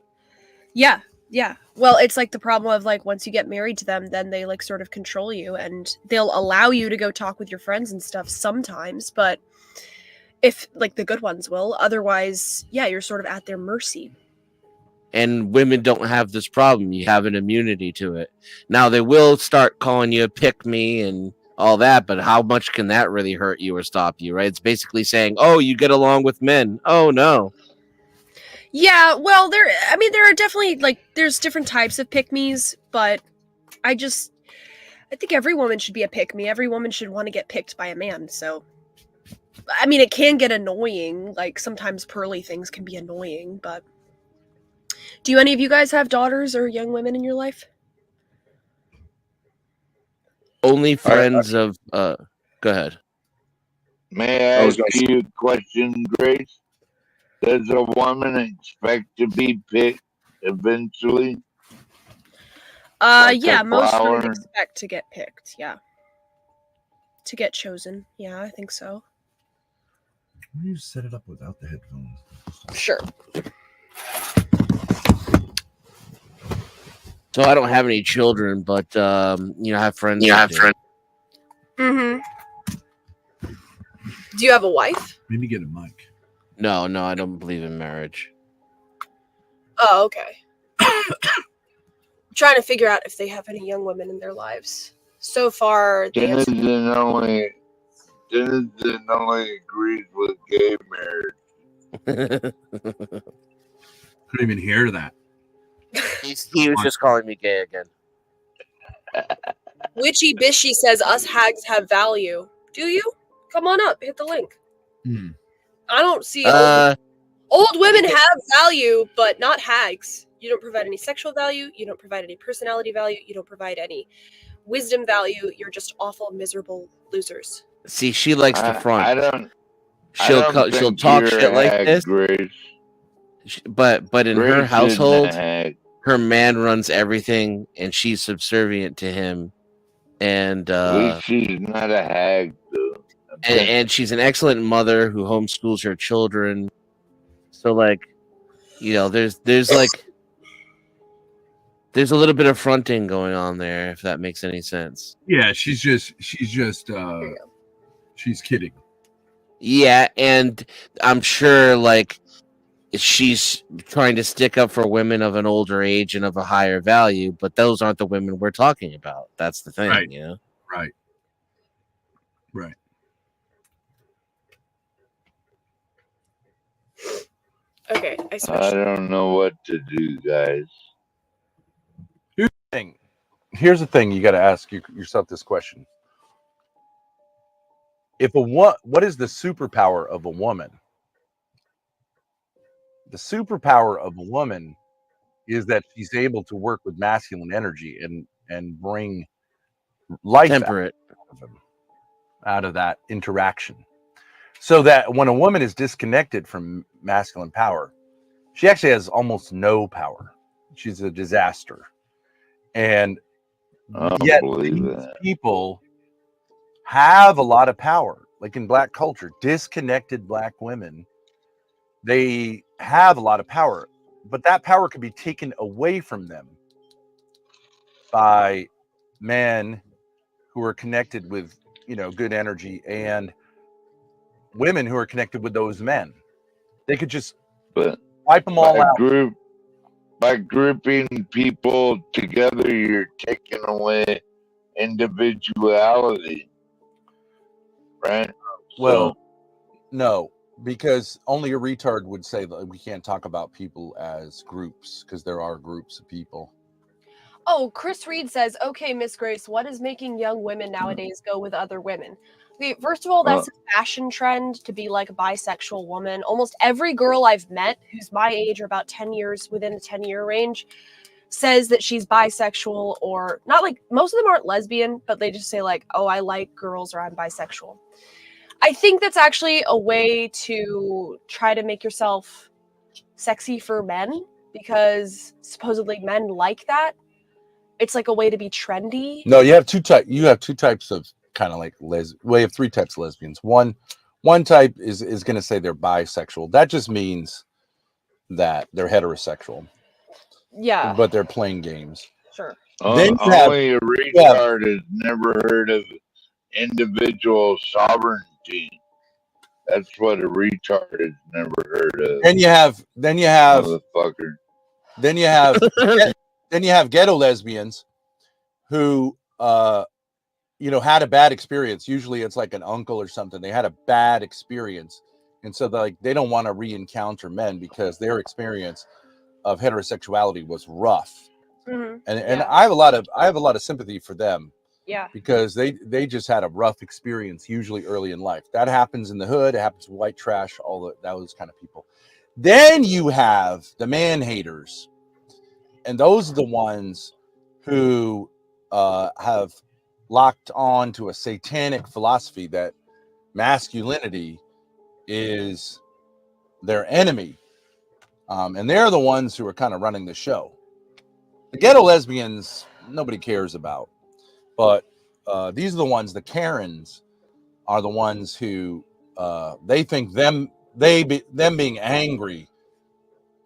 Speaker 10: Yeah. Yeah. Well, it's like the problem of like once you get married to them, then they like sort of control you and they'll allow you to go talk with your friends and stuff sometimes, but if like the good ones will, otherwise, yeah, you're sort of at their mercy.
Speaker 9: And women don't have this problem. You have an immunity to it. Now they will start calling you a pick me and all that, but how much can that really hurt you or stop you, right? It's basically saying, "Oh, you get along with men." Oh no.
Speaker 10: Yeah, well, there are definitely like there's different types of pick-me's, but I think every woman should be a pick-me. Every woman should want to get picked by a man. So I mean, it can get annoying. Like sometimes pearly things can be annoying, but do any of you guys have daughters or young women in your life?
Speaker 9: Only friends of go ahead.
Speaker 21: May I ask you a question, Grace? Does a woman expect to be picked eventually? Like
Speaker 10: Yeah,
Speaker 21: a
Speaker 10: most women
Speaker 21: flower?
Speaker 10: expect to get picked, yeah. To get chosen. Yeah, I think so.
Speaker 1: Why do you set it up without the headphones?
Speaker 10: Sure.
Speaker 9: So I don't have any children, but I have friends.
Speaker 10: Mm-hmm. Do you have a wife?
Speaker 1: Maybe get a mic.
Speaker 9: No, I don't believe in marriage.
Speaker 10: Oh, okay. I'm trying to figure out if they have any young women in their lives. So far, the answer...
Speaker 21: Denizen only agrees with gay marriage.
Speaker 1: Couldn't even hear that.
Speaker 9: He was just calling me gay again.
Speaker 10: Witchy Bishy says us hags have value. Do you? Come on up. Hit the link. I don't see old women have value, but not hags. You don't provide any sexual value. You don't provide any personality value. You don't provide any wisdom value. You're just awful, miserable losers.
Speaker 9: See, she likes the front.
Speaker 21: She'll
Speaker 9: talk shit like this.
Speaker 21: Grace.
Speaker 9: But in
Speaker 21: Grace
Speaker 9: her
Speaker 21: isn't
Speaker 9: household,
Speaker 21: a hag.
Speaker 9: her man runs everything, and she's subservient to him. And
Speaker 21: At least she's not a hag, though.
Speaker 9: And she's an excellent mother who homeschools her children. So, like, there's a little bit of fronting going on there, if that makes any sense.
Speaker 1: Yeah, she's kidding.
Speaker 9: Yeah, and I'm sure like she's trying to stick up for women of an older age and of a higher value, but those aren't the women we're talking about. That's the thing,
Speaker 1: Right.
Speaker 9: you know?
Speaker 1: Right.
Speaker 10: Okay,
Speaker 21: I don't know what to do, guys.
Speaker 17: Here's the thing: you got to ask yourself this question: what is the superpower of a woman? The superpower of a woman is that she's able to work with masculine energy and bring life out of that interaction. So that when a woman is disconnected from masculine power, she actually has almost no power. She's a disaster. And yet these people have a lot of power. Like in Black culture, disconnected Black women, they have a lot of power. But that power could be taken away from them by men who are connected with, good energy and women who are connected with those men. They could just wipe them all out.
Speaker 21: By grouping people together, you're taking away individuality, right?
Speaker 17: Well, no, because only a retard would say that we can't talk about people as groups, because there are groups of people.
Speaker 10: Oh, Chris Reed says, okay, Miss Grace, what is making young women nowadays go with other women? Okay, first of all, that's a fashion trend to be like a bisexual woman. Almost every girl I've met who's my age or about 10 years within the 10-year range says that she's bisexual, or not. Like most of them aren't lesbian, but they just say like, oh, I like girls or I'm bisexual. I think that's actually a way to try to make yourself sexy for men, because supposedly men like that. It's like a way to be trendy.
Speaker 17: No, you have two types. You have two types of kind of like we have three types of lesbians. One type is going to say they're bisexual. That just means that they're heterosexual.
Speaker 10: Yeah.
Speaker 17: But they're playing games.
Speaker 10: Sure.
Speaker 17: Then
Speaker 21: Only a retard has never heard of individual sovereignty. That's what a retard has never heard of.
Speaker 17: Then you have
Speaker 21: motherfucker.
Speaker 17: Then you have ghetto lesbians who had a bad experience. Usually it's like an uncle or something. They had a bad experience. And so they don't want to re-encounter men because their experience of heterosexuality was rough.
Speaker 10: Mm-hmm.
Speaker 17: And I have a lot of sympathy for them.
Speaker 10: Yeah.
Speaker 17: Because they just had a rough experience, usually early in life. That happens in the hood. It happens with white trash, those kind of people. Then you have the man haters. And those are the ones who have locked on to a satanic philosophy that masculinity is their enemy. And they're the ones who are kind of running the show. The ghetto lesbians, nobody cares about. But these are the ones, the Karens are the ones who they think them being angry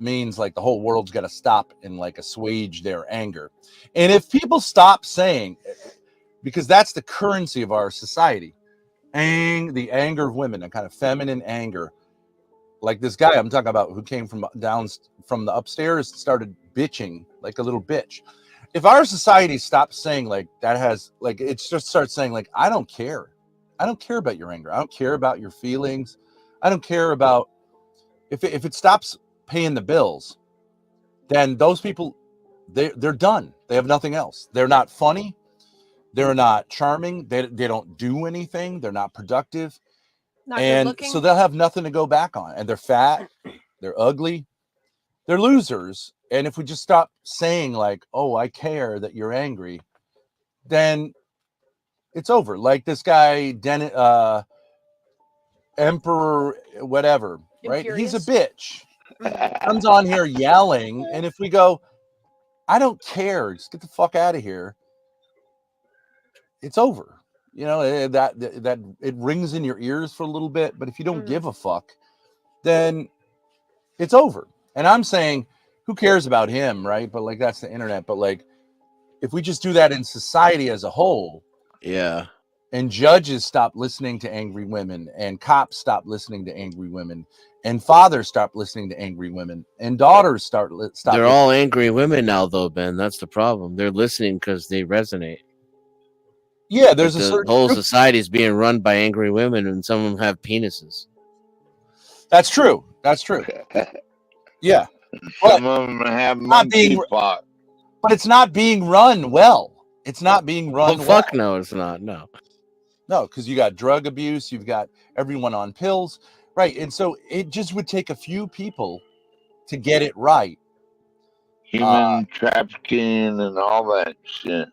Speaker 17: means like the whole world's got to stop and like assuage their anger. And if people stop saying, because that's the currency of our society, the anger of women, a kind of feminine anger. Like this guy I'm talking about who came from the upstairs, started bitching like a little bitch. If our society stops saying like that, it just starts saying like, I don't care about your anger. I don't care about your feelings. I don't care about if it stops paying the bills, then those people, they're done. They have nothing else. They're not funny. They're not charming. They don't do anything. They're not productive.
Speaker 10: Not
Speaker 17: and
Speaker 10: good-looking.
Speaker 17: So they'll have nothing to go back on. And they're fat. They're ugly. They're losers. And if we just stop saying like, oh, I care that you're angry, then it's over. Like this guy, Emperor, whatever, right?
Speaker 10: Imperious.
Speaker 17: He's a bitch. Comes on here yelling. And if we go, I don't care, just get the fuck out of here, it's over. That it rings in your ears for a little bit. But if you don't give a fuck, then it's over. And I'm saying, who cares about him, right? But like that's the internet. But like, if we just do that in society as a whole,
Speaker 9: yeah,
Speaker 17: and judges stop listening to angry women, and cops stop listening to angry women, and fathers stop listening to angry women, and daughters stop.
Speaker 9: They're all angry women now, though, Ben. That's the problem. They're listening because they resonate.
Speaker 17: Yeah, there's
Speaker 9: the whole society is being run by angry women, and some of them have penises.
Speaker 17: That's true. Yeah.
Speaker 21: Some of them have monkey fuck.
Speaker 17: But it's not being run well. It's not being run well.
Speaker 9: Fuck no, it's not. No,
Speaker 17: because you got drug abuse. You've got everyone on pills. Right. And so it just would take a few people to get it right.
Speaker 21: Human trafficking and all that shit.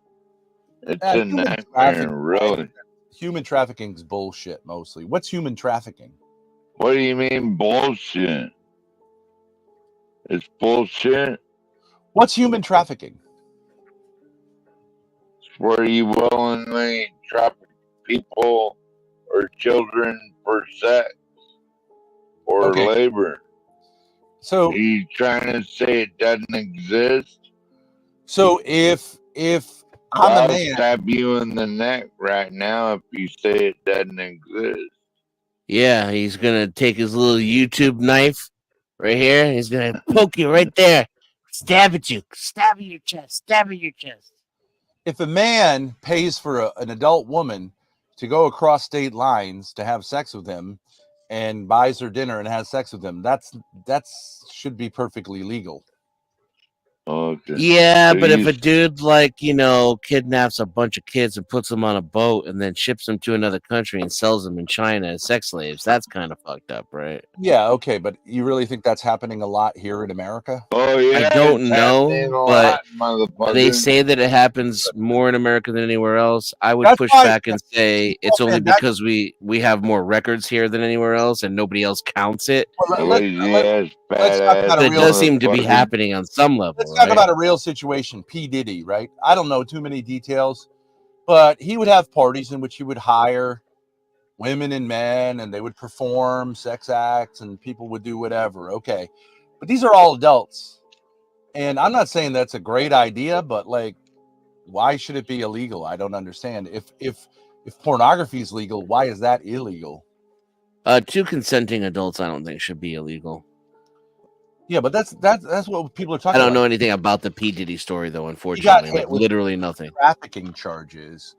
Speaker 21: It's a nightmare, really.
Speaker 17: Human trafficking is bullshit, mostly. What's human trafficking?
Speaker 21: What do you mean bullshit? It's bullshit.
Speaker 17: What's human trafficking?
Speaker 21: It's where you willingly traffic people or children for sex or labor.
Speaker 17: So
Speaker 21: are you trying to say it doesn't exist?
Speaker 17: So if
Speaker 21: I'll stab you in the neck right now if you say it doesn't exist.
Speaker 9: Yeah, he's gonna take his little YouTube knife right here, and he's gonna poke you right there, stab at you, stab in your chest.
Speaker 17: If a man pays for an adult woman to go across state lines to have sex with him, and buys her dinner and has sex with him, that should be perfectly legal.
Speaker 21: Okay.
Speaker 9: Yeah,
Speaker 21: So
Speaker 9: but if
Speaker 21: you
Speaker 9: a dude like kidnaps a bunch of kids and puts them on a boat and then ships them to another country and sells them in China as sex slaves, that's kind of fucked up, right?
Speaker 17: Yeah, okay, but you really think that's happening a lot here in America?
Speaker 21: Oh
Speaker 9: I
Speaker 21: yeah,
Speaker 9: don't
Speaker 21: it's happening
Speaker 9: know,
Speaker 21: a
Speaker 9: but
Speaker 21: lot,
Speaker 9: they
Speaker 21: motherfucker.
Speaker 9: say that it happens more in America than anywhere else. I would
Speaker 17: That's
Speaker 9: push
Speaker 17: why,
Speaker 9: back and say it's only
Speaker 17: man, that,
Speaker 9: because we have more records here than anywhere else and nobody else counts it.
Speaker 17: well,
Speaker 21: Lazy ass,
Speaker 17: let's talk
Speaker 21: badass
Speaker 17: about a
Speaker 9: But it
Speaker 17: real
Speaker 9: does seem to be
Speaker 21: motherfucker.
Speaker 9: happening on some level,
Speaker 17: let's talk
Speaker 9: right?
Speaker 17: about a real situation. P. Diddy, right? I don't know too many details, but he would have parties in which he would hire women and men, and they would perform sex acts, and people would do whatever. Okay, but these are all adults, and I'm not saying that's a great idea, but like, why should it be illegal? I don't understand. If pornography is legal, why is that illegal?
Speaker 9: Two consenting adults, I don't think should be illegal.
Speaker 17: Yeah, but that's what people are
Speaker 9: I
Speaker 17: talking
Speaker 9: don't
Speaker 17: about.
Speaker 9: know anything about the P. Diddy story though,
Speaker 17: He got
Speaker 9: unfortunately.
Speaker 17: hit
Speaker 9: Like
Speaker 17: with
Speaker 9: literally nothing.
Speaker 17: trafficking charges,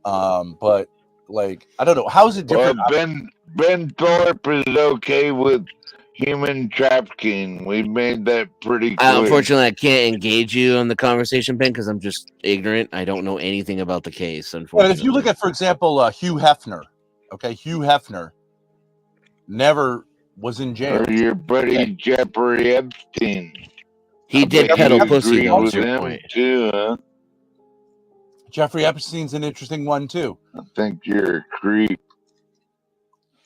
Speaker 17: but like, I don't know. How is it
Speaker 21: Well,
Speaker 17: different?
Speaker 21: Ben Thorpe is okay with human trafficking. We made that pretty clear.
Speaker 9: Unfortunately, I can't engage you on the conversation, Ben, because I'm just ignorant. I don't know anything about the case,
Speaker 17: But
Speaker 9: unfortunately.
Speaker 17: if you look at, for example, Hugh Hefner, okay, Hugh Hefner never was in jail.
Speaker 21: Or your buddy Jeffrey Epstein.
Speaker 9: He did peddle pussy,
Speaker 21: agree
Speaker 9: though,
Speaker 21: with
Speaker 9: is your
Speaker 21: him
Speaker 9: point.
Speaker 21: too, huh?
Speaker 17: Jeffrey Epstein's an interesting one too.
Speaker 21: I think you're a creep.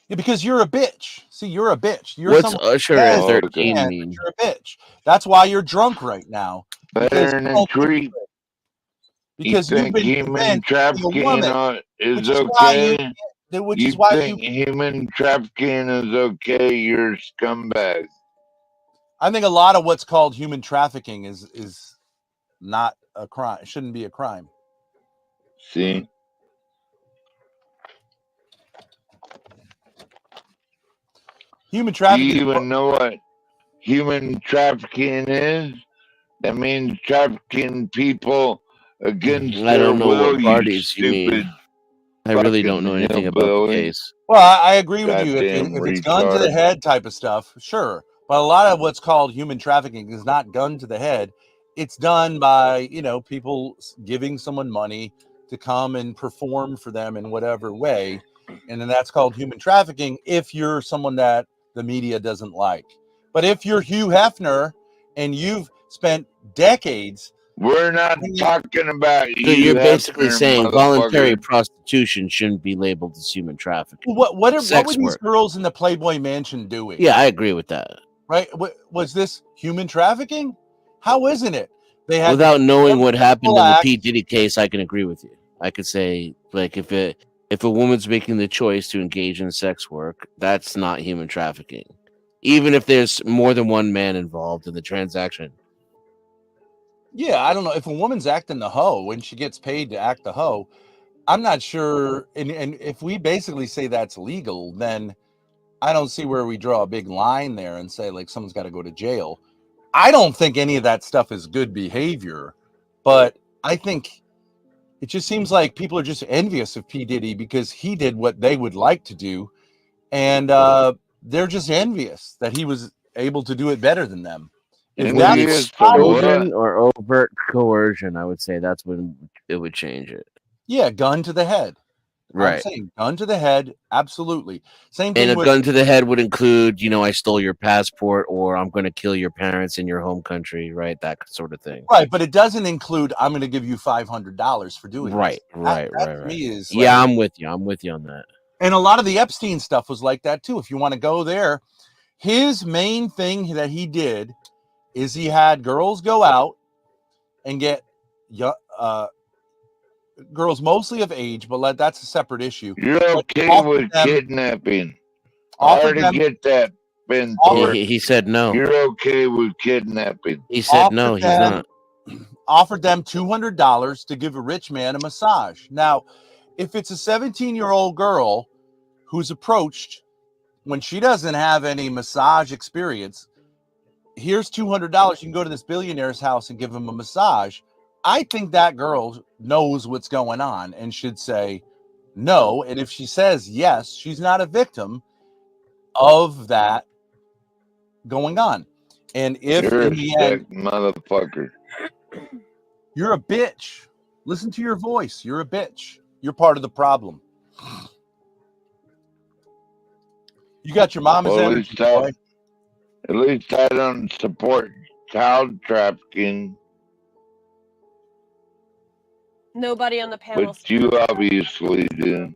Speaker 17: Yeah, because you're a bitch. See, you're a bitch. You're
Speaker 9: What's
Speaker 17: someone
Speaker 9: Usher
Speaker 17: who
Speaker 9: at
Speaker 17: has
Speaker 9: 13
Speaker 17: plans,
Speaker 9: mean?
Speaker 17: but you're a bitch. That's why you're drunk right now. Because
Speaker 21: Better
Speaker 17: you
Speaker 21: than a
Speaker 17: don't
Speaker 21: creep.
Speaker 17: because
Speaker 21: You
Speaker 17: you've
Speaker 21: think
Speaker 17: been
Speaker 21: human
Speaker 17: convinced to be a
Speaker 21: trafficking
Speaker 17: woman,
Speaker 21: is
Speaker 17: which is why you
Speaker 21: okay?
Speaker 17: which
Speaker 21: You
Speaker 17: is why
Speaker 21: think
Speaker 17: you
Speaker 21: human trafficking is okay? You're a scumbag.
Speaker 17: I think a lot of what's called human trafficking is not a crime. It shouldn't be a crime.
Speaker 21: See?
Speaker 17: Human
Speaker 21: Do
Speaker 17: trafficking.
Speaker 21: you even know what human trafficking is? That means trafficking people against
Speaker 9: I
Speaker 21: their
Speaker 9: don't know
Speaker 21: will,
Speaker 9: what
Speaker 21: you
Speaker 9: parties you
Speaker 21: stupid
Speaker 9: mean. I really don't know
Speaker 21: fucking
Speaker 9: anything about the
Speaker 21: hillbilly.
Speaker 9: case.
Speaker 17: Well, I agree with you.
Speaker 21: Goddamn
Speaker 17: If it's gun to the
Speaker 21: retard.
Speaker 17: head type of stuff, sure. But a lot of what's called human trafficking is not gun to the head. It's done by, people giving someone money to come and perform for them in whatever way. And then that's called human trafficking if you're someone that the media doesn't like. But if you're Hugh Hefner and you've spent decades.
Speaker 21: We're not talking about you.
Speaker 9: So you're basically
Speaker 21: Hefner,
Speaker 9: saying voluntary
Speaker 21: motherfucker.
Speaker 9: prostitution shouldn't be labeled as human trafficking.
Speaker 17: What were
Speaker 9: Sex
Speaker 17: these
Speaker 9: work.
Speaker 17: girls in the Playboy Mansion doing?
Speaker 9: Yeah, I agree with that.
Speaker 17: Right? Was this human trafficking? How isn't it? They had
Speaker 9: Without knowing what happened in the
Speaker 17: acts.
Speaker 9: P. Diddy case, I can agree with you. I could say, like, if a woman's making the choice to engage in sex work, that's not human trafficking, even if there's more than one man involved in the transaction.
Speaker 17: Yeah, I don't know if a woman's acting the hoe when she gets paid to act the hoe. I'm not sure, and if we basically say that's legal, then I don't see where we draw a big line there and say like someone's got to go to jail. I don't think any of that stuff is good behavior, but I think it just seems like people are just envious of P. Diddy because he did what they would like to do, and they're just envious that he was able to do it better than them. If
Speaker 9: Would be
Speaker 17: that's
Speaker 9: exposure or overt coercion, I would say that's when it would change it.
Speaker 17: yeah, gun to the head.
Speaker 9: Right.
Speaker 17: I'm saying gun to the head, absolutely. Same thing
Speaker 9: And a
Speaker 17: with
Speaker 9: gun to the head would include, I stole your passport, or I'm going to kill your parents in your home country, right? That sort of thing.
Speaker 17: right, but it doesn't include I'm going to give you $500 for doing
Speaker 9: Right,
Speaker 17: this.
Speaker 9: right.
Speaker 17: To me is
Speaker 9: Yeah,
Speaker 17: like,
Speaker 9: I'm with you. I'm with you on that.
Speaker 17: and a lot of the Epstein stuff was like that too. If you want to go there, his main thing that he did is he had girls go out and get girls mostly of age, but that's a separate issue.
Speaker 21: You're okay with kidnapping. I already get that, Ben Thorpe.
Speaker 9: He said no.
Speaker 21: You're okay with kidnapping.
Speaker 9: He said no, he's not.
Speaker 17: Offered them $200 to give a rich man a massage. Now, if it's a 17-year-old girl who's approached when she doesn't have any massage experience, here's $200. You can go to this billionaire's house and give him a massage. I think that girl knows what's going on and should say no. And if she says yes, she's not a victim of that going on. And if
Speaker 21: You're
Speaker 17: in
Speaker 21: a
Speaker 17: the
Speaker 21: sick
Speaker 17: end,
Speaker 21: motherfucker.
Speaker 17: you're a bitch. Listen to your voice. You're a bitch. You're part of the problem. You got your mama's
Speaker 21: Well,
Speaker 17: energy, boy.
Speaker 21: at least I don't support child trafficking,
Speaker 10: Nobody on the panel.
Speaker 21: but you obviously do.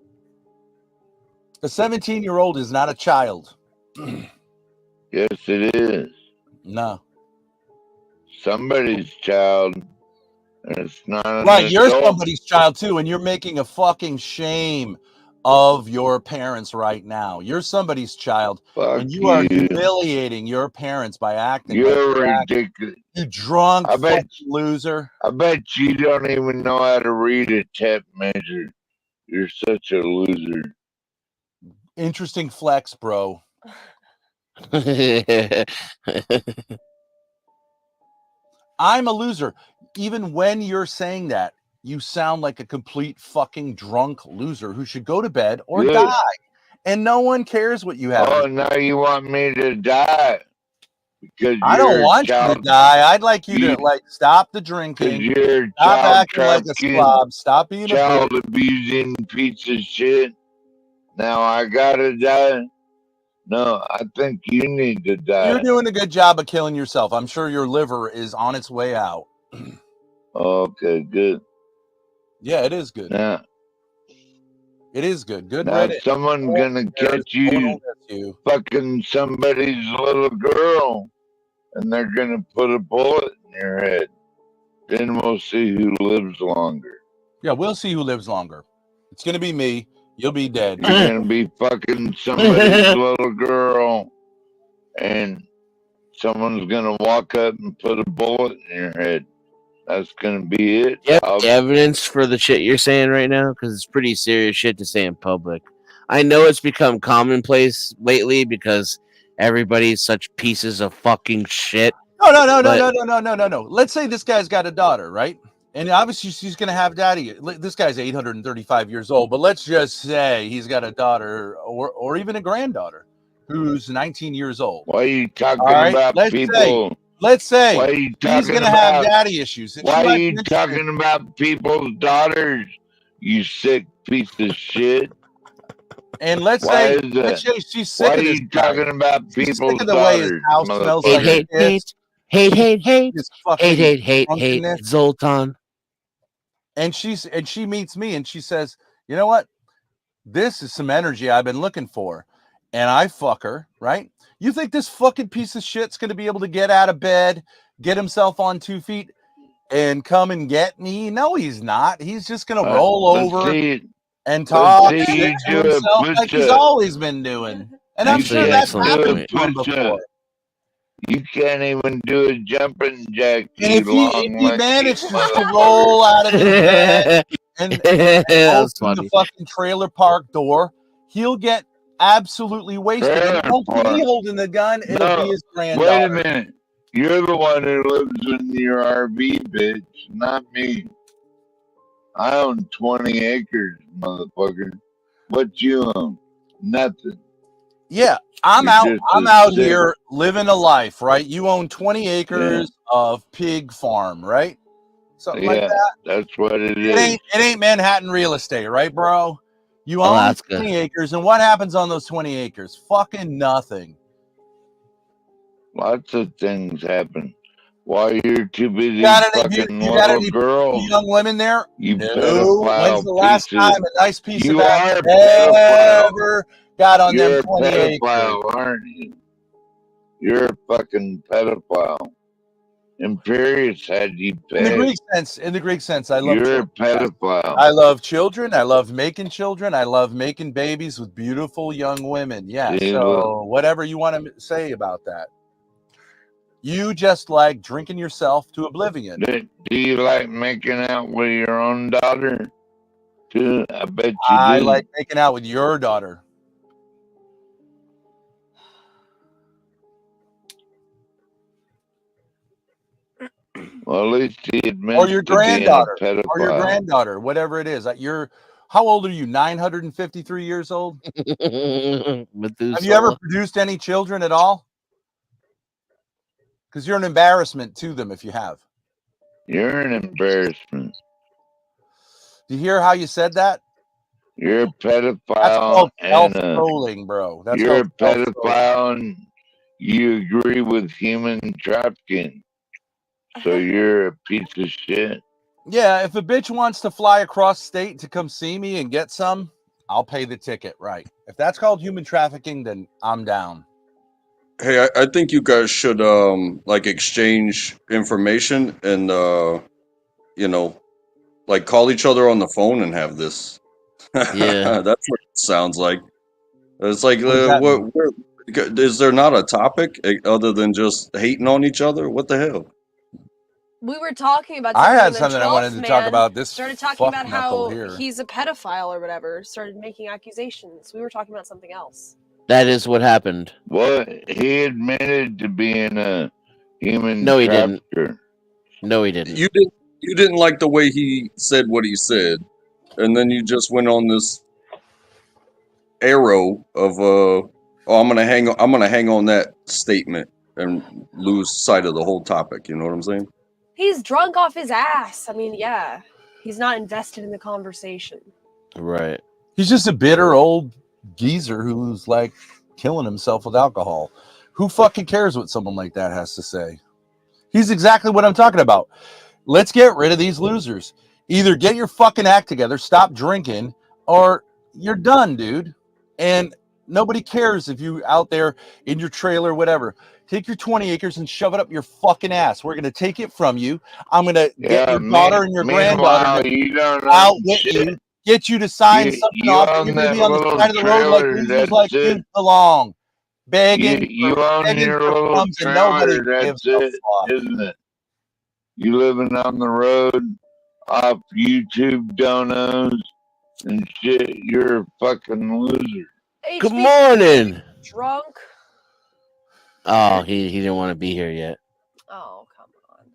Speaker 17: A 17-year-old is not a child.
Speaker 21: Yes, it is.
Speaker 17: No.
Speaker 21: Somebody's child, and it's not an
Speaker 17: Right, you're
Speaker 21: adult.
Speaker 17: somebody's child too, and you're making a fucking shame of your parents right now. You're somebody's child,
Speaker 21: Fuck
Speaker 17: and you are
Speaker 21: you.
Speaker 17: humiliating your parents by acting like
Speaker 21: You're
Speaker 17: you're acting.
Speaker 21: ridiculous.
Speaker 17: You drunk
Speaker 21: I bet
Speaker 17: fucking loser.
Speaker 21: I bet you don't even know how to read a tape measure. You're such a loser.
Speaker 17: Interesting flex, bro. I'm a loser. Even when you're saying that, you sound like a complete fucking drunk loser who should go to bed or
Speaker 21: Good.
Speaker 17: die. And no one cares what you have.
Speaker 21: Oh, now you want me to die because
Speaker 17: I don't
Speaker 21: you're a
Speaker 17: want you to
Speaker 21: child.
Speaker 17: die. I'd like you to like stop the drinking.
Speaker 21: You're a
Speaker 17: Stop
Speaker 21: child
Speaker 17: acting like a
Speaker 21: trafficking,
Speaker 17: slob. Stop being a
Speaker 21: child
Speaker 17: bitch.
Speaker 21: abusing piece of shit. Now I gotta die. No, I think you need to die.
Speaker 17: You're doing a good job of killing yourself. I'm sure your liver is on its way out.
Speaker 21: Okay, good.
Speaker 17: Yeah, it is good.
Speaker 21: Now,
Speaker 17: It is good. Good
Speaker 21: now
Speaker 17: Reddit.
Speaker 21: someone's gonna catch
Speaker 17: you
Speaker 21: you fucking somebody's little girl, and they're gonna put a bullet in your head. Then we'll see who lives longer.
Speaker 17: Yeah, we'll see who lives longer. It's gonna be me. You'll be dead.
Speaker 21: You're gonna be fucking somebody's little girl, and someone's gonna walk up and put a bullet in your head. That's gonna be it.
Speaker 9: Yep, evidence for the shit you're saying right now, because it's pretty serious shit to say in public. I know it's become commonplace lately because everybody's such pieces of fucking shit.
Speaker 17: No. Let's say this guy's got a daughter, right? And obviously she's going to have daddy. This guy's 835 years old, but let's just say he's got a daughter or even a granddaughter who's 19 years old.
Speaker 21: Why are you talking about people?
Speaker 17: Let's say
Speaker 21: why are you
Speaker 17: he's going to have daddy issues. And
Speaker 21: Why are you talking about people's daughters? You sick piece of shit.
Speaker 17: And let's
Speaker 21: Why
Speaker 17: say she's sick
Speaker 21: Why
Speaker 17: of
Speaker 21: are
Speaker 17: this
Speaker 21: you
Speaker 17: guy.
Speaker 21: talking about
Speaker 17: She's
Speaker 21: people's
Speaker 17: sick of the way his
Speaker 21: daughters?
Speaker 17: house smells like
Speaker 9: Hate,
Speaker 17: drunkenness.
Speaker 9: Zoltan.
Speaker 17: And she meets me and she says, you know what? This is some energy I've been looking for. And I fuck her, right? You think this fucking piece of shit's going to be able to get out of bed, get himself on 2 feet, and come and get me? No, he's not. He's just going to roll over and talk shit to himself like he's always been doing. And I'm sure that's happened to him before.
Speaker 21: You can't even do a jumping jack.
Speaker 17: And if he manages to roll out of his bed and open the fucking trailer park door, he'll get absolutely wasted. It won't be me holding the gun, it'll be his granddaughter.
Speaker 21: Wait a minute. You're the one who lives in your RV, bitch, not me. I own 20 acres, motherfucker. What you own? Nothing.
Speaker 17: Yeah, I'm out here living a life, right? You own 20 acres of pig farm, right? Something like that.
Speaker 21: That's what it is.
Speaker 17: It ain't Manhattan real estate, right, bro? You own 20 acres, and what happens on those 20 acres? Fucking nothing.
Speaker 21: Lots of things happen. Why you're too busy fucking
Speaker 17: you got
Speaker 21: little
Speaker 17: any
Speaker 21: girls?
Speaker 17: young women there?
Speaker 21: You
Speaker 17: No.
Speaker 21: pedophile.
Speaker 17: When's the last
Speaker 21: pieces.
Speaker 17: time a nice piece
Speaker 21: You
Speaker 17: of ass
Speaker 21: are a pedophile.
Speaker 17: ever got on
Speaker 21: You're
Speaker 17: them 20
Speaker 21: a pedophile,
Speaker 17: acres?
Speaker 21: aren't you? You're a fucking pedophile. Imperius had you
Speaker 17: In
Speaker 21: pegged.
Speaker 17: the Greek sense, I love
Speaker 21: You're a
Speaker 17: children.
Speaker 21: pedophile.
Speaker 17: I love children. I love making children. I love making babies with beautiful young women. Yeah.
Speaker 21: See,
Speaker 17: So whatever you want to say about that. You just like drinking yourself to oblivion.
Speaker 21: Do you like making out with your own daughter? Too? I bet you
Speaker 17: I
Speaker 21: do.
Speaker 17: like making out with your daughter.
Speaker 21: Well, at least he admits
Speaker 17: Or your
Speaker 21: to being a
Speaker 17: granddaughter.
Speaker 21: pedophile.
Speaker 17: Or your granddaughter, whatever it is. How old are you? 953 years old? Have you ever produced any children at all? because you're an embarrassment to them if you have.
Speaker 21: You're an embarrassment.
Speaker 17: Do you hear how you said that?
Speaker 21: You're a pedophile.
Speaker 17: That's called
Speaker 21: and
Speaker 17: self-trolling, bro. That's
Speaker 21: you're a
Speaker 17: called self-trolling.
Speaker 21: pedophile and you agree with human trafficking. So you're a piece of shit.
Speaker 17: Yeah, if a bitch wants to fly across state to come see me and get some, I'll pay the ticket, right? If that's called human trafficking, then I'm down.
Speaker 13: Hey, I think you guys should like exchange information and you know, like call each other on the phone and have this.
Speaker 9: Yeah.
Speaker 13: That's what it sounds like. It's like
Speaker 17: What does that mean?
Speaker 13: is there not a topic other than just hating on each other? What the hell?
Speaker 10: We were talking about
Speaker 17: I
Speaker 10: something,
Speaker 17: had
Speaker 10: and then
Speaker 17: something I wanted
Speaker 10: 12th
Speaker 17: to talk
Speaker 10: man
Speaker 17: about. This
Speaker 10: started talking about how
Speaker 17: here.
Speaker 10: he's a pedophile or whatever. Started making accusations. We were talking about something else.
Speaker 9: That is what happened.
Speaker 21: What? He admitted to being a human
Speaker 9: No, he
Speaker 21: trafficker.
Speaker 9: didn't. No, he didn't.
Speaker 13: You didn't like the way he said what he said, and then you just went on this arrow of I'm gonna hang on that statement and lose sight of the whole topic. You know what I'm saying?
Speaker 10: He's drunk off his ass. I mean, yeah. He's not invested in the conversation.
Speaker 9: Right.
Speaker 17: He's just a bitter old geezer who's like killing himself with alcohol. Who fucking cares what someone like that has to say? He's exactly what I'm talking about. Let's get rid of these losers. Either get your fucking act together, stop drinking, or you're done, dude. And nobody cares if you out there in your trailer, whatever. Take your 20 acres and shove it up your fucking ass. We're going to take it from you. I'm going to get your daughter and your granddaughter to outwit you, get you to sign something off. You're going to be on the side of the road like losers like you belong. Begging
Speaker 21: You
Speaker 17: for
Speaker 21: own your little
Speaker 17: crumbs and nobody
Speaker 21: trailer,
Speaker 17: gives
Speaker 21: that's
Speaker 17: a
Speaker 21: it,
Speaker 17: fuck.
Speaker 21: isn't it? You living on the road off YouTube donos and shit, you're a fucking loser.
Speaker 9: Good morning.
Speaker 10: Drunk.
Speaker 9: Oh, he didn't want to be here yet.
Speaker 10: Oh, come on.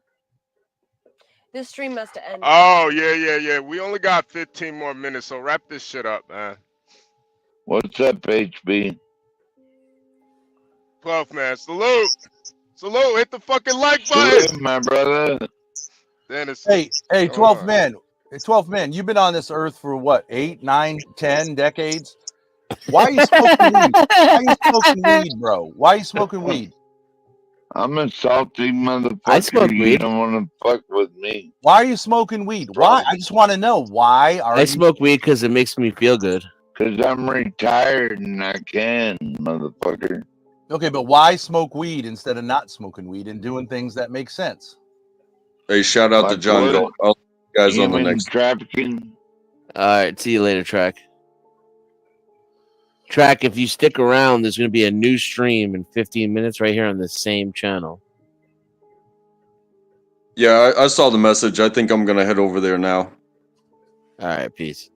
Speaker 10: This stream must have ended.
Speaker 2: Oh, yeah. We only got 15 more minutes, so wrap this shit up, man.
Speaker 21: What's up, HB?
Speaker 2: 12th man, salute. Salute, hit the fucking like button.
Speaker 21: Salute, my brother.
Speaker 2: Dennis.
Speaker 17: Hey, 12th man. Hey, 12th man, you've been on this earth for what, 8, 9, 10 decades? Why are you smoking weed? Why are you smoking weed, bro? Why are you smoking weed?
Speaker 21: I'm a salty motherfucker.
Speaker 9: I smoke
Speaker 21: You
Speaker 9: weed.
Speaker 21: don't want to fuck with me.
Speaker 17: Why are you smoking weed? Why? I just want to know why are
Speaker 9: I
Speaker 17: you
Speaker 9: smoke weed because it makes me feel good.
Speaker 21: Because I'm retired and I can, motherfucker.
Speaker 17: Okay, but why smoke weed instead of not smoking weed and doing things that make sense?
Speaker 13: Hey, shout out to
Speaker 21: Like
Speaker 13: John
Speaker 21: what?
Speaker 13: Galt. I'll see you guys on the
Speaker 21: Human
Speaker 13: next.
Speaker 21: trafficking.
Speaker 9: All right, see you later, Track. Track, if you stick around, there's going to be a new stream in 15 minutes right here on the same channel.
Speaker 13: Yeah, I saw the message. I think I'm gonna head over there now.
Speaker 9: All right, peace.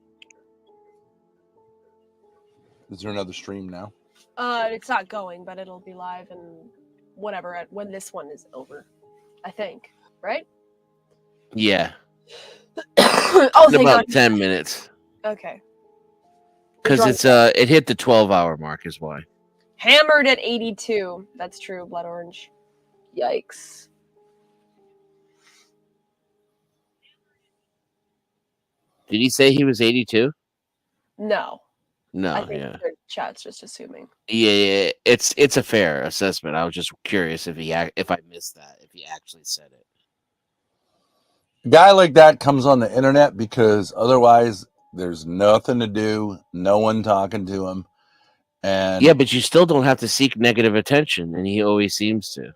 Speaker 17: Is there another stream now?
Speaker 10: It's not going, but it'll be live and whatever when this one is over. I think, right?
Speaker 9: Yeah.
Speaker 10: Oh,
Speaker 9: In
Speaker 10: thank
Speaker 9: about
Speaker 10: God.
Speaker 9: 10 minutes.
Speaker 10: Okay.
Speaker 9: Because it's it hit the 12-hour mark is why.
Speaker 10: Hammered at 82. That's true. Blood orange. Yikes.
Speaker 9: Did he say he was 82?
Speaker 10: No.
Speaker 9: No,
Speaker 10: I think
Speaker 9: yeah.
Speaker 10: the chat's just assuming.
Speaker 9: Yeah, it's a fair assessment. I was just curious if I missed that, if he actually said it.
Speaker 17: A guy like that comes on the internet because otherwise there's nothing to do, no one talking to him. And
Speaker 9: Yeah, but you still don't have to seek negative attention, and he always seems to.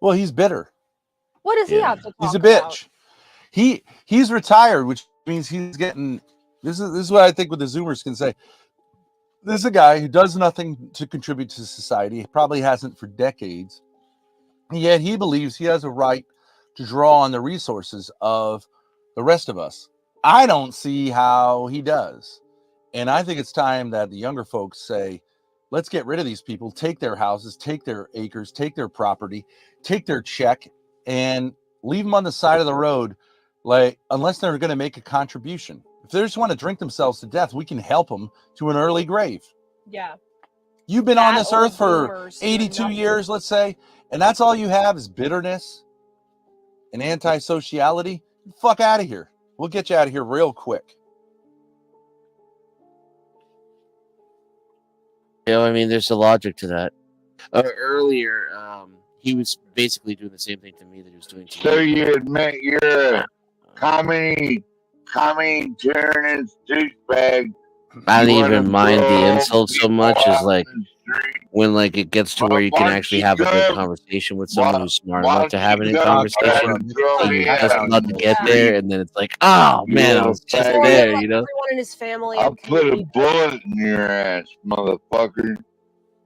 Speaker 17: well, he's bitter.
Speaker 10: What does he have to talk
Speaker 17: He's a
Speaker 10: about?
Speaker 17: bitch. He's retired, which means he's getting this is what I think what the Zoomers can say. This is a guy who does nothing to contribute to society. He probably hasn't for decades. And yet he believes he has a right to draw on the resources of the rest of us. I don't see how he does. And I think it's time that the younger folks say, let's get rid of these people, take their houses, take their acres, take their property, take their check, and leave them on the side of the road, like unless they're going to make a contribution. If they just want to drink themselves to death, we can help them to an early grave.
Speaker 10: Yeah.
Speaker 17: You've been on
Speaker 10: Fat
Speaker 17: this
Speaker 10: old
Speaker 17: earth for
Speaker 10: boomers doing
Speaker 17: 82
Speaker 10: nothing.
Speaker 17: years, let's say,
Speaker 15: and that's all you have is bitterness and antisociality, fuck out of here. We'll get you out of here real quick.
Speaker 9: I mean, there's a logic to that. Earlier, he was basically doing the same thing to me that he was doing to
Speaker 21: So
Speaker 9: you.
Speaker 21: you admit you're a comedy tyrant douchebag.
Speaker 9: I don't
Speaker 21: You wanna
Speaker 9: even mind the
Speaker 21: blow
Speaker 9: insult so
Speaker 21: people
Speaker 9: much as
Speaker 21: out
Speaker 9: like
Speaker 21: in the street.
Speaker 9: when like it gets to where you can
Speaker 21: Why don't
Speaker 9: actually
Speaker 21: you
Speaker 9: have a good
Speaker 21: go?
Speaker 9: conversation with someone who's smart
Speaker 21: Why
Speaker 9: enough
Speaker 21: don't
Speaker 9: to have
Speaker 21: you
Speaker 9: a
Speaker 21: go
Speaker 9: conversation,
Speaker 21: try to throw
Speaker 9: and
Speaker 21: me
Speaker 9: you're just
Speaker 21: out
Speaker 9: about
Speaker 21: in
Speaker 9: to
Speaker 21: the
Speaker 9: get
Speaker 21: street?
Speaker 9: there, and then it's like, oh
Speaker 21: You
Speaker 9: man, I
Speaker 21: little
Speaker 9: was just
Speaker 21: faggot.
Speaker 9: there, you know.
Speaker 10: Everyone in his family
Speaker 21: I'll
Speaker 10: and
Speaker 21: put a
Speaker 10: community.
Speaker 21: bullet in your ass, motherfucker.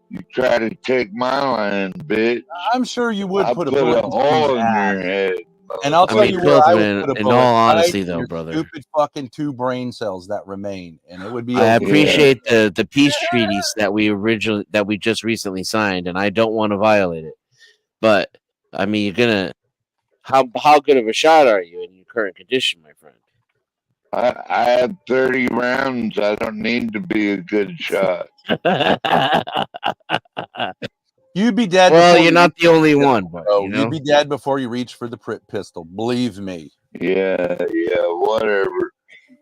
Speaker 21: You try to take my land, bitch.
Speaker 15: I'm sure you would
Speaker 21: I'll
Speaker 15: put a
Speaker 21: put
Speaker 15: bullet
Speaker 21: a
Speaker 15: in someone's
Speaker 21: hole in
Speaker 15: ass.
Speaker 21: your head.
Speaker 15: And I'll
Speaker 9: I
Speaker 15: tell
Speaker 9: mean,
Speaker 15: you where I would
Speaker 9: Piltman,
Speaker 15: put a
Speaker 9: in
Speaker 15: bullet.
Speaker 9: all
Speaker 15: Right
Speaker 9: honesty,
Speaker 15: in
Speaker 9: though,
Speaker 15: your
Speaker 9: brother,
Speaker 15: stupid fucking 2 brain cells that remain, and it would be
Speaker 9: I
Speaker 15: over.
Speaker 9: appreciate the peace treaties that we just recently signed, and I don't want to violate it. But I mean, you're gonna how good of a shot are you in your current condition, my friend?
Speaker 21: I have 30 rounds. I don't need to be a good shot.
Speaker 15: You'd be dead.
Speaker 9: Well,
Speaker 15: before
Speaker 9: you're
Speaker 15: you
Speaker 9: not
Speaker 15: reach
Speaker 9: the
Speaker 15: for
Speaker 9: only
Speaker 15: pistol,
Speaker 9: one, but
Speaker 15: bro.
Speaker 9: you know.
Speaker 15: You'd be dead before you reach for the pistol. Believe me.
Speaker 21: Yeah, whatever.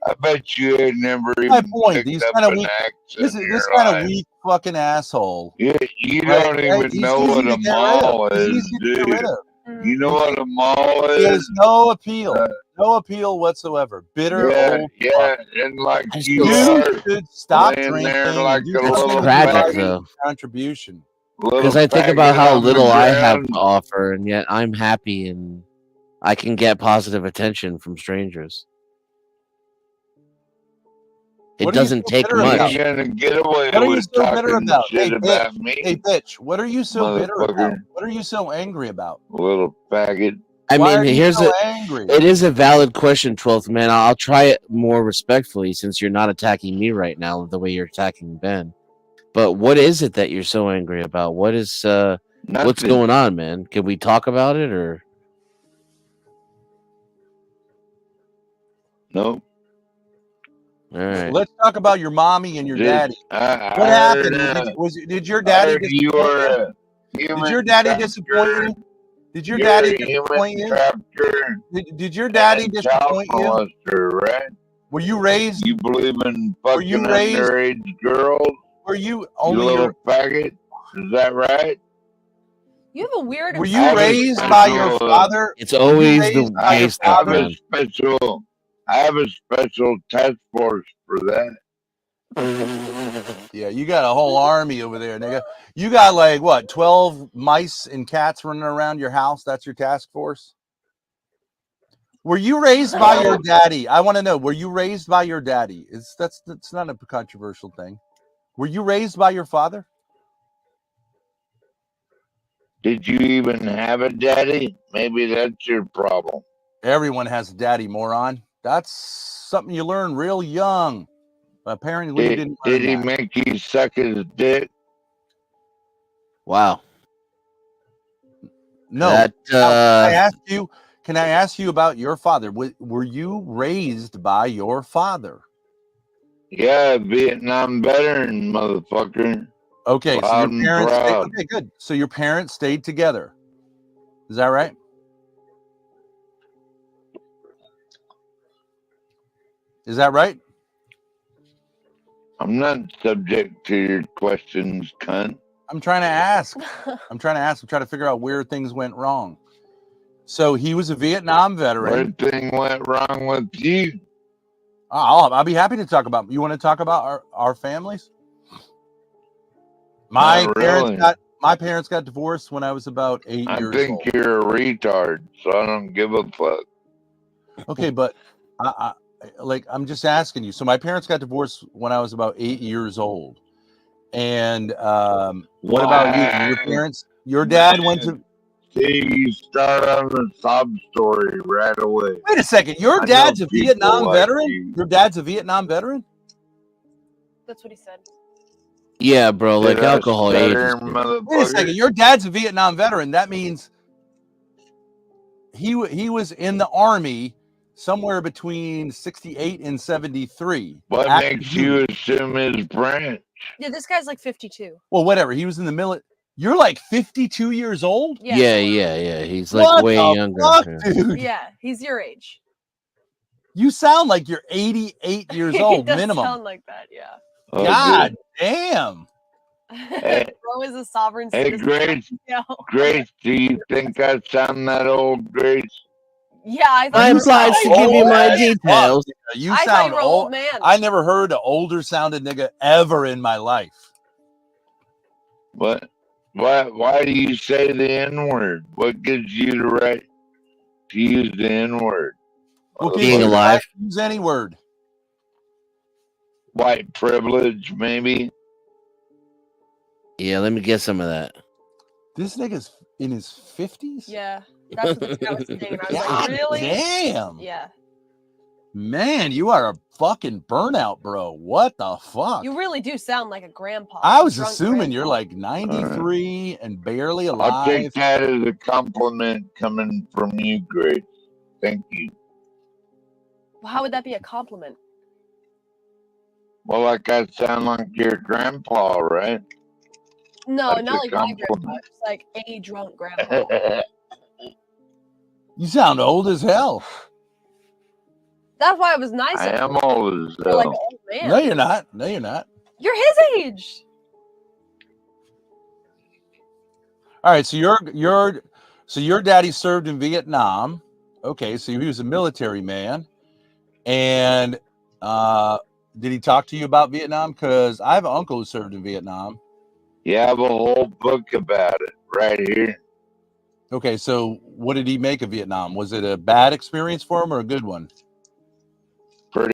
Speaker 21: I bet you ain't never
Speaker 15: My
Speaker 21: even
Speaker 15: point.
Speaker 21: picked
Speaker 15: These
Speaker 21: up
Speaker 15: kind of
Speaker 21: an
Speaker 15: weak.
Speaker 21: axe
Speaker 15: This
Speaker 21: in
Speaker 15: is
Speaker 21: your
Speaker 15: this kind of
Speaker 21: life.
Speaker 15: weak fucking asshole.
Speaker 21: Yeah, you
Speaker 15: Right?
Speaker 21: don't even
Speaker 15: He's
Speaker 21: know
Speaker 15: easy
Speaker 21: what
Speaker 15: to
Speaker 21: a
Speaker 15: get rid of.
Speaker 21: mall
Speaker 15: He's
Speaker 21: is,
Speaker 15: easy to get
Speaker 21: do
Speaker 15: rid
Speaker 21: you?
Speaker 15: of.
Speaker 21: You know what a mall
Speaker 15: He
Speaker 21: is?
Speaker 15: has no appeal. No appeal whatsoever. Bitter
Speaker 21: Yeah,
Speaker 15: old
Speaker 21: yeah,
Speaker 15: fuck.
Speaker 21: and like
Speaker 9: I
Speaker 21: you
Speaker 9: still
Speaker 21: are
Speaker 15: should stop
Speaker 21: laying
Speaker 15: drinking
Speaker 21: there
Speaker 15: and
Speaker 21: like
Speaker 15: do
Speaker 21: a
Speaker 9: That's
Speaker 15: something
Speaker 21: little
Speaker 15: with your
Speaker 9: tragic,
Speaker 15: life
Speaker 21: faggot,
Speaker 9: though,
Speaker 15: contribution.
Speaker 9: because
Speaker 21: little
Speaker 9: I think about
Speaker 21: faggot
Speaker 9: how
Speaker 21: on the
Speaker 9: little I have
Speaker 21: ground.
Speaker 9: to offer, and yet I'm happy and I can get positive attention from strangers. It
Speaker 15: What are you
Speaker 9: doesn't
Speaker 15: so
Speaker 9: take
Speaker 15: bitter
Speaker 21: You
Speaker 15: about?
Speaker 9: much.
Speaker 21: ain't gonna get away
Speaker 15: What are you
Speaker 21: with
Speaker 15: so bitter
Speaker 21: talking
Speaker 15: about?
Speaker 21: shit
Speaker 15: Hey,
Speaker 21: about
Speaker 15: bitch.
Speaker 21: me,
Speaker 15: Hey, bitch. What are you so bitter about?
Speaker 21: motherfucker.
Speaker 15: What are you so angry about?
Speaker 21: Little faggot.
Speaker 9: I
Speaker 15: Why
Speaker 9: mean,
Speaker 15: are you
Speaker 9: here's
Speaker 15: so
Speaker 9: a.
Speaker 15: angry?
Speaker 9: It is a valid question, 12th man. I'll try it more respectfully since you're not attacking me right now the way you're attacking Ben. But what is it that you're so angry about? What is what's
Speaker 21: Nothing.
Speaker 9: going on, man? Can we talk about it or?
Speaker 21: Nope.
Speaker 9: All right.
Speaker 15: Let's talk about your mommy and your daddy.
Speaker 21: I
Speaker 15: What
Speaker 21: heard,
Speaker 15: happened? Did your
Speaker 21: I
Speaker 15: daddy
Speaker 21: heard you
Speaker 15: disappoint
Speaker 21: were
Speaker 15: you?
Speaker 21: a
Speaker 15: Did
Speaker 21: human
Speaker 15: your daddy
Speaker 21: trafficker.
Speaker 15: disappoint you? Did your
Speaker 21: You're
Speaker 15: daddy
Speaker 21: a human
Speaker 15: disappoint you?
Speaker 21: trafficker
Speaker 15: Did your daddy
Speaker 21: and a child
Speaker 15: disappoint you?
Speaker 21: molester, right?
Speaker 15: Were you raised?
Speaker 21: You believe in
Speaker 15: Were
Speaker 21: fucking
Speaker 15: you raised?
Speaker 21: underage girls?
Speaker 15: Were you
Speaker 21: You
Speaker 15: only
Speaker 21: little
Speaker 15: your?
Speaker 21: faggot. Is that right?
Speaker 10: You have a weird.
Speaker 15: Were
Speaker 21: I
Speaker 15: you
Speaker 21: have a
Speaker 15: raised by your
Speaker 21: special.
Speaker 15: father?
Speaker 9: It's
Speaker 15: Were you
Speaker 9: always the
Speaker 15: raised by your
Speaker 9: base stuff,
Speaker 21: have a
Speaker 15: father?
Speaker 9: man.
Speaker 21: special. I have a special task force for that.
Speaker 15: Yeah, you got a whole army over there, nigga. You got like what, 12 mice and cats running around your house? That's your task force? Were you raised by your daddy? I want to know, were you raised by your daddy? That's not a controversial thing. Were you raised by your father?
Speaker 21: Did you even have a daddy? Maybe that's your problem.
Speaker 15: Everyone has a daddy, moron. That's something you learn real young. Apparently you didn't learn
Speaker 21: Did he
Speaker 15: that.
Speaker 21: make you suck his dick?
Speaker 9: Wow.
Speaker 15: No.
Speaker 9: That
Speaker 15: Now, can I ask you about your father? Were you raised by your father?
Speaker 21: Yeah, Vietnam veteran, motherfucker.
Speaker 15: Okay, so
Speaker 21: Loud
Speaker 15: your
Speaker 21: and
Speaker 15: parents
Speaker 21: proud.
Speaker 15: okay, good. So your parents stayed together. Is that right? Is that right?
Speaker 21: I'm not subject to your questions, cunt.
Speaker 15: I'm trying to ask. I'm trying to figure out where things went wrong. So he was a Vietnam veteran.
Speaker 21: What thing went wrong with you?
Speaker 15: I'll be happy to talk about. You want to talk about our families? My
Speaker 21: Not
Speaker 15: parents
Speaker 21: really.
Speaker 15: got divorced when I was about 8
Speaker 21: I
Speaker 15: years
Speaker 21: think
Speaker 15: old.
Speaker 21: you're a retard, so I don't give a fuck.
Speaker 15: Okay, but I'm just asking you. So my parents got divorced when I was about 8 years old. And what about you? Your parents? Your dad went to.
Speaker 21: See, you start on the sob story right away.
Speaker 15: Wait a second. Your
Speaker 21: I
Speaker 15: dad's
Speaker 21: know
Speaker 15: a
Speaker 21: people
Speaker 15: Vietnam
Speaker 21: like
Speaker 15: veteran?
Speaker 21: you.
Speaker 15: Your dad's a Vietnam veteran?
Speaker 10: That's what he said.
Speaker 9: yeah, bro. Like
Speaker 21: Did I
Speaker 9: alcohol
Speaker 21: stutter,
Speaker 9: ages.
Speaker 21: motherfucker?
Speaker 15: Wait a second. Your dad's a Vietnam veteran. That means he was in the army somewhere between 68 and 73.
Speaker 21: What
Speaker 15: Active
Speaker 21: makes
Speaker 15: duty.
Speaker 21: you assume his branch?
Speaker 10: Yeah, this guy's like 52.
Speaker 15: Well, whatever. He was in the military. You're like 52 years old?
Speaker 9: Yeah. He's like
Speaker 15: What
Speaker 9: way
Speaker 15: the
Speaker 9: younger.
Speaker 15: fuck,
Speaker 9: Yeah.
Speaker 15: dude?
Speaker 10: Yeah, he's your age.
Speaker 15: You sound like you're 88 years
Speaker 10: He
Speaker 15: old
Speaker 10: does
Speaker 15: minimum.
Speaker 10: sound like that, yeah.
Speaker 21: Oh,
Speaker 15: God
Speaker 21: good.
Speaker 15: damn.
Speaker 10: Bro is a sovereign
Speaker 21: Hey,
Speaker 10: citizen.
Speaker 21: Grace.
Speaker 10: Yeah.
Speaker 21: Grace, do you think I sound that old, Grace?
Speaker 10: Yeah, I thought
Speaker 9: I'm
Speaker 10: you were
Speaker 9: obliged to give you
Speaker 15: old
Speaker 9: my
Speaker 15: as
Speaker 9: details.
Speaker 15: fuck. You
Speaker 10: I thought
Speaker 15: sound
Speaker 10: you were an
Speaker 15: old.
Speaker 10: old man.
Speaker 15: I never heard an older sounded nigga ever in my life.
Speaker 21: What? Why do you say the N-word? What gives you the right to use the N-word?
Speaker 15: What gives
Speaker 9: Being
Speaker 15: you the
Speaker 9: alive.
Speaker 15: right to use any word?
Speaker 21: White privilege, maybe?
Speaker 9: Yeah, let me get some of that.
Speaker 15: This nigga's in his 50s?
Speaker 10: Yeah, that's what the chat was saying. And I was
Speaker 15: God
Speaker 10: like, really?
Speaker 15: damn.
Speaker 10: Yeah.
Speaker 15: Man, you are a fucking burnout, bro. What the fuck?
Speaker 10: You really do sound like a grandpa.
Speaker 15: I was
Speaker 10: drunk
Speaker 15: assuming you're
Speaker 10: grandpa.
Speaker 15: like 93 and barely
Speaker 21: I'll
Speaker 15: alive.
Speaker 21: take that as a compliment coming from you, Grace. Thank you.
Speaker 10: Well, how would that be a compliment?
Speaker 21: Well, like I sound like your grandpa, right?
Speaker 10: No,
Speaker 21: That's
Speaker 10: not
Speaker 21: a
Speaker 10: like my grandpa.
Speaker 21: compliment.
Speaker 10: Just like a drunk grandpa.
Speaker 15: You sound old as hell.
Speaker 10: That's why it was nice.
Speaker 21: I
Speaker 10: of
Speaker 21: am
Speaker 10: you.
Speaker 21: old as
Speaker 10: You're like an
Speaker 21: hell.
Speaker 10: old man.
Speaker 15: No, you're not. No, you're not.
Speaker 10: You're his age.
Speaker 15: All right, so your daddy served in Vietnam. Okay, so he was a military man. And did he talk to you about Vietnam? Because I have an uncle who served in Vietnam.
Speaker 21: You have a whole book about it right here.
Speaker 15: Okay, so what did he make of Vietnam? Was it a bad experience for him or a good one?